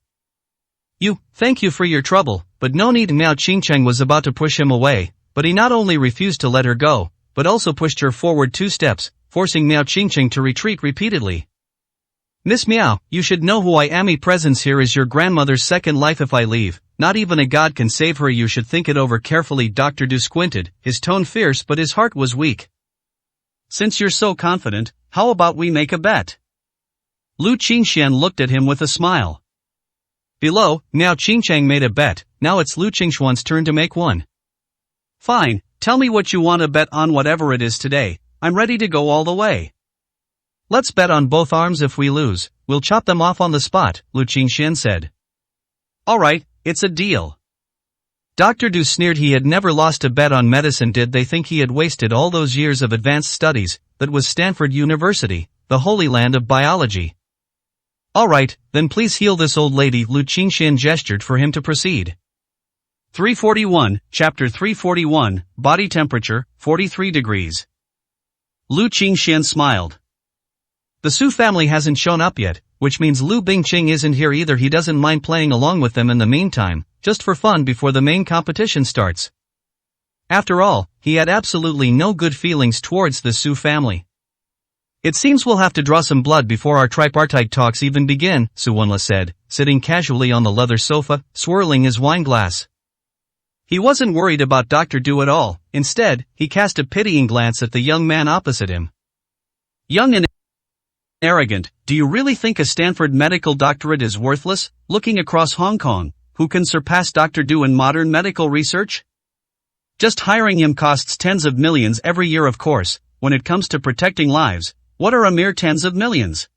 Thank you for your trouble, but no need. Miao Qingqing was about to push him away, but he not only refused to let her go, but also pushed her forward 2 steps, forcing Miao Qingqing to retreat repeatedly. Miss Miao, you should know who I am. My presence here is your grandmother's second life. If I leave, not even a god can save her. You should think it over carefully. Dr. Du squinted, his tone fierce but his heart was weak. Since you're so confident, how about we make a bet? Lu Qingxian looked at him with a smile. Below, Miao Qingqing made a bet. Now it's Lu Qingxuan's turn to make one. Fine, tell me what you want to bet on. Whatever it is today, I'm ready to go all the way. Let's bet on both arms. If we lose, we'll chop them off on the spot, Lu Qingxian said. Alright, it's a deal. Dr. Du sneered. He had never lost a bet on medicine. Did they think he had wasted all those years of advanced studies? That was Stanford University, the holy land of biology. Alright, then please heal this old lady. Lu Qingxian gestured for him to proceed. 341, Chapter 341, Body Temperature, 43 degrees. Lu Qingxian smiled. The Su family hasn't shown up yet, which means Lu Bingqing isn't here either. He doesn't mind playing along with them in the meantime, just for fun before the main competition starts. After all, he had absolutely no good feelings towards the Su family. It seems we'll have to draw some blood before our tripartite talks even begin, Su Wenla said, sitting casually on the leather sofa, swirling his wine glass. He wasn't worried about Dr. Du at all. Instead, he cast a pitying glance at the young man opposite him. Young and arrogant, do you really think a Stanford medical doctorate is worthless? Looking across Hong Kong, who can surpass Dr. Du in modern medical research? Just hiring him costs tens of millions every year, of course. When it comes to protecting lives, what are a mere tens of millions?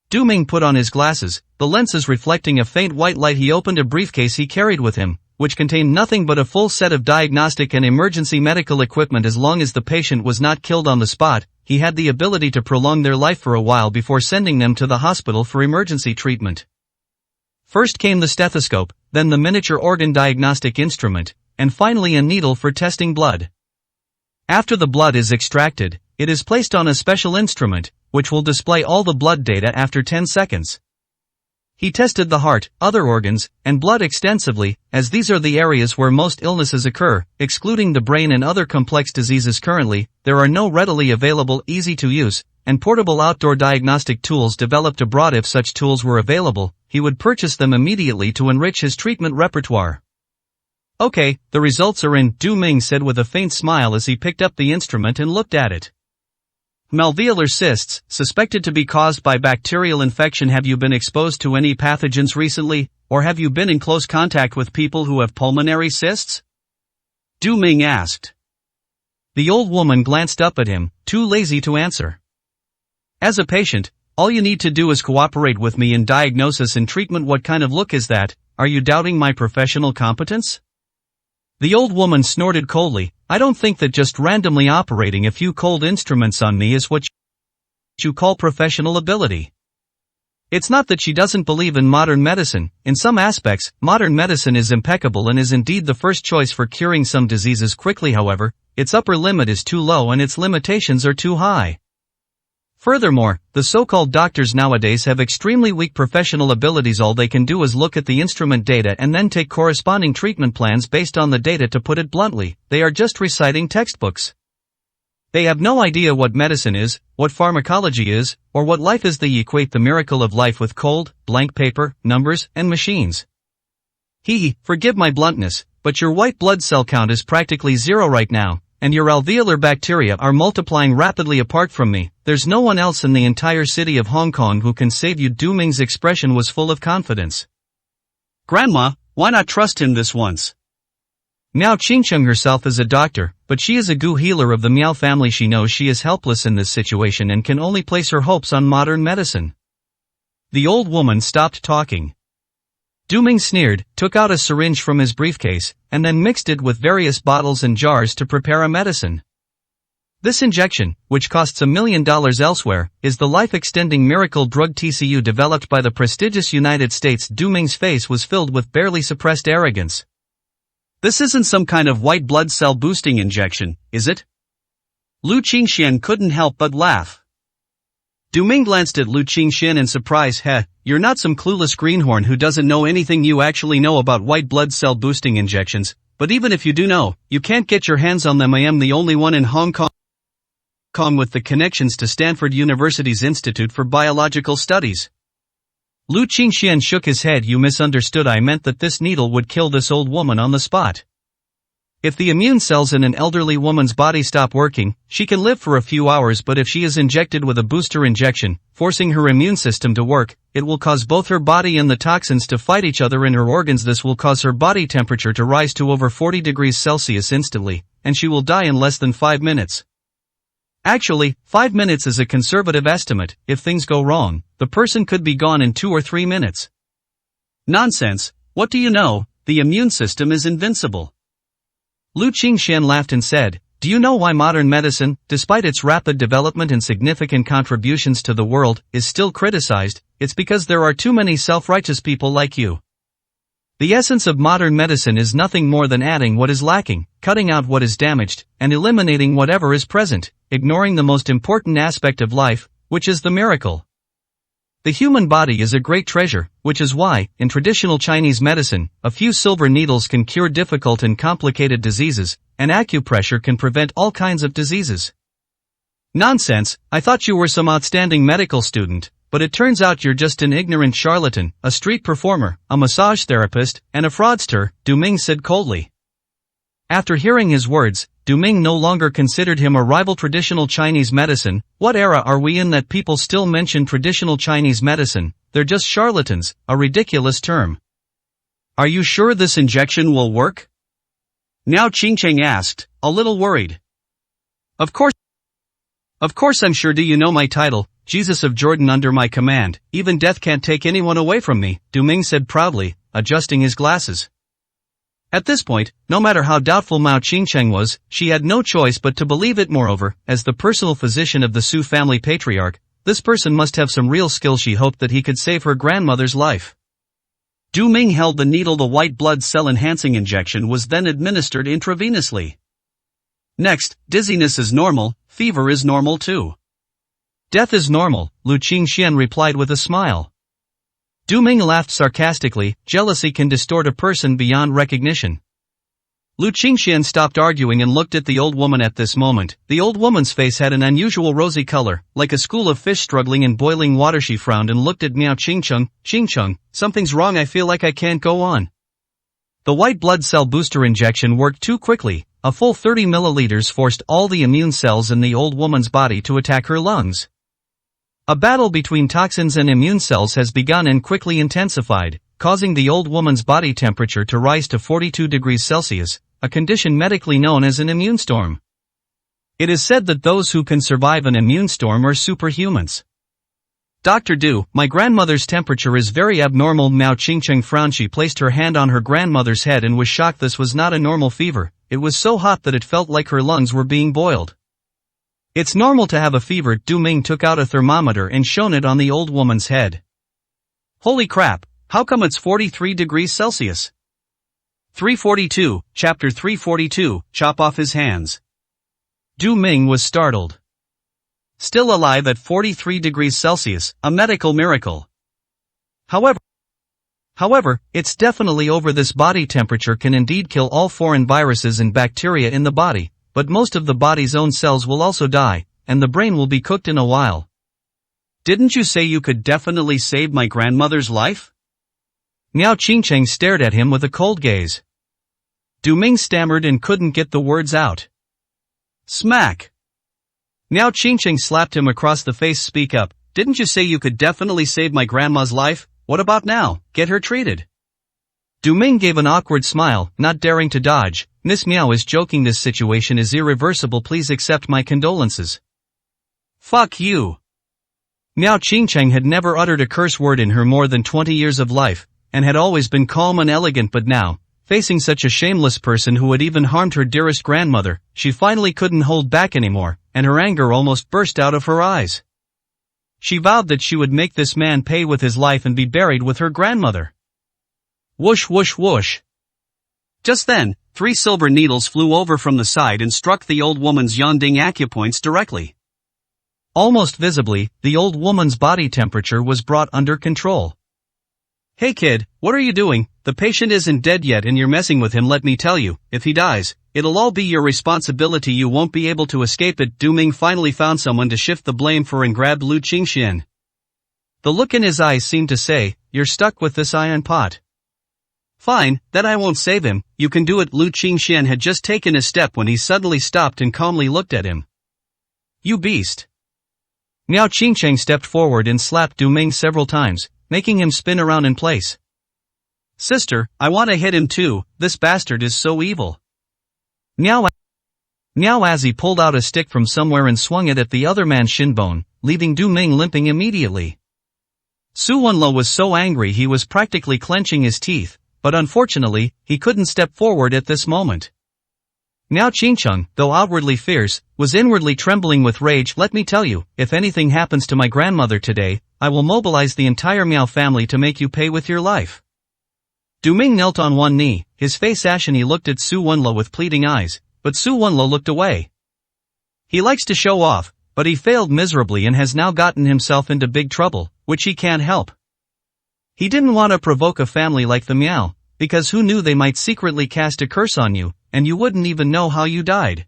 Du Ming put on his glasses, the lenses reflecting a faint white light. He opened a briefcase he carried with him, which contained nothing but a full set of diagnostic and emergency medical equipment. As long as the patient was not killed on the spot, he had the ability to prolong their life for a while before sending them to the hospital for emergency treatment. First came the stethoscope, then the miniature organ diagnostic instrument, and finally a needle for testing blood. After the blood is extracted, it is placed on a special instrument, which will display all the blood data after 10 seconds. He tested the heart, other organs, and blood extensively, as these are the areas where most illnesses occur. Excluding the brain and other complex diseases currently, there are no readily available, easy-to-use, and portable outdoor diagnostic tools developed abroad. If such tools were available, he would purchase them immediately to enrich his treatment repertoire. Okay, the results are in, Du Ming said with a faint smile as he picked up the instrument and looked at it. Malveolar cysts, suspected to be caused by bacterial infection. Have you been exposed to any pathogens recently, or have you been in close contact with people who have pulmonary cysts? Du Ming asked. The old woman glanced up at him, too lazy to answer. As a patient, all you need to do is cooperate with me in diagnosis and treatment. What kind of look is that? Are you doubting my professional competence? The old woman snorted coldly. I don't think that just randomly operating a few cold instruments on me is what you call professional ability. It's not that she doesn't believe in modern medicine. In some aspects, modern medicine is impeccable and is indeed the first choice for curing some diseases quickly. However, its upper limit is too low and its limitations are too high. Furthermore, the so-called doctors nowadays have extremely weak professional abilities. All they can do is look at the instrument data and then take corresponding treatment plans based on the data. To put it bluntly, they are just reciting textbooks. They have no idea what medicine is, what pharmacology is, or what life is. They equate the miracle of life with cold, blank paper, numbers, and machines. Forgive my bluntness, but your white blood cell count is practically zero right now, and your alveolar bacteria are multiplying rapidly. Apart from me, there's no one else in the entire city of Hong Kong who can save you. Du Ming's expression was full of confidence. Grandma, why not trust him this once? Miao Qingcheng herself is a doctor, but she is a gu healer of the Miao family. She knows she is helpless in this situation and can only place her hopes on modern medicine. The old woman stopped talking. Du Ming sneered, took out a syringe from his briefcase, and then mixed it with various bottles and jars to prepare a medicine. This injection, which costs $1 million elsewhere, is the life-extending miracle drug TCU developed by the prestigious United States. Du Ming's face was filled with barely suppressed arrogance. This isn't some kind of white blood cell boosting injection, is it? Lu Qingxian couldn't help but laugh. Du Ming glanced at Lu Qingxian in surprise. You're not some clueless greenhorn who doesn't know anything. You actually know about white blood cell boosting injections, but even if you do know, you can't get your hands on them. I am the only one in Hong Kong with the connections to Stanford University's Institute for Biological Studies. Lu Qingxian shook his head. You misunderstood. I meant that this needle would kill this old woman on the spot. If the immune cells in an elderly woman's body stop working, she can live for a few hours, but if she is injected with a booster injection, forcing her immune system to work, it will cause both her body and the toxins to fight each other in her organs. This will cause her body temperature to rise to over 40 degrees Celsius instantly, and she will die in less than 5 minutes. Actually, 5 minutes is a conservative estimate. If things go wrong, the person could be gone in 2 or 3 minutes. Nonsense, what do you know? The immune system is invincible. Lu Qingxian laughed and said, do you know why modern medicine, despite its rapid development and significant contributions to the world, is still criticized? It's because there are too many self-righteous people like you. The essence of modern medicine is nothing more than adding what is lacking, cutting out what is damaged, and eliminating whatever is present, ignoring the most important aspect of life, which is the miracle. The human body is a great treasure, which is why, in traditional Chinese medicine, a few silver needles can cure difficult and complicated diseases, and acupressure can prevent all kinds of diseases. Nonsense, I thought you were some outstanding medical student, but it turns out you're just an ignorant charlatan, a street performer, a massage therapist, and a fraudster, Du Ming said coldly. After hearing his words, Du Ming no longer considered him a rival traditional Chinese medicine. What era are we in that people still mention traditional Chinese medicine? They're just charlatans, a ridiculous term. Are you sure this injection will work? Miao Qingcheng asked, a little worried. Of course I'm sure. Do you know my title, Jesus of Jordan? Under my command, even death can't take anyone away from me, Du Ming said proudly, adjusting his glasses. At this point, no matter how doubtful Miao Qingcheng was, she had no choice but to believe it. Moreover, as the personal physician of the Su family patriarch, this person must have some real skill. She hoped that he could save her grandmother's life. Du Ming held the needle. The white blood cell enhancing injection was then administered intravenously. Next, dizziness is normal, fever is normal too. Death is normal, Lu Qingxian replied with a smile. Du Ming laughed sarcastically. Jealousy can distort a person beyond recognition. Lu Qingxian stopped arguing and looked at the old woman. At this moment, the old woman's face had an unusual rosy color, like a school of fish struggling in boiling water. She frowned and looked at Miao Qingcheng. Qingcheng, something's wrong. I feel like I can't go on. The white blood cell booster injection worked too quickly. A full 30 milliliters forced all the immune cells in the old woman's body to attack her lungs. A battle between toxins and immune cells has begun and quickly intensified, causing the old woman's body temperature to rise to 42 degrees Celsius, a condition medically known as an immune storm. It is said that those who can survive an immune storm are superhumans. Dr. Du, my grandmother's temperature is very abnormal. Miao Qingcheng frowned. She placed her hand on her grandmother's head and was shocked. This was not a normal fever. It was so hot that it felt like her lungs were being boiled. It's normal to have a fever. Du Ming took out a thermometer and shone it on the old woman's head. Holy crap, how come it's 43 degrees Celsius? 342, chapter 342, chop off his hands. Du Ming was startled. Still alive at 43 degrees Celsius, a medical miracle. However, it's definitely over. This body temperature can indeed kill all foreign viruses and bacteria in the body, but most of the body's own cells will also die, and the brain will be cooked in a while. Didn't you say you could definitely save my grandmother's life? Miao Qingcheng stared at him with a cold gaze. Du Ming stammered and couldn't get the words out. Smack! Miao Qingcheng slapped him across the face. Speak up, didn't you say you could definitely save my grandma's life? What about now? Get her treated. Du Ming gave an awkward smile, not daring to dodge. Miss Miao is joking. This situation is irreversible. Please accept my condolences. Fuck you. Miao Qingcheng had never uttered a curse word in her more than 20 years of life, and had always been calm and elegant, but now, facing such a shameless person who had even harmed her dearest grandmother, she finally couldn't hold back anymore, and her anger almost burst out of her eyes. She vowed that she would make this man pay with his life and be buried with her grandmother. Whoosh whoosh whoosh. Just then, 3 silver needles flew over from the side and struck the old woman's Yonding acupoints directly. Almost visibly, the old woman's body temperature was brought under control. Hey kid, what are you doing? The patient isn't dead yet and you're messing with him. Let me tell you, if he dies, it'll all be your responsibility. You won't be able to escape it. Du Ming finally found someone to shift the blame for and grabbed Lu Qingxian. The look in his eyes seemed to say, you're stuck with this iron pot. Fine, then I won't save him. You can do it. Lu Qingxian had just taken a step when he suddenly stopped and calmly looked at him. You beast. Miao Qingcheng stepped forward and slapped Du Ming several times, making him spin around in place. Sister, I want to hit him too. This bastard is so evil. Miao as he pulled out a stick from somewhere and swung it at the other man's shin bone, leaving Du Ming limping immediately. Su Wenlo was so angry he was practically clenching his teeth, but unfortunately, he couldn't step forward at this moment. Miao Qingcheng, though outwardly fierce, was inwardly trembling with rage. Let me tell you, if anything happens to my grandmother today, I will mobilize the entire Miao family to make you pay with your life. Du Ming knelt on one knee, his face ashen. He looked at Su Wenlo with pleading eyes, but Su Wenlo looked away. He likes to show off, but he failed miserably and has now gotten himself into big trouble, which he can't help. He didn't want to provoke a family like the Miao, because who knew they might secretly cast a curse on you, and you wouldn't even know how you died.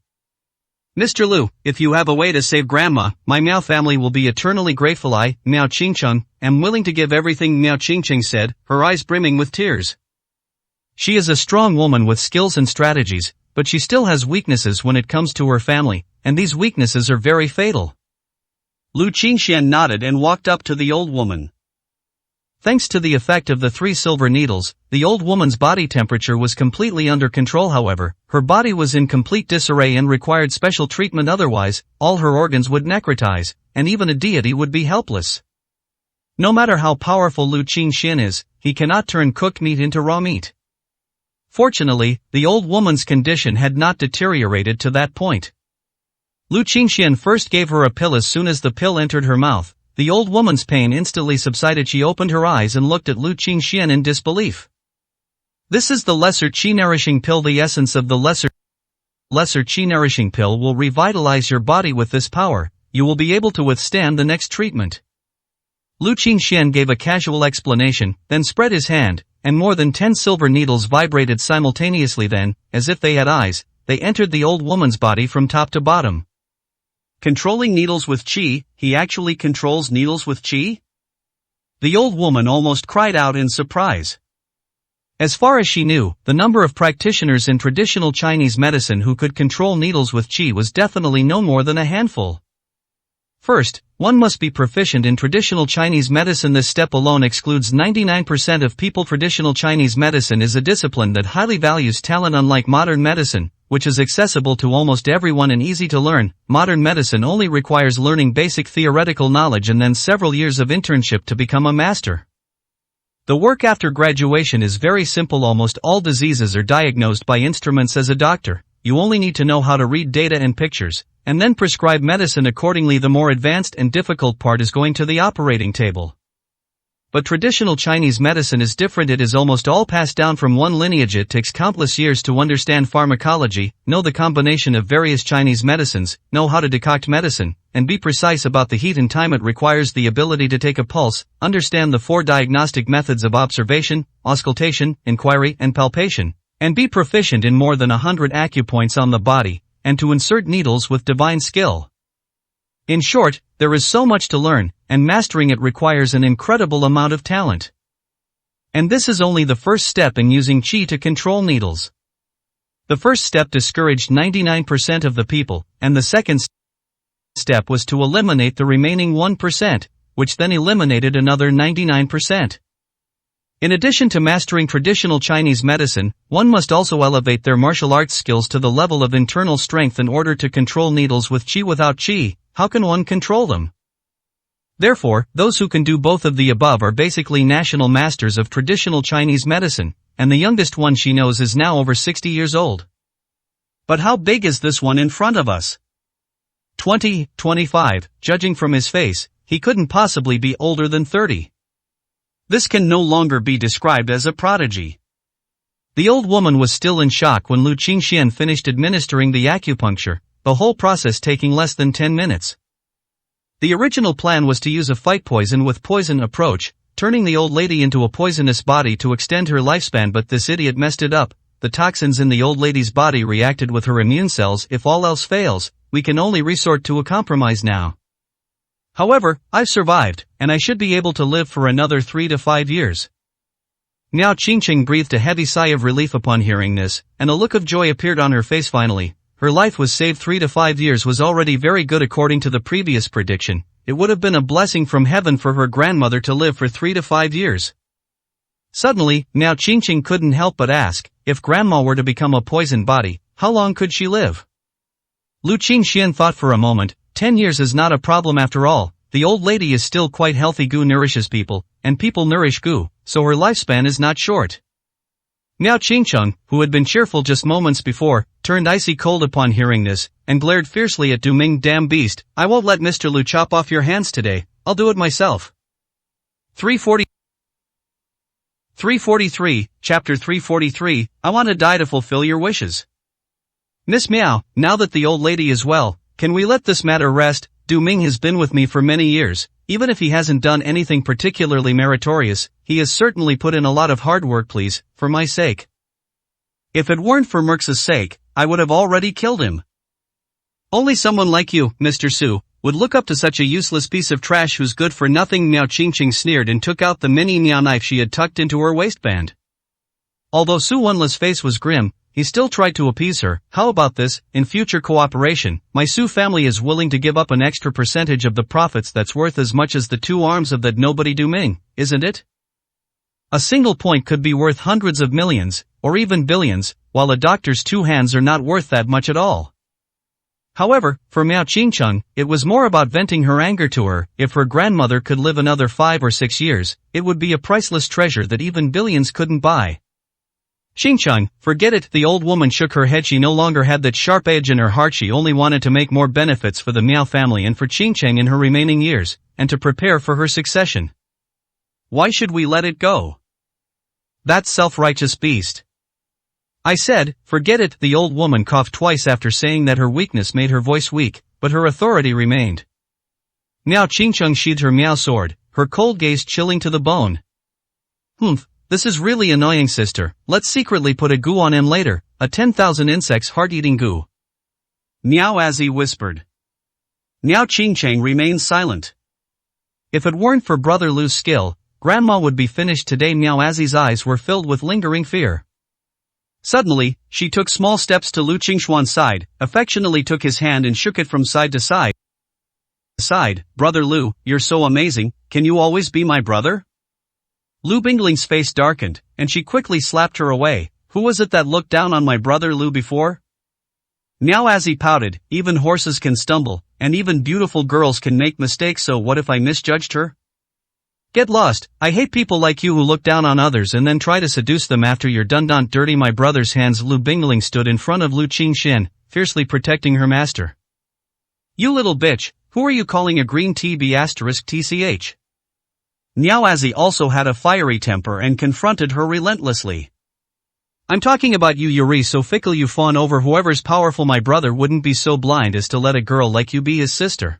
Mr. Lu, if you have a way to save Grandma, my Miao family will be eternally grateful. I, Miao Qingcheng, am willing to give everything. Miao Qingcheng said, her eyes brimming with tears. She is a strong woman with skills and strategies, but she still has weaknesses when it comes to her family, and these weaknesses are very fatal. Lu Qingxian nodded and walked up to the old woman. Thanks to the effect of the 3 silver needles, the old woman's body temperature was completely under control. However, her body was in complete disarray and required special treatment, otherwise, all her organs would necrotize, and even a deity would be helpless. No matter how powerful Lu Qingxian is, he cannot turn cooked meat into raw meat. Fortunately, the old woman's condition had not deteriorated to that point. Lu Qingxian first gave her a pill. As soon as the pill entered her mouth, the old woman's pain instantly subsided. She opened her eyes and looked at Lu Qingxian in disbelief. This is the Lesser Qi Nourishing Pill. The essence of the Lesser Qi Nourishing Pill will revitalize your body. With this power, you will be able to withstand the next treatment. Lu Qingxian gave a casual explanation, then spread his hand, and more than 10 silver needles vibrated simultaneously. Then, as if they had eyes, they entered the old woman's body from top to bottom. Controlling needles with qi, he actually controls needles with qi? The old woman almost cried out in surprise. As far as she knew, the number of practitioners in traditional Chinese medicine who could control needles with qi was definitely no more than a handful. First, one must be proficient in traditional Chinese medicine. This step alone excludes 99% of people. Traditional Chinese medicine is a discipline that highly values talent. Unlike modern medicine, which is accessible to almost everyone and easy to learn, modern medicine only requires learning basic theoretical knowledge and then several years of internship to become a master. The work after graduation is very simple. Almost all diseases are diagnosed by instruments. As a doctor, you only need to know how to read data and pictures, and then prescribe medicine accordingly. The more advanced and difficult part is going to the operating table. But traditional Chinese medicine is different. It is almost all passed down from one lineage. It takes countless years to understand pharmacology, know the combination of various Chinese medicines, know how to decoct medicine, and be precise about the heat and time. It requires the ability to take a pulse, understand the 4 diagnostic methods of observation, auscultation, inquiry, and palpation, and be proficient in more than 100 acupoints on the body, and to insert needles with divine skill. In short, there is so much to learn, and mastering it requires an incredible amount of talent. And this is only the first step in using qi to control needles. The first step discouraged 99% of the people, and the second step was to eliminate the remaining 1%, which then eliminated another 99%. In addition to mastering traditional Chinese medicine, one must also elevate their martial arts skills to the level of internal strength in order to control needles with qi. Without qi, how can one control them? Therefore, those who can do both of the above are basically national masters of traditional Chinese medicine, and the youngest one she knows is now over 60 years old. But how big is this one in front of us? 20, 25, judging from his face, he couldn't possibly be older than 30. This can no longer be described as a prodigy. The old woman was still in shock when Lu Qingxian finished administering the acupuncture, the whole process taking less than 10 minutes. The original plan was to use a fight poison with poison approach, turning the old lady into a poisonous body to extend her lifespan, but this idiot messed it up. The toxins in the old lady's body reacted with her immune cells. If all else fails, we can only resort to a compromise now. However, I've survived, and I should be able to live for another 3 to 5 years. Miao Qingcheng breathed a heavy sigh of relief upon hearing this, and a look of joy appeared on her face. Finally, her life was saved. 3 to 5 years was already very good according to the previous prediction. It would have been a blessing from heaven for her grandmother to live for 3 to 5 years. Suddenly, Miao Qingcheng couldn't help but ask, if grandma were to become a poisoned body, how long could she live? Lu Qingxian thought for a moment. 10 years is not a problem after all. The old lady is still quite healthy. Gu nourishes people, and people nourish Gu, so her lifespan is not short. Miao Qingcheng, who had been cheerful just moments before, turned icy cold upon hearing this, and glared fiercely at Du Ming. Damn beast, I won't let Mr. Lu chop off your hands today, I'll do it myself. 340 343, Chapter 343, I want to die to fulfill your wishes. Miss Meow, now that the old lady is well, can we let this matter rest? Du Ming has been with me for many years. Even if he hasn't done anything particularly meritorious, he has certainly put in a lot of hard work. Please, for my sake. If it weren't for Merx's sake, I would have already killed him. Only someone like you, Mr. Su, would look up to such a useless piece of trash who's good for nothing. Miao Qingqing sneered and took out the mini Miao knife she had tucked into her waistband. Although Su Wenla's face was grim, he still tried to appease her. How about this? In future cooperation, my Su family is willing to give up an extra percentage of the profits that's worth as much as the 2 arms of that nobody Du Ming, isn't it? A single point could be worth hundreds of millions, or even billions, while a doctor's 2 hands are not worth that much at all. However, for Miao Qingqing, it was more about venting her anger to her. If her grandmother could live another 5 or 6 years, it would be a priceless treasure that even billions couldn't buy. Qingqing, forget it. The old woman shook her head. She no longer had that sharp edge in her heart. She only wanted to make more benefits for the Miao family and for Qingqing in her remaining years, and to prepare for her succession. Why should we let it go? That self-righteous beast. I said, forget it. The old woman coughed twice after saying that her weakness made her voice weak, but her authority remained. Miao Qingqing sheathed her Miao sword, her cold gaze chilling to the bone. Humph. This is really annoying, sister. Let's secretly put a goo on him later, a 10,000 insects heart-eating goo. Miao Azzi whispered. Miao Qingqing remained silent. If it weren't for Brother Lu's skill, Grandma would be finished today. Miao Azzi's eyes were filled with lingering fear. Suddenly, she took small steps to Lu Qingxuan's side, affectionately took his hand and shook it from side to side. Brother Lu, you're so amazing, can you always be my brother? Lu Bingling's face darkened, and she quickly slapped her away. Who was it that looked down on my brother Lu before? Miao Azzi pouted, even horses can stumble, and even beautiful girls can make mistakes, so what if I misjudged her? Get lost. I hate people like you who look down on others and then try to seduce them after you're done. Don't dirty my brother's hands. Lu Bingling stood in front of Lu Qingxian, fiercely protecting her master. You little bitch, who are you calling a green TB*TCH? Miao Azzi also had a fiery temper and confronted her relentlessly. I'm talking about you, Yuri, so fickle you fawn over whoever's powerful. My brother wouldn't be so blind as to let a girl like you be his sister.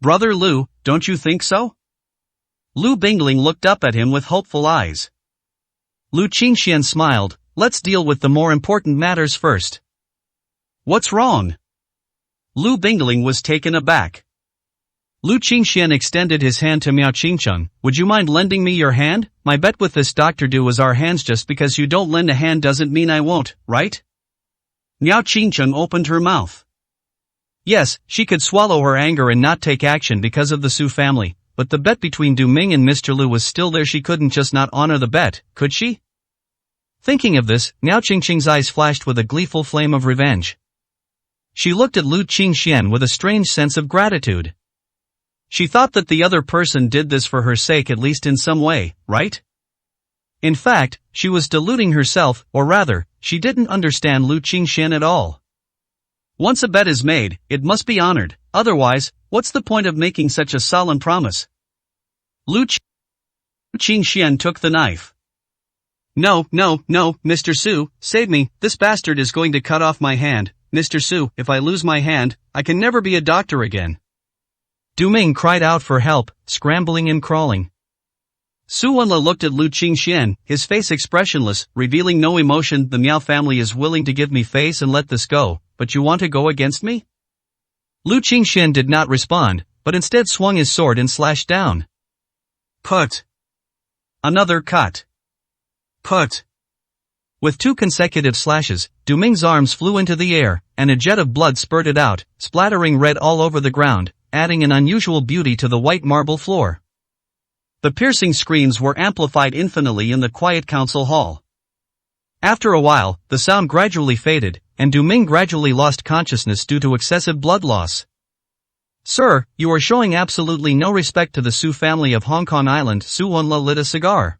Brother Lu, don't you think so? Lu Bingling looked up at him with hopeful eyes. Lu Qingxian smiled. Let's deal with the more important matters first. What's wrong? Lu Bingling was taken aback. Lu Qingxian extended his hand to Miao Qingqing. Would you mind lending me your hand? My bet with this Dr. Du is our hands. Just because you don't lend a hand doesn't mean I won't, right? Miao Qingqing opened her mouth. Yes, she could swallow her anger and not take action because of the Su family, but the bet between Du Ming and Mr. Lu was still there. She couldn't just not honor the bet, could she? Thinking of this, Miao Qingqing's eyes flashed with a gleeful flame of revenge. She looked at Lu Qingxian with a strange sense of gratitude. She thought that the other person did this for her sake, at least in some way, right? In fact, she was deluding herself, or rather, she didn't understand Lu Qingxian at all. Once a bet is made, it must be honored, otherwise, what's the point of making such a solemn promise? Lu Qingxian took the knife. No, Mr. Su, save me, this bastard is going to cut off my hand. Mr. Su, if I lose my hand, I can never be a doctor again. Du Ming cried out for help, scrambling and crawling. Su Wenla looked at Lu Qingxian, his face expressionless, revealing no emotion. The Miao family is willing to give me face and let this go, but you want to go against me? Lu Qingxian did not respond, but instead swung his sword and slashed down. Cut. Another cut. Cut. With 2 consecutive slashes, Du Ming's arms flew into the air, and a jet of blood spurted out, splattering red all over the ground, adding an unusual beauty to the white marble floor. The piercing screams were amplified infinitely in the quiet council hall. After a while, the sound gradually faded, and Du Ming gradually lost consciousness due to excessive blood loss. Sir, you are showing absolutely no respect to the Su family of Hong Kong Island. Su Wenla lit a cigar.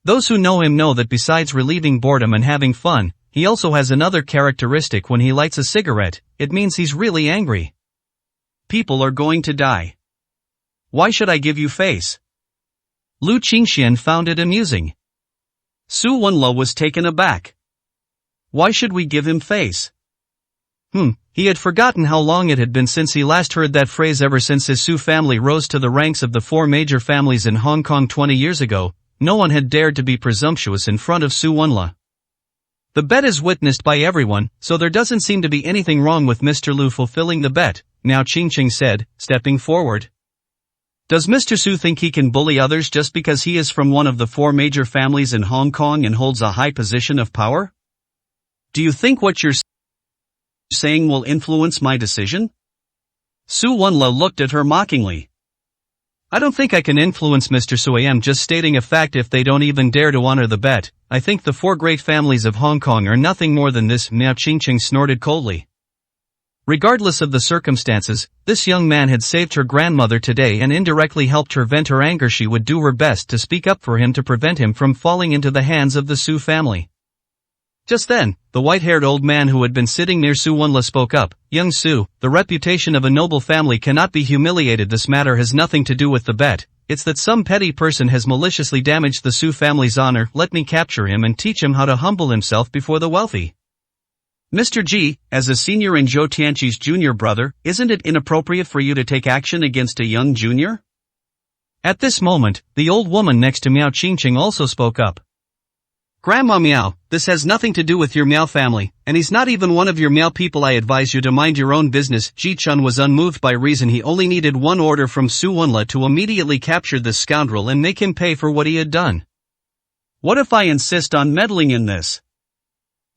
Those who know him know that besides relieving boredom and having fun, he also has another characteristic. When he lights a cigarette, it means he's really angry. People are going to die. Why should I give you face? Lu Qingxian found it amusing. Su Wenla was taken aback. Why should we give him face? He had forgotten how long it had been since he last heard that phrase. Ever since his Su family rose to the ranks of the 4 major families in Hong Kong 20 years ago, no one had dared to be presumptuous in front of Su Wenla. The bet is witnessed by everyone, so there doesn't seem to be anything wrong with Mr. Lu fulfilling the bet, Miao Qingqing said, stepping forward. Does Mr. Su think he can bully others just because he is from one of the 4 major families in Hong Kong and holds a high position of power? Do you think what you're saying will influence my decision? Su Wenla looked at her mockingly. I don't think I can influence Mr. Su. I am just stating a fact. If they don't even dare to honor the bet, I think the 4 great families of Hong Kong are nothing more than this, Miao Qingqing snorted coldly. Regardless of the circumstances, this young man had saved her grandmother today and indirectly helped her vent her anger. She would do her best to speak up for him to prevent him from falling into the hands of the Su family. Just then, the white-haired old man who had been sitting near Su Wenla spoke up. Young Su, the reputation of a noble family cannot be humiliated. This matter has nothing to do with the bet. It's that some petty person has maliciously damaged the Su family's honor. Let me capture him and teach him how to humble himself before the wealthy. Mr. Ji, as a senior in Zhou Tianqi's junior brother, isn't it inappropriate for you to take action against a young junior? At this moment, the old woman next to Miao Qingqing also spoke up. Grandma Miao, this has nothing to do with your Miao family, and he's not even one of your Miao people. I advise you to mind your own business. Ji Chun was unmoved by reason. He only needed one order from Su Wenla to immediately capture this scoundrel and make him pay for what he had done. What if I insist on meddling in this?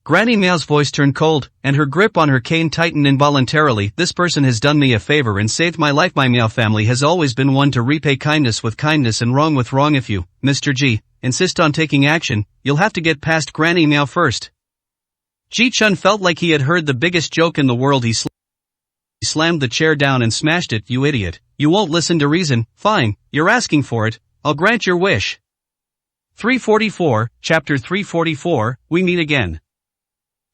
Granny Miao's voice turned cold, and her grip on her cane tightened involuntarily. This person has done me a favor and saved my life. My Miao family has always been one to repay kindness with kindness and wrong with wrong. If you, Mr. Ji, insist on taking action, you'll have to get past Granny Miao first. Ji Chun felt like he had heard the biggest joke in the world. He slammed the chair down and smashed it. You idiot, you won't listen to reason. Fine, you're asking for it, I'll grant your wish. 344, Chapter 344, We Meet Again.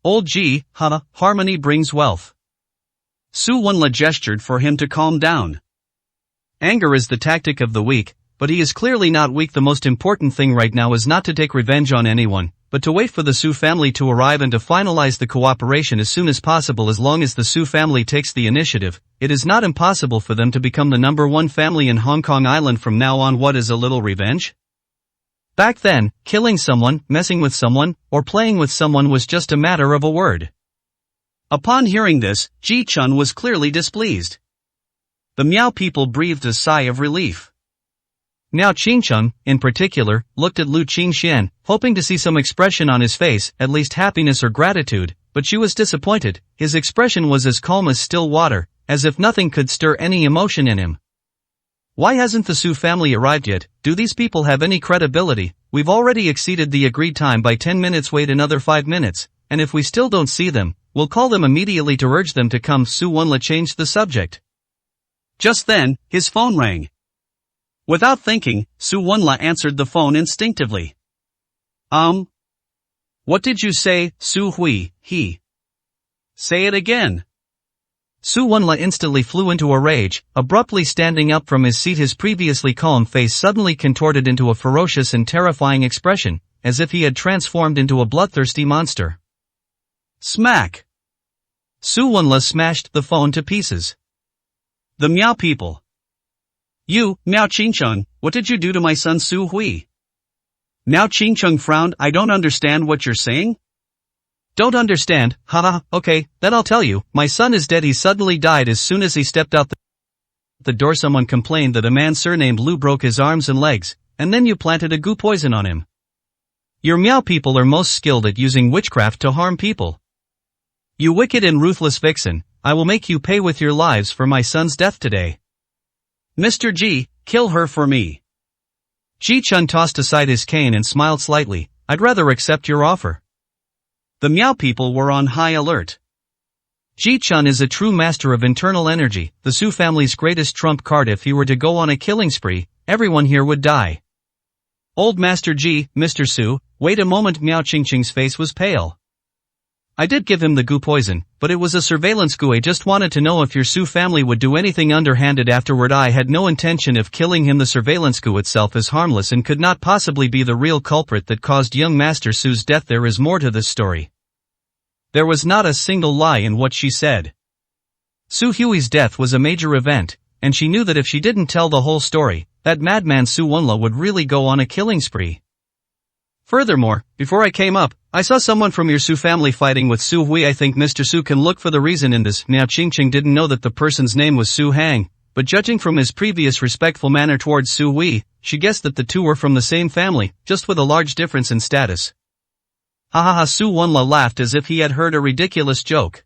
Old Ji, harmony brings wealth. Su Wenla gestured for him to calm down. Anger is the tactic of the weak, but he is clearly not weak. The most important thing right now is not to take revenge on anyone, but to wait for the Su family to arrive and to finalize the cooperation as soon as possible. As long as the Su family takes the initiative, it is not impossible for them to become the #1 family in Hong Kong Island from now on. What is a little revenge? Back then, killing someone, messing with someone, or playing with someone was just a matter of a word. Upon hearing this, Ji Chun was clearly displeased. The Miao people breathed a sigh of relief. Miao Qingqing, in particular, looked at Lu Qingxian, hoping to see some expression on his face, at least happiness or gratitude, but she was disappointed. His expression was as calm as still water, as if nothing could stir any emotion in him. Why hasn't the Su family arrived yet? Do these people have any credibility? We've already exceeded the agreed time by 10 minutes. Wait another 5 minutes, and if we still don't see them, we'll call them immediately to urge them to come. Su Wenla changed the subject. Just then, his phone rang. Without thinking, Su Wenla answered the phone instinctively. What did you say, Su Hui, he? Say it again. Su Wenla instantly flew into a rage, abruptly standing up from his seat. His previously calm face suddenly contorted into a ferocious and terrifying expression, as if he had transformed into a bloodthirsty monster. Smack! Su Wenla smashed the phone to pieces. The Miao people. You, Miao Qingqing, what did you do to my son Su Hui? Miao Qingqing frowned. I don't understand what you're saying. Don't understand, okay, then I'll tell you. My son is dead. He suddenly died as soon as he stepped out the door. Someone complained that a man surnamed Lu broke his arms and legs, and then you planted a goo poison on him. Your Miao people are most skilled at using witchcraft to harm people. You wicked and ruthless vixen, I will make you pay with your lives for my son's death today. Mr. Ji, kill her for me. Ji Chun tossed aside his cane and smiled slightly. I'd rather accept your offer. The Miao people were on high alert. Ji Chun is a true master of internal energy, the Su family's greatest trump card. If he were to go on a killing spree, everyone here would die. Old Master Ji, Mr. Su, wait a moment. Miao Qingqing's face was pale. I did give him the goo poison, but it was a surveillance goo. I just wanted to know if your Su family would do anything underhanded afterward. I had no intention of killing him. The surveillance goo itself is harmless and could not possibly be the real culprit that caused young Master Su's death. There is more to this story. There was not a single lie in what she said. Su Hui's death was a major event, and she knew that if she didn't tell the whole story, that madman Su Wunla would really go on a killing spree. Furthermore, before I came up, I saw someone from your Su family fighting with Su Hui. I think Mr. Su can look for the reason in this. Miao Qingqing didn't know that the person's name was Su Hang, but judging from his previous respectful manner towards Su Hui, she guessed that the two were from the same family, just with a large difference in status. Ha ha ha! Su Wunla laughed as if he had heard a ridiculous joke.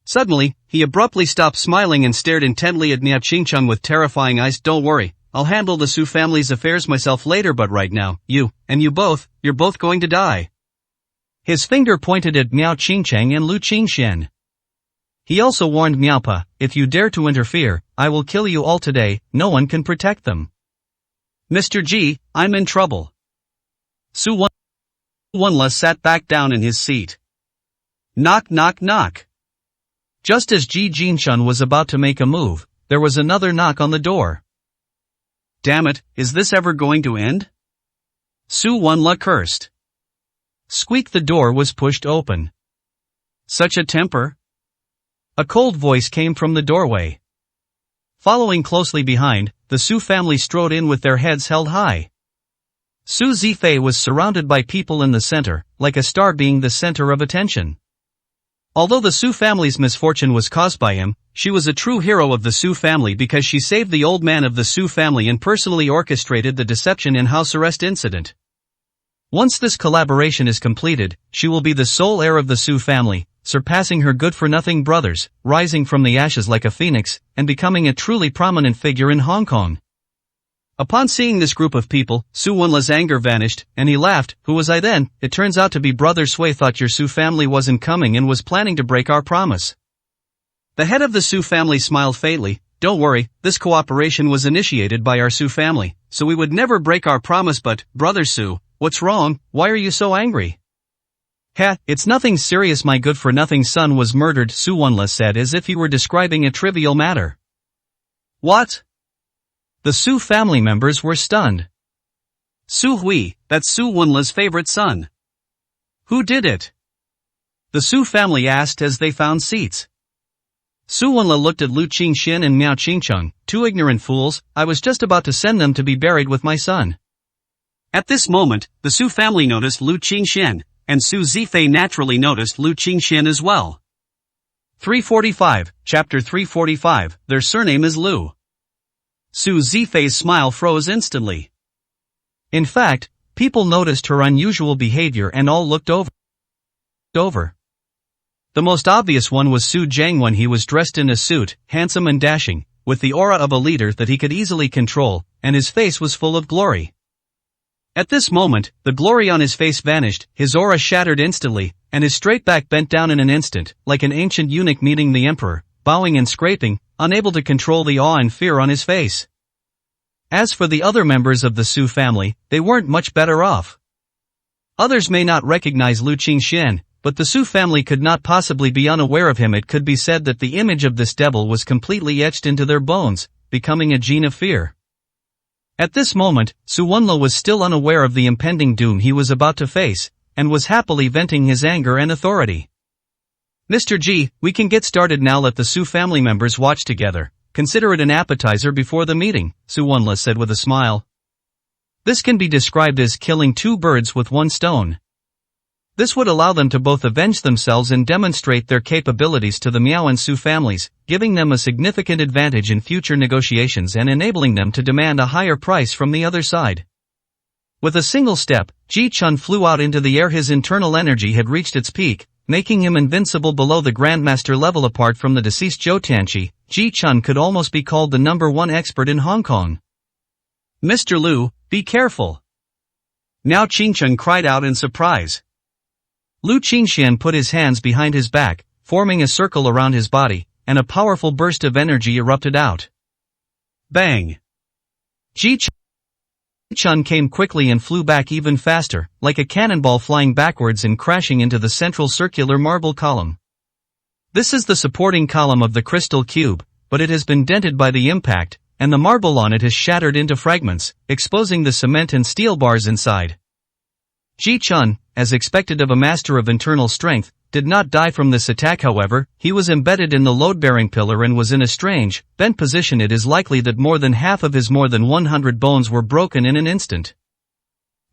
Suddenly, he abruptly stopped smiling and stared intently at Miao Qingqing with terrifying eyes. Don't worry, I'll handle the Su family's affairs myself later, but right now, you're both going to die. His finger pointed at Miao Qingqiang and Lu Qingxian. He also warned Miaopa, if you dare to interfere, I will kill you all today. No one can protect them. Mr. Ji, I'm in trouble. Su Wunla sat back down in his seat. Knock knock knock. Just as Ji Jinshun was about to make a move, there was another knock on the door. Damn it, is this ever going to end? Su Wunla cursed. Squeak! The door was pushed open. Such a temper? A cold voice came from the doorway. Following closely behind, the Su family strode in with their heads held high. Su Zifei was surrounded by people in the center, like a star being the center of attention. Although the Su family's misfortune was caused by him, she was a true hero of the Su family because she saved the old man of the Su family and personally orchestrated the deception and house arrest incident. Once this collaboration is completed, she will be the sole heir of the Su family, surpassing her good-for-nothing brothers, rising from the ashes like a phoenix, and becoming a truly prominent figure in Hong Kong. Upon seeing this group of people, Su Wunla's anger vanished, and he laughed. Who was I then? It turns out to be Brother Sui. Thought your Su family wasn't coming and was planning to break our promise. The head of the Su family smiled faintly. Don't worry, this cooperation was initiated by our Su family, so we would never break our promise. But, Brother Su, what's wrong? Why are you so angry? Ha, it's nothing serious. My good-for-nothing son was murdered, Su Wunla said as if he were describing a trivial matter. What? The Su family members were stunned. Su Hui, that's Su Wunla's favorite son. Who did it? The Su family asked as they found seats. Su Wunla looked at Lu Qingxian and Miao Qingqing. Two ignorant fools, I was just about to send them to be buried with my son. At this moment, the Su family noticed Lu Qingxian, and Su Zifei naturally noticed Lu Qingxian as well. 345, Chapter 345, their surname is Lu. Su Zifei's smile froze instantly. In fact, people noticed her unusual behavior and all looked over. The most obvious one was Su Jiangwen. He was dressed in a suit, handsome and dashing, with the aura of a leader that he could easily control, and his face was full of glory. At this moment, the glory on his face vanished, his aura shattered instantly, and his straight back bent down in an instant, like an ancient eunuch meeting the emperor, bowing and scraping, unable to control the awe and fear on his face. As for the other members of the Su family, they weren't much better off. Others may not recognize Lu Qingxian, but the Su family could not possibly be unaware of him. It could be said that the image of this devil was completely etched into their bones, becoming a gene of fear. At this moment, Su Wunla was still unaware of the impending doom he was about to face, and was happily venting his anger and authority. Mr. Ji, we can get started now. Let the Su family members watch together. Consider it an appetizer before the meeting, Su Wunla said with a smile. This can be described as killing two birds with one stone. This would allow them to both avenge themselves and demonstrate their capabilities to the Miao and Su families, giving them a significant advantage in future negotiations and enabling them to demand a higher price from the other side. With a single step, Ji Chun flew out into the air. His internal energy had reached its peak, making him invincible below the Grandmaster level. Apart from the deceased Zhou Tianqi, Ji Chun could almost be called the #1 expert in Hong Kong. Mr. Lu, be careful! Miao Qingqing cried out in surprise. Lu Qingxian put his hands behind his back, forming a circle around his body, and a powerful burst of energy erupted out. Bang! Ji Chun came quickly and flew back even faster, like a cannonball flying backwards and crashing into the central circular marble column. This is the supporting column of the crystal cube, but it has been dented by the impact, and the marble on it has shattered into fragments, exposing the cement and steel bars inside. Ji Chun, as expected of a master of internal strength, did not die from this attack. However, he was embedded in the load-bearing pillar and was in a strange, bent position. It is likely that more than half of his more than 100 bones were broken in an instant.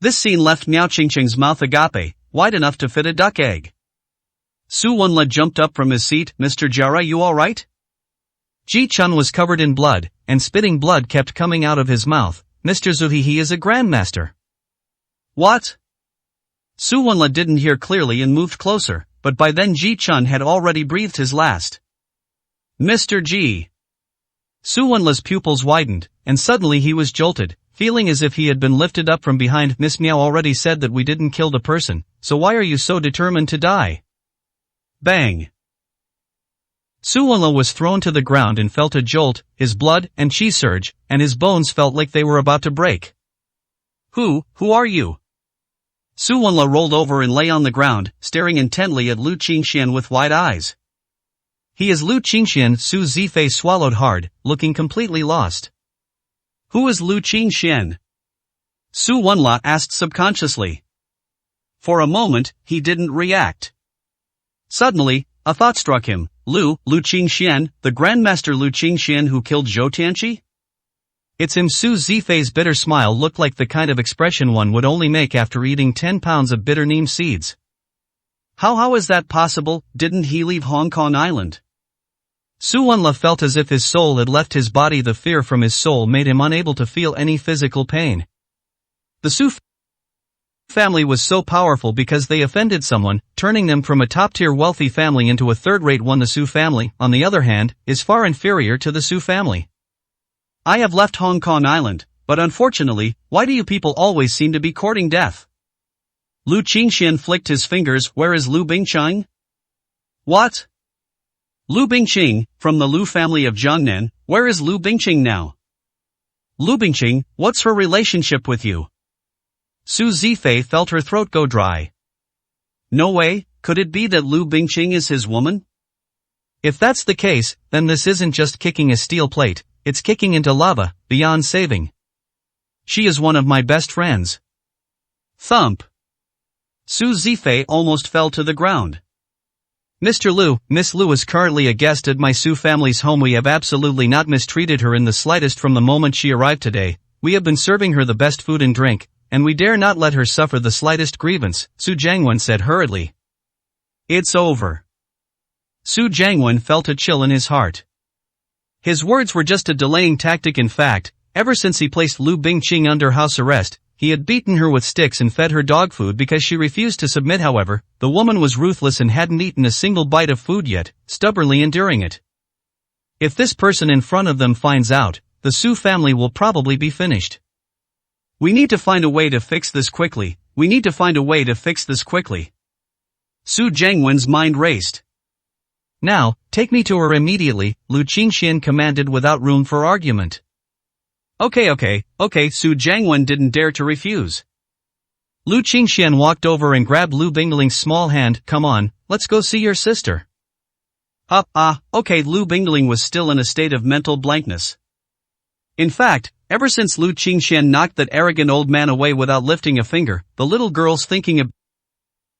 This scene left Miao Qingqing's mouth agape, wide enough to fit a duck egg. Su Wenla jumped up from his seat. Mr. Jia, you alright? Ji Chun was covered in blood, and spitting blood kept coming out of his mouth. Mr. Zhu, he is a grandmaster. What? Su Wenla didn't hear clearly and moved closer, but by then Ji Chun had already breathed his last. Mr. Ji. Su Wenla's pupils widened, and suddenly he was jolted, feeling as if he had been lifted up from behind. Miss Miao already said that we didn't kill the person, so why are you so determined to die? Bang. Su Wenla was thrown to the ground and felt a jolt, his blood and chi surge, and his bones felt like they were about to break. Who are you? Su Wenla rolled over and lay on the ground, staring intently at Lu Qingxian with wide eyes. He is Lu Qingxian. Su Zifei swallowed hard, looking completely lost. Who is Lu Qingxian? Su Wenla asked subconsciously. For a moment, he didn't react. Suddenly, a thought struck him. Lu Qingxian, the Grandmaster Lu Qingxian who killed Zhou Tianqi? It's him. Su Zifei's bitter smile looked like the kind of expression one would only make after eating 10 pounds of bitter neem seeds. How is that possible? Didn't he leave Hong Kong Island? Su Wenla felt as if his soul had left his body. The fear from his soul made him unable to feel any physical pain. The Su family was so powerful because they offended someone, turning them from a top-tier wealthy family into a third-rate one. The Su family, on the other hand, is far inferior to the Su family. I have left Hong Kong Island, but unfortunately, why do you people always seem to be courting death? Lu Qingxian flicked his fingers. Where is Lu Bingqing? What? Lu Bingqing, from the Lu family of Jiangnan. Where is Lu Bingqing now? Lu Bingqing, what's her relationship with you? Su Zifei felt her throat go dry. No way, could it be that Lu Bingqing is his woman? If that's the case, then this isn't just kicking a steel plate, it's kicking into lava, beyond saving. She is one of my best friends. Thump. Su Zifei almost fell to the ground. Mr. Lu, Miss Lu is currently a guest at my Su family's home. We have absolutely not mistreated her in the slightest from the moment she arrived today. We have been serving her the best food and drink, and we dare not let her suffer the slightest grievance, Su Jiangwen said hurriedly. It's over. Su Jiangwen felt a chill in his heart. His words were just a delaying tactic. In fact, ever since he placed Lu Bingqing under house arrest, he had beaten her with sticks and fed her dog food because she refused to submit. However, the woman was ruthless and hadn't eaten a single bite of food yet, stubbornly enduring it. If this person in front of them finds out, the Su family will probably be finished. We need to find a way to fix this quickly. Su Jiangwen's mind raced. Now, take me to her immediately, Lu Qingxian commanded without room for argument. Okay, Su Jiangwen didn't dare to refuse. Lu Qingxian walked over and grabbed Lu Bingling's small hand. Come on, let's go see your sister. Okay. Lu Bingling was still in a state of mental blankness. In fact, ever since Lu Qingxian knocked that arrogant old man away without lifting a finger, the little girl's thinking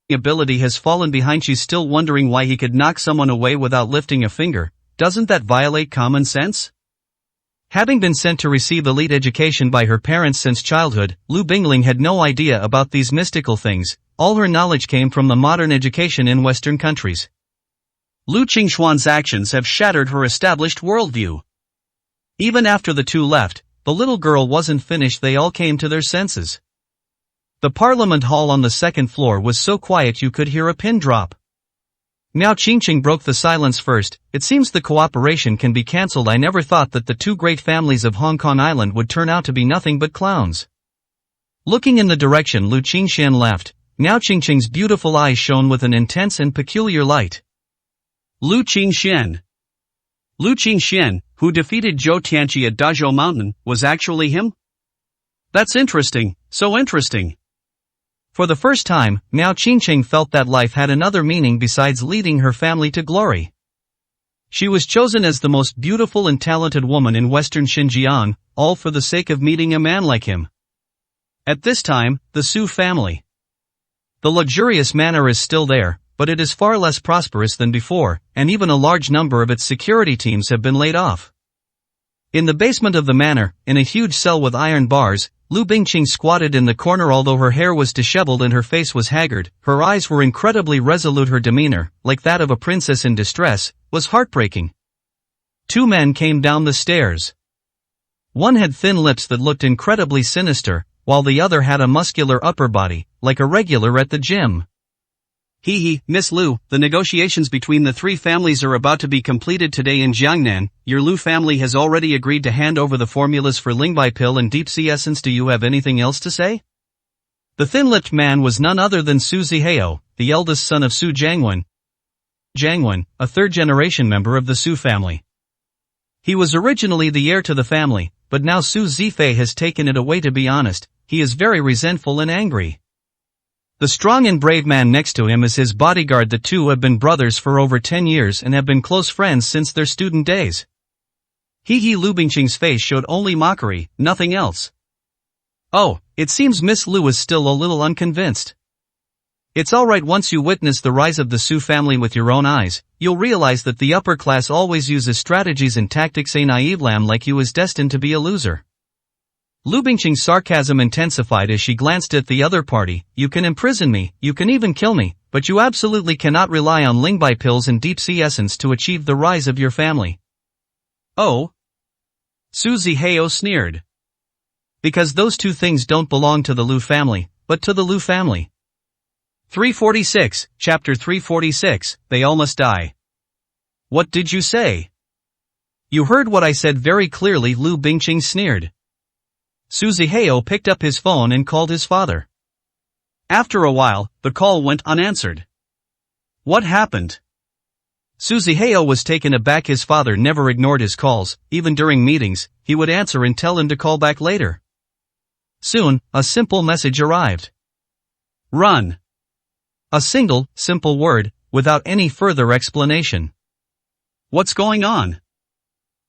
ability has fallen behind. She's still wondering why he could knock someone away without lifting a finger. Doesn't that violate common sense? Having been sent to receive elite education by her parents since childhood, Lu Bingling had no idea about these mystical things. All her knowledge came from the modern education in Western countries. Lu Qingxuan's actions have shattered her established worldview. Even after the two left, the little girl wasn't finished. They all came to their senses. The Parliament Hall on the second floor was so quiet you could hear a pin drop. Miao Qingqing broke the silence first. It seems the cooperation can be cancelled. I never thought that the two great families of Hong Kong Island would turn out to be nothing but clowns. Looking in the direction Lu Qingxian left, Miao Qingqing's beautiful eyes shone with an intense and peculiar light. Lu Qingxian, who defeated Zhou Tianqi at Dazhou Mountain, was actually him? That's interesting, so interesting. For the first time, Miao Qingqing felt that life had another meaning besides leading her family to glory. She was chosen as the most beautiful and talented woman in western Xinjiang, all for the sake of meeting a man like him. At this time, the Su family. The luxurious manor is still there, but it is far less prosperous than before, and even a large number of its security teams have been laid off. In the basement of the manor, in a huge cell with iron bars, Lu Bingqing squatted in the corner. Although her hair was disheveled and her face was haggard, her eyes were incredibly resolute. Her demeanor, like that of a princess in distress, was heartbreaking. Two men came down the stairs. One had thin lips that looked incredibly sinister, while the other had a muscular upper body, like a regular at the gym. Miss Lu, the negotiations between the three families are about to be completed today in Jiangnan. Your Lu family has already agreed to hand over the formulas for Lingbai pill and deep sea essence. Do you have anything else to say? The thin-lipped man was none other than Su Zihao, the eldest son of Su Jiangwen, a third-generation member of the Su family. He was originally the heir to the family, but now Su Zifei has taken it away. To be honest, he is very resentful and angry. The strong and brave man next to him is his bodyguard. The two have been brothers for over 10 years and have been close friends since their student days. Lu Bingqing's face showed only mockery, nothing else. Oh, it seems Miss Lu is still a little unconvinced. It's alright. Once you witness the rise of the Su family with your own eyes, you'll realize that the upper class always uses strategies and tactics. A naive lamb like you is destined to be a loser. Lu Bingqing's sarcasm intensified as she glanced at the other party. You can imprison me, you can even kill me, but you absolutely cannot rely on Lingbai pills and deep sea essence to achieve the rise of your family. Oh? Su Zihao sneered. Because those two things don't belong to the Lu family, but to the Lu family. 346, Chapter 346, They All Must Die. What did you say? You heard what I said very clearly. Lu Bingqing sneered. Su Zihao picked up his phone and called his father. After a while, the call went unanswered. What happened? Su Zihao was taken aback. His father never ignored his calls. Even during meetings, he would answer and tell him to call back later. Soon, a simple message arrived. Run. A single, simple word, without any further explanation. What's going on?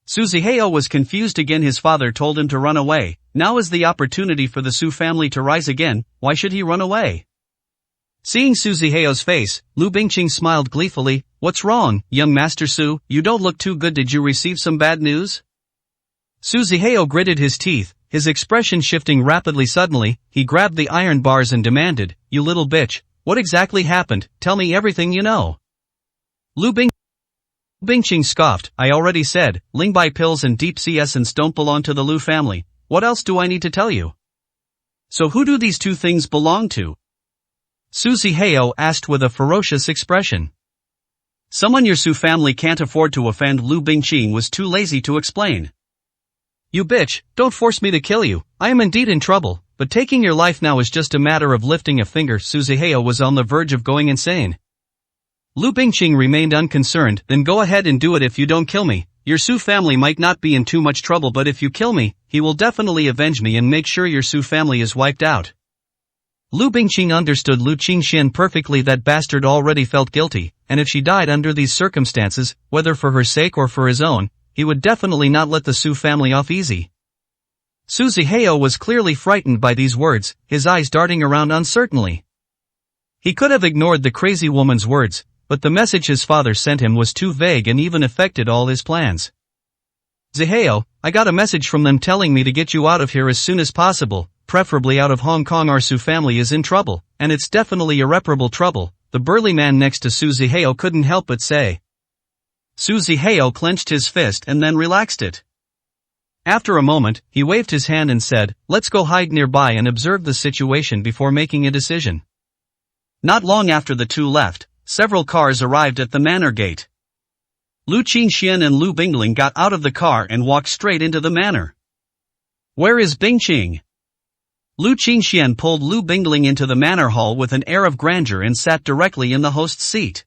Su Zihao was confused again. His father told him to run away. Now is the opportunity for the Su family to rise again. Why should he run away? Seeing Su Zihao's face, Lu Bingqing smiled gleefully. What's wrong, young Master Su? You don't look too good. Did you receive some bad news? Su Zihao gritted his teeth, his expression shifting rapidly. Suddenly, he grabbed the iron bars and demanded, You little bitch, what exactly happened? Tell me everything you know. Lu Bingqing scoffed. I already said, Lingbai pills and deep sea essence don't belong to the Lu family. What else do I need to tell you? So who do these two things belong to? Su Zihao asked with a ferocious expression. Someone your Su family can't afford to offend. Lu Bingqing was too lazy to explain. You bitch, don't force me to kill you. I am indeed in trouble, but taking your life now is just a matter of lifting a finger. Su Zihao was on the verge of going insane. Lu Bingqing remained unconcerned. Then go ahead and do it. If you don't kill me, your Su family might not be in too much trouble, but if you kill me, he will definitely avenge me and make sure your Su family is wiped out. Lu Bingqing understood Lu Qingxian perfectly. That bastard already felt guilty, and if she died under these circumstances, whether for her sake or for his own, he would definitely not let the Su family off easy. Su Zihao was clearly frightened by these words, his eyes darting around uncertainly. He could have ignored the crazy woman's words, but the message his father sent him was too vague and even affected all his plans. Zihao, I got a message from them telling me to get you out of here as soon as possible, preferably out of Hong Kong. Our Su family is in trouble, and it's definitely irreparable trouble, the burly man next to Su Zihao couldn't help but say. Su Zihao clenched his fist and then relaxed it. After a moment, he waved his hand and said, Let's go hide nearby and observe the situation before making a decision. Not long after the two left, several cars arrived at the manor gate. Lu Qingxian and Lu Bingling got out of the car and walked straight into the manor. Where is Bingqing? Lu Qingxian pulled Lu Bingling into the manor hall with an air of grandeur and sat directly in the host's seat.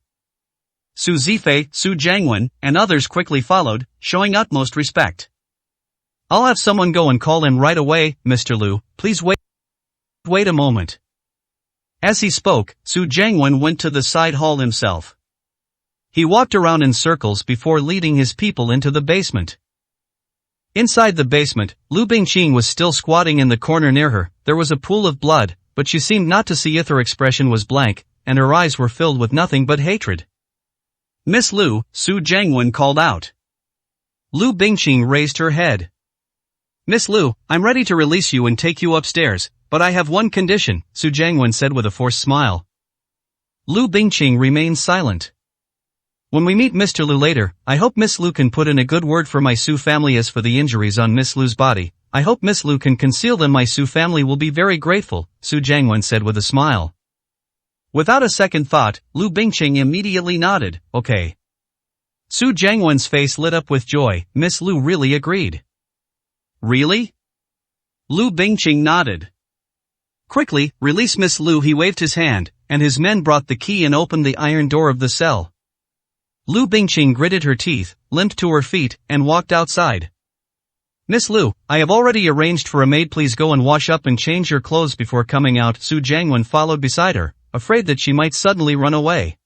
Su Zifei, Su Jiangwen, and others quickly followed, showing utmost respect. I'll have someone go and call him right away, Mr. Lu, please wait a moment. As he spoke, Su Jiangwen went to the side hall himself. He walked around in circles before leading his people into the basement. Inside the basement, Lu Bingqing was still squatting in the corner near her. There was a pool of blood, but she seemed not to see it. Her expression was blank, and her eyes were filled with nothing but hatred. Miss Lu, Su Jiangwen called out. Lu Bingqing raised her head. Miss Lu, I'm ready to release you and take you upstairs, but I have one condition, Su Jiangwen said with a forced smile. Lu Bingqing remained silent. When we meet Mr. Lu later, I hope Miss Lu can put in a good word for my Su family. As for the injuries on Miss Lu's body, I hope Miss Lu can conceal them. My Su family will be very grateful, Su Jiangwen said with a smile. Without a second thought, Lu Bingqing immediately nodded, okay. Su Jiangwen's face lit up with joy. Miss Lu really agreed. Really? Lu Bingqing nodded. Quickly, release Miss Lu. He waved his hand, and his men brought the key and opened the iron door of the cell. Lu Bingqing gritted her teeth, limped to her feet, and walked outside. Miss Lu, I have already arranged for a maid. Please go and wash up and change your clothes before coming out. Su Jiangwen followed beside her, afraid that she might suddenly run away.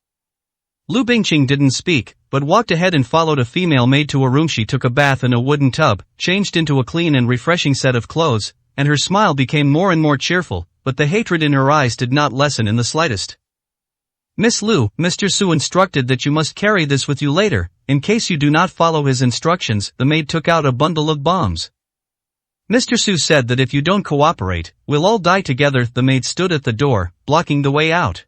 Lu Bingqing didn't speak, but walked ahead and followed a female maid to a room. She took a bath in a wooden tub, changed into a clean and refreshing set of clothes, and her smile became more and more cheerful, but the hatred in her eyes did not lessen in the slightest. Miss Lu, Mr. Su instructed that you must carry this with you later, in case you do not follow his instructions. The maid took out a bundle of bombs. Mr. Su said that if you don't cooperate, we'll all die together. The maid stood at the door, blocking the way out.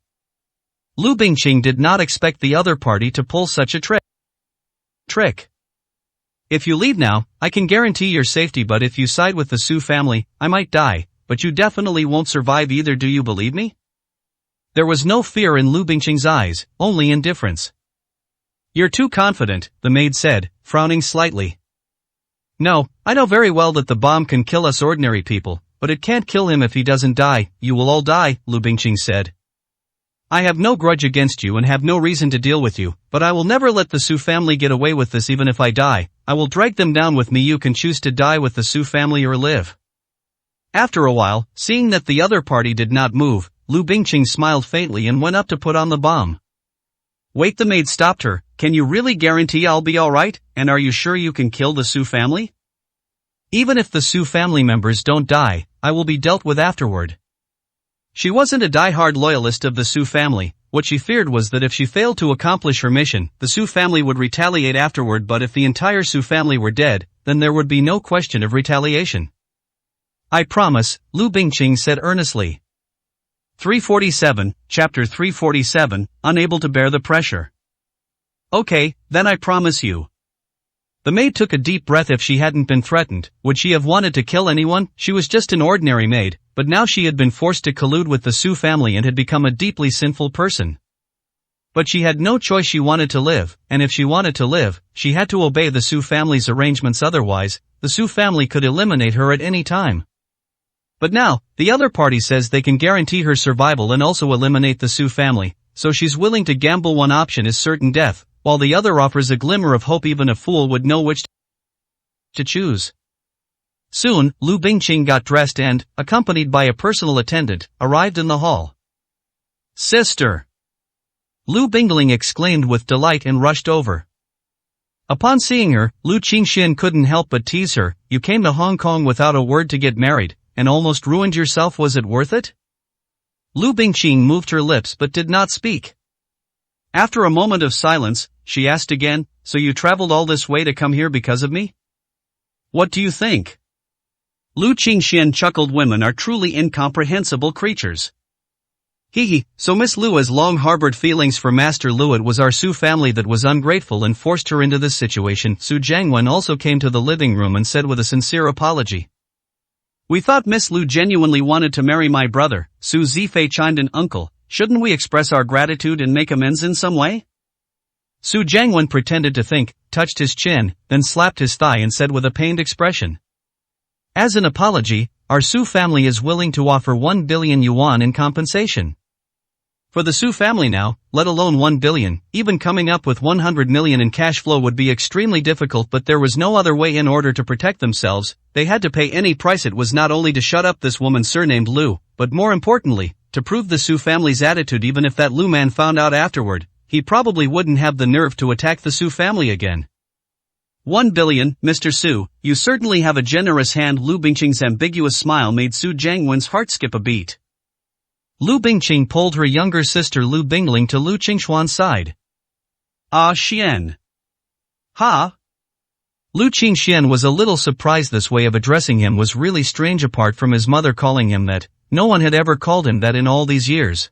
Lu Bingqing did not expect the other party to pull such a trick. If you leave now, I can guarantee your safety, but if you side with the Su family, I might die, but you definitely won't survive either. Do you believe me? There was no fear in Lu Bingqing's eyes, only indifference. You're too confident, the maid said, frowning slightly. No, I know very well that the bomb can kill us ordinary people, but it can't kill him if he doesn't die. You will all die, Lu Bingqing said. I have no grudge against you and have no reason to deal with you, but I will never let the Su family get away with this. Even if I die, I will drag them down with me. You can choose to die with the Su family or live. After a while, seeing that the other party did not move, Lu Bingqing smiled faintly and went up to put on the bomb. Wait, the maid stopped her. Can you really guarantee I'll be alright, and are you sure you can kill the Su family? Even if the Su family members don't die, I will be dealt with afterward. She wasn't a die-hard loyalist of the Su family. What she feared was that if she failed to accomplish her mission, the Su family would retaliate afterward. But if the entire Su family were dead, then there would be no question of retaliation. I promise, Lu Bingqing said earnestly. 347, Chapter 347, Unable to bear the pressure. Okay, then I promise you. The maid took a deep breath. If she hadn't been threatened, would she have wanted to kill anyone? She was just an ordinary maid, but now she had been forced to collude with the Su family and had become a deeply sinful person. But she had no choice. She wanted to live, and if she wanted to live, she had to obey the Su family's arrangements. Otherwise, the Su family could eliminate her at any time. But now, the other party says they can guarantee her survival and also eliminate the Su family, so she's willing to gamble. One option is certain death, while the other offers a glimmer of hope. Even a fool would know which to choose. Soon, Lu Bingqing got dressed and, accompanied by a personal attendant, arrived in the hall. Sister! Lu Bingling exclaimed with delight and rushed over. Upon seeing her, Lu Qingxian couldn't help but tease her. You came to Hong Kong without a word to get married, and almost ruined yourself. Was it worth it? Lu Bingqing moved her lips but did not speak. After a moment of silence, she asked again, so you traveled all this way to come here because of me? What do you think? Lu Qingxian chuckled. Women are truly incomprehensible creatures. So Miss Lu has long harbored feelings for Master Lu. It was our Su family that was ungrateful and forced her into this situation. Su Jiangwen also came to the living room and said with a sincere apology. We thought Miss Lu genuinely wanted to marry my brother. Su Zifei chimed in. Uncle, shouldn't we express our gratitude and make amends in some way? Su Jiangwen pretended to think, touched his chin, then slapped his thigh and said with a pained expression. As an apology, our Su family is willing to offer 1 billion yuan in compensation. For the Su family now, let alone 1 billion, even coming up with 100 million in cash flow would be extremely difficult, but there was no other way. In order to protect themselves, they had to pay any price. It was not only to shut up this woman surnamed Lu, but more importantly, to prove the Su family's attitude. Even if that Lu man found out afterward, he probably wouldn't have the nerve to attack the Su family again. 1 billion, Mr. Su, you certainly have a generous hand. Lu Bingqing's ambiguous smile made Su Jiangwen's heart skip a beat. Lu Bingqing pulled her younger sister Lu Bingling to Lu Qingxuan's side. Ah, Xian. Ha? Lu Qingxian was a little surprised. This way of addressing him was really strange, apart from his mother calling him that. No one had ever called him that in all these years.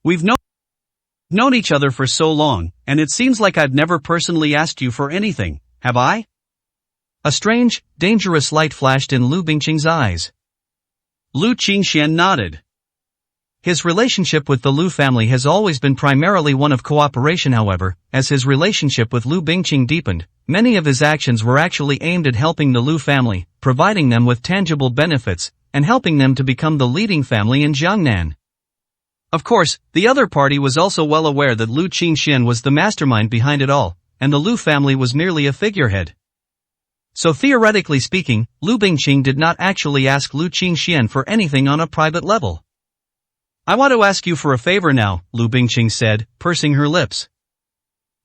We've known each other for so long, and it seems like I've never personally asked you for anything, have I? A strange, dangerous light flashed in Lu Bingqing's eyes. Lu Qingxian nodded. His relationship with the Lu family has always been primarily one of cooperation. However, as his relationship with Lu Bingqing deepened, many of his actions were actually aimed at helping the Lu family, providing them with tangible benefits, and helping them to become the leading family in Jiangnan. Of course, the other party was also well aware that Lu Qingxian was the mastermind behind it all, and the Lu family was merely a figurehead. So theoretically speaking, Lu Bingqing did not actually ask Lu Qingxian for anything on a private level. I want to ask you for a favor now, Lu Bingqing said, pursing her lips.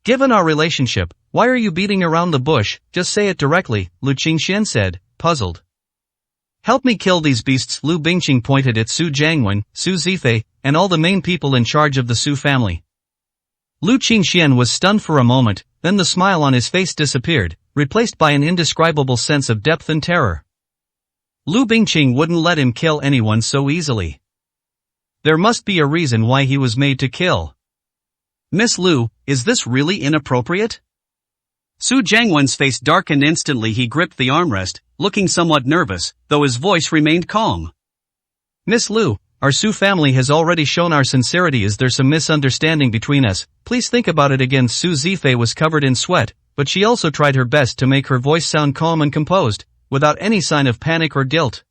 Given our relationship, why are you beating around the bush? Just say it directly, Lu Qingxian said, puzzled. Help me kill these beasts. Lu Bingqing pointed at Su Jiangwen, Su Zifei, and all the main people in charge of the Su family. Lu Qingxian was stunned for a moment, then the smile on his face disappeared, replaced by an indescribable sense of depth and terror. Lu Bingqing wouldn't let him kill anyone so easily. There must be a reason why he was made to kill. Miss Lu, is this really inappropriate? Su Jiangwen's face darkened instantly. He gripped the armrest, looking somewhat nervous, though his voice remained calm. Miss Lu, our Su family has already shown our sincerity. Is there some misunderstanding between us? Please think about it again. Su Zifei was covered in sweat, but she also tried her best to make her voice sound calm and composed, without any sign of panic or guilt.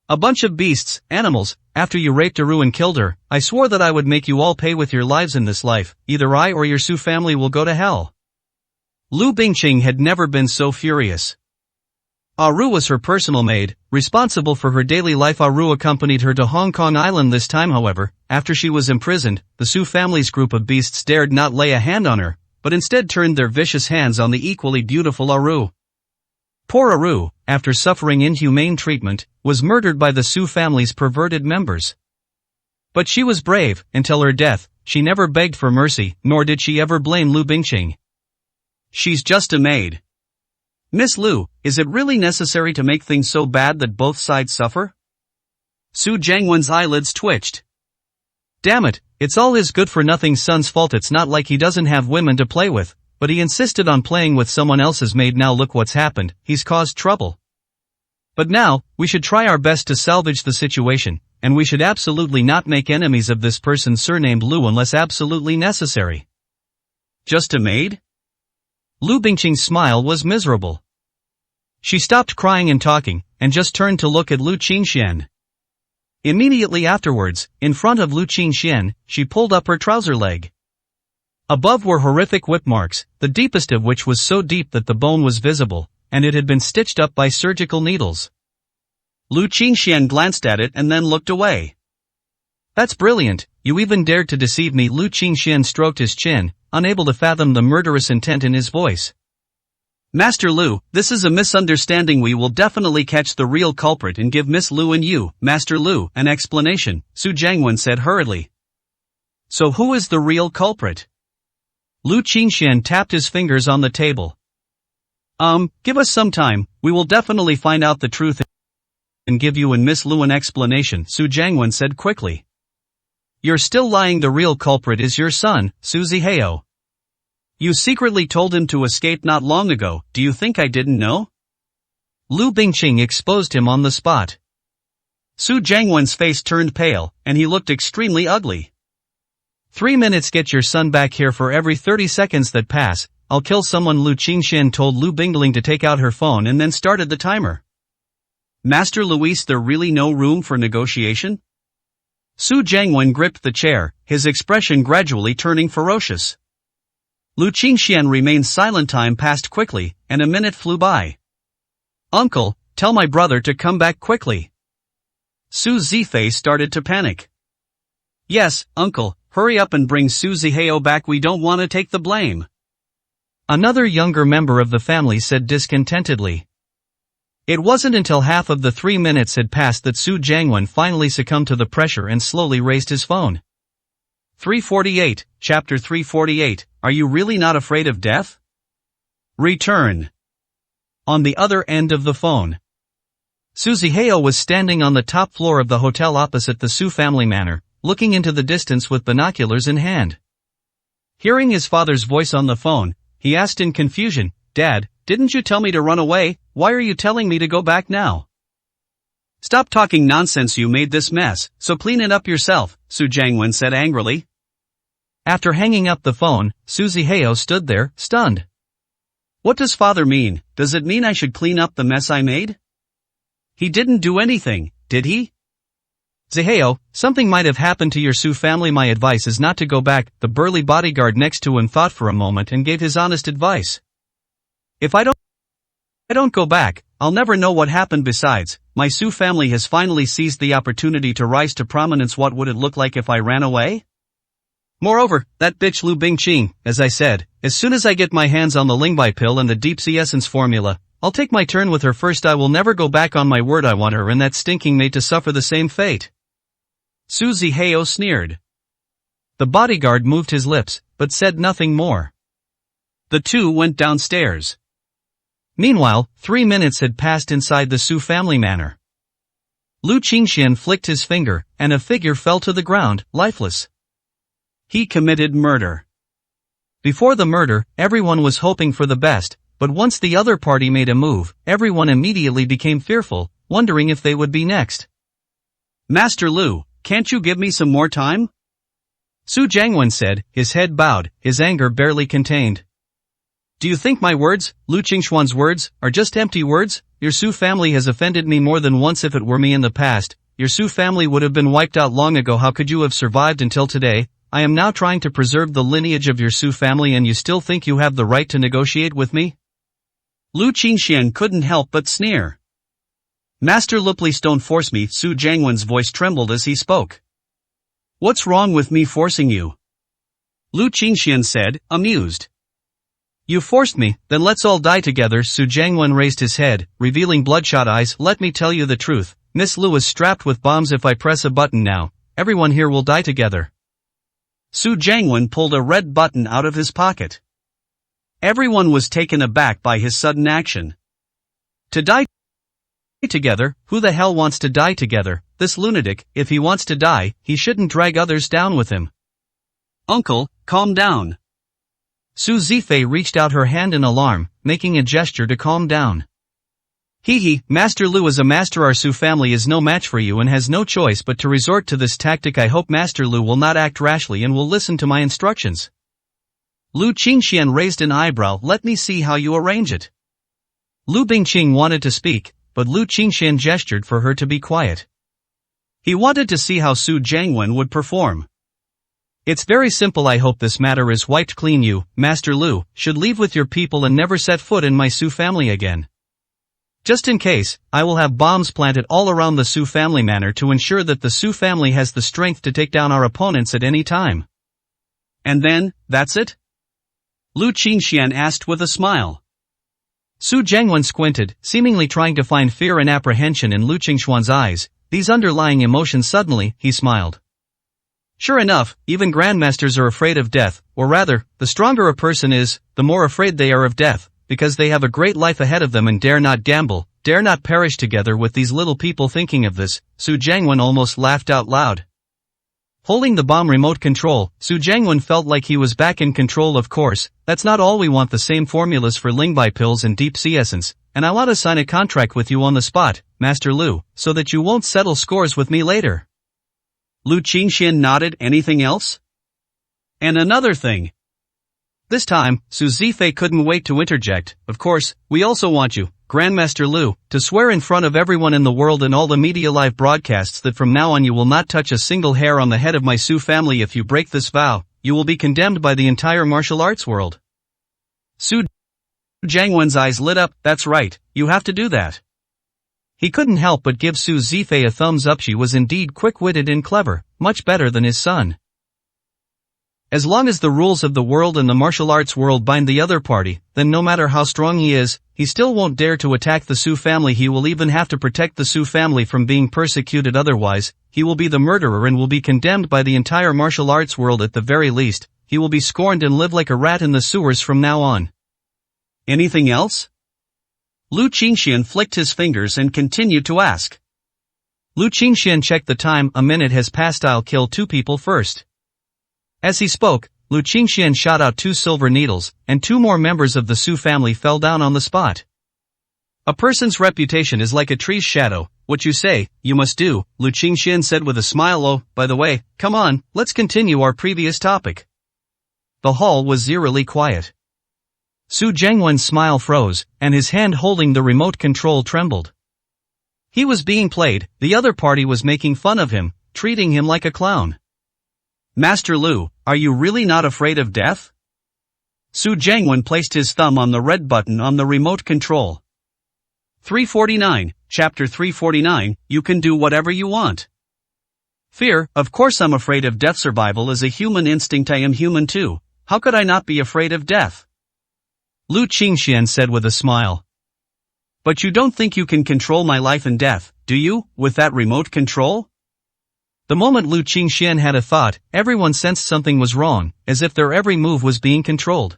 A bunch of beasts, animals. After you raped Aru and killed her, I swore that I would make you all pay with your lives in this life. Either I or your Su family will go to hell. Lu Bingqing had never been so furious. Aru was her personal maid, responsible for her daily life. Aru accompanied her to Hong Kong Island this time. However, after she was imprisoned, the Su family's group of beasts dared not lay a hand on her, but instead turned their vicious hands on the equally beautiful Aru. Poor Aru, after suffering inhumane treatment, was murdered by the Su family's perverted members. But she was brave. Until her death, she never begged for mercy, nor did she ever blame Lu Bingqing. She's just a maid. Miss Lu, is it really necessary to make things so bad that both sides suffer? Su Jiangwen's eyelids twitched. Damn it, it's all his good-for-nothing son's fault. It's not like he doesn't have women to play with, but he insisted on playing with someone else's maid. Now look what's happened, he's caused trouble. But now, we should try our best to salvage the situation, and we should absolutely not make enemies of this person surnamed Lu unless absolutely necessary. Just a maid? Lu Bingqing's smile was miserable. She stopped crying and talking, and just turned to look at Lu Qingxian. Immediately afterwards, in front of Lu Qingxian, she pulled up her trouser leg. Above were horrific whip marks, the deepest of which was so deep that the bone was visible, and it had been stitched up by surgical needles. Lu Qingxian glanced at it and then looked away. That's brilliant, you even dared to deceive me. Lu Qingxian stroked his chin, unable to fathom the murderous intent in his voice. Master Lu, this is a misunderstanding. We will definitely catch the real culprit and give Miss Lu and you, Master Lu, an explanation, Su Jiangwen said hurriedly. So who is the real culprit? Lu Qingxian tapped his fingers on the table. Give us some time, we will definitely find out the truth and give you and Miss Lu an explanation, Su Jiangwen said quickly. You're still lying. The real culprit is your son, Su Zihao. You secretly told him to escape not long ago. Do you think I didn't know? Lu Bingqing exposed him on the spot. Su Jiangwen's face turned pale, and he looked extremely ugly. 3 minutes. Get your son back here. For every 30 seconds that pass, I'll kill someone. Lu Qingxian told Lu Bingling to take out her phone and then started the timer. Master Luis, there really no room for negotiation? Su Jiangwen gripped the chair, his expression gradually turning ferocious. Lu Qingxian remained silent. Time passed quickly, and a minute flew by. "Uncle, tell my brother to come back quickly." Su Zifei started to panic. "Yes, uncle, hurry up and bring Su Zihao back. We don't want to take the blame," another younger member of the family said discontentedly. It wasn't until half of the 3 minutes had passed that Su Jiangwen finally succumbed to the pressure and slowly raised his phone. 348, Chapter 348, Are you really not afraid of death? Return. On the other end of the phone, Su Zihao was standing on the top floor of the hotel opposite the Su family manor, looking into the distance with binoculars in hand. Hearing his father's voice on the phone, he asked in confusion, "Dad, didn't you tell me to run away? Why are you telling me to go back now?" "Stop talking nonsense. You made this mess, so clean it up yourself," Su Jiangwen said angrily. After hanging up the phone, Su Zihao stood there, stunned. "What does father mean? Does it mean I should clean up the mess I made? He didn't do anything, did he?" "Zihao, something might have happened to your Su family. My advice is not to go back." The burly bodyguard next to him thought for a moment and gave his honest advice. If I don't go back, I'll never know what happened. Besides, my Su family has finally seized the opportunity to rise to prominence. What would it look like if I ran away? Moreover, that bitch Lu Bingqing, as I said, as soon as I get my hands on the Lingbai pill and the Deep Sea Essence formula, I'll take my turn with her first. I will never go back on my word. I want her and that stinking maid to suffer the same fate." Su Zihao sneered. The bodyguard moved his lips, but said nothing more. The two went downstairs. Meanwhile, 3 minutes had passed inside the Su family manor. Lu Qingxian flicked his finger, and a figure fell to the ground, lifeless. He committed murder. Before the murder, everyone was hoping for the best, but once the other party made a move, everyone immediately became fearful, wondering if they would be next. "Master Lu, can't you give me some more time?" Su Jiangwen said, his head bowed, his anger barely contained. "Do you think my words, Lu Qingshuan's words, are just empty words? Your Su family has offended me more than once. If it were me in the past, your Su family would have been wiped out long ago. How could you have survived until today? I am now trying to preserve the lineage of your Su family and you still think you have the right to negotiate with me?" Lu Qingxian couldn't help but sneer. "Master Lu, please don't force me." Su Jiangwen's voice trembled as he spoke. "What's wrong with me forcing you?" Lu Qingxian said, amused. "You forced me, then let's all die together." Su Jiangwen raised his head, revealing bloodshot eyes. "Let me tell you the truth, Miss Lu is strapped with bombs. If I press a button now, everyone here will die together." Su Jiangwen pulled a red button out of his pocket. Everyone was taken aback by his sudden action. To die together? Who the hell wants to die together? This lunatic, if he wants to die, he shouldn't drag others down with him. "Uncle, calm down." Su Zifei reached out her hand in alarm, making a gesture to calm down. "Hee, Master Lu is a master. Our Su family is no match for you and has no choice but to resort to this tactic. I hope Master Lu will not act rashly and will listen to my instructions." Lu Qingxian raised an eyebrow. "Let me see how you arrange it." Lu Bingqing wanted to speak, but Lu Qingxian gestured for her to be quiet. He wanted to see how Su Jiangwen would perform. "It's very simple. I hope this matter is wiped clean. You, Master Lu, should leave with your people and never set foot in my Su family again. Just in case, I will have bombs planted all around the Su family manor to ensure that the Su family has the strength to take down our opponents at any time." "And then, that's it?" Lu Qingxian asked with a smile. Su Jiangwen squinted, seemingly trying to find fear and apprehension in Lu Qingshuan's eyes, these underlying emotions. Suddenly, he smiled. "Sure enough, even grandmasters are afraid of death, or rather, the stronger a person is, the more afraid they are of death, because they have a great life ahead of them and dare not gamble, dare not perish together with these little people." Thinking of this, Su Jiangwen almost laughed out loud. Holding the bomb remote control, Su Jiangwen felt like he was back in control. "Of course, that's not all. We want the same formulas for Lingbai pills and Deep Sea Essence, and I want to sign a contract with you on the spot, Master Lu, so that you won't settle scores with me later." Lu Qingxian nodded. "Anything else?" "And another thing." This time, Su Zifei couldn't wait to interject. "Of course, we also want you, Grandmaster Lu, to swear in front of everyone in the world and all the media live broadcasts that from now on you will not touch a single hair on the head of my Su family. If you break this vow, you will be condemned by the entire martial arts world. Su Jiangwen's eyes lit up. That's right, you have to do that. He couldn't help but give Su Zifei a thumbs up. She was indeed quick-witted and clever, much better than his son. As long as the rules of the world and the martial arts world bind the other party, then no matter how strong he is, he still won't dare to attack the Su family. He will even have to protect the Su family from being persecuted, otherwise, he will be the murderer and will be condemned by the entire martial arts world. At the very least, he will be scorned and live like a rat in the sewers from now on. Anything else? Lu Qingxian flicked his fingers and continued to ask. Lu Qingxian checked the time. A minute has passed. I'll kill 2 people first. As he spoke, Lu Qingxian shot out 2 silver needles, and 2 more members of the Su family fell down on the spot. A person's reputation is like a tree's shadow. What you say, you must do, Lu Qingxian said with a smile. Oh, by the way, come on, let's continue our previous topic. The hall was eerily quiet. Su Jiangwen's smile froze, and his hand holding the remote control trembled. He was being played. The other party was making fun of him, treating him like a clown. Master Lu, are you really not afraid of death? Su Jiangwen placed his thumb on the red button on the remote control. 349, Chapter 349, you can do whatever you want. Fear, of course I'm afraid of death. Survival is a human instinct. I am human too. How could I not be afraid of death? Lu Qingxian said with a smile. But you don't think you can control my life and death, do you, with that remote control? The moment Lu Qingxian had a thought, everyone sensed something was wrong, as if their every move was being controlled.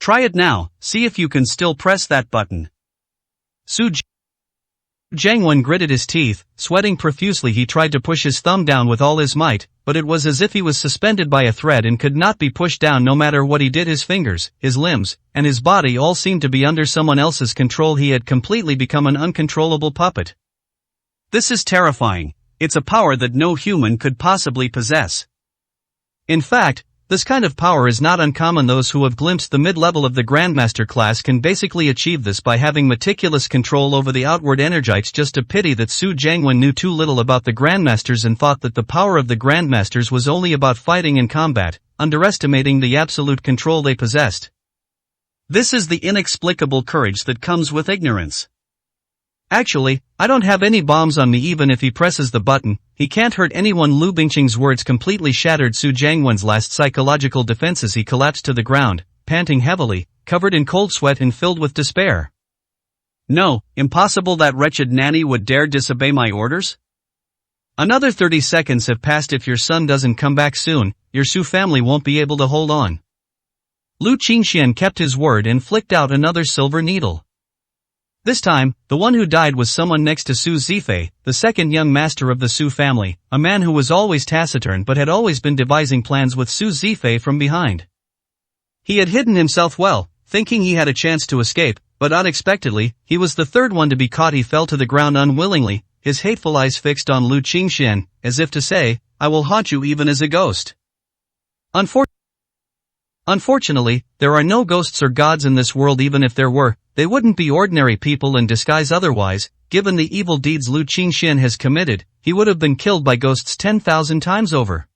Try it now, see if you can still press that button. Su Jiangwen gritted his teeth, sweating profusely. He tried to push his thumb down with all his might, but it was as if he was suspended by a thread and could not be pushed down no matter what he did. His fingers, his limbs, and his body all seemed to be under someone else's control. He had completely become an uncontrollable puppet. This is terrifying. It's a power that no human could possibly possess. In fact, this kind of power is not uncommon. Those who have glimpsed the mid-level of the Grandmaster class can basically achieve this by having meticulous control over the outward energites. Just a pity that Su Jiangwen knew too little about the Grandmasters and thought that the power of the Grandmasters was only about fighting and combat, underestimating the absolute control they possessed. This is the inexplicable courage that comes with ignorance. Actually, I don't have any bombs on me. Even if he presses the button, he can't hurt anyone. Lu Bingqing's words completely shattered Su Jiangwen's last psychological defenses. He collapsed to the ground, panting heavily, covered in cold sweat and filled with despair. No, impossible. That wretched nanny would dare disobey my orders? Another 30 seconds have passed. If your son doesn't come back soon, your Su family won't be able to hold on. Lu Qingxian kept his word and flicked out another silver needle. This time, the one who died was someone next to Su Zifei, the second young master of the Su family, a man who was always taciturn but had always been devising plans with Su Zifei from behind. He had hidden himself well, thinking he had a chance to escape, but unexpectedly, he was the third one to be caught. He fell to the ground unwillingly, his hateful eyes fixed on Lu Qingxian, as if to say, I will haunt you even as a ghost. Unfortunately, there are no ghosts or gods in this world. Even if there were, they wouldn't be ordinary people in disguise. Otherwise, given the evil deeds Lu Qingxian has committed, he would have been killed by ghosts 10,000 times over.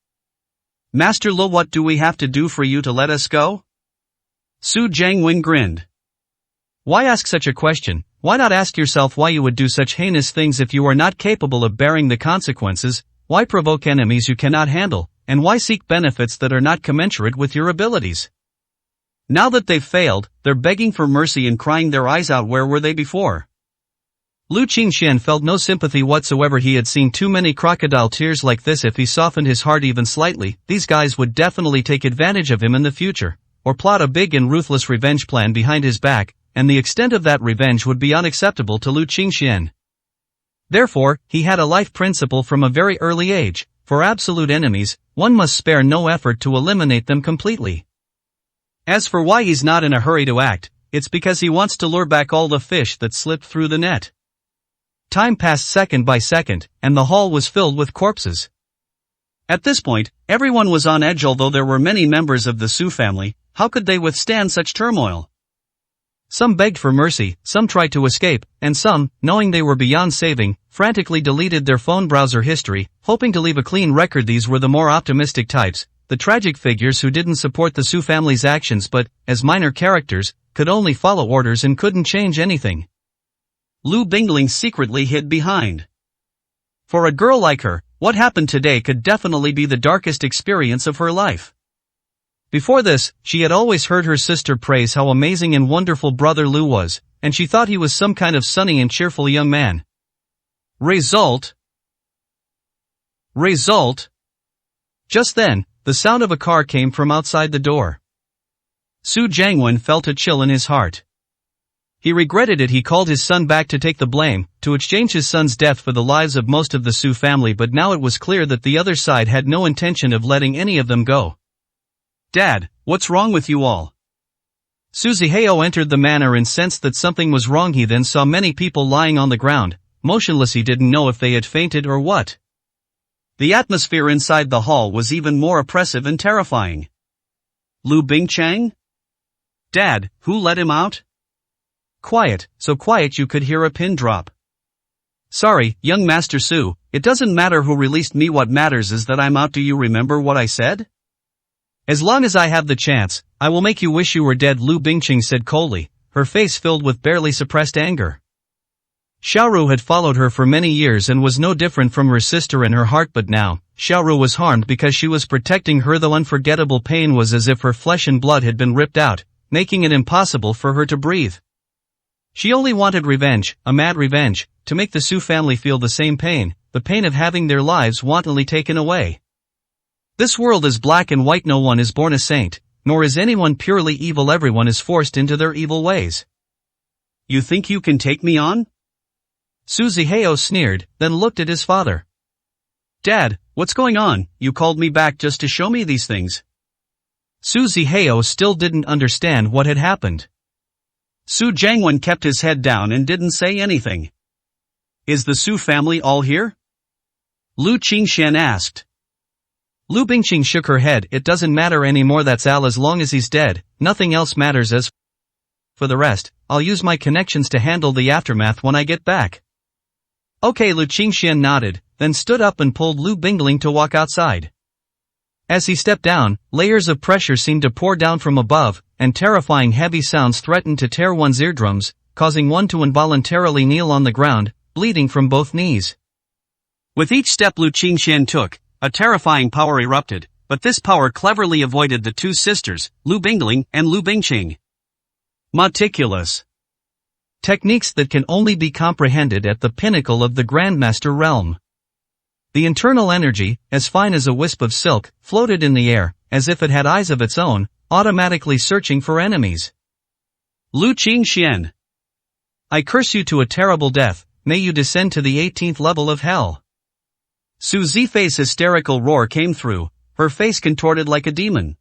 Master Lu, what do we have to do for you to let us go? Su Jiangwen grinned. Why ask such a question? Why not ask yourself why you would do such heinous things if you are not capable of bearing the consequences? Why provoke enemies you cannot handle? And why seek benefits that are not commensurate with your abilities? Now that they've failed, they're begging for mercy and crying their eyes out. Where were they before? Lu Qingxian felt no sympathy whatsoever. He had seen too many crocodile tears like this. If he softened his heart even slightly, these guys would definitely take advantage of him in the future, or plot a big and ruthless revenge plan behind his back, and the extent of that revenge would be unacceptable to Lu Qingxian. Therefore, he had a life principle from a very early age: for absolute enemies, one must spare no effort to eliminate them completely. As for why he's not in a hurry to act, it's because he wants to lure back all the fish that slipped through the net. Time passed second by second, and the hall was filled with corpses. At this point, everyone was on edge. Although there were many members of the Su family, how could they withstand such turmoil? Some begged for mercy, some tried to escape, and some, knowing they were beyond saving, frantically deleted their phone browser history, hoping to leave a clean record. These were the more optimistic types, the tragic figures who didn't support the Su family's actions but, as minor characters, could only follow orders and couldn't change anything. Lu Bingling secretly hid behind. For a girl like her, what happened today could definitely be the darkest experience of her life. Before this, she had always heard her sister praise how amazing and wonderful brother Lu was, and she thought he was some kind of sunny and cheerful young man. Result. Just then, the sound of a car came from outside the door. Su Jiangwen felt a chill in his heart. He regretted it. He called his son back to take the blame, to exchange his son's death for the lives of most of the Su family, but now it was clear that the other side had no intention of letting any of them go. Dad, what's wrong with you all? Su Zihao entered the manor and sensed that something was wrong. He then saw many people lying on the ground, motionless. He didn't know if they had fainted or what. The atmosphere inside the hall was even more oppressive and terrifying. Lu Bingchang? Dad, who let him out? Quiet, so quiet you could hear a pin drop. Sorry, young Master Su, it doesn't matter who released me. What matters is that I'm out. Do you remember what I said? As long as I have the chance, I will make you wish you were dead, Lu Bingqing said coldly, her face filled with barely suppressed anger. Xiaoru had followed her for many years and was no different from her sister in her heart, but now, Xiaoru was harmed because she was protecting her. The unforgettable pain was as if her flesh and blood had been ripped out, making it impossible for her to breathe. She only wanted revenge, a mad revenge, to make the Su family feel the same pain, the pain of having their lives wantonly taken away. This world is black and white. No one is born a saint, nor is anyone purely evil. Everyone is forced into their evil ways. You think you can take me on? Su Zihao sneered, then looked at his father. Dad, what's going on? You called me back just to show me these things. Su Zihao still didn't understand what had happened. Su Jiangwen kept his head down and didn't say anything. Is the Su family all here? Lu Qingshan asked. Lu Bingqing shook her head. It doesn't matter anymore. That's Al. As long as he's dead, nothing else matters. As for the rest, I'll use my connections to handle the aftermath when I get back. Okay, Lu Qingshan nodded, then stood up and pulled Lu Bingling to walk outside. As he stepped down, layers of pressure seemed to pour down from above, and terrifying heavy sounds threatened to tear one's eardrums, causing one to involuntarily kneel on the ground, bleeding from both knees. With each step Lu Qingshan took, a terrifying power erupted, but this power cleverly avoided the two sisters, Lu Bingling and Lu Bingqing. Meticulous techniques that can only be comprehended at the pinnacle of the Grandmaster realm. The internal energy, as fine as a wisp of silk, floated in the air, as if it had eyes of its own, automatically searching for enemies. Lu Qingshan. I curse you to a terrible death, may you descend to the 18th level of hell. Su Zifei's hysterical roar came through, her face contorted like a demon.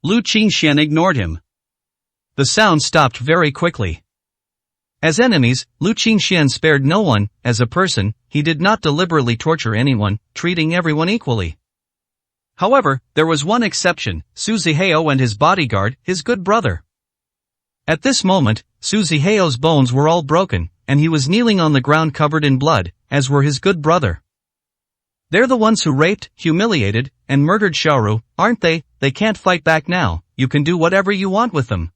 Lu Qingshan ignored him. The sound stopped very quickly. As enemies, Lu Qingshan spared no one. As a person, he did not deliberately torture anyone, treating everyone equally. However, there was one exception, Su Zihao and his bodyguard, his good brother. At this moment, Su Zihao's bones were all broken, and he was kneeling on the ground covered in blood, as were his good brother. They're the ones who raped, humiliated, and murdered Xiaoru, aren't they? They can't fight back now. You can do whatever you want with them.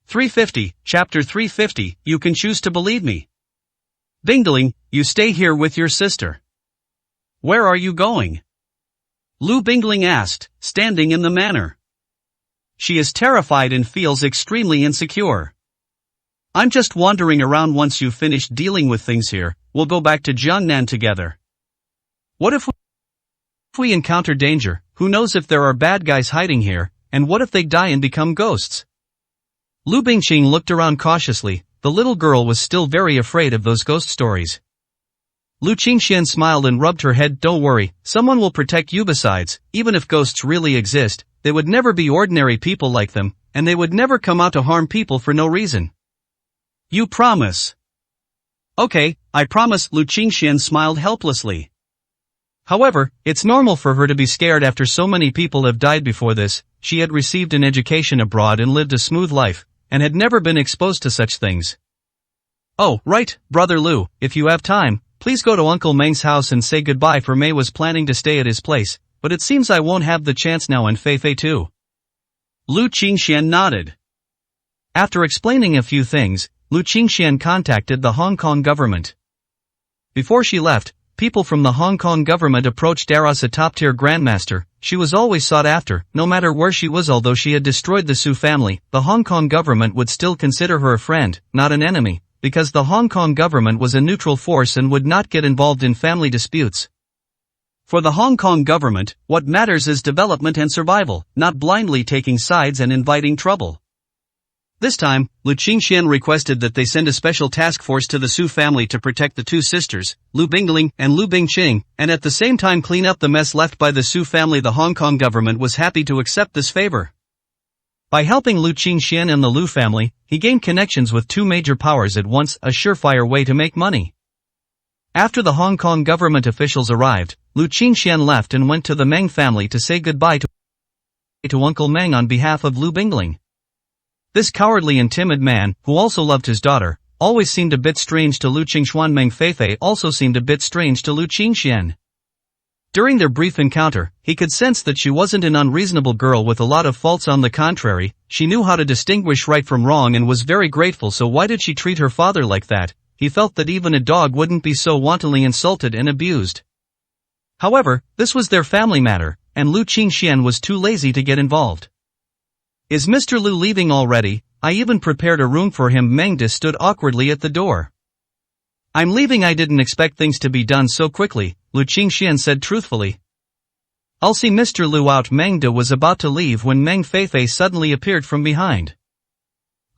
350, Chapter 350, you can choose to believe me. Bingling, you stay here with your sister. Where are you going? Lu Bingling asked, standing in the manor. She is terrified and feels extremely insecure. I'm just wandering around. Once you finish dealing with things here, we'll go back to Jiangnan together. What if we encounter danger? Who knows if there are bad guys hiding here, and what if they die and become ghosts? Lu Bingqing looked around cautiously. The little girl was still very afraid of those ghost stories. Lu Qingshan smiled and rubbed her head. Don't worry, someone will protect you. Besides, even if ghosts really exist, they would never be ordinary people like them, and they would never come out to harm people for no reason. You promise? Okay, I promise. Lu Qingshan smiled helplessly. However, it's normal for her to be scared after so many people have died before this. She had received an education abroad and lived a smooth life, and had never been exposed to such things. "Oh, right, Brother Lu, if you have time, please go to Uncle Meng's house and say goodbye, for Mei was planning to stay at his place, but it seems I won't have the chance now, and Fei Fei too." Lu Qingxian nodded. After explaining a few things, Lu Qingxian contacted the Hong Kong government. Before she left, people from the Hong Kong government approached Eros, a top-tier grandmaster. She was always sought after, no matter where she was. Although she had destroyed the Su family, the Hong Kong government would still consider her a friend, not an enemy, because the Hong Kong government was a neutral force and would not get involved in family disputes. For the Hong Kong government, what matters is development and survival, not blindly taking sides and inviting trouble. This time, Lu Qingxian requested that they send a special task force to the Su family to protect the two sisters, Lu Bingling and Lu Bingqing, and at the same time clean up the mess left by the Su family. The Hong Kong government was happy to accept this favor. By helping Lu Qingxian and the Lu family, he gained connections with two major powers at once, a surefire way to make money. After the Hong Kong government officials arrived, Lu Qingxian left and went to the Meng family to say goodbye to Uncle Meng on behalf of Lu Bingling. This cowardly and timid man, who also loved his daughter, always seemed a bit strange to Lu Qingxuan. Meng Feifei also seemed a bit strange to Lu Qingxian. During their brief encounter, he could sense that she wasn't an unreasonable girl with a lot of faults. On the contrary, she knew how to distinguish right from wrong and was very grateful. So why did she treat her father like that? He felt that even a dog wouldn't be so wantonly insulted and abused. However, this was their family matter, and Lu Qingxian was too lazy to get involved. "Is Mr. Lu leaving already? I even prepared a room for him." Meng De stood awkwardly at the door. "I'm leaving. I didn't expect things to be done so quickly," Lu Qingxian said truthfully. "I'll see Mr. Lu out." Meng De was about to leave when Meng Feifei suddenly appeared from behind.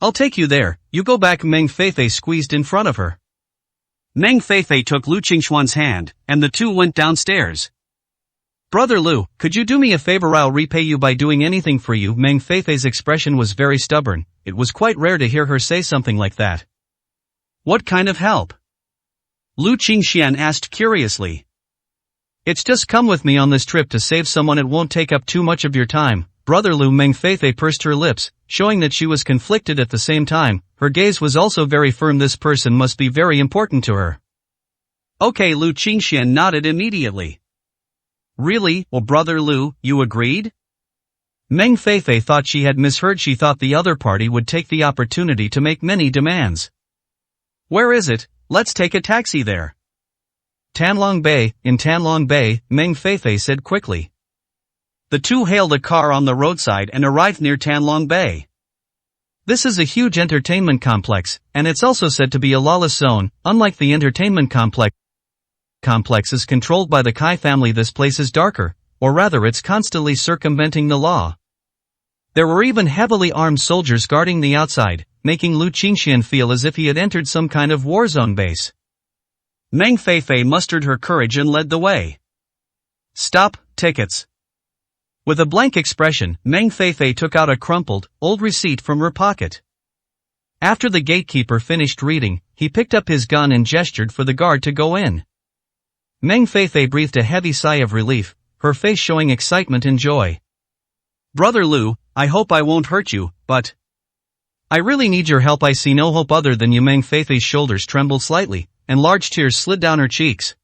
"I'll take you there, you go back." Meng Feifei squeezed in front of her. Meng Feifei took Lu Qingxuan's hand, and the two went downstairs. "Brother Lu, could you do me a favor? I'll repay you by doing anything for you." Meng Feifei's expression was very stubborn. It was quite rare to hear her say something like that. "What kind of help?" Lu Qingxian asked curiously. "It's just come with me on this trip to save someone. It won't take up too much of your time, Brother Lu." Meng Feifei pursed her lips, showing that she was conflicted at the same time. Her gaze was also very firm. This person must be very important to her. "Okay." Lu Qingxian nodded immediately. "Really? Well, Brother Lu, you agreed?" Meng Feifei thought she had misheard. She thought the other party would take the opportunity to make many demands. "Where is it? Let's take a taxi there." "Tanlong Bay." "In Tanlong Bay," Meng Feifei said quickly. The two hailed a car on the roadside and arrived near Tanlong Bay. This is a huge entertainment complex, and it's also said to be a lawless zone. Unlike the entertainment complex is controlled by the Kai family, this place is darker, or rather it's constantly circumventing the law. There were even heavily armed soldiers guarding the outside, making Lu Qingxian feel as if he had entered some kind of war zone base. Meng Feifei mustered her courage and led the way. "Stop, tickets." With a blank expression, Meng Feifei took out a crumpled, old receipt from her pocket. After the gatekeeper finished reading, he picked up his gun and gestured for the guard to go in. Meng Feifei breathed a heavy sigh of relief, her face showing excitement and joy. "Brother Lu, I hope I won't hurt you, but I really need your help. I see no hope other than you." Meng Feifei's shoulders trembled slightly, and large tears slid down her cheeks.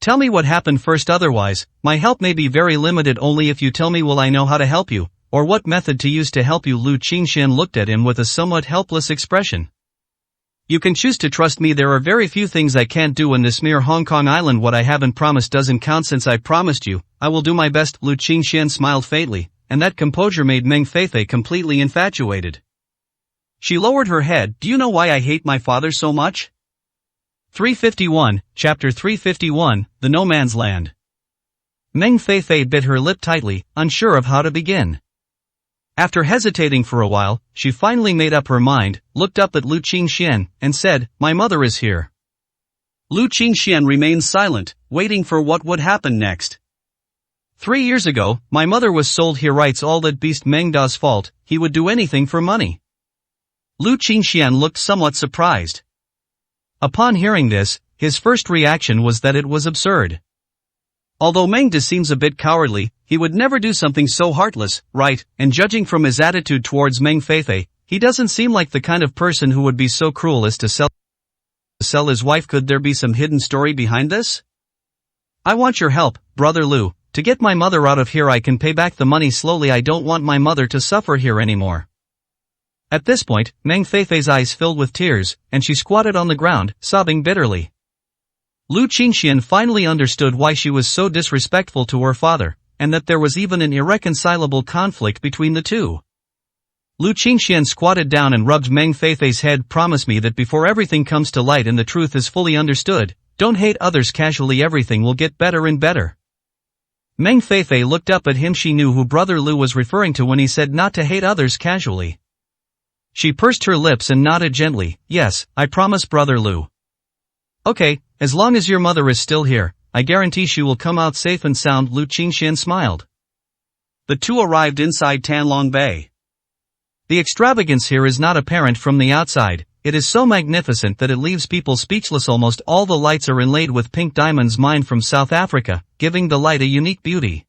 "Tell me what happened first, otherwise, my help may be very limited. Only if you tell me will I know how to help you, or what method to use to help you." Lu Qingxian looked at him with a somewhat helpless expression. "You can choose to trust me. There are very few things I can't do in this mere Hong Kong island. What I haven't promised doesn't count. Since I promised you, I will do my best." Lu Qingxian smiled faintly, and that composure made Meng Feifei completely infatuated. She lowered her head. "Do you know why I hate my father so much?" 351, Chapter 351, The No Man's Land. Meng Feifei bit her lip tightly, unsure of how to begin. After hesitating for a while, she finally made up her mind, looked up at Lu Qingxian, and said, "My mother is here." Lu Qingxian remained silent, waiting for what would happen next. 3 years ago, my mother was sold. He writes all that beast Meng Da's fault. He would do anything for money. Lu Qingxian looked somewhat surprised. Upon hearing this, his first reaction was that it was absurd. Although Meng De seems a bit cowardly, he would never do something so heartless, right? And judging from his attitude towards Meng Feifei, He doesn't seem like the kind of person who would be so cruel as to sell his wife. Could there be some hidden story behind this? I want your help, Brother Lu. To get my mother out of here I can pay back the money slowly. I don't want my mother to suffer here anymore. At this point, Meng Feifei's eyes filled with tears, and she squatted on the ground, sobbing bitterly. Lu Qingxian finally understood why she was so disrespectful to her father, and that there was even an irreconcilable conflict between the two. Lu Qingxian squatted down and rubbed Meng Feifei's head. Promise me that before everything comes to light and the truth is fully understood, don't hate others casually. Everything will get better and better. Meng Feifei looked up at him. She knew who Brother Lu was referring to when he said not to hate others casually. She pursed her lips and nodded gently. Yes, I promise, Brother Lu. Okay, as long as your mother is still here, I guarantee she will come out safe and sound. Lu Qingxian smiled. The two arrived inside Tanlong Bay. The extravagance here is not apparent from the outside. It is so magnificent that it leaves people speechless. Almost all the lights are inlaid with pink diamonds mined from South Africa, giving the light a unique beauty.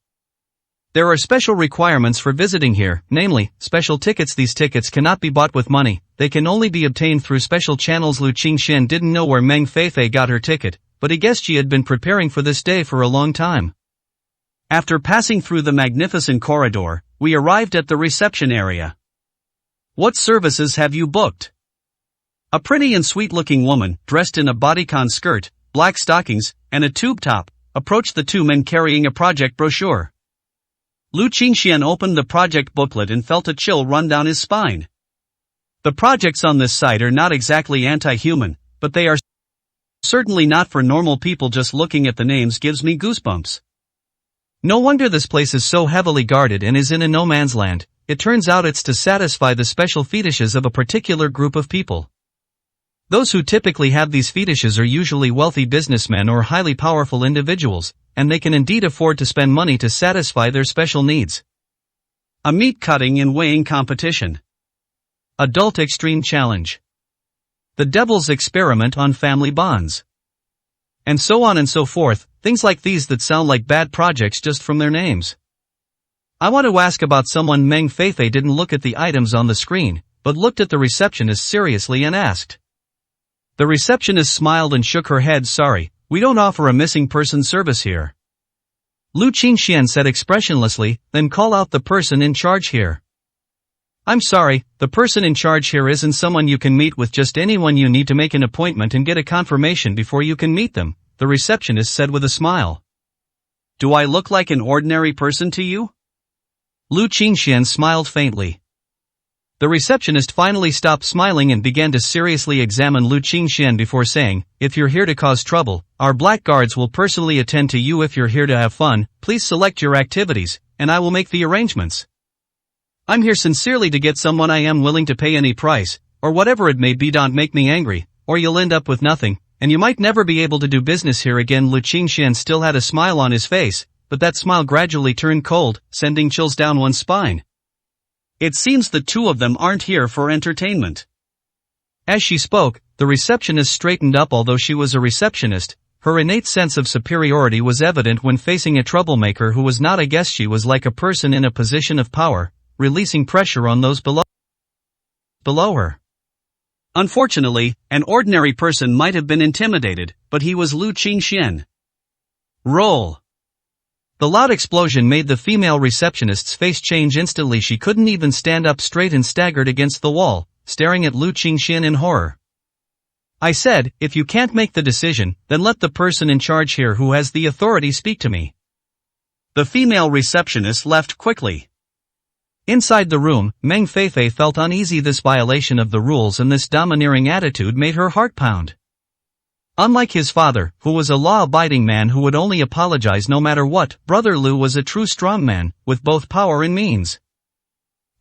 There are special requirements for visiting here, namely, special tickets. These tickets cannot be bought with money, they can only be obtained through special channels. Lu Qingxian didn't know where Meng Feifei got her ticket, but he guessed she had been preparing for this day for a long time. After passing through the magnificent corridor, we arrived at the reception area. What services have you booked? A pretty and sweet-looking woman, dressed in a bodycon skirt, black stockings, and a tube top, approached the two men carrying a project brochure. Lu Qingxian opened the project booklet and felt a chill run down his spine. The projects on this site are not exactly anti-human, but they are certainly not for normal people. Just looking at the names gives me goosebumps. No wonder this place is so heavily guarded and is in a no man's land. It turns out it's to satisfy the special fetishes of a particular group of people. Those who typically have these fetishes are usually wealthy businessmen or highly powerful individuals, and they can indeed afford to spend money to satisfy their special needs. A meat cutting and weighing competition. Adult extreme challenge. The devil's experiment on family bonds. And so on and so forth, things like these that sound like bad projects just from their names. I want to ask about someone. Meng Feifei didn't look at the items on the screen, but looked at the receptionist seriously and asked. The receptionist smiled and shook her head. Sorry, we don't offer a missing person service here. Lu Qingxian said expressionlessly, then call out the person in charge here. I'm sorry, the person in charge here isn't someone you can meet with. Just anyone. You need to make an appointment and get a confirmation before you can meet them, the receptionist said with a smile. Do I look like an ordinary person to you? Lu Qingxian smiled faintly. The receptionist finally stopped smiling and began to seriously examine Lu Qingxian before saying, if you're here to cause trouble, our black guards will personally attend to you. If you're here to have fun, please select your activities, and I will make the arrangements. I'm here sincerely to get someone. I am willing to pay any price, or whatever it may be. Don't make me angry, or you'll end up with nothing, and you might never be able to do business here again. Lu Qingxian still had a smile on his face, but that smile gradually turned cold, sending chills down one's spine. It seems the two of them aren't here for entertainment. As she spoke, the receptionist straightened up. Although she was a receptionist, her innate sense of superiority was evident when facing a troublemaker who was not a guest. She was like a person in a position of power, releasing pressure on those below her. Unfortunately, an ordinary person might have been intimidated, but he was Lu Qingxian. Roll. The loud explosion made the female receptionist's face change instantly. She couldn't even stand up straight and staggered against the wall, staring at Lu Qingxian in horror. I said, if you can't make the decision, then let the person in charge here who has the authority speak to me. The female receptionist left quickly. Inside the room, Meng Feifei felt uneasy. This violation of the rules and this domineering attitude made her heart pound. Unlike his father, who was a law-abiding man who would only apologize no matter what, Brother Lu was a true strongman, with both power and means.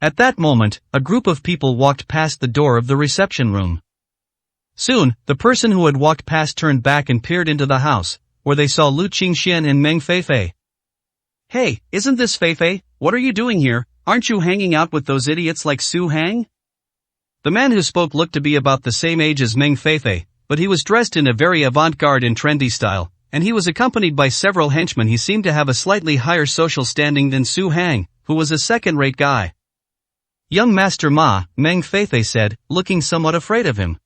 At that moment, a group of people walked past the door of the reception room. Soon, the person who had walked past turned back and peered into the house, where they saw Lu Qingxian and Meng Feifei. Hey, isn't this Feifei? What are you doing here? Aren't you hanging out with those idiots like Su Hang? The man who spoke looked to be about the same age as Meng Feifei, but he was dressed in a very avant-garde and trendy style, and he was accompanied by several henchmen. He seemed to have a slightly higher social standing than Su Hang, who was a second-rate guy. Young Master Ma, Meng Feifei said, looking somewhat afraid of him.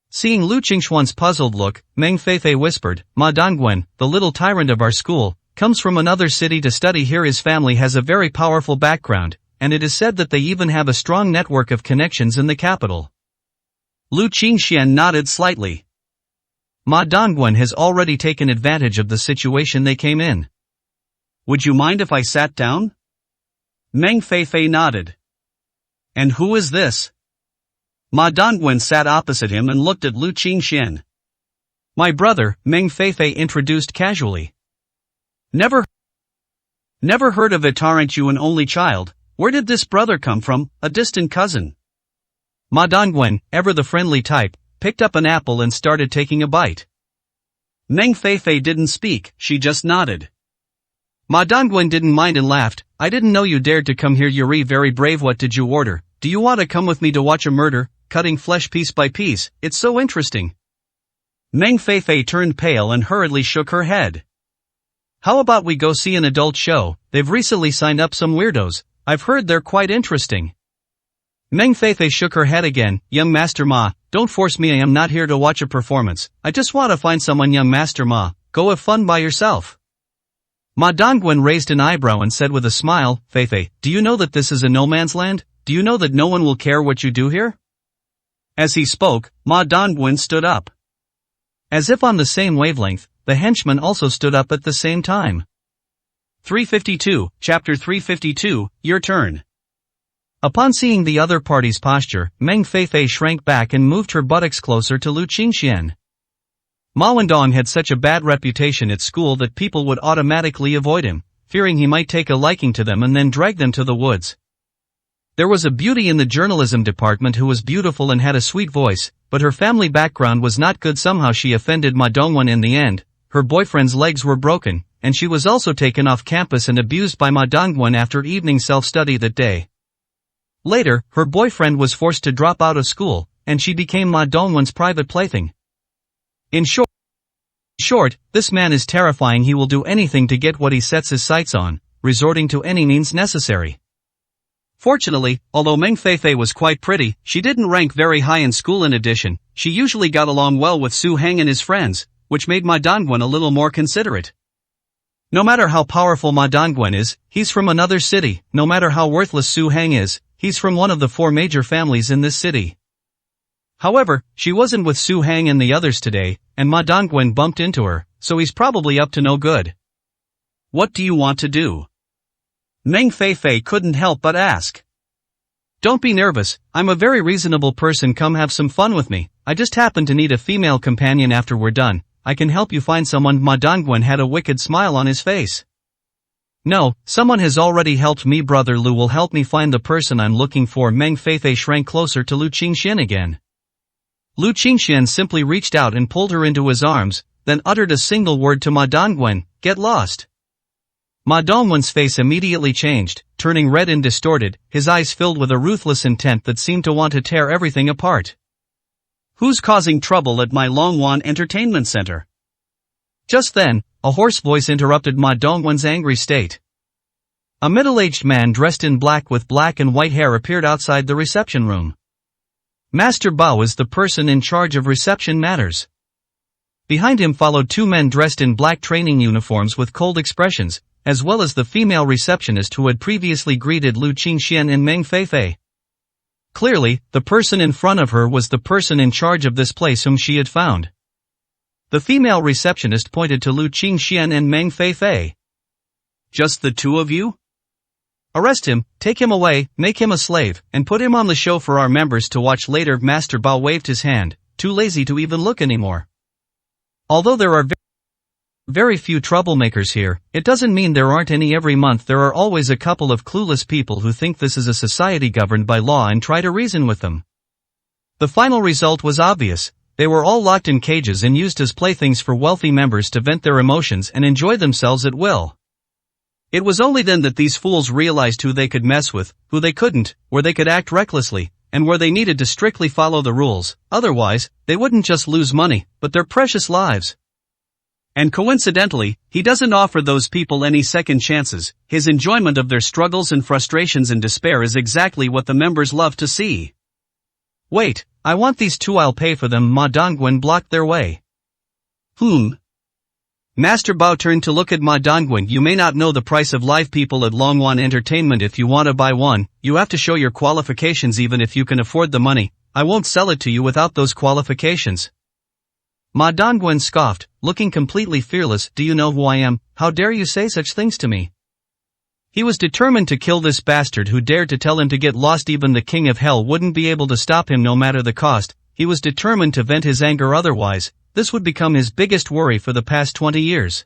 Seeing Lu Qingxuan's puzzled look, Meng Feifei whispered, Ma Dongguan, the little tyrant of our school, comes from another city to study here. His family has a very powerful background, and it is said that they even have a strong network of connections in the capital. Lu Qingxian nodded slightly. Ma Dongguan has already taken advantage of the situation they came in. Would you mind if I sat down? Meng Feifei nodded. And who is this? Ma Dongguan sat opposite him and looked at Lu Qingxian. My brother, Meng Feifei introduced casually. Never heard of it. Aren't you an only child? Where did this brother come from? A distant cousin? Ma Dongguan, ever the friendly type, picked up an apple and started taking a bite. Meng Feifei didn't speak, she just nodded. Ma Dongguan didn't mind and laughed. I didn't know you dared to come here. You're very brave. What did you order? Do you want to come with me to watch a murder, cutting flesh piece by piece? It's so interesting. Meng Feifei turned pale and hurriedly shook her head. How about we go see an adult show? They've recently signed up some weirdos. I've heard they're quite interesting. Meng Feifei shook her head again. Young Master Ma, don't force me. I am not here to watch a performance. I just want to find someone. Young Master Ma, go have fun by yourself. Ma Dongguan raised an eyebrow and said with a smile, Feifei, do you know that this is a no man's land? Do you know that no one will care what you do here? As he spoke, Ma Dongguan stood up. As if on the same wavelength, the henchman also stood up at the same time. 352, Chapter 352, Your Turn. Upon seeing the other party's posture, Meng Feifei shrank back and moved her buttocks closer to Lu Qingxian. Ma Wendong had such a bad reputation at school that people would automatically avoid him, fearing he might take a liking to them and then drag them to the woods. There was a beauty in the journalism department who was beautiful and had a sweet voice, but her family background was not good. Somehow she offended Ma Dongguan in the end. Her boyfriend's legs were broken, and she was also taken off campus and abused by Ma Dongguan after evening self-study that day. Later, her boyfriend was forced to drop out of school, and she became Ma Dongguan's private plaything. In short, this man is terrifying. He will do anything to get what he sets his sights on, resorting to any means necessary. Fortunately, although Meng Feifei was quite pretty, she didn't rank very high in school. In addition, she usually got along well with Su Hang and his friends, which made Ma Dongguan a little more considerate. No matter how powerful Ma Dongguan is, he's from another city. No matter how worthless Su Hang is, he's from one of the 4 major families in this city. However, she wasn't with Su Hang and the others today, and Ma Dongguan bumped into her, so he's probably up to no good. What do you want to do? Meng Feifei couldn't help but ask. Don't be nervous, I'm a very reasonable person. Come have some fun with me. I just happen to need a female companion after we're done. I can help you find someone. Ma Dongguan had a wicked smile on his face. No, someone has already helped me. Brother Lu will help me find the person I'm looking for. Meng Feifei shrank closer to Lu Qingxian again. Lu Qingxian simply reached out and pulled her into his arms, then uttered a single word to Ma Dongguan, get lost. Ma Dongguan's face immediately changed, turning red and distorted, his eyes filled with a ruthless intent that seemed to want to tear everything apart. Who's causing trouble at my Longwan Entertainment Center? Just then, a hoarse voice interrupted Ma Dongguan's angry state. A middle-aged man dressed in black with black and white hair appeared outside the reception room. Master Bao is the person in charge of reception matters. Behind him followed 2 men dressed in black training uniforms with cold expressions, as well as the female receptionist who had previously greeted Lu Qingxian and Meng Feifei. Clearly, the person in front of her was the person in charge of this place whom she had found. The female receptionist pointed to Lu Qingxian and Meng Feifei. Just the 2 of you? Arrest him, take him away, make him a slave, and put him on the show for our members to watch later. Master Bao waved his hand, too lazy to even look anymore. Although there are very few troublemakers here, it doesn't mean there aren't any. Every month there are always a couple of clueless people who think this is a society governed by law and try to reason with them. The final result was obvious. They were all locked in cages and used as playthings for wealthy members to vent their emotions and enjoy themselves at will. It was only then that these fools realized who they could mess with, who they couldn't, where they could act recklessly, and where they needed to strictly follow the rules. Otherwise, they wouldn't just lose money, but their precious lives. And coincidentally, he doesn't offer those people any second chances. His enjoyment of their struggles and frustrations and despair is exactly what the members love to see. Wait, I want these two, I'll pay for them. Ma Dongwen blocked their way. Master Bao turned to look at Ma Dongwen. You may not know the price of live people at Longwan Entertainment. If you want to buy one, you have to show your qualifications. Even if you can afford the money, I won't sell it to you without those qualifications. Ma Dongwen scoffed, looking completely fearless. Do you know who I am? How dare you say such things to me? He was determined to kill this bastard who dared to tell him to get lost. Even the king of hell wouldn't be able to stop him no matter the cost. He was determined to vent his anger, otherwise this would become his biggest worry for the past 20 years.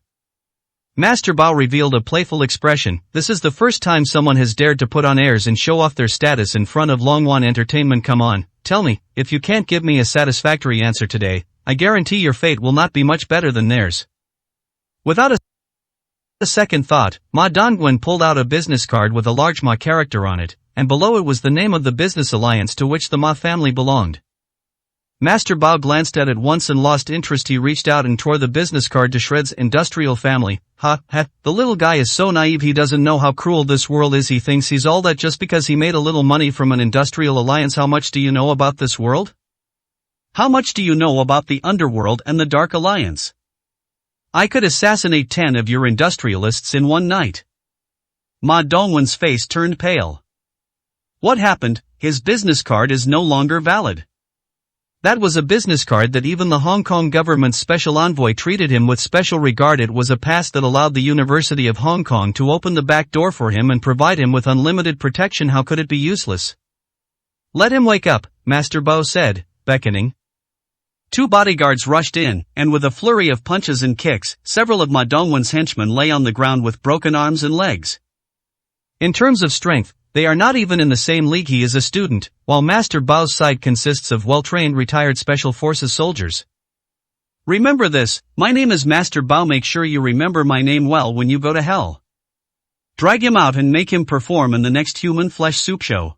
Master Bao revealed a playful expression. This is the first time someone has dared to put on airs and show off their status in front of Longwan Entertainment. Come on, tell me, if you can't give me a satisfactory answer today, I guarantee your fate will not be much better than theirs. Without a second thought, Ma Dongwen pulled out a business card with a large Ma character on it, and below it was the name of the business alliance to which the Ma family belonged. Master Bao glanced at it once and lost interest. He reached out and tore the business card to shreds. Industrial family. The little guy is so naive, he doesn't know how cruel this world is. He thinks he's all that just because he made a little money from an industrial alliance. How much do you know about this world? How much do you know about the underworld and the Dark Alliance? I could assassinate 10 of your industrialists in one night. Ma Dongwen's face turned pale. What happened? His business card is no longer valid. That was a business card that even the Hong Kong government's special envoy treated him with special regard. It was a pass that allowed the University of Hong Kong to open the back door for him and provide him with unlimited protection. How could it be useless? Let him wake up, Master Bao said, beckoning. 2 bodyguards rushed in, and with a flurry of punches and kicks, several of Ma Dongwen's henchmen lay on the ground with broken arms and legs. In terms of strength, they are not even in the same league. He is a student, while Master Bao's side consists of well-trained retired special forces soldiers. Remember this, my name is Master Bao. Make sure you remember my name well when you go to hell. Drag him out and make him perform in the next human flesh soup show.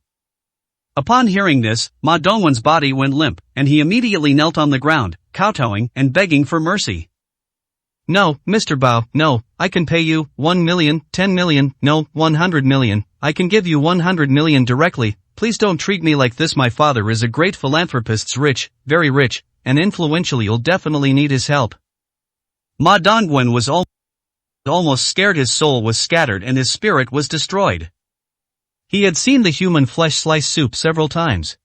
Upon hearing this, Ma Dongwen's body went limp, and he immediately knelt on the ground, kowtowing and begging for mercy. No, Mr. Bao, no, I can pay you 1 million, 10 million, no, 100 million, I can give you 100 million directly. Please don't treat me like this. My father is a great philanthropist, rich, very rich, and influential. You'll definitely need his help. Ma Dongwen was almost scared. His soul was scattered and his spirit was destroyed. He had seen the human flesh slice soup several times.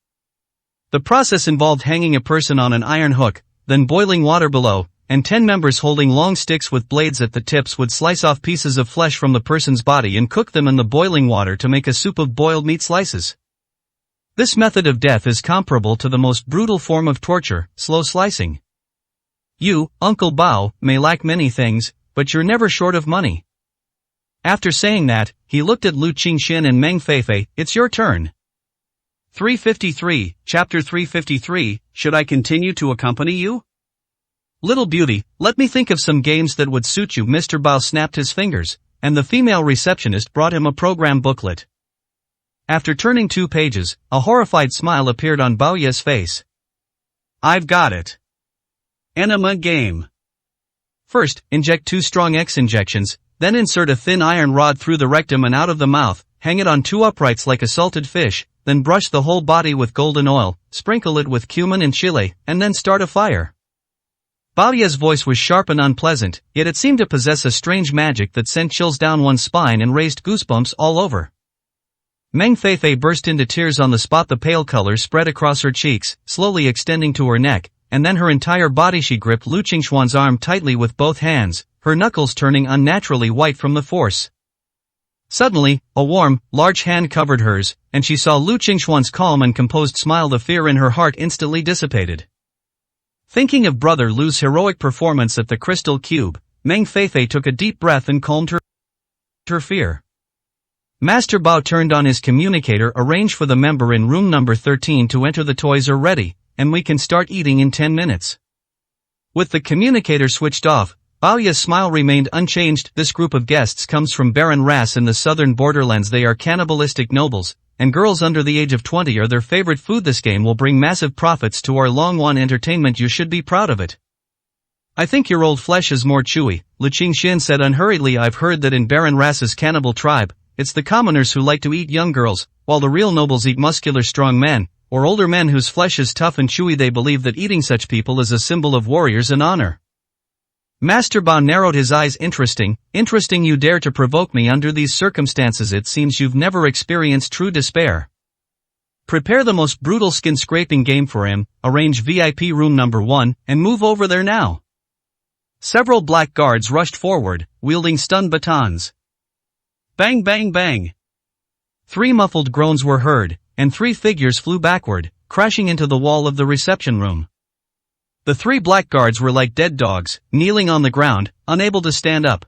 The process involved hanging a person on an iron hook, then boiling water below, and 10 members holding long sticks with blades at the tips would slice off pieces of flesh from the person's body and cook them in the boiling water to make a soup of boiled meat slices. This method of death is comparable to the most brutal form of torture, slow slicing. You, Uncle Bao, may lack many things, but you're never short of money. After saying that, he looked at Lu Qingxin and Meng Feifei. It's your turn. 353, Chapter 353, Should I continue to accompany you? Little beauty, let me think of some games that would suit you. Mr. Bao snapped his fingers, and the female receptionist brought him a program booklet. After turning 2 pages, a horrified smile appeared on Bao Ye's face. I've got it. Enema game. First, inject 2 strong X injections, then insert a thin iron rod through the rectum and out of the mouth, hang it on 2 uprights like a salted fish, then brush the whole body with golden oil, sprinkle it with cumin and chile, and then start a fire. Bao Ye's voice was sharp and unpleasant, yet it seemed to possess a strange magic that sent chills down one's spine and raised goosebumps all over. Meng Feifei burst into tears on the spot. The pale color spread across her cheeks, slowly extending to her neck, and then her entire body. She gripped Lu Qingxuan's arm tightly with both hands, her knuckles turning unnaturally white from the force. Suddenly, a warm, large hand covered hers, and she saw Lu Qingxuan's calm and composed smile. The fear in her heart instantly dissipated. Thinking of Brother Lu's heroic performance at the Crystal Cube, Meng Feifei took a deep breath and calmed her fear. Master Bao turned on his communicator. Arrange for the member in room number 13 to enter. The toys are ready, and we can start eating in 10 minutes. With the communicator switched off, Bao Ye's smile remained unchanged. This group of guests comes from barren Ras in the southern borderlands. They are cannibalistic nobles, and girls under the age of 20 are their favorite food. This game will bring massive profits to our Longwan Entertainment. You should be proud of it. I think your old flesh is more chewy, Lu Qingxian said unhurriedly. I've heard that in Baron Rasa's cannibal tribe, it's the commoners who like to eat young girls, while the real nobles eat muscular strong men, or older men whose flesh is tough and chewy. They believe that eating such people is a symbol of warriors and honor. Master Bao narrowed his eyes. Interesting, you dare to provoke me under these circumstances. It seems you've never experienced true despair. Prepare the most brutal skin-scraping game for him, arrange VIP room number 1, and move over there now. Several black guards rushed forward, wielding stun batons. Bang bang bang. 3 muffled groans were heard, and 3 figures flew backward, crashing into the wall of the reception room. The 3 black guards were like dead dogs, kneeling on the ground, unable to stand up.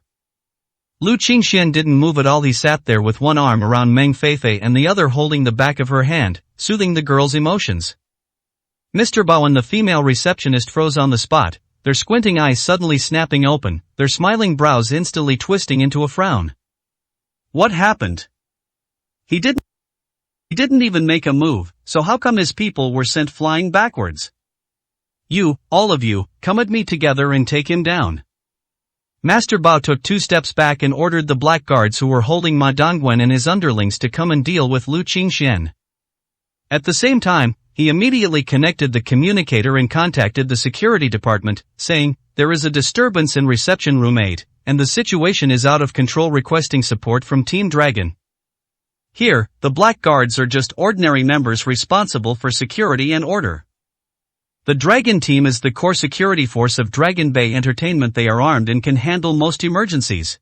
Lu Qingxian didn't move at all. He sat there with one arm around Meng Feifei and the other holding the back of her hand, soothing the girl's emotions. Mr. Bao and the female receptionist froze on the spot, their squinting eyes suddenly snapping open, their smiling brows instantly twisting into a frown. What happened? He didn't even make a move, so how come his people were sent flying backwards? You, all of you, come at me together and take him down. Master Bao took 2 steps back and ordered the black guards who were holding Ma Dongguan and his underlings to come and deal with Lu Qingxian. At the same time, he immediately connected the communicator and contacted the security department, saying, "There is a disturbance in reception room 8, and the situation is out of control, requesting support from Team Dragon." Here, the black guards are just ordinary members responsible for security and order. The Dragon team is the core security force of Dragon Bay Entertainment. They are armed and can handle most emergencies.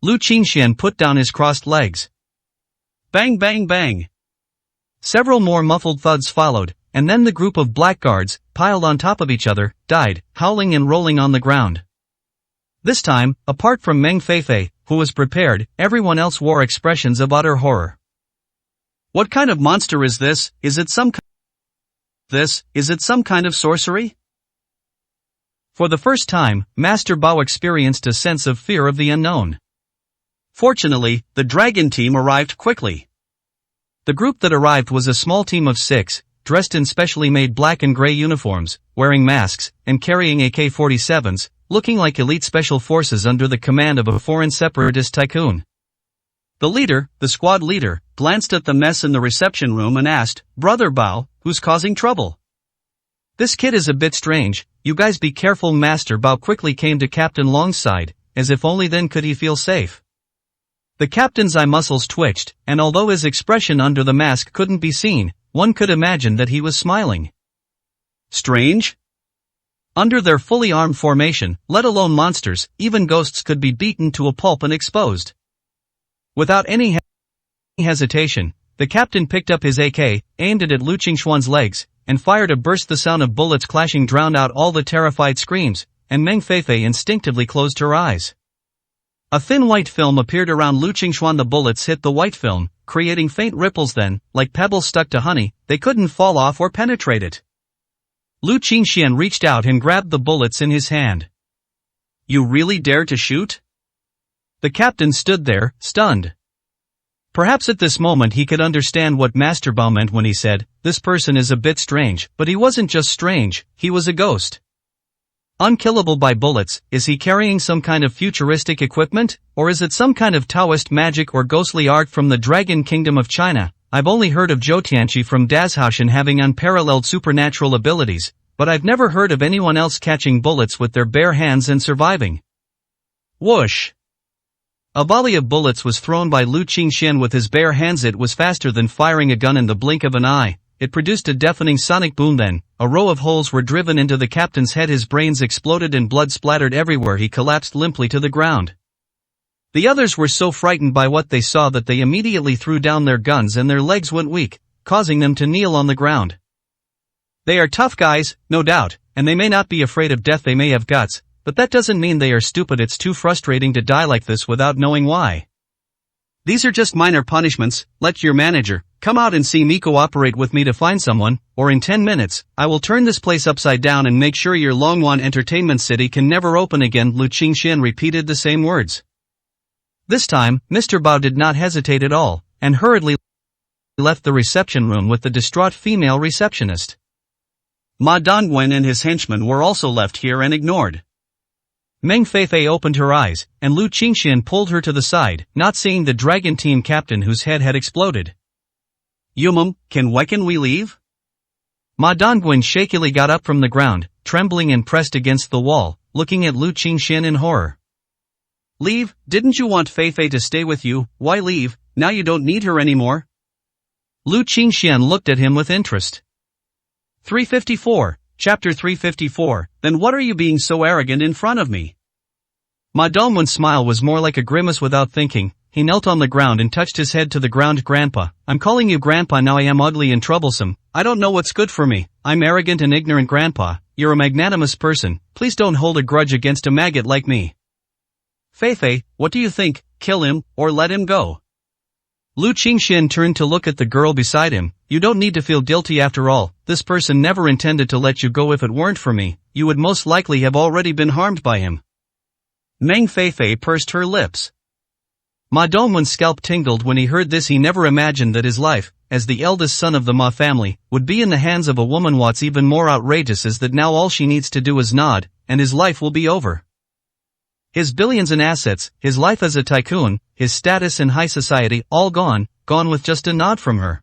Lu Qingxian put down his crossed legs. Bang bang bang. Several more muffled thuds followed, and then the group of black guards, piled on top of each other, died, howling and rolling on the ground. This time, apart from Meng Feifei, who was prepared, everyone else wore expressions of utter horror. What kind of monster is this? Is it some kind of sorcery? For the first time, Master Bao experienced a sense of fear of the unknown. Fortunately, the Dragon team arrived quickly. The group that arrived was a small team of 6, dressed in specially made black and gray uniforms, wearing masks, and carrying AK-47s, looking like elite special forces under the command of a foreign separatist tycoon. The leader, the squad leader, glanced at the mess in the reception room and asked, "Brother Bao, who's causing trouble? This kid is a bit strange, you guys be careful." Master Bao quickly came to Captain Long's side, as if only then could he feel safe. The captain's eye muscles twitched, and although his expression under the mask couldn't be seen, one could imagine that he was smiling. Strange? Under their fully armed formation, let alone monsters, even ghosts could be beaten to a pulp and exposed. Without any hesitation, the captain picked up his AK, aimed it at Lu Qingxuan's legs, and fired a burst. The sound of bullets clashing drowned out all the terrified screams, and Meng Feifei instinctively closed her eyes. A thin white film appeared around Lu Qingxuan. The bullets hit the white film, creating faint ripples. Then, like pebbles stuck to honey, they couldn't fall off or penetrate it. Lu Qingxian reached out and grabbed the bullets in his hand. "You really dare to shoot?" The captain stood there, stunned. Perhaps at this moment he could understand what Master Bao meant when he said, "This person is a bit strange," but he wasn't just strange, he was a ghost. Unkillable by bullets, is he carrying some kind of futuristic equipment, or is it some kind of Taoist magic or ghostly art from the Dragon Kingdom of China? I've only heard of Zhou Tianqi from Dazhaoshan having unparalleled supernatural abilities, but I've never heard of anyone else catching bullets with their bare hands and surviving. Whoosh! A volley of bullets was thrown by Lu Qingxian with his bare hands. It was faster than firing a gun in the blink of an eye. It produced a deafening sonic boom. Then, a row of holes were driven into the captain's head. His brains exploded and blood splattered everywhere. He collapsed limply to the ground. The others were so frightened by what they saw that they immediately threw down their guns and their legs went weak, causing them to kneel on the ground. They are tough guys, no doubt, and they may not be afraid of death. They may have guts, but that doesn't mean they are stupid. It's too frustrating to die like this without knowing why. These are just minor punishments. Let your manager come out and see me. Cooperate with me to find someone, or in 10 minutes, I will turn this place upside down and make sure your Longwan Entertainment City can never open again. Lu Qingxian repeated the same words. This time, Mr. Bao did not hesitate at all, and hurriedly left the reception room with the distraught female receptionist. Ma Dongwen and his henchmen were also left here and ignored. Meng Feifei opened her eyes, and Lu Qingxian pulled her to the side, not seeing the dragon team captain whose head had exploded. Yumum, can we leave? Ma Dongwen shakily got up from the ground, trembling and pressed against the wall, looking at Lu Qingxian in horror. Leave? Didn't you want Feifei to stay with you? Why leave? Now you don't need her anymore? Lu Qingxian looked at him with interest. 354, Chapter 354, then what are you being so arrogant in front of me? Ma Dongwen's smile was more like a grimace without thinking. He knelt on the ground and touched his head to the ground. Grandpa, I'm calling you Grandpa now. I am ugly and troublesome. I don't know what's good for me. I'm arrogant and ignorant. Grandpa, you're a magnanimous person. Please don't hold a grudge against a maggot like me. Feifei, what do you think? Kill him, or let him go? Lu Qingxian turned to look at the girl beside him. You don't need to feel guilty after all. This person never intended to let you go. If it weren't for me, you would most likely have already been harmed by him. Meng Feifei pursed her lips. Ma Dongwen's scalp tingled when he heard this. He never imagined that his life, as the eldest son of the Ma family, would be in the hands of a woman. What's even more outrageous is that now all she needs to do is nod, and his life will be over. His billions in assets, his life as a tycoon, his status in high society, all gone with just a nod from her.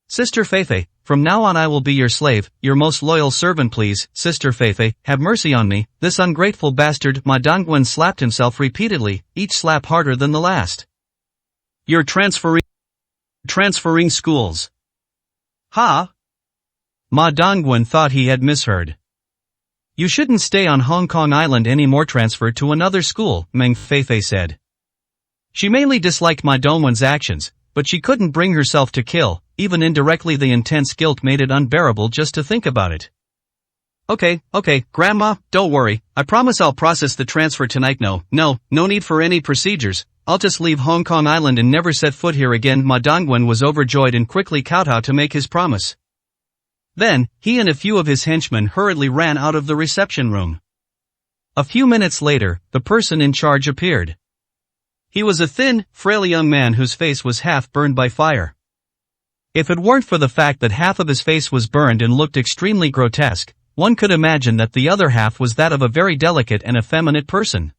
Sister Feifei, from now on I will be your slave, your most loyal servant. Please, Sister Feifei, have mercy on me, this ungrateful bastard. Ma Dongwen slapped himself repeatedly, each slap harder than the last. You're transferring schools. Ha? Ma Dongwen thought he had misheard. You shouldn't stay on Hong Kong Island anymore. Transfer to another school, Meng Feifei said. She mainly disliked Ma Dongwen's actions, but she couldn't bring herself to kill, even indirectly. The intense guilt made it unbearable just to think about it. Okay, Grandma, don't worry, I promise I'll process the transfer tonight. No need for any procedures, I'll just leave Hong Kong Island and never set foot here again. Ma Dongwen was overjoyed and quickly kowtowed to make his promise. Then, he and a few of his henchmen hurriedly ran out of the reception room. A few minutes later, the person in charge appeared. He was a thin, frail young man whose face was half burned by fire. If it weren't for the fact that half of his face was burned and looked extremely grotesque, one could imagine that the other half was that of a very delicate and effeminate person.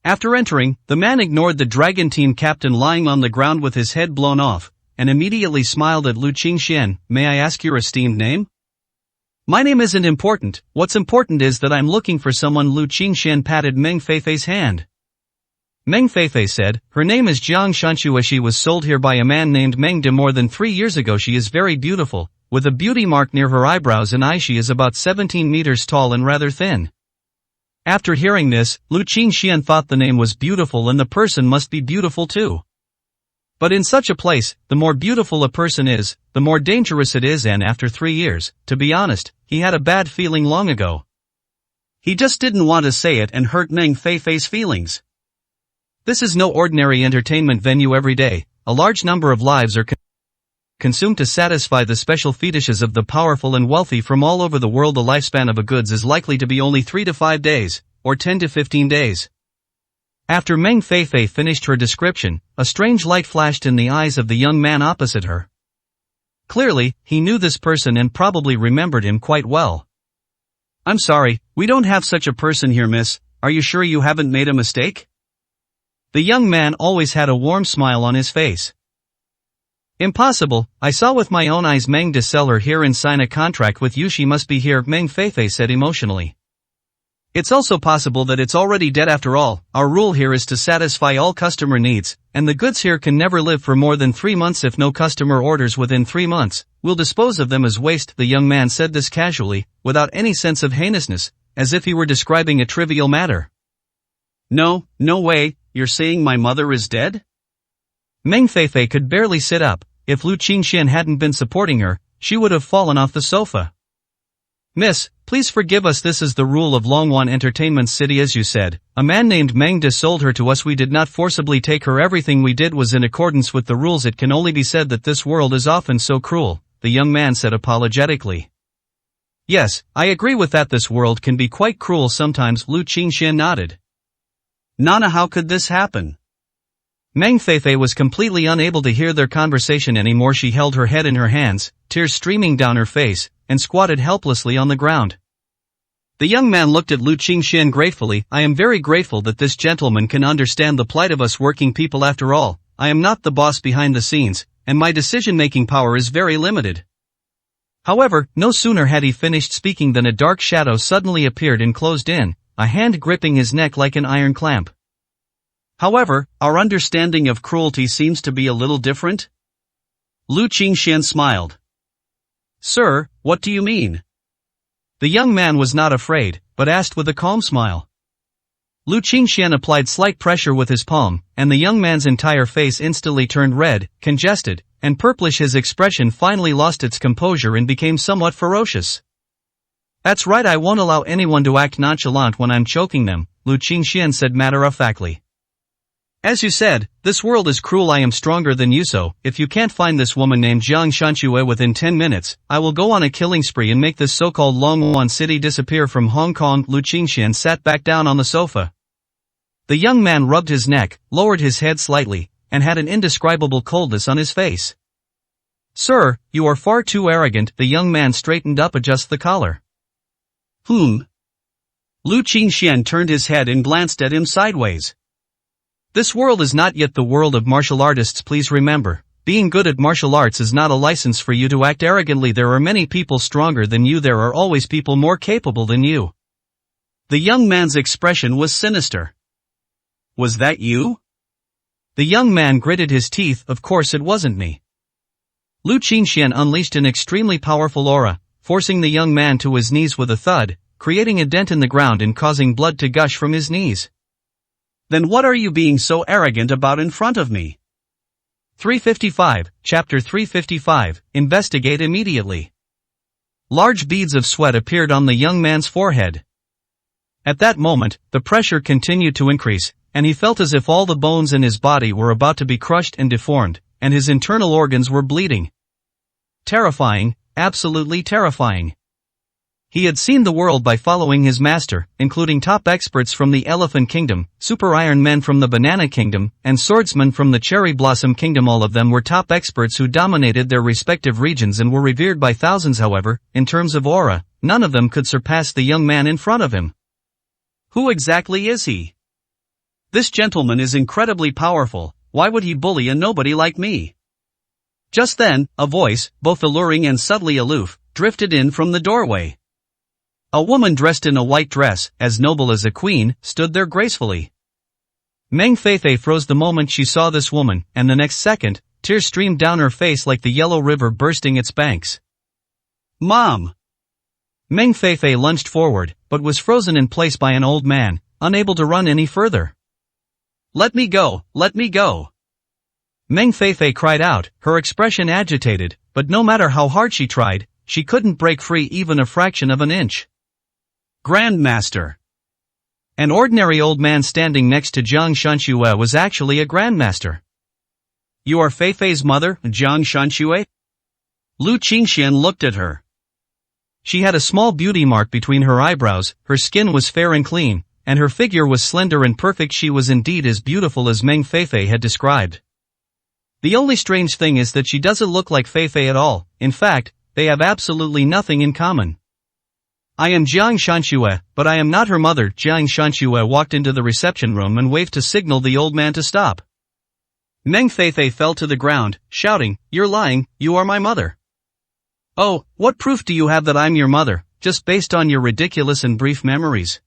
After entering, the man ignored the dragon team captain lying on the ground with his head blown off, and immediately smiled at Lu Qingxian. May I ask your esteemed name? My name isn't important, what's important is that I'm looking for someone. Lu Qingxian patted Meng Feifei's hand. Meng Feifei said, her name is Jiang Shanxue. She was sold here by a man named Meng De more than 3 years ago. She is very beautiful, with a beauty mark near her eyebrows and eyes. She is about 17 meters tall and rather thin. After hearing this, Lu Qingxian thought the name was beautiful and the person must be beautiful too. But in such a place, the more beautiful a person is, the more dangerous it is. And after 3 years, to be honest, he had a bad feeling long ago. He just didn't want to say it and hurt Meng Feifei's feelings. This is no ordinary entertainment venue. Every day, a large number of lives are consumed to satisfy the special fetishes of the powerful and wealthy from all over the world. The lifespan of a goods is likely to be only 3 to 5 days, or 10 to 15 days. After Meng Feifei finished her description, a strange light flashed in the eyes of the young man opposite her. Clearly, he knew this person and probably remembered him quite well. I'm sorry, we don't have such a person here, miss. Are you sure you haven't made a mistake? The young man always had a warm smile on his face. Impossible, I saw with my own eyes Meng De sell her here and sign a contract with you. She must be here, Meng Feifei said emotionally. It's also possible that it's already dead after all. Our rule here is to satisfy all customer needs, and the goods here can never live for more than 3 months. If no customer orders within 3 months, we'll dispose of them as waste. The young man said this casually, without any sense of heinousness, as if he were describing a trivial matter. No way, you're saying my mother is dead? Meng Feifei could barely sit up. If Lu Qingxian hadn't been supporting her, she would have fallen off the sofa. Miss, please forgive us. This is the rule of Longwan Entertainment City. As you said, a man named Meng De sold her to us. We did not forcibly take her. Everything we did was in accordance with the rules. It can only be said that this world is often so cruel, the young man said apologetically. Yes, I agree with that. This world can be quite cruel sometimes. Lu Qingxian nodded. Nana, how could this happen? Meng Feifei was completely unable to hear their conversation anymore. She held her head in her hands, tears streaming down her face, and squatted helplessly on the ground. The young man looked at Lu Qingxian gratefully. I am very grateful that this gentleman can understand the plight of us working people. After all, I am not the boss behind the scenes, and my decision-making power is very limited. However, no sooner had he finished speaking than a dark shadow suddenly appeared and closed in, a hand gripping his neck like an iron clamp. However, our understanding of cruelty seems to be a little different? Lu Qingxian smiled. Sir, what do you mean? The young man was not afraid, but asked with a calm smile. Lu Qingxian applied slight pressure with his palm, and the young man's entire face instantly turned red, congested, and purplish. His expression finally lost its composure and became somewhat ferocious. That's right, I won't allow anyone to act nonchalant when I'm choking them, Lu Qingxian said matter-of-factly. As you said, this world is cruel. I am stronger than you, so if you can't find this woman named Jiang Shanxue within 10 minutes, I will go on a killing spree and make this so-called Longyuan city disappear from Hong Kong. Lu Qingxian sat back down on the sofa. The young man rubbed his neck, lowered his head slightly, and had an indescribable coldness on his face. Sir, you are far too arrogant. The young man straightened up, adjusted the collar. Lu Qingxian turned his head and glanced at him sideways. This world is not yet the world of martial artists. Please remember, being good at martial arts is not a license for you to act arrogantly. There are many people stronger than you. There are always people more capable than you. The young man's expression was sinister. Was that you? The young man gritted his teeth. Of course it wasn't me. Lu Qingxian unleashed an extremely powerful aura, forcing the young man to his knees with a thud, creating a dent in the ground and causing blood to gush from his knees. Then what are you being so arrogant about in front of me? 355, Chapter 355, Investigate immediately. Large beads of sweat appeared on the young man's forehead. At that moment, the pressure continued to increase, and he felt as if all the bones in his body were about to be crushed and deformed, and his internal organs were bleeding. Terrifying, absolutely terrifying. He had seen the world by following his master, including top experts from the Elephant Kingdom, super iron men from the Banana Kingdom, and swordsmen from the Cherry Blossom Kingdom. All of them were top experts who dominated their respective regions and were revered by thousands. However, in terms of aura, none of them could surpass the young man in front of him. Who exactly is he? This gentleman is incredibly powerful. Why would he bully a nobody like me? Just then, a voice, both alluring and subtly aloof, drifted in from the doorway. A woman dressed in a white dress, as noble as a queen, stood there gracefully. Meng Feifei froze the moment she saw this woman, and the next second, tears streamed down her face like the yellow river bursting its banks. Mom! Meng Feifei lunged forward, but was frozen in place by an old man, unable to run any further. Let me go, let me go! Meng Feifei cried out, her expression agitated, but no matter how hard she tried, she couldn't break free even a fraction of an inch. Grandmaster. An ordinary old man standing next to Jiang Shanxue was actually a grandmaster. You are Feifei's mother, Jiang Shanxue? Lu Qingxian looked at her. She had a small beauty mark between her eyebrows, her skin was fair and clean, and her figure was slender and perfect. She was indeed as beautiful as Meng Feifei had described. The only strange thing is that she doesn't look like Feifei at all. In fact, they have absolutely nothing in common. I am Jiang Shanxue, but I am not her mother. Jiang Shanxue walked into the reception room and waved to signal the old man to stop. Meng Feifei fell to the ground, shouting, "You're lying, you are my mother." Oh, what proof do you have that I'm your mother, just based on your ridiculous and brief memories?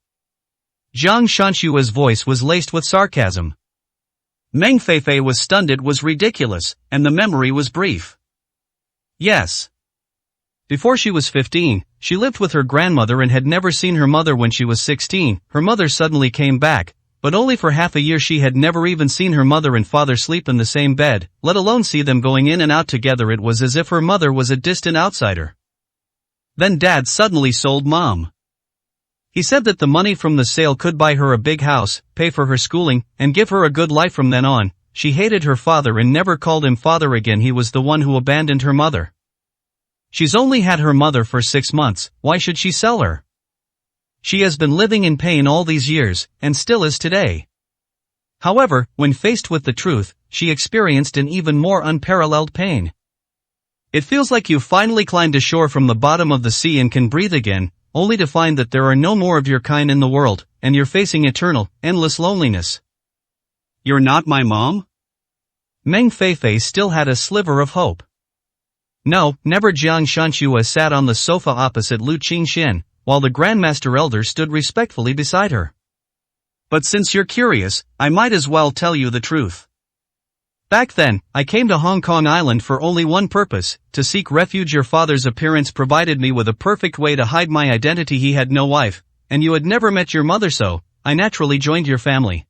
Jiang Shanxue's voice was laced with sarcasm. Meng Feifei was stunned. It was ridiculous, and the memory was brief. Yes. Before she was 15, she lived with her grandmother and had never seen her mother. When she was 16, her mother suddenly came back, but only for half a year. She had never even seen her mother and father sleep in the same bed, let alone see them going in and out together. It was as if her mother was a distant outsider. Then Dad suddenly sold Mom. He said that the money from the sale could buy her a big house, pay for her schooling, and give her a good life. From then on, she hated her father and never called him father again. He was the one who abandoned her mother. She's only had her mother for 6 months, why should she sell her? She has been living in pain all these years, and still is today. However, when faced with the truth, she experienced an even more unparalleled pain. It feels like you've finally climbed ashore from the bottom of the sea and can breathe again, only to find that there are no more of your kind in the world, and you're facing eternal, endless loneliness. You're not my mom? Meng Feifei still had a sliver of hope. No, never. Jiang Shanxue sat on the sofa opposite Lu Qingxian, while the Grandmaster Elder stood respectfully beside her. But since you're curious, I might as well tell you the truth. Back then, I came to Hong Kong Island for only one purpose, to seek refuge. Your father's appearance provided me with a perfect way to hide my identity. He had no wife, and you had never met your mother, so I naturally joined your family.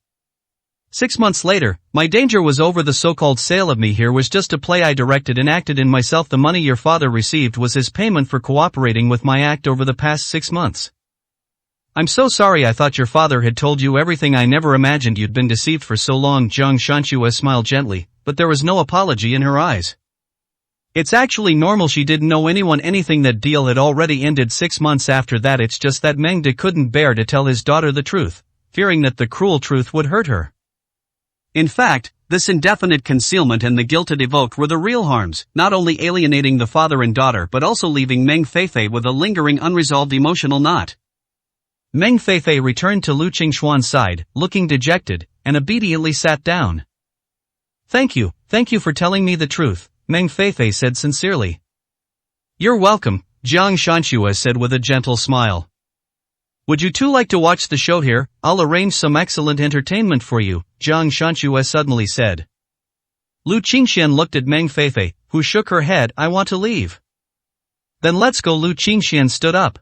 6 months later, my danger was over. The so-called sale of me here was just a play I directed and acted in myself. The money your father received was his payment for cooperating with my act over the past 6 months. I'm so sorry. I thought your father had told you everything. I never imagined you'd been deceived for so long. Jiang Shanxue smiled gently, but there was no apology in her eyes. It's actually normal. She didn't know anything. That deal had already ended 6 months after that. It's just that Meng De couldn't bear to tell his daughter the truth, fearing that the cruel truth would hurt her. In fact, this indefinite concealment and the guilt it evoked were the real harms, not only alienating the father and daughter but also leaving Meng Feifei with a lingering unresolved emotional knot. Meng Feifei returned to Lu Qingxuan's side, looking dejected, and obediently sat down. Thank you for telling me the truth, Meng Feifei said sincerely. You're welcome, Jiang Shanxue said with a gentle smile. Would you two like to watch the show here? I'll arrange some excellent entertainment for you, Jiang Shanxue suddenly said. Lu Qingxian looked at Meng Feifei, who shook her head. I want to leave. Then let's go. Lu Qingxian stood up.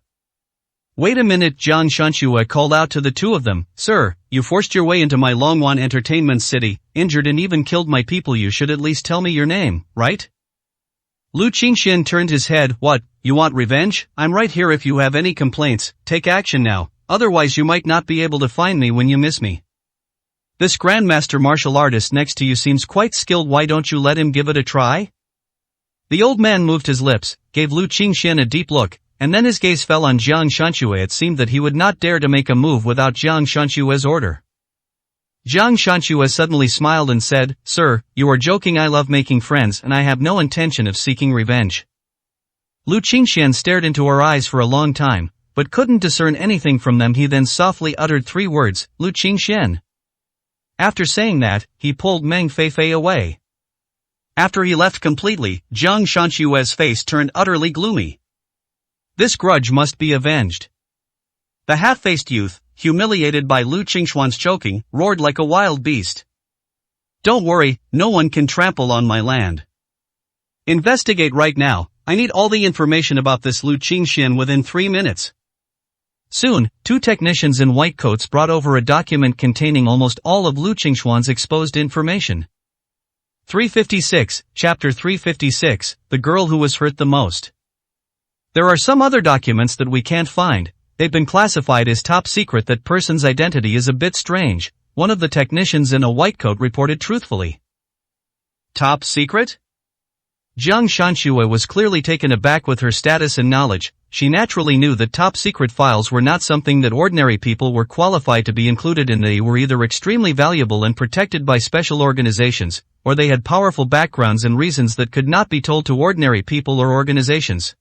Wait a minute, Jiang Shanxue called out to the two of them. Sir, you forced your way into my Longwan Entertainment City, injured and even killed my people. You should at least tell me your name, right? Lu Qingxian turned his head. What, you want revenge? I'm right here. If you have any complaints, take action now, otherwise you might not be able to find me when you miss me. This Grandmaster martial artist next to you seems quite skilled. Why don't you let him give it a try? The old man moved his lips, gave Lu Qingxian a deep look, and then his gaze fell on Jiang Shanxue. It seemed that he would not dare to make a move without Jiang Shanxue's order. Jiang Shanxue suddenly smiled and said, Sir, you are joking. I love making friends and I have no intention of seeking revenge. Lu Qingxian stared into her eyes for a long time, but couldn't discern anything from them. He then softly uttered 3 words, Lu Qingxian. After saying that, he pulled Meng Feifei away. After he left completely, Jiang Shanxue's face turned utterly gloomy. This grudge must be avenged. The half-faced youth, humiliated by Lu Qingxuan's choking, roared like a wild beast. Don't worry, no one can trample on my land. Investigate right now. I need all the information about this Lu Qingxian within 3 minutes. Soon, 2 technicians in white coats brought over a document containing almost all of Lu Qingxuan's exposed information. 356, Chapter 356, The Girl Who Was Hurt the Most. There are some other documents that we can't find. They've been classified as top secret. That person's identity is a bit strange, one of the technicians in a white coat reported truthfully. Top secret? Jiang Shanxue was clearly taken aback with her status and knowledge. She naturally knew that top secret files were not something that ordinary people were qualified to be included in. They were either extremely valuable and protected by special organizations, or they had powerful backgrounds and reasons that could not be told to ordinary people or organizations.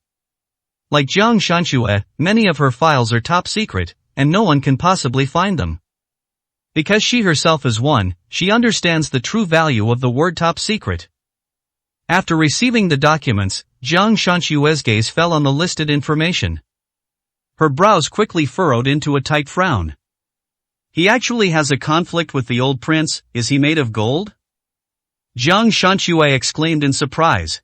Like Jiang Shanxue, many of her files are top secret, and no one can possibly find them. Because she herself is one, she understands the true value of the word top secret. After receiving the documents, Jiang Shanxue's gaze fell on the listed information. Her brows quickly furrowed into a tight frown. He actually has a conflict with the old prince. Is he made of gold? Jiang Shanxue exclaimed in surprise.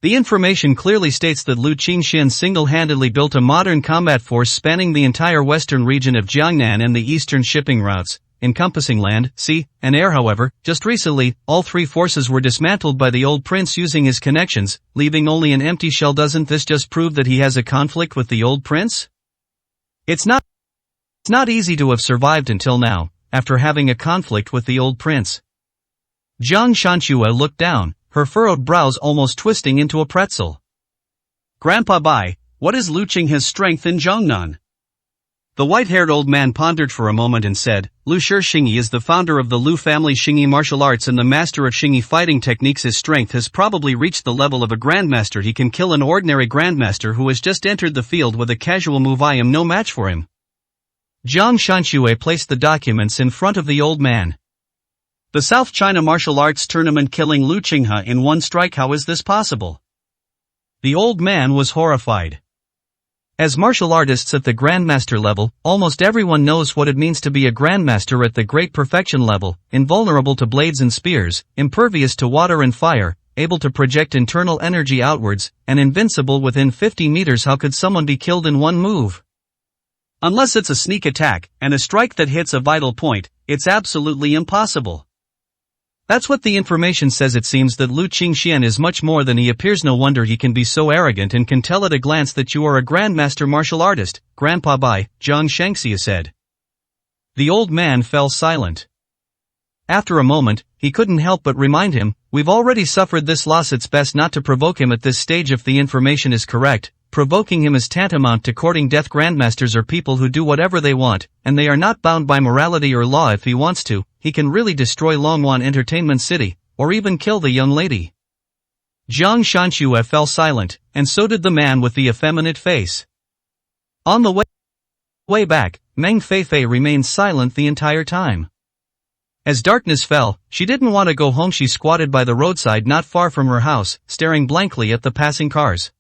The information clearly states that Lu Qingxian single-handedly built a modern combat force spanning the entire western region of Jiangnan and the eastern shipping routes, encompassing land, sea, and air. However, just recently, all 3 forces were dismantled by the old prince using his connections, leaving only an empty shell. Doesn't this just prove that he has a conflict with the old prince? It's not easy to have survived until now, after having a conflict with the old prince. Jiang Shanxue looked down, her furrowed brows almost twisting into a pretzel. Grandpa Bai, what is Lu Qing's strength in Jiangnan? The white-haired old man pondered for a moment and said, Lu Shixingyi is the founder of the Lu family Xingyi martial arts and the master of Xingyi fighting techniques. His strength has probably reached the level of a grandmaster. He can kill an ordinary grandmaster who has just entered the field with a casual move. I am no match for him. Jiang Shanxue placed the documents in front of the old man. The South China martial arts tournament killing Lu Qinghe in one strike. How is this possible? The old man was horrified. As martial artists at the grandmaster level, almost everyone knows what it means to be a grandmaster at the great perfection level, invulnerable to blades and spears, impervious to water and fire, able to project internal energy outwards, and invincible within 50 meters. How could someone be killed in one move? Unless it's a sneak attack, and a strike that hits a vital point, it's absolutely impossible. That's what the information says. It seems that Lu Qingxian is much more than he appears. No wonder he can be so arrogant and can tell at a glance that you are a grandmaster martial artist. Grandpa Bai, Jiang Shanxie said. The old man fell silent. After a moment, he couldn't help but remind him, we've already suffered this loss. It's best not to provoke him at this stage if the information is correct. Provoking him is tantamount to courting death. Grandmasters are people who do whatever they want, and they are not bound by morality or law. If he wants to, he can really destroy Longwan Entertainment City, or even kill the young lady. Jiang Shanxue fell silent, and so did the man with the effeminate face. On the way back, Meng Feifei remained silent the entire time. As darkness fell, she didn't want to go home. She squatted by the roadside not far from her house, staring blankly at the passing cars.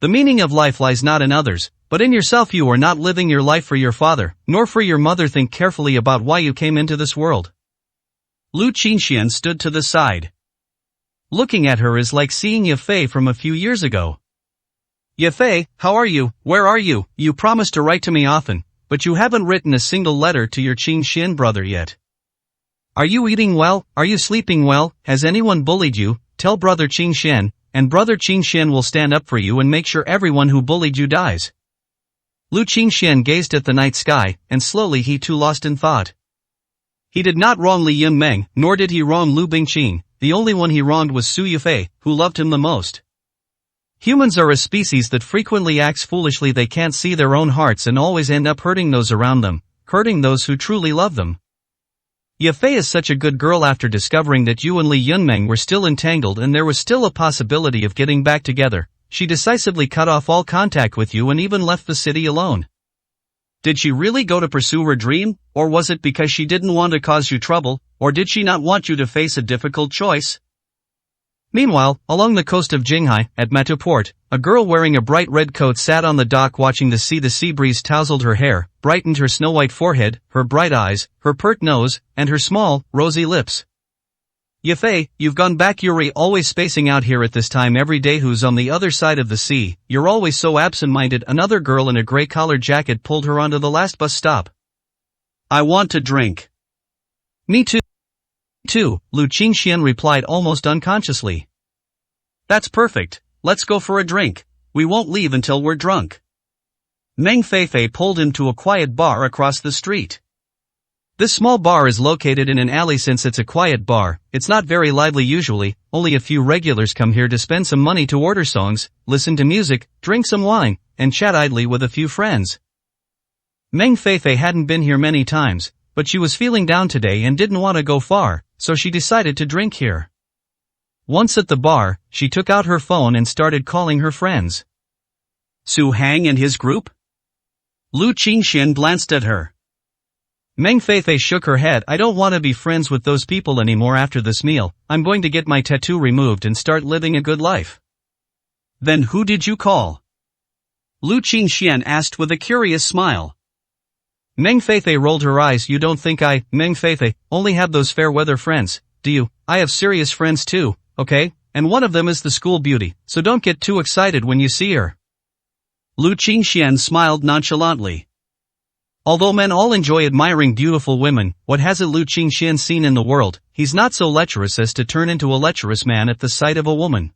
The meaning of life lies not in others, but in yourself. You are not living your life for your father, nor for your mother. Think carefully about why you came into this world. Lu Qingxian stood to the side. Looking at her is like seeing Ye Fei from a few years ago. Ye Fei, how are you? Where are you? You promised to write to me often, but you haven't written a single letter to your Qingxian brother yet. Are you eating well? Are you sleeping well? Has anyone bullied you? Tell brother Qingxian, and brother Qingxian will stand up for you and make sure everyone who bullied you dies. Lu Qingxian gazed at the night sky, and slowly he too lost in thought. He did not wrong Li Yunmeng, nor did he wrong Lu Bingqing. The only one he wronged was Su Yifei, who loved him the most. Humans are a species that frequently acts foolishly. They can't see their own hearts and always end up hurting those around them, hurting those who truly love them. Ye Fei is such a good girl. After discovering that you and Li Yunmeng were still entangled and there was still a possibility of getting back together, she decisively cut off all contact with you and even left the city alone. Did she really go to pursue her dream, or was it because she didn't want to cause you trouble, or did she not want you to face a difficult choice? Meanwhile, along the coast of Jinghai, at Matuport, a girl wearing a bright red coat sat on the dock watching the sea. The sea breeze tousled her hair, brightened her snow-white forehead, her bright eyes, her pert nose, and her small, rosy lips. Ye Fei, you've gone back. You're always spacing out here at this time every day. Who's on the other side of the sea? You're always so absent-minded. Another girl in a gray collared jacket pulled her onto the last bus stop. I want to drink. Me too. Lu Qingxian replied almost unconsciously. That's perfect, let's go for a drink. We won't leave until we're drunk. Meng Feifei pulled him to a quiet bar across the street. This small bar is located in an alley. Since it's a quiet bar, it's not very lively usually. Only a few regulars come here to spend some money, to order songs, listen to music, drink some wine, and chat idly with a few friends. Meng Feifei hadn't been here many times, but she was feeling down today and didn't want to go far, so she decided to drink here. Once at the bar, she took out her phone and started calling her friends. Su Hang and his group? Lu Qingxian glanced at her. Meng Feifei shook her head. I don't want to be friends with those people anymore after this meal. I'm going to get my tattoo removed and start living a good life. Then who did you call? Lu Qingxian asked with a curious smile. Meng Feifei rolled her eyes. You don't think I, Meng Feifei, only have those fair weather friends, do you? I have serious friends too, okay? And one of them is the school beauty, so don't get too excited when you see her. Lu Qingxian smiled nonchalantly. Although men all enjoy admiring beautiful women, what hasn't Lu Qingxian seen in the world? He's not so lecherous as to turn into a lecherous man at the sight of a woman.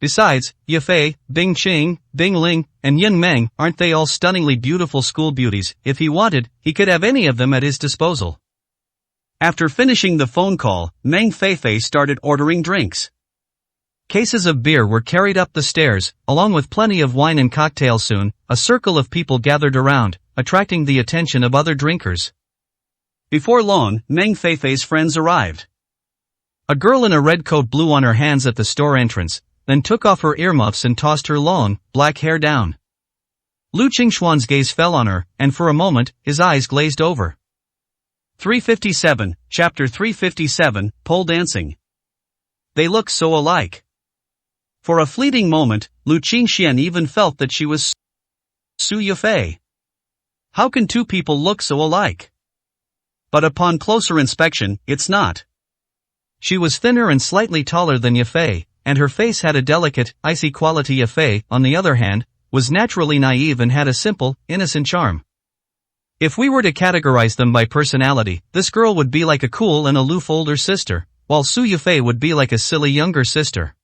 Besides, Ye Fei, Bing Qing, Bing Ling, and Yin Meng, aren't they all stunningly beautiful school beauties? If he wanted, he could have any of them at his disposal. After finishing the phone call, Meng Feifei started ordering drinks. Cases of beer were carried up the stairs, along with plenty of wine and cocktails. Soon, a circle of people gathered around. attracting the attention of other drinkers. Before long, Meng Feifei's friends arrived. A girl in a red coat blew on her hands at the store entrance, then took off her earmuffs and tossed her long, black hair down. Lu Qingxuan's gaze fell on her, and for a moment, his eyes glazed over. 357, Chapter 357, Pole Dancing. They look so alike. For a fleeting moment, Lu Qingxian even felt that she was Su Yufei. How can two people look so alike? But upon closer inspection, it's not. She was thinner and slightly taller than Yufei, and her face had a delicate, icy quality. Yufei, on the other hand, was naturally naive and had a simple, innocent charm. If we were to categorize them by personality, this girl would be like a cool and aloof older sister, while Su Yufei would be like a silly younger sister.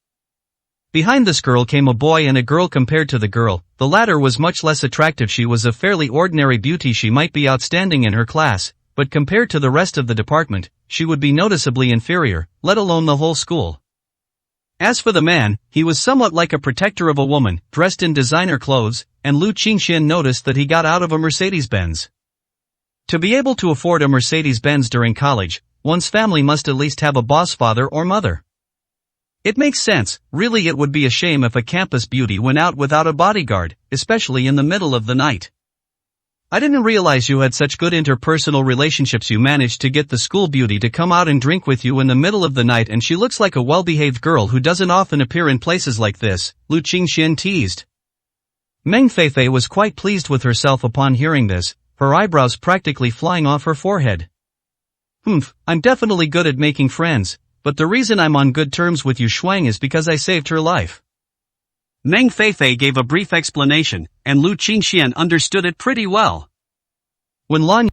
Behind this girl came a boy and a girl. Compared to the girl, the latter was much less attractive. She was of fairly ordinary beauty. She might be outstanding in her class, but compared to the rest of the department, she would be noticeably inferior, let alone the whole school. As for the man, he was somewhat like a protector of a woman, dressed in designer clothes, and Lu Qingxian noticed that he got out of a Mercedes-Benz. To be able to afford a Mercedes-Benz during college, one's family must at least have a boss father or mother. It makes sense. Really, it would be a shame if a campus beauty went out without a bodyguard, especially in the middle of the night. I didn't realize you had such good interpersonal relationships. You managed to get the school beauty to come out and drink with you in the middle of the night, and she looks like a well-behaved girl who doesn't often appear in places like this, Lu Qingxian teased. Meng Feifei was quite pleased with herself upon hearing this, her eyebrows practically flying off her forehead. I'm definitely good at making friends, but the reason I'm on good terms with Yu Shuang is because I saved her life. Meng Feifei gave a brief explanation, and Lu Qingxian understood it pretty well. When Lan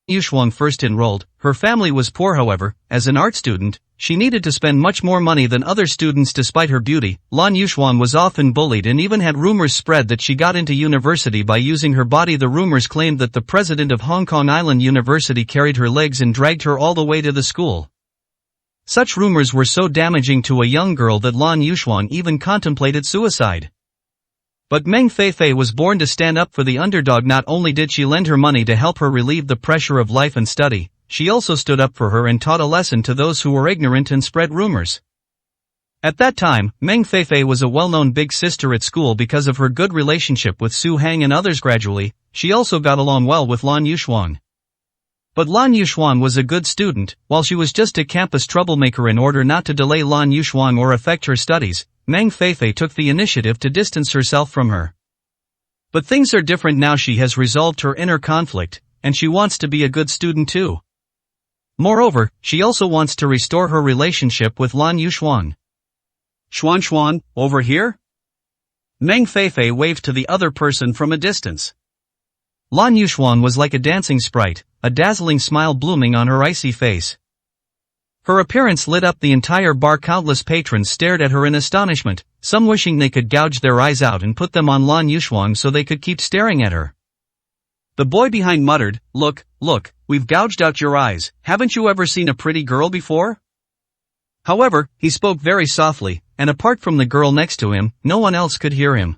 Yushuang first enrolled, her family was poor. However, as an art student, she needed to spend much more money than other students. Despite her beauty, Lan Yushuang was often bullied and even had rumors spread that she got into university by using her body. The rumors claimed that the president of Hong Kong Island University carried her legs and dragged her all the way to the school. Such rumors were so damaging to a young girl that Lan Yushuang even contemplated suicide. But Meng Feifei was born to stand up for the underdog. Not only did she lend her money to help her relieve the pressure of life and study, she also stood up for her and taught a lesson to those who were ignorant and spread rumors. At that time, Meng Feifei was a well-known big sister at school because of her good relationship with Su Hang and others. Gradually, she also got along well with Lan Yushuang. But Lan Yushuang was a good student, while she was just a campus troublemaker. In order not to delay Lan Yushuang or affect her studies, Meng Feifei took the initiative to distance herself from her. But things are different now. She has resolved her inner conflict, and she wants to be a good student too. Moreover, she also wants to restore her relationship with Lan Yushuang. Xuan, over here? Meng Feifei waved to the other person from a distance. Lan Yushuang was like a dancing sprite, a dazzling smile blooming on her icy face. Her appearance lit up the entire bar. Countless patrons stared at her in astonishment, some wishing they could gouge their eyes out and put them on Lan Yushuang so they could keep staring at her. The boy behind muttered, Look, we've gouged out your eyes. Haven't you ever seen a pretty girl before? However, he spoke very softly, and apart from the girl next to him, no one else could hear him.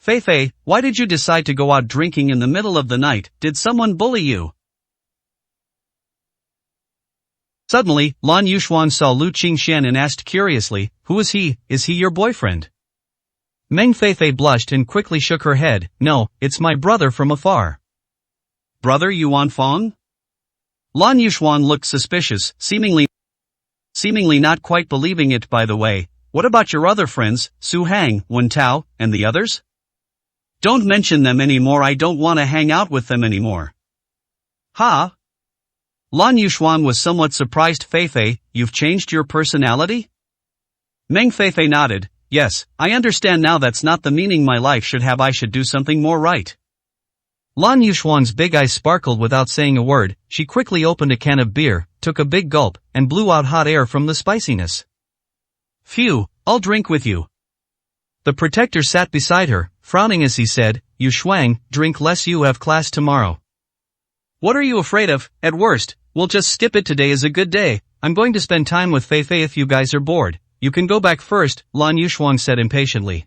Feifei, why did you decide to go out drinking in the middle of the night? Did someone bully you? Suddenly, Lan Yushuang saw Lu Qingxian and asked curiously, Who is he? Is he your boyfriend? Meng Feifei blushed and quickly shook her head. No, it's my brother from afar. Brother Yuan Fong? Lan Yushuang looked suspicious, seemingly not quite believing it. By the way, what about your other friends, Su Hang, Wen Tao, and the others? Don't mention them anymore. I don't want to hang out with them anymore. Huh? Lan Yushuang was somewhat surprised. Feifei, you've changed your personality? Meng Feifei nodded. Yes, I understand now. That's not the meaning my life should have. I should do something more right. Lan Yushuang's big eyes sparkled. Without saying a word, she quickly opened a can of beer, took a big gulp, and blew out hot air from the spiciness. Phew, I'll drink with you. The protector sat beside her, frowning as he said, Yu Shuang, drink less. You have class tomorrow. What are you afraid of? At worst, we'll just skip it. Today is a good day. I'm going to spend time with Feifei. If you guys are bored, you can go back first, Lan Yushuang said impatiently.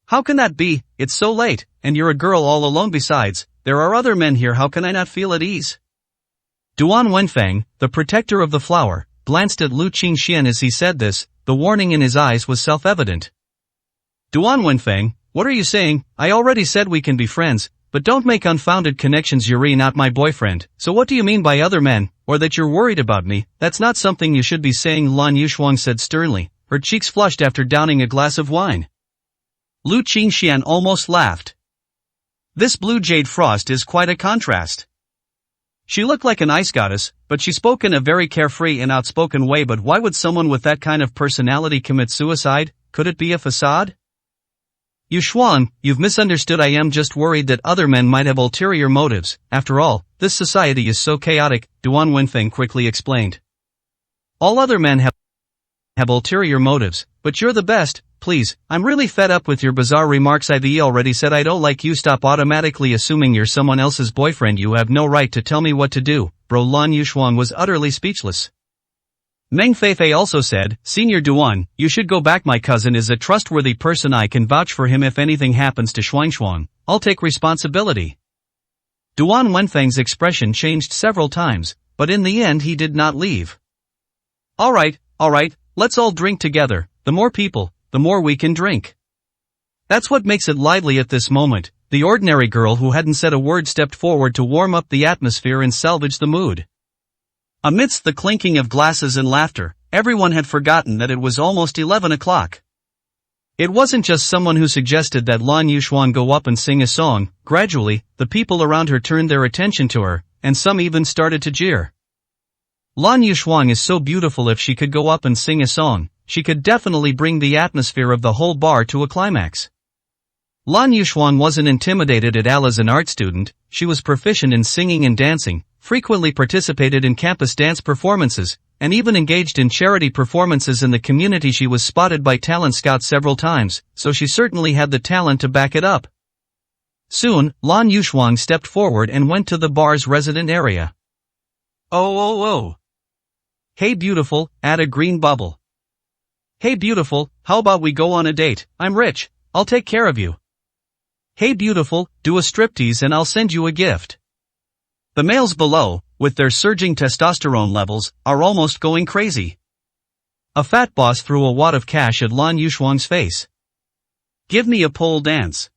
How can that be? It's so late, and you're a girl all alone besides, there are other men here, how can I not feel at ease? Duan Wenfeng, the protector of the flower, glanced at Lu Qingxian as he said this, the warning in his eyes was self-evident. Duan Wenfeng, what are you saying? I already said we can be friends, but don't make unfounded connections. You're not my boyfriend, so what do you mean by other men, or that you're worried about me? That's not something you should be saying, Lan Yuxuang said sternly, her cheeks flushed after downing a glass of wine. Lu Qingxian almost laughed. This blue jade frost is quite a contrast. She looked like an ice goddess, but she spoke in a very carefree and outspoken way. But why would someone with that kind of personality commit suicide? Could it be a facade? Yuxuan, you've misunderstood. I am just worried that other men might have ulterior motives. After all, this society is so chaotic, Duan Wenfeng quickly explained. All other men have ulterior motives, but you're the best. Please, I'm really fed up with your bizarre remarks. I've already said I don't like you. Stop automatically assuming you're someone else's boyfriend. You have no right to tell me what to do. Bro. Lan Yuxuan was utterly speechless. Meng Feifei also said, Senior Duan, you should go back. My cousin is a trustworthy person. I can vouch for him. If anything happens to Shuangshuang, I'll take responsibility. Duan Wenfeng's expression changed several times, but in the end he did not leave. Alright, let's all drink together. The more people, the more we can drink. That's what makes it lively at this moment. The ordinary girl who hadn't said a word stepped forward to warm up the atmosphere and salvage the mood. Amidst the clinking of glasses and laughter, everyone had forgotten that it was almost 11 o'clock. It wasn't just someone who suggested that Lan Yuxuan go up and sing a song. Gradually, the people around her turned their attention to her, and some even started to jeer. Lan Yuxuan is so beautiful. If she could go up and sing a song, she could definitely bring the atmosphere of the whole bar to a climax. Lan Yuxuan wasn't intimidated at all. As an art student, she was proficient in singing and dancing, frequently participated in campus dance performances, and even engaged in charity performances in the community. She was spotted by talent scouts several times, so she certainly had the talent to back it up. Soon, Lan Yuxuan stepped forward and went to the bar's resident area. Oh. Hey beautiful, add a green bubble. Hey beautiful, how about we go on a date? I'm rich, I'll take care of you. Hey beautiful, do a striptease and I'll send you a gift. The males below, with their surging testosterone levels, are almost going crazy. A fat boss threw a wad of cash at Lan Yuxuang's face. Give me a pole dance.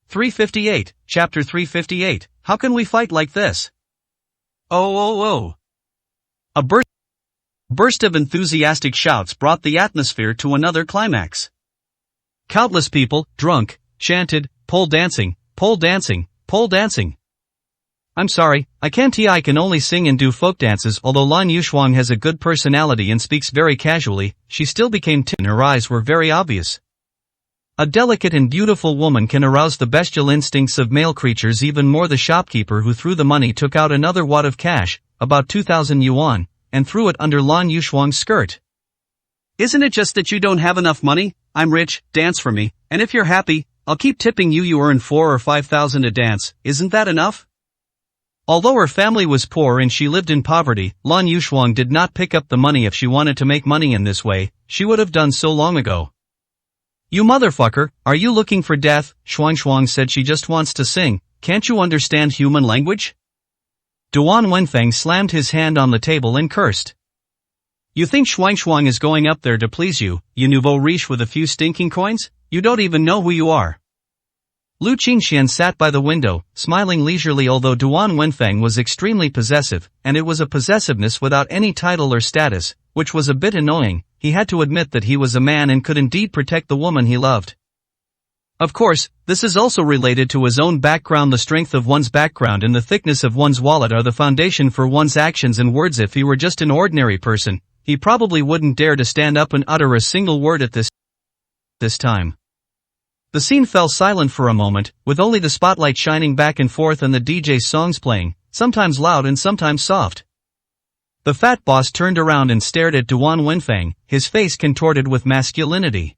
358, Chapter 358, How can we fight like this? Oh. A burst of enthusiastic shouts brought the atmosphere to another climax. Countless people, drunk, chanted, pole dancing, pole dancing, pole dancing. I'm sorry, I can only sing and do folk dances. Although Lan Yuxuang has a good personality and speaks very casually, she still became timid and her eyes were very obvious. A delicate and beautiful woman can arouse the bestial instincts of male creatures even more. The shopkeeper who threw the money took out another wad of cash, about 2,000 yuan, and threw it under Lan Yuxuang's skirt. Isn't it just that you don't have enough money? I'm rich, dance for me, and if you're happy, I'll keep tipping you. You earn 4,000 or 5,000 a dance, isn't that enough? Although her family was poor and she lived in poverty, Lan Yuxuang did not pick up the money. If she wanted to make money in this way, she would have done so long ago. You motherfucker, are you looking for death? Shuangshuang said. She just wants to sing, can't you understand human language? Duan Wenfeng slammed his hand on the table and cursed. You think Shuangshuang is going up there to please you, you nouveau riche with a few stinking coins? You don't even know who you are. Lu Qingxian sat by the window, smiling leisurely. Although Duan Wenfeng was extremely possessive, and it was a possessiveness without any title or status, which was a bit annoying, he had to admit that he was a man and could indeed protect the woman he loved. Of course, this is also related to his own background. The strength of one's background and the thickness of one's wallet are the foundation for one's actions and words. If he were just an ordinary person, he probably wouldn't dare to stand up and utter a single word at this time. The scene fell silent for a moment, with only the spotlight shining back and forth and the DJ's songs playing, sometimes loud and sometimes soft. The fat boss turned around and stared at Duan Wenfeng, his face contorted with masculinity.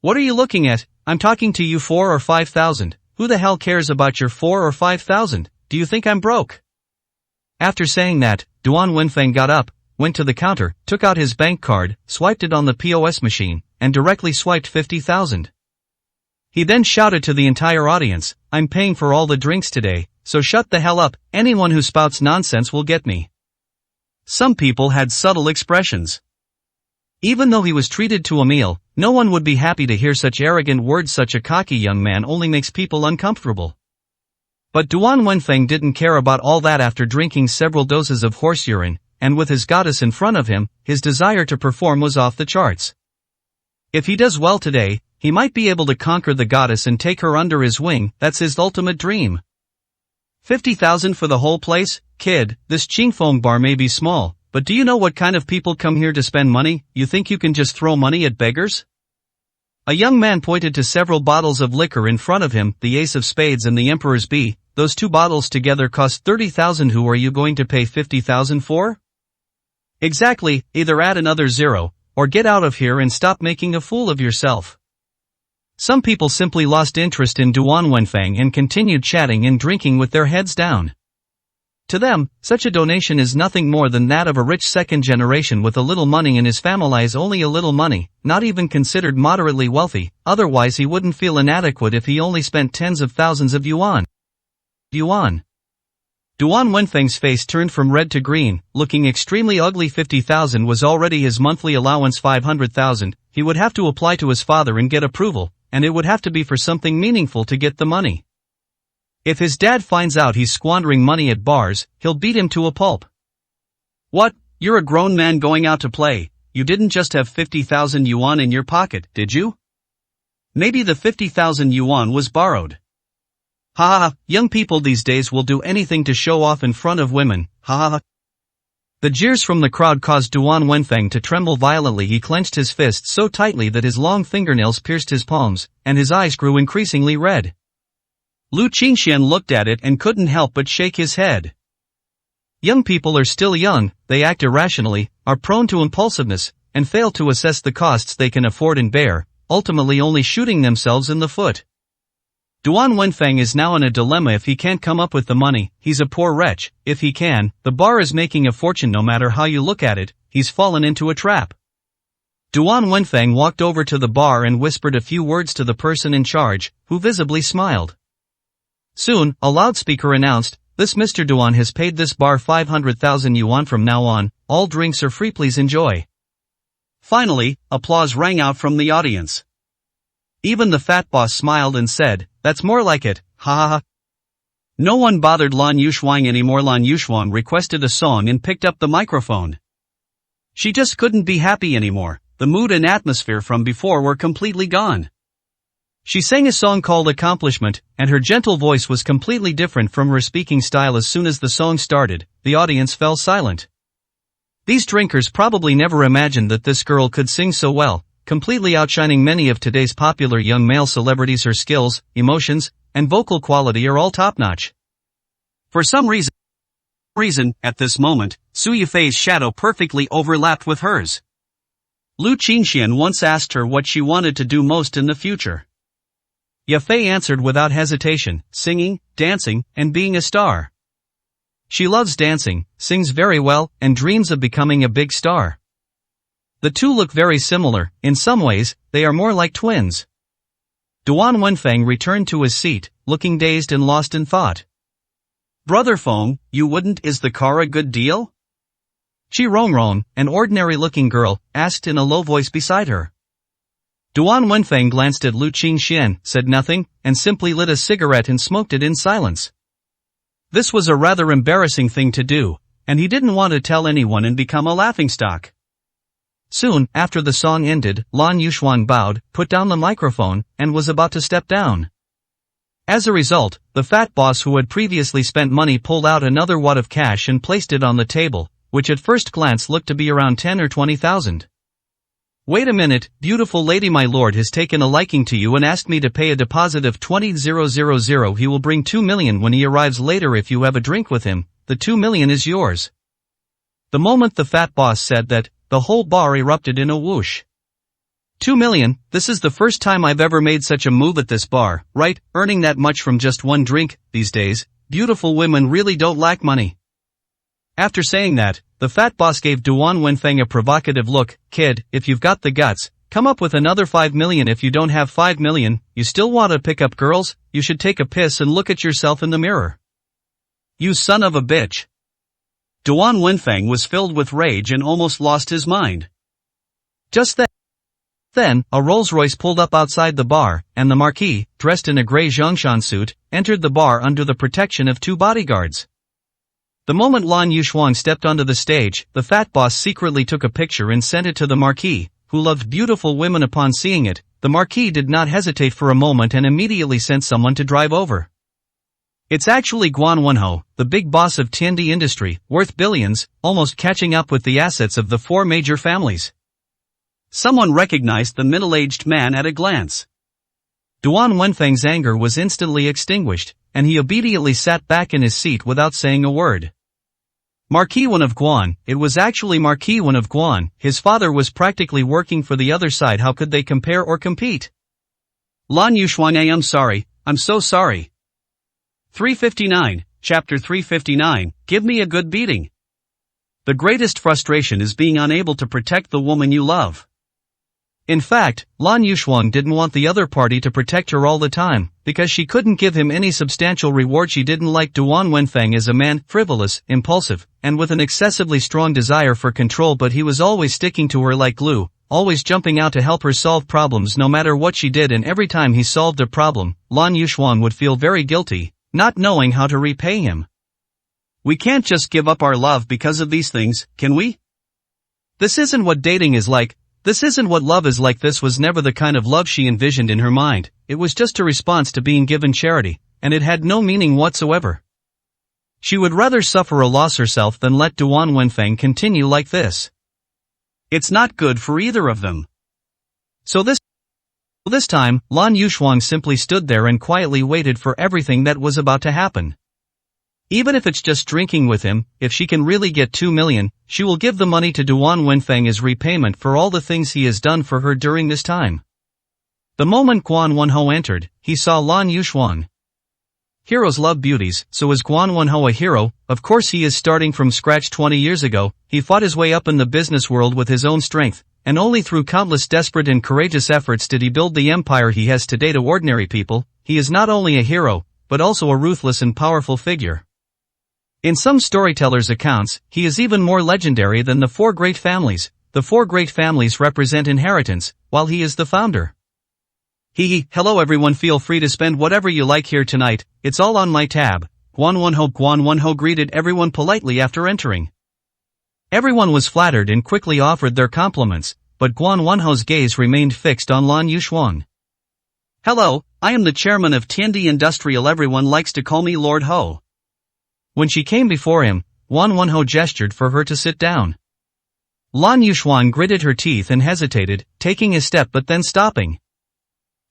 What are you looking at? I'm talking to you. 4,000 or 5,000. Who the hell cares about your 4,000 or 5,000? Do you think I'm broke? After saying that, Duan Wenfeng got up, went to the counter, took out his bank card, swiped it on the POS machine, and directly swiped 50,000. He then shouted to the entire audience, "I'm paying for all the drinks today, so shut the hell up, anyone who spouts nonsense will get me." Some people had subtle expressions. Even though he was treated to a meal, no one would be happy to hear such arrogant words. Such a cocky young man only makes people uncomfortable. But Duan Wenfeng didn't care about all that. After drinking several doses of horse urine, and with his goddess in front of him, his desire to perform was off the charts. If he does well today, he might be able to conquer the goddess and take her under his wing. That's his ultimate dream. 50,000 for the whole place? Kid, this Qingfeng bar may be small, but do you know what kind of people come here to spend money? You think you can just throw money at beggars? A young man pointed to several bottles of liquor in front of him, the Ace of Spades and the Emperor's B. Those two bottles together cost 30,000. Who are you going to pay 50,000 for? Exactly, either add another zero, or get out of here and stop making a fool of yourself. Some people simply lost interest in Duan Wenfeng and continued chatting and drinking with their heads down. To them, such a donation is nothing more than that of a rich second generation with a little money in his family. Is only a little money, not even considered moderately wealthy, otherwise he wouldn't feel inadequate if he only spent tens of thousands of yuan. Duan Wenfeng's face turned from red to green, looking extremely ugly. 50,000 was already his monthly allowance. 500,000, he would have to apply to his father and get approval, and it would have to be for something meaningful to get the money. If his dad finds out he's squandering money at bars, he'll beat him to a pulp. What, you're a grown man going out to play, you didn't just have 50,000 yuan in your pocket, did you? Maybe the 50,000 yuan was borrowed. Ha ha ha, young people these days will do anything to show off in front of women, ha ha ha. The jeers from the crowd caused Duan Wenfeng to tremble violently. He clenched his fists so tightly that his long fingernails pierced his palms, and his eyes grew increasingly red. Lu Qingxian looked at it and couldn't help but shake his head. Young people are still young, they act irrationally, are prone to impulsiveness, and fail to assess the costs they can afford and bear, ultimately only shooting themselves in the foot. Duan Wenfeng is now in a dilemma. If he can't come up with the money, he's a poor wretch. If he can, the bar is making a fortune. No matter how you look at it, he's fallen into a trap. Duan Wenfeng walked over to the bar and whispered a few words to the person in charge, who visibly smiled. Soon, a loudspeaker announced, "This Mr. Duan has paid this bar 500,000 yuan. From now on, all drinks are free. Please enjoy." Finally, applause rang out from the audience. Even the fat boss smiled and said, "That's more like it, ha ha ha." No one bothered Lan Yuxuan anymore. Lan Yuxuan requested a song and picked up the microphone. She just couldn't be happy anymore. The mood and atmosphere from before were completely gone. She sang a song called Accomplishment, and her gentle voice was completely different from her speaking style. As soon as the song started, the audience fell silent. These drinkers probably never imagined that this girl could sing so well, completely outshining many of today's popular young male celebrities. Her skills, emotions, and vocal quality are all top-notch. For some reason, at this moment, Su Yifei's shadow perfectly overlapped with hers. Lu Qingxian once asked her what she wanted to do most in the future. Yifei answered without hesitation, singing, dancing, and being a star. She loves dancing, sings very well, and dreams of becoming a big star. The two look very similar. In some ways, they are more like twins. Duan Wenfeng returned to his seat, looking dazed and lost in thought. "Brother Feng, you wouldn't? Is the car a good deal?" Chi Rongrong, an ordinary-looking girl, asked in a low voice beside her. Duan Wenfeng glanced at Lu Qingxian, said nothing, and simply lit a cigarette and smoked it in silence. This was a rather embarrassing thing to do, and he didn't want to tell anyone and become a laughingstock. Soon, after the song ended, Lan Yuxuan bowed, put down the microphone, and was about to step down. As a result, the fat boss who had previously spent money pulled out another wad of cash and placed it on the table, which at first glance looked to be around 10 or 20,000. "Wait a minute, beautiful lady, my lord has taken a liking to you and asked me to pay a deposit of 20,000. He will bring 2 million when he arrives later. If you have a drink with him, the 2 million is yours." The moment the fat boss said that, the whole bar erupted in a whoosh. 2 million, this is the first time I've ever made such a move at this bar, right? Earning that much from just one drink, these days, beautiful women really don't lack money. After saying that, the fat boss gave Duan Wenfeng a provocative look. "Kid, if you've got the guts, Come up with another 5 million. If you don't have 5 million, you still want to pick up girls? You should take a piss and look at yourself in the mirror. You son of a bitch. Duan Wenfeng was filled with rage and almost lost his mind. Just then, a Rolls-Royce pulled up outside the bar, and the Marquis, dressed in a grey Zhongshan suit, entered the bar under the protection of 2 bodyguards. The moment Lan Yuxuan stepped onto the stage, the fat boss secretly took a picture and sent it to the Marquis, who loved beautiful women. Upon seeing it, the Marquis did not hesitate for a moment and immediately sent someone to drive over. It's actually Guan Wenho, the big boss of Tiandi industry, worth billions, almost catching up with the assets of the 4 major families. Someone recognized the middle-aged man at a glance. Duan Wenfeng's anger was instantly extinguished, and he obediently sat back in his seat without saying a word. Marquis Wen of Guan, it was actually Marquis Wen of Guan, his father was practically working for the other side. How could they compare or compete? Lan Yuxuan, I'm sorry, I'm so sorry. 359, Chapter 359, Give me a good beating. The greatest frustration is being unable to protect the woman you love. In fact, Lan Yuxuan didn't want the other party to protect her all the time, because she couldn't give him any substantial reward. She didn't like Duan Wenfeng as a man, frivolous, impulsive, and with an excessively strong desire for control, but he was always sticking to her like glue, always jumping out to help her solve problems no matter what she did, and every time he solved a problem, Lan Yuxuan would feel very guilty, not knowing how to repay him. We can't just give up our love because of these things, can we? This isn't what dating is like. This isn't what love is like. This was never the kind of love she envisioned in her mind. It was just a response to being given charity, and it had no meaning whatsoever. She would rather suffer a loss herself than let Duan Wenfeng continue like this. It's not good for either of them. So this time, Lan Yuxuan simply stood there and quietly waited for everything that was about to happen. Even if it's just drinking with him, if she can really get 2 million, she will give the money to Duan Wenfeng as repayment for all the things he has done for her during this time. The moment Guan Wenho entered, he saw Lan Yuxuan. Heroes love beauties, so is Guan Wenho a hero? Of course he is starting from scratch. 20 years ago, he fought his way up in the business world with his own strength, and only through countless desperate and courageous efforts did he build the empire he has today. To ordinary people, he is not only a hero, but also a ruthless and powerful figure. In some storytellers' accounts, he is even more legendary than the 4 great families. The 4 great families represent inheritance, while he is the founder. Hello everyone, feel free to spend whatever you like here tonight, it's all on my tab. Guan Wenho greeted everyone politely after entering. Everyone was flattered and quickly offered their compliments, but Guan Wenho's gaze remained fixed on Lan Yuxuan. Hello, I am the chairman of Tiandi Industrial. Everyone likes to call me Lord Ho. When she came before him, Guan Wenho gestured for her to sit down. Lan Yuxuan gritted her teeth and hesitated, taking a step but then stopping.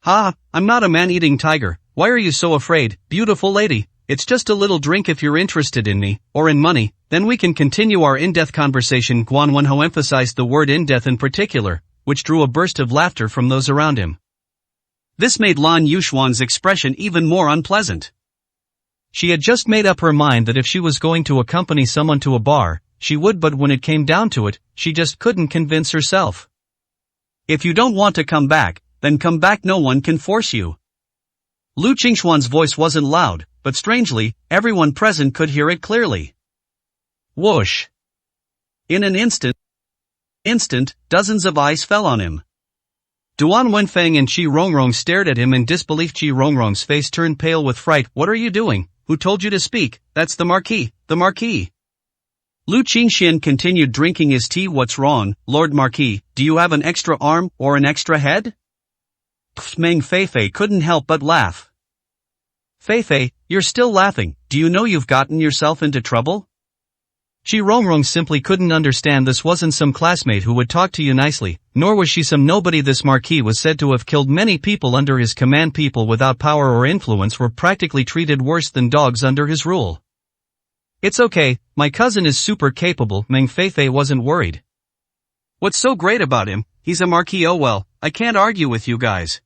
I'm not a man-eating tiger, why are you so afraid, beautiful lady? It's just a little drink. If you're interested in me, or in money, then we can continue our in-depth conversation. Guan Wenho emphasized the word in-depth in particular, which drew a burst of laughter from those around him. This made Lan Yuxuan's expression even more unpleasant. She had just made up her mind that if she was going to accompany someone to a bar, she would, but when it came down to it, she just couldn't convince herself. If you don't want to come back, then come back. No one can force you. Lu Qingxuan's voice wasn't loud, but strangely, everyone present could hear it clearly. Whoosh! In an instant, dozens of eyes fell on him. Duan Wenfeng and Qi Rongrong stared at him in disbelief. Qi Rongrong's face turned pale with fright. What are you doing? Who told you to speak? That's the Marquis, the Marquis. Lu Qingxian continued drinking his tea. What's wrong, Lord Marquis? Do you have an extra arm, or an extra head? Meng Feifei couldn't help but laugh. Feifei, you're still laughing. Do you know you've gotten yourself into trouble? Qi Rongrong simply couldn't understand. This wasn't some classmate who would talk to you nicely, nor was she some nobody. This Marquis was said to have killed many people under his command. People without power or influence were practically treated worse than dogs under his rule. It's okay, my cousin is super capable. Meng Feifei wasn't worried. What's so great about him? He's a Marquis. Oh well, I can't argue with you guys.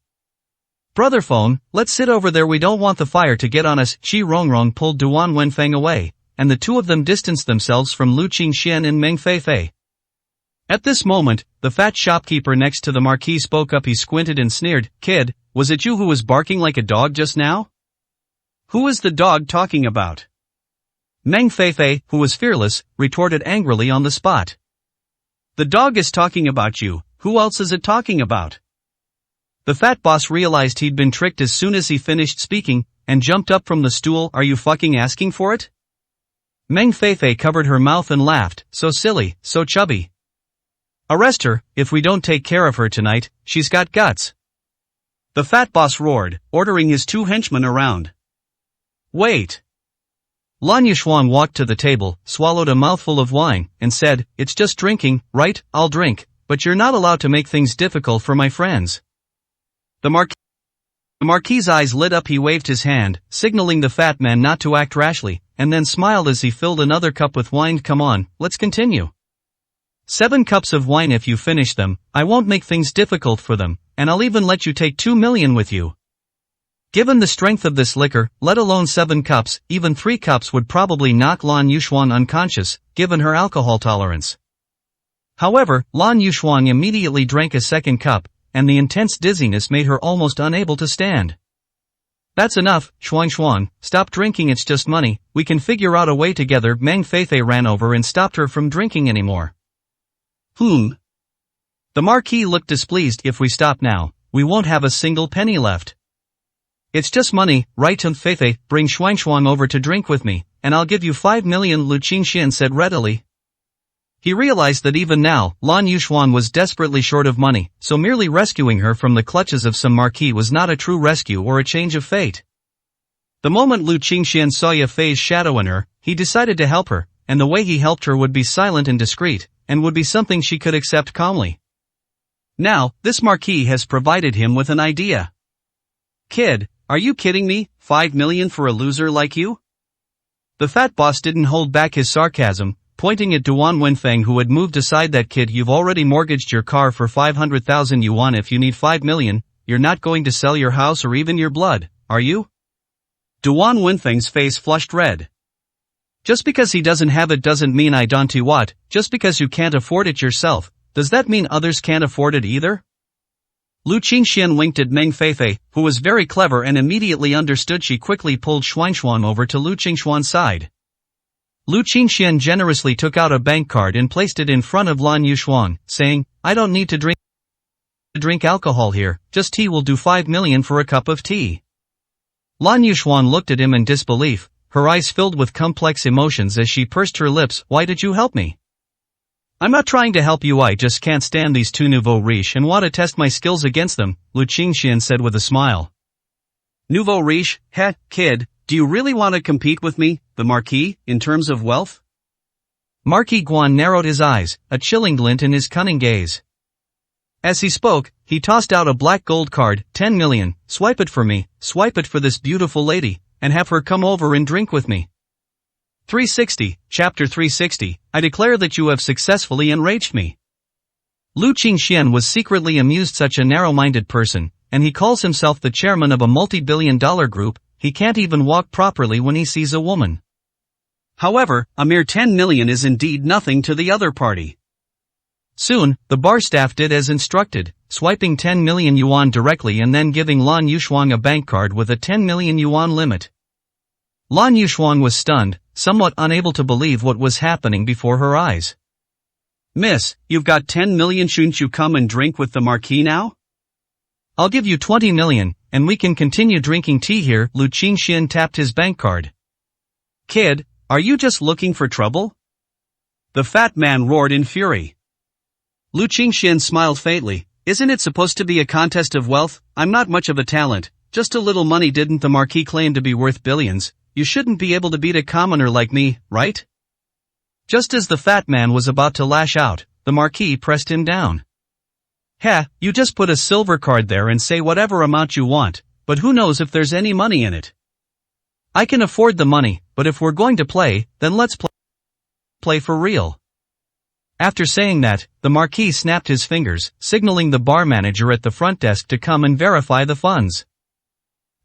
Brother Phone, let's sit over there. We don't want the fire to get on us. Qi Rongrong pulled Duan Wenfeng away, and the two of them distanced themselves from Lu Qingxian and Meng Feifei. At this moment, the fat shopkeeper next to the Marquis spoke up. He squinted and sneered, "Kid, was it you who was barking like a dog just now?" Who is the dog talking about? Meng Feifei, who was fearless, retorted angrily on the spot. The dog is talking about you, who else is it talking about? The fat boss realized he'd been tricked as soon as he finished speaking, and jumped up from the stool. "Are you fucking asking for it?" Meng Feifei covered her mouth and laughed, "So silly, so chubby. Arrest her, if we don't take care of her tonight, she's got guts." The fat boss roared, ordering his 2 henchmen around. "Wait." Lan Yushuan walked to the table, swallowed a mouthful of wine, and said, "It's just drinking, right? I'll drink, but you're not allowed to make things difficult for my friends." The Marquis' eyes lit up. He waved his hand, signaling the fat man not to act rashly, and then smiled as he filled another cup with wine. "Come on, let's continue. 7 cups of wine. If you finish them, I won't make things difficult for them, and I'll even let you take 2 million with you." Given the strength of this liquor, let alone 7 cups, even 3 cups would probably knock Lan Yushuan unconscious, given her alcohol tolerance. However, Lan Yushuan immediately drank a second cup, and the intense dizziness made her almost unable to stand. "That's enough, Xuan, stop drinking. It's just money, we can figure out a way together." Meng Feifei ran over and stopped her from drinking anymore. The Marquis looked displeased. "If we stop now, we won't have a single penny left. It's just money, right?" "Feifei, bring Xuan over to drink with me, and I'll give you 5 million, Lu Qingxian said readily. He realized that even now, Lan Yushuan was desperately short of money, so merely rescuing her from the clutches of some Marquis was not a true rescue or a change of fate. The moment Lu Qingxian saw Ye Fei's shadow in her, he decided to help her, and the way he helped her would be silent and discreet, and would be something she could accept calmly. Now, this Marquis has provided him with an idea. "Kid, are you kidding me? 5 million for a loser like you?" The fat boss didn't hold back his sarcasm, pointing at Duan Wenfeng, who had moved aside. "That kid, you've already mortgaged your car for 500,000 yuan. If you need 5 million, you're not going to sell your house or even your blood, are you?" Duan Wenfeng's face flushed red. "Just because he doesn't have it doesn't mean I don't. What? Just because you can't afford it yourself, does that mean others can't afford it either?" Lu Qingxian winked at Meng Feifei, who was very clever and immediately understood. She quickly pulled Xuan over to Lu Qingxuan's side. Lu Qingxian generously took out a bank card and placed it in front of Lan Yushuan, saying, "I don't need to drink alcohol here, just tea will do. 5 million for a cup of tea." Lan Yushuan looked at him in disbelief, her eyes filled with complex emotions as she pursed her lips. "Why did you help me?" "I'm not trying to help you, I just can't stand these 2 nouveau riche and want to test my skills against them," Lu Qingxian said with a smile. "Nouveau riche? Heh, kid, do you really want to compete with me, the Marquis, in terms of wealth?" Marquis Guan narrowed his eyes, a chilling glint in his cunning gaze. As he spoke, he tossed out a black gold card. 10 million, swipe it for me, swipe it for this beautiful lady, and have her come over and drink with me. 360, Chapter 360, I declare that you have successfully enraged me. Lu Qingxian was secretly amused. Such a narrow-minded person, and he calls himself the chairman of a multi-billion-dollar group, he can't even walk properly when he sees a woman. However, a mere 10 million is indeed nothing to the other party. Soon, the bar staff did as instructed, swiping 10 million yuan directly and then giving Lan Yushuan a bank card with a 10 million yuan limit. Lan Yushuan was stunned, somewhat unable to believe what was happening before her eyes. "Miss, you've got 10 million, shouldn't you come and drink with the Marquis now?" "I'll give you 20 million, and we can continue drinking tea here." Lu Qingxian tapped his bank card. "Kid, are you just looking for trouble?" The fat man roared in fury. Lu Qingxian smiled faintly. "Isn't it supposed to be a contest of wealth? I'm not much of a talent, just a little money. Didn't the Marquis claim to be worth billions? You shouldn't be able to beat a commoner like me, right?" Just as the fat man was about to lash out, the Marquis pressed him down. "Heh, you just put a silver card there and say whatever amount you want, but who knows if there's any money in it?" "I can afford the money, but if we're going to play, then let's play for real." After saying that, the Marquis snapped his fingers, signaling the bar manager at the front desk to come and verify the funds.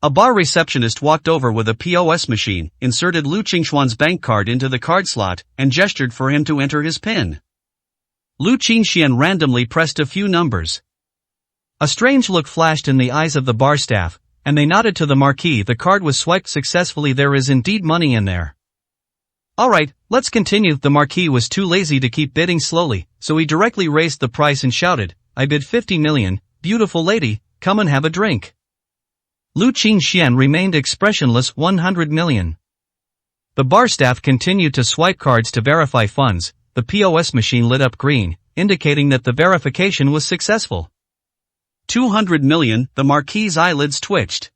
A bar receptionist walked over with a POS machine, inserted Lu Qingxuan's bank card into the card slot, and gestured for him to enter his PIN. Lu Qingxian randomly pressed a few numbers. A strange look flashed in the eyes of the bar staff, and they nodded to the marquis. The card was swiped successfully. There is indeed money in there. Alright, let's continue. The marquis was too lazy to keep bidding slowly, so he directly raised the price and shouted, I bid 50 million, beautiful lady, come and have a drink. Lu Qingxian remained expressionless. 100 million. The bar staff continued to swipe cards to verify funds. The POS machine lit up green, indicating that the verification was successful. 200 million, the marquis's eyelids twitched.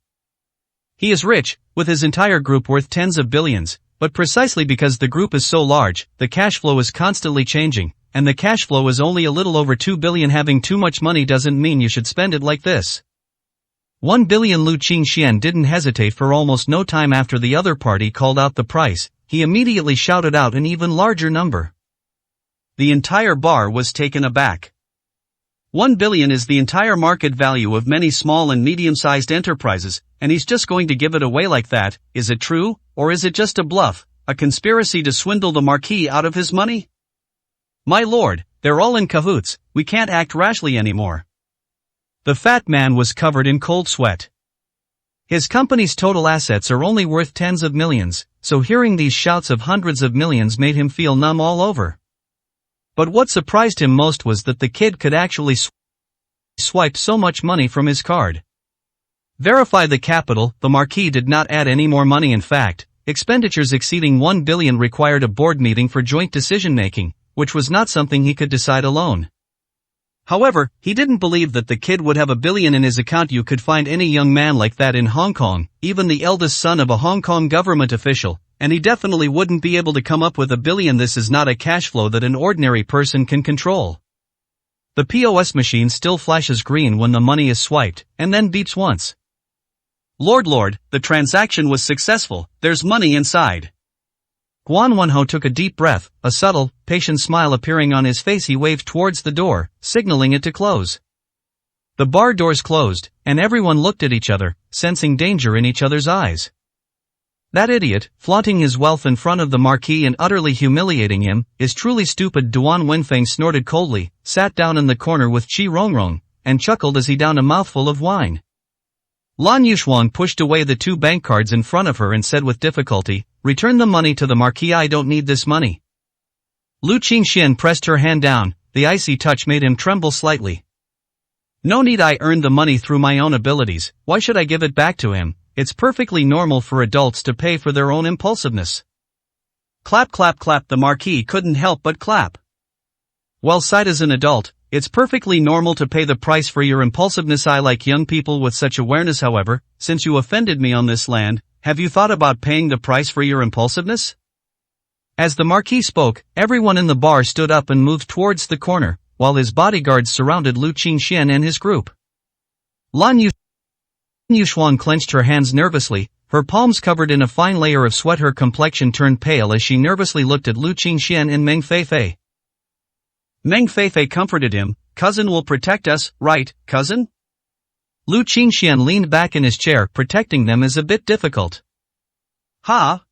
He is rich, with his entire group worth tens of billions, but precisely because the group is so large, the cash flow is constantly changing, and the cash flow is only a little over 2 billion. Having too much money doesn't mean you should spend it like this. 1 billion. Lu Qingxian didn't hesitate for almost no time. After the other party called out the price, he immediately shouted out an even larger number. The entire bar was taken aback. 1 billion is the entire market value of many small and medium-sized enterprises, and he's just going to give it away like that. Is it true, or is it just a bluff, a conspiracy to swindle the marquis out of his money? My lord, they're all in cahoots, we can't act rashly anymore. The fat man was covered in cold sweat. His company's total assets are only worth tens of millions, so hearing these shouts of hundreds of millions made him feel numb all over. But what surprised him most was that the kid could actually swipe so much money from his card. Verify the capital. The marquis did not add any more money. In fact, expenditures exceeding 1 billion required a board meeting for joint decision-making, which was not something he could decide alone. However, he didn't believe that the kid would have a billion in his account. You could find any young man like that in Hong Kong, even the eldest son of a Hong Kong government official, and he definitely wouldn't be able to come up with a billion. This is not a cash flow that an ordinary person can control. The POS machine still flashes green when the money is swiped, and then beeps once. Lord, the transaction was successful, there's money inside. Guan Wenho took a deep breath, a subtle, patient smile appearing on his face. He waved towards the door, signaling it to close. The bar doors closed, and everyone looked at each other, sensing danger in each other's eyes. That idiot, flaunting his wealth in front of the marquis and utterly humiliating him, is truly stupid. Duan Wenfeng snorted coldly, sat down in the corner with Qi Rongrong, and chuckled as he downed a mouthful of wine. Lan Yuxuan pushed away the 2 bank cards in front of her and said with difficulty, return the money to the marquis. I don't need this money. Lu Qingxian pressed her hand down, the icy touch made him tremble slightly. No need, I earned the money through my own abilities, why should I give it back to him? It's perfectly normal for adults to pay for their own impulsiveness. Clap clap clap. The marquis couldn't help but clap. Well said. As an adult, it's perfectly normal to pay the price for your impulsiveness. I like young people with such awareness. However, since you offended me on this land, have you thought about paying the price for your impulsiveness? As the marquis spoke, everyone in the bar stood up and moved towards the corner, while his bodyguards surrounded Lu Qingxian and his group. Lan Yuxuan clenched her hands nervously, her palms covered in a fine layer of sweat. Her complexion turned pale as she nervously looked at Lu Qingxian and Meng Feifei. Meng Feifei comforted him, cousin will protect us, right, cousin? Lu Qingxian leaned back in his chair. Protecting them is a bit difficult. Ha!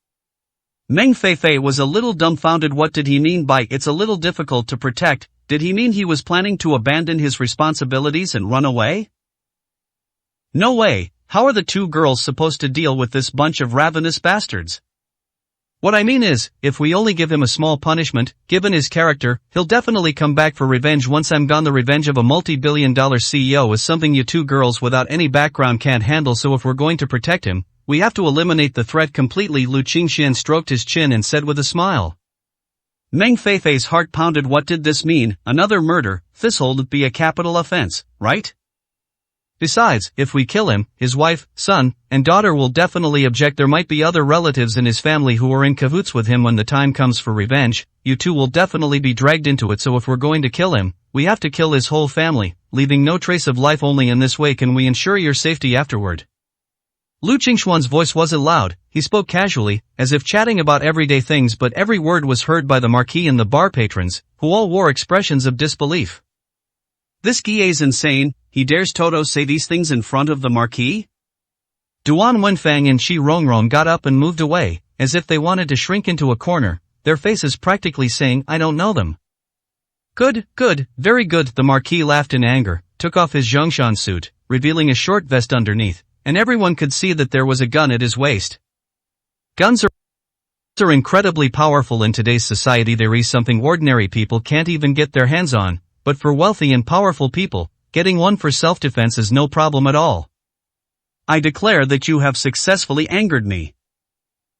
Meng Feifei was a little dumbfounded. What did he mean by it's a little difficult to protect? Did he mean he was planning to abandon his responsibilities and run away? No way, how are the 2 girls supposed to deal with this bunch of ravenous bastards? What I mean is, if we only give him a small punishment, given his character, he'll definitely come back for revenge once I'm gone. The revenge of a multi-billion-dollar CEO is something you 2 girls without any background can't handle, so if we're going to protect him, we have to eliminate the threat completely. Lu Qingxian stroked his chin and said with a smile. Meng Feifei's heart pounded. What did this mean? Another murder? This'll be a capital offense, right? Besides, if we kill him, his wife, son, and daughter will definitely object. There might be other relatives in his family who are in cahoots with him. When the time comes for revenge, you 2 will definitely be dragged into it. So if we're going to kill him, we have to kill his whole family, leaving no trace of life. Only in this way can we ensure your safety afterward. Lu Qingxuan's voice wasn't loud, he spoke casually, as if chatting about everyday things, but every word was heard by the marquis and the bar patrons, who all wore expressions of disbelief. This guy is insane, he dares Toto say these things in front of the marquis? Duan Wenfeng and Qi Rongrong got up and moved away, as if they wanted to shrink into a corner, their faces practically saying, I don't know them. Good, good, very good. The Marquis laughed in anger, took off his Zhongshan suit, revealing a short vest underneath, and everyone could see that there was a gun at his waist. Guns are incredibly powerful in today's society. There is something ordinary people can't even get their hands on, but for wealthy and powerful people, getting one for self-defense is no problem at all. I declare that you have successfully angered me.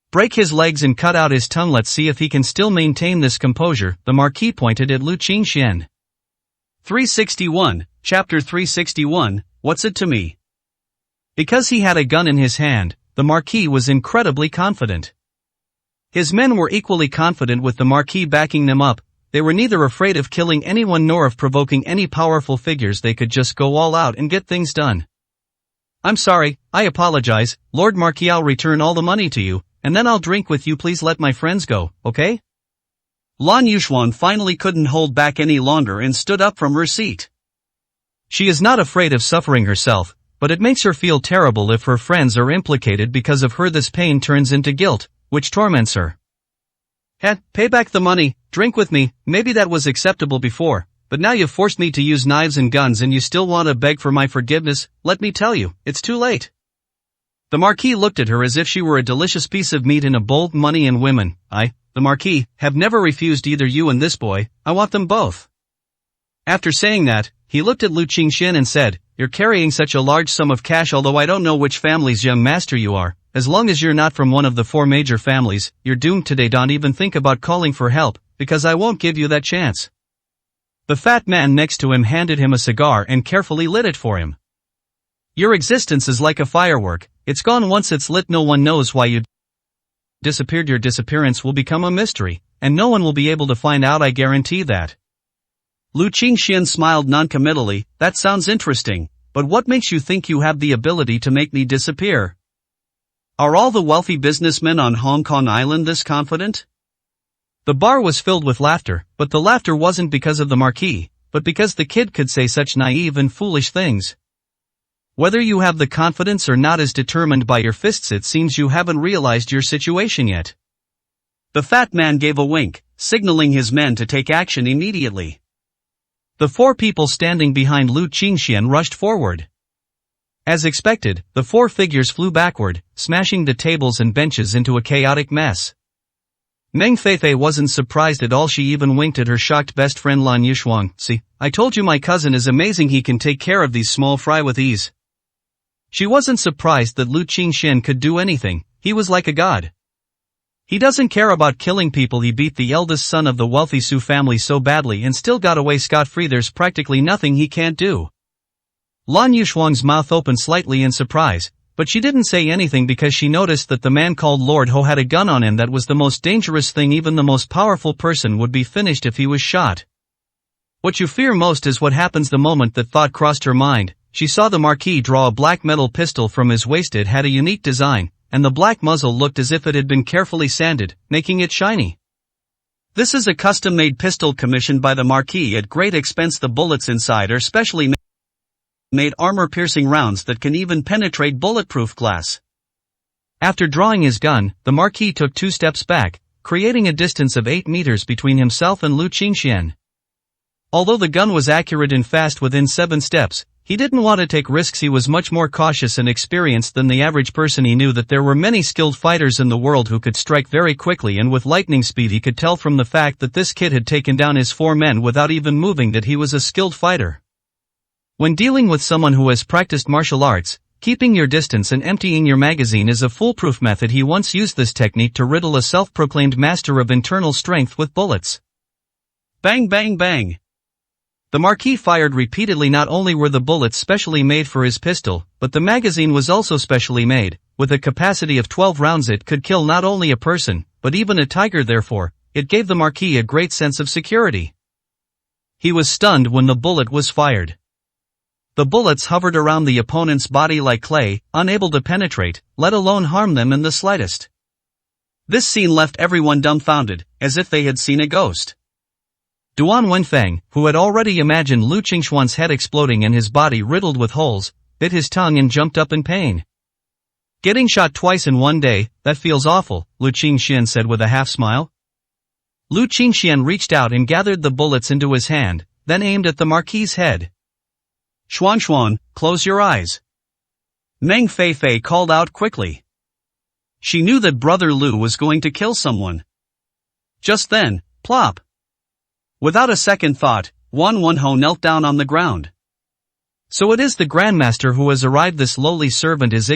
Break his legs and cut out his tongue. Let's see if he can still maintain this composure. The Marquis pointed at Lu Qingxian. 361, Chapter 361, What's it to me? Because he had a gun in his hand, the Marquis was incredibly confident. His men were equally confident with the Marquis backing them up. They were neither afraid of killing anyone nor of provoking any powerful figures. They could just go all out and get things done. I'm sorry, I apologize, Lord Marquis. I'll return all the money to you, and then I'll drink with you. Please let my friends go, okay? Lan Yuxuan finally couldn't hold back any longer and stood up from her seat. She is not afraid of suffering herself, but it makes her feel terrible if her friends are implicated because of her. This pain turns into guilt, which torments her. Pay back the money, drink with me. Maybe that was acceptable before, but now you've forced me to use knives and guns and you still want to beg for my forgiveness. Let me tell you, it's too late. The Marquis looked at her as if she were a delicious piece of meat in a bowl. Money and women, I, the Marquis, have never refused either you and this boy. I want them both. After saying that, he looked at Lu Qingxian and said, You're carrying such a large sum of cash. Although I don't know which family's young master you are, as long as you're not from one of the 4 major families, you're doomed today. Don't even think about calling for help, because I won't give you that chance. The fat man next to him handed him a cigar and carefully lit it for him. Your existence is like a firework. It's gone once it's lit. No one knows why you disappeared. Your disappearance will become a mystery, and no one will be able to find out. I guarantee that. Lu Qingxian smiled noncommittally. That sounds interesting, but what makes you think you have the ability to make me disappear? Are all the wealthy businessmen on Hong Kong Island this confident? The bar was filled with laughter, but the laughter wasn't because of the Marquis, but because the kid could say such naive and foolish things. Whether you have the confidence or not is determined by your fists. It seems you haven't realized your situation yet. The fat man gave a wink, signaling his men to take action immediately. The 4 people standing behind Lu Qingxian rushed forward. As expected, the 4 figures flew backward, smashing the tables and benches into a chaotic mess. Meng Feifei wasn't surprised at all. She even winked at her shocked best friend Lan Yuxuan. See, I told you my cousin is amazing. He can take care of these small fry with ease. She wasn't surprised that Lu Qingxian could do anything. He was like a god. He doesn't care about killing people. He beat the eldest son of the wealthy Su family so badly and still got away scot-free. There's practically nothing he can't do. Lan Yuxuang's mouth opened slightly in surprise, but she didn't say anything because she noticed that the man called Lord Ho had a gun on him. That was the most dangerous thing. Even the most powerful person would be finished if he was shot. What you fear most is what happens. The moment that thought crossed her mind, she saw the Marquis draw a black metal pistol from his waist. It had a unique design, and the black muzzle looked as if it had been carefully sanded, making it shiny. This is a custom-made pistol commissioned by the Marquis at great expense. The bullets inside are specially made armor-piercing rounds that can even penetrate bulletproof glass. After drawing his gun, the Marquis took 2 steps back, creating a distance of 8 meters between himself and Lu Qingxian. Although the gun was accurate and fast within 7 steps, he didn't want to take risks. He was much more cautious and experienced than the average person. He knew that there were many skilled fighters in the world who could strike very quickly and with lightning speed. He could tell from the fact that this kid had taken down his 4 men without even moving that he was a skilled fighter. When dealing with someone who has practiced martial arts, keeping your distance and emptying your magazine is a foolproof method. He once used this technique to riddle a self-proclaimed master of internal strength with bullets. Bang bang bang. The Marquis fired repeatedly. Not only were the bullets specially made for his pistol, but the magazine was also specially made. With a capacity of 12 rounds it could kill not only a person, but even a tiger. Therefore, it gave the Marquis a great sense of security. He was stunned when the bullet was fired. The bullets hovered around the opponent's body like clay, unable to penetrate, let alone harm them in the slightest. This scene left everyone dumbfounded, as if they had seen a ghost. Duan Wenfeng, who had already imagined Lu Qingxuan's head exploding and his body riddled with holes, bit his tongue and jumped up in pain. Getting shot twice in one day, that feels awful, Lu Qingxian said with a half smile. Lu Qingxian reached out and gathered the bullets into his hand, then aimed at the Marquis's head. Xuan, close your eyes. Meng Feifei called out quickly. She knew that Brother Lu was going to kill someone. Just then, plop. Without a second thought, Guan Wenhou knelt down on the ground. So it is the Grandmaster who has arrived. This lowly servant is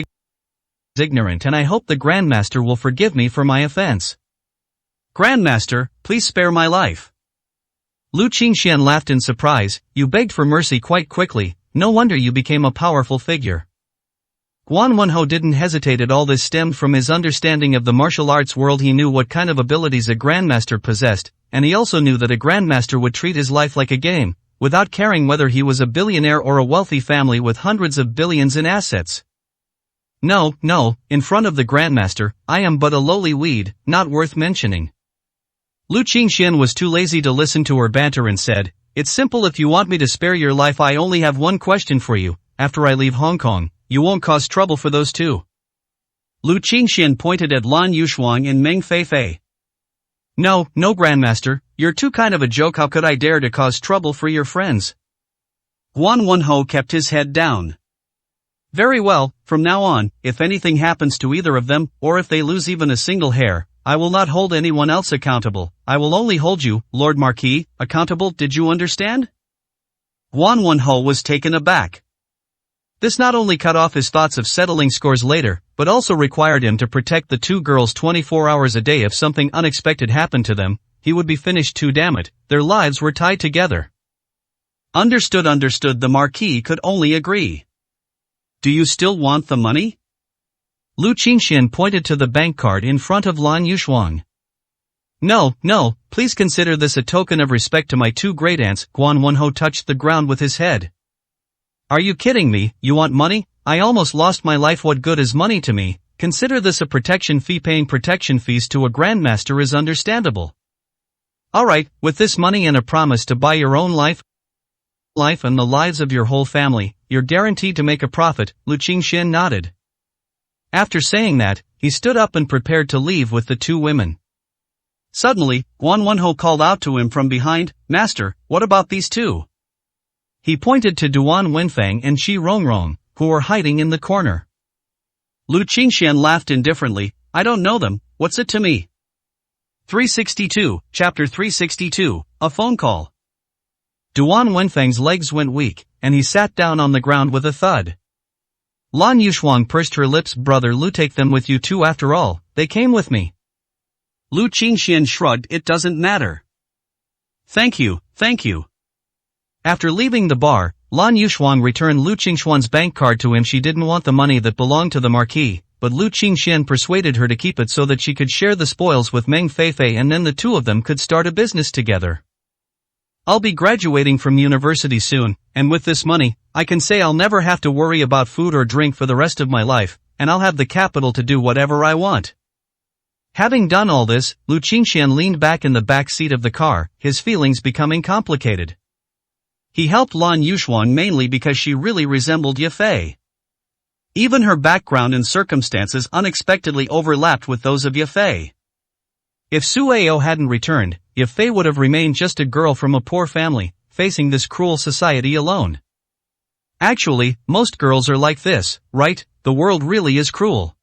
ignorant, and I hope the Grandmaster will forgive me for my offense. Grandmaster, please spare my life. Lu Qingxian laughed in surprise. You begged for mercy quite quickly, no wonder you became a powerful figure. Guan Wenhou didn't hesitate at all. This stemmed from his understanding of the martial arts world. He knew what kind of abilities a Grandmaster possessed, and he also knew that a Grandmaster would treat his life like a game, without caring whether he was a billionaire or a wealthy family with hundreds of billions in assets. No, in front of the Grandmaster, I am but a lowly weed, not worth mentioning. Lu Qingxian was too lazy to listen to her banter and said, It's simple. If you want me to spare your life, I only have one question for you. After I leave Hong Kong, you won't cause trouble for those two? Lu Qingxian pointed at Lan Yuxuang and Meng Feifei. No, Grandmaster, you're too kind of a joke. How could I dare to cause trouble for your friends? Guan Wenhou kept his head down. Very well, from now on, if anything happens to either of them, or if they lose even a single hair, I will not hold anyone else accountable. I will only hold you, Lord Marquis, accountable. Did you understand? Guan Wenhou was taken aback. This not only cut off his thoughts of settling scores later, but also required him to protect the two girls 24 hours a day. If something unexpected happened to them, he would be finished too. Damn it, their lives were tied together. Understood. The Marquis could only agree. Do you still want the money? Lu Qingxian pointed to the bank card in front of Lan Yuxuang. No, please consider this a token of respect to my two great aunts. Guan Wenhou touched the ground with his head. Are you kidding me? You want money? I almost lost my life. What good is money to me? Consider this a protection fee. Paying protection fees to a Grandmaster is understandable. Alright, with this money and a promise to buy your own life and the lives of your whole family, you're guaranteed to make a profit. Lu Qingxian nodded. After saying that, he stood up and prepared to leave with the two women. Suddenly, Guan Wenhou called out to him from behind, Master, what about these two? He pointed to Duan Wenfang and Shi Rongrong, who were hiding in the corner. Lu Qingxian laughed indifferently, I don't know them, what's it to me? 362, Chapter 362, A Phone Call. Duan Wenfang's legs went weak, and he sat down on the ground with a thud. Lan Yuxuang pursed her lips. Brother Lu, take them with you too. After all, they came with me. Lu Qingxian shrugged. It doesn't matter. Thank you. After leaving the bar, Lan Yuxuang returned Lu Qingxian's bank card to him. She didn't want the money that belonged to the Marquis, but Lu Qingxian persuaded her to keep it so that she could share the spoils with Meng Feifei, and then the two of them could start a business together. I'll be graduating from university soon, and with this money, I can say I'll never have to worry about food or drink for the rest of my life, and I'll have the capital to do whatever I want. Having done all this, Lu Qingxian leaned back in the back seat of the car, his feelings becoming complicated. He helped Lan Yuxuang mainly because she really resembled Ye Fei. Even her background and circumstances unexpectedly overlapped with those of Ye Fei. If Su Ao hadn't returned, Ye Fei would have remained just a girl from a poor family, facing this cruel society alone. Actually, most girls are like this, right? The world really is cruel.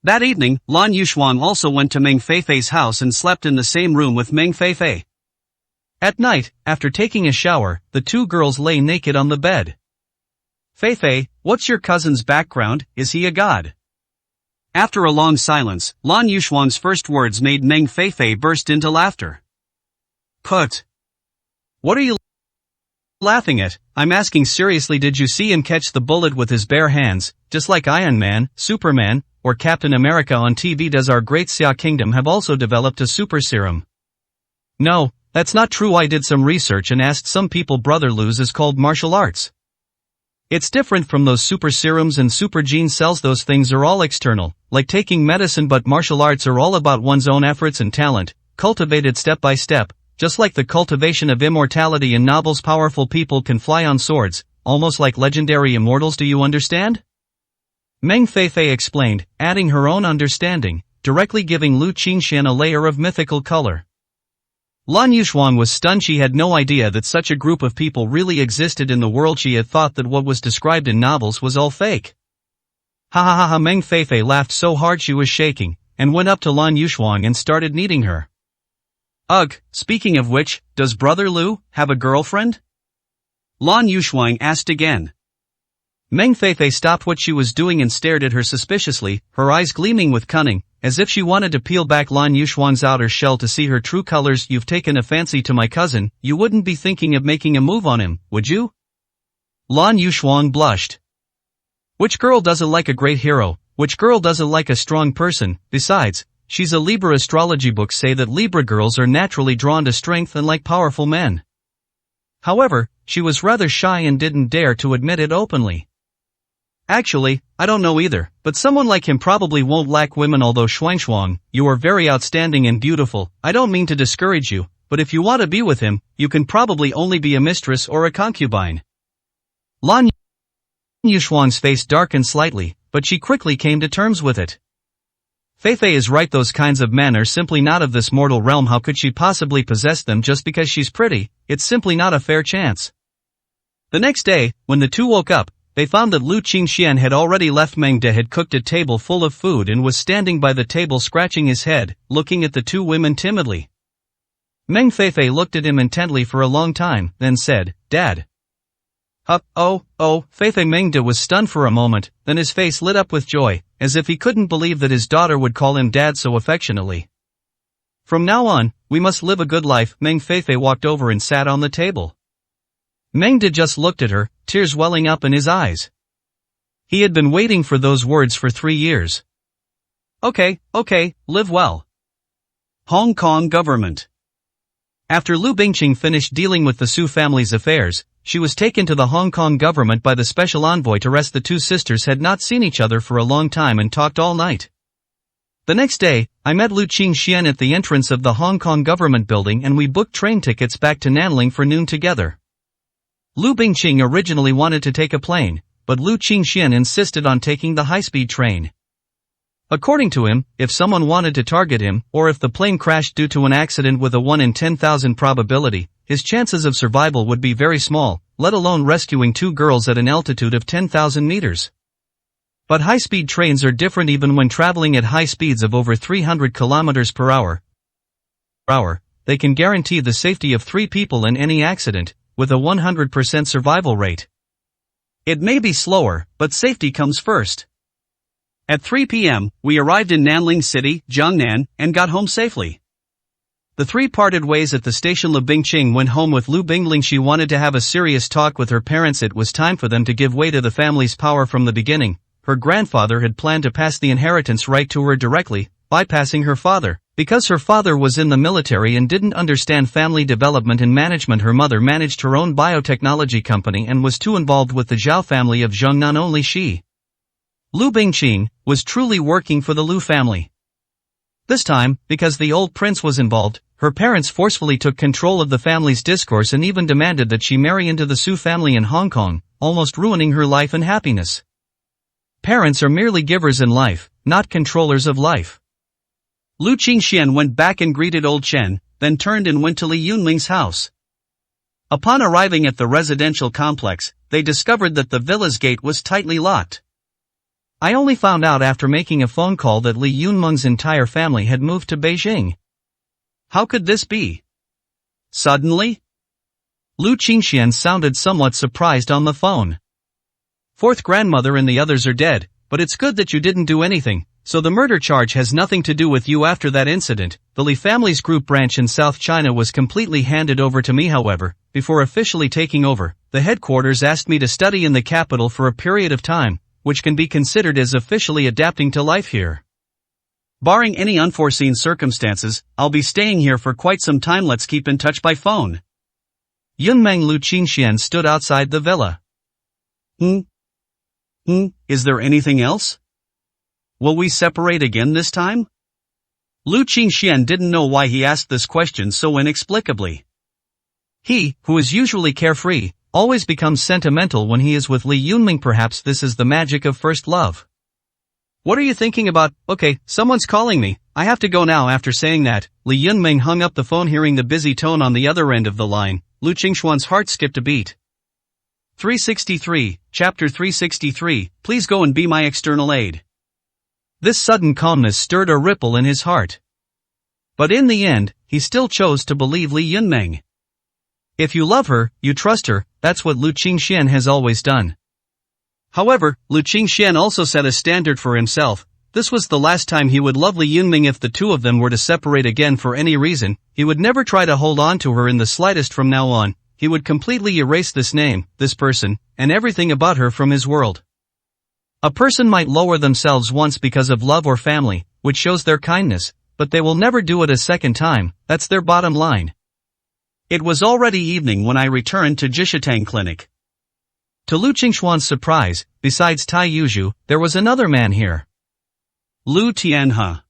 That evening, Lan Yuxuang also went to Meng Feifei's house and slept in the same room with Meng Feifei. At night, after taking a shower, the two girls lay naked on the bed. Feifei, what's your cousin's background? Is he a god? After a long silence, Lan Yuxuang's first words made Meng Feifei burst into laughter. Put. What are you laughing at? I'm asking seriously. Did you see him catch the bullet with his bare hands, just like Iron Man, Superman, or Captain America on TV? Does our great Xia Kingdom have also developed a super serum? No, that's not true. I did some research and asked some people. Brother Lu's is called martial arts. It's different from those super serums and super gene cells. Those things are all external, like taking medicine, but martial arts are all about one's own efforts and talent, cultivated step by step, just like the cultivation of immortality in novels. Powerful people can fly on swords, almost like legendary immortals. Do you understand? Meng Feifei explained, adding her own understanding, directly giving Lu Qingxian a layer of mythical color. Lan Yuxuan was stunned. She had no idea that such a group of people really existed in the world. She had thought that what was described in novels was all fake. Ha ha ha ha. Meng Feifei laughed so hard she was shaking, and went up to Lan Yuxuan and started kneading her. Ugh, speaking of which, does Brother Lu have a girlfriend? Lan Yuxuan asked again. Meng Feifei stopped what she was doing and stared at her suspiciously, her eyes gleaming with cunning, as if she wanted to peel back Lan Yuxuan's outer shell to see her true colors. You've taken a fancy to my cousin, you wouldn't be thinking of making a move on him, would you? Lan Yuxuan blushed. Which girl doesn't like a great hero? Which girl doesn't like a strong person? Besides, she's a Libra. Astrology books say that Libra girls are naturally drawn to strength and like powerful men. However, she was rather shy and didn't dare to admit it openly. Actually, I don't know either, but someone like him probably won't lack women. Although Shuangshuang, you are very outstanding and beautiful. I don't mean to discourage you, but if you want to be with him, you can probably only be a mistress or a concubine. Lan Yuxuan's face darkened slightly, but she quickly came to terms with it. Feifei is right, those kinds of men are simply not of this mortal realm. How could she possibly possess them just because she's pretty? It's simply not a fair chance. The next day, when the two woke up, they found that Lu Qingxian had already left. Meng De had cooked a table full of food and was standing by the table scratching his head, looking at the two women timidly. Meng Feifei looked at him intently for a long time, then said, "Dad." Oh, Feifei. Meng De was stunned for a moment, then his face lit up with joy, as if he couldn't believe that his daughter would call him dad so affectionately. From now on, we must live a good life. Meng Feifei walked over and sat on the table. Meng De just looked at her, tears welling up in his eyes. He had been waiting for those words for 3 years. Okay, live well. Hong Kong government. After Lu Bingqing finished dealing with the Su family's affairs, she was taken to the Hong Kong government by the special envoy to rest. The two sisters had not seen each other for a long time and talked all night. The next day, I met Lu Qingxian at the entrance of the Hong Kong government building and we booked train tickets back to Nanling for noon together. Lu Bingqing originally wanted to take a plane, but Lu Qingxian insisted on taking the high-speed train. According to him, if someone wanted to target him, or if the plane crashed due to an accident with a 1 in 10,000 probability, his chances of survival would be very small, let alone rescuing two girls at an altitude of 10,000 meters. But high-speed trains are different. Even when traveling at high speeds of over 300 kilometers per hour, they can guarantee the safety of 3 people in any accident, with a 100% survival rate. It may be slower, but safety comes first. At 3 p.m., we arrived in Nanling City, Jiangnan, and got home safely. The three parted ways at the station. Lu Bingqing went home with Lu Bingling. She wanted to have a serious talk with her parents. It was time for them to give way to the family's power. From the beginning, her grandfather had planned to pass the inheritance right to her directly, bypassing her father. Because her father was in the military and didn't understand family development and management, her mother managed her own biotechnology company and was too involved with the Zhao family of Jiangnan. Only she, Lu Bingqing, was truly working for the Lu family. This time, because the old prince was involved, her parents forcefully took control of the family's discourse and even demanded that she marry into the Su family in Hong Kong, almost ruining her life and happiness. Parents are merely givers in life, not controllers of life. Lu Qingxian went back and greeted old Chen, then turned and went to Li Yunling's house. Upon arriving at the residential complex, they discovered that the villa's gate was tightly locked. I only found out after making a phone call that Li Yunmeng's entire family had moved to Beijing. How could this be? Suddenly? Lu Qingxian sounded somewhat surprised on the phone. Fourth grandmother and the others are dead, but it's good that you didn't do anything, so the murder charge has nothing to do with you. After that incident, the Li family's group branch in South China was completely handed over to me. However, before officially taking over, the headquarters asked me to study in the capital for a period of time, which can be considered as officially adapting to life here. Barring any unforeseen circumstances, I'll be staying here for quite some time. Let's keep in touch by phone. Yunmeng. Lu Qingxian stood outside the villa. Is there anything else? Will we separate again this time? Lu Qingxian didn't know why he asked this question so inexplicably. He, who is usually carefree, always becomes sentimental when he is with Li Yunmeng. Perhaps this is the magic of first love. What are you thinking about? Okay, someone's calling me. I have to go now. After saying that, Li Yunmeng hung up the phone. Hearing the busy tone on the other end of the line, Lu Qingxuan's heart skipped a beat. 363, Chapter 363, Please go and be my external aid. This sudden calmness stirred a ripple in his heart. But in the end, he still chose to believe Li Yunmeng. If you love her, you trust her, that's what Lu Qingxian has always done. However, Lu Qingxian also set a standard for himself. This was the last time he would love Li Yunmeng. If the two of them were to separate again for any reason, he would never try to hold on to her in the slightest. From now on, he would completely erase this name, this person, and everything about her from his world. A person might lower themselves once because of love or family, which shows their kindness, but they will never do it a second time. That's their bottom line. It was already evening when I returned to Jishitang Clinic. To Lu Qingxuan's surprise, besides Tai Yuzhu, there was another man here. Lu Tianhe.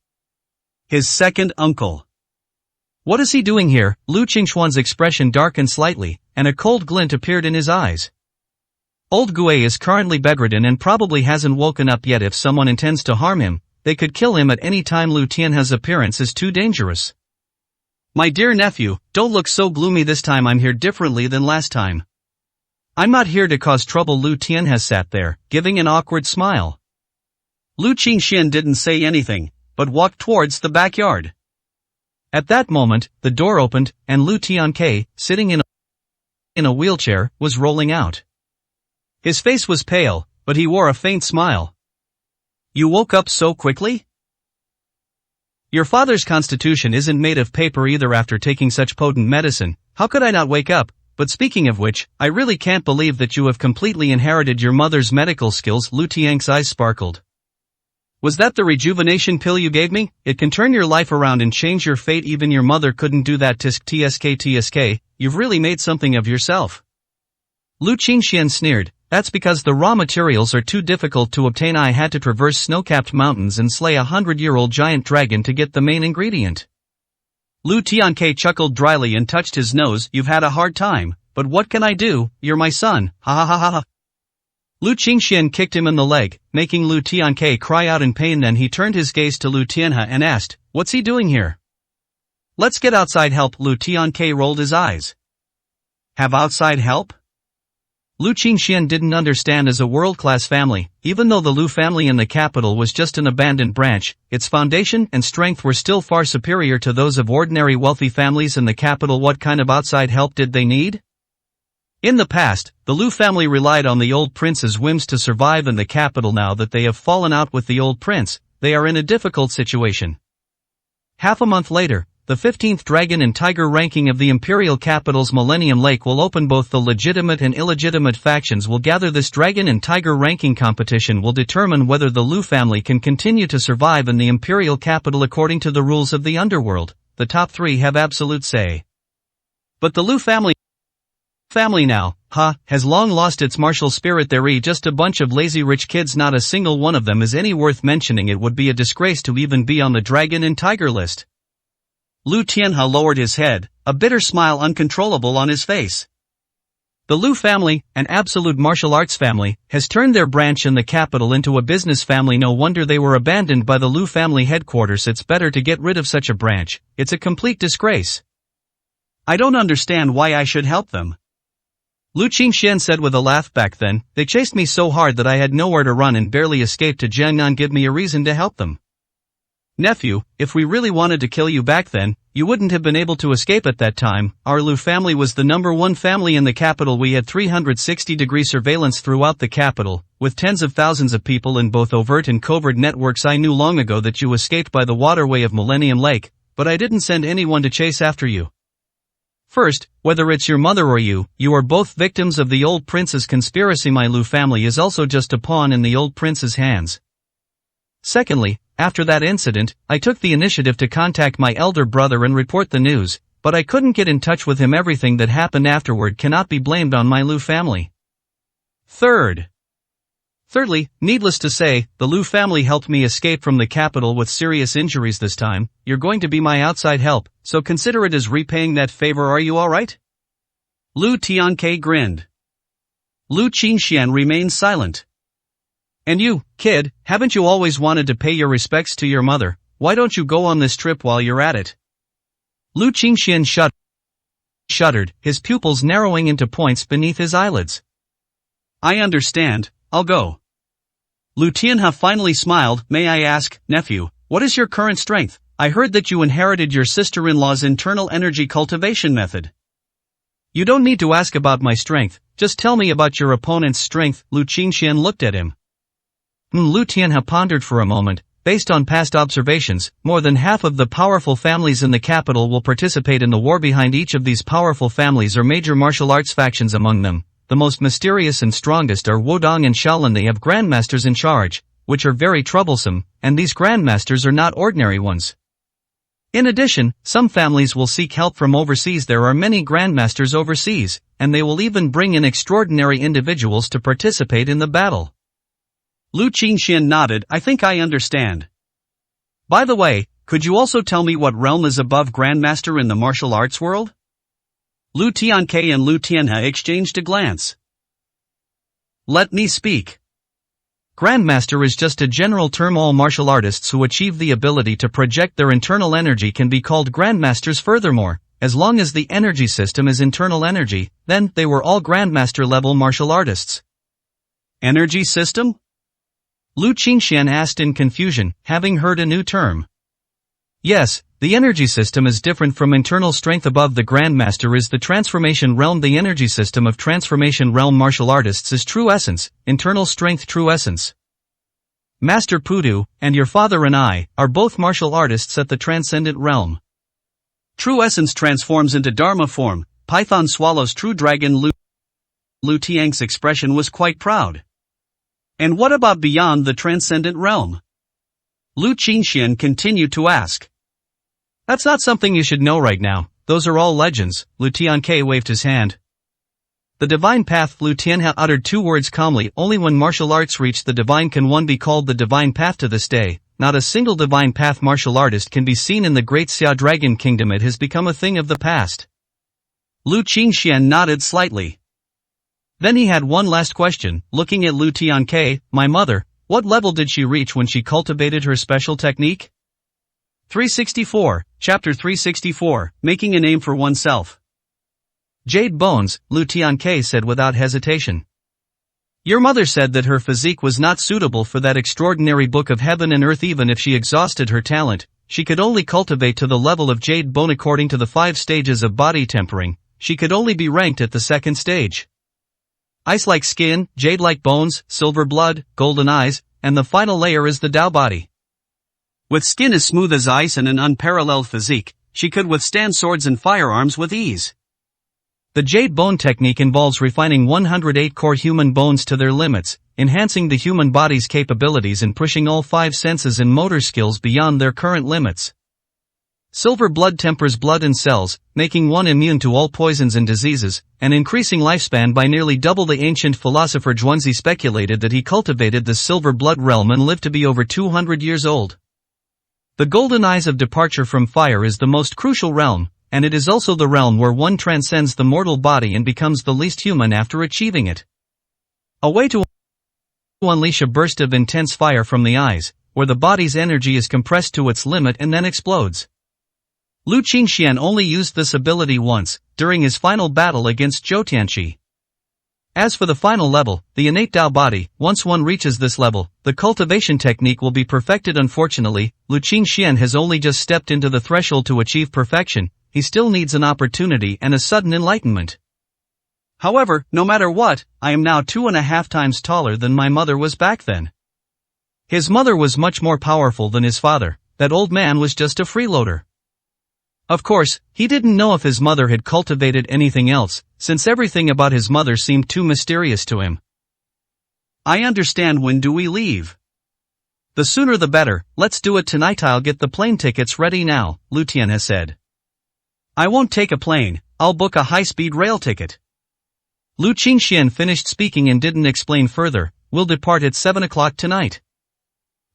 His second uncle. What is he doing here? Lu Qingxuan's expression darkened slightly, and a cold glint appeared in his eyes. Old Gui is currently bedridden and probably hasn't woken up yet. If someone intends to harm him, they could kill him at any time. Lu Tianhe's appearance is too dangerous. My dear nephew, don't look so gloomy this time. I'm here differently than last time. I'm not here to cause trouble. Lu Tianhe sat there, giving an awkward smile. Lu Qingxian didn't say anything, but walked towards the backyard. At that moment, the door opened, and Lu Tianke, sitting in a wheelchair, was rolling out. His face was pale, but he wore a faint smile. You woke up so quickly? Your father's constitution isn't made of paper either. After taking such potent medicine, how could I not wake up? But speaking of which, I really can't believe that you have completely inherited your mother's medical skills. Lu Tian's eyes sparkled. Was that the rejuvenation pill you gave me? It can turn your life around and change your fate. Even your mother couldn't do that. Tsk, you've really made something of yourself. Lu Qingxian sneered. That's because the raw materials are too difficult to obtain. I had to traverse snow-capped mountains and slay a 100-year-old giant dragon to get the main ingredient. Lu Tianke chuckled dryly and touched his nose. You've had a hard time, but what can I do? You're my son, ha ha ha ha ha. Lu Qingxian kicked him in the leg, making Lu Tianke cry out in pain. Then he turned his gaze to Lu Tianhe and asked, what's he doing here? Let's get outside help. Lu Tianke rolled his eyes. Have outside help? Lu Qingxian didn't understand. As a world-class family, even though the Lu family in the capital was just an abandoned branch, its foundation and strength were still far superior to those of ordinary wealthy families in the capital. What kind of outside help did they need? In the past, the Lu family relied on the old prince's whims to survive in the capital. Now that they have fallen out with the old prince, they are in a difficult situation. Half a month later, the 15th Dragon and Tiger ranking of the imperial capital's Millennium Lake will open. Both the legitimate and illegitimate factions will gather. This Dragon and Tiger ranking competition will determine whether the Lu family can continue to survive in the imperial capital. According to the rules of the underworld, the top 3 have absolute say. But the Lu family now, has long lost its martial spirit. They're just a bunch of lazy rich kids. Not a single one of them is any worth mentioning. It would be a disgrace to even be on the Dragon and Tiger list. Lu Tianhe lowered his head, a bitter smile uncontrollable on his face. The Lu family, an absolute martial arts family, has turned their branch in the capital into a business family. No wonder they were abandoned by the Lu family headquarters. It's better to get rid of such a branch. It's a complete disgrace. I don't understand why I should help them. Lu Qingxian said with a laugh. Back then, they chased me so hard that I had nowhere to run and barely escaped to Jiangnan. Give me a reason to help them. Nephew, if we really wanted to kill you back then, you wouldn't have been able to escape at that time. Our Lu family was the #1 family in the capital. We had 360-degree surveillance throughout the capital, with tens of thousands of people in both overt and covert networks. I knew long ago that you escaped by the waterway of Millennium Lake, but I didn't send anyone to chase after you. First, whether it's your mother or you are both victims of the old prince's conspiracy. My Lu family is also just a pawn in the old prince's hands. Secondly, after that incident, I took the initiative to contact my elder brother and report the news, but I couldn't get in touch with him. Everything that happened afterward cannot be blamed on my Lu family. Thirdly, needless to say, the Lu family helped me escape from the capital with serious injuries. This time, you're going to be my outside help, so consider it as repaying that favor. Are you alright? Lu Tianke grinned. Lu Qingxian remained silent. And you, kid, haven't you always wanted to pay your respects to your mother? Why don't you go on this trip while you're at it? Lu Qingxian shuddered, his pupils narrowing into points beneath his eyelids. I understand, I'll go. Lu Tianhe finally smiled. May I ask, nephew, what is your current strength? I heard that you inherited your sister-in-law's internal energy cultivation method. You don't need to ask about my strength, just tell me about your opponent's strength. Lu Qingxian looked at him. Lu Tianhe pondered for a moment. Based on past observations, more than half of the powerful families in the capital will participate in the war. Behind each of these powerful families are major martial arts factions among them. The most mysterious and strongest are Wudong and Shaolin. They have grandmasters in charge, which are very troublesome, and these grandmasters are not ordinary ones. In addition, some families will seek help from overseas. There are many grandmasters overseas, and they will even bring in extraordinary individuals to participate in the battle. Lu Qingxian nodded. I think I understand. By the way, could you also tell me what realm is above Grandmaster in the martial arts world? Lu Tianke and Lu Tianhe exchanged a glance. Let me speak. Grandmaster is just a general term. All martial artists who achieve the ability to project their internal energy can be called Grandmasters. Furthermore, as long as the energy system is internal energy, then they were all Grandmaster level martial artists. Energy system? Lu Qingxian asked in confusion, having heard a new term. Yes, the energy system is different from internal strength. Above the Grandmaster is the transformation realm. The energy system of transformation realm martial artists is true essence, internal strength. True essence. Master Pudu, and your father and I, are both martial artists at the transcendent realm. True essence transforms into Dharma form. Python swallows true dragon. Lu Tian's expression was quite proud. And what about beyond the transcendent realm? Lu Qingxian continued to ask. That's not something you should know right now, those are all legends. Lu Tianke waved his hand. The divine path. Lu Tianhe uttered two words calmly. Only when martial arts reach the divine can one be called the divine path. To this day, not a single divine path martial artist can be seen in the great Xia Dragon Kingdom. It has become a thing of the past. Lu Qingxian nodded slightly. Then he had one last question, looking at Lu Tianke. My mother, what level did she reach when she cultivated her special technique? 364, Chapter 364, Making a Name for Oneself. Jade bones, Lu Tianke said without hesitation. Your mother said that her physique was not suitable for that extraordinary book of heaven and earth. Even if she exhausted her talent, she could only cultivate to the level of jade bone. According to the 5 stages of body tempering, she could only be ranked at the 2nd stage. Ice-like skin, jade-like bones, silver blood, golden eyes, and the final layer is the Tao body. With skin as smooth as ice and an unparalleled physique, she could withstand swords and firearms with ease. The jade bone technique involves refining 108 core human bones to their limits, enhancing the human body's capabilities and pushing all 5 senses and motor skills beyond their current limits. Silver blood tempers blood and cells, making one immune to all poisons and diseases, and increasing lifespan by nearly double. The ancient philosopher Zhuangzi speculated that he cultivated the silver blood realm and lived to be over 200 years old. The golden eyes of departure from fire is the most crucial realm, and it is also the realm where one transcends the mortal body and becomes the least human after achieving it. A way to unleash a burst of intense fire from the eyes, where the body's energy is compressed to its limit and then explodes. Lu Qingxian only used this ability once, during his final battle against Zhou Tianqi. As for the final level, the innate Tao body, once one reaches this level, the cultivation technique will be perfected. Unfortunately, Lu Qingxian has only just stepped into the threshold to achieve perfection. He still needs an opportunity and a sudden enlightenment. However, no matter what, I am now 2.5 times taller than my mother was back then. His mother was much more powerful than his father. That old man was just a freeloader. Of course, he didn't know if his mother had cultivated anything else, since everything about his mother seemed too mysterious to him. I understand. When do we leave? The sooner the better. Let's do it tonight. I'll get the plane tickets ready now, Lu Tianhe said. I won't take a plane, I'll book a high-speed rail ticket. Lu Qingxian finished speaking and didn't explain further. We'll depart at 7 o'clock tonight.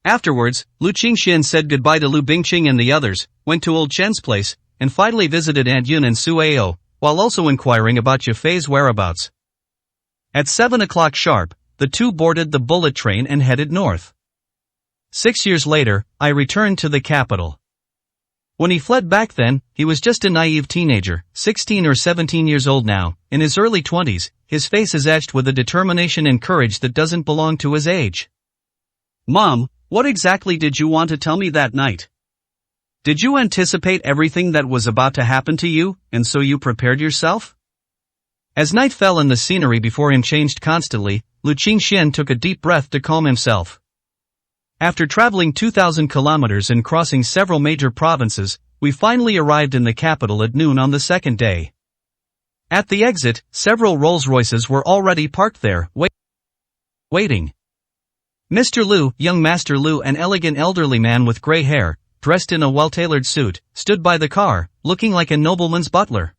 Afterwards, Lu Qingxian said goodbye to Lu Bingqing and the others, went to Old Chen's place, and finally visited Aunt Yun and Su Ao, while also inquiring about Yue Fei's whereabouts. At 7 o'clock sharp, the two boarded the bullet train and headed north. 6 years later, I returned to the capital. When he fled back then, he was just a naive teenager, 16 or 17 years old now, in his early 20s, his face is etched with a determination and courage that doesn't belong to his age. Mom, what exactly did you want to tell me that night? Did you anticipate everything that was about to happen to you, and so you prepared yourself? As night fell and the scenery before him changed constantly, Lu Qingxian took a deep breath to calm himself. After traveling 2,000 kilometers and crossing several major provinces, we finally arrived in the capital at noon on the second day. At the exit, several Rolls-Royces were already parked there, waiting. Mr. Lu, young Master Lu, an elegant elderly man with gray hair, dressed in a well-tailored suit, stood by the car, looking like a nobleman's butler.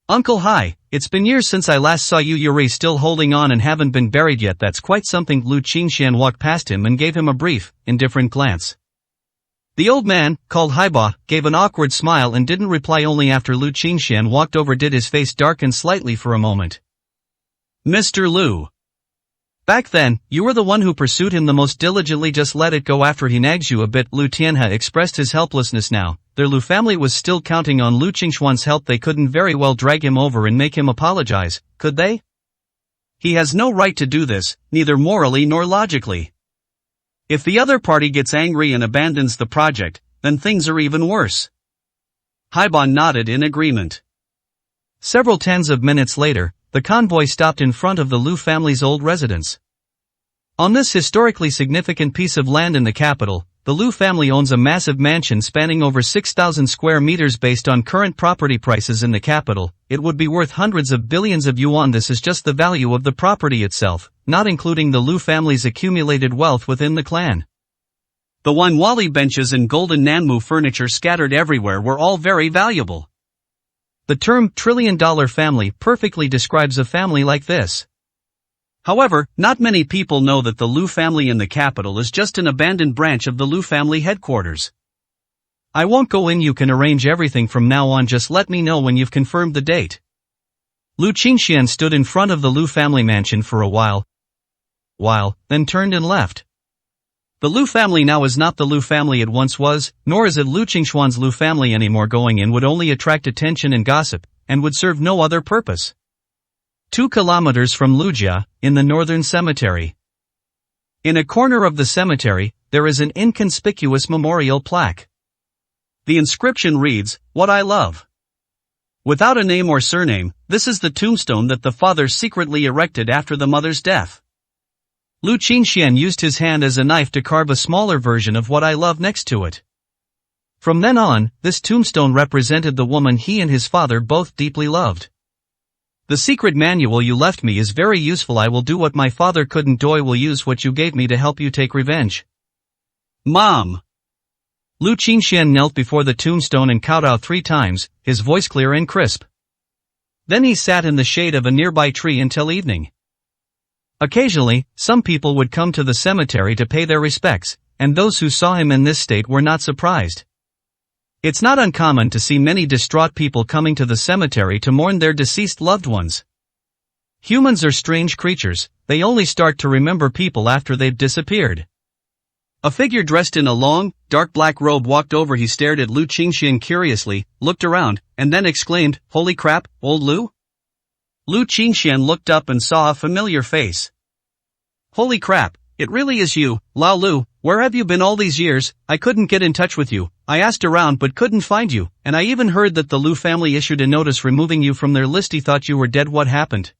Uncle, hi, it's been years since I last saw you. You're still holding on and haven't been buried yet. That's quite something. Lu Qingxian walked past him and gave him a brief, indifferent glance. The old man, called Haiba, gave an awkward smile and didn't reply. Only after Lu Qingxian walked over did his face darken slightly for a moment. Mr. Lu. Back then, you were the one who pursued him the most diligently. Just let it go after he nags you a bit. Lu Tianhe expressed his helplessness now. Their Lu family was still counting on Lu Qingxuan's help. They couldn't very well drag him over and make him apologize, could they? He has no right to do this, neither morally nor logically. If the other party gets angry and abandons the project, then things are even worse. Haiban nodded in agreement. Several tens of minutes later, the convoy stopped in front of the Lu family's old residence. On this historically significant piece of land in the capital, the Lu family owns a massive mansion spanning over 6,000 square meters. Based on current property prices in the capital, it would be worth hundreds of billions of yuan. This is just the value of the property itself, not including the Lu family's accumulated wealth within the clan. The Wanwali benches and golden Nanmu furniture scattered everywhere were all very valuable. The term trillion-dollar family perfectly describes a family like this. However, not many people know that the Lu family in the capital is just an abandoned branch of the Lu family headquarters. I won't go in. You can arrange everything from now on. Just let me know when you've confirmed the date. Lu Qingxian stood in front of the Lu family mansion for a while, then turned and left. The Lu family now is not the Lu family it once was, nor is it Lu Qingxuan's Lu family anymore. Going in would only attract attention and gossip, and would serve no other purpose. 2 kilometers from Lujia, in the northern cemetery. In a corner of the cemetery, there is an inconspicuous memorial plaque. The inscription reads, "What I love." Without a name or surname, this is the tombstone that the father secretly erected after the mother's death. Lu Qingxian used his hand as a knife to carve a smaller version of "What I love" next to it. From then on, this tombstone represented the woman he and his father both deeply loved. The secret manual you left me is very useful. I will do what my father couldn't do. I will use what you gave me to help you take revenge. Mom. Lu Qingxian knelt before the tombstone and kowtowed 3 times, his voice clear and crisp. Then he sat in the shade of a nearby tree until evening. Occasionally, some people would come to the cemetery to pay their respects, and those who saw him in this state were not surprised. It's not uncommon to see many distraught people coming to the cemetery to mourn their deceased loved ones. Humans are strange creatures, they only start to remember people after they've disappeared. A figure dressed in a long, dark black robe walked over. He stared at Lu Qingxian curiously, looked around, and then exclaimed, "Holy crap, old Lu?" Lu Qingxian looked up and saw a familiar face. "Holy crap, it really is you, Lao Lu. Where have you been all these years? I couldn't get in touch with you. I asked around but couldn't find you, and I even heard that the Lu family issued a notice removing you from their list. He thought you were dead. What happened?"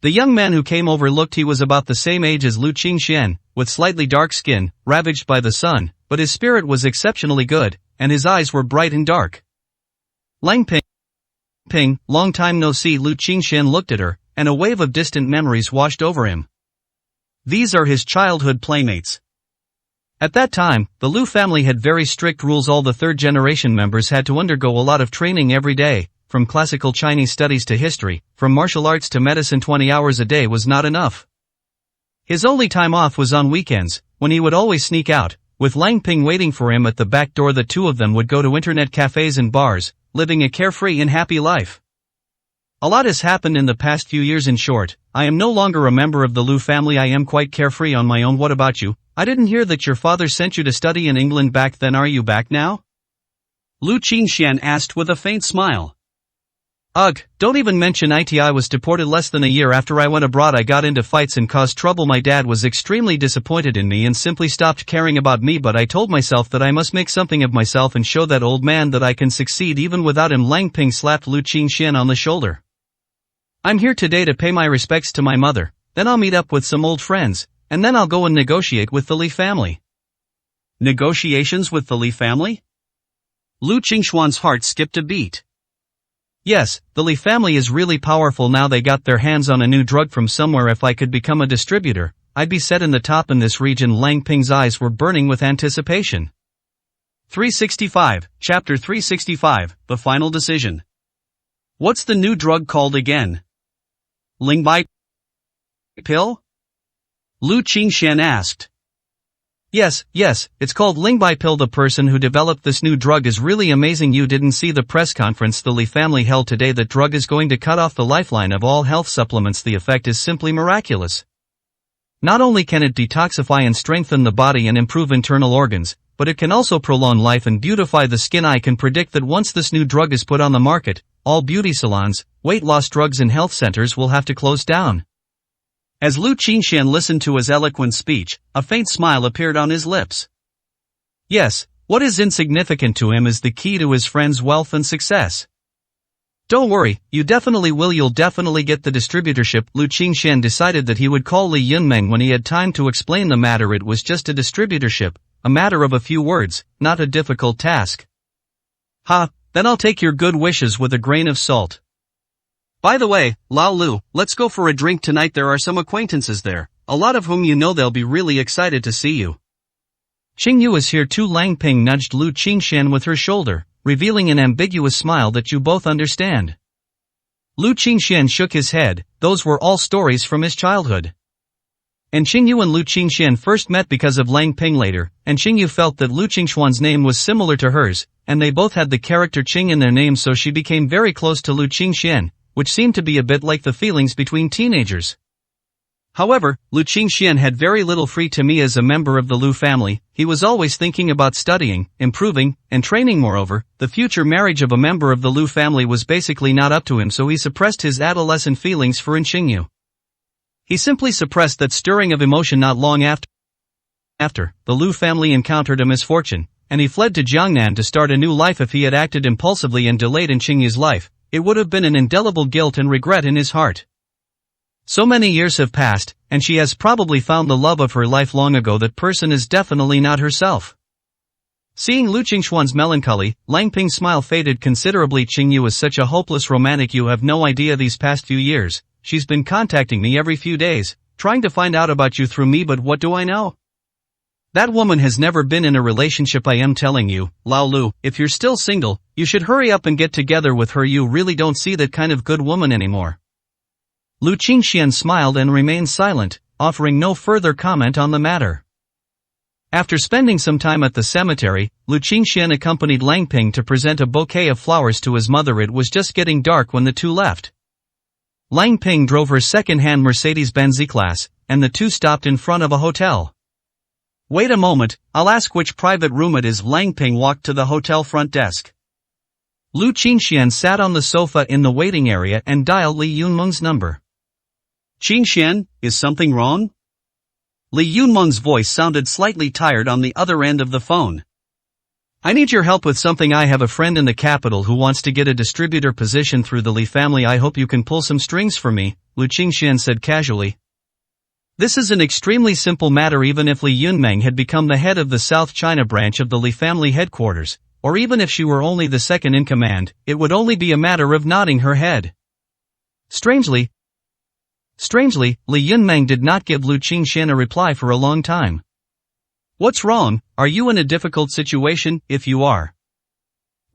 The young man who came over looked. He was about the same age as Lu Qingxian, with slightly dark skin, ravaged by the sun, but his spirit was exceptionally good, and his eyes were bright and dark. "Lang Ping, long time no see." Lu Qingxian looked at her, and a wave of distant memories washed over him. These are his childhood playmates. At that time, the Lu family had very strict rules. All the third-generation members had to undergo a lot of training every day, from classical Chinese studies to history, from martial arts to medicine. 20 hours a day was not enough. His only time off was on weekends, when he would always sneak out, with Lang Ping waiting for him at the back door. The two of them would go to internet cafes and bars, living a carefree and happy life. A lot has happened in the past few years. In short, I am no longer a member of the Liu family. I am quite carefree on my own. What about you? I didn't hear that your father sent you to study in England back then. Are you back now? Lu Qingxian asked with a faint smile. Ugh, don't even mention it. I was deported less than a year after I went abroad. I got into fights and caused trouble. My dad was extremely disappointed in me and simply stopped caring about me, but I told myself that I must make something of myself and show that old man that I can succeed even without him. Lang Ping slapped Lu Qingxian on the shoulder. I'm here today to pay my respects to my mother, then I'll meet up with some old friends, and then I'll go and negotiate with the Li family. Negotiations with the Li family? Lu Qingxuan's heart skipped a beat. Yes, the Li family is really powerful now. They got their hands on a new drug from somewhere. If I could become a distributor, I'd be set in the top in this region. Lang Ping's eyes were burning with anticipation. 365, Chapter 365, The Final Decision. What's the new drug called again? Lingbai pill? Lu Qingxian asked. Yes, it's called Lingbai pill. The person who developed this new drug is really amazing. You didn't see the press conference the Li family held today. That drug is going to cut off the lifeline of all health supplements. The effect is simply miraculous. Not only can it detoxify and strengthen the body and improve internal organs, but it can also prolong life and beautify the skin. I can predict that once this new drug is put on the market, all beauty salons, weight loss drugs and health centers will have to close down. As Lu Qingxian listened to his eloquent speech, a faint smile appeared on his lips. Yes, what is insignificant to him is the key to his friend's wealth and success. Don't worry, you definitely will. You'll definitely get the distributorship. Lu Qingxian decided that he would call Li Yunmeng when he had time to explain the matter. It was just a distributorship, a matter of a few words, not a difficult task. Then I'll take your good wishes with a grain of salt. By the way, Lao Lu, let's go for a drink tonight. There are some acquaintances there, a lot of whom you know. They'll be really excited to see you. Qingyu is here too. Lang Ping nudged Lu Qingxian with her shoulder, revealing an ambiguous smile that you both understand. Lu Qingxian shook his head. Those were all stories from his childhood. And Qingyu and Lu Qingxian first met because of Lang Ping later, and Qingyu felt that Lu Qingxuan's name was similar to hers, and they both had the character Qing in their names, so she became very close to Lu Qingxian, which seemed to be a bit like the feelings between teenagers. However, Lu Qingxian had very little free to me as a member of the Liu family. He was always thinking about studying, improving, and training. Moreover, the future marriage of a member of the Liu family was basically not up to him, so he suppressed his adolescent feelings for Qingyu. He simply suppressed that stirring of emotion. Not long after, the Liu family encountered a misfortune, and he fled to Jiangnan to start a new life. If he had acted impulsively and delayed in Qingyu's life, it would have been an indelible guilt and regret in his heart. So many years have passed, and she has probably found the love of her life long ago. That person is definitely not herself. Seeing Lu Qingxuan's melancholy, Lang Ping's smile faded considerably. Qingyu is such a hopeless romantic. You have no idea. These past few years, she's been contacting me every few days, trying to find out about you through me, but what do I know? That woman has never been in a relationship. I am telling you, Lao Lu, if you're still single, you should hurry up and get together with her. You really don't see that kind of good woman anymore. Lu Qingxian smiled and remained silent, offering no further comment on the matter. After spending some time at the cemetery, Lu Qingxian accompanied Lang Ping to present a bouquet of flowers to his mother. It was just getting dark when the two left. Lang Ping drove her second-hand Mercedes-Benz E-Class, and the two stopped in front of a hotel. Wait a moment, I'll ask which private room it is. Lang Ping walked to the hotel front desk. Lu Qingxian sat on the sofa in the waiting area and dialed Li Yunmeng's number. Qingxian, is something wrong? Li Yunmeng's voice sounded slightly tired on the other end of the phone. I need your help with something. I have a friend in the capital who wants to get a distributor position through the Li family. I hope you can pull some strings for me, Lu Qingxian said casually. This is an extremely simple matter. Even if Li Yunmeng had become the head of the South China branch of the Li family headquarters, or even if she were only the second in command, it would only be a matter of nodding her head. Strangely, Li Yunmeng did not give Lu Qingxian a reply for a long time. What's wrong? Are you in a difficult situation? If you are,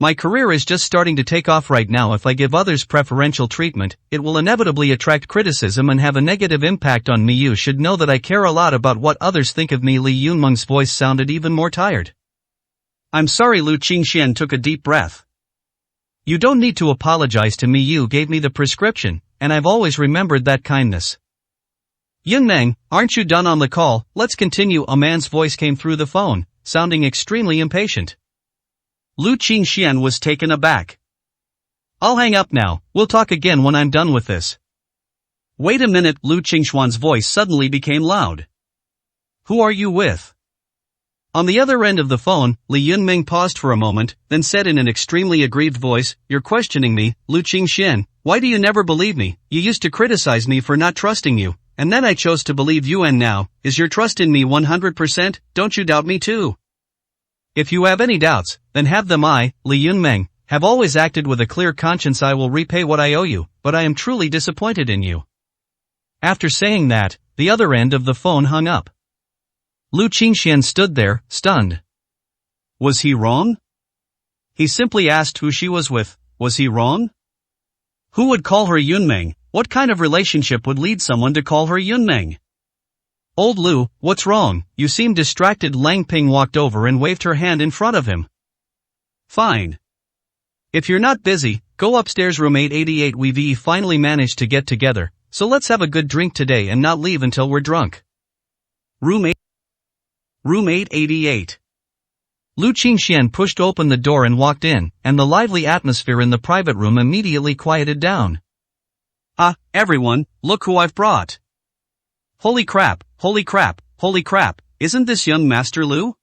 my career is just starting to take off right now. If I give others preferential treatment, it will inevitably attract criticism and have a negative impact on me. You should know that I care a lot about what others think of me. Li Yunmeng's voice sounded even more tired. I'm sorry. Lu Qingxian took a deep breath. You don't need to apologize to me, you gave me the prescription, and I've always remembered that kindness. Yunmeng, aren't you done on the call? Let's continue. A man's voice came through the phone, sounding extremely impatient. Lu Qingxian was taken aback. I'll hang up now, we'll talk again when I'm done with this. Wait a minute, Lu Qingxuan's voice suddenly became loud. Who are you with? On the other end of the phone, Li Yunmeng paused for a moment, then said in an extremely aggrieved voice, You're questioning me, Lu Qingxian, why do you never believe me? You used to criticize me for not trusting you, and then I chose to believe you, and now, is your trust in me 100%? Don't you doubt me too? If you have any doubts, then have them. I, Li Yunmeng, have always acted with a clear conscience. I will repay what I owe you, but I am truly disappointed in you. After saying that, the other end of the phone hung up. Lu Qingxian stood there, stunned. Was he wrong? He simply asked who she was with. Was he wrong? Who would call her Yunmeng? What kind of relationship would lead someone to call her Yunmeng? Old Lu, what's wrong? You seem distracted. Lang Ping walked over and waved her hand in front of him. Fine. If you're not busy, go upstairs. Room 888. We've finally managed to get together, so let's have a good drink today and not leave until we're drunk. Room 888. Lu Qingxian pushed open the door and walked in, and the lively atmosphere in the private room immediately quieted down. Ah, everyone, look who I've brought. Holy crap, holy crap, holy crap, isn't this young Master Lu?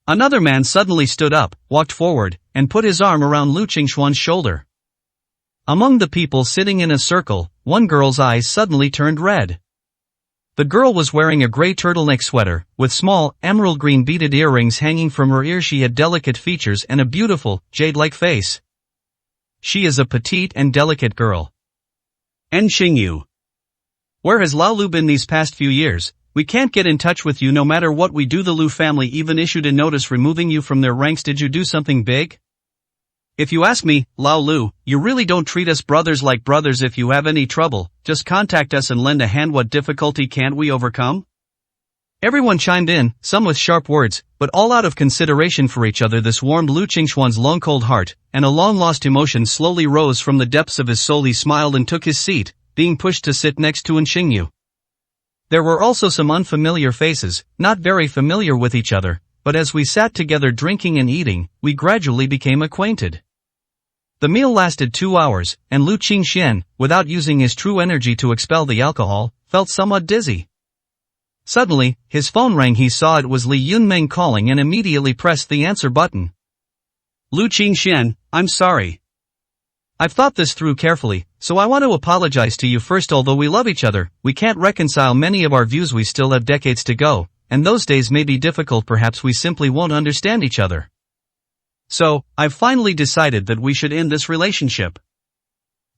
Another man suddenly stood up, walked forward, and put his arm around Lu Qingxuan's shoulder. Among the people sitting in a circle, one girl's eyes suddenly turned red. The girl was wearing a gray turtleneck sweater, with small, emerald green beaded earrings hanging from her ears. She had delicate features and a beautiful, jade-like face. She is a petite and delicate girl. En Xingyu. Where has Lao Lu been these past few years? We can't get in touch with you no matter what we do. The Lu family even issued a notice removing you from their ranks. Did you do something big? If you ask me, Lao Lu, you really don't treat us brothers like brothers. If you have any trouble, just contact us and lend a hand. What difficulty can't we overcome? Everyone chimed in, some with sharp words, but all out of consideration for each other. This warmed Lu Qingxuan's long cold heart, and a long-lost emotion slowly rose from the depths of his soul. He smiled and took his seat, being pushed to sit next to En Xingyu. There were also some unfamiliar faces, not very familiar with each other, but as we sat together drinking and eating, we gradually became acquainted. The meal lasted 2 hours, and Lu Qingxian, without using his true energy to expel the alcohol, felt somewhat dizzy. Suddenly, his phone rang. He saw it was Li Yunmeng calling and immediately pressed the answer button. Lu Qingxian, I'm sorry. I've thought this through carefully, so I want to apologize to you first. Although we love each other, we can't reconcile many of our views. We still have decades to go, and those days may be difficult. Perhaps we simply won't understand each other. So, I've finally decided that we should end this relationship.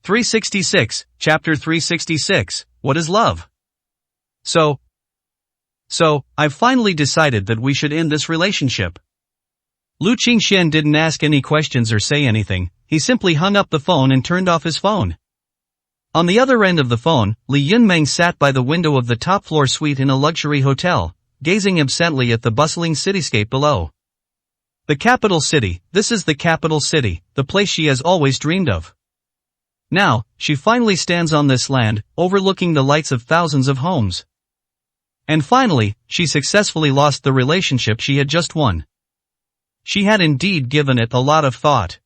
366, Chapter 366, What is Love? So, I've finally decided that we should end this relationship. Lu Qingxian didn't ask any questions or say anything. He simply hung up the phone and turned off his phone. On the other end of the phone, Li Yunmeng sat by the window of the top-floor suite in a luxury hotel, gazing absently at the bustling cityscape below. The capital city, this is the capital city, the place she has always dreamed of. Now, she finally stands on this land, overlooking the lights of thousands of homes. And finally, she successfully lost the relationship she had just won. She had indeed given it a lot of thought.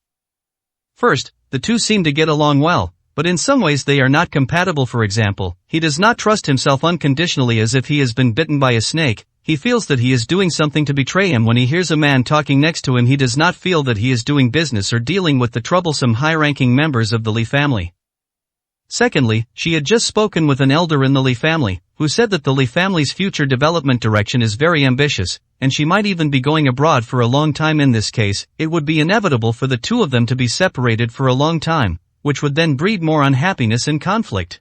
First, the two seem to get along well, but in some ways they are not compatible. For example, he does not trust himself unconditionally, as if he has been bitten by a snake. He feels that he is doing something to betray him. When he hears a man talking next to him, he does not feel that he is doing business or dealing with the troublesome high-ranking members of the Li family. Secondly, she had just spoken with an elder in the Li family, who said that the Li family's future development direction is very ambitious, and she might even be going abroad for a long time. In this case, it would be inevitable for the two of them to be separated for a long time, which would then breed more unhappiness and conflict.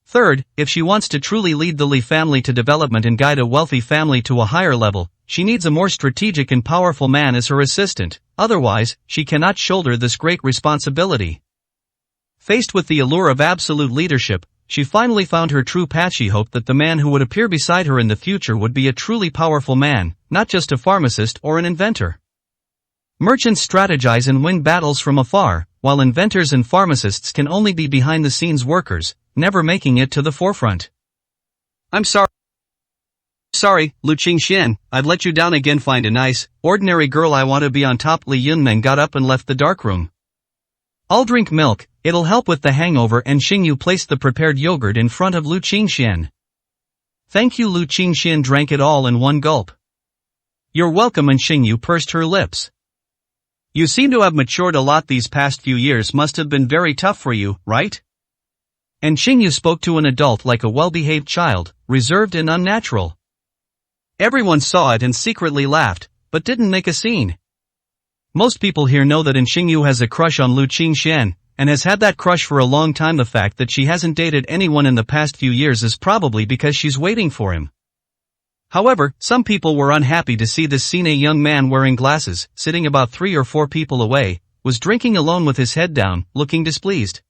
Third, if she wants to truly lead the Li family to development and guide a wealthy family to a higher level, she needs a more strategic and powerful man as her assistant. Otherwise, she cannot shoulder this great responsibility. Faced with the allure of absolute leadership, she finally found her true path. She hoped that the man who would appear beside her in the future would be a truly powerful man, not just a pharmacist or an inventor. Merchants strategize and win battles from afar, while inventors and pharmacists can only be behind-the-scenes workers, never making it to the forefront. I'm sorry, Lu Qingxian, I'd let you down again. Find a nice, ordinary girl I want to be on top. Li Yunmeng got up and left the darkroom. I'll drink milk, it'll help with the hangover, and Xingyu placed the prepared yogurt in front of Lu Qingxian. Thank you. Lu Qingxian drank it all in one gulp. You're welcome, and Xingyu pursed her lips. You seem to have matured a lot these past few years. Must have been very tough for you, right? And Xingyu spoke to an adult like a well-behaved child, reserved and unnatural. Everyone saw it and secretly laughed, but didn't make a scene. Most people here know that Xingyu has a crush on Lu Qingxian, and has had that crush for a long time. The fact that she hasn't dated anyone in the past few years is probably because she's waiting for him. However, some people were unhappy to see this scene. A young man wearing glasses, sitting about 3 or 4 people away, was drinking alone with his head down, looking displeased.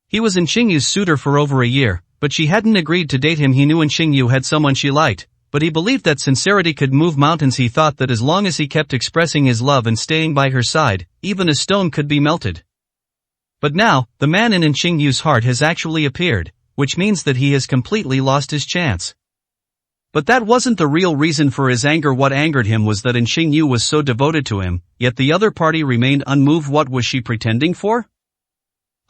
He was Xingyu's suitor for over a year, but she hadn't agreed to date him. He knew Xingyu had someone she liked, but he believed that sincerity could move mountains. He thought that as long as he kept expressing his love and staying by her side, even a stone could be melted. But now, the man in Xingyu's heart has actually appeared, which means that he has completely lost his chance. But that wasn't the real reason for his anger. What angered him was that Xingyu was so devoted to him, yet the other party remained unmoved. What was she pretending for?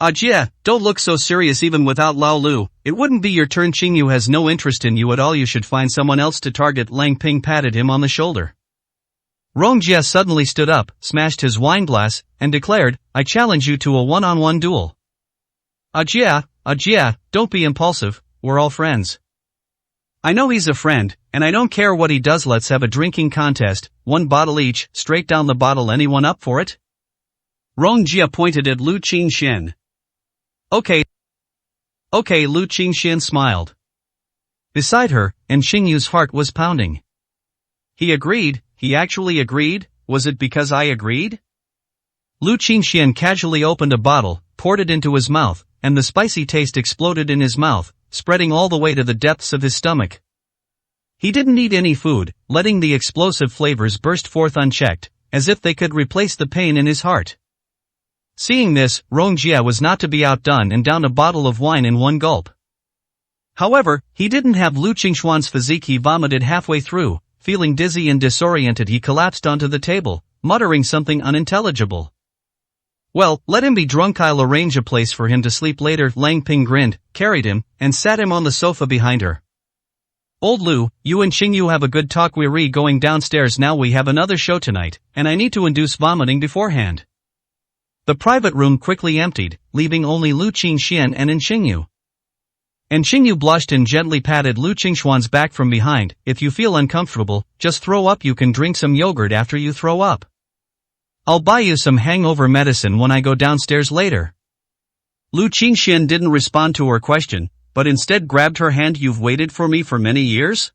Jia, don't look so serious. Even without Lao Lu, it wouldn't be your turn. Xingyu has no interest in you at all. You should find someone else to target. Lang Ping patted him on the shoulder. Rong Jia suddenly stood up, smashed his wine glass, and declared, I challenge you to a one-on-one duel. Jia, don't be impulsive, we're all friends. I know he's a friend, and I don't care what he does. Let's have a drinking contest, 1 bottle each, straight down the bottle. Anyone up for it? Rong Jia pointed at Lu Qingxian. Okay, Lu Qingxian smiled. Beside her, Xingyu's heart was pounding. He agreed, he actually agreed. Was it because I agreed? Lu Qingxian casually opened a bottle, poured it into his mouth, and the spicy taste exploded in his mouth, spreading all the way to the depths of his stomach. He didn't eat any food, letting the explosive flavors burst forth unchecked, as if they could replace the pain in his heart. Seeing this, Rong Jia was not to be outdone and downed a bottle of wine in one gulp. However, he didn't have Lu Qingxuan's physique. He vomited halfway through. Feeling dizzy and disoriented, he collapsed onto the table, muttering something unintelligible. Well, let him be drunk. I'll arrange a place for him to sleep later. Lang Ping grinned, carried him, and sat him on the sofa behind her. Old Lu, you and Xingyu have a good talk. We're going downstairs now. We have another show tonight, and I need to induce vomiting beforehand. The private room quickly emptied, leaving only Lu Qingxian and Xingyu. Xingyu blushed and gently patted Lu Qingxuan's back from behind. If you feel uncomfortable, just throw up. You can drink some yogurt after you throw up. I'll buy you some hangover medicine when I go downstairs later. Lu Qingxian didn't respond to her question, but instead grabbed her hand. You've waited for me for many years?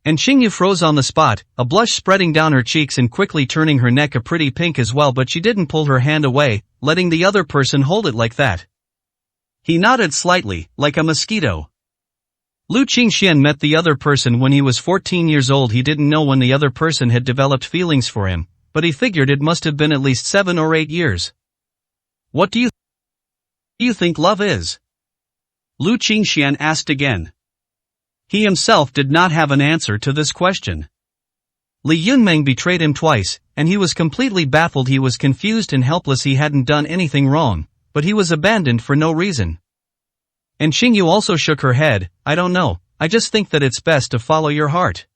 Xingyu froze on the spot, a blush spreading down her cheeks and quickly turning her neck a pretty pink as well, but she didn't pull her hand away, letting the other person hold it like that. He nodded slightly, like a mosquito. Lu Qingxian met the other person when he was 14 years old. He didn't know when the other person had developed feelings for him, but he figured it must have been at least 7 or 8 years. What do you think love is? Lu Qingxian asked again. He himself did not have an answer to this question. Li Yunmeng betrayed him twice, and he was completely baffled. He was confused and helpless. He hadn't done anything wrong, but he was abandoned for no reason. Xingyu also shook her head. I don't know, I just think that it's best to follow your heart.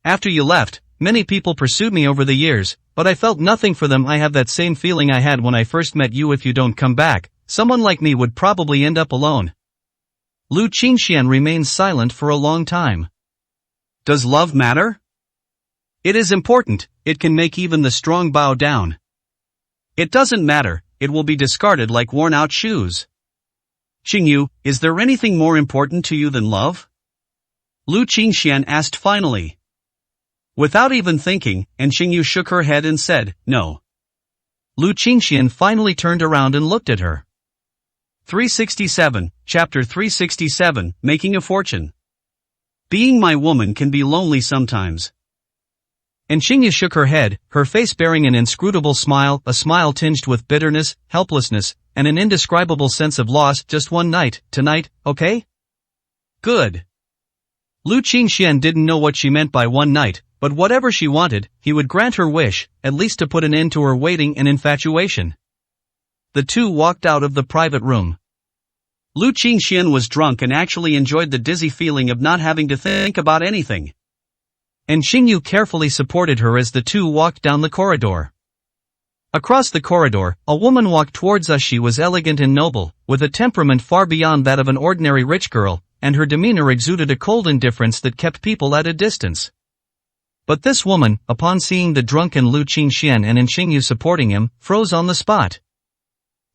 After you left, many people pursued me over the years, but I felt nothing for them. I have that same feeling I had when I first met you. If you don't come back, someone like me would probably end up alone. Lu Qingxian remained silent for a long time. Does love matter? It is important, it can make even the strong bow down. It doesn't matter, it will be discarded like worn-out shoes. Xingyu, is there anything more important to you than love? Lu Qingxian asked finally. Without even thinking, Xingyu shook her head and said, no. Lu Qingxian finally turned around and looked at her. 367, Chapter 367, Making a Fortune. Being my woman can be lonely sometimes. And Xingyu shook her head, her face bearing an inscrutable smile, a smile tinged with bitterness, helplessness, and an indescribable sense of loss. Just one night, tonight, okay? Good. Lu Qingxian didn't know what she meant by one night, but whatever she wanted, he would grant her wish, at least to put an end to her waiting and infatuation. The two walked out of the private room. Lu Qingxian was drunk and actually enjoyed the dizzy feeling of not having to think about anything. And Xingyu carefully supported her as the two walked down the corridor. Across the corridor, a woman walked towards us. She was elegant and noble, with a temperament far beyond that of an ordinary rich girl, and her demeanor exuded a cold indifference that kept people at a distance. But this woman, upon seeing the drunken Lu Qingxian and Xingyu supporting him, froze on the spot.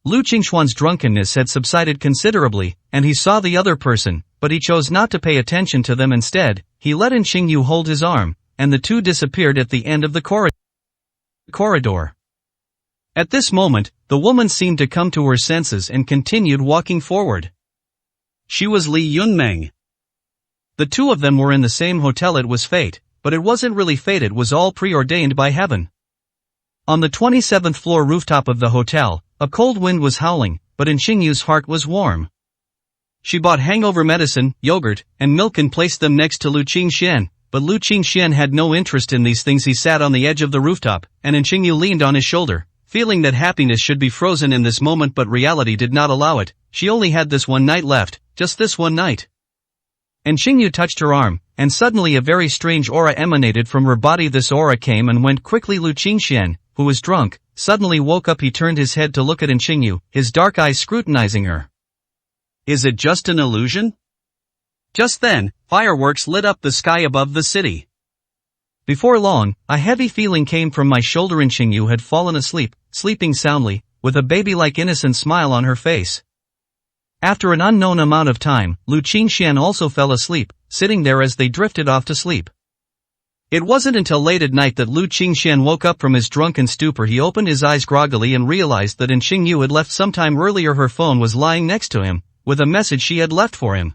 Lu Qingxuan's drunkenness had subsided considerably, and he saw the other person, but he chose not to pay attention to them. Instead, he let Xingyu hold his arm, and the two disappeared at the end of the corridor. At this moment, the woman seemed to come to her senses and continued walking forward. She was Li Yunmeng. The two of them were in the same hotel. It was fate, but it wasn't really fate, it was all preordained by heaven. On the 27th floor rooftop of the hotel, a cold wind was howling, but Xingyu's heart was warm. She bought hangover medicine, yogurt, and milk and placed them next to Lu Qingxian, but Lu Qingxian had no interest in these things. He sat on the edge of the rooftop, and Xingyu leaned on his shoulder, feeling that happiness should be frozen in this moment, but reality did not allow it. She only had this one night left, just this one night. And Xingyu touched her arm, and suddenly a very strange aura emanated from her body. This aura came and went quickly. Lu Qingxian, who was drunk, suddenly woke up. He turned his head to look at Xingyu, his dark eyes scrutinizing her. Is it just an illusion? Just then, fireworks lit up the sky above the city. Before long, a heavy feeling came from my shoulder. Xingyu had fallen asleep, sleeping soundly, with a baby-like innocent smile on her face. After an unknown amount of time, Lu Qingxian also fell asleep, sitting there as they drifted off to sleep. It wasn't until late at night that Lu Qingxian woke up from his drunken stupor. He opened his eyes groggily and realized that Xingyu had left some time earlier. Her phone was lying next to him, with a message she had left for him.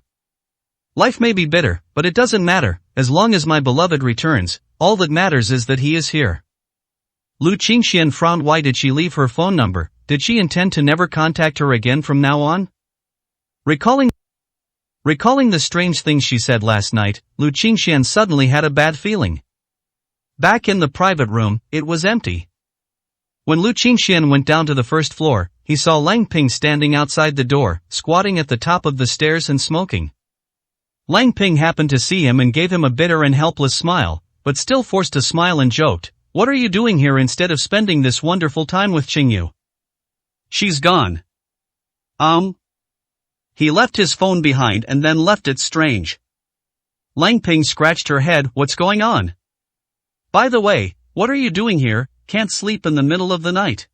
Life may be bitter, but it doesn't matter, as long as my beloved returns, all that matters is that he is here. Lu Qingxian frowned. Why did she leave her phone number? Did she intend to never contact her again from now on? Recalling the strange things she said last night, Lu Qingxian suddenly had a bad feeling. Back in the private room, it was empty. When Lu Qingxian went down to the first floor, he saw Lang Ping standing outside the door, squatting at the top of the stairs and smoking. Lang Ping happened to see him and gave him a bitter and helpless smile, but still forced a smile and joked, "What are you doing here instead of spending this wonderful time with Xingyu?" She's gone. He left his phone behind and then left it. Strange. Lang Ping scratched her head. What's going on? By the way, what are you doing here? Can't sleep in the middle of the night.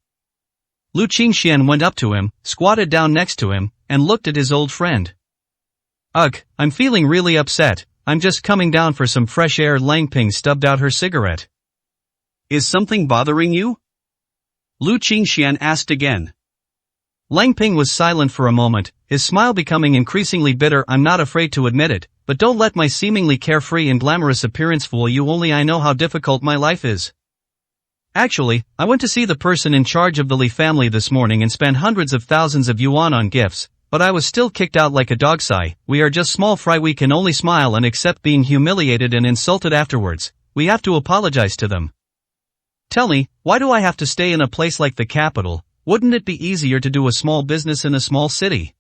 Lu Qingxian went up to him, squatted down next to him, and looked at his old friend. Ugh, I'm feeling really upset. I'm just coming down for some fresh air. Lang Ping stubbed out her cigarette. Is something bothering you? Lu Qingxian asked again. Lang Ping was silent for a moment, his smile becoming increasingly bitter. I'm not afraid to admit it, but don't let my seemingly carefree and glamorous appearance fool you. Only I know how difficult my life is. Actually, I went to see the person in charge of the Li family this morning and spent hundreds of thousands of yuan on gifts, but I was still kicked out like a dog. Sigh, we are just small fry. We can only smile and accept being humiliated and insulted afterwards. We have to apologize to them. Tell me, why do I have to stay in a place like the capital? Wouldn't it be easier to do a small business in a small city?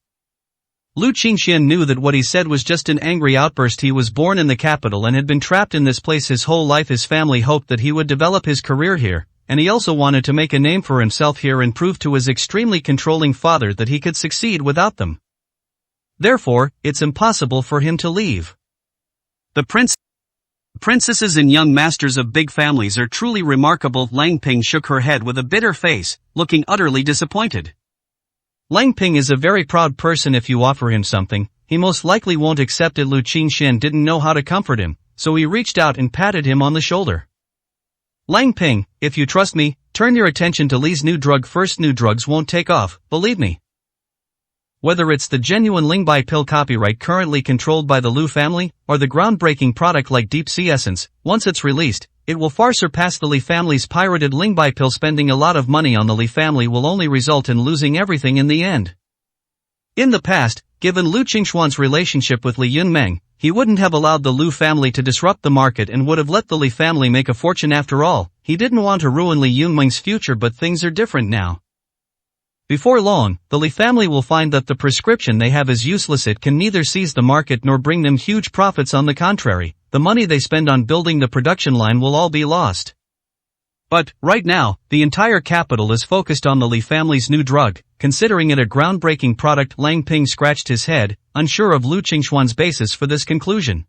Lu Qingxian knew that what he said was just an angry outburst. He was born in the capital and had been trapped in this place his whole life. His family hoped that he would develop his career here, and he also wanted to make a name for himself here and prove to his extremely controlling father that he could succeed without them. Therefore, it's impossible for him to leave. The princesses and young masters of big families are truly remarkable. Lang Ping shook her head with a bitter face, looking utterly disappointed. Lang Ping is a very proud person. If you offer him something, he most likely won't accept it. Lu Qingxian didn't know how to comfort him, so he reached out and patted him on the shoulder. Lang Ping, if you trust me, turn your attention to Li's new drug first. New drugs won't take off, believe me. Whether it's the genuine Lingbai pill copyright currently controlled by the Lu family, or the groundbreaking product like Deep Sea Essence, once it's released, it will far surpass the Li family's pirated Lingbai pill. Spending a lot of money on the Li family will only result in losing everything in the end. In the past, given Lu Qingxuan's relationship with Li Yunmeng, he wouldn't have allowed the Lu family to disrupt the market and would have let the Li family make a fortune. After all, he didn't want to ruin Li Yunmeng's future, but things are different now. Before long, the Li family will find that the prescription they have is useless. It can neither seize the market nor bring them huge profits. On the contrary, the money they spend on building the production line will all be lost. But, right now, the entire capital is focused on the Li family's new drug, considering it a groundbreaking product. Lang Ping scratched his head, unsure of Lu Qingxuan's basis for this conclusion.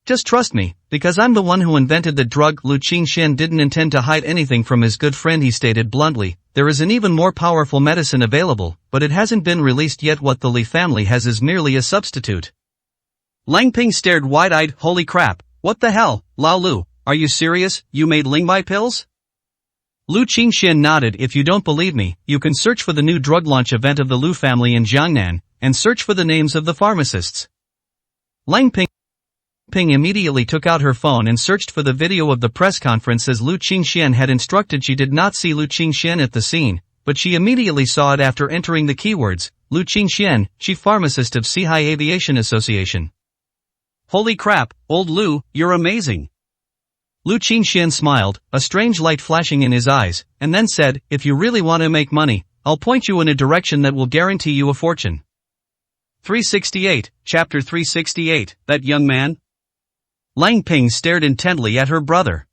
Just trust me, because I'm the one who invented the drug. Lu Qingxian didn't intend to hide anything from his good friend. He stated bluntly, there is an even more powerful medicine available, but it hasn't been released yet. What the Li family has is merely a substitute. Lang Ping stared wide-eyed. Holy crap, what the hell, Lao Lu, are you serious? You made Lingbai pills? Lu Qingxian nodded. If you don't believe me, you can search for the new drug launch event of the Lu family in Jiangnan, and search for the names of the pharmacists. Lang Ping immediately took out her phone and searched for the video of the press conference as Lu Qingxian had instructed. She did not see Lu Qingxian at the scene, but she immediately saw it after entering the keywords, Lu Qingxian, chief pharmacist of Sihai Aviation Association. Holy crap, old Lu, you're amazing. Lu Qingxian smiled, a strange light flashing in his eyes, and then said, if you really want to make money, I'll point you in a direction that will guarantee you a fortune. 368, Chapter 368, that young man? Lang Ping stared intently at her brother.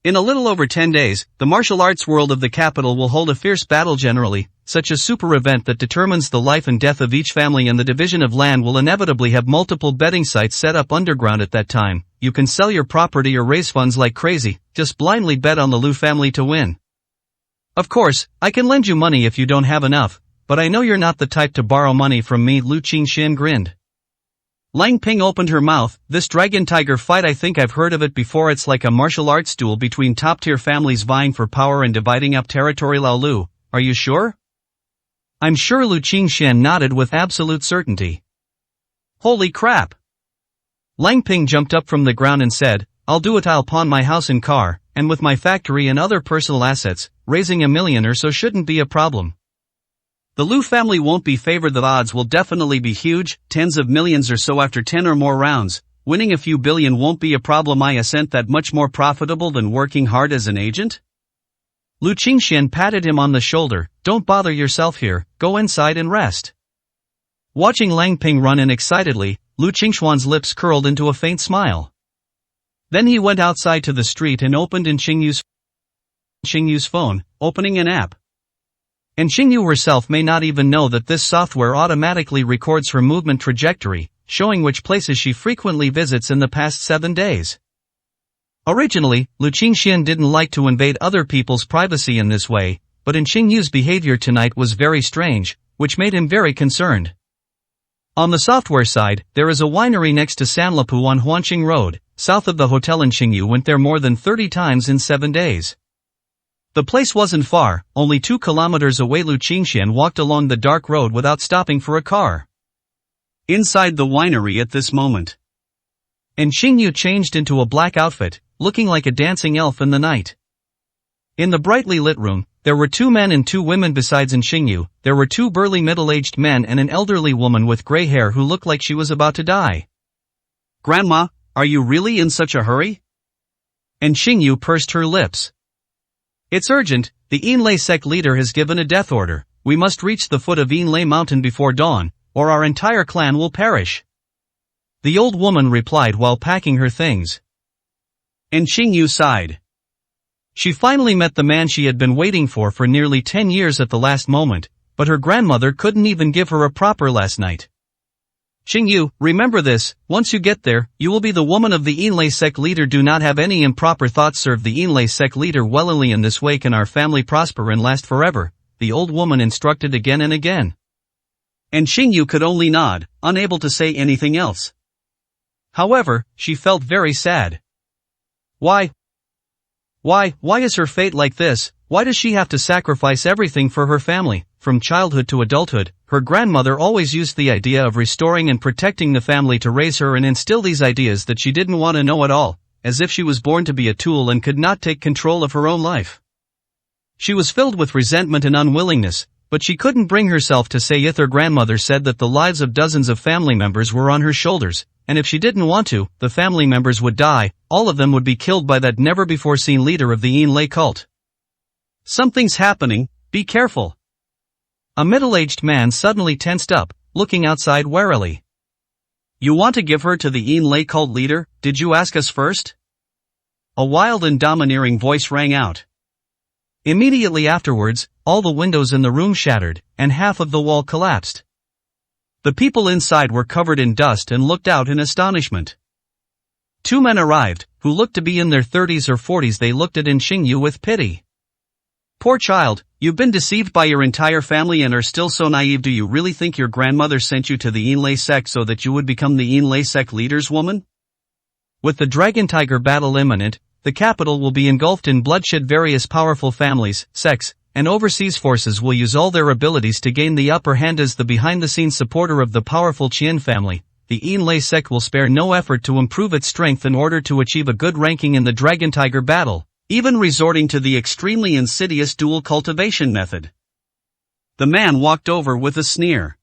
In a little over 10 days, the martial arts world of the capital will hold a fierce battle. Generally, such a super event that determines the life and death of each family and the division of land will inevitably have multiple betting sites set up underground. At that time, you can sell your property or raise funds like crazy, just blindly bet on the Lu family to win. Of course, I can lend you money if you don't have enough, but I know you're not the type to borrow money from me. Lu Qingxian grinned. Lang Ping opened her mouth. This dragon-tiger fight, I think I've heard of it before. It's like a martial arts duel between top-tier families vying for power and dividing up territory. Lao Lu, are you sure? I'm sure. Lu Qingxian nodded with absolute certainty. Holy crap! Lang Ping jumped up from the ground and said, I'll do it. I'll pawn my house and car, and with my factory and other personal assets, raising $1 million or so shouldn't be a problem. The Lu family won't be favored. The odds will definitely be huge, tens of millions or so after 10 or more rounds. Winning a few billion won't be a problem. I assent. That much more profitable than working hard as an agent? Lu Qingxian patted him on the shoulder. Don't bother yourself here, go inside and rest. Watching Lang Ping run in excitedly, Lu Qingxuan's lips curled into a faint smile. Then he went outside to the street and opened in Xingyu's phone, opening an app. And Xingyu herself may not even know that this software automatically records her movement trajectory, showing which places she frequently visits in the past 7 days. Originally, Lu Qingxian didn't like to invade other people's privacy in this way, but Xingyu's behavior tonight was very strange, which made him very concerned. On the software side, there is a winery next to Sanlipu on Huanqing Road, south of the hotel. Xingyu went there more than 30 times in 7 days. The place wasn't far, only 2 kilometers away. Lu Qingxian walked along the dark road without stopping for a car. Inside the winery at this moment, and Xingyu changed into a black outfit, looking like a dancing elf in the night. In the brightly lit room, there were 2 men and 2 women. Besides Xingyu, there were 2 burly middle-aged men and an elderly woman with gray hair who looked like she was about to die. Grandma, are you really in such a hurry? And Xingyu pursed her lips. It's urgent, the Yinlei sect leader has given a death order. We must reach the foot of Yinlei mountain before dawn, or our entire clan will perish. The old woman replied while packing her things. And Xingyu sighed. She finally met the man she had been waiting for nearly 10 years at the last moment, but her grandmother couldn't even give her a proper last night. Xingyu, remember this, once you get there, you will be the woman of the Yinlei sect leader. Do not have any improper thoughts. Serve the Yinlei sect leader well. Only in this way can our family prosper and last forever, the old woman instructed again and again. And Xingyu could only nod, unable to say anything else. However, she felt very sad. Why is her fate like this? Why does she have to sacrifice everything for her family? From childhood to adulthood, her grandmother always used the idea of restoring and protecting the family to raise her and instill these ideas that she didn't want to know at all, as if she was born to be a tool and could not take control of her own life. She was filled with resentment and unwillingness, but she couldn't bring herself to say if her grandmother said that the lives of dozens of family members were on her shoulders, and if she didn't want to, the family members would die, all of them would be killed by that never-before-seen leader of the Yinlei cult. Something's happening, be careful. A middle-aged man suddenly tensed up, looking outside warily. You want to give her to the Yinlei cult leader, did you ask us first? A wild and domineering voice rang out. Immediately afterwards, all the windows in the room shattered, and half of the wall collapsed. The people inside were covered in dust and looked out in astonishment. Two men arrived, who looked to be in their 30s or 40s. They looked at Xingyu with pity. Poor child, you've been deceived by your entire family and are still so naive. Do you really think your grandmother sent you to the Yinlei sect so that you would become the Yinlei sect leader's woman? With the Dragon Tiger battle imminent, the capital will be engulfed in bloodshed. Various powerful families, sects, and overseas forces will use all their abilities to gain the upper hand. As the behind-the-scenes supporter of the powerful Qian family, the Yinlei sect will spare no effort to improve its strength in order to achieve a good ranking in the Dragon Tiger battle, even resorting to the extremely insidious dual cultivation method. The man walked over with a sneer.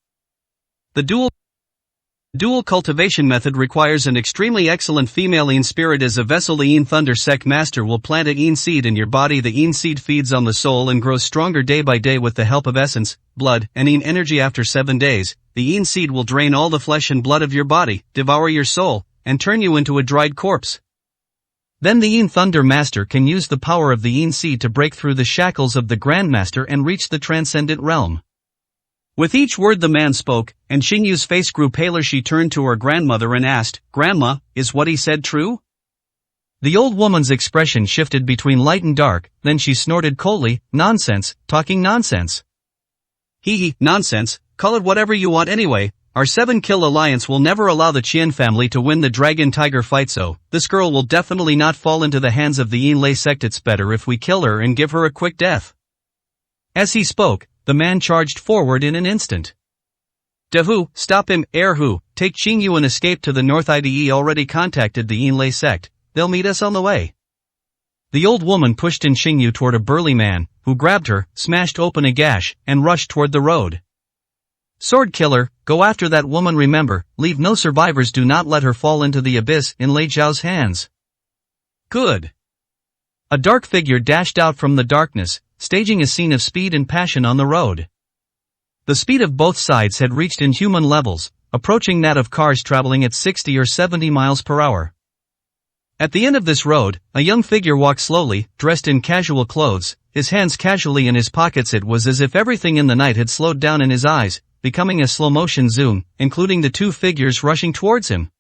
The dual cultivation method requires an extremely excellent female Yin spirit as a vessel. The Yin Thunder Sect Master will plant a Yin seed in your body. The Yin seed feeds on the soul and grows stronger day by day with the help of essence, blood, and Yin energy. After 7 days, the Yin seed will drain all the flesh and blood of your body, devour your soul, and turn you into a dried corpse. Then the Yin Thunder Master can use the power of the Yin seed to break through the shackles of the Grandmaster and reach the transcendent realm. With each word the man spoke, and Xingyu's face grew paler. She turned to her grandmother and asked, Grandma, is what he said true? The old woman's expression shifted between light and dark, then she snorted coldly, Nonsense, talking nonsense. Hee, nonsense, call it whatever you want anyway. Our 7-kill alliance will never allow the Qian family to win the Dragon Tiger fight, so this girl will definitely not fall into the hands of the Yinlei sect. It's better if we kill her and give her a quick death. As he spoke, the man charged forward in an instant. Dehu, stop him. Erhu, take Xingyu and escape to the north. IDE already contacted the Yinlei sect, they'll meet us on the way. The old woman pushed in Xingyu toward a burly man, who grabbed her, smashed open a gash, and rushed toward the road. Sword killer, go after that woman. Remember, leave no survivors. Do not let her fall into the abyss in Lei Zhao's hands. Good. A dark figure dashed out from the darkness, staging a scene of speed and passion on the road. The speed of both sides had reached inhuman levels, approaching that of cars traveling at 60 or 70 miles per hour. At the end of this road, a young figure walked slowly, dressed in casual clothes, his hands casually in his pockets. It was as if everything in the night had slowed down in his eyes, becoming a slow-motion zoom, including the two figures rushing towards him.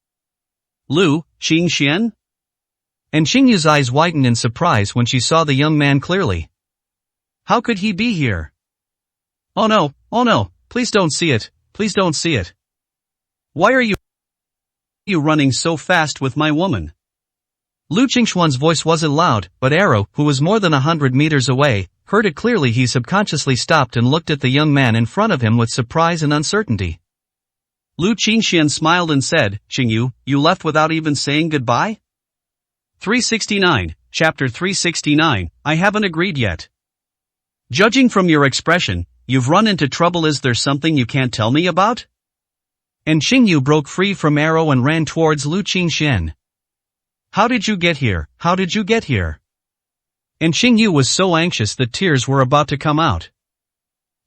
Lu Xingxian? And Xingyu's eyes widened in surprise when she saw the young man clearly. How could he be here? Oh no, please don't see it, please don't see it. Why are you running so fast with my woman? Lu Qingxuan's voice wasn't loud, but Arrow, who was more than 100 meters away, heard it clearly. He subconsciously stopped and looked at the young man in front of him with surprise and uncertainty. Lu Qingxian smiled and said, Xingyu, you left without even saying goodbye? 369, Chapter 369, I haven't agreed yet. Judging from your expression, you've run into trouble. Is there something you can't tell me about? And Xingyu broke free from Arrow and ran towards Lu Qingxian. How did you get here? How did you get here? And Xingyu was so anxious that tears were about to come out.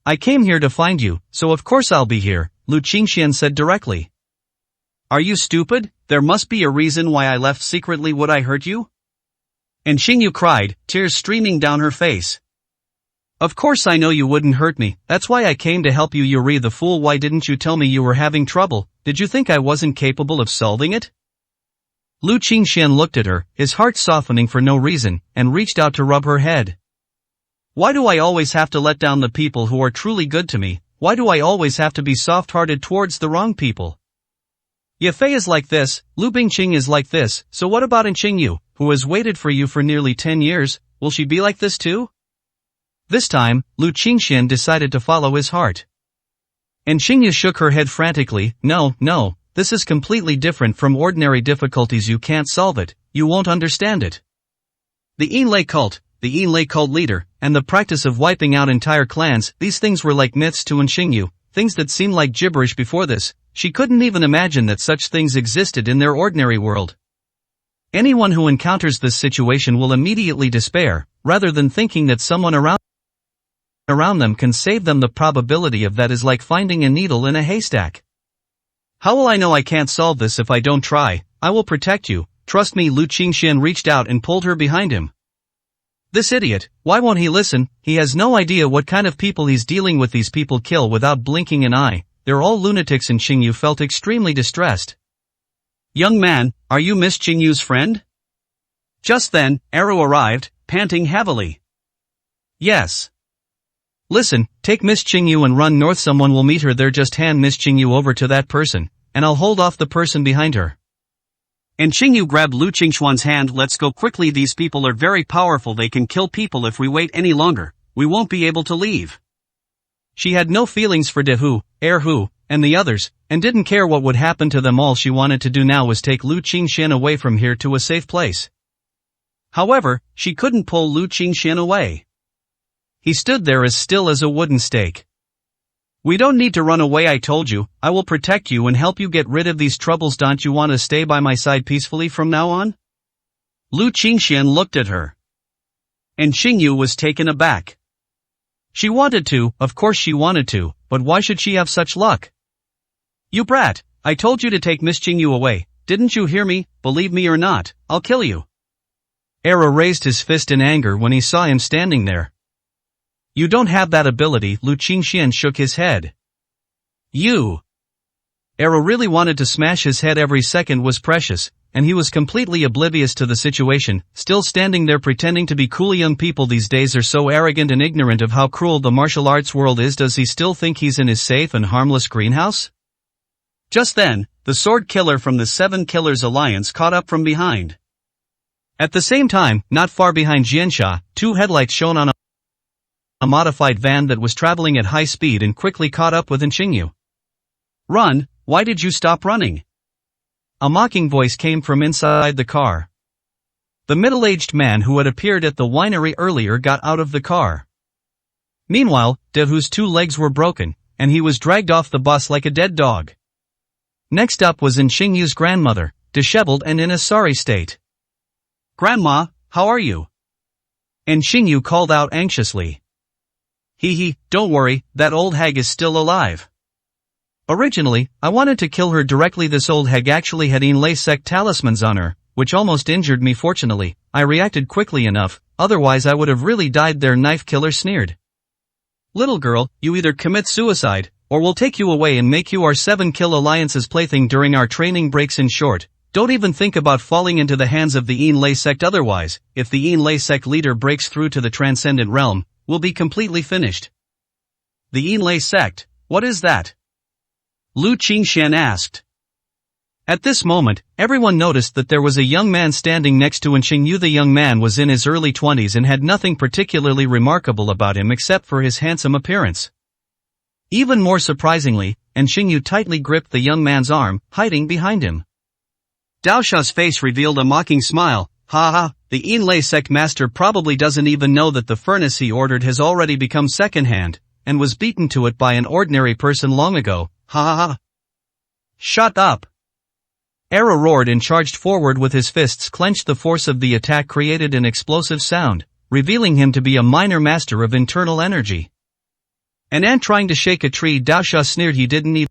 I came here to find you, so of course I'll be here, Lu Qingxian said directly. Are you stupid? There must be a reason why I left secretly. Would I hurt you? And Xingyu cried, tears streaming down her face. Of course I know you wouldn't hurt me, that's why I came to help you. Yuri the fool, why didn't you tell me you were having trouble? Did you think I wasn't capable of solving it? Lu Qingxian looked at her, his heart softening for no reason, and reached out to rub her head. Why do I always have to let down the people who are truly good to me? Why do I always have to be soft-hearted towards the wrong people? Yafei is like this, Lu Bingqing is like this, so what about Xingyu, who has waited for you for nearly 10 years, will she be like this too? This time, Lu Qingxian decided to follow his heart. And Xingyu shook her head frantically, no, this is completely different from ordinary difficulties. You can't solve it, you won't understand it. The Yinlei cult, the Yinlei cult leader, and the practice of wiping out entire clans, these things were like myths to Xingyu, things that seemed like gibberish before this. She couldn't even imagine that such things existed in their ordinary world. Anyone who encounters this situation will immediately despair, rather than thinking that someone around them can save them. The probability of that is like finding a needle in a haystack. How will I know I can't solve this if I don't try? I will protect you, trust me. Lu Qingxian reached out and pulled her behind him. This idiot, why won't he listen? He has no idea what kind of people he's dealing with. These people kill without blinking an eye, they're all lunatics. And Xingyu felt extremely distressed. Young man, are you Miss Qingyu's friend? Just then, Arrow arrived, panting heavily. Yes. Listen, take Miss Qingyu and run north. Someone will meet her there. Just hand Miss Qingyu over to that person, and I'll hold off the person behind her. And Xingyu grabbed Lu Qingxuan's hand. Let's go quickly. These people are very powerful. They can kill people. If we wait any longer, we won't be able to leave. She had no feelings for De Hu, Hu, and the others, and didn't care what would happen to them. All she wanted to do now was take Lu Qingxian away from here to a safe place. However, she couldn't pull Lu Qingxian away. He stood there as still as a wooden stake. We don't need to run away. I told you, I will protect you and help you get rid of these troubles. Don't you want to stay by my side peacefully from now on? Lu Qingxian looked at her. And Xingyu was taken aback. She wanted to, of course she wanted to, but why should she have such luck? You brat, I told you to take Miss Qingyu away, didn't you hear me? Believe me or not, I'll kill you. Era raised his fist in anger when he saw him standing there. You don't have that ability. Lu Qingxian shook his head. You. Era really wanted to smash his head. Every second was precious, and he was completely oblivious to the situation, still standing there pretending to be cool. Young people these days are so arrogant and ignorant of how cruel the martial arts world is. Does he still think he's in his safe and harmless greenhouse? Just then, the sword killer from the Seven Killers Alliance caught up from behind. At the same time, not far behind Jiansha, two headlights shone on a modified van that was traveling at high speed and quickly caught up with Xingyu. Run, why did you stop running? A mocking voice came from inside the car. The middle-aged man who had appeared at the winery earlier got out of the car. Meanwhile, De Hu's two legs were broken, and he was dragged off the bus like a dead dog. Next up was Xingyu's grandmother, disheveled and in a sorry state. Grandma, how are you? Xingyu called out anxiously. Don't worry, that old hag is still alive. Originally, I wanted to kill her directly. This old hag actually had Yinlei sect talismans on her, which almost injured me. Fortunately, I reacted quickly enough, otherwise I would have really died. Their knife killer sneered. Little girl, you either commit suicide, or we'll take you away and make you our 7 Kill Alliance's plaything during our training breaks. In short, don't even think about falling into the hands of the Yinlei sect. Otherwise, if the Yinlei sect leader breaks through to the transcendent realm, we'll be completely finished. The Yinlei sect, what is that? Lu Qingxian asked. At this moment, everyone noticed that there was a young man standing next to Xingyu. The young man was in his early 20s and had nothing particularly remarkable about him except for his handsome appearance. Even more surprisingly, Xingyu tightly gripped the young man's arm, hiding behind him. Dao Sha's face revealed a mocking smile. The Yinlei sect master probably doesn't even know that the furnace he ordered has already become secondhand, and was beaten to it by an ordinary person long ago. Shut up! Era roared and charged forward with his fists clenched. The force of the attack created an explosive sound, revealing him to be a minor master of internal energy. An ant trying to shake a tree. Dao Sha sneered. He didn't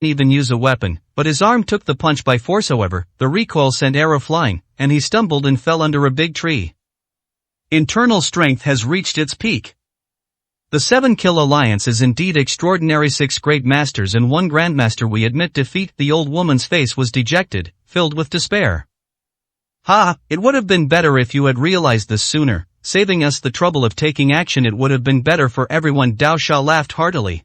even use a weapon, but his arm took the punch by force. However, the recoil sent Era flying, and he stumbled and fell under a big tree. Internal strength has reached its peak. The 7 Kill Alliance is indeed extraordinary. 6 great masters and 1 grandmaster. We admit defeat. The old woman's face was dejected, filled with despair. It would have been better if you had realized this sooner, saving us the trouble of taking action. It would have been better for everyone. Dao Sha laughed heartily.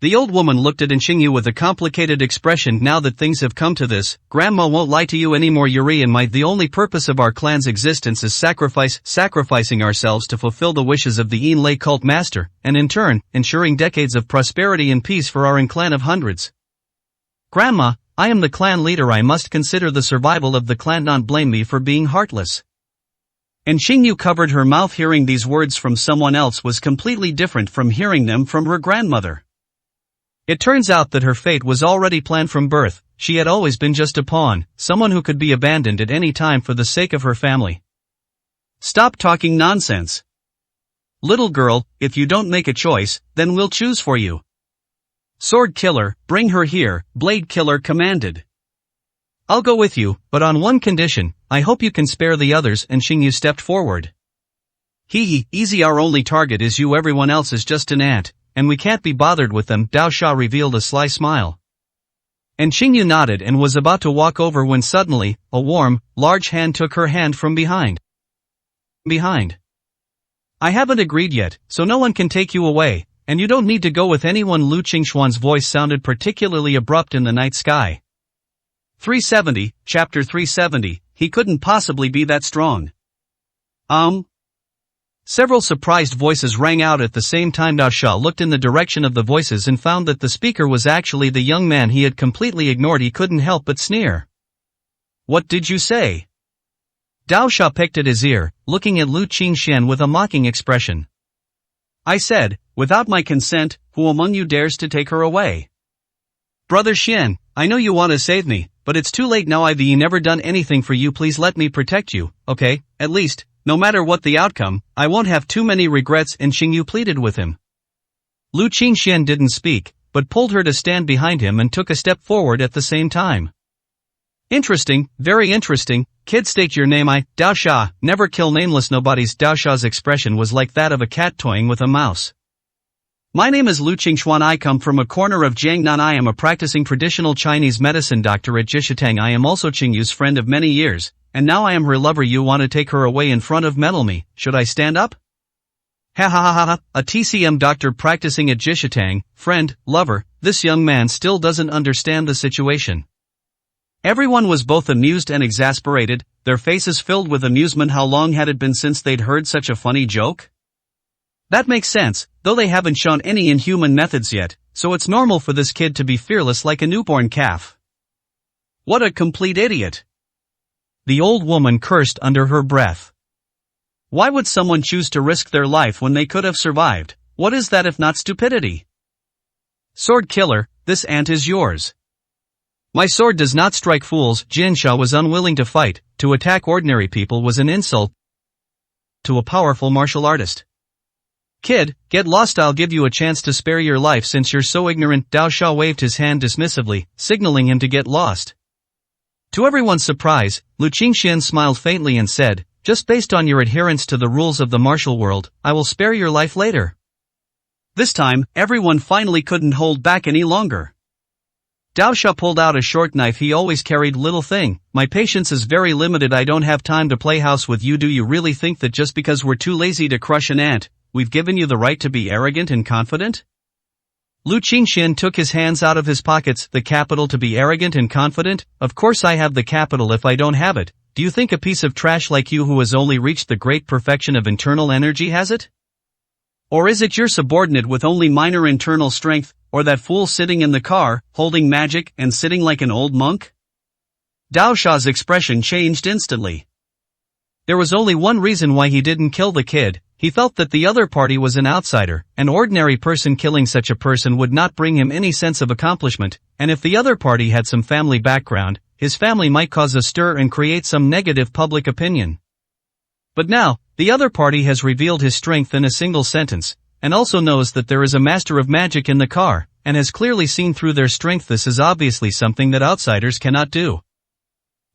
The old woman looked at Xingyu with a complicated expression. Now that things have come to this, Grandma won't lie to you anymore. Yuri and the only purpose of our clan's existence is sacrificing ourselves to fulfill the wishes of the Yinlei cult master, and in turn, ensuring decades of prosperity and peace for our clan of hundreds. Grandma, I am the clan leader. I must consider the survival of the clan. Don't blame me for being heartless. And Xingyu covered her mouth. Hearing these words from someone else was completely different from hearing them from her grandmother. It turns out that her fate was already planned from birth. She had always been just a pawn, someone who could be abandoned at any time for the sake of her family. Stop talking nonsense. Little girl, if you don't make a choice, then we'll choose for you. Sword Killer, bring her here, Blade Killer commanded. I'll go with you, but on one condition. I hope you can spare the others. And Xingyu stepped forward. Hee, easy. Our only target is you. Everyone else is just an ant, and we can't be bothered with them. Dao Sha revealed a sly smile. And Xingyu nodded and was about to walk over when suddenly, a warm, large hand took her hand from behind. I haven't agreed yet, so no one can take you away, and you don't need to go with anyone. Lu Qingxuan's voice sounded particularly abrupt in the night sky. 370, Chapter 370, he couldn't possibly be that strong. Several surprised voices rang out at the same time. Dao Sha looked in the direction of the voices and found that the speaker was actually the young man he had completely ignored. He couldn't help but sneer. What did you say? Dao Sha picked at his ear, looking at Lu Qingxian with a mocking expression. I said, without my consent, who among you dares to take her away? Brother Xian, I know you want to save me, but it's too late now. I've never done anything for you. Please let me protect you, okay? At least, no matter what the outcome, I won't have too many regrets. And Xingyu pleaded with him. Lu Qingxian didn't speak, but pulled her to stand behind him and took a step forward at the same time. Interesting, very interesting. Kid, state your name. Dao Sha, never kill nameless nobodies. Dao Sha's expression was like that of a cat toying with a mouse. My name is Lu Qingxuan. I come from a corner of Jiangnan. I am a practicing traditional Chinese medicine doctor at Jishitang. I am also Qingyu's friend of many years, and now I am her lover. You want to take her away in front of me. Should I stand up? Ha ha ha ha ha, a TCM doctor practicing at Jishitang, friend, lover. This young man still doesn't understand the situation. Everyone was both amused and exasperated, their faces filled with amusement. How long had it been since they'd heard such a funny joke? That makes sense, though they haven't shown any inhuman methods yet, so it's normal for this kid to be fearless like a newborn calf. What a complete idiot! The old woman cursed under her breath. Why would someone choose to risk their life when they could have survived? What is that if not stupidity? Sword Killer, this ant is yours. My sword does not strike fools. Jinsha was unwilling to fight. To attack ordinary people was an insult to a powerful martial artist. Kid, get lost. I'll give you a chance to spare your life since you're so ignorant. Dao Sha waved his hand dismissively, signaling him to get lost. To everyone's surprise, Lu Qingxian smiled faintly and said, just based on your adherence to the rules of the martial world, I will spare your life later. This time, everyone finally couldn't hold back any longer. Dao Sha pulled out a short knife he always carried. Little thing, my patience is very limited. I don't have time to play house with you. Do you really think that just because we're too lazy to crush an ant, we've given you the right to be arrogant and confident? Lu Qingxian took his hands out of his pockets. The capital to be arrogant and confident? Of course I have the capital. If I don't have it, do you think a piece of trash like you who has only reached the great perfection of internal energy has it? Or is it your subordinate with only minor internal strength, or that fool sitting in the car, holding magic and sitting like an old monk? Dao Sha's expression changed instantly. There was only one reason why he didn't kill the kid. He felt that the other party was an outsider. An ordinary person killing such a person would not bring him any sense of accomplishment, and if the other party had some family background, his family might cause a stir and create some negative public opinion. But now, the other party has revealed his strength in a single sentence, and also knows that there is a master of magic in the car, and has clearly seen through their strength. This is obviously something that outsiders cannot do.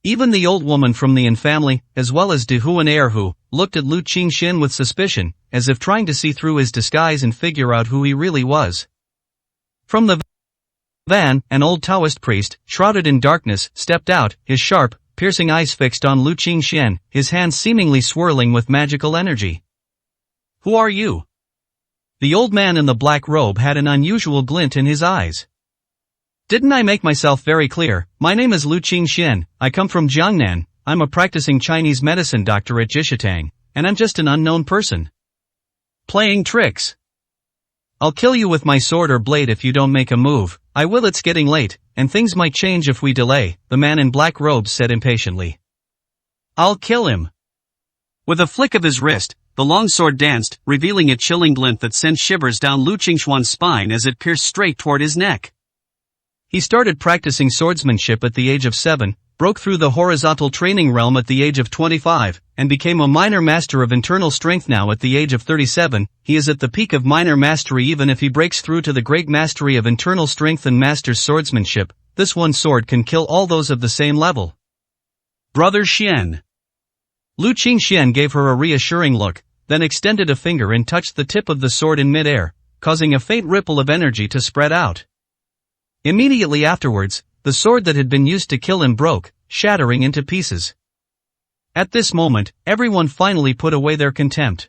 Even the old woman from the Yin family, as well as De Hu and Erhu, looked at Lu Qingxian with suspicion, as if trying to see through his disguise and figure out who he really was. From the van, an old Taoist priest, shrouded in darkness, stepped out, his sharp, piercing eyes fixed on Lu Qingxian, his hands seemingly swirling with magical energy. Who are you? The old man in the black robe had an unusual glint in his eyes. Didn't I make myself very clear? My name is Lu Qingxian, I come from Jiangnan, I'm a practicing Chinese medicine doctor at Jishitang, and I'm just an unknown person. Playing tricks. I'll kill you with my sword or blade if you don't make a move. I will. It's getting late, and things might change if we delay, the man in black robes said impatiently. I'll kill him. With a flick of his wrist, the long sword danced, revealing a chilling glint that sent shivers down Lu Qingxuan's spine as it pierced straight toward his neck. He started practicing swordsmanship at the age of 7, broke through the horizontal training realm at the age of 25, and became a minor master of internal strength now at the age of 37. He is at the peak of minor mastery even if he breaks through to the great mastery of internal strength and masters swordsmanship. This one sword can kill all those of the same level. Brother Xian. Lu Qingxian gave her a reassuring look, then extended a finger and touched the tip of the sword in midair, causing a faint ripple of energy to spread out. Immediately afterwards, the sword that had been used to kill him broke, shattering into pieces. At this moment, everyone finally put away their contempt.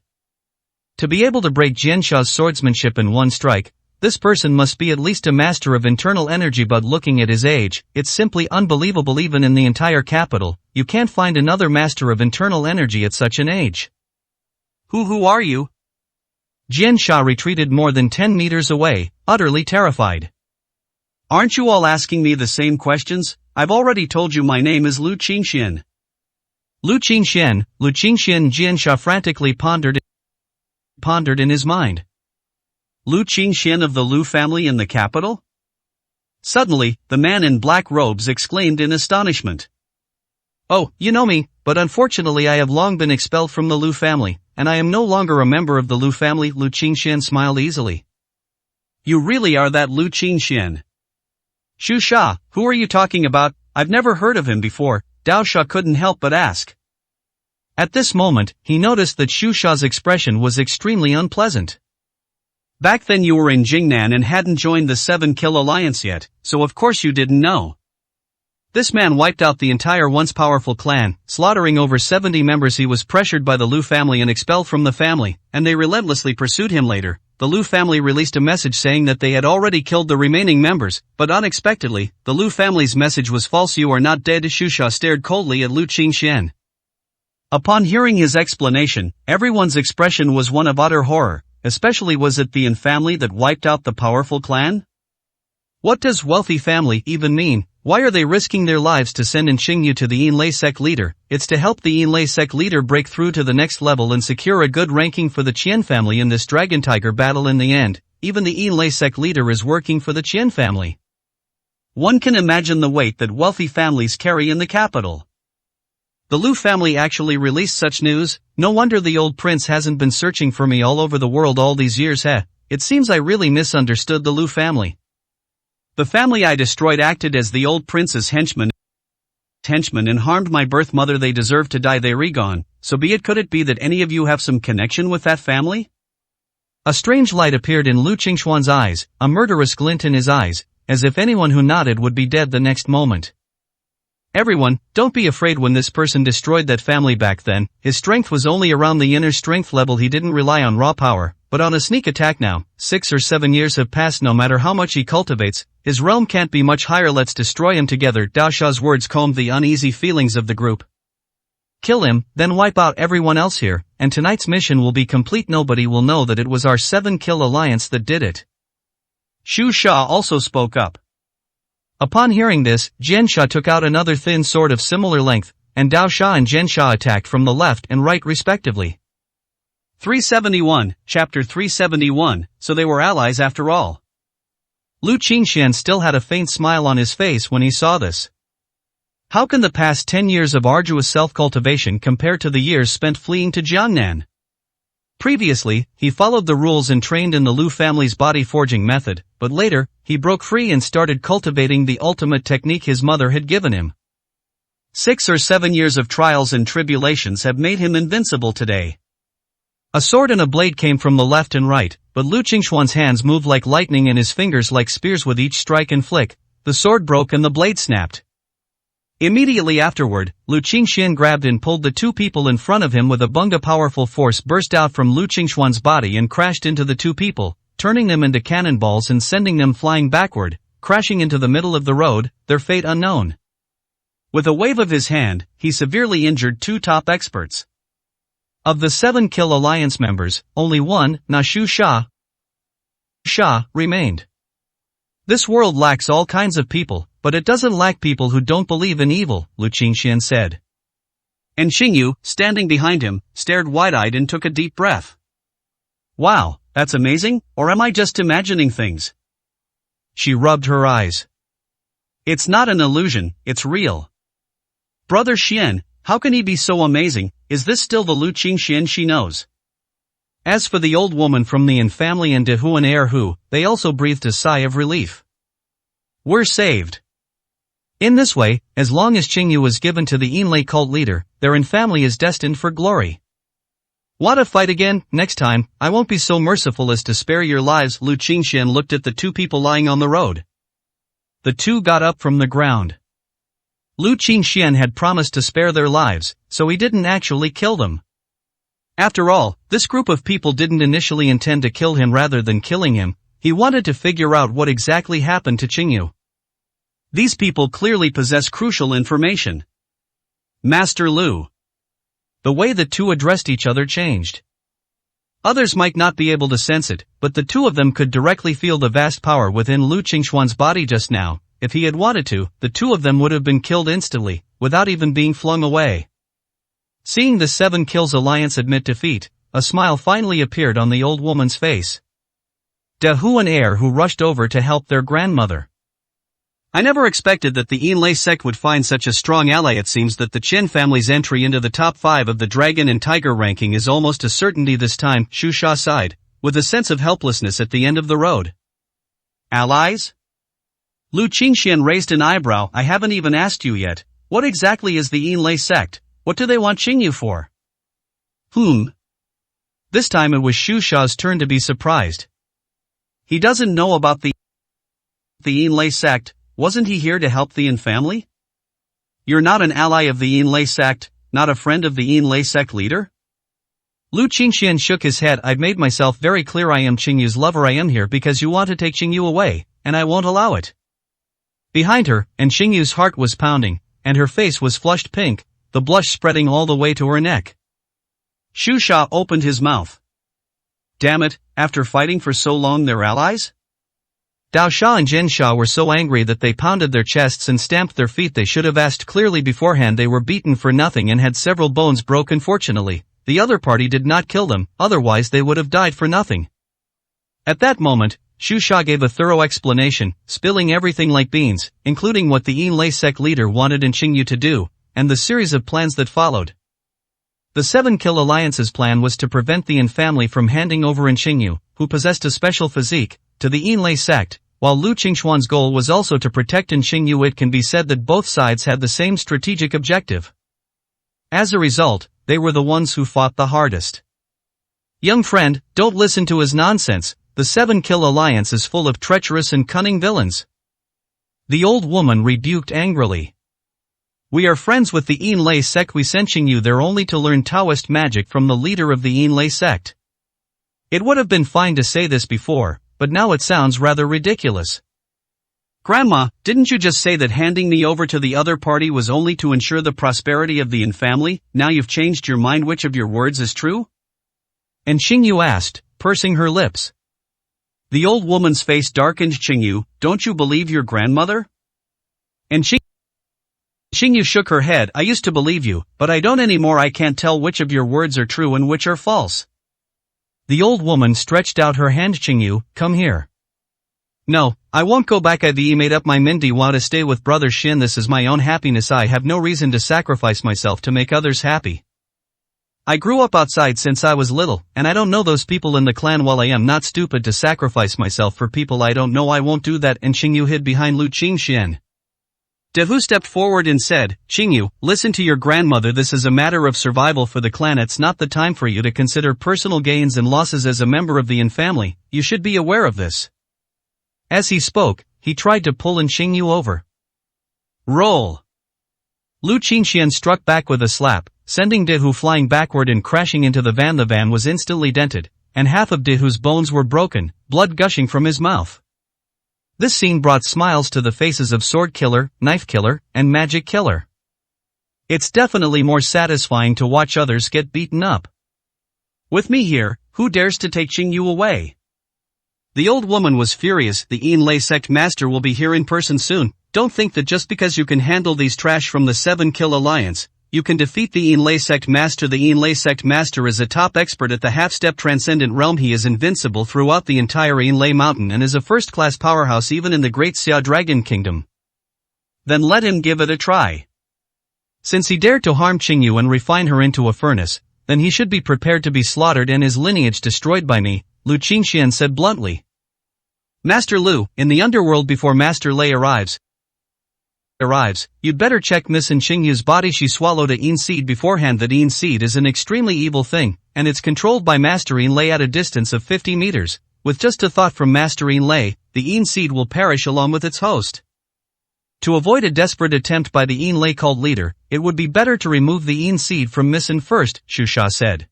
To be able to break Jiansha's swordsmanship in one strike, this person must be at least a master of internal energy, but looking at his age, it's simply unbelievable. Even in the entire capital, you can't find another master of internal energy at such an age. Who are you? Jiansha retreated more than 10 meters away, utterly terrified. Aren't you all asking me the same questions? I've already told you my name is Lu Qingxian. Lu Qingxian, Jiansha frantically pondered in his mind. Lu Qingxian of the Lu family in the capital? Suddenly, the man in black robes exclaimed in astonishment. Oh, you know me, but unfortunately I have long been expelled from the Lu family, and I am no longer a member of the Lu family. Lu Qingxian smiled easily. You really are that Lu Qingxian? Xu Sha, who are you talking about? I've never heard of him before, Dao Sha couldn't help but ask. At this moment, he noticed that Xu Sha's expression was extremely unpleasant. Back then you were in Jingnan and hadn't joined the 7 Kill Alliance yet, so of course you didn't know. This man wiped out the entire once powerful clan, slaughtering over 70 members. He was pressured by the Lu family and expelled from the family, and they relentlessly pursued him later. The Lu family released a message saying that they had already killed the remaining members, but unexpectedly, the Lu family's message was false. You are not dead. Xu Sha stared coldly at Lu Qingxian. Upon hearing his explanation, everyone's expression was one of utter horror, especially was it the Yin family that wiped out the powerful clan? What does wealthy family even mean? Why are they risking their lives to send in Xingyu to the Yinlei sect leader? It's to help the Yinlei sect leader break through to the next level and secure a good ranking for the Qian family in this Dragon Tiger battle. In the end, even the Yinlei sect leader is working for the Qian family. One can imagine the weight that wealthy families carry in the capital. The Lu family actually released such news? No wonder the old prince hasn't been searching for me all over the world all these years. It seems I really misunderstood the Lu family. The family I destroyed acted as the old prince's henchmen and harmed my birth mother. They deserve to die. They regone, so be it. Could it be that any of you have some connection with that family? A strange light appeared in Lu Qingxuan's eyes, a murderous glint in his eyes, as if anyone who nodded would be dead the next moment. Everyone, don't be afraid. When this person destroyed that family back then, his strength was only around the inner strength level. He didn't rely on raw power, but on a sneak attack now. 6 or 7 years have passed. No matter how much he cultivates, his realm can't be much higher. Let's destroy him together. Dao Sha's words calmed the uneasy feelings of the group. Kill him, then wipe out everyone else here, and tonight's mission will be complete. Nobody will know that it was our 7 Kill Alliance that did it. Xu Sha also spoke up. Upon hearing this, Jiansha took out another thin sword of similar length, and Dao Sha and Jiansha attacked from the left and right respectively. 371, Chapter 371, so they were allies after all. Lu Qingxian still had a faint smile on his face when he saw this. How can the past 10 years of arduous self-cultivation compare to the years spent fleeing to Jiangnan? Previously, he followed the rules and trained in the Lu family's body forging method, but later, he broke free and started cultivating the ultimate technique his mother had given him. 6 or 7 years of trials and tribulations have made him invincible today. A sword and a blade came from the left and right, but Lu Qingxuan's hands moved like lightning and his fingers like spears. With each strike and flick, the sword broke and the blade snapped. Immediately afterward, Lu Qingxian grabbed and pulled the 2 people in front of him with a bunga. Powerful force burst out from Lu Qingxuan's body and crashed into the 2 people, turning them into cannonballs and sending them flying backward, crashing into the middle of the road, their fate unknown. With a wave of his hand, he severely injured 2 top experts. Of the 7 Kill Alliance members, only one, Xu Sha, remained. This world lacks all kinds of people, but it doesn't lack people who don't believe in evil, Lu Qingxian said. And Xingyu, standing behind him, stared wide-eyed and took a deep breath. Wow, that's amazing, or am I just imagining things? She rubbed her eyes. It's not an illusion, it's real. Brother Xian, how can he be so amazing? Is this still the Lu Qingxian she knows? As for the old woman from the Yin family and De Hu and Erhu, they also breathed a sigh of relief. We're saved. In this way, as long as Qingyu was given to the Yinlei cult leader, their Yin family is destined for glory. Want to fight again? Next time, I won't be so merciful as to spare your lives. Lu Qingxian looked at the two people lying on the road. The two got up from the ground. Lu Qingxian had promised to spare their lives, so he didn't actually kill them. After all, this group of people didn't initially intend to kill him. Rather than killing him, he wanted to figure out what exactly happened to Qingyu. These people clearly possess crucial information. Master Lu. The way the two addressed each other changed. Others might not be able to sense it, but the two of them could directly feel the vast power within Lu Qingxuan's body just now. If he had wanted to, the two of them would have been killed instantly, without even being flung away. Seeing the 7 Kills Alliance admit defeat, a smile finally appeared on the old woman's face. De Hu and Erhu rushed over to help their grandmother. I never expected that the Yinlei sect would find such a strong ally. It seems that the Qin family's entry into the top 5 of the Dragon and Tiger ranking is almost a certainty this time, Xu Sha sighed, with a sense of helplessness at the end of the road. Allies? Lu Qingxian raised an eyebrow. I haven't even asked you yet. What exactly is the Yinlei sect? What do they want Qingyu for? This time it was Xu Sha's turn to be surprised. He doesn't know about the Yinlei sect. Wasn't he here to help the Yin family? You're not an ally of the Yinlei sect, not a friend of the Yinlei sect leader? Lu Qingxian shook his head. I've made myself very clear. I am Qingyu's lover. I am here because you want to take Qingyu away, and I won't allow it. Behind her, and Qingyu's heart was pounding, and her face was flushed pink, the blush spreading all the way to her neck. Xu Sha opened his mouth. Damn it, after fighting for so long they're allies? Dao Sha and Jin Sha were so angry that they pounded their chests and stamped their feet. They should have asked clearly beforehand. They were beaten for nothing and had several bones broken. Fortunately, the other party did not kill them, otherwise they would have died for nothing. At that moment, Xu Sha gave a thorough explanation, spilling everything like beans, including what the Yinlei sect leader wanted in Qingyu to do, and the series of plans that followed. The 7 Kill Alliance's plan was to prevent the Yin family from handing over Qingyu, who possessed a special physique, to the Yinlei sect, while Lu Qingxuan's goal was also to protect Qingyu. It can be said that both sides had the same strategic objective. As a result, they were the ones who fought the hardest. Young friend, don't listen to his nonsense. The 7 Kill Alliance is full of treacherous and cunning villains. The old woman rebuked angrily. We are friends with the Yinlei sect. We sent Qingyu there only to learn Taoist magic from the leader of the Yinlei sect. It would have been fine to say this before, but now it sounds rather ridiculous. Grandma, didn't you just say that handing me over to the other party was only to ensure the prosperity of the Yin family? Now you've changed your mind. Which of your words is true? And Qingyu asked, pursing her lips. The old woman's face darkened. Qingyu, don't you believe your grandmother? And Qingyu shook her head. I used to believe you, but I don't anymore. I can't tell which of your words are true and which are false. The old woman stretched out her hand. Qingyu, come here. No, I won't go back. I've made up my mind. I want to stay with Brother Xin. This is my own happiness. I have no reason to sacrifice myself to make others happy. I grew up outside since I was little, and I don't know those people in the clan. While I am not stupid to sacrifice myself for people I don't know, I won't do that. And Qingyu hid behind Lu Qingxian. De Hu stepped forward and said, Qingyu, listen to your grandmother. This is a matter of survival for the clan. It's not the time for you to consider personal gains and losses as a member of the Yin family. You should be aware of this. As he spoke, he tried to pull Qingyu over. Roll. Lu Qingxian struck back with a slap, sending De Hu flying backward and crashing into the van. The van was instantly dented, and half of De Hu's bones were broken, blood gushing from his mouth. This scene brought smiles to the faces of Sword Killer, Knife Killer, and Magic Killer. It's definitely more satisfying to watch others get beaten up. With me here, who dares to take Qingyu away? The old woman was furious. The Yinlei sect master will be here in person soon. don't think that just because you can handle these trash from the 7 Kill Alliance, you can defeat the Yinlei Sect Master. The Yinlei Sect Master is a top expert at the half-step transcendent realm. He is invincible throughout the entire Yinlei Mountain and is a first-class powerhouse even in the Great Xia Dragon Kingdom. Then let him give it a try. Since he dared to harm Qingyu and refine her into a furnace, then he should be prepared to be slaughtered and his lineage destroyed by me, Lu Qingxian said bluntly. Master Lu, in the underworld before Master Lei arrives, you'd better check Miss Qingyu's body. She swallowed a Yin seed beforehand. That Yin seed is an extremely evil thing, and it's controlled by Master Yin Lei at a distance of 50 meters. With just a thought from Master Yin Lei, the Yin seed will perish along with its host. To avoid a desperate attempt by the Yin Lei cult leader, it would be better to remove the Yin seed from Miss Yin first, Xu Sha said.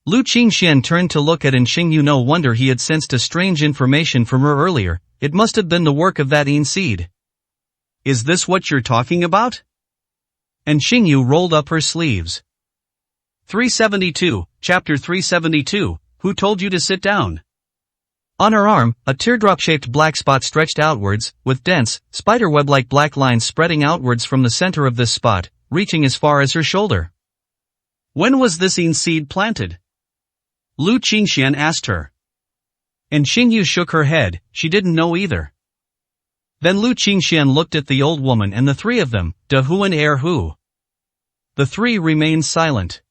Lu Qingxian turned to look at Qingyu. No wonder he had sensed a strange information from her earlier. It must have been the work of that Yin seed. Is this what you're talking about? And Qingyu rolled up her sleeves. 372, Chapter 372, Who told you to sit down? On her arm, a teardrop-shaped black spot stretched outwards, with dense, spiderweb-like black lines spreading outwards from the center of this spot, reaching as far as her shoulder. When was this Yin seed planted? Lu Qingxian asked her. And Qingyu shook her head. She didn't know either. Then Lu Qingxian looked at the old woman and the three of them, De Hu and Er Hu. The three remained silent.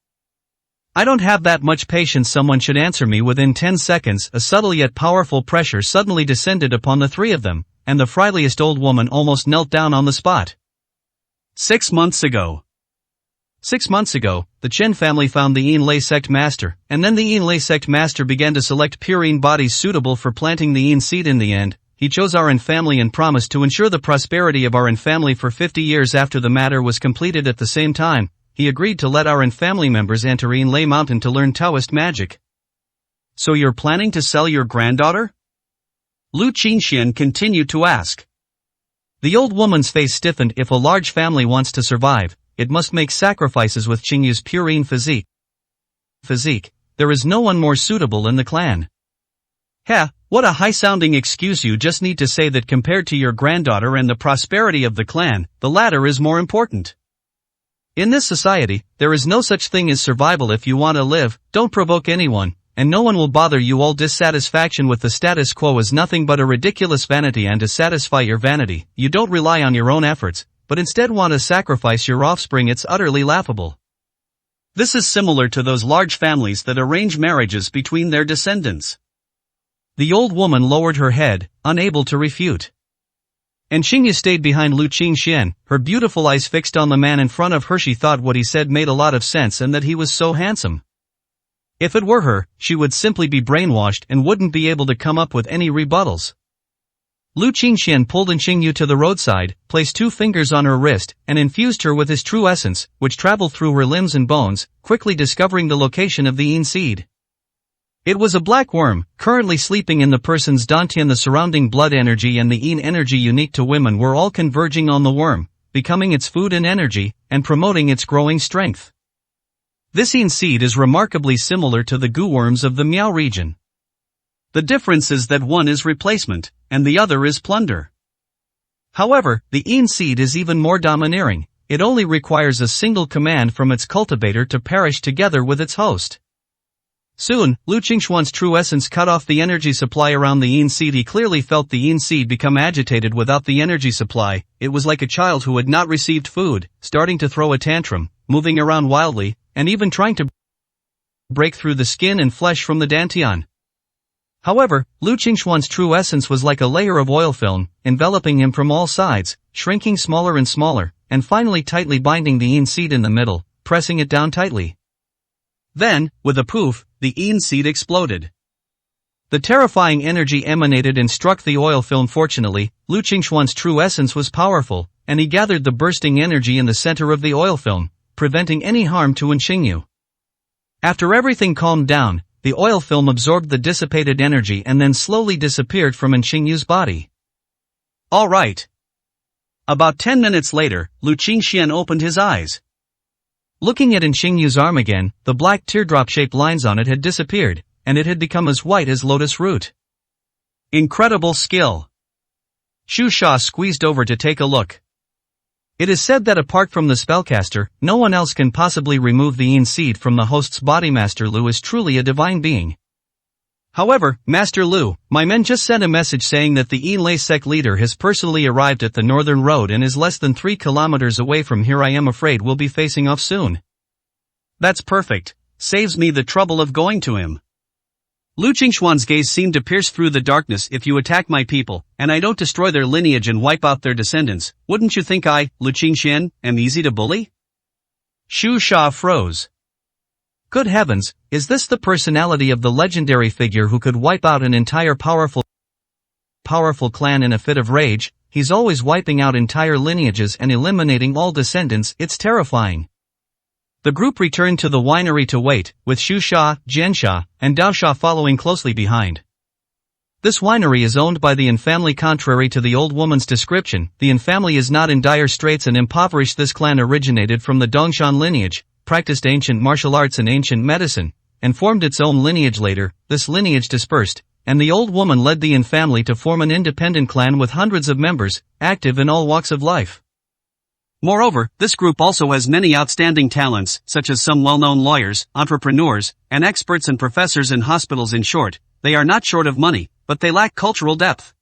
I don't have that much patience. Someone should answer me within 10 seconds. A subtle yet powerful pressure suddenly descended upon the three of them, and the friendliest old woman almost knelt down on the spot. 6 months ago. 6 months ago, the Chen family found the Yinlei Sect Master, and then the Yinlei Sect Master began to select pure Yin bodies suitable for planting the Yin seed. In the end, he chose our Yin family and promised to ensure the prosperity of our Yin family for 50 years. After the matter was completed at the same time, he agreed to let our Yin family members enter Yinlei Mountain to learn Taoist magic. So you're planning to sell your granddaughter? Lu Qingxian continued to ask. The old woman's face stiffened. If a large family wants to survive, it must make sacrifices. With Qingyu's pure Yin physique, there is no one more suitable in the clan. What a high-sounding excuse. You just need to say that compared to your granddaughter and the prosperity of the clan, the latter is more important. In this society, there is no such thing as survival. If you want to live, don't provoke anyone, and no one will bother you. All dissatisfaction with the status quo is nothing but a ridiculous vanity, and to satisfy your vanity, you don't rely on your own efforts, but instead want to sacrifice your offspring. It's utterly laughable. This is similar to those large families that arrange marriages between their descendants. The old woman lowered her head, unable to refute. And Qingyu stayed behind Lu Qingxian, her beautiful eyes fixed on the man in front of her. She thought what he said made a lot of sense and that he was so handsome. If it were her, she would simply be brainwashed and wouldn't be able to come up with any rebuttals. Lu Qingxian pulled Qingyu to the roadside, placed 2 fingers on her wrist, and infused her with his true essence, which traveled through her limbs and bones, quickly discovering the location of the Yin seed. It was a black worm, currently sleeping in the person's dantian. The surrounding blood energy and the Yin energy unique to women were all converging on the worm, becoming its food and energy, and promoting its growing strength. This Yin seed is remarkably similar to the gu worms of the Miao region. The difference is that one is replacement, and the other is plunder. However, the Yin seed is even more domineering. It only requires a single command from its cultivator to perish together with its host. Soon, Lu Qingxuan's true essence cut off the energy supply around the Yin seed. He clearly felt the Yin seed become agitated without the energy supply. It was like a child who had not received food, starting to throw a tantrum, moving around wildly, and even trying to break through the skin and flesh from the dantian. However, Lu Qingxuan's true essence was like a layer of oil film, enveloping him from all sides, shrinking smaller and smaller, and finally tightly binding the Yin seed in the middle, pressing it down tightly. Then, with a poof, the Yin seed exploded. The terrifying energy emanated and struck the oil film. Fortunately, Lu Qingxuan's true essence was powerful, and he gathered the bursting energy in the center of the oil film, preventing any harm to Qingyu. After everything calmed down, the oil film absorbed the dissipated energy and then slowly disappeared from Qingyu's body. All right. About 10 minutes later, Lu Qingxian opened his eyes. Looking at Qingyu's arm again, the black teardrop-shaped lines on it had disappeared, and it had become as white as lotus root. Incredible skill. Shu Sha squeezed over to take a look. It is said that apart from the spellcaster, no one else can possibly remove the Yin seed from the host's body. Master Lu is truly a divine being. However, Master Lu, my men just sent a message saying that the Yin Lei sect leader has personally arrived at the northern road and is less than 3 kilometers away from here. I am afraid we'll be facing off soon. That's perfect. Saves me the trouble of going to him. Lu Qingxuan's gaze seemed to pierce through the darkness. If you attack my people, and I don't destroy their lineage and wipe out their descendants, wouldn't you think I, Lu Qingxian, am easy to bully? Shu Sha froze. Good heavens, is this the personality of the legendary figure who could wipe out an entire powerful clan in a fit of rage? He's always wiping out entire lineages and eliminating all descendants. It's terrifying. The group returned to the winery to wait, with Shu Sha, Jian Sha, and Dao Sha following closely behind. This winery is owned by the Yin family. Contrary to the old woman's description, the Yin family is not in dire straits and impoverished. This clan originated from the Dongshan lineage, practiced ancient martial arts and ancient medicine, and formed its own lineage later. This lineage dispersed, and the old woman led the Yin family to form an independent clan with hundreds of members, active in all walks of life. Moreover, this group also has many outstanding talents, such as some well-known lawyers, entrepreneurs, and experts and professors in hospitals. In short, they are not short of money, but they lack cultural depth.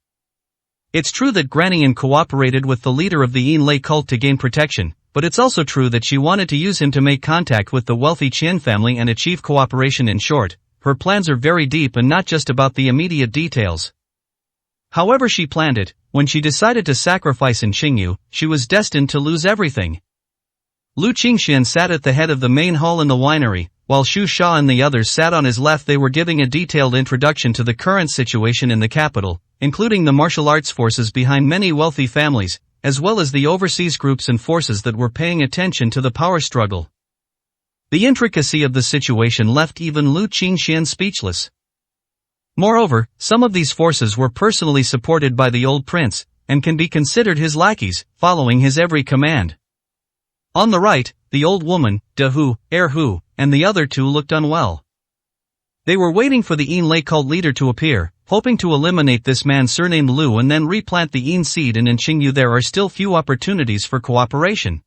It's true that Granny Yin cooperated with the leader of the Yin Lei cult to gain protection, but it's also true that she wanted to use him to make contact with the wealthy Qian family and achieve cooperation. In short, her plans are very deep and not just about the immediate details. However she planned it, when she decided to sacrifice in Qingyu, she was destined to lose everything. Lu Qingxian sat at the head of the main hall in the winery, while Shu Sha and the others sat on his left. They were giving a detailed introduction to the current situation in the capital, including the martial arts forces behind many wealthy families, as well as the overseas groups and forces that were paying attention to the power struggle. The intricacy of the situation left even Lu Qingxian speechless. Moreover, some of these forces were personally supported by the old prince, and can be considered his lackeys, following his every command. On the right, the old woman, De Hu, Er Hu, and the other two looked unwell. They were waiting for the Yin Lei cult leader to appear, hoping to eliminate this man surnamed Lu and then replant the Yin seed. And in Qingyu there are still few opportunities for cooperation.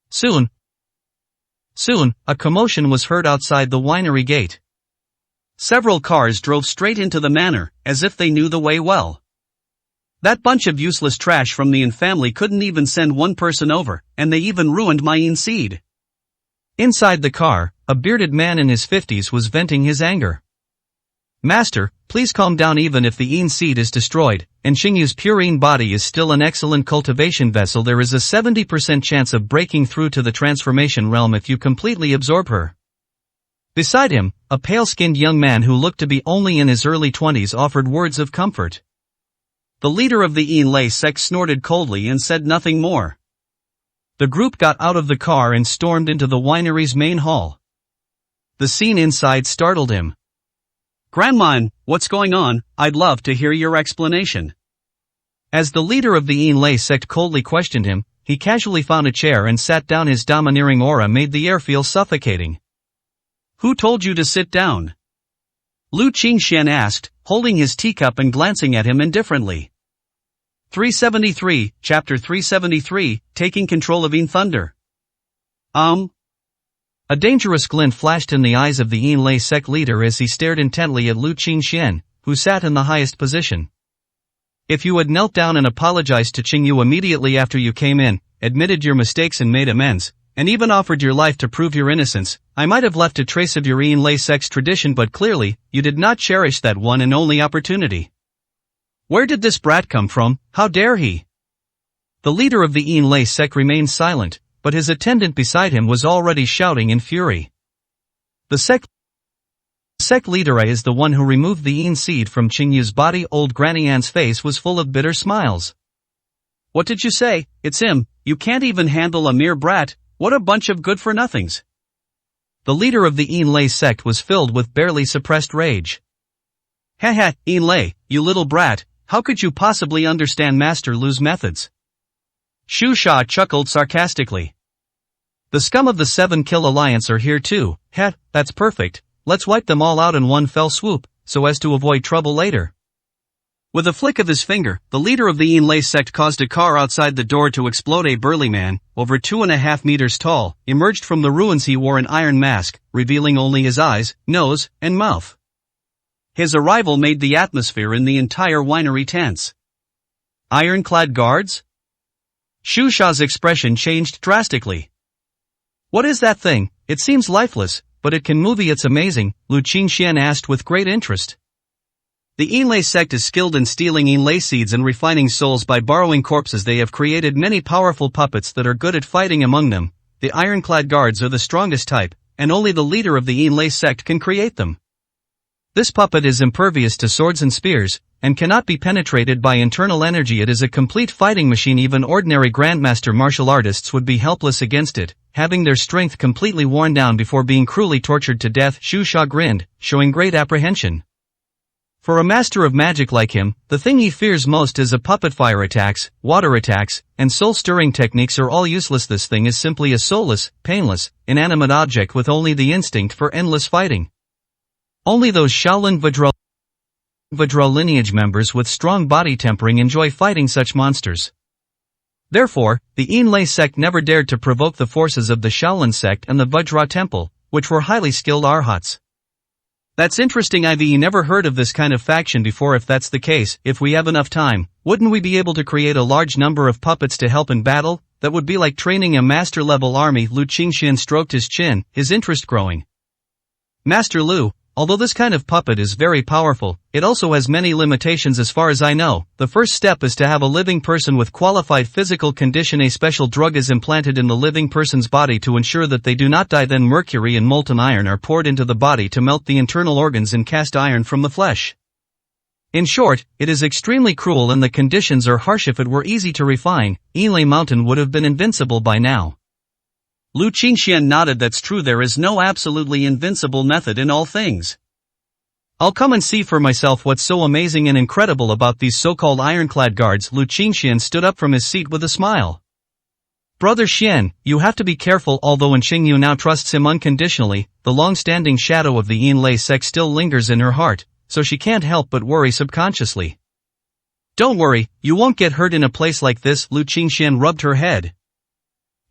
Soon, a commotion was heard outside the winery gate. Several cars drove straight into the manor, as if they knew the way well. That bunch of useless trash from the Yin family couldn't even send one person over, and they even ruined my Yin seed. Inside the car, a bearded man in his 50s was venting his anger. Master, please calm down. Even if the Yin seed is destroyed, and Qingyu's pure Yin body is still an excellent cultivation vessel, there is a 70% chance of breaking through to the transformation realm if you completely absorb her. Beside him, a pale-skinned young man who looked to be only in his early 20s offered words of comfort. The leader of the Yin Lei sect snorted coldly and said nothing more. The group got out of the car and stormed into the winery's main hall. The scene inside startled him. Grandma, what's going on? I'd love to hear your explanation. As the leader of the Yin Lei sect coldly questioned him, he casually found a chair and sat down. His domineering aura made the air feel suffocating. Who told you to sit down? Lu Qingxian asked, holding his teacup and glancing at him indifferently. 373, Chapter 373, Taking Control of Yin Thunder. A dangerous glint flashed in the eyes of the Yin Lei sect leader as he stared intently at Lu Qingxian, who sat in the highest position. If you had knelt down and apologized to Qingyu immediately after you came in, admitted your mistakes and made amends, and even offered your life to prove your innocence, I might have left a trace of your Yin Lei sect's tradition, but clearly, you did not cherish that one and only opportunity. Where did this brat come from? How dare he? The leader of the Yin Lei sect remained silent, but his attendant beside him was already shouting in fury. The sect leader is the one who removed the Yin seed from Qingyu's body. Old Granny An's face was full of bitter smiles. What did you say? It's him. You can't even handle a mere brat. What a bunch of good-for-nothings. The leader of the Yin Lei sect was filled with barely suppressed rage. Haha, Yin Lei, you little brat, how could you possibly understand Master Lu's methods? Shu Sha chuckled sarcastically. The scum of the 7-Kill Alliance are here too. That's perfect. Let's wipe them all out in one fell swoop, so as to avoid trouble later. With a flick of his finger, the leader of the Yinlei sect caused a car outside the door to explode. A burly man, over 2.5 meters tall, emerged from the ruins. He wore an iron mask, revealing only his eyes, nose, and mouth. His arrival made the atmosphere in the entire winery tense. Ironclad guards? Xu Sha's expression changed drastically. What is that thing? It seems lifeless, but it can move. It's amazing, Lu Qingxian asked with great interest. The Yinlei sect is skilled in stealing Yinlei seeds and refining souls by borrowing corpses. They have created many powerful puppets that are good at fighting. Among them, the ironclad guards are the strongest type, and only the leader of the Yinlei sect can create them. This puppet is impervious to swords and spears, and cannot be penetrated by internal energy. It is a complete fighting machine. Even ordinary grandmaster martial artists would be helpless against it, having their strength completely worn down before being cruelly tortured to death. Xu Sha grinned, showing great apprehension. For a master of magic like him, the thing he fears most is a puppet. Fire attacks, water attacks, and soul-stirring techniques are all useless. This thing is simply a soulless, painless, inanimate object with only the instinct for endless fighting. Only those Shaolin Vajra lineage members with strong body tempering enjoy fighting such monsters. Therefore, the Yinlei sect never dared to provoke the forces of the Shaolin sect and the Vajra temple, which were highly skilled arhats. That's interesting. I've never heard of this kind of faction before. If that's the case, if we have enough time, wouldn't we be able to create a large number of puppets to help in battle? That would be like training a master-level army. Lu Qingxian stroked his chin, his interest growing. Master Lu, although this kind of puppet is very powerful, it also has many limitations. As far as I know, the first step is to have a living person with qualified physical condition. A special drug is implanted in the living person's body to ensure that they do not die. Then mercury and molten iron are poured into the body to melt the internal organs and cast iron from the flesh. In short, it is extremely cruel and the conditions are harsh. If it were easy to refine, Yinlei Mountain would have been invincible by now. Lu Qingxian nodded. That's true. There is no absolutely invincible method in all things. I'll come and see for myself what's so amazing and incredible about these so-called ironclad guards. Lu Qingxian stood up from his seat with a smile. Brother Xian, you have to be careful. Although Qingyu now trusts him unconditionally, the long-standing shadow of the Yinlei sect still lingers in her heart, so she can't help but worry subconsciously. Don't worry, you won't get hurt in a place like this. Lu Qingxian rubbed her head.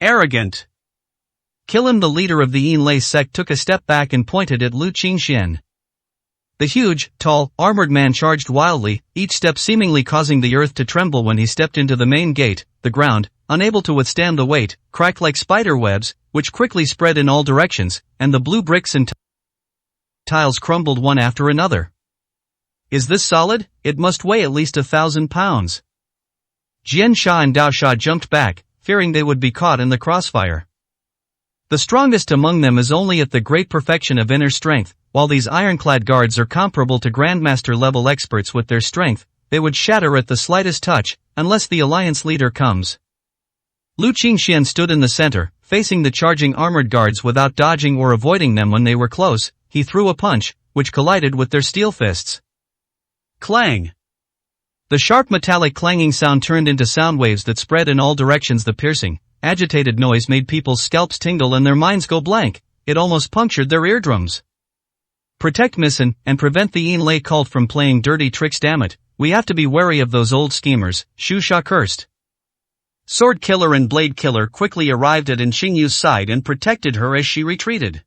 Arrogant. Kill him. The leader of the Yinlei sect took a step back and pointed at Lu Qingxian. The huge, tall, armored man charged wildly, each step seemingly causing the earth to tremble. When he stepped into the main gate, the ground, unable to withstand the weight, cracked like spider webs, which quickly spread in all directions, and the blue bricks and tiles crumbled one after another. Is this solid? It must weigh at least 1,000 pounds. Jian Sha and Dao Sha jumped back, fearing they would be caught in the crossfire. The strongest among them is only at the great perfection of inner strength. While these ironclad guards are comparable to grandmaster-level experts with their strength, they would shatter at the slightest touch, unless the alliance leader comes. Lu Qingxian stood in the center, facing the charging armored guards without dodging or avoiding them. When they were close, he threw a punch, which collided with their steel fists. Clang! The sharp metallic clanging sound turned into sound waves that spread in all directions. The piercing, agitated noise made people's scalps tingle and their minds go blank. It almost punctured their eardrums. Protect Misson, and prevent the Yinlei cult from playing dirty tricks. Damn it, we have to be wary of those old schemers, Xu Sha cursed. Sword Killer and Blade Killer quickly arrived at Qingyu's side and protected her as she retreated.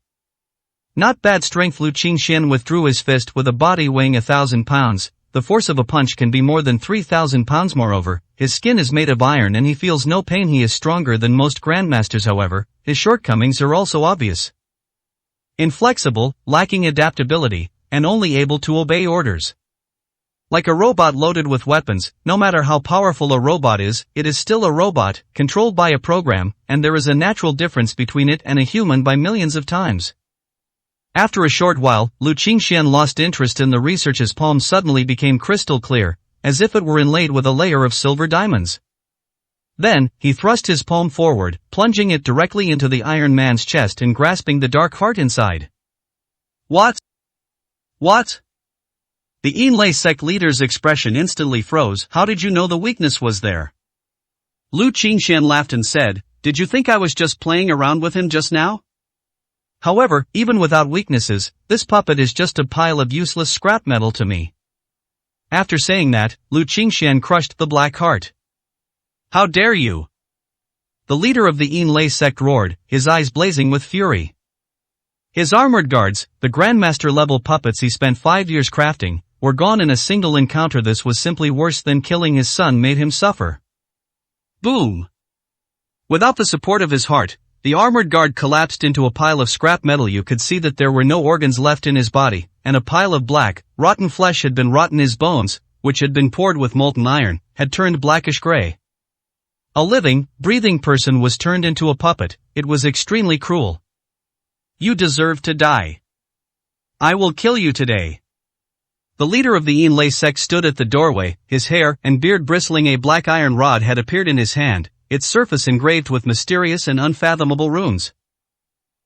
Not bad strength. Lu Qingxian withdrew his fist. With a body weighing 1,000 pounds, the force of a punch can be more than 3,000 pounds. Moreover, his skin is made of iron and he feels no pain. He is stronger than most grandmasters. However, his shortcomings are also obvious. Inflexible, lacking adaptability, and only able to obey orders. Like a robot loaded with weapons, no matter how powerful a robot is, it is still a robot, controlled by a program, and there is a natural difference between it and a human by millions of times. After a short while, Lu Qingxian lost interest in the research. His palm suddenly became crystal clear, as if it were inlaid with a layer of silver diamonds. Then, he thrust his palm forward, plunging it directly into the Iron Man's chest and grasping the dark heart inside. What? What? The Yinlei sect leader's expression instantly froze. How did you know the weakness was there? Lu Qingxian laughed and said, did you think I was just playing around with him just now? However, even without weaknesses, this puppet is just a pile of useless scrap metal to me. After saying that, Lu Qingxian crushed the black heart. How dare you? The leader of the Yinlei sect roared, his eyes blazing with fury. His armored guards, the Grandmaster-level puppets he spent 5 years crafting, were gone in a single encounter. This was simply worse than killing his son made him suffer. Boom! Without the support of his heart, the armored guard collapsed into a pile of scrap metal. You could see that there were no organs left in his body, and a pile of black, rotten flesh had been rotten. His bones, which had been poured with molten iron, had turned blackish gray. A living, breathing person was turned into a puppet. It was extremely cruel. You deserve to die. I will kill you today. The leader of the Yinlei sect stood at the doorway, his hair and beard bristling. A black iron rod had appeared in his hand, its surface engraved with mysterious and unfathomable runes.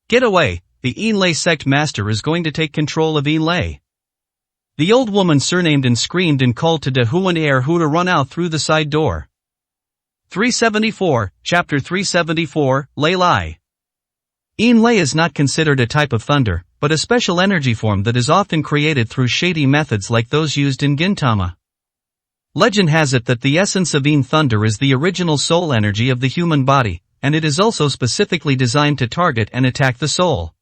Get away, the Yinlei sect master is going to take control of Yinlei. The old woman surnamed and screamed and called to De Huan Erhu to run out through the side door. 374, Chapter 374, Lei Lai. Yinlei is not considered a type of thunder, but a special energy form that is often created through shady methods like those used in Gintama. Legend has it that the essence of Yin thunder is the original soul energy of the human body, and it is also specifically designed to target and attack the soul.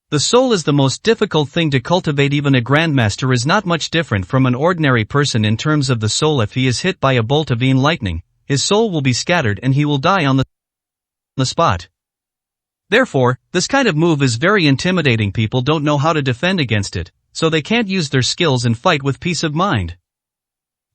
The soul is the most difficult thing to cultivate. Even a grandmaster is not much different from an ordinary person in terms of the soul. If he is hit by a bolt of Yin lightning, his soul will be scattered and he will die on the spot. Therefore, this kind of move is very intimidating. People don't know how to defend against it, so they can't use their skills and fight with peace of mind.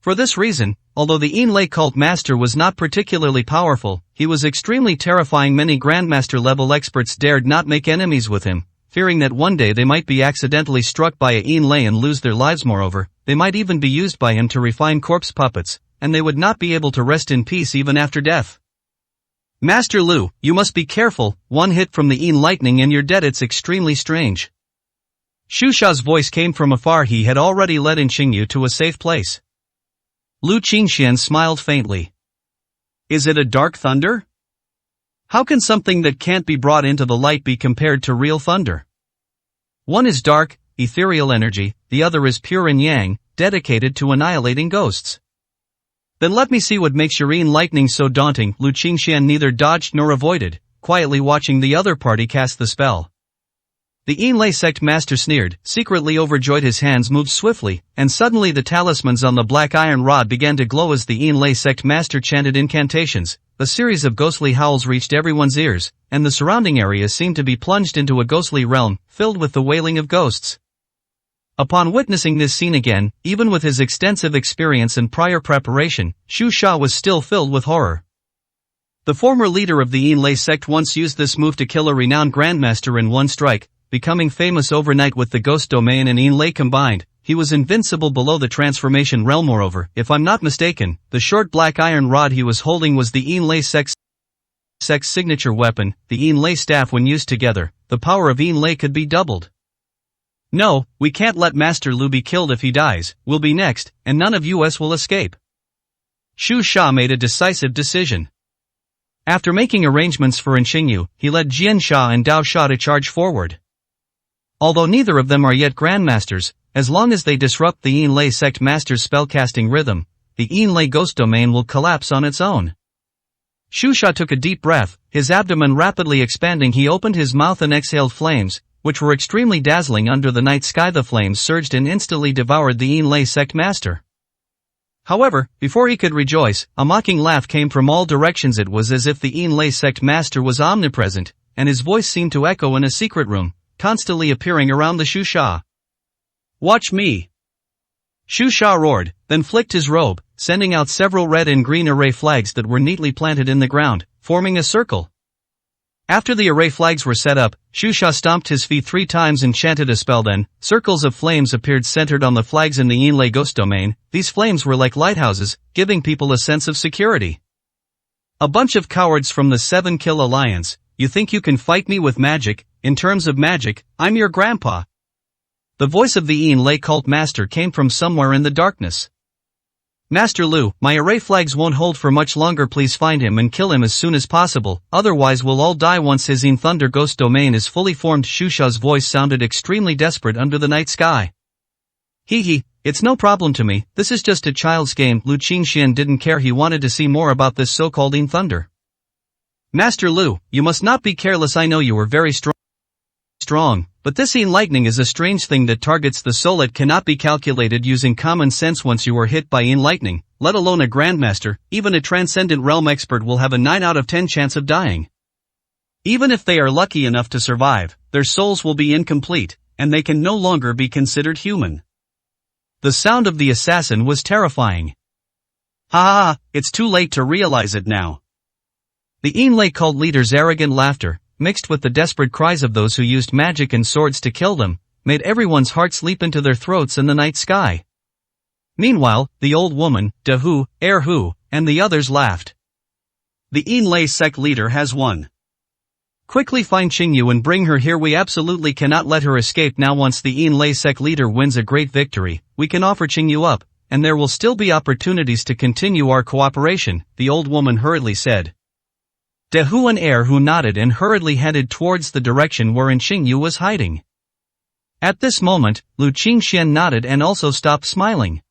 For this reason, although the Yinlei cult master was not particularly powerful, he was extremely terrifying. Many grandmaster-level experts dared not make enemies with him, fearing that one day they might be accidentally struck by a Yinlei and lose their lives. Moreover, they might even be used by him to refine corpse puppets, and they would not be able to rest in peace even after death. Master Lu, you must be careful, one hit from the Yin lightning and you're dead. It's extremely strange. Xu Sha's voice came from afar. He had already led Xingyu to a safe place. Lu Qingxian smiled faintly. Is it a dark thunder? How can something that can't be brought into the light be compared to real thunder? One is dark, ethereal energy, the other is pure and yang, dedicated to annihilating ghosts. Then let me see what makes your Yin lightning so daunting. Lu Qingxian neither dodged nor avoided, quietly watching the other party cast the spell. The Yinlei sect master sneered, secretly overjoyed. His hands moved swiftly, and suddenly the talismans on the black iron rod began to glow as the Yinlei sect master chanted incantations. A series of ghostly howls reached everyone's ears, and the surrounding area seemed to be plunged into a ghostly realm, filled with the wailing of ghosts. Upon witnessing this scene again, even with his extensive experience and prior preparation, Xu Sha was still filled with horror. The former leader of the Yinlei sect once used this move to kill a renowned grandmaster in one strike, becoming famous overnight with the ghost domain and Yinlei combined. He was invincible below the transformation realm. Moreover, if I'm not mistaken, the short black iron rod he was holding was the Yinlei sect's signature weapon, the Yinlei staff. When used together, the power of Yinlei could be doubled. No, we can't let Master Lu be killed. If he dies, we'll be next, and none of us will escape. Xu Sha made a decisive decision. After making arrangements for Xingyu, he led Jian Sha and Dao Sha to charge forward. Although neither of them are yet grandmasters, as long as they disrupt the Yinlei sect master's spellcasting rhythm, the Yinlei ghost domain will collapse on its own. Xu Sha took a deep breath, his abdomen rapidly expanding. He opened his mouth and exhaled flames, which were extremely dazzling under the night sky. The flames surged and instantly devoured the Yinlei sect master. However, before he could rejoice, a mocking laugh came from all directions. It was as if the Yinlei sect master was omnipresent, and his voice seemed to echo in a secret room, constantly appearing around the Xu Sha. Watch me! Xu Sha roared, then flicked his robe, sending out several red and green array flags that were neatly planted in the ground, forming a circle. After the array flags were set up, Xu Sha stomped his feet 3 times and chanted a spell. Then, circles of flames appeared centered on the flags in the Yinlei ghost domain. These flames were like lighthouses, giving people a sense of security. A bunch of cowards from the 7 Kill Alliance, you think you can fight me with magic? In terms of magic, I'm your grandpa. The voice of the Yinlei cult master came from somewhere in the darkness. Master Lu, my array flags won't hold for much longer. Please find him and kill him as soon as possible, otherwise we'll all die once his Yin Thunder ghost domain is fully formed. Xu Sha's voice sounded extremely desperate under the night sky. Hee hee, It's no problem to me, this is just a child's game. Lu Qingxian didn't care, he wanted to see more about this so-called Yin Thunder. Master Lu, you must not be careless. I know you are very strong, but this Yin lightning is a strange thing that targets the soul. It cannot be calculated using common sense. Once you are hit by Yin lightning, let alone a grandmaster, even a transcendent realm expert will have a 9 out of 10 chance of dying. Even if they are lucky enough to survive, their souls will be incomplete, and they can no longer be considered human. The sound of the assassin was terrifying. Ha ha, it's too late to realize it now. The Yinlei cult leader's arrogant laughter, mixed with the desperate cries of those who used magic and swords to kill them, made everyone's hearts leap into their throats in the night sky. Meanwhile, the old woman, De Hu, Er Hu, and the others laughed. The Yinlei sect leader has won. Quickly find Qingyu and bring her here. We absolutely cannot let her escape now. Once the Yinlei sect leader wins a great victory, we can offer Qingyu up, and there will still be opportunities to continue our cooperation, the old woman hurriedly said. De Hu and Er Hu nodded and hurriedly headed towards the direction wherein Qingyu was hiding. At this moment, Lu Qingxian nodded and also stopped smiling.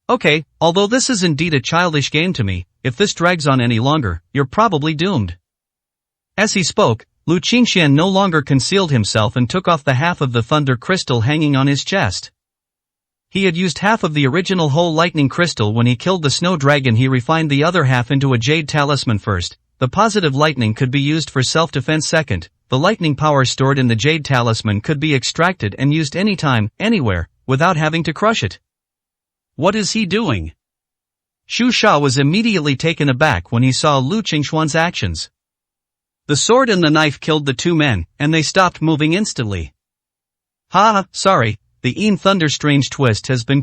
Okay, although this is indeed a childish game to me, if this drags on any longer, you're probably doomed. As he spoke, Lu Qingxian no longer concealed himself and took off the half of the thunder crystal hanging on his chest. He had used half of the original whole lightning crystal when he killed the snow dragon. He refined the other half into a jade talisman first. The positive lightning could be used for self-defense second. The lightning power stored in the jade talisman could be extracted and used anytime, anywhere, without having to crush it. What is he doing? Xu Sha was immediately taken aback when he saw Lu Qingxuan's actions. The sword and the knife killed the two men, and they stopped moving instantly. Sorry, the Yin Thunder strange twist has been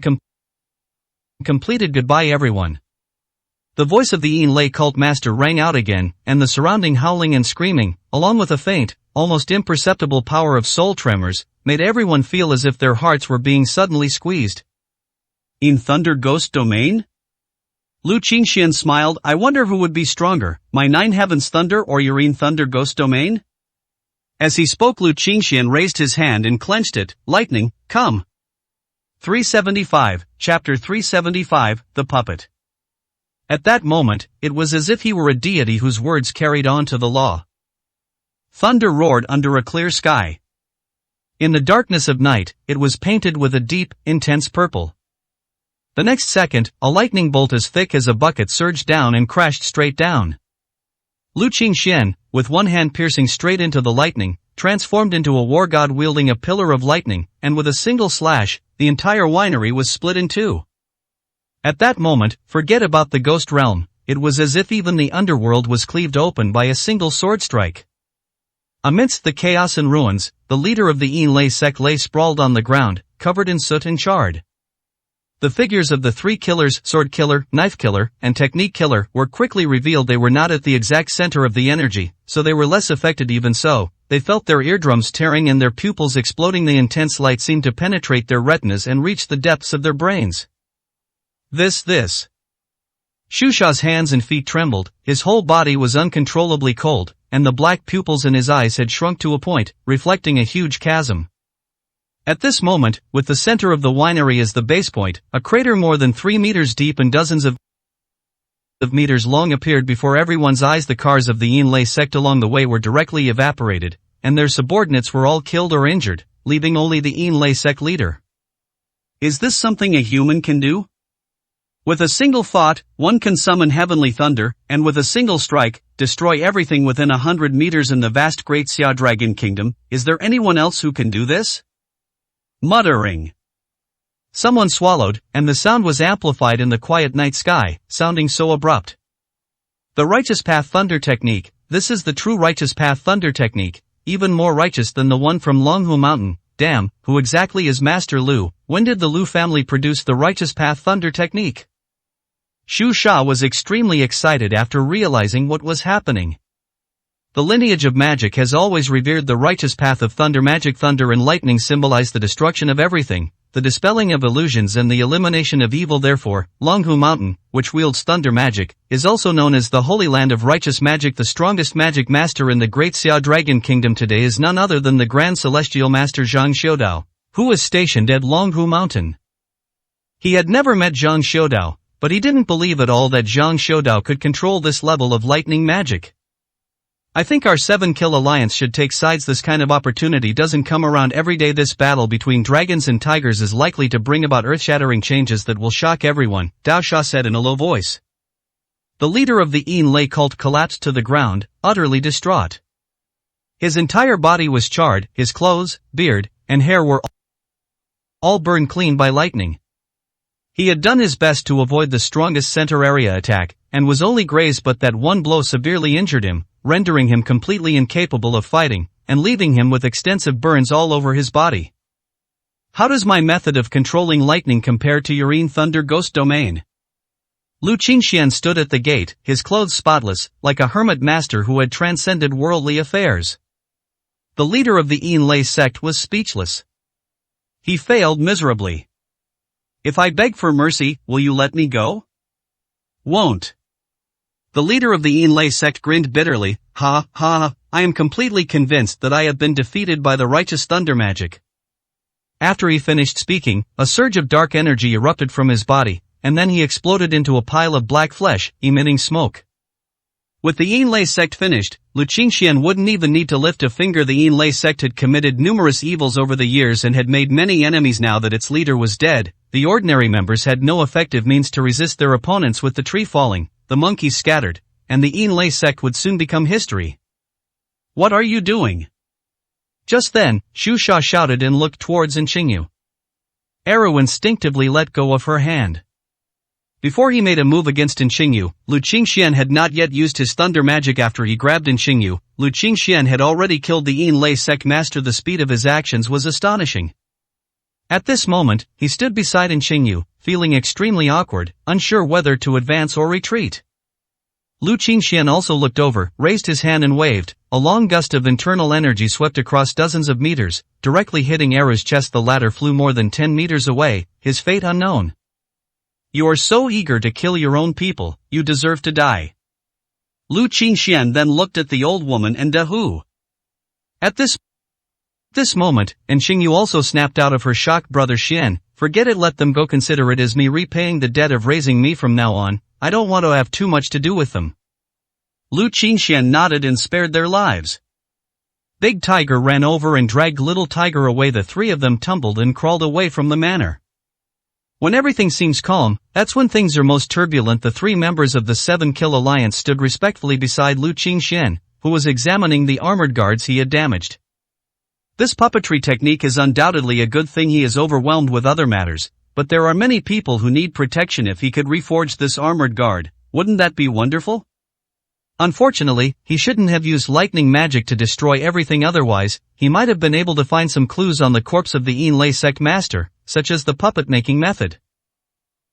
completed. Goodbye everyone. The voice of the Yinlei cult master rang out again, and the surrounding howling and screaming, along with a faint, almost imperceptible power of soul tremors, made everyone feel as if their hearts were being suddenly squeezed. Yin Thunder Ghost Domain? Lu Qingxian smiled. I wonder who would be stronger, my Nine Heavens Thunder or your Yin Thunder Ghost Domain? As he spoke, Lu Qingxian raised his hand and clenched it. Lightning, come. 375, Chapter 375, The Puppet. At that moment, it was as if he were a deity whose words carried on to the law. Thunder roared under a clear sky. In the darkness of night, it was painted with a deep, intense purple. The next second, a lightning bolt as thick as a bucket surged down and crashed straight down. Lu Qingxian, with one hand piercing straight into the lightning, transformed into a war god wielding a pillar of lightning, and with a single slash, the entire winery was split in two. At that moment, forget about the ghost realm, it was as if even the underworld was cleaved open by a single sword strike. Amidst the chaos and ruins, the leader of the Yinlei sect lay sprawled on the ground, covered in soot and charred. The figures of the three killers, sword killer, knife killer, and technique killer, were quickly revealed. They were not at the exact center of the energy, so they were less affected. Even so, they felt their eardrums tearing and their pupils exploding. The intense light seemed to penetrate their retinas and reach the depths of their brains. This. Xu Sha's hands and feet trembled, his whole body was uncontrollably cold, and the black pupils in his eyes had shrunk to a point, reflecting a huge chasm. At this moment, with the center of the winery as the base point, a crater more than 3 meters deep and dozens of meters long appeared before everyone's eyes. The cars of the Yinlei sect along the way were directly evaporated, and their subordinates were all killed or injured, leaving only the Yinlei sect leader. Is this something a human can do? With a single thought, one can summon heavenly thunder, and with a single strike, destroy everything within 100 meters in the vast Great Xia Dragon Kingdom. Is there anyone else who can do this? Muttering. Someone swallowed, and the sound was amplified in the quiet night sky, sounding so abrupt. The Righteous Path Thunder Technique. This is the true Righteous Path Thunder Technique, even more righteous than the one from Longhu Mountain. Damn, who exactly is Master Lu? When did the Lu family produce the Righteous Path Thunder Technique? Xu Sha was extremely excited after realizing what was happening. The lineage of magic has always revered the righteous path of thunder. Magic, thunder and lightning symbolize the destruction of everything, the dispelling of illusions and the elimination of evil. Therefore, Longhu Mountain, which wields thunder magic, is also known as the Holy Land of Righteous Magic. The strongest magic master in the Great Xia Dragon Kingdom today is none other than the Grand Celestial Master Zhang Xiudao, who is stationed at Longhu Mountain. He had never met Zhang Xiaodao, but he didn't believe at all that Zhang Xiaodao could control this level of lightning magic. I think our 7-kill alliance should take sides. This kind of opportunity doesn't come around every day. This battle between dragons and tigers is likely to bring about earth-shattering changes that will shock everyone, Dao Sha said in a low voice. The leader of the Yin Lei cult collapsed to the ground, utterly distraught. His entire body was charred, his clothes, beard, and hair were all burned clean by lightning. He had done his best to avoid the strongest center area attack, and was only grazed, but that one blow severely injured him, rendering him completely incapable of fighting, and leaving him with extensive burns all over his body. How does my method of controlling lightning compare to your Yin Thunder Ghost Domain? Lu Qingxian stood at the gate, his clothes spotless, like a hermit master who had transcended worldly affairs. The leader of the Yin Lei sect was speechless. He failed miserably. If I beg for mercy, will you let me go? Won't. The leader of the Yin Lei sect grinned bitterly. Ha, ha, I am completely convinced that I have been defeated by the righteous thunder magic. After he finished speaking, a surge of dark energy erupted from his body, and then he exploded into a pile of black flesh, emitting smoke. With the Yin Lei sect finished, Lu Qingxian wouldn't even need to lift a finger. The Yin Lei sect had committed numerous evils over the years and had made many enemies. Now that its leader was dead, the ordinary members had no effective means to resist their opponents. With the tree falling, the monkeys scattered, and the Yin Lei sect would soon become history. What are you doing? Just then, Xu Sha shouted and looked towards Qingyu. Eru instinctively let go of her hand. Before he made a move against Qingyu, Lu Qingxian had not yet used his thunder magic. After he grabbed Qingyu, Lu Qingxian had already killed the Yin Lei sect master. The speed of his actions was astonishing. At this moment, he stood beside Qingyu, feeling extremely awkward, unsure whether to advance or retreat. Lu Qingxian also looked over, raised his hand and waved. A long gust of internal energy swept across dozens of meters, directly hitting Eru's chest. The latter flew more than 10 meters away, his fate unknown. You are so eager to kill your own people, you deserve to die. Lu Qingxian then looked at the old woman and Dahu. At this moment, Qingyu also snapped out of her shock. Brother Xian, forget it, let them go. Consider it as me repaying the debt of raising me from now on. I don't want to have too much to do with them. Lu Qingxian nodded and spared their lives. Big Tiger ran over and dragged Little Tiger away. The three of them tumbled and crawled away from the manor. When everything seems calm, that's when things are most turbulent. The three members of the 7-kill alliance stood respectfully beside Lu Qingxian, who was examining the armored guards he had damaged. This puppetry technique is undoubtedly a good thing. He is overwhelmed with other matters, but there are many people who need protection. If he could reforge this armored guard, wouldn't that be wonderful? Unfortunately, he shouldn't have used lightning magic to destroy everything. Otherwise, he might have been able to find some clues on the corpse of the Yin Lei sect master, such as the puppet-making method.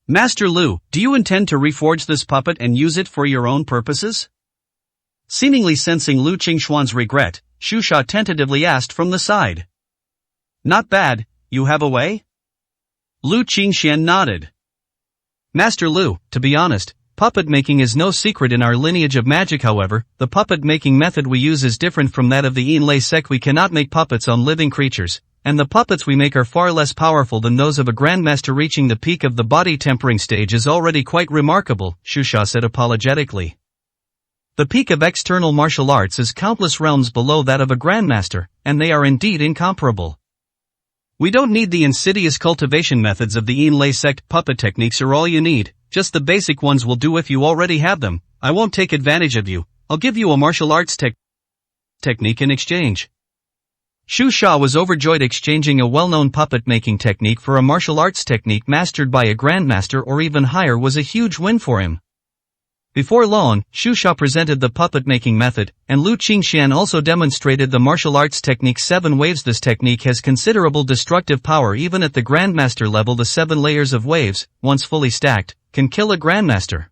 Master Lu, do you intend to reforge this puppet and use it for your own purposes? Seemingly sensing Lu Qingxuan's regret, Xu Sha tentatively asked from the side. Not bad, you have a way? Lu Qingxian nodded. Master Lu, to be honest, puppet making is no secret in our lineage of magic. However, the puppet making method we use is different from that of the Yin Lei sect. We cannot make puppets on living creatures, and the puppets we make are far less powerful than those of a grandmaster. Reaching the peak of the body tempering stage is already quite remarkable, Xu Sha said apologetically. The peak of external martial arts is countless realms below that of a grandmaster, and they are indeed incomparable. We don't need the insidious cultivation methods of the Yin Lei sect. Puppet techniques are all you need, just the basic ones will do. If you already have them, I won't take advantage of you. I'll give you a martial arts technique in exchange. Xu Sha was overjoyed. Exchanging a well-known puppet-making technique for a martial arts technique mastered by a grandmaster or even higher was a huge win for him. Before long, Xu Sha presented the puppet-making method, and Lu Qingxian also demonstrated the martial arts technique 7 waves. This technique has considerable destructive power even at the grandmaster level. The 7 layers of waves, once fully stacked, can kill a grandmaster.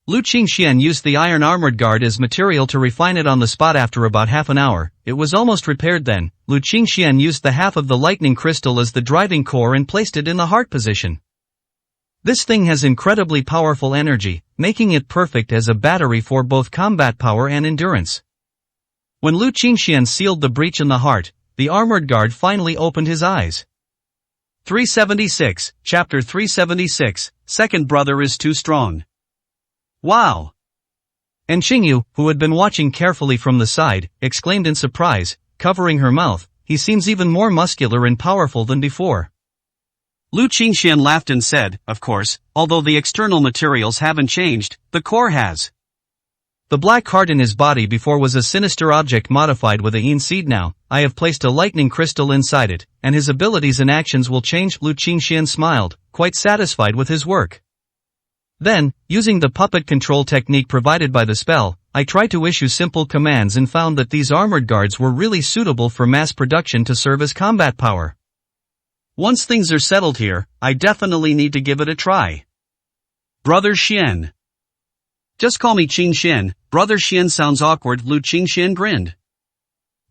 Lu Qingxian used the iron armored guard as material to refine it on the spot. After about half an hour, it was almost repaired. Then, Lu Qingxian used the half of the lightning crystal as the driving core and placed it in the heart position. This thing has incredibly powerful energy, making it perfect as a battery for both combat power and endurance. When Lu Qingxian sealed the breach in the heart, the armored guard finally opened his eyes. 376, Chapter 376, Second Brother is Too Strong. Wow! And Xingyu, who had been watching carefully from the side, exclaimed in surprise, covering her mouth, he seems even more muscular and powerful than before. Lu Qingxian laughed and said, of course, although the external materials haven't changed, the core has. The black heart in his body before was a sinister object modified with a yin seed now. I have placed a lightning crystal inside it, and his abilities and actions will change. Lu Qingxian smiled, quite satisfied with his work. Then, using the puppet control technique provided by the spell, I tried to issue simple commands and found that these armored guards were really suitable for mass production to serve as combat power. Once things are settled here, I definitely need to give it a try. Brother Xian. Just call me Qingxian. Brother Xian sounds awkward. Lu Qingxian grinned.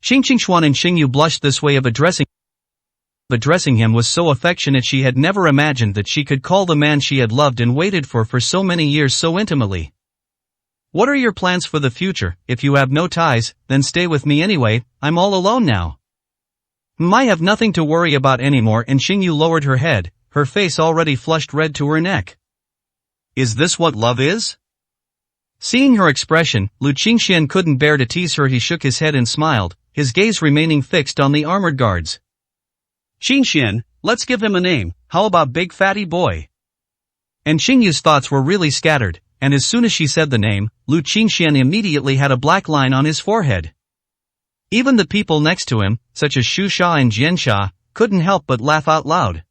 Qingxuan and Xingyu blushed. This way of addressing him was so affectionate. She had never imagined that she could call the man she had loved and waited for so many years so intimately. What are your plans for the future? If you have no ties, then stay with me anyway. I'm all alone now. I have nothing to worry about anymore. And Xingyu lowered her head, her face already flushed red to her neck. Is this what love is? Seeing her expression, Lu Qingxian couldn't bear to tease her. He shook his head and smiled, his gaze remaining fixed on the armored guards. Qingxian, let's give him a name. How about Big Fatty Boy? And Xingyu's thoughts were really scattered, and as soon as she said the name, Lu Qingxian immediately had a black line on his forehead. Even the people next to him, such as Xu Sha and Jian Sha, couldn't help but laugh out loud.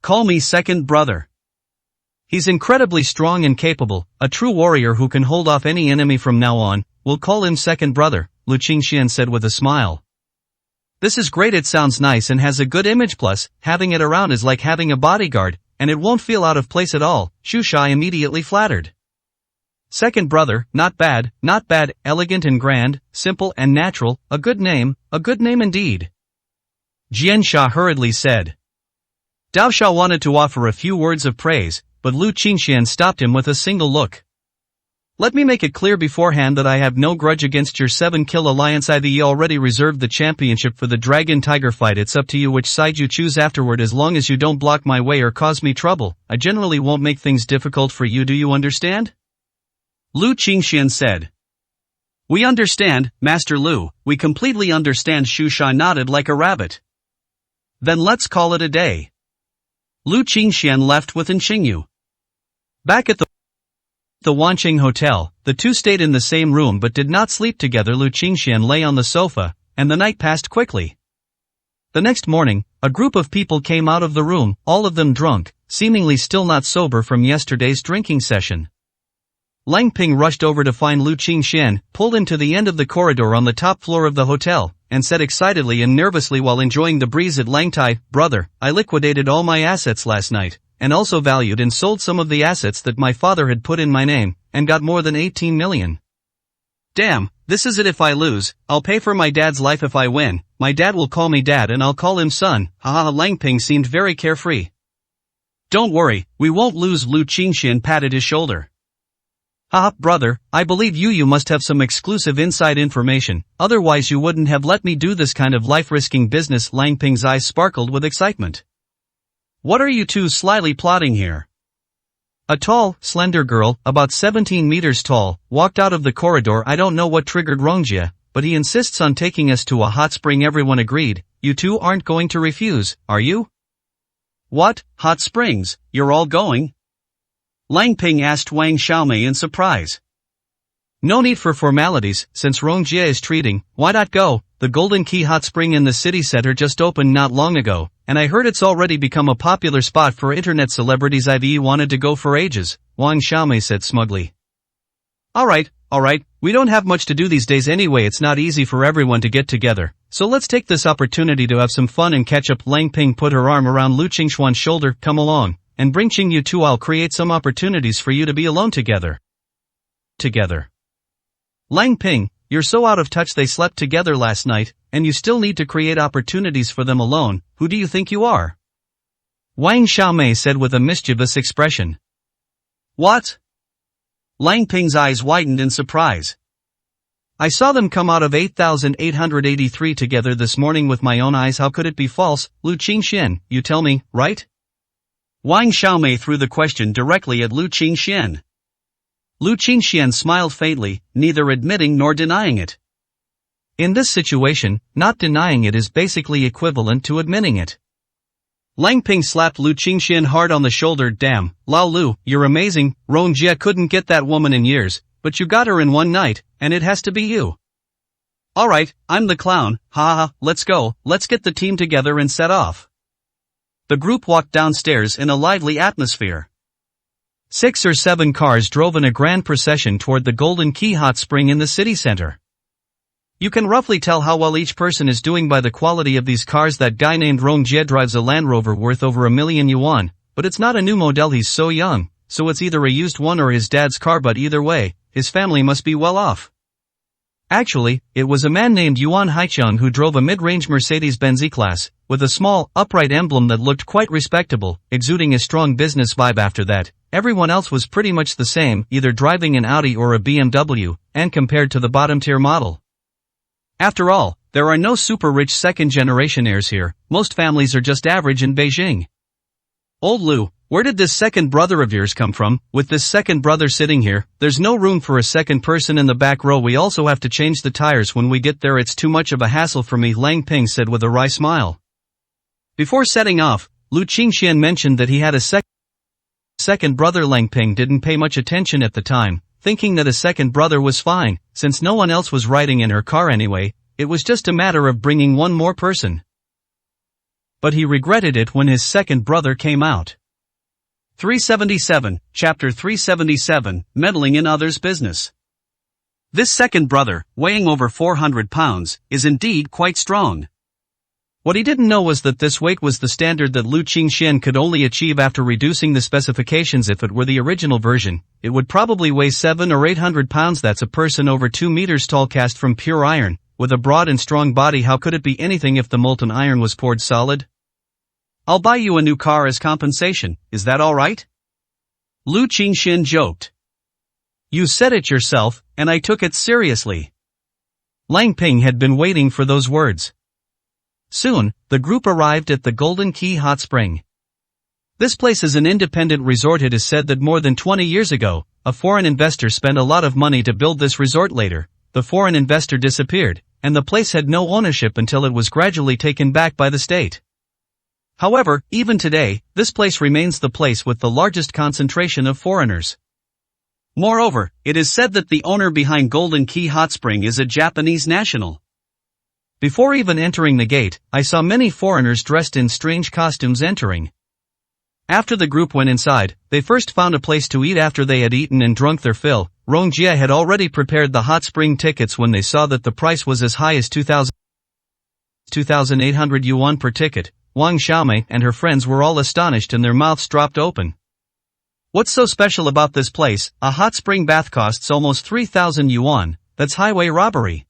Call me Second Brother. He's incredibly strong and capable, a true warrior who can hold off any enemy from now on. We'll call him Second Brother, Lu Qingxian said with a smile. This is great. It sounds nice and has a good image. Plus, having it around is like having a bodyguard, and it won't feel out of place at all. Xu Sha immediately flattered. Second Brother, not bad, elegant and grand, simple and natural, a good name indeed. Jian Sha hurriedly said. Dao Sha wanted to offer a few words of praise, but Lu Qingxian stopped him with a single look. Let me make it clear beforehand that I have no grudge against your 7-kill alliance. I've already reserved the championship for the Dragon Tiger fight. It's up to you which side you choose afterward, as long as you don't block my way or cause me trouble. I generally won't make things difficult for you. Do you understand? Lu Qingxian said. We understand, Master Lu, we completely understand. Xu Sha nodded like a rabbit. Then let's call it a day. Lu Qingxian left with Xingyu. Back at the Wanqing Hotel, the two stayed in the same room but did not sleep together. Lu Qingxian lay on the sofa, and the night passed quickly. The next morning, a group of people came out of the room, all of them drunk, seemingly still not sober from yesterday's drinking session. Lang Ping rushed over to find Lu Qingxian, pulled him to the end of the corridor on the top floor of the hotel, and said excitedly and nervously while enjoying the breeze at Langtai, Brother, I liquidated all my assets last night, and also valued and sold some of the assets that my father had put in my name, and got more than 18 million. Damn, this is it. If I lose, I'll pay for my dad's life. If I win, my dad will call me dad and I'll call him son. Haha. Lang Ping seemed very carefree. Don't worry, we won't lose. Lu Qingxian patted his shoulder. Haha, brother, I believe you must have some exclusive inside information, otherwise you wouldn't have let me do this kind of life-risking business. Lang Ping's eyes sparkled with excitement. What are you two slyly plotting here? A tall, slender girl, about 17 meters tall, walked out of the corridor. I don't know what triggered Rongjie, but he insists on taking us to a hot spring. Everyone agreed. You two aren't going to refuse, are you? What, hot springs, you're all going? Lang Ping asked Wang Xiaomei in surprise. No need for formalities, since Rongjie is treating, why not go? The Golden Key Hot Spring in the city center just opened not long ago, and I heard it's already become a popular spot for internet celebrities. I've wanted to go for ages, Wang Xiaomei said smugly. Alright, we don't have much to do these days anyway. It's not easy for everyone to get together, so let's take this opportunity to have some fun and catch up. Lang Ping put her arm around Lu Qingxuan's shoulder. Come along, and bring Xingyu too. I'll create some opportunities for you to be alone together. Lang Ping, you're so out of touch. They slept together last night, and you still need to create opportunities for them alone. Who do you think you are? Wang Xiaomei said with a mischievous expression. What? Lang Ping's eyes widened in surprise. I saw them come out of 8883 together this morning with my own eyes. How could it be false? Lu Qingxian, you tell me, right? Wang Xiaomei threw the question directly at Lu Qingxian. Lu Qingxian smiled faintly, neither admitting nor denying it. In this situation, not denying it is basically equivalent to admitting it. Lang Ping slapped Lu Qingxian hard on the shoulder. Damn, Lao Lu, you're amazing. Rong Jie couldn't get that woman in years, but you got her in one night, and it has to be you. Alright, I'm the clown, haha, let's go, let's get the team together and set off. The group walked downstairs in a lively atmosphere. 6 or 7 cars drove in a grand procession toward the Golden Key hot spring in the city center. You can roughly tell how well each person is doing by the quality of these cars. That guy named Rong Jie drives a Land Rover worth over $1 million yuan, but it's not a new model. He's so young, so it's either a used one or his dad's car, but either way, his family must be well off. Actually, it was a man named Yuan Haicheng who drove a mid-range Mercedes-Benz E-Class, with a small, upright emblem that looked quite respectable, exuding a strong business vibe. After that, everyone else was pretty much the same, either driving an Audi or a BMW, and compared to the bottom-tier model. After all, there are no super-rich second-generation heirs here, most families are just average in Beijing. Old Lu, where did this second brother of yours come from? With this second brother sitting here, there's no room for a second person in the back row. We also have to change the tires when we get there. It's too much of a hassle for me, Lang Ping said with a wry smile. Before setting off, Lu Qingxian mentioned that he had a second brother. Lang Ping didn't pay much attention at the time, thinking that a second brother was fine, since no one else was riding in her car anyway. It was just a matter of bringing one more person. But he regretted it when his second brother came out. 377, Chapter 377, Meddling in Others' Business. This second brother, weighing over 400 pounds, is indeed quite strong. What he didn't know was that this weight was the standard that Lu Qingxian could only achieve after reducing the specifications. If it were the original version, it would probably weigh 700 or 800 pounds. That's a person over 2 meters tall, cast from pure iron, with a broad and strong body. How could it be anything if the molten iron was poured solid? I'll buy you a new car as compensation, is that alright? Lu Qingxian joked. You said it yourself, and I took it seriously. Lang Ping had been waiting for those words. Soon, the group arrived at the Golden Key Hot Spring. This place is an independent resort. It is said that more than 20 years ago, a foreign investor spent a lot of money to build this resort. Later, the foreign investor disappeared, and the place had no ownership until it was gradually taken back by the state. However, even today, this place remains the place with the largest concentration of foreigners. Moreover, it is said that the owner behind Golden Key Hot Spring is a Japanese national. Before even entering the gate, I saw many foreigners dressed in strange costumes entering. After the group went inside, they first found a place to eat. After they had eaten and drunk their fill, Rong Jie had already prepared the hot spring tickets. When they saw that the price was as high as 2,800 yuan per ticket, Wang Xiaomei and her friends were all astonished and their mouths dropped open. What's so special about this place? A hot spring bath costs almost 3,000 yuan, that's highway robbery.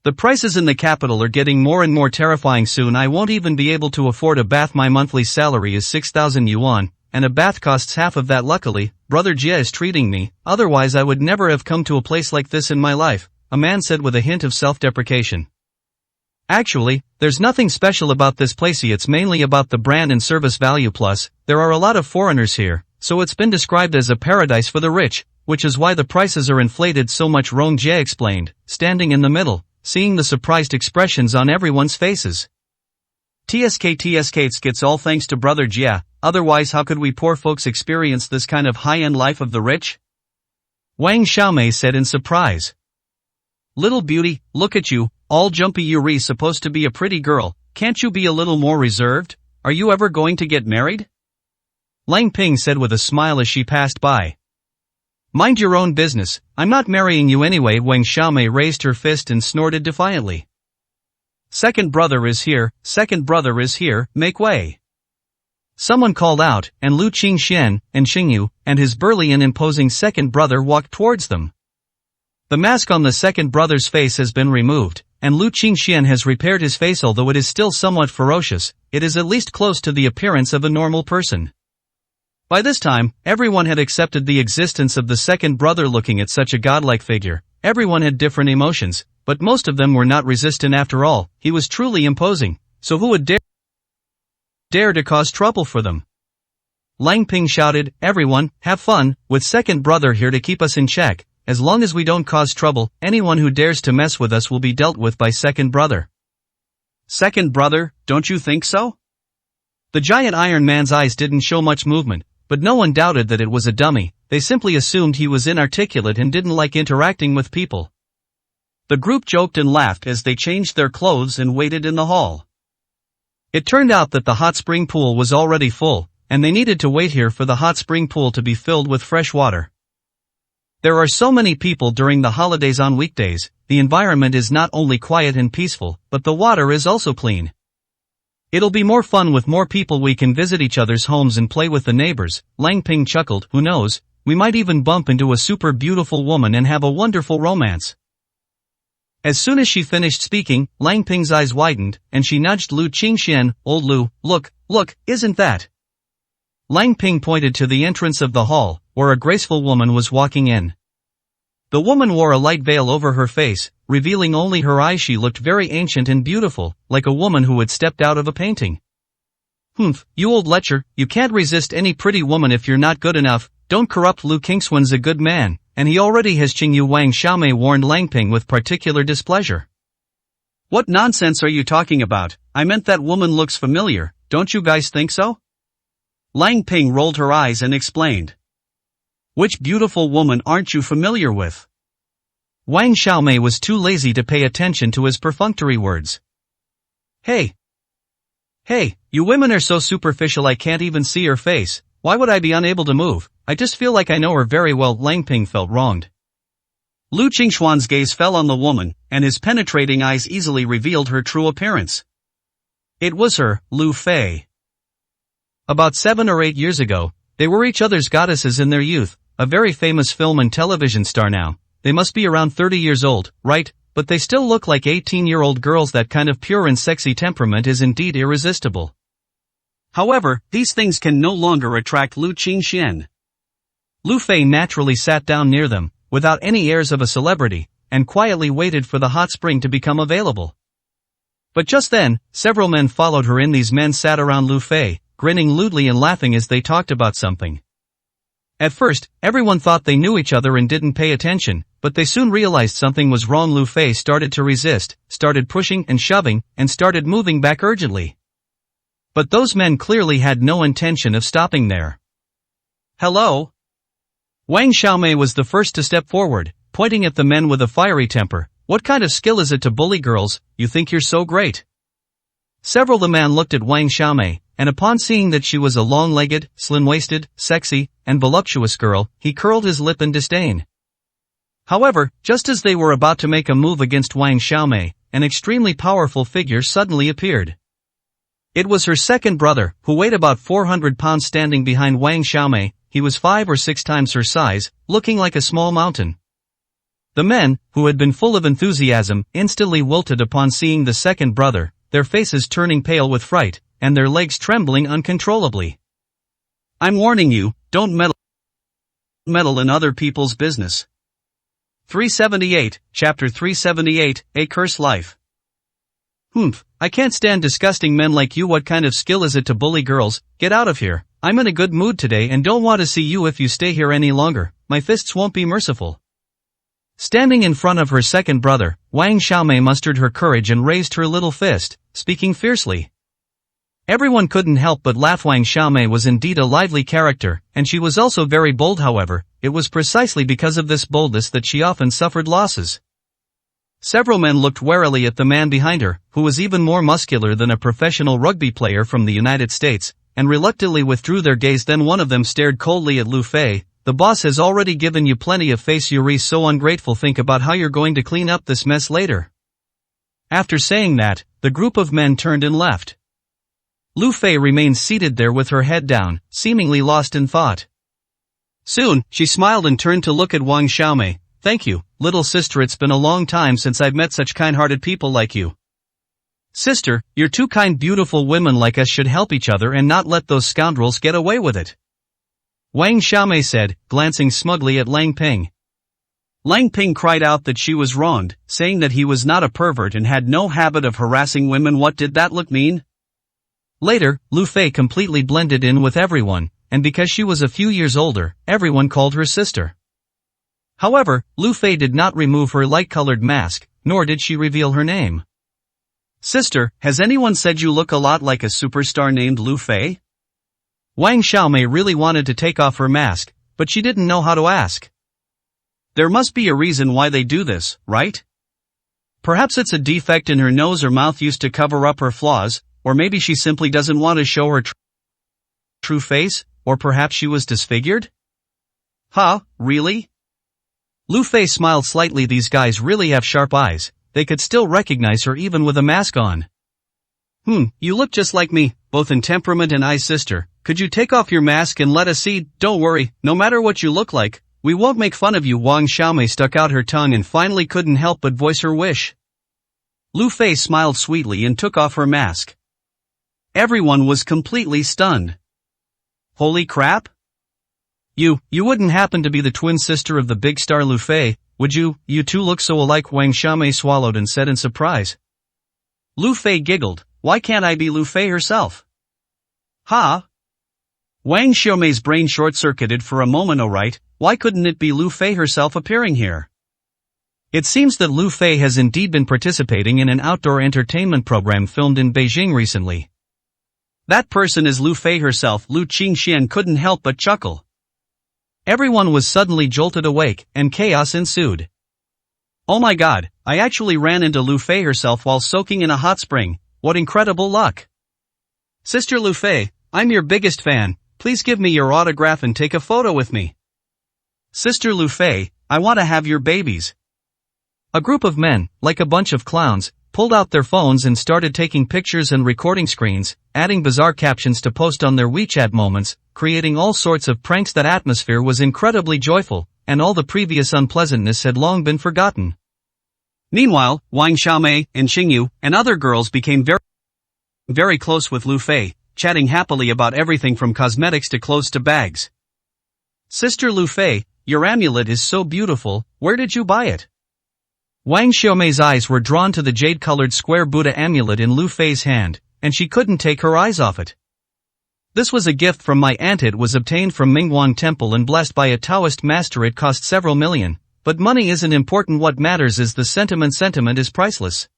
The prices in the capital are getting more and more terrifying. Soon I won't even be able to afford a bath. My monthly salary is 6,000 yuan, and a bath costs half of that. Luckily, Brother Jie is treating me, otherwise I would never have come to a place like this in my life, a man said with a hint of self-deprecation. Actually, there's nothing special about this place. It's mainly about the brand and service value. Plus, there are a lot of foreigners here, so it's been described as a paradise for the rich, which is why the prices are inflated so much, Rong Jie explained, standing in the middle, seeing the surprised expressions on everyone's faces. It's all thanks to Brother Jie, otherwise how could we poor folks experience this kind of high-end life of the rich? Wang Xiaomei said in surprise. Little beauty, look at you, all jumpy. You're supposed to be a pretty girl, can't you be a little more reserved? Are you ever going to get married? Lang Ping said with a smile as she passed by. Mind your own business, I'm not marrying you anyway. Wang Xiaomei raised her fist and snorted defiantly. Second brother is here, make way. Someone called out, and Lu Qingxian, and Xingyu, and his burly and imposing second brother walked towards them. The mask on the second brother's face has been removed, and Lu Qingxian has repaired his face. Although it is still somewhat ferocious, it is at least close to the appearance of a normal person. By this time, everyone had accepted the existence of the second brother. Looking at such a godlike figure, everyone had different emotions, but most of them were not resistant after all. He was truly imposing, so who would dare to cause trouble for them? Lang Ping shouted, "Everyone, have fun, with second brother here to keep us in check. As long as we don't cause trouble, anyone who dares to mess with us will be dealt with by second brother." Second brother, don't you think so? The giant Iron Man's eyes didn't show much movement, but no one doubted that it was a dummy. They simply assumed he was inarticulate and didn't like interacting with people. The group joked and laughed as they changed their clothes and waited in the hall. It turned out that the hot spring pool was already full, and they needed to wait here for the hot spring pool to be filled with fresh water. There are so many people during the holidays on weekdays, the environment is not only quiet and peaceful, but the water is also clean. It'll be more fun with more people. We can visit each other's homes and play with the neighbors, Lang Ping chuckled. Who knows, we might even bump into a super beautiful woman and have a wonderful romance. As soon as she finished speaking, Lang Ping's eyes widened, and she nudged Lu Qingxian. "Old Lu, look, isn't that?" Lang Ping pointed to the entrance of the hall, where a graceful woman was walking in. The woman wore a light veil over her face, revealing only her eyes. She looked very ancient and beautiful, like a woman who had stepped out of a painting. "Humph, you old lecher, you can't resist any pretty woman if you're not good enough. Don't corrupt. Lu Qingswan's a good man, and he already has." Qingyu Wang Xiaomei warned Lang Ping with particular displeasure. "What nonsense are you talking about? I meant that woman looks familiar, don't you guys think so?" Lang Ping rolled her eyes and explained. "Which beautiful woman aren't you familiar with?" Wang Xiaomei was too lazy to pay attention to his perfunctory words. Hey, you women are so superficial I can't even see her face. Why would I be unable to move? I just feel like I know her very well." Lang Ping felt wronged. Lu Qingxuan's gaze fell on the woman, and his penetrating eyes easily revealed her true appearance. It was her, Lu Fei. About 7 or 8 years ago, they were each other's goddesses in their youth, a very famous film and television star now. They must be around 30 years old, right? But they still look like 18-year-old girls. That kind of pure and sexy temperament is indeed irresistible. However, these things can no longer attract Lu Qingxian. Lu Fei naturally sat down near them, without any airs of a celebrity, and quietly waited for the hot spring to become available. But just then, several men followed her in. These men sat around Lu Fei, grinning lewdly and laughing as they talked about something. At first, everyone thought they knew each other and didn't pay attention, but they soon realized something was wrong. Lu Fei started to resist, started pushing and shoving, and started moving back urgently. But those men clearly had no intention of stopping there. "Hello?" Wang Xiaomei was the first to step forward, pointing at the men with a fiery temper. "What kind of skill is it to bully girls? You think you're so great?" Several of the men looked at Wang Xiaomei, and upon seeing that she was a long-legged, slim-waisted, sexy, and voluptuous girl, he curled his lip in disdain. However, just as they were about to make a move against Wang Xiaomei, an extremely powerful figure suddenly appeared. It was her second brother, who weighed about 400 pounds, standing behind Wang Xiaomei. He was 5 or 6 times her size, looking like a small mountain. The men, who had been full of enthusiasm, instantly wilted upon seeing the second brother, their faces turning pale with fright, and their legs trembling uncontrollably. "I'm warning you, don't meddle in other people's business." 378, Chapter 378, A Cursed Life. "Humph, I can't stand disgusting men like you. What kind of skill is it to bully girls? Get out of here. I'm in a good mood today and don't want to see you if you stay here any longer. My fists won't be merciful." Standing in front of her second brother, Wang Xiaomei mustered her courage and raised her little fist, speaking fiercely. Everyone couldn't help but laugh. Wang Xiaomei was indeed a lively character, and she was also very bold. However, it was precisely because of this boldness that she often suffered losses. Several men looked warily at the man behind her, who was even more muscular than a professional rugby player from the United States, and reluctantly withdrew their gaze. Then one of them stared coldly at Lu Fei. "The boss has already given you plenty of face. You're so ungrateful. Think about how you're going to clean up this mess later." After saying that, the group of men turned and left. Lu Fei remained seated there with her head down, seemingly lost in thought. Soon, she smiled and turned to look at Wang Xiaomei. "Thank you, little sister. It's been a long time since I've met such kind-hearted people like you. Sister, you're two kind, beautiful women like us should help each other and not let those scoundrels get away with it," Wang Xiaomei said, glancing smugly at Lang Ping. Lang Ping cried out that she was wronged, saying that he was not a pervert and had no habit of harassing women. What did that look mean? Later, Lu Fei completely blended in with everyone, and because she was a few years older, everyone called her sister. However, Lu Fei did not remove her light-colored mask, nor did she reveal her name. Sister, has anyone said you look a lot like a superstar named Lu Fei? Wang Xiaomei really wanted to take off her mask, but she didn't know how to ask. There must be a reason why they do this, right? Perhaps it's a defect in her nose or mouth used to cover up her flaws, or maybe she simply doesn't want to show her true face, or perhaps she was disfigured? Huh, really? Lu Fei smiled slightly. These guys really have sharp eyes, they could still recognize her even with a mask on. You look just like me, both in temperament and eyes. Sister, could you take off your mask and let us see? Don't worry, no matter what you look like, we won't make fun of you. Wang Xiaomei stuck out her tongue and finally couldn't help but voice her wish. Lu Fei smiled sweetly and took off her mask. Everyone was completely stunned. Holy crap! You wouldn't happen to be the twin sister of the big star Lu Fei, would you? You two look so alike. Wang Xiaomei swallowed and said in surprise. Lu Fei giggled, why can't I be Lu Fei herself? Ha! Wang Xiaomei's brain short-circuited for a moment. Alright, why couldn't it be Lu Fei herself appearing here? It seems that Lu Fei has indeed been participating in an outdoor entertainment program filmed in Beijing recently. That person is Lu Fei herself. Lu Qingxian couldn't help but chuckle. Everyone was suddenly jolted awake, and chaos ensued. Oh my god, I actually ran into Lu Fei herself while soaking in a hot spring. What incredible luck! Sister Lu Fei, I'm your biggest fan, please give me your autograph and take a photo with me. Sister Lu Fei, I want to have your babies. A group of men, like a bunch of clowns, pulled out their phones and started taking pictures and recording screens, adding bizarre captions to post on their WeChat moments, creating all sorts of pranks. That atmosphere was incredibly joyful, and all the previous unpleasantness had long been forgotten. Meanwhile, Wang Xiaomei and Xingyu and other girls became very close with Lu Fei, chatting happily about everything from cosmetics to clothes to bags. Sister Lu Fei, your amulet is so beautiful, where did you buy it? Wang Xiaomei's eyes were drawn to the jade-colored square Buddha amulet in Lu Fei's hand, and she couldn't take her eyes off it. This was a gift from my aunt. It was obtained from Mingguan Temple and blessed by a Taoist master. It cost several million, but money isn't important. What matters is the sentiment. Sentiment is priceless.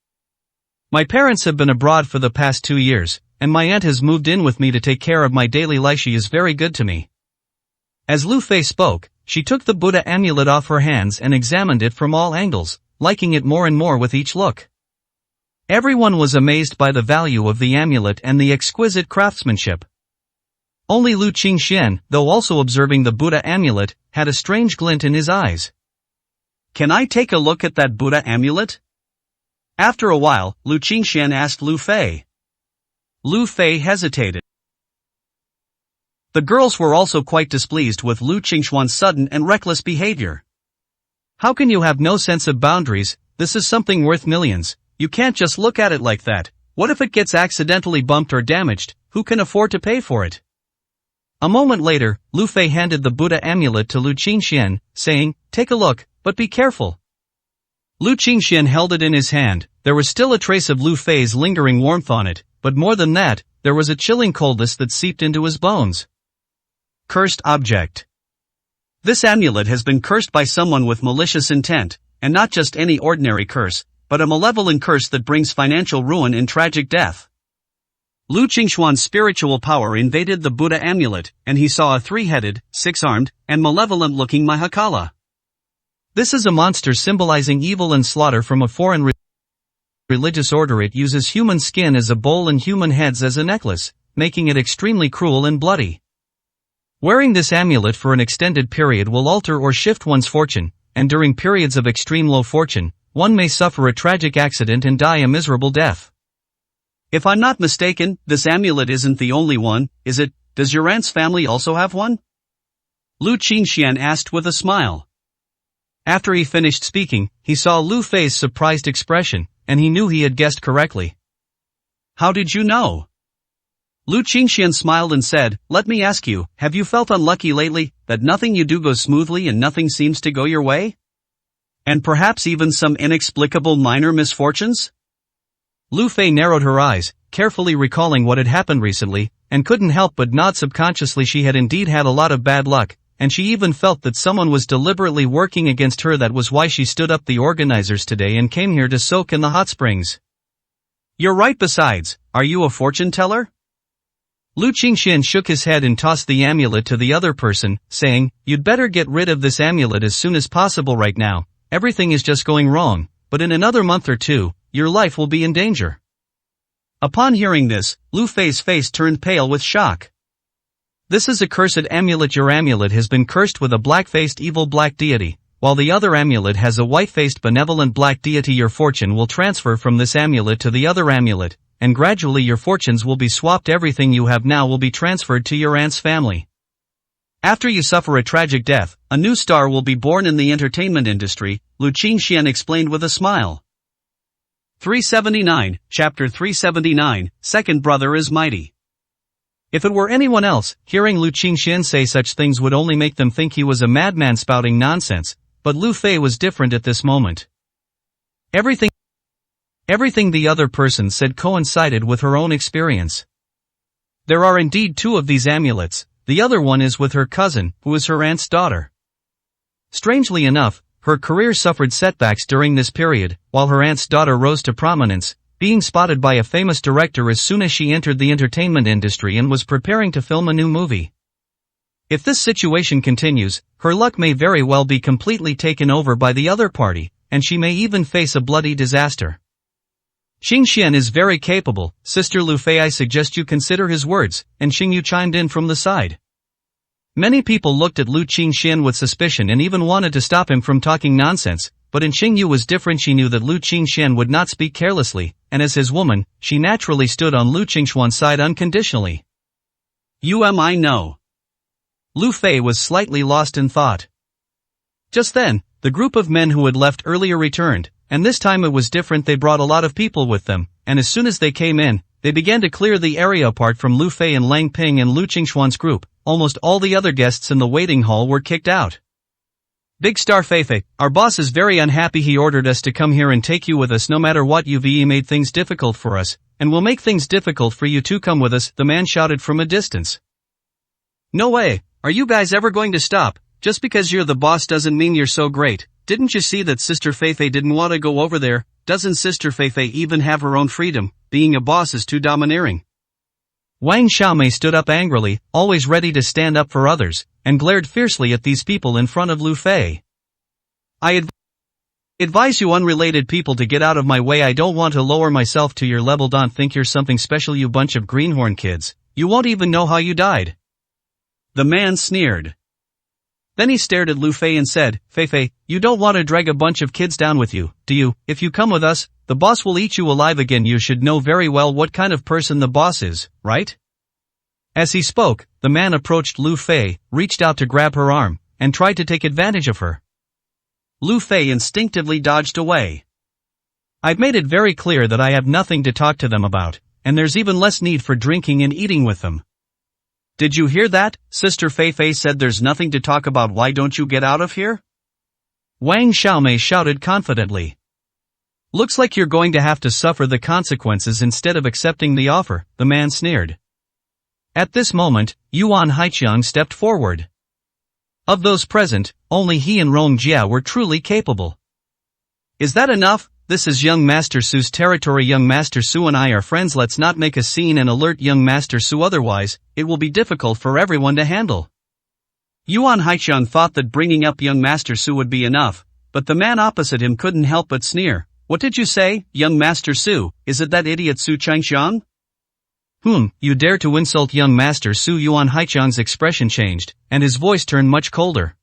My parents have been abroad for the past 2 years, and my aunt has moved in with me to take care of my daily life. She is very good to me. As Lu Fei spoke, she took the Buddha amulet off her hands and examined it from all angles, liking it more and more with each look. Everyone was amazed by the value of the amulet and the exquisite craftsmanship. Only Lu Qingxian, though also observing the Buddha amulet, had a strange glint in his eyes. Can I take a look at that Buddha amulet? After a while, Lu Qingxian asked Lu Fei. Lu Fei hesitated. The girls were also quite displeased with Lu Qingxuan's sudden and reckless behavior. How can you have no sense of boundaries? This is something worth millions. You can't just look at it like that. What if it gets accidentally bumped or damaged? Who can afford to pay for it? A moment later, Lu Fei handed the Buddha amulet to Lu Qingxian, saying, take a look, but be careful. Lu Qingxian held it in his hand. There was still a trace of Lu Fei's lingering warmth on it, but more than that, there was a chilling coldness that seeped into his bones. Cursed object. This amulet has been cursed by someone with malicious intent, and not just any ordinary curse, but a malevolent curse that brings financial ruin and tragic death. Lu Qingxuan's spiritual power invaded the Buddha amulet, and he saw a 3-headed, 6-armed, and malevolent-looking Mahakala. This is a monster symbolizing evil and slaughter from a foreign religious order. It uses human skin as a bowl and human heads as a necklace, making it extremely cruel and bloody. Wearing this amulet for an extended period will alter or shift one's fortune, and during periods of extreme low fortune, one may suffer a tragic accident and die a miserable death. If I'm not mistaken, this amulet isn't the only one, is it? Does your aunt's family also have one? Lu Qingxian asked with a smile. After he finished speaking, he saw Lu Fei's surprised expression, and he knew he had guessed correctly. How did you know? Lu Qingxian smiled and said, let me ask you, have you felt unlucky lately, that nothing you do goes smoothly and nothing seems to go your way? And perhaps even some inexplicable minor misfortunes? Lu Fei narrowed her eyes, carefully recalling what had happened recently, and couldn't help but nod subconsciously. She had indeed had a lot of bad luck, and she even felt that someone was deliberately working against her. That was why she stood up the organizers today and came here to soak in the hot springs. You're right. Besides, are you a fortune teller? Lu Qingxian shook his head and tossed the amulet to the other person, saying, "You'd better get rid of this amulet as soon as possible right now. Everything is just going wrong, but in another month or two, your life will be in danger." Upon hearing this, Lu Fei's face turned pale with shock. "This is a cursed amulet. Your amulet has been cursed with a black-faced evil black deity, while the other amulet has a white-faced benevolent black deity. Your fortune will transfer from this amulet to the other amulet, and gradually your fortunes will be swapped. Everything you have now will be transferred to your aunt's family. After you suffer a tragic death, a new star will be born in the entertainment industry," Lu Qingxian explained with a smile. 379, Chapter 379, Second Brother is Mighty. If it were anyone else, hearing Lu Qingxian say such things would only make them think he was a madman spouting nonsense, but Lu Fei was different at this moment. Everything the other person said coincided with her own experience. There are indeed two of these amulets. The other one is with her cousin, who is her aunt's daughter. Strangely enough, her career suffered setbacks during this period, while her aunt's daughter rose to prominence, being spotted by a famous director as soon as she entered the entertainment industry and was preparing to film a new movie. If this situation continues, her luck may very well be completely taken over by the other party, and she may even face a bloody disaster. Qingxian is very capable, Sister Lu Fei. I suggest you consider his words, and Xingyu chimed in from the side. Many people looked at Lu Qingxian with suspicion and even wanted to stop him from talking nonsense, but in Xingyu was different. She knew that Lu Qingxian would not speak carelessly, and as his woman, she naturally stood on Lu Qingxuan's side unconditionally. I know. Lu Fei was slightly lost in thought. Just then, the group of men who had left earlier returned, and this time it was different. They brought a lot of people with them, and as soon as they came in, they began to clear the area apart from Lu Fei and Lang Ping and Lu Qingxuan's group. Almost all the other guests in the waiting hall were kicked out. "Big Star Feifei, our boss is very unhappy. He ordered us to come here and take you with us no matter what. You've made things difficult for us, and we'll make things difficult for you to come with us," the man shouted from a distance. "No way, are you guys ever going to stop? Just because you're the boss doesn't mean you're so great. Didn't you see that Sister Feifei didn't want to go over there? Doesn't Sister Feifei even have her own freedom? Being a boss is too domineering." Wang Xiaomei stood up angrily, always ready to stand up for others, and glared fiercely at these people in front of Lu Fei. "I advise you unrelated people to get out of my way. I don't want to lower myself to your level. Don't think you're something special, you bunch of greenhorn kids. You won't even know how you died." The man sneered. Then he stared at Lu Fei and said, "Feifei, you don't want to drag a bunch of kids down with you, do you? If you come with us, the boss will eat you alive again. You should know very well what kind of person the boss is, right?" As he spoke, the man approached Lu Fei, reached out to grab her arm, and tried to take advantage of her. Lu Fei instinctively dodged away. "I've made it very clear that I have nothing to talk to them about, and there's even less need for drinking and eating with them." "Did you hear that?" Sister Feifei said. "There's nothing to talk about. Why don't you get out of here?" Wang Xiaomei shouted confidently. "Looks like you're going to have to suffer the consequences instead of accepting the offer," the man sneered. At this moment, Yuan Haiqiang stepped forward. Of those present, only he and Rong Jia were truly capable. "Is that enough? This is young Master Su's territory. Young Master Su and I are friends. Let's not make a scene and alert young Master Su, otherwise, it will be difficult for everyone to handle." Yuan Haiqiang thought that bringing up young Master Su would be enough, but the man opposite him couldn't help but sneer. "What did you say, young Master Su? Is it that idiot Su Changxiang?" You dare to insult young Master Su?" Yuan Haiqiang's expression changed, and his voice turned much colder.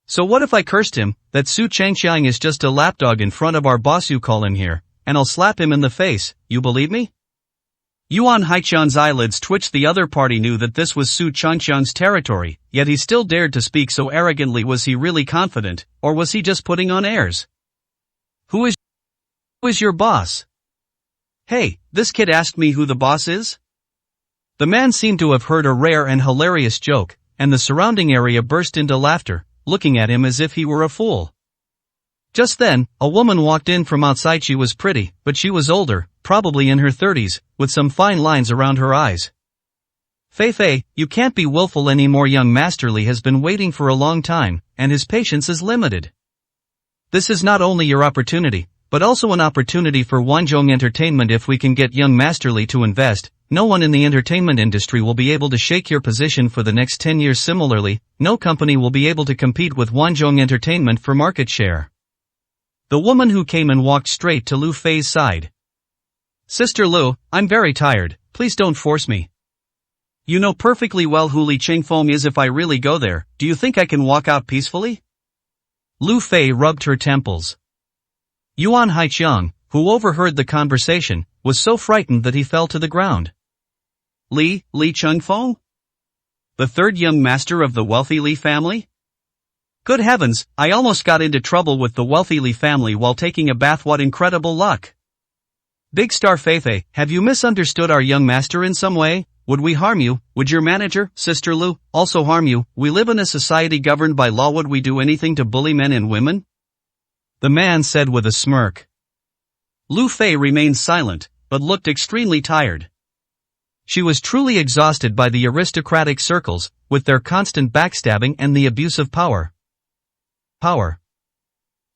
"So what if I cursed him, that Su Changxiang is just a lapdog in front of our boss? You call him here, and I'll slap him in the face. You believe me?" Yuan Haiqiang's eyelids twitched. The other party knew that this was Su Changxiang's territory, yet he still dared to speak so arrogantly. Was he really confident, or was he just putting on airs? Who is your boss?" "Hey, this kid asked me who the boss is?" The man seemed to have heard a rare and hilarious joke, and the surrounding area burst into laughter, looking at him as if he were a fool. Just then, a woman walked in from outside. She was pretty, but she was older, probably in her 30s, with some fine lines around her eyes. Fei Fei, you can't be willful anymore. Young Master Li has been waiting for a long time, and his patience is limited. This is not only your opportunity, but also an opportunity for Wanzhong Entertainment. If we can get young Master Li to invest, no one in the entertainment industry will be able to shake your position for the next 10 years. Similarly, no company will be able to compete with Wanzhong Entertainment for market share. The woman who came and walked straight to Lu Fei's side. Sister Lu, I'm very tired, please don't force me. You know perfectly well who Li Qingfeng is. If I really go there, do you think I can walk out peacefully? Lu Fei rubbed her temples. Yuan Haiqiang, who overheard the conversation, was so frightened that he fell to the ground. Li Qingfeng? The third young master of the wealthy Li family? Good heavens, I almost got into trouble with the wealthy Li family while taking a bath. What incredible luck! Big Star Fei Fei, have you misunderstood our young master in some way? Would we harm you? Would your manager, Sister Lu, also harm you? We live in a society governed by law. Would we do anything to bully men and women? The man said with a smirk. Lu Fei remained silent, but looked extremely tired. She was truly exhausted by the aristocratic circles, with their constant backstabbing and the abuse of power.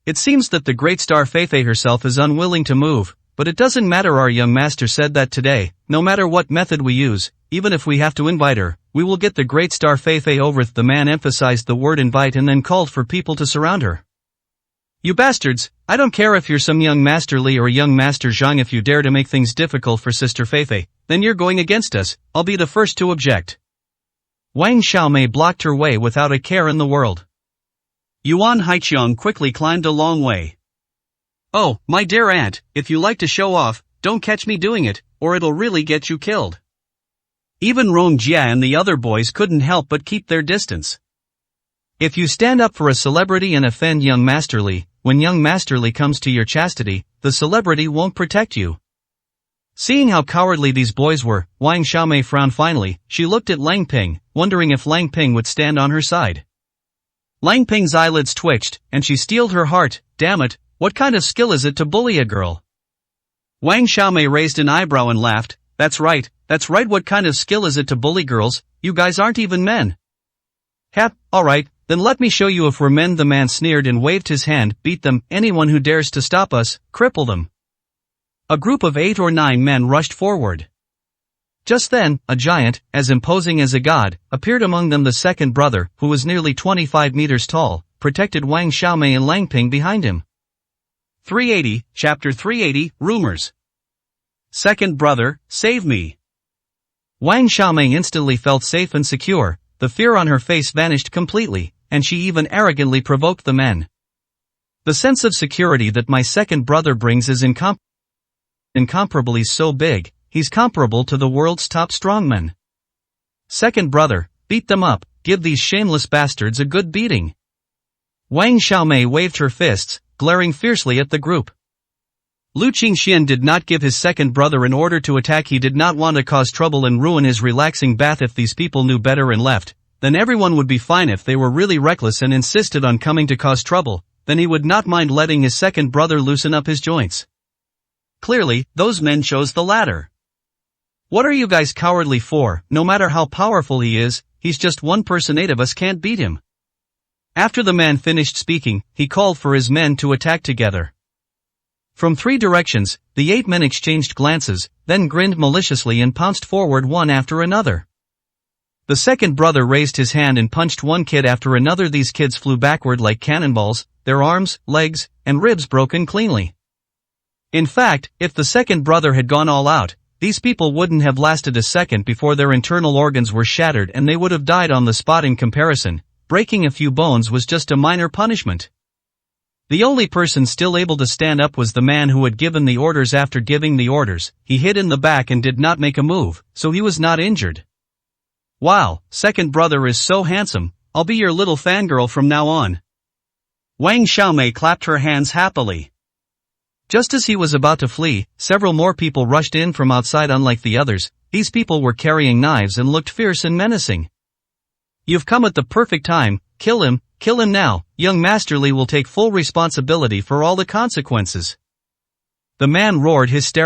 It seems that the great Star Fei Fei herself is unwilling to move, but it doesn't matter. Our young master said that today, no matter what method we use, even if we have to invite her, we will get the great Star Fei Fei over. The man emphasized the word invite and then called for people to surround her. You bastards, I don't care if you're some young Master Li or young Master Zhang. If you dare to make things difficult for Sister Fei Fei, then you're going against us. I'll be the first to object. Wang Xiaomei blocked her way without a care in the world. Yuan Haiqiang quickly climbed a long way. Oh, my dear aunt, if you like to show off, don't catch me doing it, or it'll really get you killed. Even Rong Jia and the other boys couldn't help but keep their distance. If you stand up for a celebrity and offend young Master Li, when young Master Li comes to your chastity, the celebrity won't protect you. Seeing how cowardly these boys were, Wang Xiaomei frowned. Finally, she looked at Lang Ping, wondering if Lang Ping would stand on her side. Lang Ping's eyelids twitched, and she steeled her heart. Damn it, what kind of skill is it to bully a girl? Wang Xiaomei raised an eyebrow and laughed. That's right, what kind of skill is it to bully girls? You guys aren't even men. Alright, then let me show you if we're men. The man sneered and waved his hand. Beat them, anyone who dares to stop us, cripple them. A group of 8 or 9 men rushed forward. Just then, a giant, as imposing as a god, appeared among them. The second brother, who was nearly 25 meters tall, protected Wang Xiaomei and Lang Ping behind him. 380, Chapter 380, Rumors. Second brother, save me. Wang Xiaomei instantly felt safe and secure. The fear on her face vanished completely, and she even arrogantly provoked the men. The sense of security that my second brother brings is incomparably so big, he's comparable to the world's top strongmen. Second brother, beat them up, give these shameless bastards a good beating. Wang Xiaomei waved her fists, glaring fiercely at the group. Lu Qingxian did not give his second brother an order to attack. He did not want to cause trouble and ruin his relaxing bath. If these people knew better and left, then everyone would be fine. If they were really reckless and insisted on coming to cause trouble, then he would not mind letting his second brother loosen up his joints. Clearly, those men chose the latter. What are you guys cowardly for? No matter how powerful he is, he's just one person. 8 of us can't beat him. After the man finished speaking, he called for his men to attack together. From 3 directions, the 8 men exchanged glances, then grinned maliciously and pounced forward one after another. The second brother raised his hand and punched one kid after another. These kids flew backward like cannonballs, their arms, legs, and ribs broken cleanly. In fact, if the second brother had gone all out, these people wouldn't have lasted a second before their internal organs were shattered and they would have died on the spot. In comparison, breaking a few bones was just a minor punishment. The only person still able to stand up was the man who had given the orders. After giving the orders, he hid in the back and did not make a move, so he was not injured. Wow, second brother is so handsome, I'll be your little fangirl from now on. Wang Xiaomei clapped her hands happily. Just as he was about to flee, several more people rushed in from outside. Unlike the others, these people were carrying knives and looked fierce and menacing. You've come at the perfect time, kill him now, young Master Li will take full responsibility for all the consequences. The man roared hysterically.